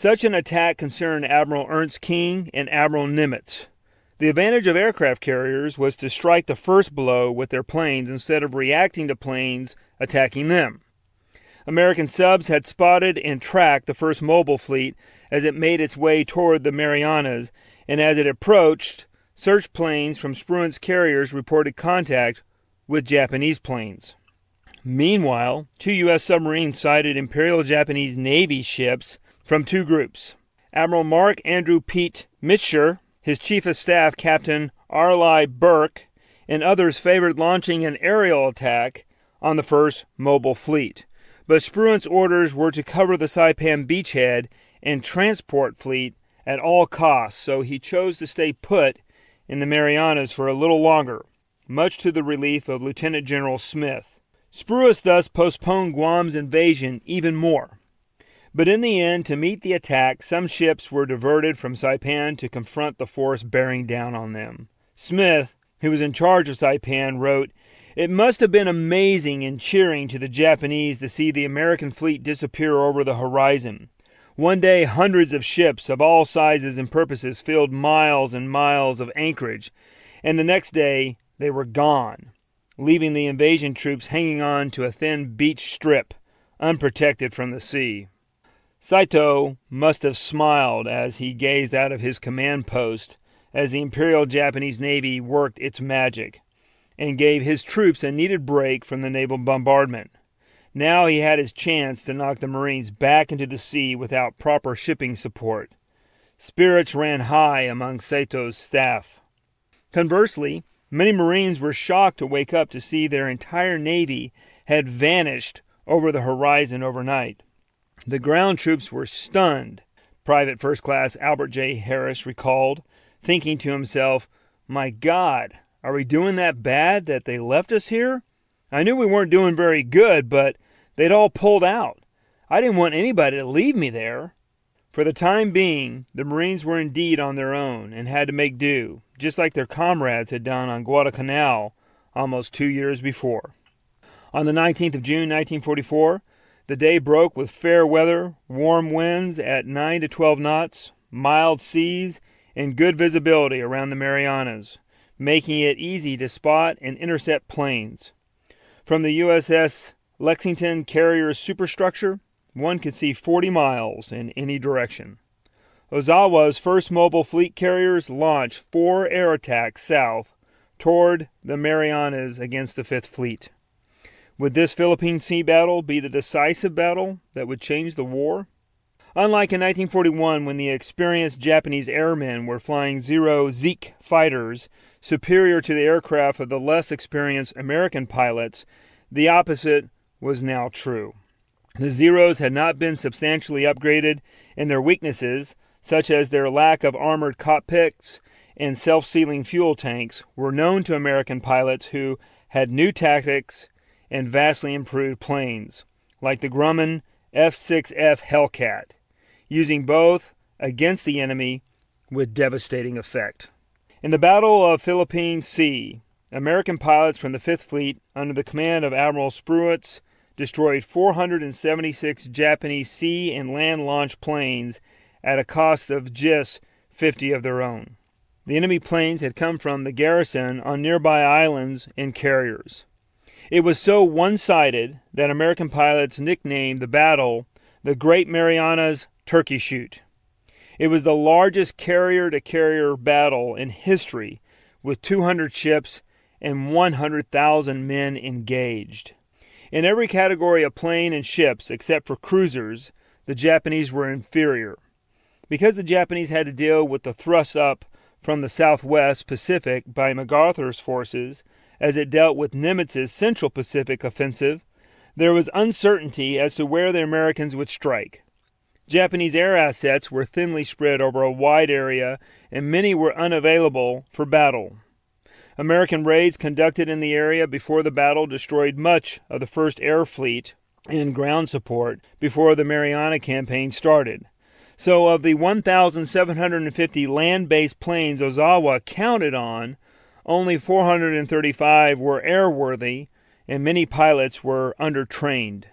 Such an attack concerned Admiral Ernst King and Admiral Nimitz. The advantage of aircraft carriers was to strike the first blow with their planes instead of reacting to planes attacking them. American subs had spotted and tracked the first mobile fleet as it made its way toward the Marianas, and as it approached, search planes from Spruant's carriers reported contact with Japanese planes. Meanwhile, 2 U.S. submarines sighted Imperial Japanese Navy ships from 2 groups. Admiral Mark Andrew Pete Mitscher, his Chief of Staff Captain Arleigh Burke, and others favored launching an aerial attack on the first mobile fleet. But Spruant's orders were to cover the Saipan beachhead and transport fleet at all costs, so he chose to stay put in the Marianas for a little longer, much to the relief of Lieutenant General Smith. Spruant thus postponed Guam's invasion even more. But in the end, to meet the attack, some ships were diverted from Saipan to confront the force bearing down on them. Smith, who was in charge of Saipan, wrote, "It must have been amazing and cheering to the Japanese to see the American fleet disappear over the horizon. One day, hundreds of ships of all sizes and purposes filled miles and miles of anchorage, and the next day they were gone, leaving the invasion troops hanging on to a thin beach strip, unprotected from the sea." Saito must have smiled as he gazed out of his command post as the Imperial Japanese Navy worked its magic, and gave his troops a needed break from the naval bombardment. Now he had his chance to knock the Marines back into the sea without proper shipping support. Spirits ran high among Saito's staff. Conversely, many Marines were shocked to wake up to see their entire Navy had vanished over the horizon overnight. The ground troops were stunned, Private First Class Albert J. Harris recalled, thinking to himself, "My God, are we doing that bad that they left us here? I knew we weren't doing very good, but they'd all pulled out. I didn't want anybody to leave me there." For the time being, the Marines were indeed on their own and had to make do, just like their comrades had done on Guadalcanal almost 2 years before. On the 19th of June, 1944, the day broke with fair weather, warm winds at 9 to 12 knots, mild seas, and good visibility around the Marianas, making it easy to spot and intercept planes. From the USS Lexington carrier's superstructure, one could see 40 miles in any direction. Ozawa's first mobile fleet carriers launched 4 air attacks south toward the Marianas against the Fifth Fleet. Would this Philippine Sea battle be the decisive battle that would change the war? Unlike in 1941, when the experienced Japanese airmen were flying Zero Zeke fighters superior to the aircraft of the less experienced American pilots, the opposite was now true. The Zeros had not been substantially upgraded, and their weaknesses, such as their lack of armored cockpits and self-sealing fuel tanks, were known to American pilots who had new tactics and vastly improved planes, like the Grumman F-6F Hellcat, using both against the enemy with devastating effect. In the Battle of Philippine Sea, American pilots from the Fifth Fleet, under the command of Admiral Spruant, destroyed 476 Japanese sea and land-launched planes at a cost of just 50 of their own. The enemy planes had come from the garrison on nearby islands and carriers. It was so one-sided that American pilots nicknamed the battle the Great Marianas Turkey Shoot. It was the largest carrier-to-carrier battle in history, with 200 ships and 100,000 men engaged. In every category of plane and ships, except for cruisers, the Japanese were inferior. Because the Japanese had to deal with the thrust up from the Southwest Pacific by MacArthur's forces, as it dealt with Nimitz's Central Pacific offensive, there was uncertainty as to where the Americans would strike. Japanese air assets were thinly spread over a wide area, and many were unavailable for battle. American raids conducted in the area before the battle destroyed much of the First Air Fleet and ground support before the Mariana Campaign started. So of the 1,750 land-based planes Ozawa counted on, only 435 were airworthy, and many pilots were undertrained.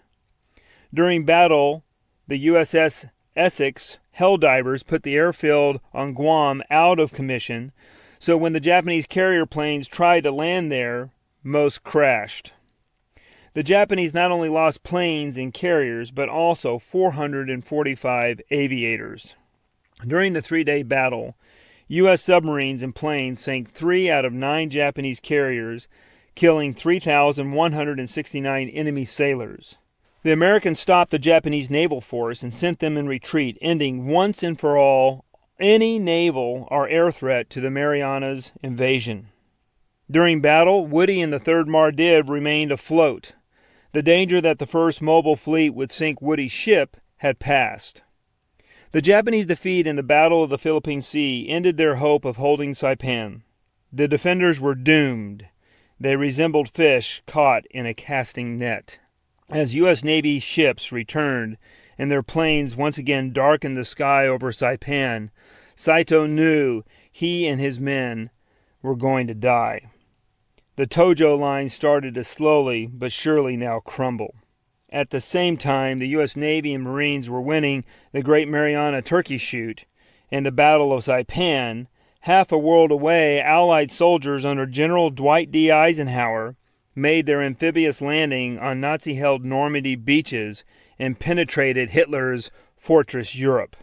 During battle, the USS Essex Helldivers put the airfield on Guam out of commission, so when the Japanese carrier planes tried to land there, most crashed. The Japanese not only lost planes and carriers, but also 445 aviators. During the three-day battle, U.S. submarines and planes sank 3 out of 9 Japanese carriers, killing 3,169 enemy sailors. The Americans stopped the Japanese naval force and sent them in retreat, ending once and for all any naval or air threat to the Marianas invasion. During battle, Woody and the 3rd Maldiv remained afloat. The danger that the first mobile fleet would sink Woody's ship had passed. The Japanese defeat in the Battle of the Philippine Sea ended their hope of holding Saipan. The defenders were doomed. They resembled fish caught in a casting net. As U.S. Navy ships returned and their planes once again darkened the sky over Saipan, Saito knew he and his men were going to die. The Tojo line started to slowly but surely now crumble. At the same time, the U.S. Navy and Marines were winning the Great Mariana Turkey Shoot and the Battle of Saipan. Half a world away, Allied soldiers under General Dwight D. Eisenhower made their amphibious landing on Nazi-held Normandy beaches and penetrated Hitler's Fortress Europe.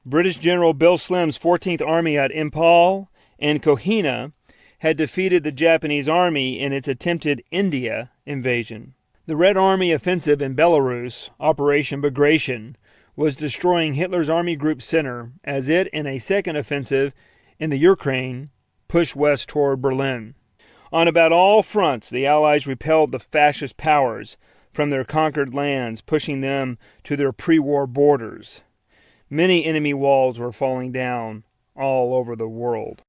British General Bill Slim's 14th Army at Impal and Kohina had defeated the Japanese army in its attempted India invasion. The Red Army offensive in Belarus, Operation Bagration, was destroying Hitler's Army Group Center as it, in a second offensive in the Ukraine, pushed west toward Berlin. On about all fronts, the Allies repelled the fascist powers from their conquered lands, pushing them to their pre-war borders. Many enemy walls were falling down all over the world.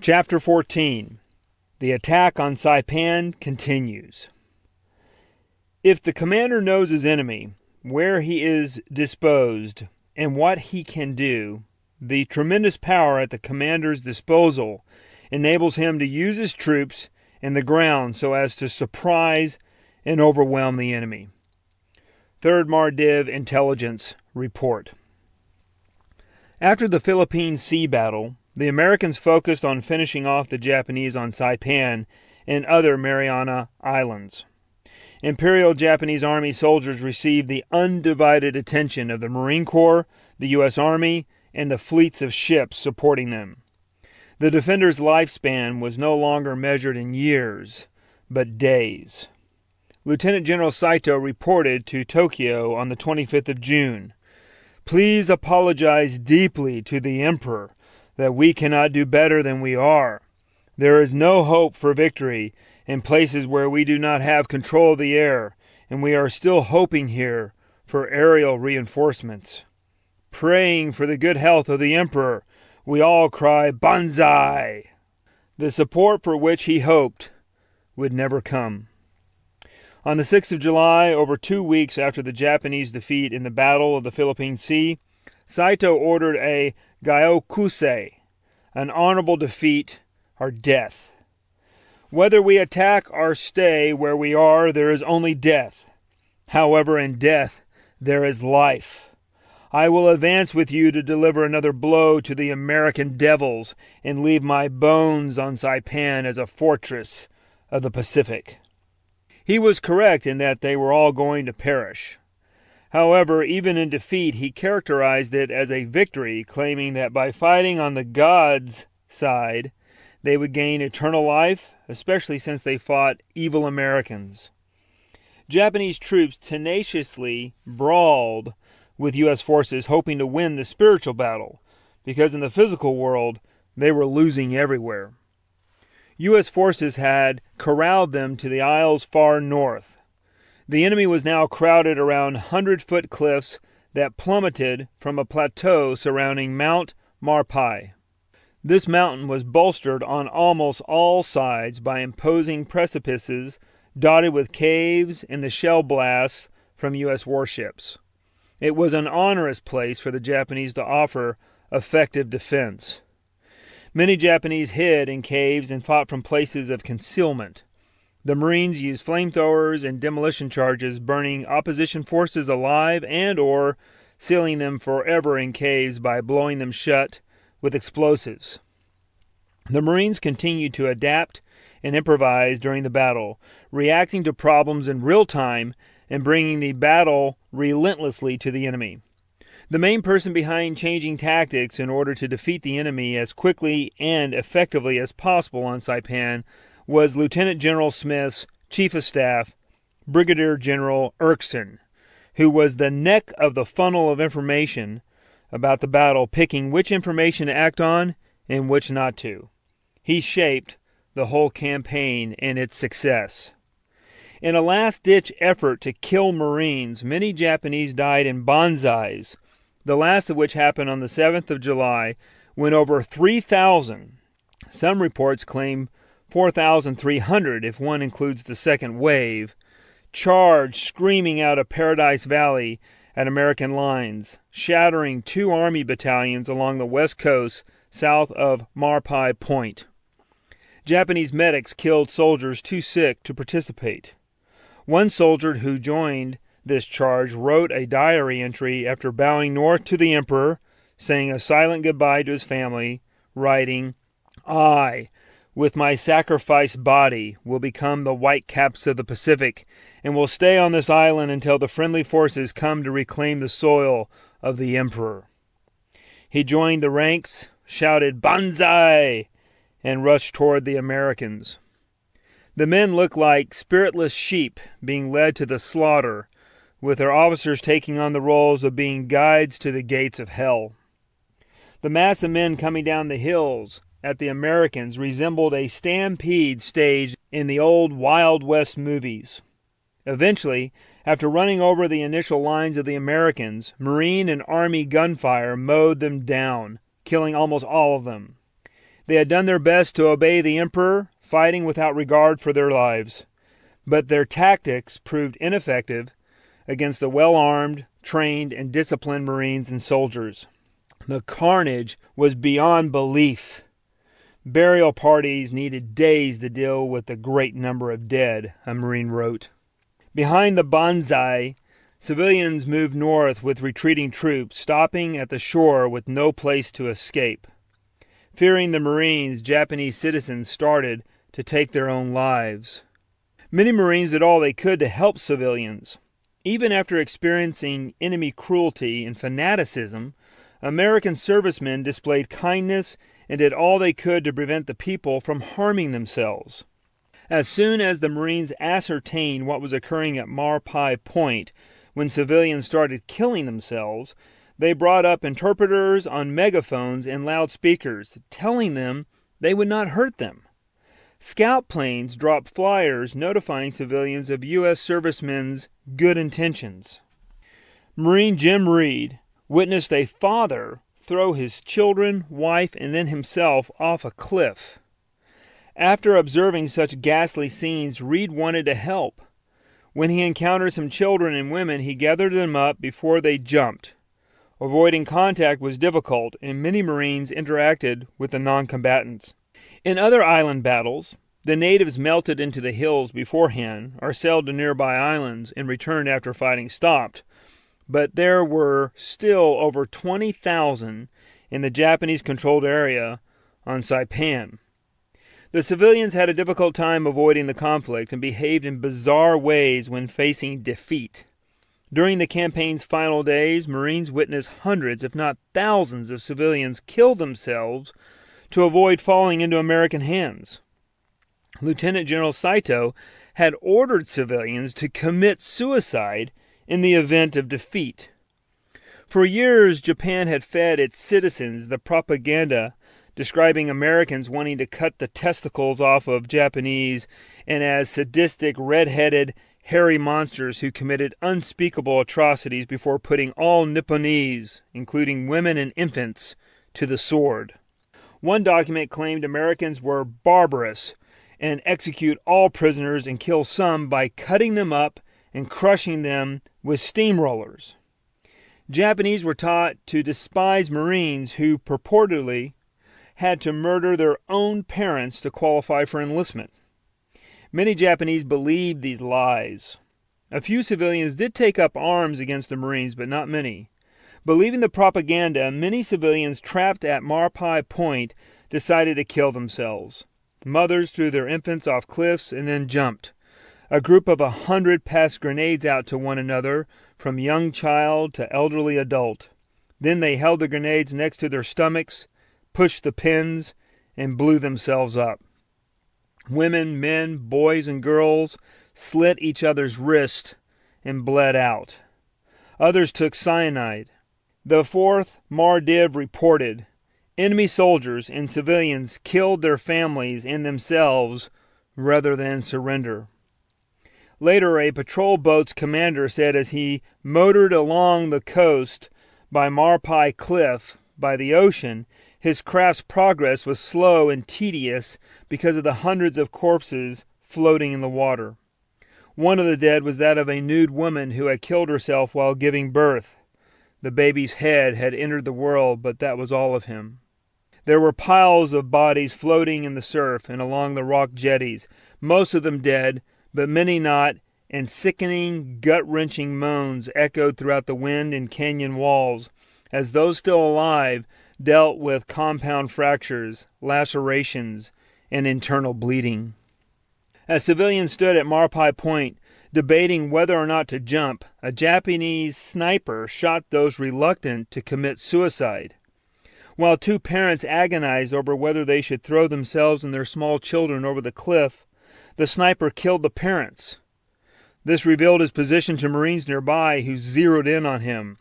Chapter 14. The attack on Saipan continues. If the commander knows his enemy, where he is disposed, and what he can do, the tremendous power at the commander's disposal enables him to use his troops and the ground so as to surprise and overwhelm the enemy. 3rd Maldiv Intelligence Report. After the Philippine Sea Battle, the Americans focused on finishing off the Japanese on Saipan and other Mariana Islands. Imperial Japanese Army soldiers received the undivided attention of the Marine Corps, the U.S. Army, and the fleets of ships supporting them. The defenders' lifespan was no longer measured in years, but days. Lieutenant General Saito reported to Tokyo on the 25th of June, "Please apologize deeply to the Emperor that we cannot do better than we are. There is no hope for victory in places where we do not have control of the air, and we are still hoping here for aerial reinforcements. Praying for the good health of the Emperor, we all cry Banzai!" The support for which he hoped would never come. On the 6th of July, over 2 weeks after the Japanese defeat in the Battle of the Philippine Sea, Saito ordered a Gyokusei, an honorable defeat or death. Whether we attack or stay where we are, there is only death. However, in death there is life. I will advance with you to deliver another blow to the American devils and leave my bones on Saipan as a fortress of the Pacific. He was correct in that they were all going to perish. However, even in defeat, he characterized it as a victory, claiming that by fighting on the gods' side, they would gain eternal life, especially since they fought evil Americans. Japanese troops tenaciously brawled with U.S. forces, hoping to win the spiritual battle, because in the physical world, they were losing everywhere. U.S. forces had corralled them to the isles far north. The enemy was now crowded around 100-foot cliffs that plummeted from a plateau surrounding Mount Marpai. This mountain was bolstered on almost all sides by imposing precipices dotted with caves and the shell blasts from U.S. warships. It was an onerous place for the Japanese to offer effective defense. Many Japanese hid in caves and fought from places of concealment. The Marines used flamethrowers and demolition charges, burning opposition forces alive and/or sealing them forever in caves by blowing them shut with explosives. The Marines continued to adapt and improvise during the battle, reacting to problems in real time and bringing the battle relentlessly to the enemy. The main person behind changing tactics in order to defeat the enemy as quickly and effectively as possible on Saipan was Lieutenant General Smith's Chief of Staff, Brigadier General Erskine, who was the neck of the funnel of information about the battle, picking which information to act on and which not to. He shaped the whole campaign and its success. In a last-ditch effort to kill Marines, many Japanese died in bonsais, the last of which happened on the 7th of July, when over 3,000, some reports claim 4,300 if one includes the second wave, charged screaming out of Paradise Valley at American lines, shattering 2 Army battalions along the west coast south of Marpai Point. Japanese medics killed soldiers too sick to participate. One soldier who joined this charge wrote a diary entry after bowing north to the Emperor, saying a silent goodbye to his family, writing, "I, with my sacrificed body, will become the Whitecaps of the Pacific and will stay on this island until the friendly forces come to reclaim the soil of the Emperor." He joined the ranks, shouted "Banzai!" and rushed toward the Americans. The men looked like spiritless sheep being led to the slaughter, with their officers taking on the roles of being guides to the gates of hell. The mass of men coming down the hills at the Americans resembled a stampede staged in the old Wild West movies. Eventually, after running over the initial lines of the Americans, Marine and Army gunfire mowed them down, killing almost all of them. They had done their best to obey the Emperor, fighting without regard for their lives. But their tactics proved ineffective against the well-armed, trained, and disciplined Marines and soldiers. The carnage was beyond belief. Burial parties needed days to deal with the great number of dead, a Marine wrote. Behind the Banzai, civilians moved north with retreating troops, stopping at the shore with no place to escape. Fearing the Marines, Japanese citizens started to take their own lives. Many Marines did all they could to help civilians. Even after experiencing enemy cruelty and fanaticism, American servicemen displayed kindness and did all they could to prevent the people from harming themselves. As soon as the Marines ascertained what was occurring at Marpai Point, when civilians started killing themselves, they brought up interpreters on megaphones and loudspeakers, telling them they would not hurt them. Scout planes dropped flyers notifying civilians of U.S. servicemen's good intentions. Marine Jim Reed witnessed a father throw his children, wife, and then himself off a cliff. After observing such ghastly scenes, Reed wanted to help. When he encountered some children and women, he gathered them up before they jumped. Avoiding contact was difficult, and many Marines interacted with the non-combatants. In other island battles, the natives melted into the hills beforehand or sailed to nearby islands and returned after fighting stopped. But there were still over 20,000 in the Japanese-controlled area on Saipan. The civilians had a difficult time avoiding the conflict and behaved in bizarre ways when facing defeat. During the campaign's final days, Marines witnessed hundreds, if not thousands, of civilians kill themselves to avoid falling into American hands. Lieutenant General Saito had ordered civilians to commit suicide in the event of defeat. For years, Japan had fed its citizens the propaganda describing Americans wanting to cut the testicles off of Japanese and as sadistic, red-headed, hairy monsters who committed unspeakable atrocities before putting all Nipponese, including women and infants, to the sword. One document claimed Americans were barbarous and execute all prisoners and kill some by cutting them up and crushing them with steamrollers. Japanese were taught to despise Marines who purportedly had to murder their own parents to qualify for enlistment. Many Japanese believed these lies. A few civilians did take up arms against the Marines, but not many. Believing the propaganda, many civilians trapped at Marpai Point decided to kill themselves. Mothers threw their infants off cliffs and then jumped. A group of 100 passed grenades out to one another, from young child to elderly adult. Then they held the grenades next to their stomachs, pushed the pins, and blew themselves up. Women, men, boys, and girls slit each other's wrists and bled out. Others took cyanide. The 4th Mardiv reported, enemy soldiers and civilians killed their families and themselves rather than surrender. Later, a patrol boat's commander said as he motored along the coast by Marpai Cliff by the ocean, his craft's progress was slow and tedious because of the hundreds of corpses floating in the water. One of the dead was that of a nude woman who had killed herself while giving birth. The baby's head had entered the world, but that was all of him. There were piles of bodies floating in the surf and along the rock jetties, most of them dead, but many not, and sickening, gut-wrenching moans echoed throughout the wind and canyon walls, as those still alive dealt with compound fractures, lacerations, and internal bleeding. As civilians stood at Marpai Point, debating whether or not to jump, a Japanese sniper shot those reluctant to commit suicide. While 2 parents agonized over whether they should throw themselves and their small children over the cliff, the sniper killed the parents. This revealed his position to Marines nearby, who zeroed in on him.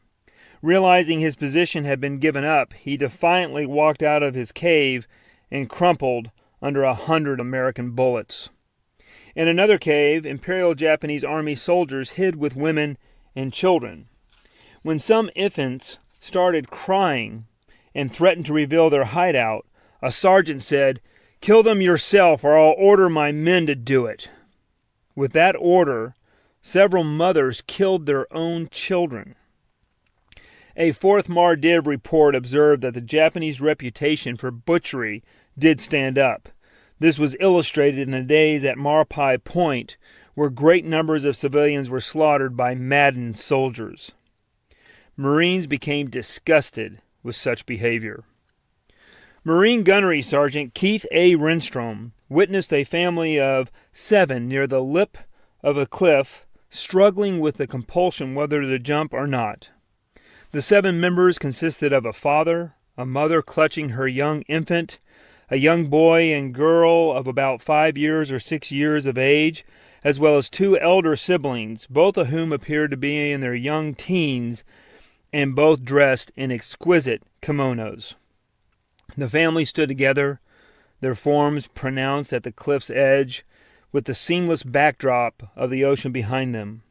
Realizing his position had been given up, he defiantly walked out of his cave and crumpled under 100 American bullets. In another cave, Imperial Japanese Army soldiers hid with women and children. When some infants started crying and threatened to reveal their hideout, a sergeant said, "Kill them yourself, or I'll order my men to do it." With that order, several mothers killed their own children. A 4th Mardiv report observed that the Japanese reputation for butchery did stand up. This was illustrated in the days at Marpai Point, where great numbers of civilians were slaughtered by maddened soldiers. Marines became disgusted with such behavior. Marine Gunnery Sergeant Keith A. Renstrom witnessed a family of 7 near the lip of a cliff struggling with the compulsion whether to jump or not. The 7 members consisted of a father, a mother clutching her young infant, a young boy and girl of about 5 years or 6 years of age, as well as 2 elder siblings, both of whom appeared to be in their young teens, and both dressed in exquisite kimonos. The family stood together, their forms pronounced at the cliff's edge, with the seamless backdrop of the ocean behind them.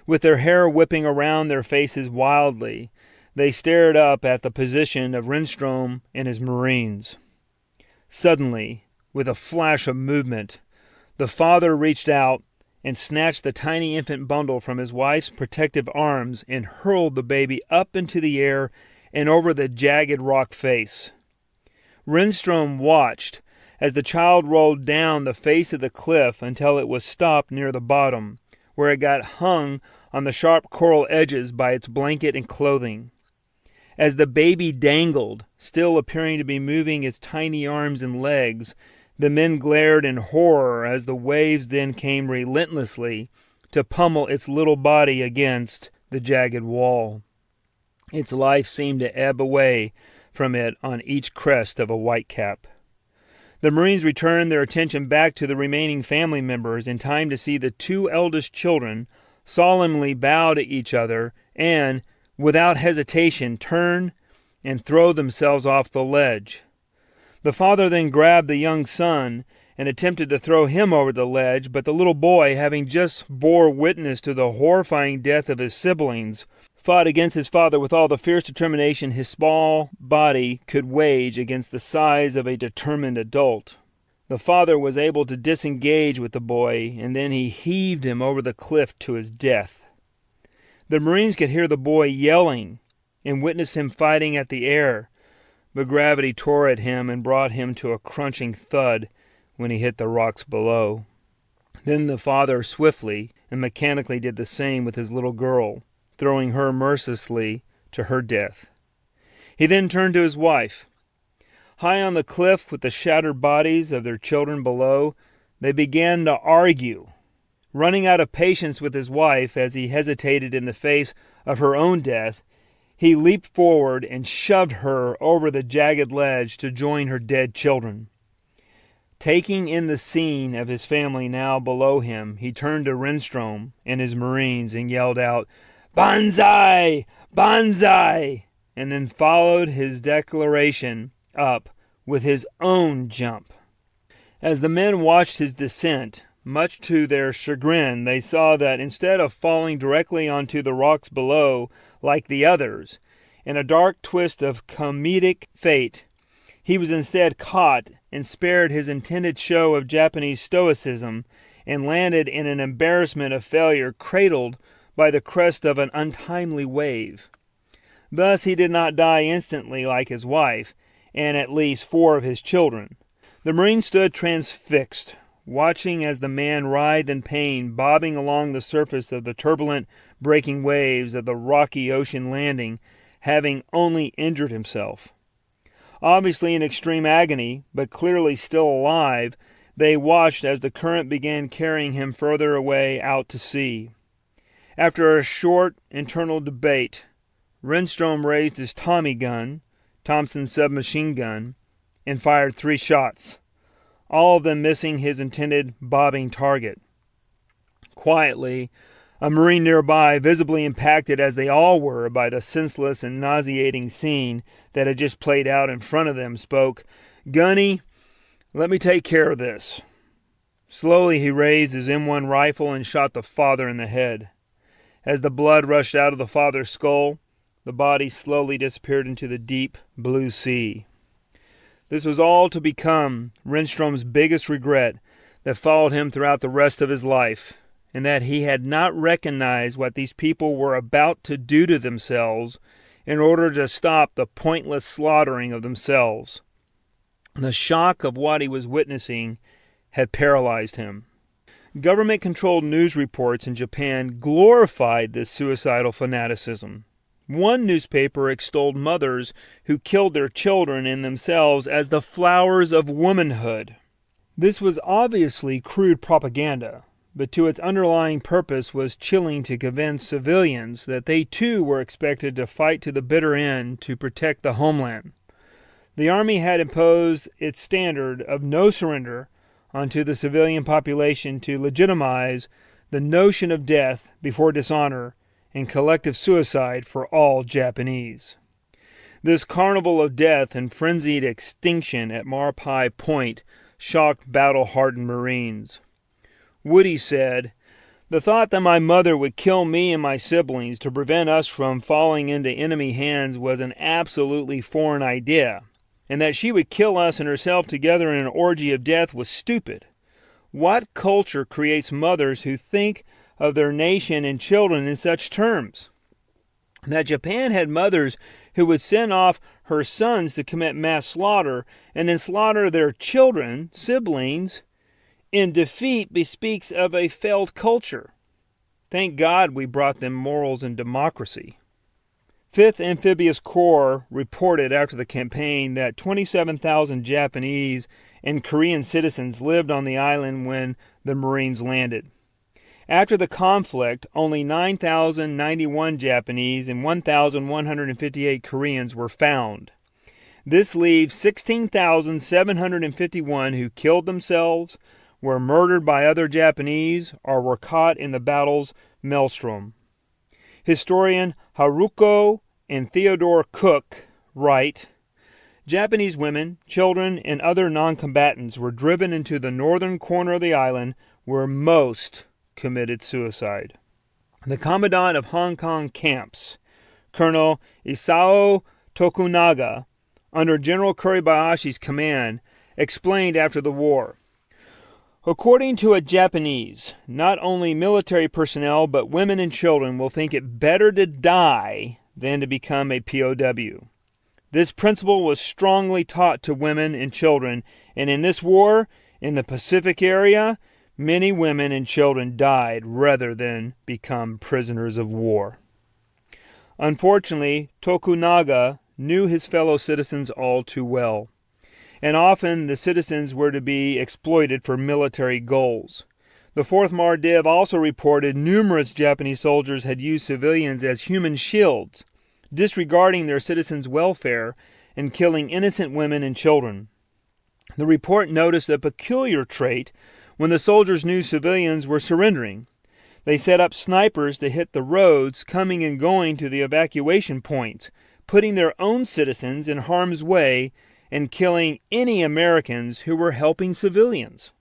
With their hair whipping around their faces wildly, they stared up at the position of Renstrom and his Marines. Suddenly, with a flash of movement, the father reached out and snatched the tiny infant bundle from his wife's protective arms and hurled the baby up into the air and over the jagged rock face. Renstrom watched as the child rolled down the face of the cliff until it was stopped near the bottom, where it got hung on the sharp coral edges by its blanket and clothing. As the baby dangled, still appearing to be moving its tiny arms and legs, the men glared in horror as the waves then came relentlessly to pummel its little body against the jagged wall. Its life seemed to ebb away from it on each crest of a whitecap. The Marines returned their attention back to the remaining family members in time to see the 2 eldest children solemnly bow to each other and, without hesitation, turn and throw themselves off the ledge. The father then grabbed the young son and attempted to throw him over the ledge, but the little boy, having just bore witness to the horrifying death of his siblings, fought against his father with all the fierce determination his small body could wage against the size of a determined adult. The father was able to disengage with the boy, and then he heaved him over the cliff to his death. The Marines could hear the boy yelling and witness him fighting at the air, but gravity tore at him and brought him to a crunching thud when he hit the rocks below. Then the father swiftly and mechanically did the same with his little girl, throwing her mercilessly to her death. He then turned to his wife. High on the cliff with the shattered bodies of their children below, they began to argue. Running out of patience with his wife as he hesitated in the face of her own death, he leaped forward and shoved her over the jagged ledge to join her dead children. Taking in the scene of his family now below him, he turned to Renstrom and his Marines and yelled out, "Banzai! Banzai!" and then followed his declaration up with his own jump. As the men watched his descent, much to their chagrin, they saw that instead of falling directly onto the rocks below like the others, in a dark twist of comedic fate, he was instead caught and spared his intended show of Japanese stoicism and landed in an embarrassment of failure, cradled by the crest of an untimely wave. Thus he did not die instantly like his wife and at least 4 of his children. The Marine stood transfixed, watching as the man writhed in pain, bobbing along the surface of the turbulent, breaking waves of the rocky ocean landing, having only injured himself. Obviously in extreme agony, but clearly still alive, they watched as the current began carrying him further away out to sea. After a short internal debate, Renstrom raised his Tommy gun, Thompson's submachine gun, and fired 3 shots, all of them missing his intended bobbing target. Quietly, a Marine nearby, visibly impacted as they all were by the senseless and nauseating scene that had just played out in front of them, spoke, "Gunny, let me take care of this." Slowly he raised his M1 rifle and shot the father in the head. As the blood rushed out of the father's skull, the body slowly disappeared into the deep blue sea. This was all to become Renstrom's biggest regret that followed him throughout the rest of his life, and that he had not recognized what these people were about to do to themselves in order to stop the pointless slaughtering of themselves. The shock of what he was witnessing had paralyzed him. Government-controlled news reports in Japan glorified this suicidal fanaticism. One newspaper extolled mothers who killed their children and themselves as the flowers of womanhood. This was obviously crude propaganda, but to its underlying purpose was chilling to convince civilians that they too were expected to fight to the bitter end to protect the homeland. The Army had imposed its standard of no surrender onto the civilian population to legitimize the notion of death before dishonor and collective suicide for all Japanese. This carnival of death and frenzied extinction at Marpai Point shocked battle-hardened Marines. Woody said, "The thought that my mother would kill me and my siblings to prevent us from falling into enemy hands was an absolutely foreign idea, and that she would kill us and herself together in an orgy of death was stupid. What culture creates mothers who think of their nation and children in such terms? That Japan had mothers who would send off her sons to commit mass slaughter and then slaughter their children, siblings, in defeat bespeaks of a failed culture. Thank God we brought them morals and democracy." 5th Amphibious Corps reported after the campaign that 27,000 Japanese and Korean citizens lived on the island when the Marines landed. After the conflict, only 9,091 Japanese and 1,158 Koreans were found. This leaves 16,751 who killed themselves, were murdered by other Japanese, or were caught in the battle's maelstrom. Historian Haruko and Theodore Cook write, "Japanese women, children, and other non-combatants were driven into the northern corner of the island where most committed suicide. The commandant of Hong Kong camps, Colonel Isao Tokunaga, under General Kuribayashi's command, explained after the war, according to a Japanese, not only military personnel but women and children will think it better to die than to become a POW. This principle was strongly taught to women and children, and in this war, in the Pacific area, Many women and children died rather than become prisoners of war. Unfortunately, Tokunaga knew his fellow citizens all too well, and often the citizens were to be exploited for military goals. The 4th Mardiv also reported numerous Japanese soldiers had used civilians as human shields, disregarding their citizens' welfare and killing innocent women and children. The report noticed a peculiar trait when the soldiers knew civilians were surrendering. They set up snipers to hit the roads coming and going to the evacuation points, putting their own citizens in harm's way and killing any Americans who were helping civilians.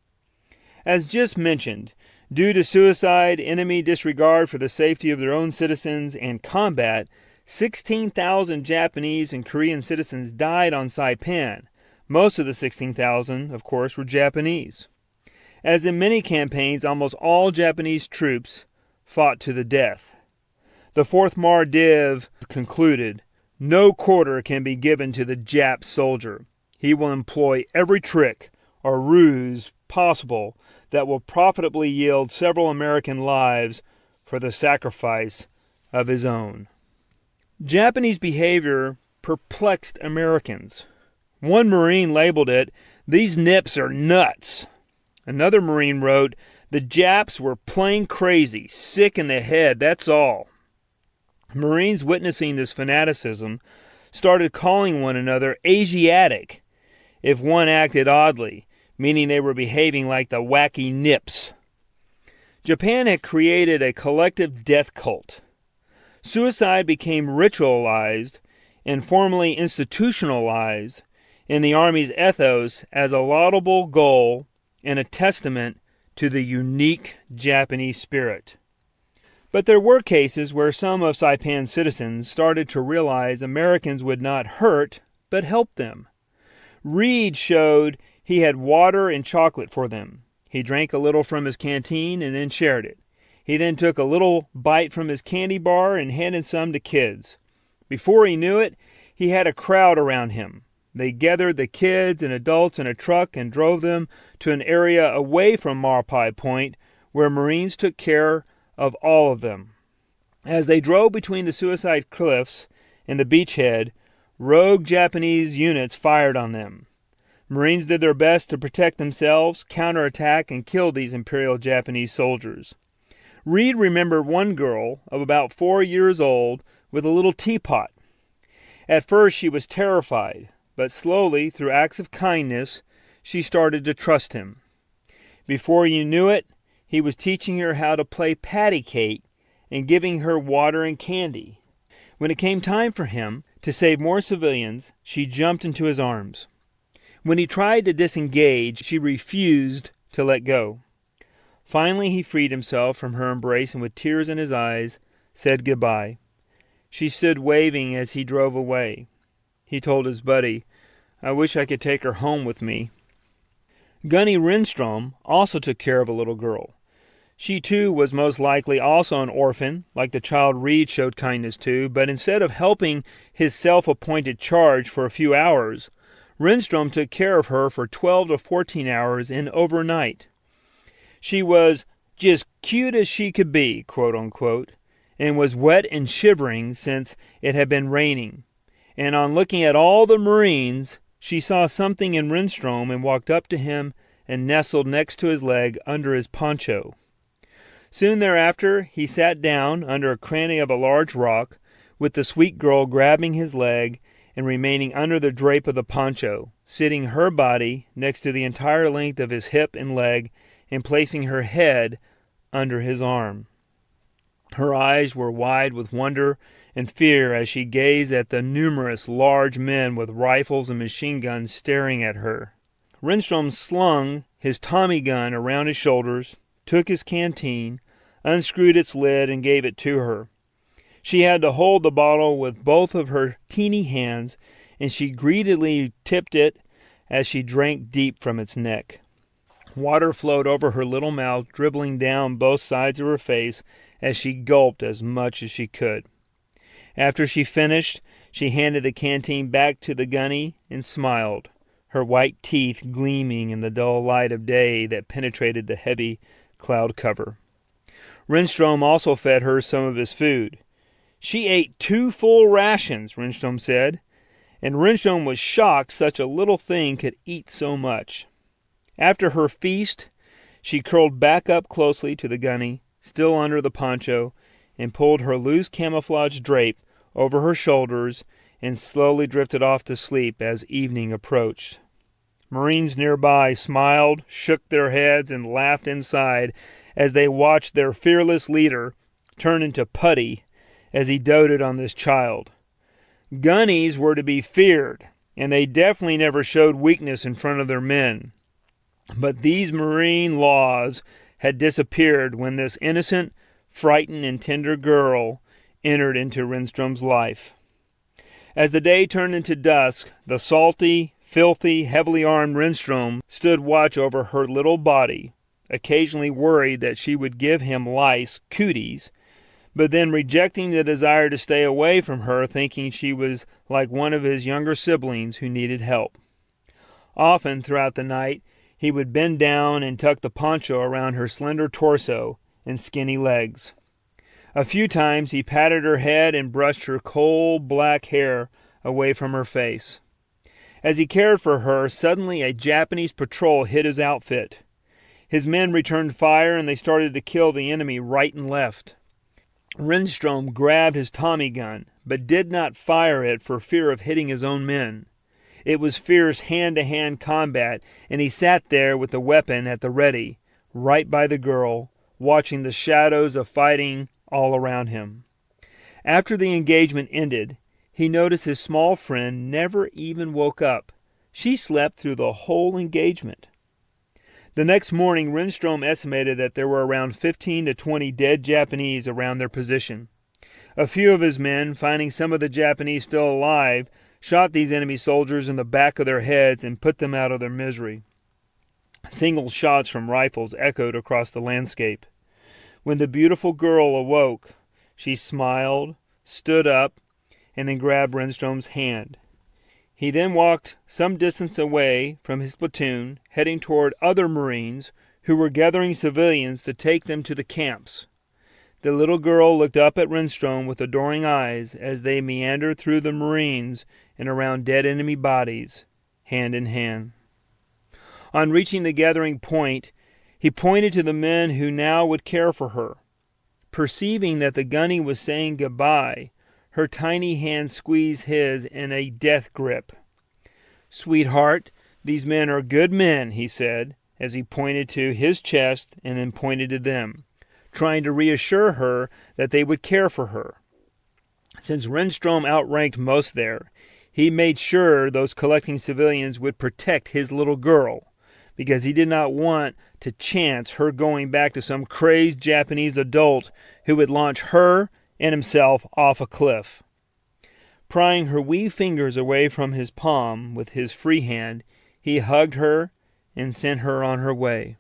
As just mentioned, due to suicide, enemy disregard for the safety of their own citizens, and combat, 16,000 Japanese and Korean citizens died on Saipan. Most of the 16,000, of course, were Japanese. As in many campaigns, almost all Japanese troops fought to the death. The 4th Mardiv concluded, "No quarter can be given to the Jap soldier. He will employ every trick or ruse possible that will profitably yield several American lives for the sacrifice of his own." Japanese behavior perplexed Americans. One Marine labeled it, "These nips are nuts." Another Marine wrote, "The Japs were plain crazy, sick in the head, that's all." Marines witnessing this fanaticism started calling one another Asiatic if one acted oddly, meaning they were behaving like the wacky nips. Japan had created a collective death cult. Suicide became ritualized and formally institutionalized in the Army's ethos as a laudable goal and a testament to the unique Japanese spirit. But there were cases where some of Saipan's citizens started to realize Americans would not hurt, but help them. Reed showed he had water and chocolate for them. He drank a little from his canteen and then shared it. He then took a little bite from his candy bar and handed some to kids. Before he knew it, he had a crowd around him. They gathered the kids and adults in a truck and drove them to an area away from Marpai Point where Marines took care of all of them. As they drove between the suicide cliffs and the beachhead, rogue Japanese units fired on them. Marines did their best to protect themselves, counterattack, and kill these Imperial Japanese soldiers. Reed remembered one girl of about 4 years old with a little teapot. At first she was terrified, but slowly, through acts of kindness, she started to trust him. Before you knew it, he was teaching her how to play patty cake and giving her water and candy. When it came time for him to save more civilians, she jumped into his arms. When he tried to disengage, she refused to let go. Finally, he freed himself from her embrace and with tears in his eyes, said goodbye. She stood waving as he drove away. He told his buddy, "I wish I could take her home with me." Gunny Renstrom also took care of a little girl. She too was most likely also an orphan, like the child Reed showed kindness to, but instead of helping his self-appointed charge for a few hours, Renstrom took care of her for 12 to 14 hours and overnight. She was just cute as she could be, quote unquote, and was wet and shivering since it had been raining. And on looking at all the Marines, she saw something in Renstrom and walked up to him and nestled next to his leg under his poncho. Soon thereafter, he sat down under a cranny of a large rock, with the sweet girl grabbing his leg and remaining under the drape of the poncho, sitting her body next to the entire length of his hip and leg and placing her head under his arm. Her eyes were wide with wonder and fear as she gazed at the numerous large men with rifles and machine guns staring at her. Renstrom slung his Tommy gun around his shoulders, took his canteen, unscrewed its lid, and gave it to her. She had to hold the bottle with both of her teeny hands, and she greedily tipped it as she drank deep from its neck. Water flowed over her little mouth, dribbling down both sides of her face as she gulped as much as she could. After she finished, she handed the canteen back to the gunny and smiled. her white teeth gleaming in the dull light of day that penetrated the heavy cloud cover. Renstrom also fed her some of his food. She ate 2 full rations, Renstrom said, and Renstrom was shocked such a little thing could eat so much. After her feast, she curled back up closely to the gunny, still under the poncho, and pulled her loose camouflage drape over her shoulders and slowly drifted off to sleep as evening approached. Marines nearby smiled, shook their heads, and laughed inside as they watched their fearless leader turn into putty as he doted on this child. Gunnies were to be feared, and they definitely never showed weakness in front of their men. But these Marine laws had disappeared when this innocent, frightened, and tender girl entered into Renstrom's life. As the day turned into dusk, the salty, filthy, heavily armed Renstrom stood watch over her little body, occasionally worried that she would give him lice cooties, but then rejecting the desire to stay away from her, thinking she was like one of his younger siblings who needed help. Often throughout the night, he would bend down and tuck the poncho around her slender torso and skinny legs. A few times he patted her head and brushed her coal black hair away from her face. As he cared for her, suddenly a Japanese patrol hit his outfit. His men returned fire and they started to kill the enemy right and left. Renstrom grabbed his Tommy gun, but did not fire it for fear of hitting his own men. It was fierce hand-to-hand combat, and he sat there with the weapon at the ready, right by the girl, watching the shadows of fighting all around him. After the engagement ended, he noticed his small friend never even woke up. She slept through the whole engagement. The next morning, Renstrom estimated that there were around 15 to 20 dead Japanese around their position. A few of his men, finding some of the Japanese still alive, shot these enemy soldiers in the back of their heads and put them out of their misery. Single shots from rifles echoed across the landscape. When the beautiful girl awoke, she smiled, stood up, and then grabbed Renstrom's hand. He then walked some distance away from his platoon, heading toward other Marines who were gathering civilians to take them to the camps. The little girl looked up at Renstrom with adoring eyes as they meandered through the Marines and around dead enemy bodies, hand in hand. On reaching the gathering point, he pointed to the men who now would care for her. Perceiving that the gunny was saying goodbye, her tiny hand squeezed his in a death grip. "Sweetheart, these men are good men," he said, as he pointed to his chest and then pointed to them, trying to reassure her that they would care for her. Since Renstrom outranked most there, he made sure those collecting civilians would protect his little girl, because he did not want to chance her going back to some crazed Japanese adult who would launch her and himself off a cliff. Prying her wee fingers away from his palm with his free hand, he hugged her and sent her on her way.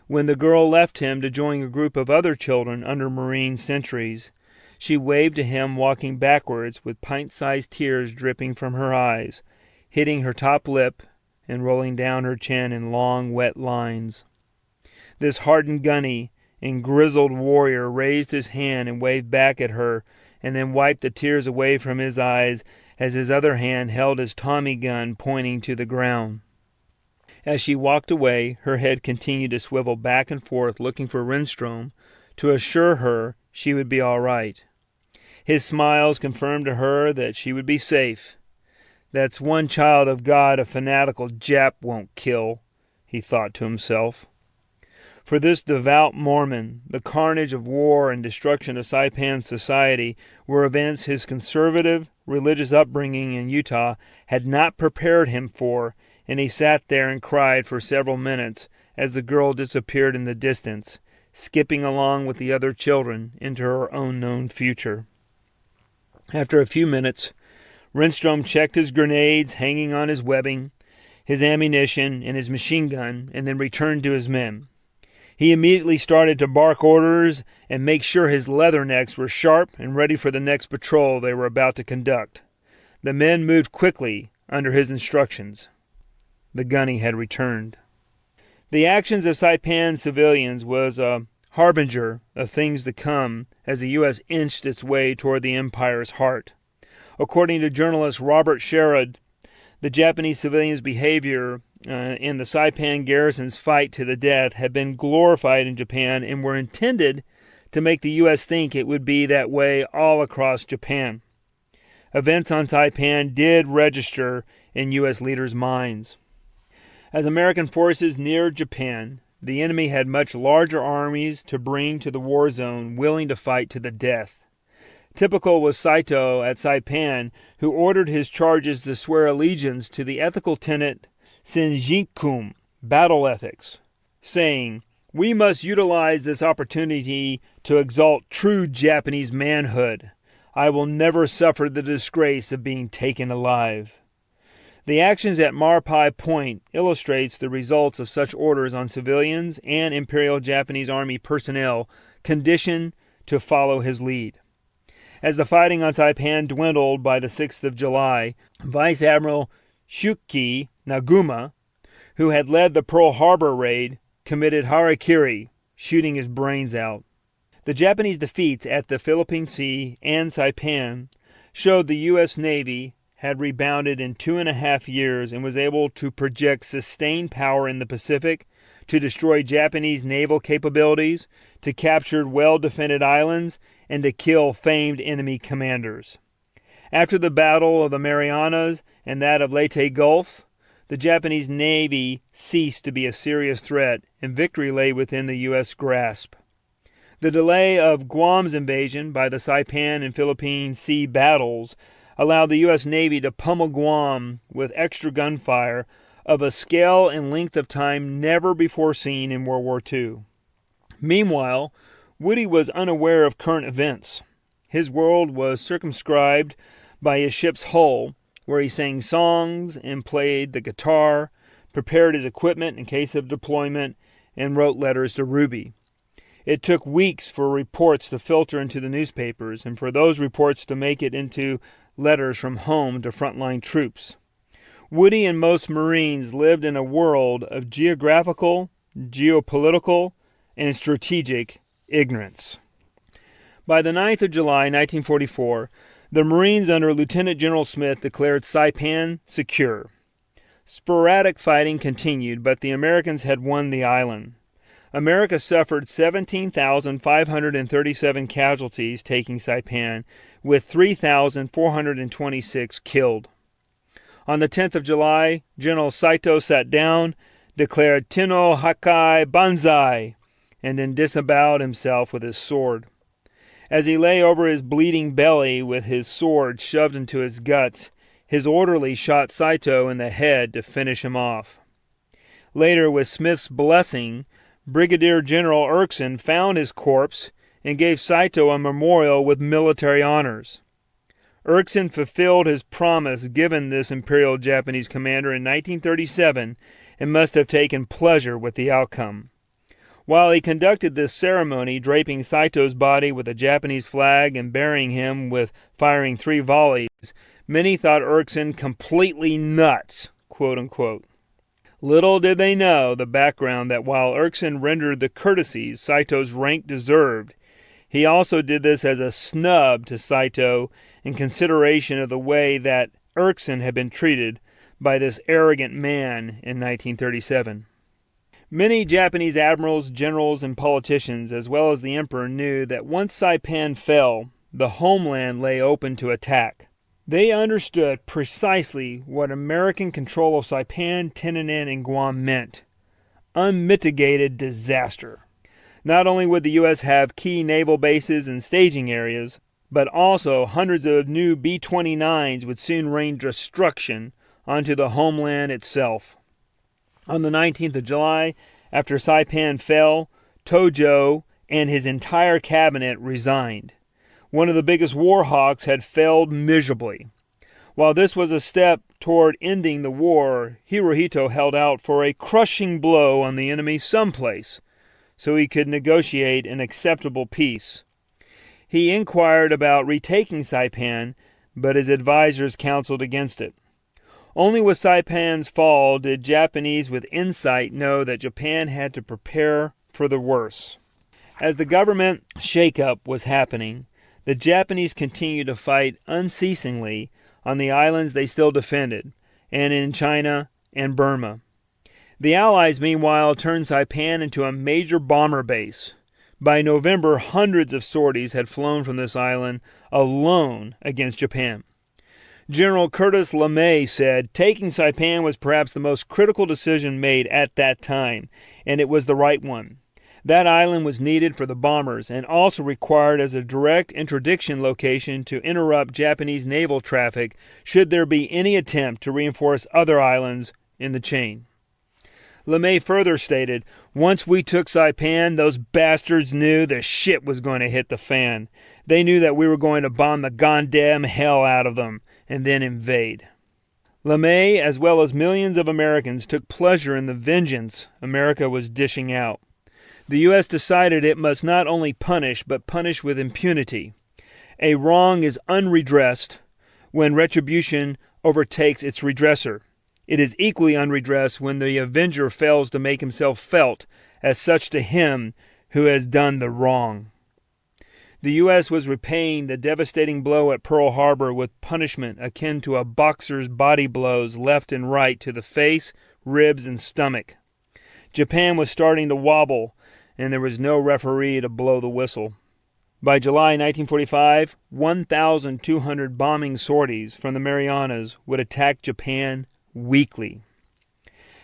When the girl left him to join a group of other children under Marine sentries, she waved to him, walking backwards with pint-sized tears dripping from her eyes, hitting her top lip and rolling down her chin in long, wet lines. This hardened gunny and grizzled warrior raised his hand and waved back at her, and then wiped the tears away from his eyes as his other hand held his Tommy gun pointing to the ground. As she walked away, her head continued to swivel back and forth, looking for Renstrom to assure her she would be all right. His smiles confirmed to her that she would be safe. "That's one child of God a fanatical Jap won't kill," he thought to himself. For this devout Mormon, the carnage of war and destruction of Saipan's society were events his conservative, religious upbringing in Utah had not prepared him for, and he sat there and cried for several minutes as the girl disappeared in the distance, skipping along with the other children into her unknown future. After a few minutes, Renstrom checked his grenades hanging on his webbing, his ammunition, and his machine gun, and then returned to his men. He immediately started to bark orders and make sure his leathernecks were sharp and ready for the next patrol they were about to conduct. The men moved quickly under his instructions. the gunny had returned. The actions of Saipan's civilians was a harbinger of things to come as the U.S. inched its way toward the empire's heart. According to journalist Robert Sherrod, the Japanese civilians' behavior in the Saipan garrison's fight to the death had been glorified in Japan and were intended to make the U.S. think it would be that way all across Japan. Events on Saipan did register in U.S. leaders' minds. As American forces neared Japan, the enemy had much larger armies to bring to the war zone willing to fight to the death. Typical was Saito at Saipan, who ordered his charges to swear allegiance to the ethical tenet Senjinkum, battle ethics, saying, "We must utilize this opportunity to exalt true Japanese manhood. I will never suffer the disgrace of being taken alive." The actions at Marpai Point illustrates the results of such orders on civilians and Imperial Japanese Army personnel conditioned to follow his lead. As the fighting on Saipan dwindled by the 6th of July, Vice Admiral Shuki Naguma, who had led the Pearl Harbor raid, committed harakiri, shooting his brains out. The Japanese defeats at the Philippine Sea and Saipan showed the U.S. Navy had rebounded in 2.5 years and was able to project sustained power in the Pacific, to destroy Japanese naval capabilities, to capture well-defended islands, and to kill famed enemy commanders. After the Battle of the Marianas and that of Leyte Gulf, the Japanese Navy ceased to be a serious threat, and victory lay within the U.S. grasp. The delay of Guam's invasion by the Saipan and Philippine Sea battles allowed the U.S. Navy to pummel Guam with extra gunfire of a scale and length of time never before seen in World War II. Meanwhile, Woody was unaware of current events. His world was circumscribed by his ship's hull, where he sang songs and played the guitar, prepared his equipment in case of deployment, and wrote letters to Ruby. It took weeks for reports to filter into the newspapers, and for those reports to make it into letters from home to frontline troops. Woody and most Marines lived in a world of geographical, geopolitical, and strategic ignorance. By the 9th of July, 1944, the Marines under Lieutenant General Smith declared Saipan secure. Sporadic fighting continued, but the Americans had won the island. America suffered 17,537 casualties taking Saipan, with 3,426 killed. On the 10th of July, General Saito sat down, declared Tenno Hakkai Banzai, and then disemboweled himself with his sword. As he lay over his bleeding belly with his sword shoved into his guts, his orderly shot Saito in the head to finish him off. Later, with Smith's blessing, Brigadier General Erskine found his corpse and gave Saito a memorial with military honors. Erskine fulfilled his promise given this Imperial Japanese commander in 1937 and must have taken pleasure with the outcome. While he conducted this ceremony, draping Saito's body with a Japanese flag and burying him with firing 3 volleys, many thought Erskine completely nuts, quote unquote. Little did they know the background that while Erskine rendered the courtesies Saito's rank deserved, he also did this as a snub to Saito in consideration of the way that Erskine had been treated by this arrogant man in 1937. Many Japanese admirals, generals, and politicians, as well as the emperor, knew that once Saipan fell, the homeland lay open to attack. They understood precisely what American control of Saipan, Tinian, and Guam meant: unmitigated disaster. Not only would the U.S. have key naval bases and staging areas, but also hundreds of new B-29s would soon rain destruction onto the homeland itself. On the 19th of July, after Saipan fell, Tojo and his entire cabinet resigned. One of the biggest war hawks had failed miserably. While this was a step toward ending the war, Hirohito held out for a crushing blow on the enemy someplace, so he could negotiate an acceptable peace. He inquired about retaking Saipan, but his advisors counseled against it. Only with Saipan's fall did Japanese with insight know that Japan had to prepare for the worst. As the government shakeup was happening, the Japanese continued to fight unceasingly on the islands they still defended, and in China and Burma. The Allies, meanwhile, turned Saipan into a major bomber base. By November, hundreds of sorties had flown from this island alone against Japan. General Curtis LeMay said, "Taking Saipan was perhaps the most critical decision made at that time, and it was the right one. That island was needed for the bombers and also required as a direct interdiction location to interrupt Japanese naval traffic should there be any attempt to reinforce other islands in the chain." LeMay further stated, "Once we took Saipan, those bastards knew the shit was going to hit the fan. They knew that we were going to bomb the goddamn hell out of them and then invade." LeMay, as well as millions of Americans, took pleasure in the vengeance America was dishing out. The U.S. decided it must not only punish, but punish with impunity. A wrong is unredressed when retribution overtakes its redresser. It is equally unredressed when the avenger fails to make himself felt as such to him who has done the wrong. The U.S. was repaying the devastating blow at Pearl Harbor with punishment akin to a boxer's body blows left and right to the face, ribs, and stomach. Japan was starting to wobble, and there was no referee to blow the whistle. By July 1945, 1,200 bombing sorties from the Marianas would attack Japan weekly.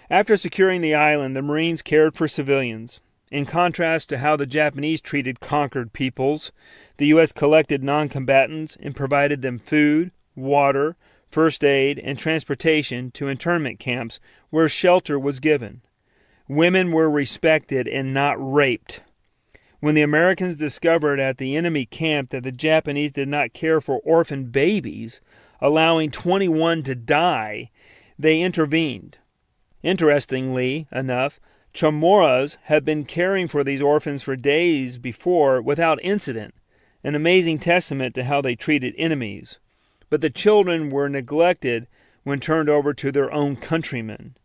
After securing the island, the Marines cared for civilians. In contrast to how the Japanese treated conquered peoples, the U.S. collected non-combatants and provided them food, water, first aid, and transportation to internment camps where shelter was given. Women were respected and not raped. When the Americans discovered at the enemy camp that the Japanese did not care for orphan babies, allowing 21 to die, they intervened. Interestingly enough, Chamorros had been caring for these orphans for days before without incident, an amazing testament to how they treated enemies. But the children were neglected when turned over to their own countrymen.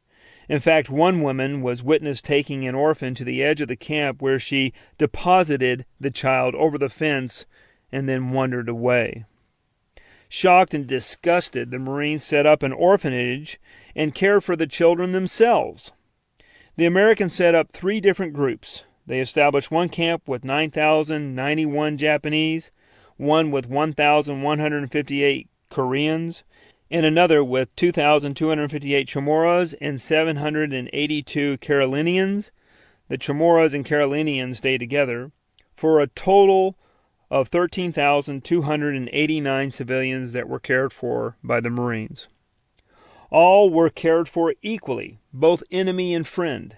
In fact, one woman was witnessed taking an orphan to the edge of the camp where she deposited the child over the fence and then wandered away. Shocked and disgusted, the Marines set up an orphanage and cared for the children themselves. The Americans set up 3 different groups. They established one camp with 9,091 Japanese, one with 1,158 Koreans, and another with 2,258 Chamorros and 782 Carolinians. The Chamorros and Carolinians stayed together for a total of 13,289 civilians that were cared for by the Marines. All were cared for equally, both enemy and friend.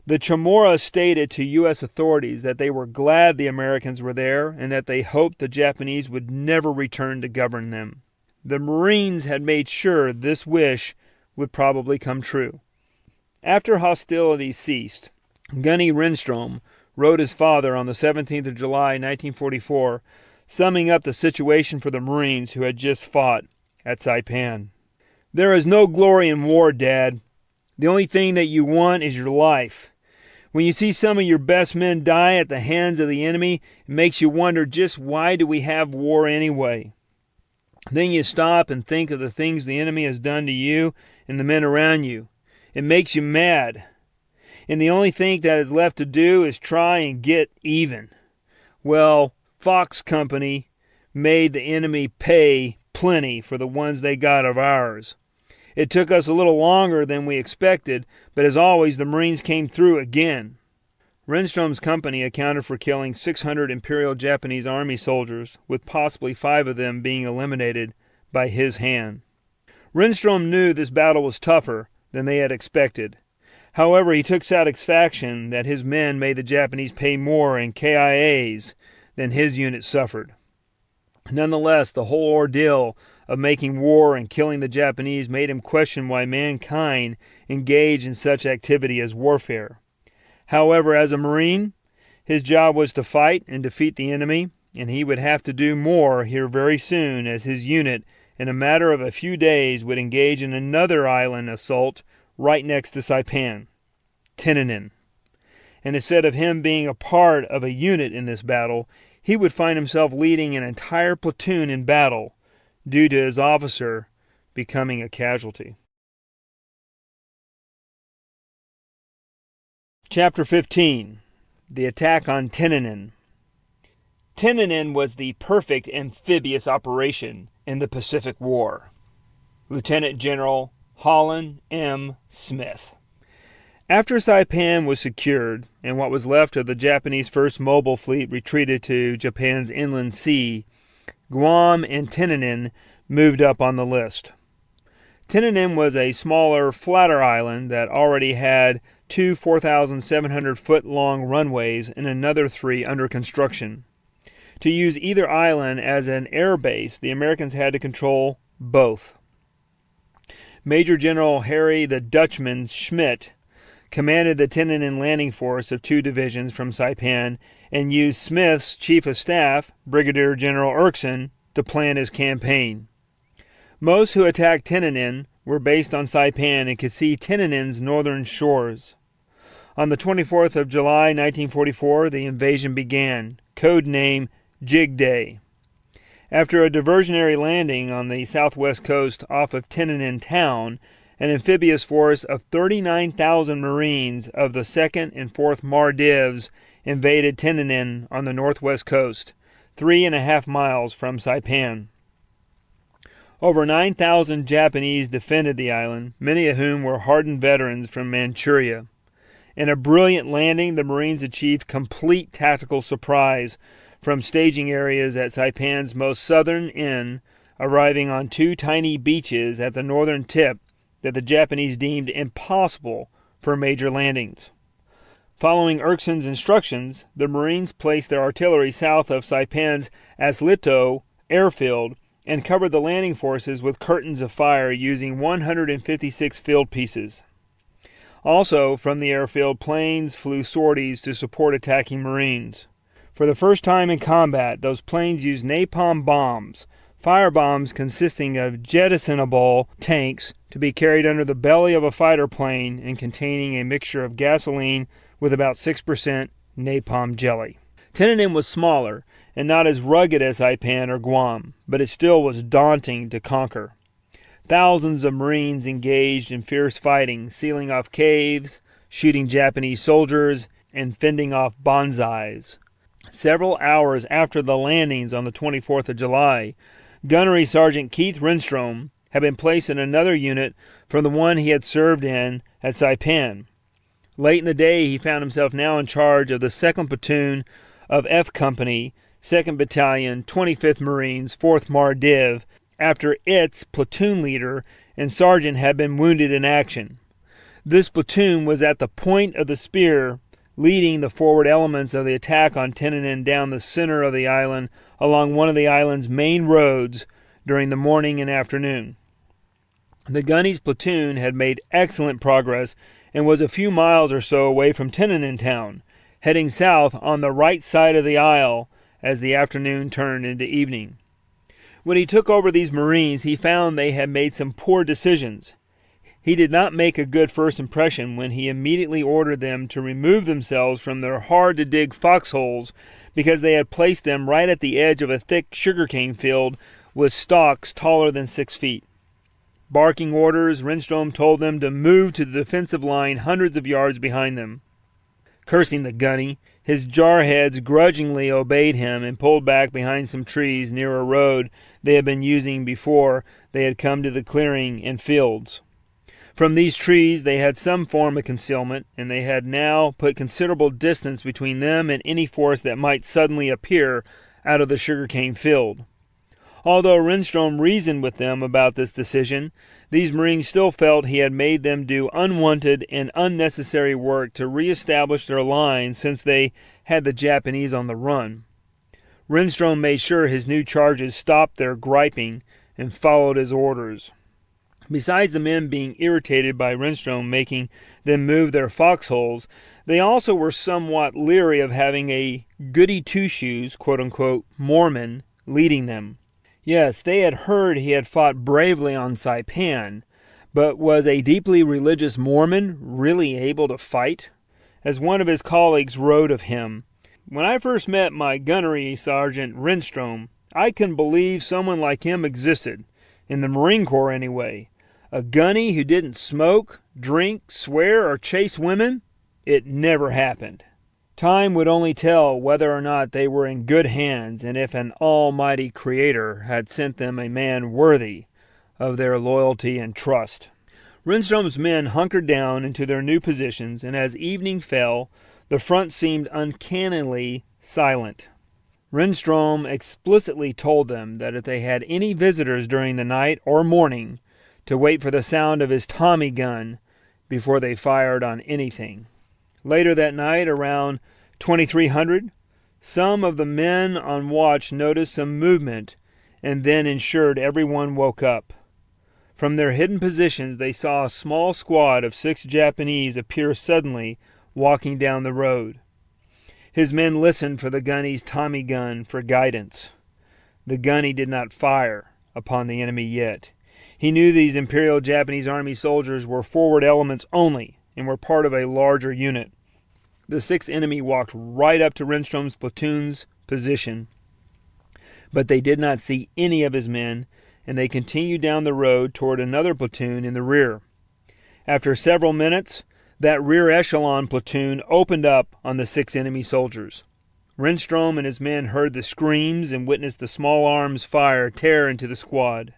The Chamorros stated to U.S. authorities that they were glad the Americans were there and that they hoped the Japanese would never return to govern them. The Marines had made sure this wish would probably come true. After hostilities ceased, Gunny Renstrom wrote his father on the 17th of July, 1944, summing up the situation for the Marines who had just fought at Saipan. "There is no glory in war, Dad. The only thing that you want is your life. When you see some of your best men die at the hands of the enemy, it makes you wonder just why do we have war anyway. Then you stop and think of the things the enemy has done to you and the men around you. It makes you mad. And the only thing that is left to do is try and get even. Well, Fox Company made the enemy pay plenty for the ones they got of ours. It took us a little longer than we expected, but as always, the Marines came through again." Renstrom's company accounted for killing 600 Imperial Japanese Army soldiers, with possibly 5 of them being eliminated by his hand. Renstrom knew this battle was tougher than they had expected. However, he took satisfaction that his men made the Japanese pay more in KIAs than his unit suffered. Nonetheless, the whole ordeal of making war and killing the Japanese made him question why mankind engaged in such activity as warfare. However, as a Marine, his job was to fight and defeat the enemy, and he would have to do more here very soon as his unit in a matter of a few days would engage in another island assault right next to Saipan, Tinanin. And instead of him being a part of a unit in this battle, he would find himself leading an entire platoon in battle due to his officer becoming a casualty. Chapter 15. The Attack on Tinanin. Tinanin was the perfect amphibious operation in the Pacific War. Lieutenant General Holland M. Smith. After Saipan was secured, and what was left of the Japanese First Mobile Fleet retreated to Japan's inland sea, Guam and Tinanin moved up on the list. Tinanin was a smaller, flatter island that already had 2 4,700-foot-long runways and another 3 under construction. To use either island as an air base, the Americans had to control both. Major General Harry the Dutchman Schmidt commanded the Tinanin landing force of 2 divisions from Saipan and used Smith's chief of staff, Brigadier General Erickson, to plan his campaign. Most who attacked Tinanin were based on Saipan and could see Tinanin's northern shores. On the 24th of July, 1944, the invasion began, code name Jig Day. After a diversionary landing on the southwest coast off of Tinanin town, an amphibious force of 39,000 Marines of the 2nd and 4th Mardivs invaded Tinanin on the northwest coast, 3.5 miles from Saipan. Over 9,000 Japanese defended the island, many of whom were hardened veterans from Manchuria. In a brilliant landing, the Marines achieved complete tactical surprise from staging areas at Saipan's most southern end, arriving on 2 tiny beaches at the northern tip that the Japanese deemed impossible for major landings. Following Erickson's instructions, the Marines placed their artillery south of Saipan's Aslito airfield and covered the landing forces with curtains of fire using 156 field pieces. Also, from the airfield, planes flew sorties to support attacking Marines. For the first time in combat, those planes used napalm bombs, firebombs consisting of jettisonable tanks to be carried under the belly of a fighter plane and containing a mixture of gasoline with about 6% napalm jelly. Tinanin was smaller and not as rugged as Saipan or Guam, but it still was daunting to conquer. Thousands of Marines engaged in fierce fighting, sealing off caves, shooting Japanese soldiers, and fending off bonsais. Several hours after the landings on the 24th of July, Gunnery Sergeant Keith Renstrom had been placed in another unit from the one he had served in at Saipan. Late in the day, he found himself now in charge of the 2nd Platoon of F Company, 2nd Battalion, 25th Marines, 4th Mardiv, after its platoon leader and sergeant had been wounded in action. This platoon was at the point of the spear, leading the forward elements of the attack on Tinanin down the center of the island along one of the island's main roads during the morning and afternoon. The gunny's platoon had made excellent progress and was a few miles or so away from Tinanin town, heading south on the right side of the isle as the afternoon turned into evening. When he took over these Marines, he found they had made some poor decisions. He did not make a good first impression when he immediately ordered them to remove themselves from their hard-to-dig foxholes because they had placed them right at the edge of a thick sugarcane field with stalks taller than 6 feet. Barking orders, Renstrom told them to move to the defensive line hundreds of yards behind them. Cursing the gunny, his jarheads grudgingly obeyed him and pulled back behind some trees near a road they had been using before they had come to the clearing and fields. From these trees they had some form of concealment, and they had now put considerable distance between them and any force that might suddenly appear out of the sugarcane field. Although Renstrom reasoned with them about this decision, these Marines still felt he had made them do unwanted and unnecessary work to reestablish their line since they had the Japanese on the run. Renstrom made sure his new charges stopped their griping and followed his orders. Besides the men being irritated by Renstrom making them move their foxholes, they also were somewhat leery of having a goody-two-shoes, quote-unquote, Mormon leading them. Yes, they had heard he had fought bravely on Saipan, but was a deeply religious Mormon really able to fight? As one of his colleagues wrote of him, "When I first met my gunnery sergeant Renstrom, I couldn't believe someone like him existed, in the Marine Corps anyway. A gunny who didn't smoke, drink, swear, or chase women? It never happened." Time would only tell whether or not they were in good hands and if an almighty Creator had sent them a man worthy of their loyalty and trust. Renstrom's men hunkered down into their new positions, and as evening fell, the front seemed uncannily silent. Renstrom explicitly told them that if they had any visitors during the night or morning, to wait for the sound of his Tommy gun before they fired on anything. Later that night, around 2300, some of the men on watch noticed some movement and then ensured everyone woke up. From their hidden positions, they saw a small squad of 6 Japanese appear suddenly walking down the road. His men listened for the gunny's Tommy gun for guidance. The gunny did not fire upon the enemy yet. He knew these Imperial Japanese Army soldiers were forward elements only and were part of a larger unit. The 6th enemy walked right up to Renstrom's platoon's position, but they did not see any of his men, and they continued down the road toward another platoon in the rear. After several minutes, that rear echelon platoon opened up on the 6 enemy soldiers. Renstrom and his men heard the screams and witnessed the small arms fire tear into the squad.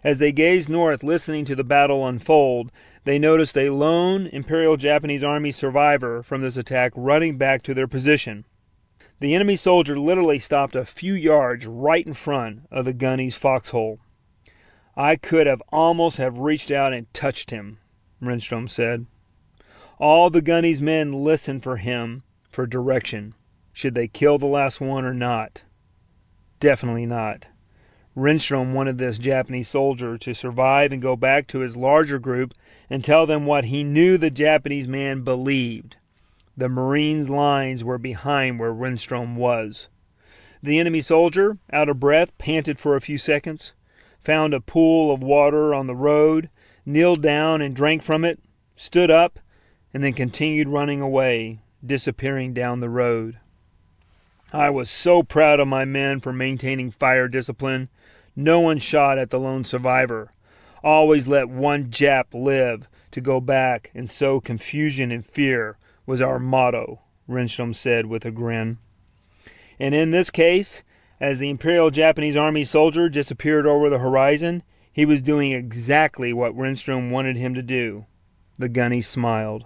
As they gazed north, listening to the battle unfold, they noticed a lone Imperial Japanese Army survivor from this attack running back to their position. The enemy soldier literally stopped a few yards right in front of the gunny's foxhole. "I could have almost have reached out and touched him," Renstrom said. All the gunny's men listened for him for direction. Should they kill the last one or not? Definitely not. Renstrom wanted this Japanese soldier to survive and go back to his larger group and tell them what he knew the Japanese man believed. The Marines' lines were behind where Renstrom was. The enemy soldier, out of breath, panted for a few seconds, found a pool of water on the road, kneeled down and drank from it, stood up, and then continued running away, disappearing down the road. "I was so proud of my men for maintaining fire discipline. No one shot at the lone survivor. Always let one Jap live to go back and sow confusion and fear was our motto," Renstrom said with a grin. And in this case, as the Imperial Japanese Army soldier disappeared over the horizon, he was doing exactly what Renstrom wanted him to do. The gunny smiled.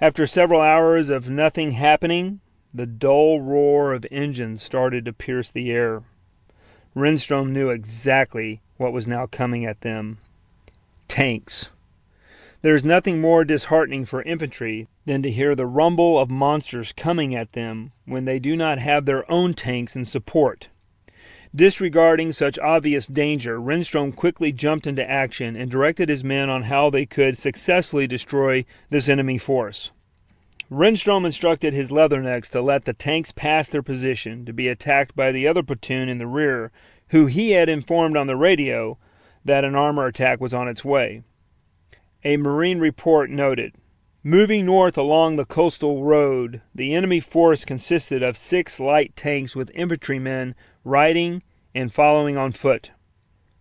After several hours of nothing happening, the dull roar of engines started to pierce the air. Renstrom knew exactly what was now coming at them. Tanks. There is nothing more disheartening for infantry than to hear the rumble of monsters coming at them when they do not have their own tanks in support. Disregarding such obvious danger, Renstrom quickly jumped into action and directed his men on how they could successfully destroy this enemy force. Renstrom instructed his leathernecks to let the tanks pass their position to be attacked by the other platoon in the rear, who he had informed on the radio that an armor attack was on its way. A Marine report noted, "Moving north along the coastal road, the enemy force consisted of 6 light tanks with infantrymen riding and following on foot.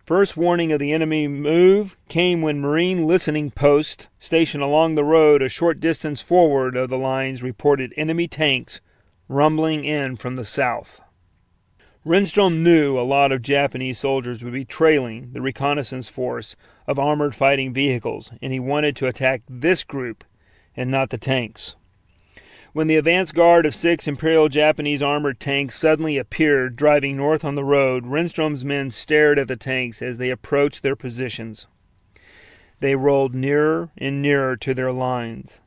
First warning of the enemy move came when Marine listening posts stationed along the road a short distance forward of the lines reported enemy tanks rumbling in from the south." Renstrom knew a lot of Japanese soldiers would be trailing the reconnaissance force of armored fighting vehicles, and he wanted to attack this group and not the tanks. When the advance guard of 6 Imperial Japanese armored tanks suddenly appeared driving north on the road, Renstrom's men stared at the tanks as they approached their positions. They rolled nearer and nearer to their lines.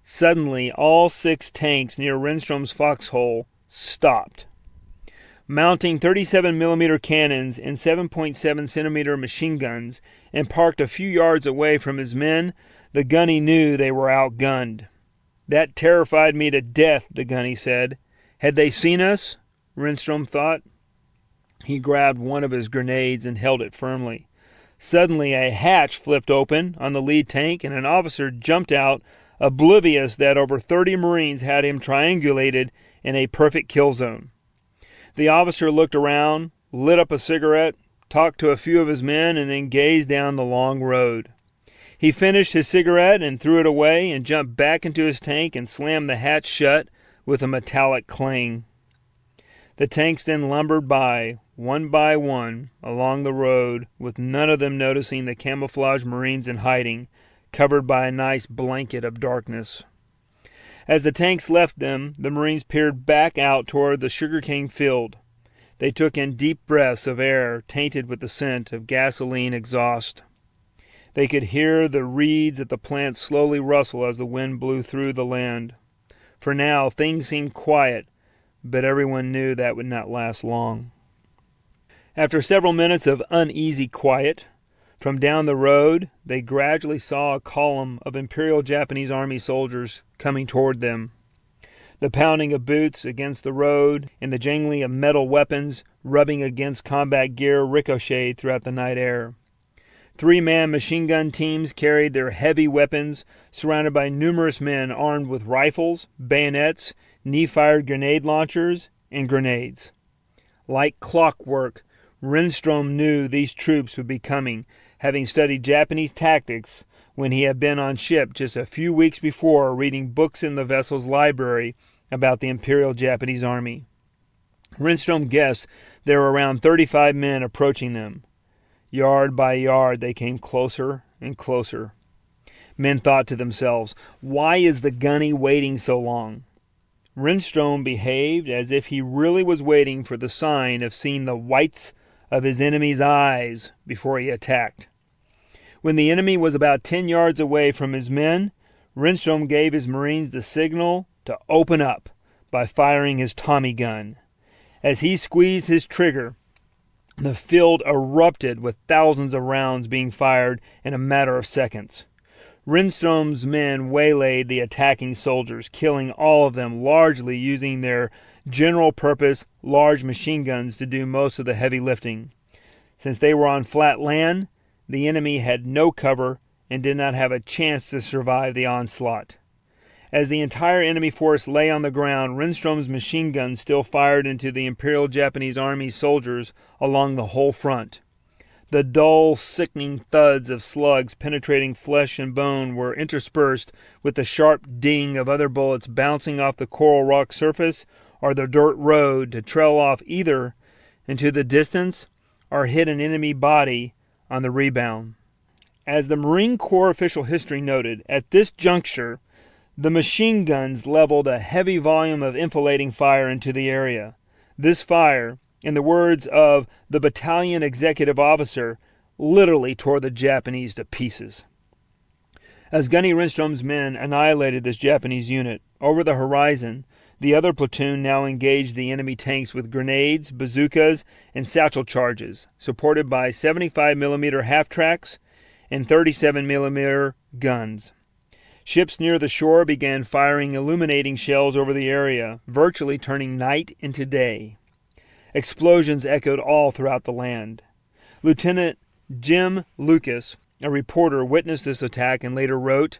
Suddenly, all 6 tanks near Renstrom's foxhole stopped. Mounting 37mm cannons and 7.7cm machine guns and parked a few yards away from his men, the gunny knew they were outgunned. "That terrified me to death," the gunny said. "Had they seen us?" Renstrom thought. He grabbed one of his grenades and held it firmly. Suddenly, a hatch flipped open on the lead tank, and an officer jumped out, oblivious that over 30 Marines had him triangulated in a perfect kill zone. The officer looked around, lit up a cigarette, talked to a few of his men, and then gazed down the long road. He finished his cigarette and threw it away and jumped back into his tank and slammed the hatch shut with a metallic clang. The tanks then lumbered by one, along the road, with none of them noticing the camouflaged Marines in hiding, covered by a nice blanket of darkness. As the tanks left them, the Marines peered back out toward the sugarcane field. They took in deep breaths of air tainted with the scent of gasoline exhaust. They could hear the reeds at the plant slowly rustle as the wind blew through the land. For now, things seemed quiet, but everyone knew that would not last long. After several minutes of uneasy quiet, from down the road, they gradually saw a column of Imperial Japanese Army soldiers coming toward them. The pounding of boots against the road and the jangling of metal weapons rubbing against combat gear ricocheted throughout the night air. 3-man machine gun teams carried their heavy weapons, surrounded by numerous men armed with rifles, bayonets, knee-fired grenade launchers, and grenades. Like clockwork, Renstrom knew these troops would be coming, having studied Japanese tactics when he had been on ship just a few weeks before reading books in the vessel's library about the Imperial Japanese Army. Renstrom guessed there were around 35 men approaching them. Yard by yard they came closer and closer. Men thought to themselves, why is the gunny waiting so long? Renstrom behaved as if he really was waiting for the sign of seeing the whites of his enemy's eyes before he attacked. When the enemy was about 10 yards away from his men, Renstrom gave his Marines the signal to open up by firing his Tommy gun. As he squeezed his trigger, the field erupted with thousands of rounds being fired in a matter of seconds. Renstrom's men waylaid the attacking soldiers, killing all of them, largely using their general-purpose large machine guns to do most of the heavy lifting. Since they were on flat land, the enemy had no cover and did not have a chance to survive the onslaught. As the entire enemy force lay on the ground, Renstrom's machine guns still fired into the Imperial Japanese Army soldiers along the whole front. The dull, sickening thuds of slugs penetrating flesh and bone were interspersed with the sharp ding of other bullets bouncing off the coral rock surface or the dirt road to trail off either into the distance or hit an enemy body on the rebound. As the Marine Corps official history noted, at this juncture, the machine guns leveled a heavy volume of enfilading fire into the area. This fire, in the words of the battalion executive officer, literally tore the Japanese to pieces. As Gunny Renstrom's men annihilated this Japanese unit, over the horizon, the other platoon now engaged the enemy tanks with grenades, bazookas, and satchel charges, supported by 75mm half-tracks and 37mm guns. Ships near the shore began firing illuminating shells over the area, virtually turning night into day. Explosions echoed all throughout the land. Lieutenant Jim Lucas, a reporter, witnessed this attack and later wrote,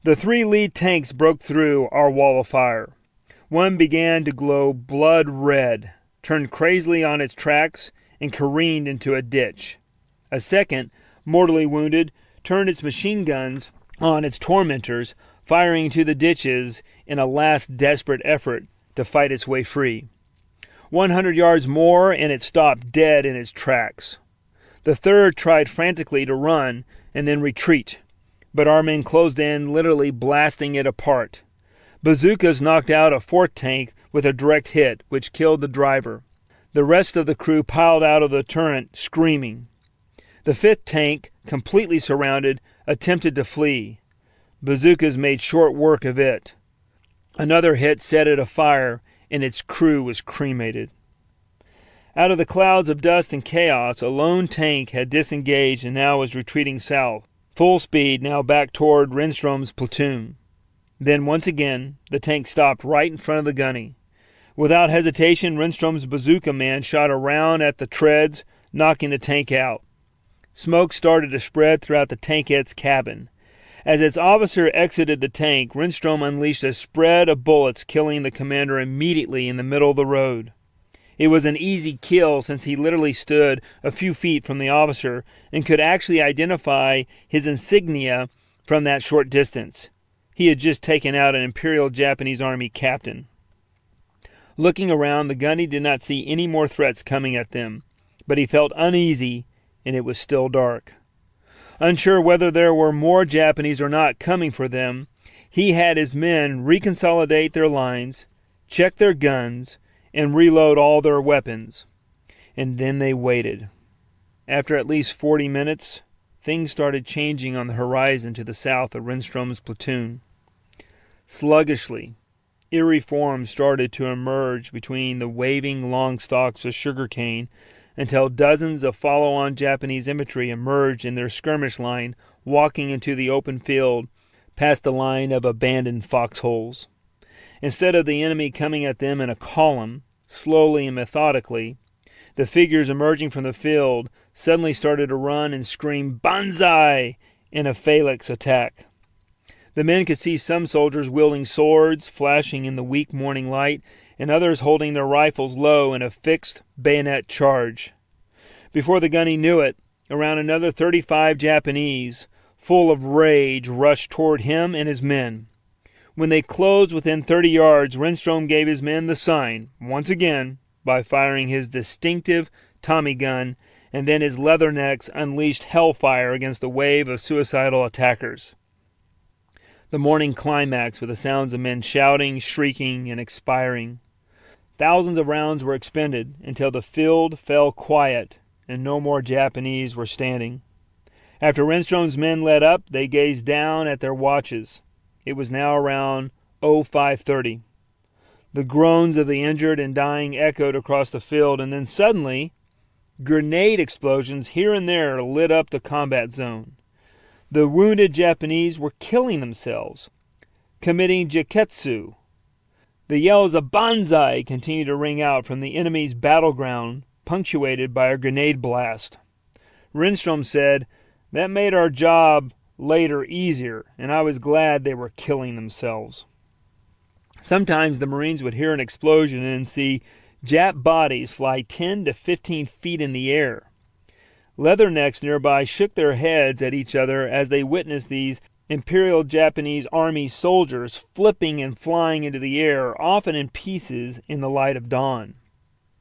"The 3 lead tanks broke through our wall of fire. One began to glow blood red, turned crazily on its tracks, and careened into a ditch. A second, mortally wounded, turned its machine guns on its tormentors, firing into the ditches in a last desperate effort to fight its way free. 100 yards more, and it stopped dead in its tracks. The third tried frantically to run and then retreat, but our men closed in, literally blasting it apart. Bazookas knocked out a 4th tank with a direct hit, which killed the driver. The rest of the crew piled out of the turret, screaming. The 5th tank, completely surrounded, attempted to flee. Bazookas made short work of it. Another hit set it afire, and its crew was cremated. Out of the clouds of dust and chaos, a lone tank had disengaged and now was retreating south, full speed, now back toward Renstrom's platoon. Then, once again, the tank stopped right in front of the gunny. Without hesitation, Renstrom's bazooka man shot a round at the treads, knocking the tank out. Smoke started to spread throughout the tankette's cabin. As its officer exited the tank, Renstrom unleashed a spread of bullets, killing the commander immediately in the middle of the road. It was an easy kill since he literally stood a few feet from the officer and could actually identify his insignia from that short distance. He had just taken out an Imperial Japanese Army captain. Looking around, the gunny did not see any more threats coming at them, but he felt uneasy, and it was still dark. Unsure whether there were more Japanese or not coming for them, he had his men reconsolidate their lines, check their guns, and reload all their weapons. And then they waited. After at least 40 minutes, things started changing on the horizon to the south of Renstrom's platoon. Sluggishly, eerie forms started to emerge between the waving long stalks of sugarcane until dozens of follow-on Japanese infantry emerged in their skirmish line, walking into the open field past the line of abandoned foxholes. Instead of the enemy coming at them in a column, slowly and methodically, the figures emerging from the field suddenly started to run and scream "Banzai!" in a phalanx attack. The men could see some soldiers wielding swords, flashing in the weak morning light, and others holding their rifles low in a fixed bayonet charge. Before the gunny knew it, around another 35 Japanese, full of rage, rushed toward him and his men. When they closed within 30 yards, Renstrom gave his men the sign, once again, by firing his distinctive Tommy gun, and then his leathernecks unleashed hellfire against the wave of suicidal attackers. The morning climaxed with the sounds of men shouting, shrieking, and expiring. Thousands of rounds were expended until the field fell quiet and no more Japanese were standing. After Renstrom's men let up, they gazed down at their watches. It was now around 05:30. The groans of the injured and dying echoed across the field, and then suddenly, grenade explosions here and there lit up the combat zone. The wounded Japanese were killing themselves, committing jiketsu. The yells of "Banzai" continued to ring out from the enemy's battleground, punctuated by a grenade blast. Renstrom said, "That made our job later easier, and I was glad they were killing themselves." Sometimes the Marines would hear an explosion and see Jap bodies fly 10 to 15 feet in the air. Leathernecks nearby shook their heads at each other as they witnessed these Imperial Japanese Army soldiers flipping and flying into the air, often in pieces in the light of dawn.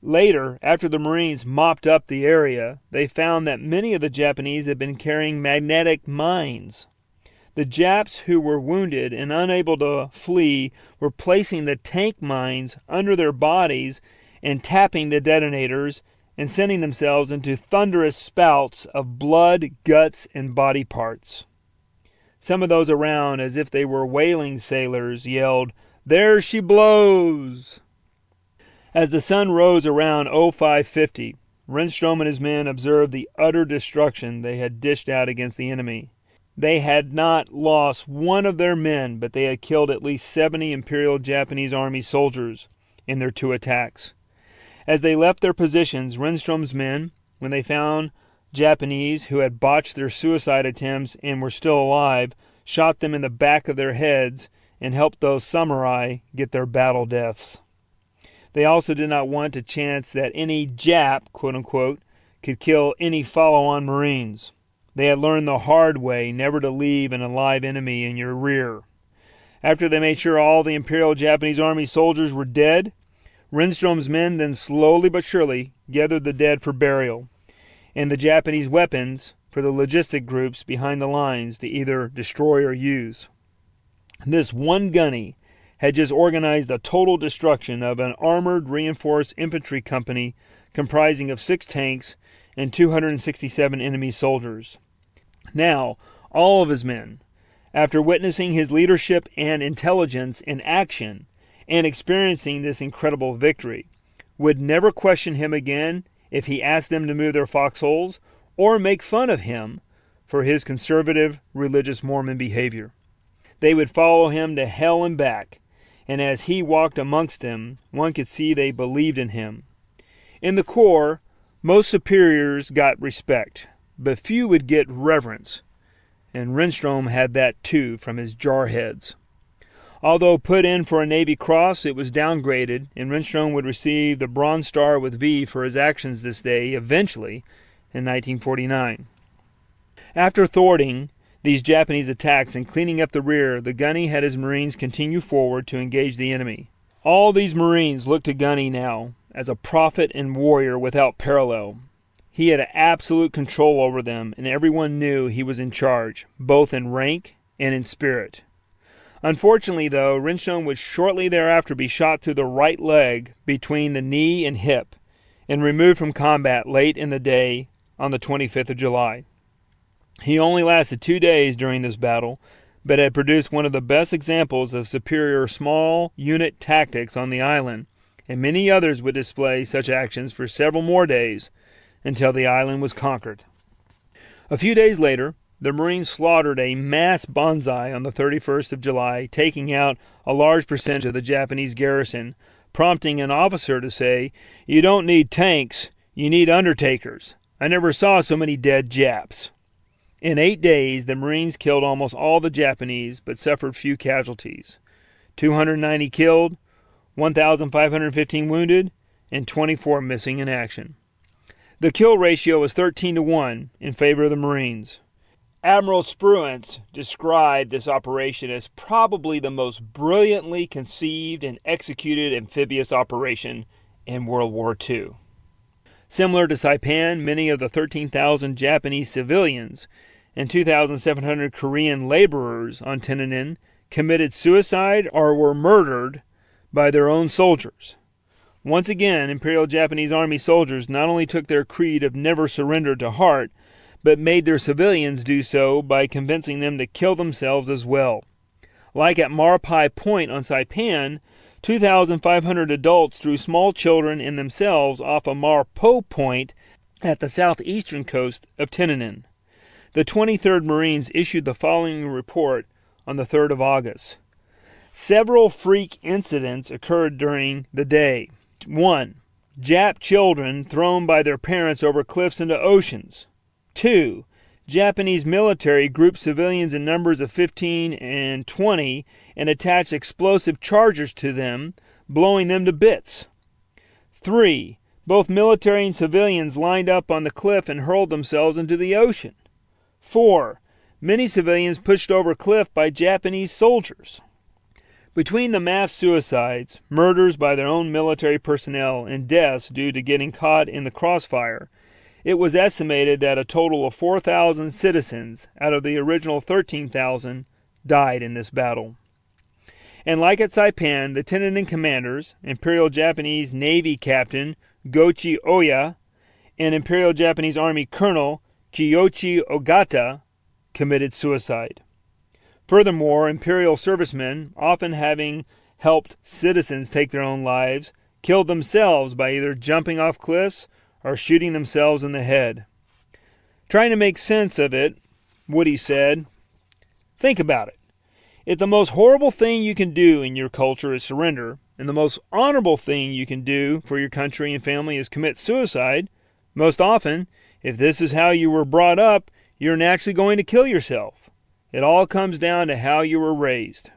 Later, after the Marines mopped up the area, they found that many of the Japanese had been carrying magnetic mines. The Japs who were wounded and unable to flee were placing the tank mines under their bodies and tapping the detonators and sending themselves into thunderous spouts of blood, guts, and body parts. Some of those around, as if they were whaling sailors, yelled, "There she blows!" As the sun rose around 0550, Renstrom and his men observed the utter destruction they had dished out against the enemy. They had not lost one of their men, but they had killed at least 70 Imperial Japanese Army soldiers in their 2 attacks. As they left their positions, Renstrom's men, when they found Japanese who had botched their suicide attempts and were still alive, shot them in the back of their heads and helped those samurai get their battle deaths. They also did not want to chance that any Jap, quote-unquote, could kill any follow-on Marines. They had learned the hard way never to leave an alive enemy in your rear. After they made sure all the Imperial Japanese Army soldiers were dead, Renstrom's men then slowly but surely gathered the dead for burial, and the Japanese weapons for the logistic groups behind the lines to either destroy or use. This one gunny had just organized the total destruction of an armored reinforced infantry company comprising of 6 tanks and 267 enemy soldiers. Now, all of his men, after witnessing his leadership and intelligence in action and experiencing this incredible victory, would never question him again if he asked them to move their foxholes or make fun of him for his conservative religious Mormon behavior. They would follow him to hell and back, and as he walked amongst them, one could see they believed in him. In the Corps, most superiors got respect, but few would get reverence, and Renstrom had that too from his jarheads. Although put in for a Navy Cross, it was downgraded, and Renstrom would receive the Bronze Star with V for his actions this day, eventually, in 1949. After thwarting these Japanese attacks and cleaning up the rear, the Gunny had his Marines continue forward to engage the enemy. All these Marines looked to Gunny now as a prophet and warrior without parallel. He had absolute control over them, and everyone knew he was in charge, both in rank and in spirit. Unfortunately, though, Renstrom would shortly thereafter be shot through the right leg between the knee and hip and removed from combat late in the day on the 25th of July. He only lasted 2 days during this battle, but had produced one of the best examples of superior small unit tactics on the island, and many others would display such actions for several more days until the island was conquered. A few days later, the Marines slaughtered a mass banzai on the 31st of July, taking out a large percentage of the Japanese garrison, prompting an officer to say, "You don't need tanks, you need undertakers. I never saw so many dead Japs." In 8 days, the Marines killed almost all the Japanese, but suffered few casualties. 290 killed, 1,515 wounded, and 24 missing in action. The kill ratio was 13-1 in favor of the Marines. Admiral Spruance described this operation as probably the most brilliantly conceived and executed amphibious operation in World War II. Similar to Saipan, many of the 13,000 Japanese civilians and 2,700 Korean laborers on Tinanin committed suicide or were murdered by their own soldiers. Once again, Imperial Japanese Army soldiers not only took their creed of never surrender to heart, but made their civilians do so by convincing them to kill themselves as well. Like at Marapai Point on Saipan, 2,500 adults threw small children and themselves off a Marpo Point at the southeastern coast of Tinanin. The 23rd Marines issued the following report on the 3rd of August. Several freak incidents occurred during the day. 1. Jap children thrown by their parents over cliffs into oceans. 2. Japanese military grouped civilians in numbers of 15 and 20 and attached explosive charges to them, blowing them to bits. 3. Both military and civilians lined up on the cliff and hurled themselves into the ocean. 4. Many civilians pushed over cliff by Japanese soldiers. Between the mass suicides, murders by their own military personnel, and deaths due to getting caught in the crossfire, it was estimated that a total of 4,000 citizens out of the original 13,000 died in this battle. And like at Saipan, the Tinanin commanders, Imperial Japanese Navy Captain Goichi Oya and Imperial Japanese Army Colonel Kiyoshi Ogata, committed suicide. Furthermore, Imperial servicemen, often having helped citizens take their own lives, killed themselves by either jumping off cliffs or shooting themselves in the head. Trying to make sense of it, Woody said, "Think about it. If the most horrible thing you can do in your culture is surrender, and the most honorable thing you can do for your country and family is commit suicide, most often, if this is how you were brought up, you're naturally going to kill yourself. It all comes down to how you were raised."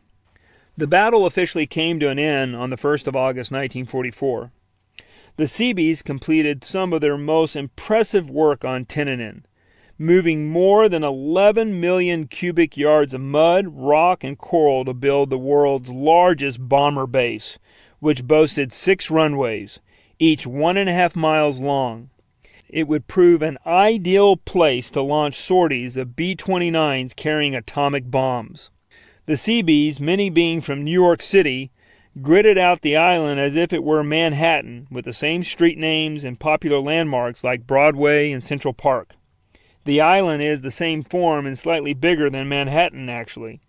The battle officially came to an end on the 1st of August 1944. The Seabees completed some of their most impressive work on Tinanin, moving more than 11 million cubic yards of mud, rock, and coral to build the world's largest bomber base, which boasted 6 runways, each 1.5 miles long. It would prove an ideal place to launch sorties of B-29s carrying atomic bombs. The Seabees, many being from New York City, gridded out the island as if it were Manhattan, with the same street names and popular landmarks like Broadway and Central Park. The island is the same form and slightly bigger than Manhattan, actually.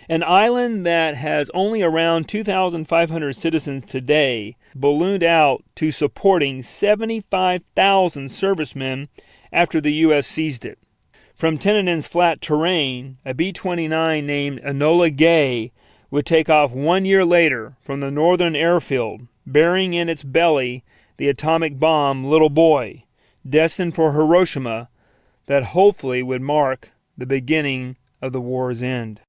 An island that has only around 2,500 citizens today ballooned out to supporting 75,000 servicemen after the U.S. seized it. From Tinanin's flat terrain, a B-29 named Enola Gay would take off 1 year later from the northern airfield, bearing in its belly the atomic bomb Little Boy, destined for Hiroshima, that hopefully would mark the beginning of the war's end.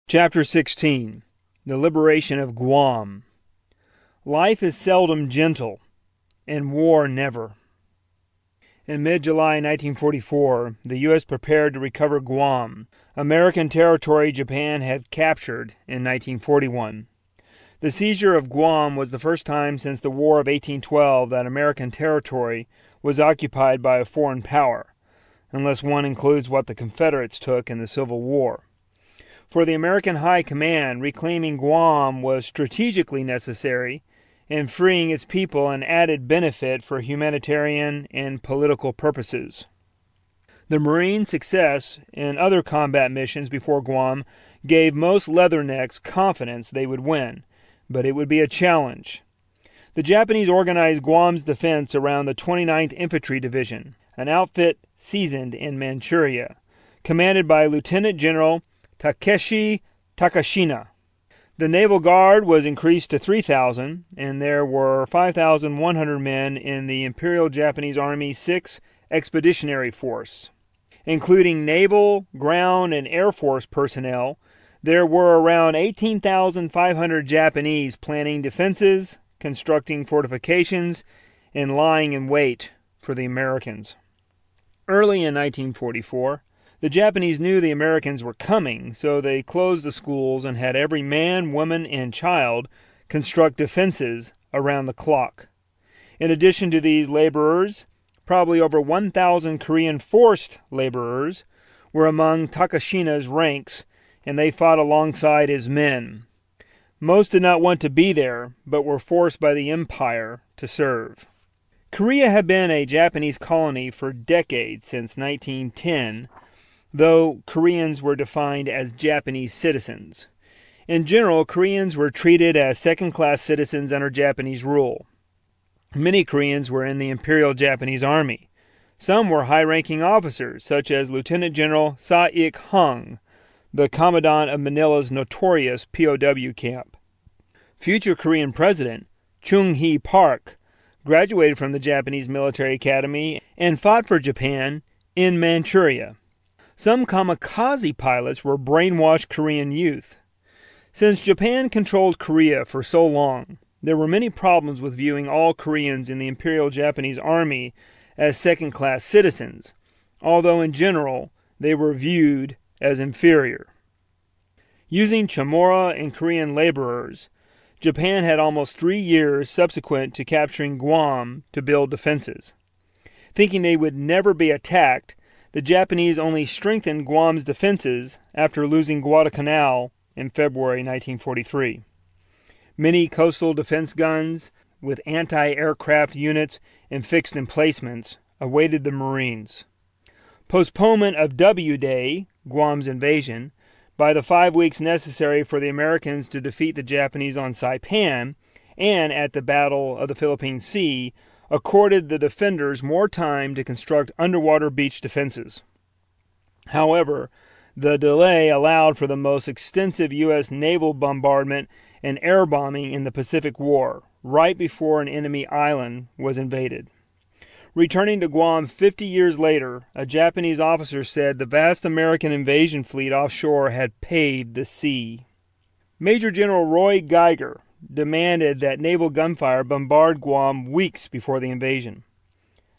Chapter 16. The Liberation of Guam. Life is seldom gentle, and war never. In mid-July 1944, the U.S. prepared to recover Guam, American territory Japan had captured in 1941. The seizure of Guam was the first time since the War of 1812 that American territory was occupied by a foreign power, unless one includes what the Confederates took in the Civil War. For the American High Command, reclaiming Guam was strategically necessary, and freeing its people an added benefit for humanitarian and political purposes. The Marine success in other combat missions before Guam gave most leathernecks confidence they would win, but it would be a challenge. The Japanese organized Guam's defense around the 29th Infantry Division, an outfit seasoned in Manchuria, commanded by Lieutenant General Takeshi Takashina. The Naval Guard was increased to 3,000, and there were 5,100 men in the Imperial Japanese Army 6th Expeditionary Force. Including naval, ground, and air force personnel, there were around 18,500 Japanese planning defenses, constructing fortifications, and lying in wait for the Americans. Early in 1944, the Japanese knew the Americans were coming, so they closed the schools and had every man, woman, and child construct defenses around the clock. In addition to these laborers, probably over 1,000 Korean forced laborers were among Takashina's ranks, and they fought alongside his men. Most did not want to be there, but were forced by the empire to serve. Korea had been a Japanese colony for decades since 1910, though Koreans were defined as Japanese citizens. In general, Koreans were treated as second-class citizens under Japanese rule. Many Koreans were in the Imperial Japanese Army. Some were high-ranking officers, such as Lieutenant General Sa-ik-hung, the commandant of Manila's notorious POW camp. Future Korean President Chung-hee Park graduated from the Japanese Military Academy and fought for Japan in Manchuria. Some kamikaze pilots were brainwashed Korean youth. Since Japan controlled Korea for so long, there were many problems with viewing all Koreans in the Imperial Japanese Army as second-class citizens, although in general they were viewed as inferior. Using Chamorro and Korean laborers, Japan had almost 3 years subsequent to capturing Guam to build defenses. Thinking they would never be attacked, the Japanese only strengthened Guam's defenses after losing Guadalcanal in February 1943. Many coastal defense guns with anti-aircraft units and fixed emplacements awaited the Marines. Postponement of W-Day, Guam's invasion, by the 5 weeks necessary for the Americans to defeat the Japanese on Saipan and at the Battle of the Philippine Sea accorded the defenders more time to construct underwater beach defenses. However, the delay allowed for the most extensive U.S. naval bombardment and air bombing in the Pacific War, right before an enemy island was invaded. Returning to Guam 50 years later, a Japanese officer said the vast American invasion fleet offshore had paved the sea. Major General Roy Geiger demanded that naval gunfire bombard Guam weeks before the invasion.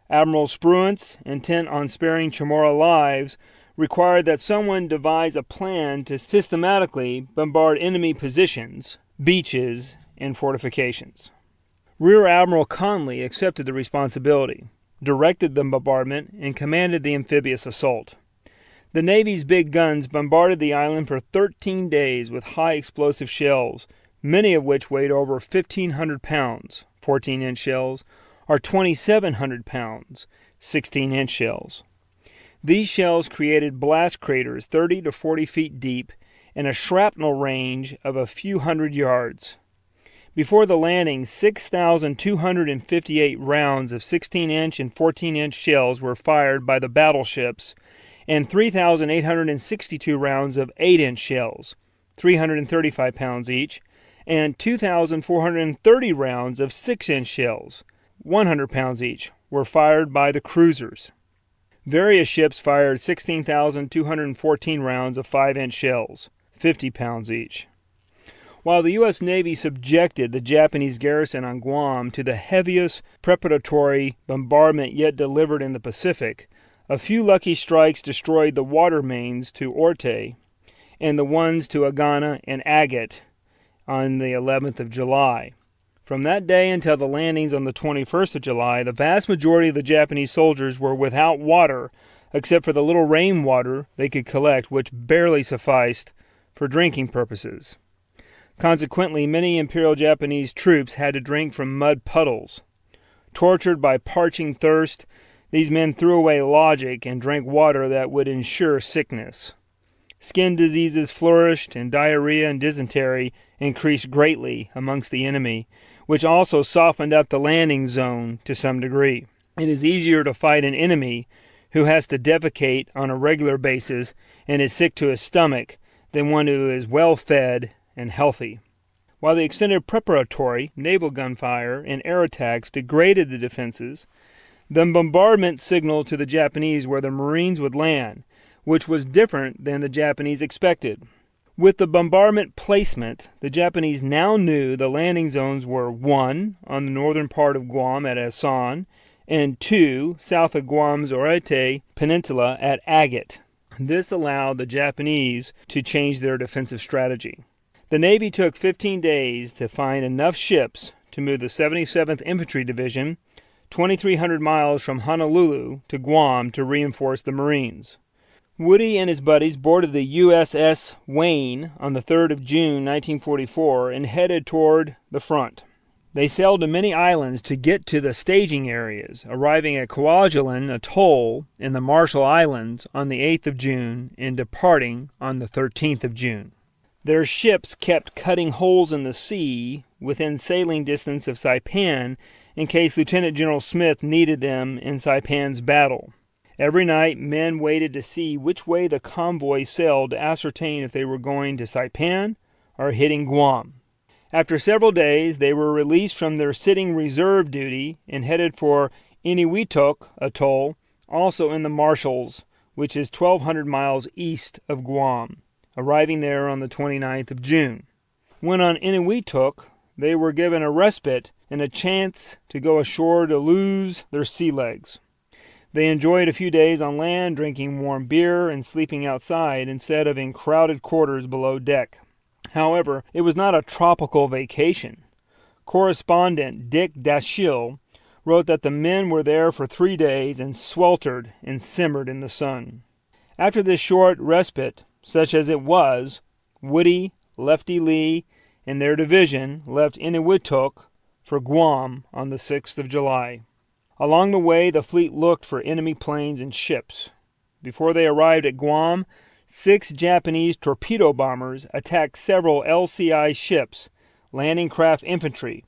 Admiral Spruance, intent on sparing Chamorro lives, required that someone devise a plan to systematically bombard enemy positions, beaches, and fortifications. Rear Admiral Conley accepted the responsibility, directed the bombardment, and commanded the amphibious assault. The Navy's big guns bombarded the island for 13 days with high explosive shells, many of which weighed over 1,500 pounds, 14-inch shells, or 2,700 pounds, 16-inch shells. These shells created blast craters 30 to 40 feet deep and a shrapnel range of a few hundred yards. Before the landing, 6,258 rounds of 16-inch and 14-inch shells were fired by the battleships and 3,862 rounds of 8-inch shells, 335 pounds each, and 2,430 rounds of 6-inch shells, 100 pounds each, were fired by the cruisers. Various ships fired 16,214 rounds of 5-inch shells, 50 pounds each. While the U.S. Navy subjected the Japanese garrison on Guam to the heaviest preparatory bombardment yet delivered in the Pacific, a few lucky strikes destroyed the water mains to Orte and the ones to Agana and Agate on the 11th of July. From that day until the landings on the 21st of July, the vast majority of the Japanese soldiers were without water, except for the little rainwater they could collect, which barely sufficed for drinking purposes. Consequently, many Imperial Japanese troops had to drink from mud puddles. Tortured by parching thirst, these men threw away logic and drank water that would ensure sickness. Skin diseases flourished, and diarrhea and dysentery increased greatly amongst the enemy, which also softened up the landing zone to some degree. It is easier to fight an enemy who has to defecate on a regular basis and is sick to his stomach than one who is well fed and healthy. While the extended preparatory naval gunfire and air attacks degraded the defenses, the bombardment signaled to the Japanese where the Marines would land, which was different than the Japanese expected. With the bombardment placement, the Japanese now knew the landing zones were 1. On the northern part of Guam at Asan, and 2. South of Guam's Orete Peninsula at Agate. This allowed the Japanese to change their defensive strategy. The Navy took 15 days to find enough ships to move the 77th Infantry Division 2,300 miles from Honolulu to Guam to reinforce the Marines. Woody and his buddies boarded the USS Wayne on the 3rd of June 1944 and headed toward the front. They sailed to many islands to get to the staging areas, arriving at Kwajalein Atoll in the Marshall Islands on the 8th of June and departing on the 13th of June. Their ships kept cutting holes in the sea within sailing distance of Saipan in case Lieutenant General Smith needed them in Saipan's battle. Every night, men waited to see which way the convoy sailed to ascertain if they were going to Saipan or hitting Guam. After several days, they were released from their sitting reserve duty and headed for Eniwetok Atoll, also in the Marshalls, which is 1,200 miles east of Guam, arriving there on the 29th of June. When on Eniwetok, they were given a respite and a chance to go ashore to lose their sea legs. They enjoyed a few days on land, drinking warm beer and sleeping outside instead of in crowded quarters below deck. However, it was not a tropical vacation. Correspondent Dick Dashiell wrote that the men were there for 3 days and sweltered and simmered in the sun. After this short respite, such as it was, Woody, Lefty Lee, and their division left Eniwetok for Guam on the 6th of July. Along the way, the fleet looked for enemy planes and ships. Before they arrived at Guam, 6 Japanese torpedo bombers attacked several LCI ships, landing craft infantry,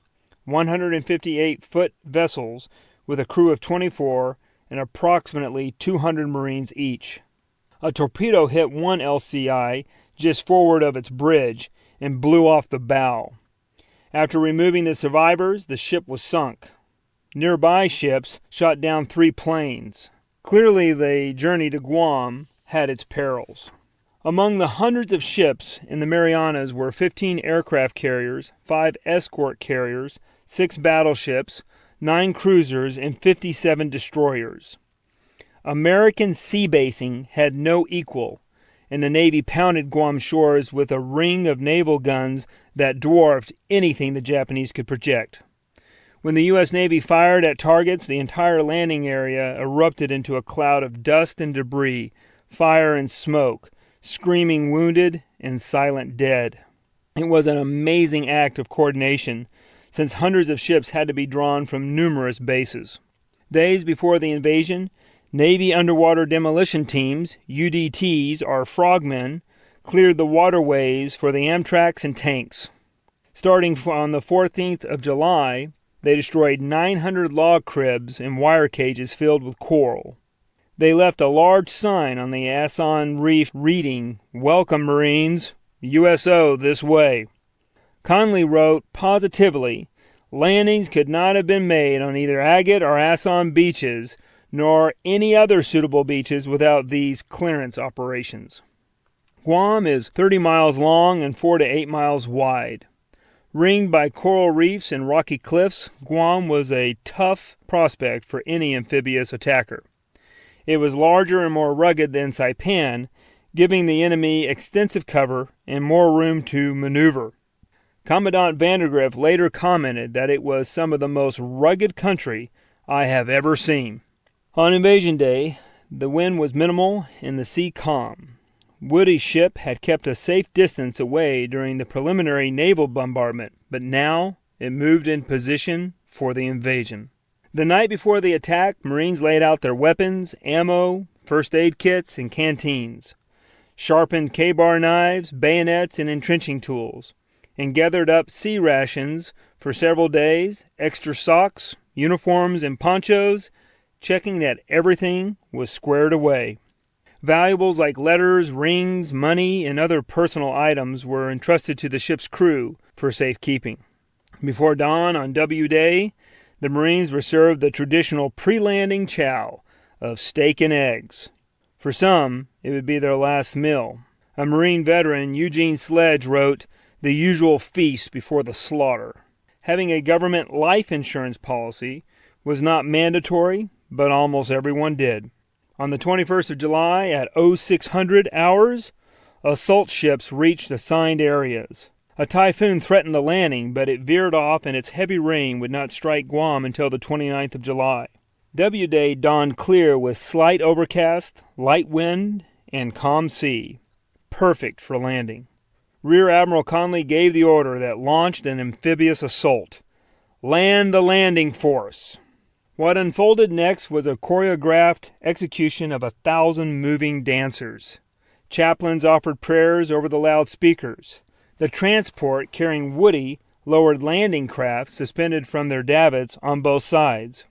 158-foot vessels with a crew of 24 and approximately 200 Marines each. A torpedo hit one LCI just forward of its bridge and blew off the bow. After removing the survivors, the ship was sunk. Nearby ships shot down 3 planes. Clearly, the journey to Guam had its perils. Among the hundreds of ships in the Marianas were 15 aircraft carriers, 5 escort carriers, 6 battleships, 9 cruisers, and 57 destroyers. American sea basing had no equal, and the Navy pounded Guam shores with a ring of naval guns that dwarfed anything the Japanese could project. When the U.S. Navy fired at targets, the entire landing area erupted into a cloud of dust and debris, fire and smoke, screaming wounded and silent dead. It was an amazing act of coordination, since hundreds of ships had to be drawn from numerous bases. Days before the invasion, Navy underwater demolition teams, UDTs or frogmen, cleared the waterways for the Amtraks and tanks. Starting on the 14th of July, they destroyed 900 log cribs and wire cages filled with coral. They left a large sign on the Aswan Reef reading, "Welcome, Marines, USO this way." Conley wrote positively, landings could not have been made on either Agate or Aswan beaches, nor any other suitable beaches without these clearance operations. Guam is 30 miles long and 4 to 8 miles wide. Ringed by coral reefs and rocky cliffs, Guam was a tough prospect for any amphibious attacker. It was larger and more rugged than Saipan, giving the enemy extensive cover and more room to maneuver. Commandant Vandergrift later commented that it was some of the most rugged country I have ever seen. On invasion day, the wind was minimal and the sea calm. Woody's ship had kept a safe distance away during the preliminary naval bombardment, but now it moved in position for the invasion. The night before the attack, Marines laid out their weapons, ammo, first aid kits, and canteens, sharpened K-bar knives, bayonets, and entrenching tools, and gathered up sea rations for several days, extra socks, uniforms, and ponchos, checking that everything was squared away. Valuables like letters, rings, money, and other personal items were entrusted to the ship's crew for safekeeping. Before dawn on W Day, the Marines were served the traditional pre-landing chow of steak and eggs. For some, it would be their last meal. A Marine veteran, Eugene Sledge, wrote, "The usual feast before the slaughter." Having a government life insurance policy was not mandatory, but almost everyone did. On the 21st of July at 0600 hours, assault ships reached assigned areas. A typhoon threatened the landing, but it veered off and its heavy rain would not strike Guam until the 29th of July. W Day dawned clear with slight overcast, light wind, and calm sea. Perfect for landing. Rear Admiral Conley gave the order that launched an amphibious assault. "Land the landing force!" What unfolded next was a choreographed execution of 1,000 moving dancers. Chaplains offered prayers over the loudspeakers. The transport carrying Woody lowered landing craft suspended from their davits on both sides.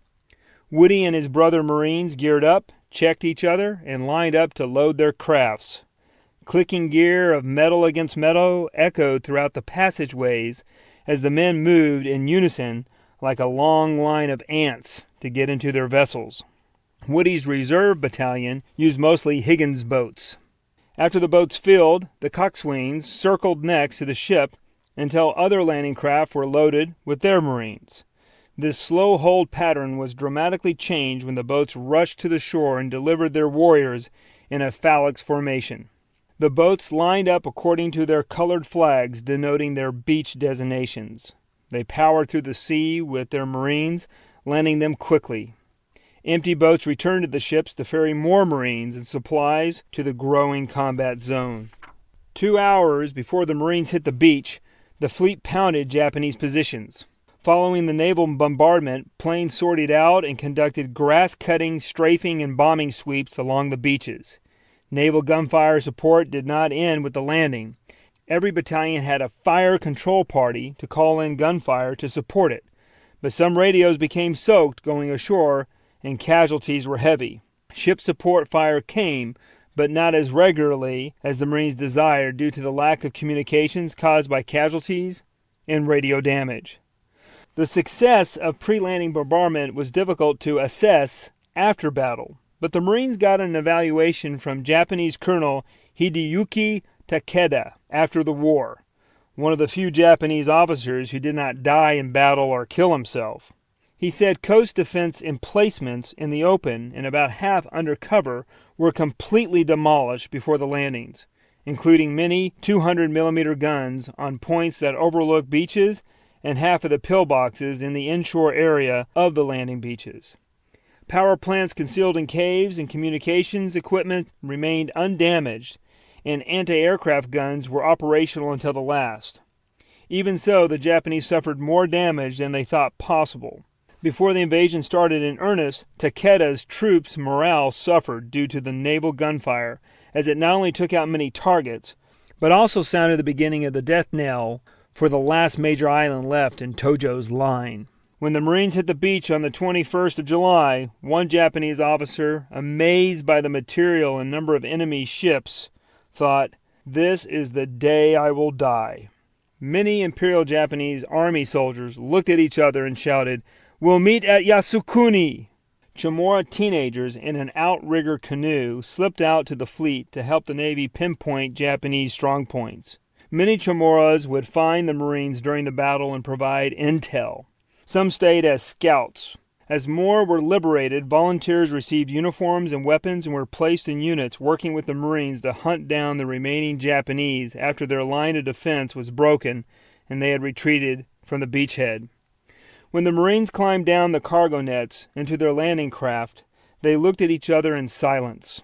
Woody and his brother Marines geared up, checked each other, and lined up to load their crafts. Clicking gear of metal against metal echoed throughout the passageways as the men moved in unison like a long line of ants to get into their vessels. Woody's reserve battalion used mostly Higgins boats. After the boats filled, the coxswains circled next to the ship until other landing craft were loaded with their Marines. This slow hold pattern was dramatically changed when the boats rushed to the shore and delivered their warriors in a phalanx formation. The boats lined up according to their colored flags denoting their beach designations. They powered through the sea with their Marines, landing them quickly. Empty boats returned to the ships to ferry more Marines and supplies to the growing combat zone. 2 hours before the Marines hit the beach, the fleet pounded Japanese positions. Following the naval bombardment, planes sortied out and conducted grass-cutting, strafing, and bombing sweeps along the beaches. Naval gunfire support did not end with the landing. Every battalion had a fire control party to call in gunfire to support it, but some radios became soaked going ashore and casualties were heavy. Ship support fire came, but not as regularly as the Marines desired due to the lack of communications caused by casualties and radio damage. The success of pre-landing bombardment was difficult to assess after battle, but the Marines got an evaluation from Japanese Colonel Hideyuki Takeda after the war, one of the few Japanese officers who did not die in battle or kill himself. He said coast defense emplacements in the open and about half under cover were completely demolished before the landings, including many 200mm guns on points that overlook beaches and half of the pillboxes in the inshore area of the landing beaches. Power plants concealed in caves and communications equipment remained undamaged, and anti-aircraft guns were operational until the last. Even so, the Japanese suffered more damage than they thought possible. Before the invasion started in earnest, Takeda's troops' morale suffered due to the naval gunfire, as it not only took out many targets, but also sounded the beginning of the death knell for the last major island left in Tojo's line. When the Marines hit the beach on the 21st of July, one Japanese officer, amazed by the material and number of enemy ships, thought, "This is the day I will die." Many Imperial Japanese Army soldiers looked at each other and shouted, "We'll meet at Yasukuni!" Chamorro teenagers in an outrigger canoe slipped out to the fleet to help the Navy pinpoint Japanese strongpoints. Many Chamorros would find the Marines during the battle and provide intel. Some stayed as scouts. As more were liberated, volunteers received uniforms and weapons and were placed in units working with the Marines to hunt down the remaining Japanese after their line of defense was broken and they had retreated from the beachhead. When the Marines climbed down the cargo nets into their landing craft, they looked at each other in silence.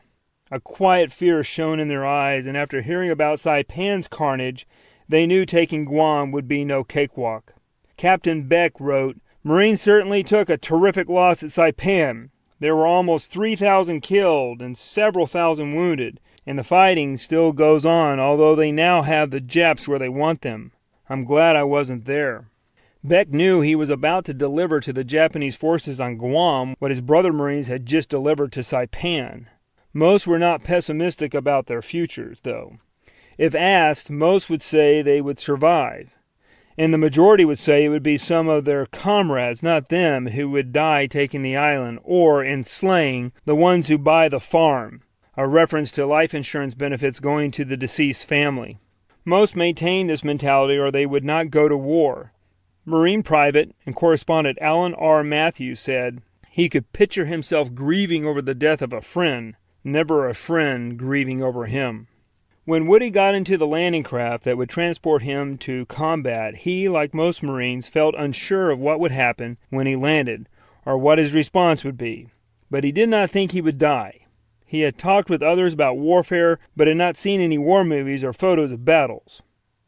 A quiet fear shone in their eyes, and after hearing about Saipan's carnage, they knew taking Guam would be no cakewalk. Captain Beck wrote, "Marines certainly took a terrific loss at Saipan. There were almost 3,000 killed and several thousand wounded, and the fighting still goes on, although they now have the Japs where they want them. I'm glad I wasn't there." Beck knew he was about to deliver to the Japanese forces on Guam what his brother Marines had just delivered to Saipan. Most were not pessimistic about their futures, though. If asked, most would say they would survive. And the majority would say it would be some of their comrades, not them, who would die taking the island, or, in slang, the ones who buy the farm, a reference to life insurance benefits going to the deceased family. Most maintained this mentality or they would not go to war. Marine Private and correspondent Alan R. Matthews said he could picture himself grieving over the death of a friend, never a friend grieving over him. When Woody got into the landing craft that would transport him to combat, he, like most Marines, felt unsure of what would happen when he landed, or what his response would be. But he did not think he would die. He had talked with others about warfare, but had not seen any war movies or photos of battles.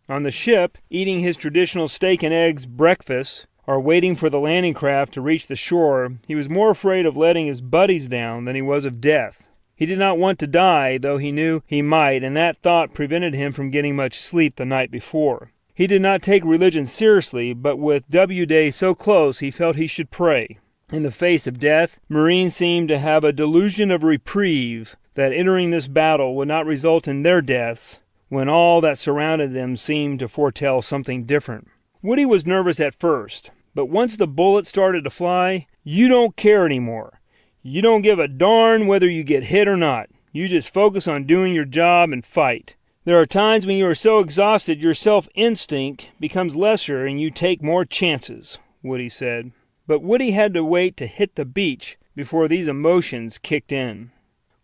On the ship, eating his traditional steak and eggs breakfast, or waiting for the landing craft to reach the shore, he was more afraid of letting his buddies down than he was of death. He did not want to die, though he knew he might, and that thought prevented him from getting much sleep the night before. He did not take religion seriously, but with W Day so close, he felt he should pray. In the face of death, Marines seemed to have a delusion of reprieve, that entering this battle would not result in their deaths, when all that surrounded them seemed to foretell something different. Woody was nervous at first, but once the bullets started to fly, you don't care anymore. You don't give a darn whether you get hit or not. You just focus on doing your job and fight. There are times when you are so exhausted your self-instinct becomes lesser and you take more chances, Woody said. But Woody had to wait to hit the beach before these emotions kicked in.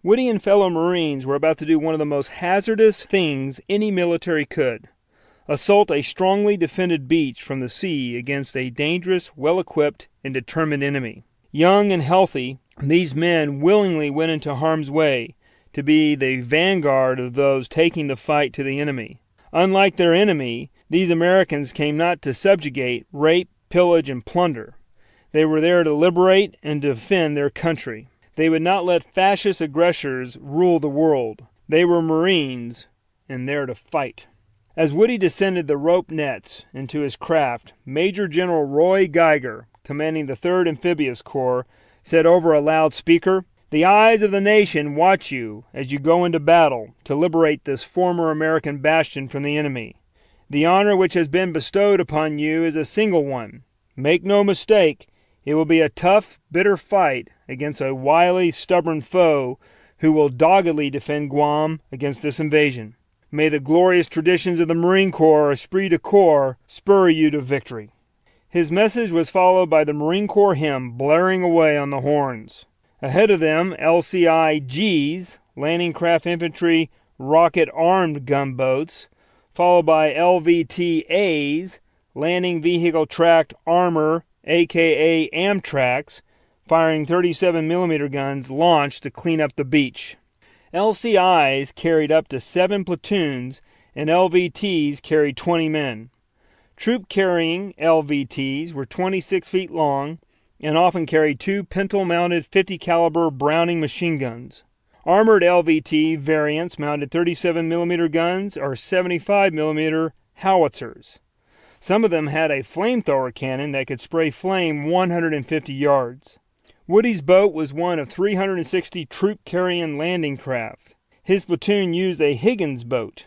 Woody and fellow Marines were about to do one of the most hazardous things any military could: assault a strongly defended beach from the sea against a dangerous, well-equipped, and determined enemy. Young and healthy, these men willingly went into harm's way to be the vanguard of those taking the fight to the enemy. Unlike their enemy, these Americans came not to subjugate, rape, pillage, and plunder. They were there to liberate and defend their country. They would not let fascist aggressors rule the world. They were Marines, and there to fight. As Woody descended the rope nets into his craft, Major General Roy Geiger, commanding the 3rd Amphibious Corps, said over a loudspeaker, "The eyes of the nation watch you as you go into battle to liberate this former American bastion from the enemy. The honor which has been bestowed upon you is a single one. Make no mistake, it will be a tough, bitter fight against a wily, stubborn foe who will doggedly defend Guam against this invasion. May the glorious traditions of the Marine Corps, esprit de corps, spur you to victory." His message was followed by the Marine Corps hymn blaring away on the horns. Ahead of them, LCI-Gs, landing craft infantry, rocket-armed gunboats, followed by LVT-As, landing vehicle tracked armor, aka Amtracs, firing 37mm guns launched to clean up the beach. LCIs carried up to 7 platoons, and LVTs carried 20 men. Troop-carrying LVTs were 26 feet long and often carried 2 pintle-mounted 50-caliber Browning machine guns. Armored LVT variants mounted 37mm guns or 75mm howitzers. Some of them had a flamethrower cannon that could spray flame 150 yards. Woody's boat was one of 360 troop-carrying landing craft. His platoon used a Higgins boat,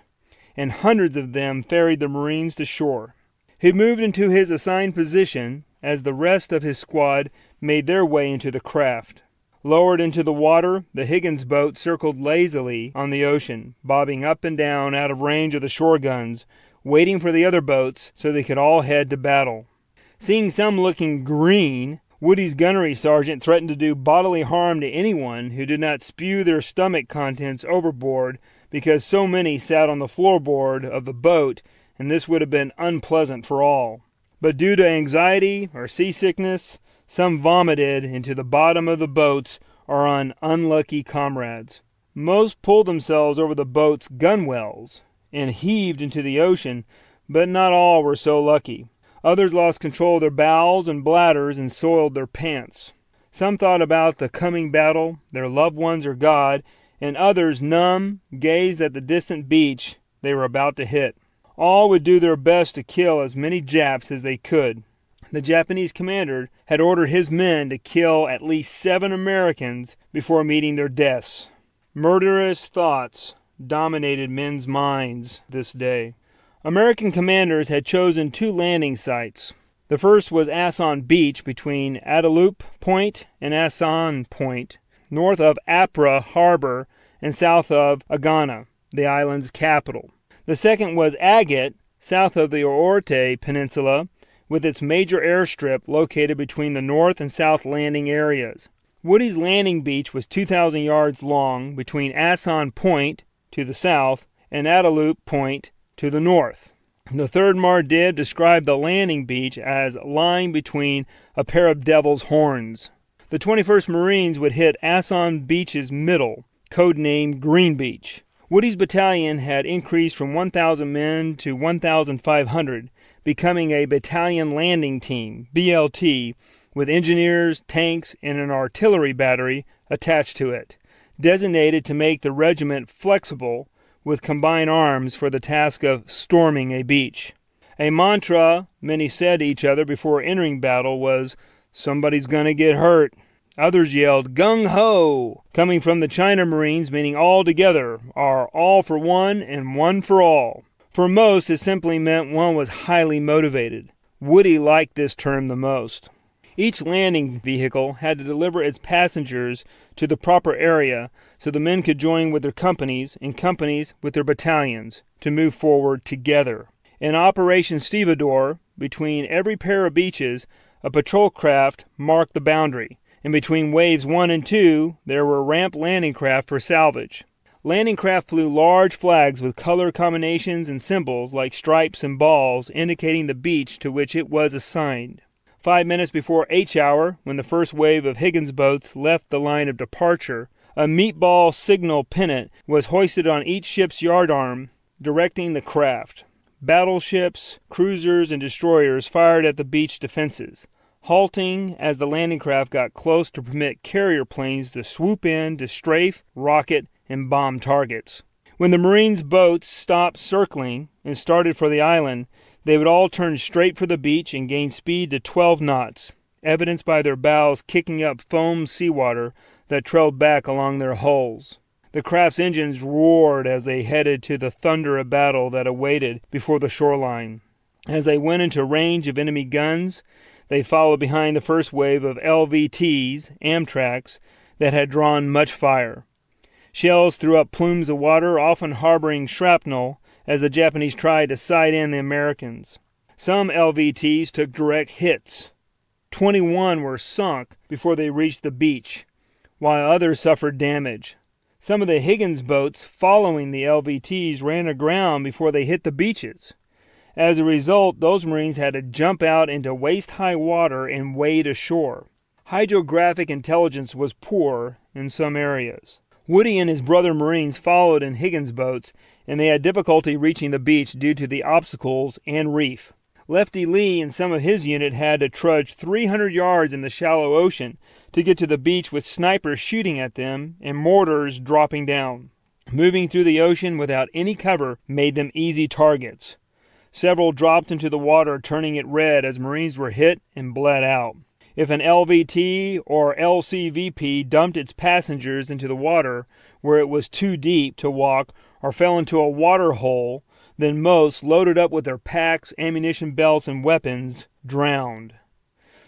and hundreds of them ferried the Marines to shore. He moved into his assigned position as the rest of his squad made their way into the craft. Lowered into the water, the Higgins boat circled lazily on the ocean, bobbing up and down out of range of the shore guns, waiting for the other boats so they could all head to battle. Seeing some looking green, Woody's gunnery sergeant threatened to do bodily harm to anyone who did not spew their stomach contents overboard because so many sat on the floorboard of the boat, and this would have been unpleasant for all. But due to anxiety or seasickness, some vomited into the bottom of the boats or on unlucky comrades. Most pulled themselves over the boat's gunwales and heaved into the ocean, but not all were so lucky. Others lost control of their bowels and bladders and soiled their pants. Some thought about the coming battle, their loved ones or God, and others, numb, gazed at the distant beach they were about to hit. All would do their best to kill as many Japs as they could. The Japanese commander had ordered his men to kill at least 7 Americans before meeting their deaths. Murderous thoughts dominated men's minds this day. American commanders had chosen 2 landing sites. The first was Asson Beach between Adelup Point and Asson Point, north of Apra Harbor and south of Agana, the island's capital. The second was Agate, south of the Orte Peninsula, with its major airstrip located between the north and south landing areas. Woody's landing beach was 2,000 yards long between Asson Point to the south and Adelup Point to the north. The third Mardiv described the landing beach as lying between a pair of devil's horns. The 21st Marines would hit Asson Beach's middle, codenamed Green Beach. Woody's battalion had increased from 1,000 men to 1,500, becoming a battalion landing team, BLT, with engineers, tanks, and an artillery battery attached to it, designated to make the regiment flexible with combined arms for the task of storming a beach. A mantra many said to each other before entering battle was, "Somebody's gonna get hurt." Others yelled, "Gung-ho!" coming from the China Marines, meaning all together, or all for one and one for all. For most, it simply meant one was highly motivated. Woody liked this term the most. Each landing vehicle had to deliver its passengers to the proper area so the men could join with their companies and companies with their battalions to move forward together. In Operation Stevedore, between every pair of beaches, a patrol craft marked the boundary, and between waves 1 and 2, there were ramp landing craft for salvage. Landing craft flew large flags with color combinations and symbols like stripes and balls indicating the beach to which it was assigned. 5 minutes before H hour, when the first wave of Higgins boats left the line of departure, a meatball signal pennant was hoisted on each ship's yardarm, directing the craft. Battleships, cruisers, and destroyers fired at the beach defenses, halting as the landing craft got close to permit carrier planes to swoop in to strafe, rocket, and bomb targets. When the Marines' boats stopped circling and started for the island, they would all turn straight for the beach and gain speed to 12 knots, evidenced by their bows kicking up foam seawater that trailed back along their hulls. The craft's engines roared as they headed to the thunder of battle that awaited before the shoreline. As they went into range of enemy guns, they followed behind the first wave of LVTs, Amtraks, that had drawn much fire. Shells threw up plumes of water, often harboring shrapnel, as the Japanese tried to sight in the Americans. Some LVTs took direct hits. 21 were sunk before they reached the beach, while others suffered damage. Some of the Higgins boats following the LVTs ran aground before they hit the beaches. As a result, those Marines had to jump out into waist-high water and wade ashore. Hydrographic intelligence was poor in some areas. Woody and his brother Marines followed in Higgins boats, and they had difficulty reaching the beach due to the obstacles and reef. Lefty Lee and some of his unit had to trudge 300 yards in the shallow ocean to get to the beach with snipers shooting at them and mortars dropping down. Moving through the ocean without any cover made them easy targets. Several dropped into the water, turning it red as Marines were hit and bled out. If an LVT or LCVP dumped its passengers into the water where it was too deep to walk or fell into a water hole, then most, loaded up with their packs, ammunition belts, and weapons, drowned.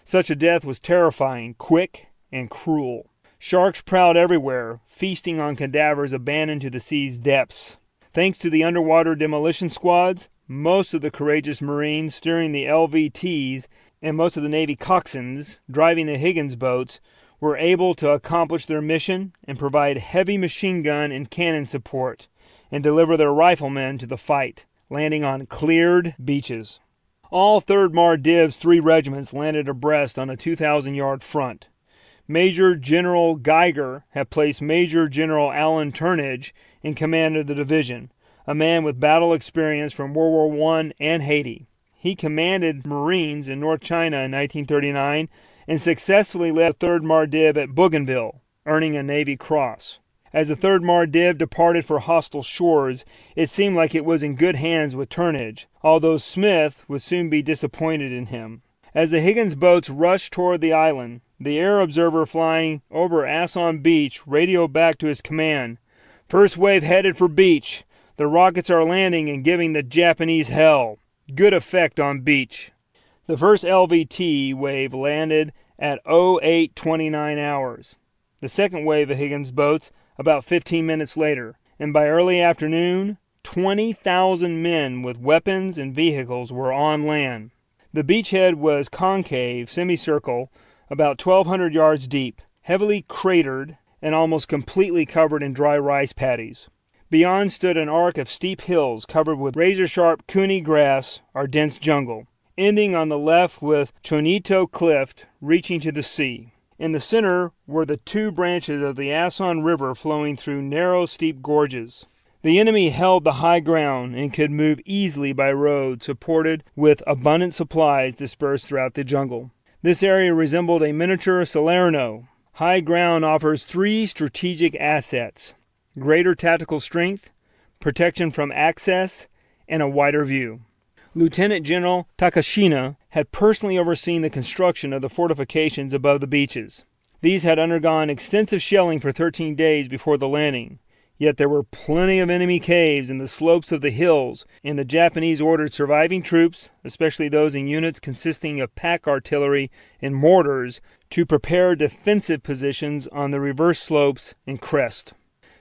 Such a death was terrifying, quick, and cruel. Sharks prowled everywhere, feasting on cadavers abandoned to the sea's depths. Thanks to the underwater demolition squads, most of the courageous Marines steering the LVTs and most of the Navy coxswains driving the Higgins boats were able to accomplish their mission and provide heavy machine gun and cannon support and deliver their riflemen to the fight, landing on cleared beaches. All 3rd Mar Div's 3 regiments landed abreast on a 2,000-yard front. Major General Geiger had placed Major General Alan Turnage in command of the division, a man with battle experience from World War I and Haiti. He commanded Marines in North China in 1939 and successfully led 3rd Mar Div at Bougainville, earning a Navy Cross. As the 3rd Mar Div departed for hostile shores, it seemed like it was in good hands with Turnage, although Smith would soon be disappointed in him. As the Higgins boats rushed toward the island, the air observer flying over Aswan Beach radioed back to his command, "First wave headed for beach. The rockets are landing and giving the Japanese hell. Good effect on beach." The first LVT wave landed at 08:29 hours. The second wave of Higgins boats about 15 minutes later, and by early afternoon, 20,000 men with weapons and vehicles were on land. The beachhead was concave, semicircle, about 1,200 yards deep, heavily cratered, and almost completely covered in dry rice paddies. Beyond stood an arc of steep hills covered with razor-sharp kuni grass or dense jungle, ending on the left with Chonito Cliff reaching to the sea. In the center were the 2 branches of the Aswan River flowing through narrow, steep gorges. The enemy held the high ground and could move easily by road, supported with abundant supplies dispersed throughout the jungle. This area resembled a miniature Salerno. High ground offers 3 strategic assets: greater tactical strength, protection from access, and a wider view. Lieutenant General Takashina had personally overseen the construction of the fortifications above the beaches. These had undergone extensive shelling for 13 days before the landing, yet there were plenty of enemy caves in the slopes of the hills, and the Japanese ordered surviving troops, especially those in units consisting of pack artillery and mortars, to prepare defensive positions on the reverse slopes and crest.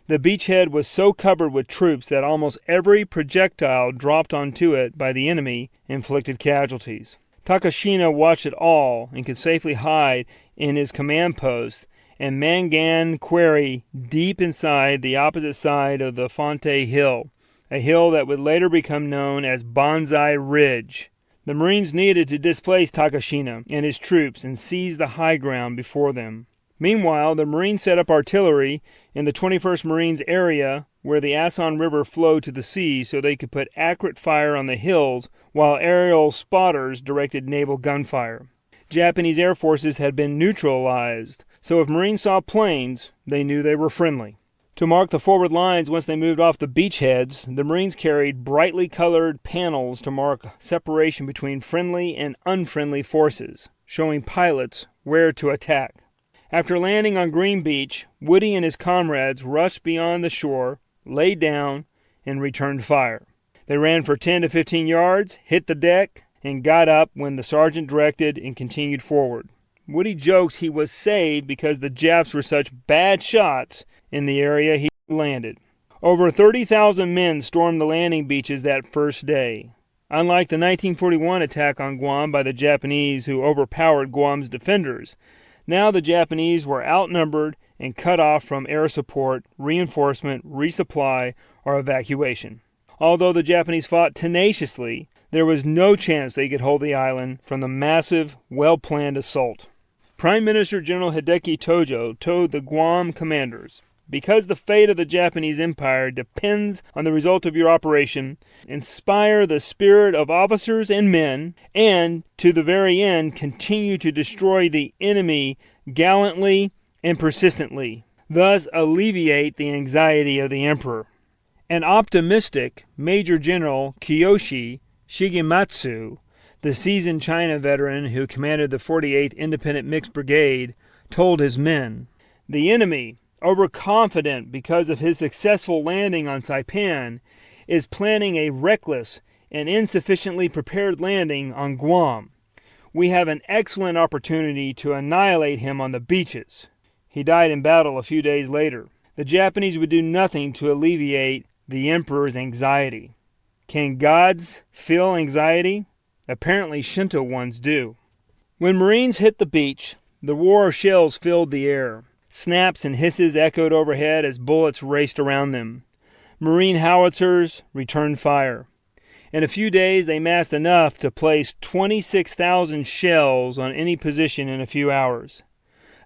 The beachhead was so covered with troops that almost every projectile dropped onto it by the enemy inflicted casualties. Takashina watched it all and could safely hide in his command post and Mangan Quarry deep inside the opposite side of the Fonte Hill, a hill that would later become known as Banzai Ridge. The Marines needed to displace Takashina and his troops and seize the high ground before them. Meanwhile, the Marines set up artillery in the 21st Marines area where the Aswan River flowed to the sea so they could put accurate fire on the hills while aerial spotters directed naval gunfire. Japanese air forces had been neutralized, so if Marines saw planes, they knew they were friendly. To mark the forward lines once they moved off the beachheads, the Marines carried brightly colored panels to mark separation between friendly and unfriendly forces, showing pilots where to attack. After landing on Green Beach, Woody and his comrades rushed beyond the shore, laid down, and returned fire. They ran for 10 to 15 yards, hit the deck, and got up when the sergeant directed and continued forward. Woody jokes he was saved because the Japs were such bad shots in the area he landed. Over 30,000 men stormed the landing beaches that first day. Unlike the 1941 attack on Guam by the Japanese who overpowered Guam's defenders, now the Japanese were outnumbered and cut off from air support, reinforcement, resupply, or evacuation. Although the Japanese fought tenaciously, there was no chance they could hold the island from the massive, well-planned assault. Prime Minister General Hideki Tojo told the Guam commanders, "Because the fate of the Japanese Empire depends on the result of your operation, inspire the spirit of officers and men, and, to the very end, continue to destroy the enemy gallantly and persistently. Thus alleviate the anxiety of the Emperor." An optimistic Major General Kiyoshi Shigematsu, the seasoned China veteran who commanded the 48th Independent Mixed Brigade, told his men, "The enemy, overconfident because of his successful landing on Saipan, is planning a reckless and insufficiently prepared landing on Guam. We have an excellent opportunity to annihilate him on the beaches." He died in battle a few days later. The Japanese would do nothing to alleviate the emperor's anxiety. Can gods feel anxiety? Apparently Shinto ones do. When Marines hit the beach, the roar of shells filled the air. Snaps and hisses echoed overhead as bullets raced around them. Marine howitzers returned fire. In a few days, they massed enough to place 26,000 shells on any position in a few hours.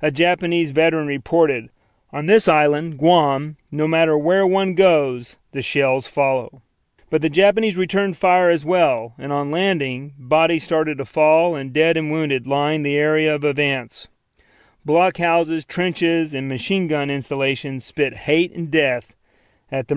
A Japanese veteran reported, "On this island, Guam, no matter where one goes, the shells follow." But the Japanese returned fire as well, and on landing, bodies started to fall and dead and wounded lined the area of advance. Blockhouses, trenches, and machine gun installations spit hate and death at the